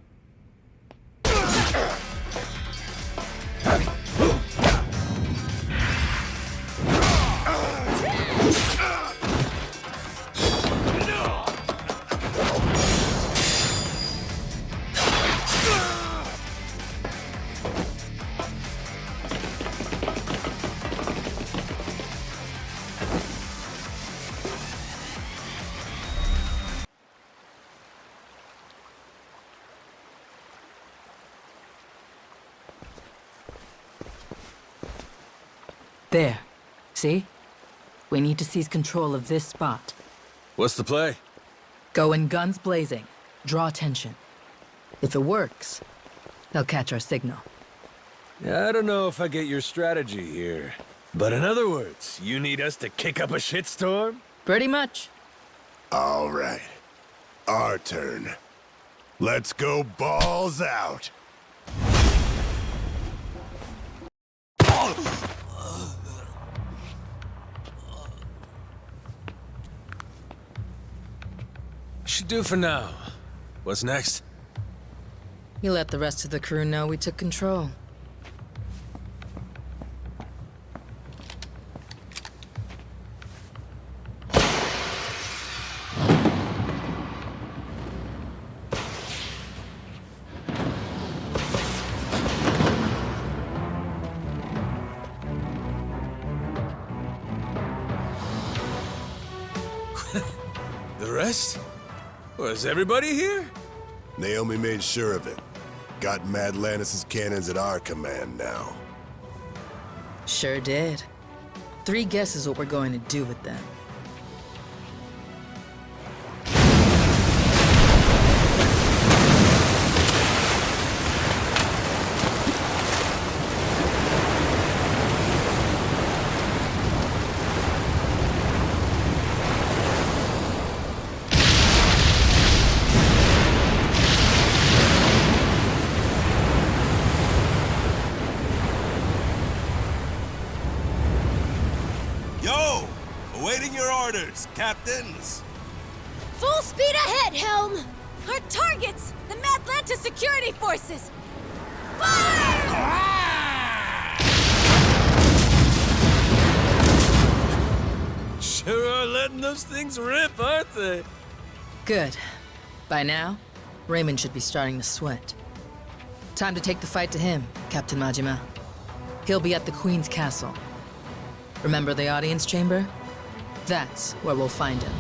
There. See? We need to seize control of this spot. What's the play? Go in guns blazing. Draw attention. If it works, they'll catch our signal. I don't know if I get your strategy here. But in other words, you need us to kick up a shitstorm? Pretty much. All right. Our turn. Let's go balls out. Should do for now. What's next? You let the rest of the crew know we took control. The rest? Was everybody here? Naomi made sure of it. Got Madlantis' cannons at our command now. Sure did. 3 guesses what we're going to do with them. Yo! Awaiting your orders, captains! Full speed ahead, Helm! Our targets! The Madlantis security forces! Sure are letting those things rip, aren't they? Good. By now, Raymond should be starting to sweat. Time to take the fight to him, Captain Majima. He'll be at the Queen's castle. Remember the audience chamber? That's where we'll find him.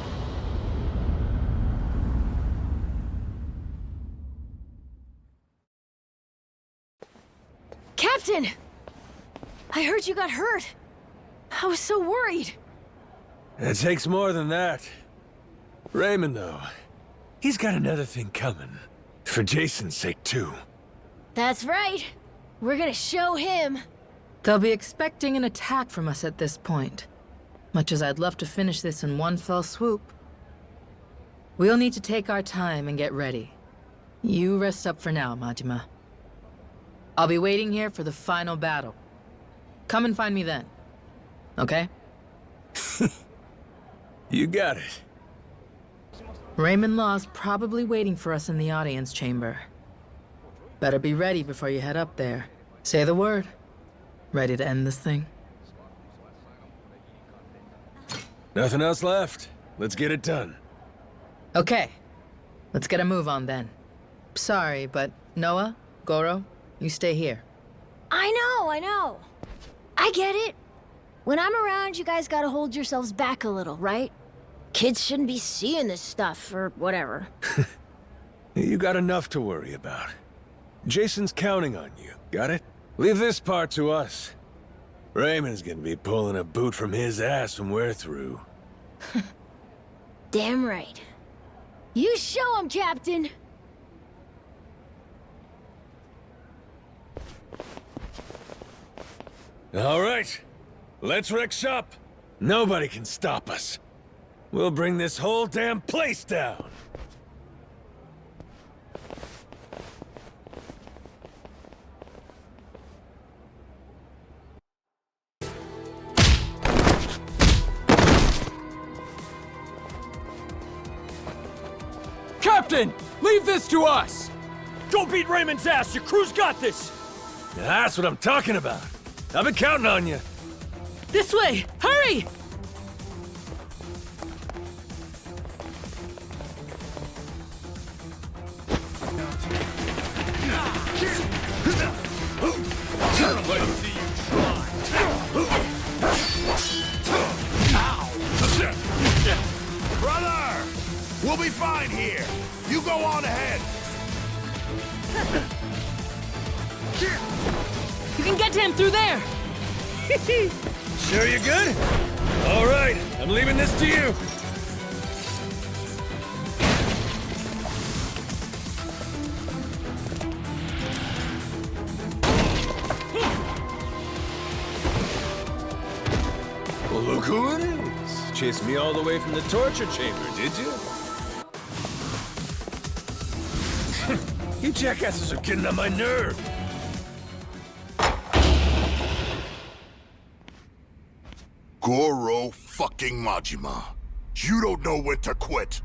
Captain! I heard you got hurt. I was so worried. It takes more than that. Raymond, though, he's got another thing coming. For Jason's sake, too. That's right. We're gonna show him. They'll be expecting an attack from us at this point. Much as I'd love to finish this in one fell swoop. We'll need to take our time and get ready. You rest up for now, Majima. I'll be waiting here for the final battle. Come and find me then. Okay? You got it. Raymond Law's probably waiting for us in the audience chamber. Better be ready before you head up there. Say the word. Ready to end this thing? Nothing else left. Let's get it done. Okay. Let's get a move on then. Sorry, but Noah, Goro, you stay here. I know. I get it. When I'm around, you guys gotta hold yourselves back a little, right? Kids shouldn't be seeing this stuff, or whatever. You got enough to worry about. Jason's counting on you, got it? Leave this part to us. Raymond's gonna be pulling a boot from his ass when we're through. Damn right. You show him, Captain! All right, let's wreck shop. Nobody can stop us. We'll bring this whole damn place down. Captain! Leave this to us! Go beat Raymond's ass! Your crew's got this! That's what I'm talking about. I've been counting on you. This way! Hurry! Brother! We'll be fine here. You go on ahead. You can get to him through there! Sure you're good? All right, I'm leaving this to you. Well, look who it is. Chased me all the way from the torture chamber, did you? You jackasses are getting on my nerve. Goro fucking Majima. You don't know when to quit.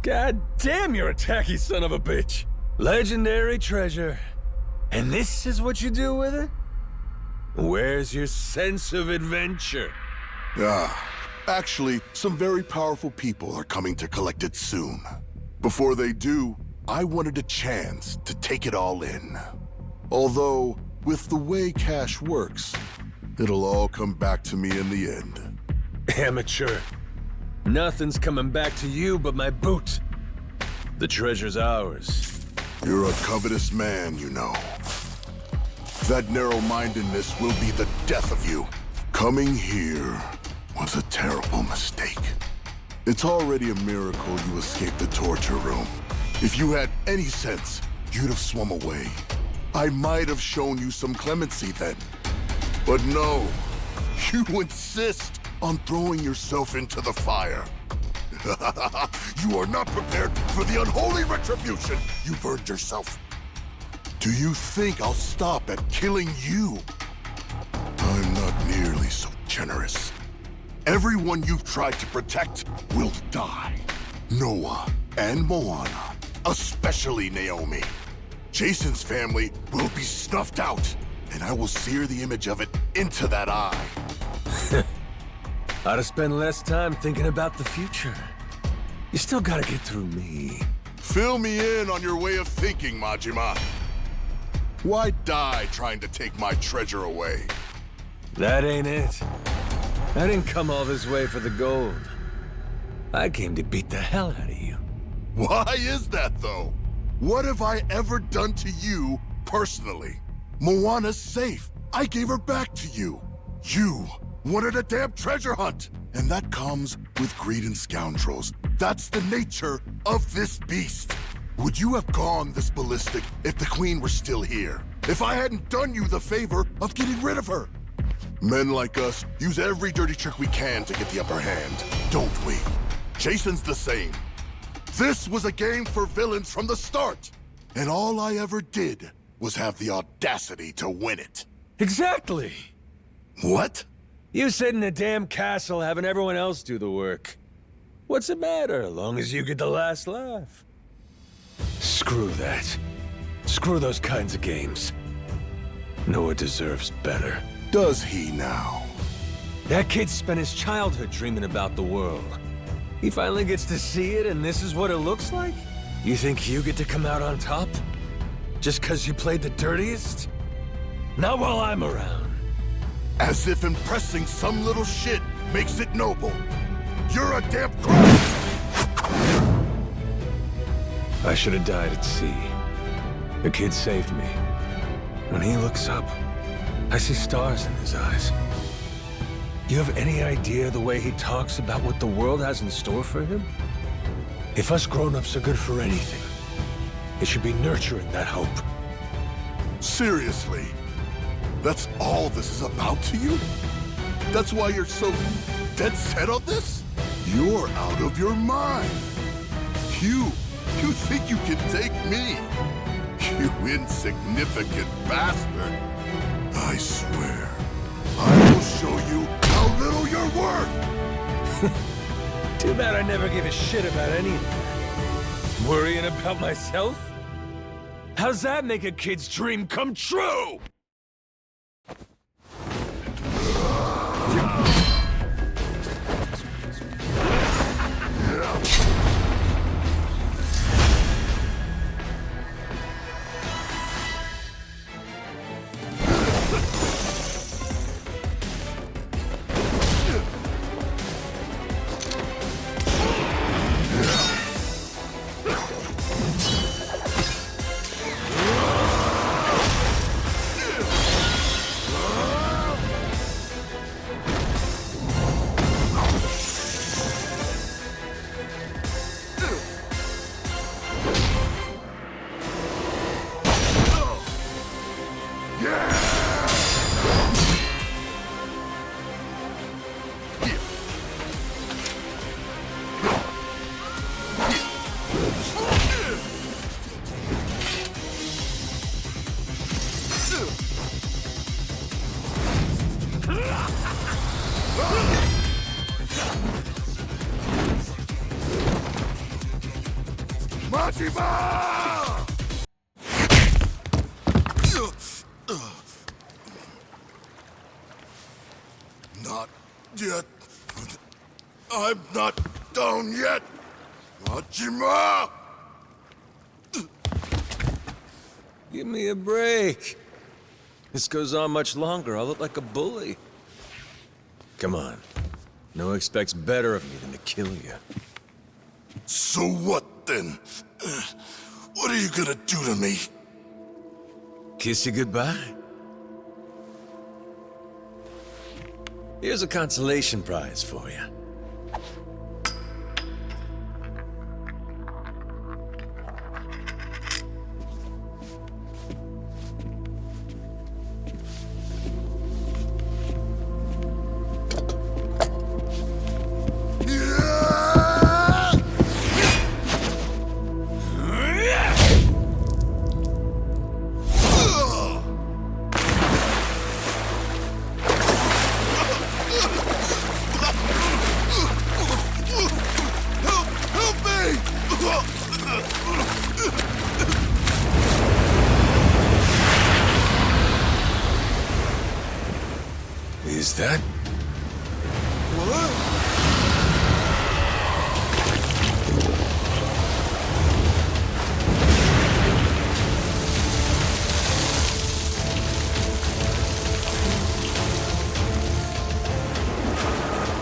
God damn, you're a tacky son of a bitch. Legendary treasure. And this is what you do with it? Where's your sense of adventure? Actually, some very powerful people are coming to collect it soon. Before they do, I wanted a chance to take it all in. Although, with the way cash works, it'll all come back to me in the end. Amateur. Nothing's coming back to you but my boot. The treasure's ours. You're a covetous man, you know. That narrow-mindedness will be the death of you. Coming here was a terrible mistake. It's already a miracle you escaped the torture room. If you had any sense, you'd have swum away. I might have shown you some clemency then. But no, you insist on throwing yourself into the fire. You are not prepared for the unholy retribution you've earned yourself. Do you think I'll stop at killing you? I'm not nearly so generous. Everyone you've tried to protect will die. Noah and Moana, especially Naomi. Jason's family will be snuffed out, and I will sear the image of it into that eye. Ought to spend less time thinking about the future. You still gotta get through me. Fill me in on your way of thinking, Majima. Why die trying to take my treasure away? That ain't it. I didn't come all this way for the gold. I came to beat the hell out of you. Why is that, though? What have I ever done to you, personally? Moana's safe. I gave her back to you. You wanted a damn treasure hunt. And that comes with greed and scoundrels. That's the nature of this beast. Would you have gone this ballistic if the Queen were still here? If I hadn't done you the favor of getting rid of her? Men like us use every dirty trick we can to get the upper hand, don't we? Jason's the same. This was a game for villains from the start. And all I ever did was have the audacity to win it. Exactly. What? You sit in a damn castle having everyone else do the work. What's the matter, as long as you get the last laugh? Screw that. Screw those kinds of games. Noah deserves better. Does he now? That kid spent his childhood dreaming about the world. He finally gets to see it, and this is what it looks like? You think you get to come out on top? Just 'cause you played the dirtiest? Not while I'm around. As if impressing some little shit makes it noble. You're a damn crook! I should have died at sea. The kid saved me. When he looks up, I see stars in his eyes. You have any idea the way he talks about what the world has in store for him? If us grown-ups are good for anything, it should be nurturing that hope. Seriously? That's all this is about to you? That's why you're so dead set on this? You're out of your mind. You think you can take me? You insignificant bastard. I swear, I will show you how little you're worth. Too bad I never gave a shit about anything. Worrying about myself? How's that make a kid's dream come true? Not yet. I'm not down yet. Majima! Give me a break. This goes on much longer, I'll look like a bully. Come on. No expects better of me than to kill you. So what, then? What are you gonna do to me? Kiss you goodbye? Here's a consolation prize for you. Is that...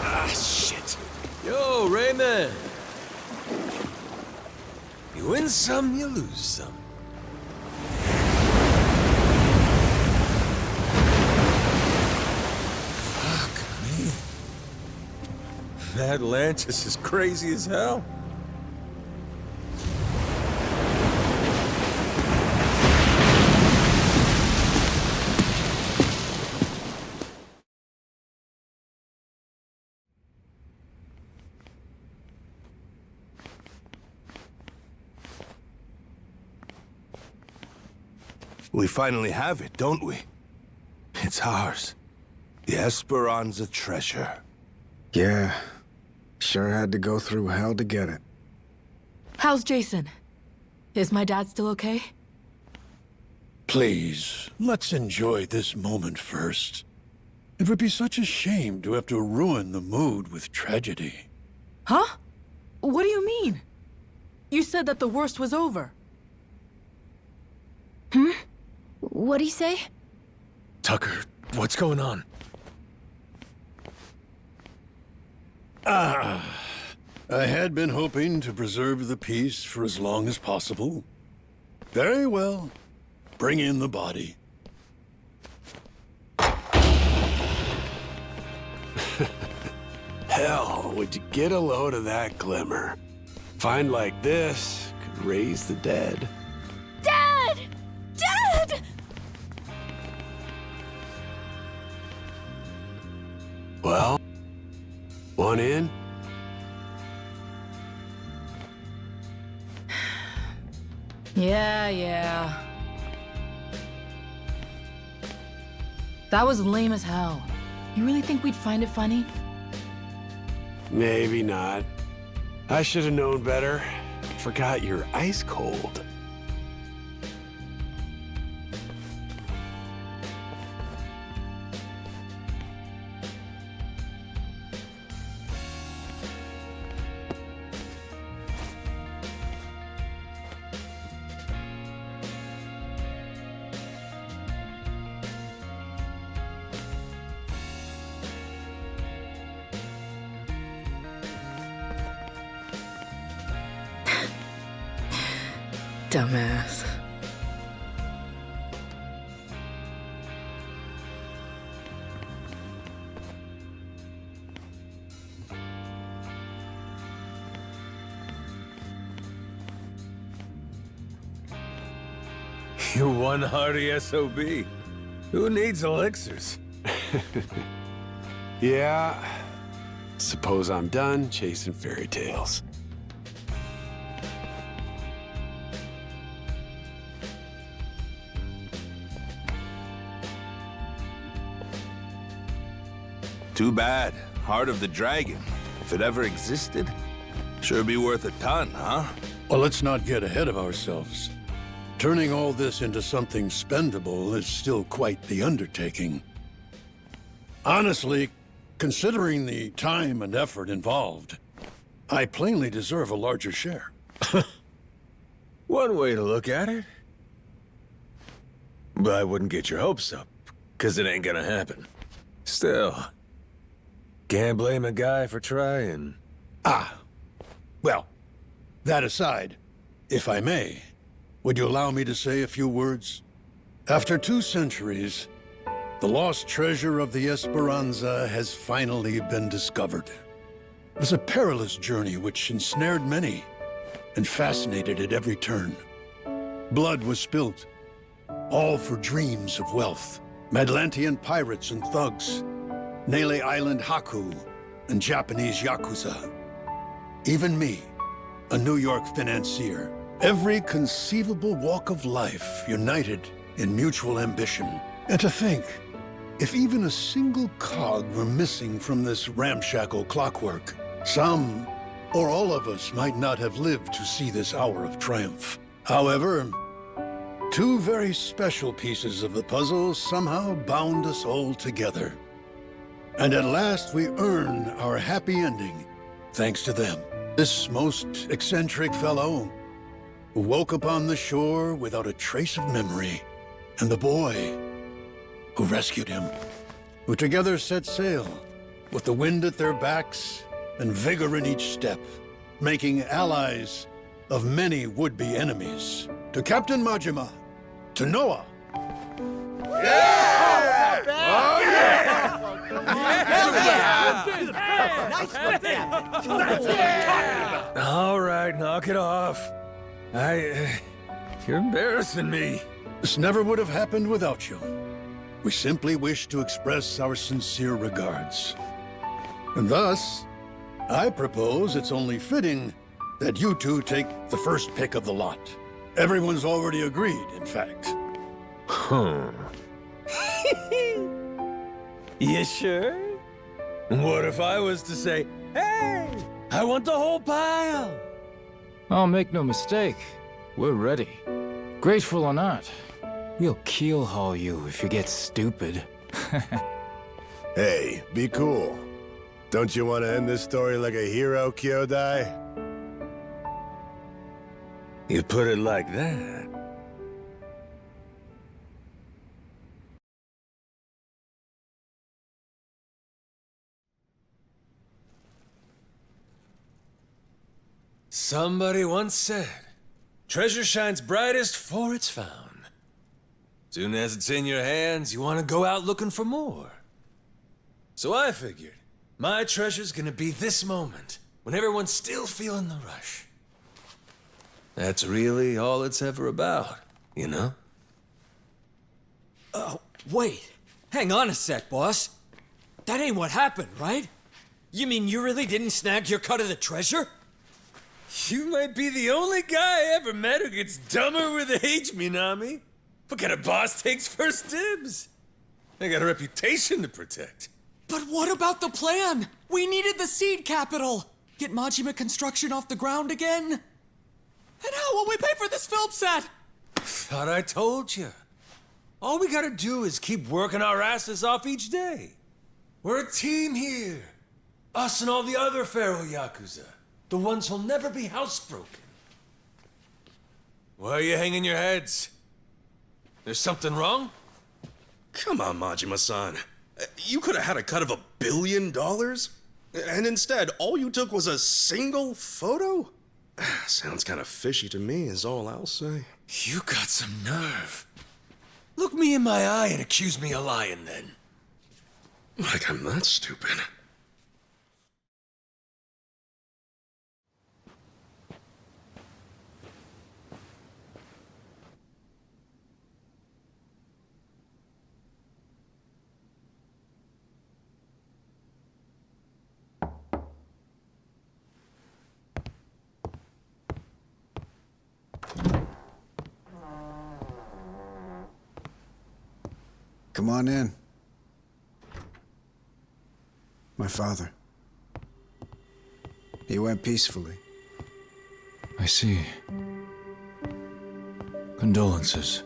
Ah, shit. Yo, Raymond. You win some, you lose some. Atlantis is crazy as hell. We finally have it, don't we? It's ours. The Esperanza treasure. Yeah. Sure had to go through hell to get it. How's Jason? Is my dad still okay? Please, let's enjoy this moment first. It would be such a shame to have to ruin the mood with tragedy. Huh? What do you mean? You said that the worst was over. What'd he say? Tucker, what's going on? I had been hoping to preserve the peace for as long as possible. Very well. Bring in the body. Hell, would you get a load of that glimmer? Find like this could raise the dead. Dad! Dad! Well, one in? Yeah. That was lame as hell. You really think we'd find it funny? Maybe not. I should have known better. Forgot you're ice cold. Dumbass. You one hardy SOB. Who needs elixirs? Yeah. Suppose I'm done chasing fairy tales. Too bad. Heart of the Dragon. If it ever existed, sure be worth a ton, huh? Well, let's not get ahead of ourselves. Turning all this into something spendable is still quite the undertaking. Honestly, considering the time and effort involved, I plainly deserve a larger share. One way to look at it. But I wouldn't get your hopes up, because it ain't gonna happen. Still, Can't blame a guy for trying. Ah. Well, that aside, if I may, would you allow me to say a few words? After 2 centuries, the lost treasure of the Esperanza has finally been discovered. It was a perilous journey which ensnared many and fascinated at every turn. Blood was spilt, all for dreams of wealth. Madlantian pirates and thugs, Nele Island Haku, and Japanese Yakuza. Even me, a New York financier. Every conceivable walk of life united in mutual ambition. And to think, if even a single cog were missing from this ramshackle clockwork, some or all of us might not have lived to see this hour of triumph. However, 2 very special pieces of the puzzle somehow bound us all together. And at last we earn our happy ending, thanks to them. This most eccentric fellow who woke upon the shore without a trace of memory, and the boy who rescued him, who together set sail with the wind at their backs and vigor in each step, making allies of many would-be enemies. To Captain Majima, to Noah. Yeah! Oh, yeah! All right, knock it off. You're embarrassing me. This never would have happened without you. We simply wish to express our sincere regards. And thus, I propose it's only fitting that you 2 take the first pick of the lot. Everyone's already agreed, in fact. You sure? What if I was to say, hey, I want the whole pile? Oh, make no mistake. We're ready. Grateful or not, we'll keel-haul you if you get stupid. Hey, be cool. Don't you want to end this story like a hero, Kyodai? You put it like that. Somebody once said, treasure shines brightest for it's found. Soon as it's in your hands, you want to go out looking for more. So I figured, my treasure's gonna be this moment, when everyone's still feeling the rush. That's really all it's ever about, you know? Wait. Hang on a sec, boss. That ain't what happened, right? You mean you really didn't snag your cut of the treasure? You might be the only guy I ever met who gets dumber with age, Minami. What kind of boss takes first dibs? I got a reputation to protect. But what about the plan? We needed the seed capital. Get Majima construction off the ground again? And how will we pay for this film set? Thought I told you. All we gotta do is keep working our asses off each day. We're a team here. Us and all the other Pharaoh Yakuza. The ones who'll never be housebroken. Why are you hanging your heads? There's something wrong? Come on, Majima-san. You could have had a cut of $1 billion? And instead, all you took was a single photo? Sounds kind of fishy to me, is all I'll say. You got some nerve. Look me in my eye and accuse me of lying, then. Like I'm that stupid. Come on in. My father. He went peacefully. I see. Condolences.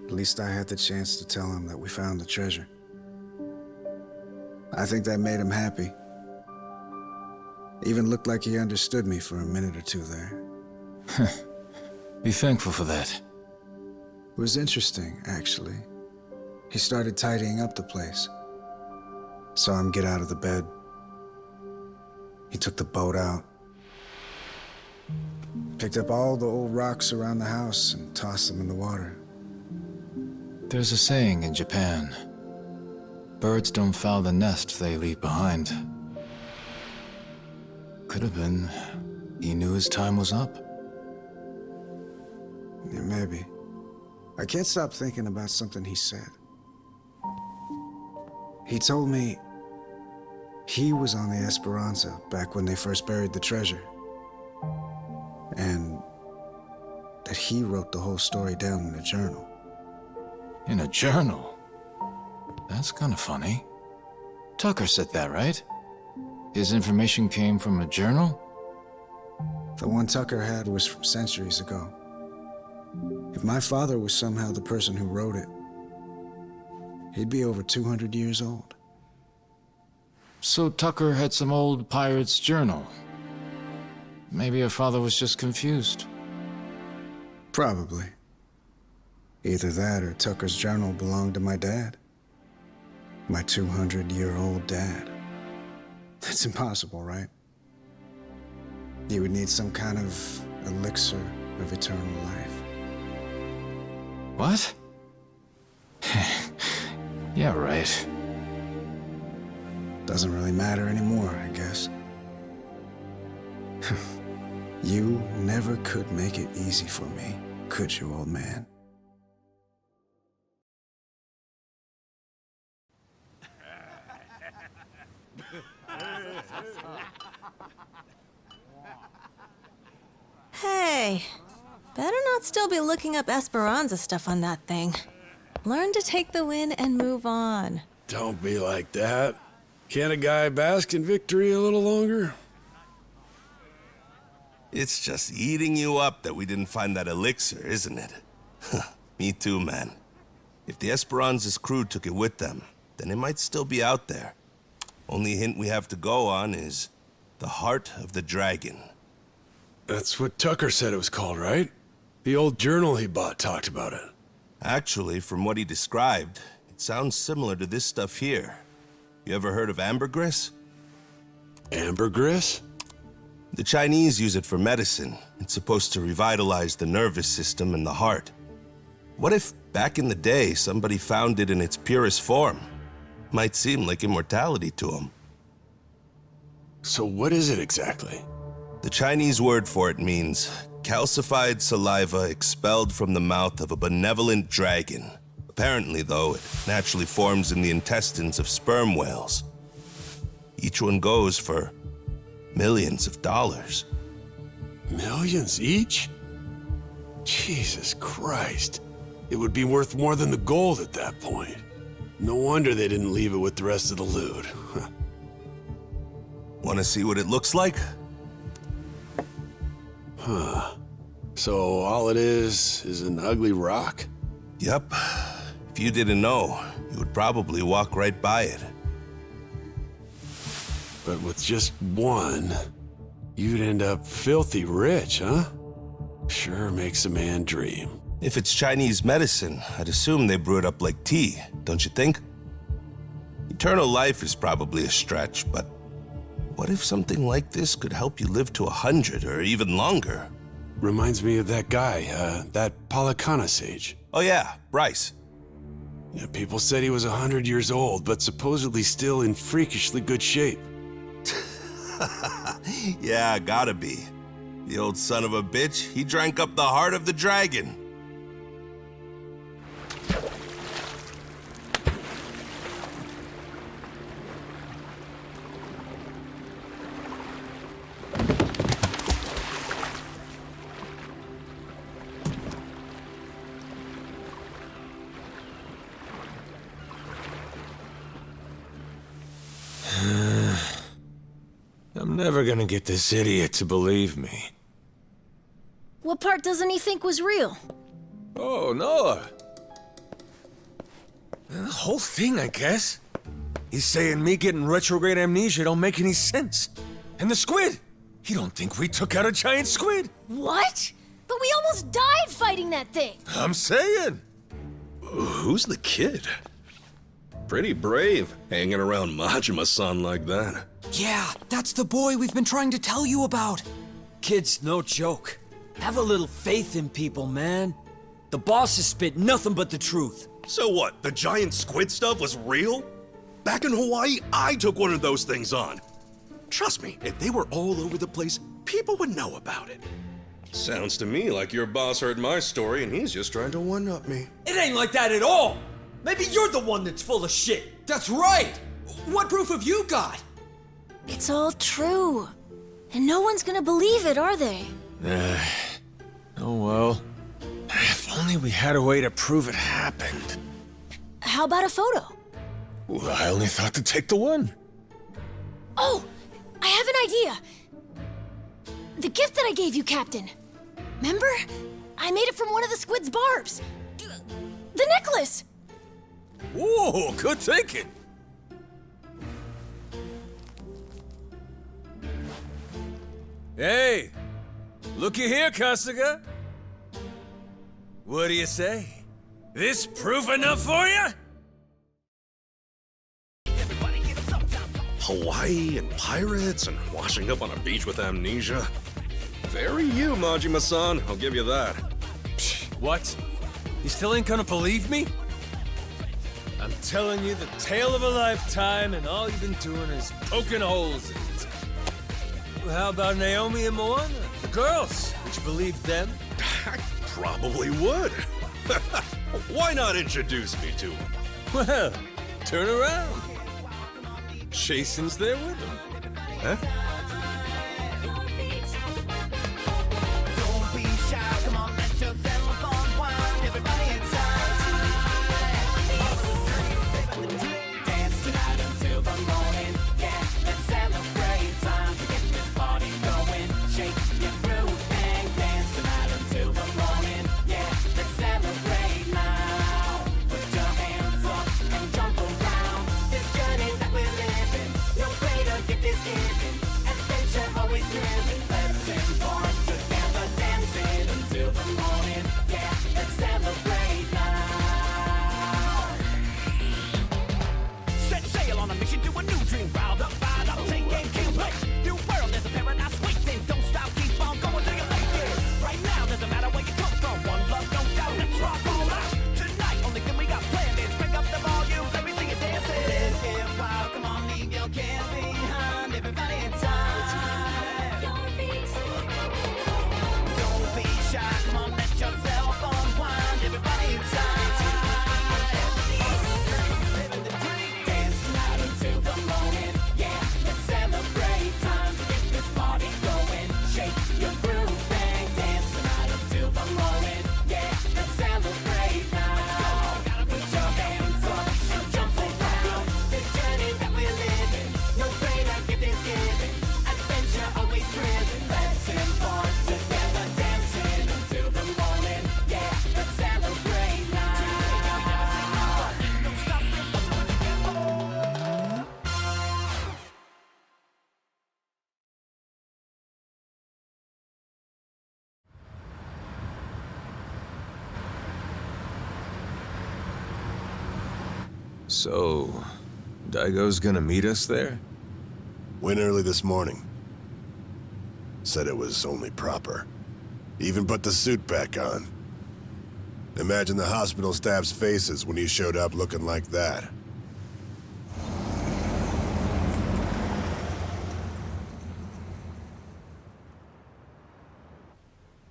At least I had the chance to tell him that we found the treasure. I think that made him happy. Even looked like he understood me for a minute or 2 there. Be thankful for that. It was interesting, actually. He started tidying up the place. Saw him get out of the bed. He took the boat out. Picked up all the old rocks around the house and tossed them in the water. There's a saying in Japan. Birds don't foul the nest they leave behind. Could have been he knew his time was up. Yeah, maybe. I can't stop thinking about something he said. He told me he was on the Esperanza back when they first buried the treasure. And that he wrote the whole story down in a journal. In a journal? That's kind of funny. Tucker said that, right? His information came from a journal? The one Tucker had was from centuries ago. If my father was somehow the person who wrote it, he'd be over 200 years old. So Tucker had some old pirate's journal. Maybe your father was just confused. Probably. Either that or Tucker's journal belonged to my dad. My 200-year-old dad. That's impossible, right? You would need some kind of elixir of eternal life. What? Yeah, right. Doesn't really matter anymore, I guess. You never could make it easy for me, could you, old man? Hey, better not still be looking up Esperanza stuff on that thing. Learn to take the win and move on. Don't be like that. Can't a guy bask in victory a little longer? It's just eating you up that we didn't find that elixir, isn't it? Me too, man. If the Esperanza's crew took it with them, then it might still be out there. Only hint we have to go on is the Heart of the Dragon. That's what Tucker said it was called, right? The old journal he bought talked about it. Actually, from what he described, it sounds similar to this stuff here. You ever heard of ambergris? Ambergris? The Chinese use it for medicine. It's supposed to revitalize the nervous system and the heart. What if, back in the day, somebody found it in its purest form? Might seem like immortality to them. So what is it exactly? The Chinese word for it means calcified saliva expelled from the mouth of a benevolent dragon. Apparently, though, it naturally forms in the intestines of sperm whales. Each one goes for millions of dollars. Millions each? Jesus Christ. It would be worth more than the gold at that point. No wonder they didn't leave it with the rest of the loot. Want to see what it looks like? Huh. So all it is an ugly rock? Yep. If you didn't know, you would probably walk right by it. But with just one, you'd end up filthy rich, huh? Sure makes a man dream. If it's Chinese medicine, I'd assume they brew it up like tea, don't you think? Eternal life is probably a stretch, but what if something like this could help you live to 100 or even longer? Reminds me of that guy, that Palakana sage. Oh yeah, Bryce. Yeah, people said he was 100 years old, but supposedly still in freakishly good shape. Yeah, gotta be. The old son of a bitch, he drank up the heart of the dragon. I'm never gonna get this idiot to believe me. What part doesn't he think was real? Oh, Noah. The whole thing, I guess. He's saying me getting retrograde amnesia don't make any sense. And the squid! He don't think we took out a giant squid! What? But we almost died fighting that thing! I'm saying! Who's the kid? Pretty brave, hanging around Majima-san like that. Yeah, that's the boy we've been trying to tell you about. Kid's no joke. Have a little faith in people, man. The boss has spit nothing but the truth. So what, the giant squid stuff was real? Back in Hawaii, I took one of those things on. Trust me, if they were all over the place, people would know about it. Sounds to me like your boss heard my story and he's just trying to one-up me. It ain't like that at all. Maybe you're the one that's full of shit. That's right. What proof have you got? It's all true. And no one's gonna believe it, are they? Oh well. If only we had a way to prove it happened. How about a photo? Well, I only thought to take the one. Oh, I have an idea. The gift that I gave you, Captain. Remember? I made it from one of the squid's barbs. The necklace! Whoa, good thinking. Hey, looky here, Kasuga. What do you say? This proof enough for you? Hawaii and pirates and washing up on a beach with amnesia. Very you, Majima-san, I'll give you that. What? You still ain't gonna believe me? I'm telling you the tale of a lifetime, and all you've been doing is poking holes in it. Well, how about Naomi and Moana? The girls. Would you believe them? I probably would. Why not introduce me to them? Well, turn around. Jason's there with them. Huh? Don't be shy, come on, let yourself unwind. Everybody inside. Dance tonight until the morning. Yeah, let's celebrate. Time to get this party going. Shake your groove and dance tonight until the morning. Yeah, let's celebrate now. Put your hands up and jump around. This journey that we're living, no greater gift is given. Adventure always thrilling. Let's embark together, dancing until the morning. Yeah, let's celebrate now. Set sail on a mission to a new dream. Riled up, fired up, take aim, can't wait. New world, there's a paradise waiting. Don't stop, keep on going till you make it. Right now, doesn't matter where you come from. One love, no doubt, let's rock all out. Tonight, only thing we got planned is bring up the volume. Let me see you dancing. Let's get wild, come on, leave your cares behind. Everybody inside. Don't be shy, come on, let yourself unwind. Everybody inside. Living the dream. Dance tonight until the morning. Yeah, let's celebrate. Time to get this party going. Shake your groove and dance tonight until the morning. Yeah, let's celebrate now. Gotta put your hands up and jump around. This journey that we're living, no greater gift is given. Adventure always thrilling. Let's embark together, dancing until the morning. Yeah, let's celebrate now. Don't stop, we're buzzing together. So, Daigo's gonna meet us there? Went early this morning. Said it was only proper. Even put the suit back on. Imagine the hospital staff's faces when he showed up looking like that.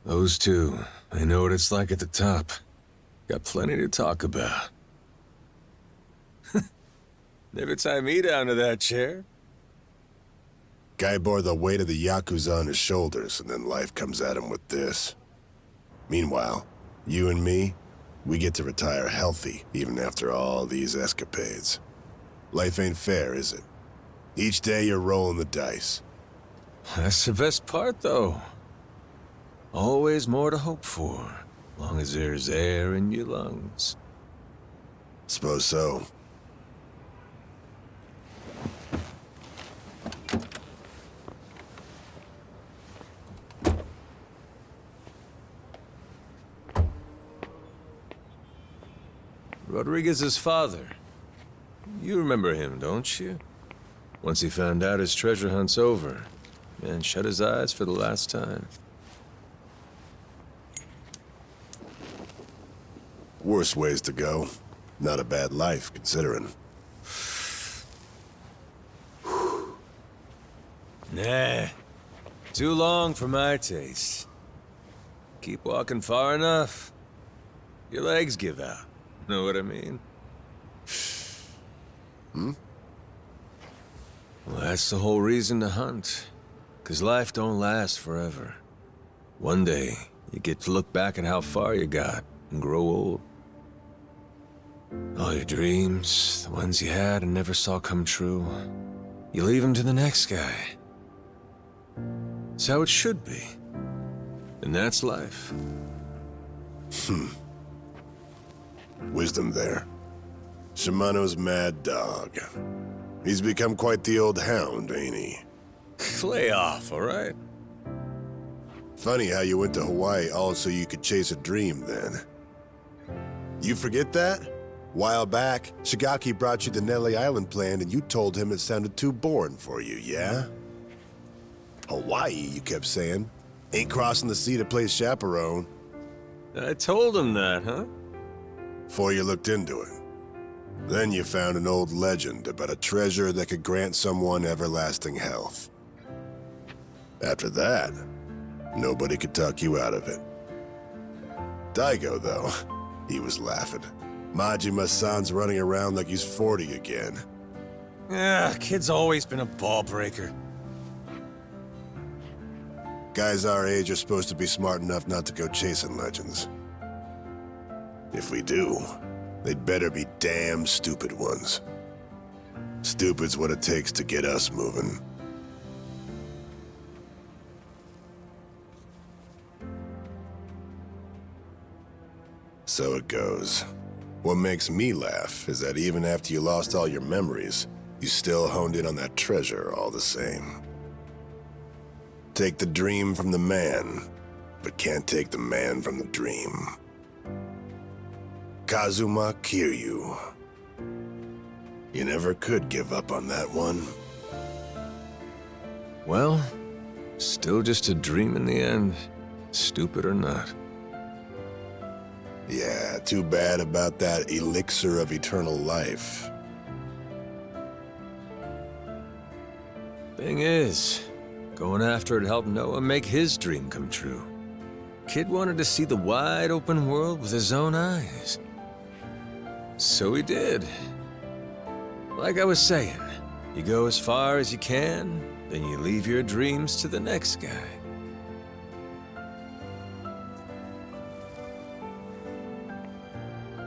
Those two, I know what it's like at the top. Got plenty to talk about. Never tie me down to that chair. Guy bore the weight of the Yakuza on his shoulders, and then life comes at him with this. Meanwhile, you and me, we get to retire healthy, even after all these escapades. Life ain't fair, is it? Each day you're rolling the dice. That's the best part, though. Always more to hope for, long as there's air in your lungs. Suppose so. Rodriguez's father. You remember him, don't you? Once he found out his treasure hunt's over, man shut his eyes for the last time. Worse ways to go. Not a bad life, considering. Nah. Too long for my taste. Keep walking far enough, your legs give out. Know what I mean? Hmm? Well, that's the whole reason to hunt. 'Cause life don't last forever. One day, you get to look back at how far you got and grow old. All your dreams, the ones you had and never saw come true, you leave them to the next guy. It's how it should be. And that's life. Wisdom there. Shimano's mad dog. He's become quite the old hound, ain't he? Lay off, all right? Funny how you went to Hawaii all so you could chase a dream then. You forget that? While back, Shigaki brought you the Nelly Island plan and you told him it sounded too boring for you, yeah? Hawaii, you kept saying. Ain't crossing the sea to play chaperone. I told him that, huh? Before you looked into it. Then you found an old legend about a treasure that could grant someone everlasting health. After that, nobody could talk you out of it. Daigo, though, he was laughing. Majima-san's running around like he's 40 again. Kid's always been a ball breaker. Guys our age are supposed to be smart enough not to go chasing legends. If we do, they'd better be damn stupid ones. Stupid's what it takes to get us moving. So it goes. What makes me laugh is that even after you lost all your memories, you still honed in on that treasure all the same. Take the dream from the man, but can't take the man from the dream. Kazuma Kiryu. You never could give up on that one. Well, still just a dream in the end, stupid or not. Yeah, too bad about that elixir of eternal life. Thing is, going after it helped Noah make his dream come true. Kid wanted to see the wide open world with his own eyes. So he did. Like I was saying, you go as far as you can, then you leave your dreams to the next guy.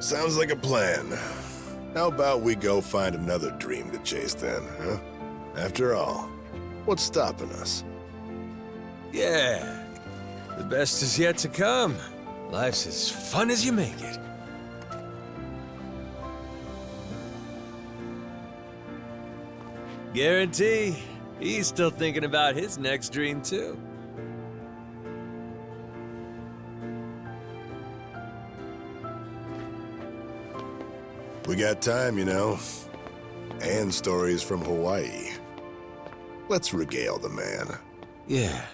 Sounds like a plan. How about we go find another dream to chase then, huh? After all, what's stopping us? Yeah, the best is yet to come. Life's as fun as you make it. Guarantee, he's still thinking about his next dream too. We got time, you know. And stories from Hawaii. Let's regale the man. Yeah.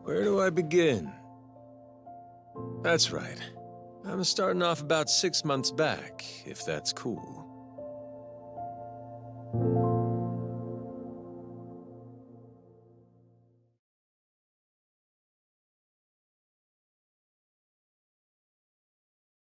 Where do I begin? That's right. I'm starting off about 6 months back, if that's cool.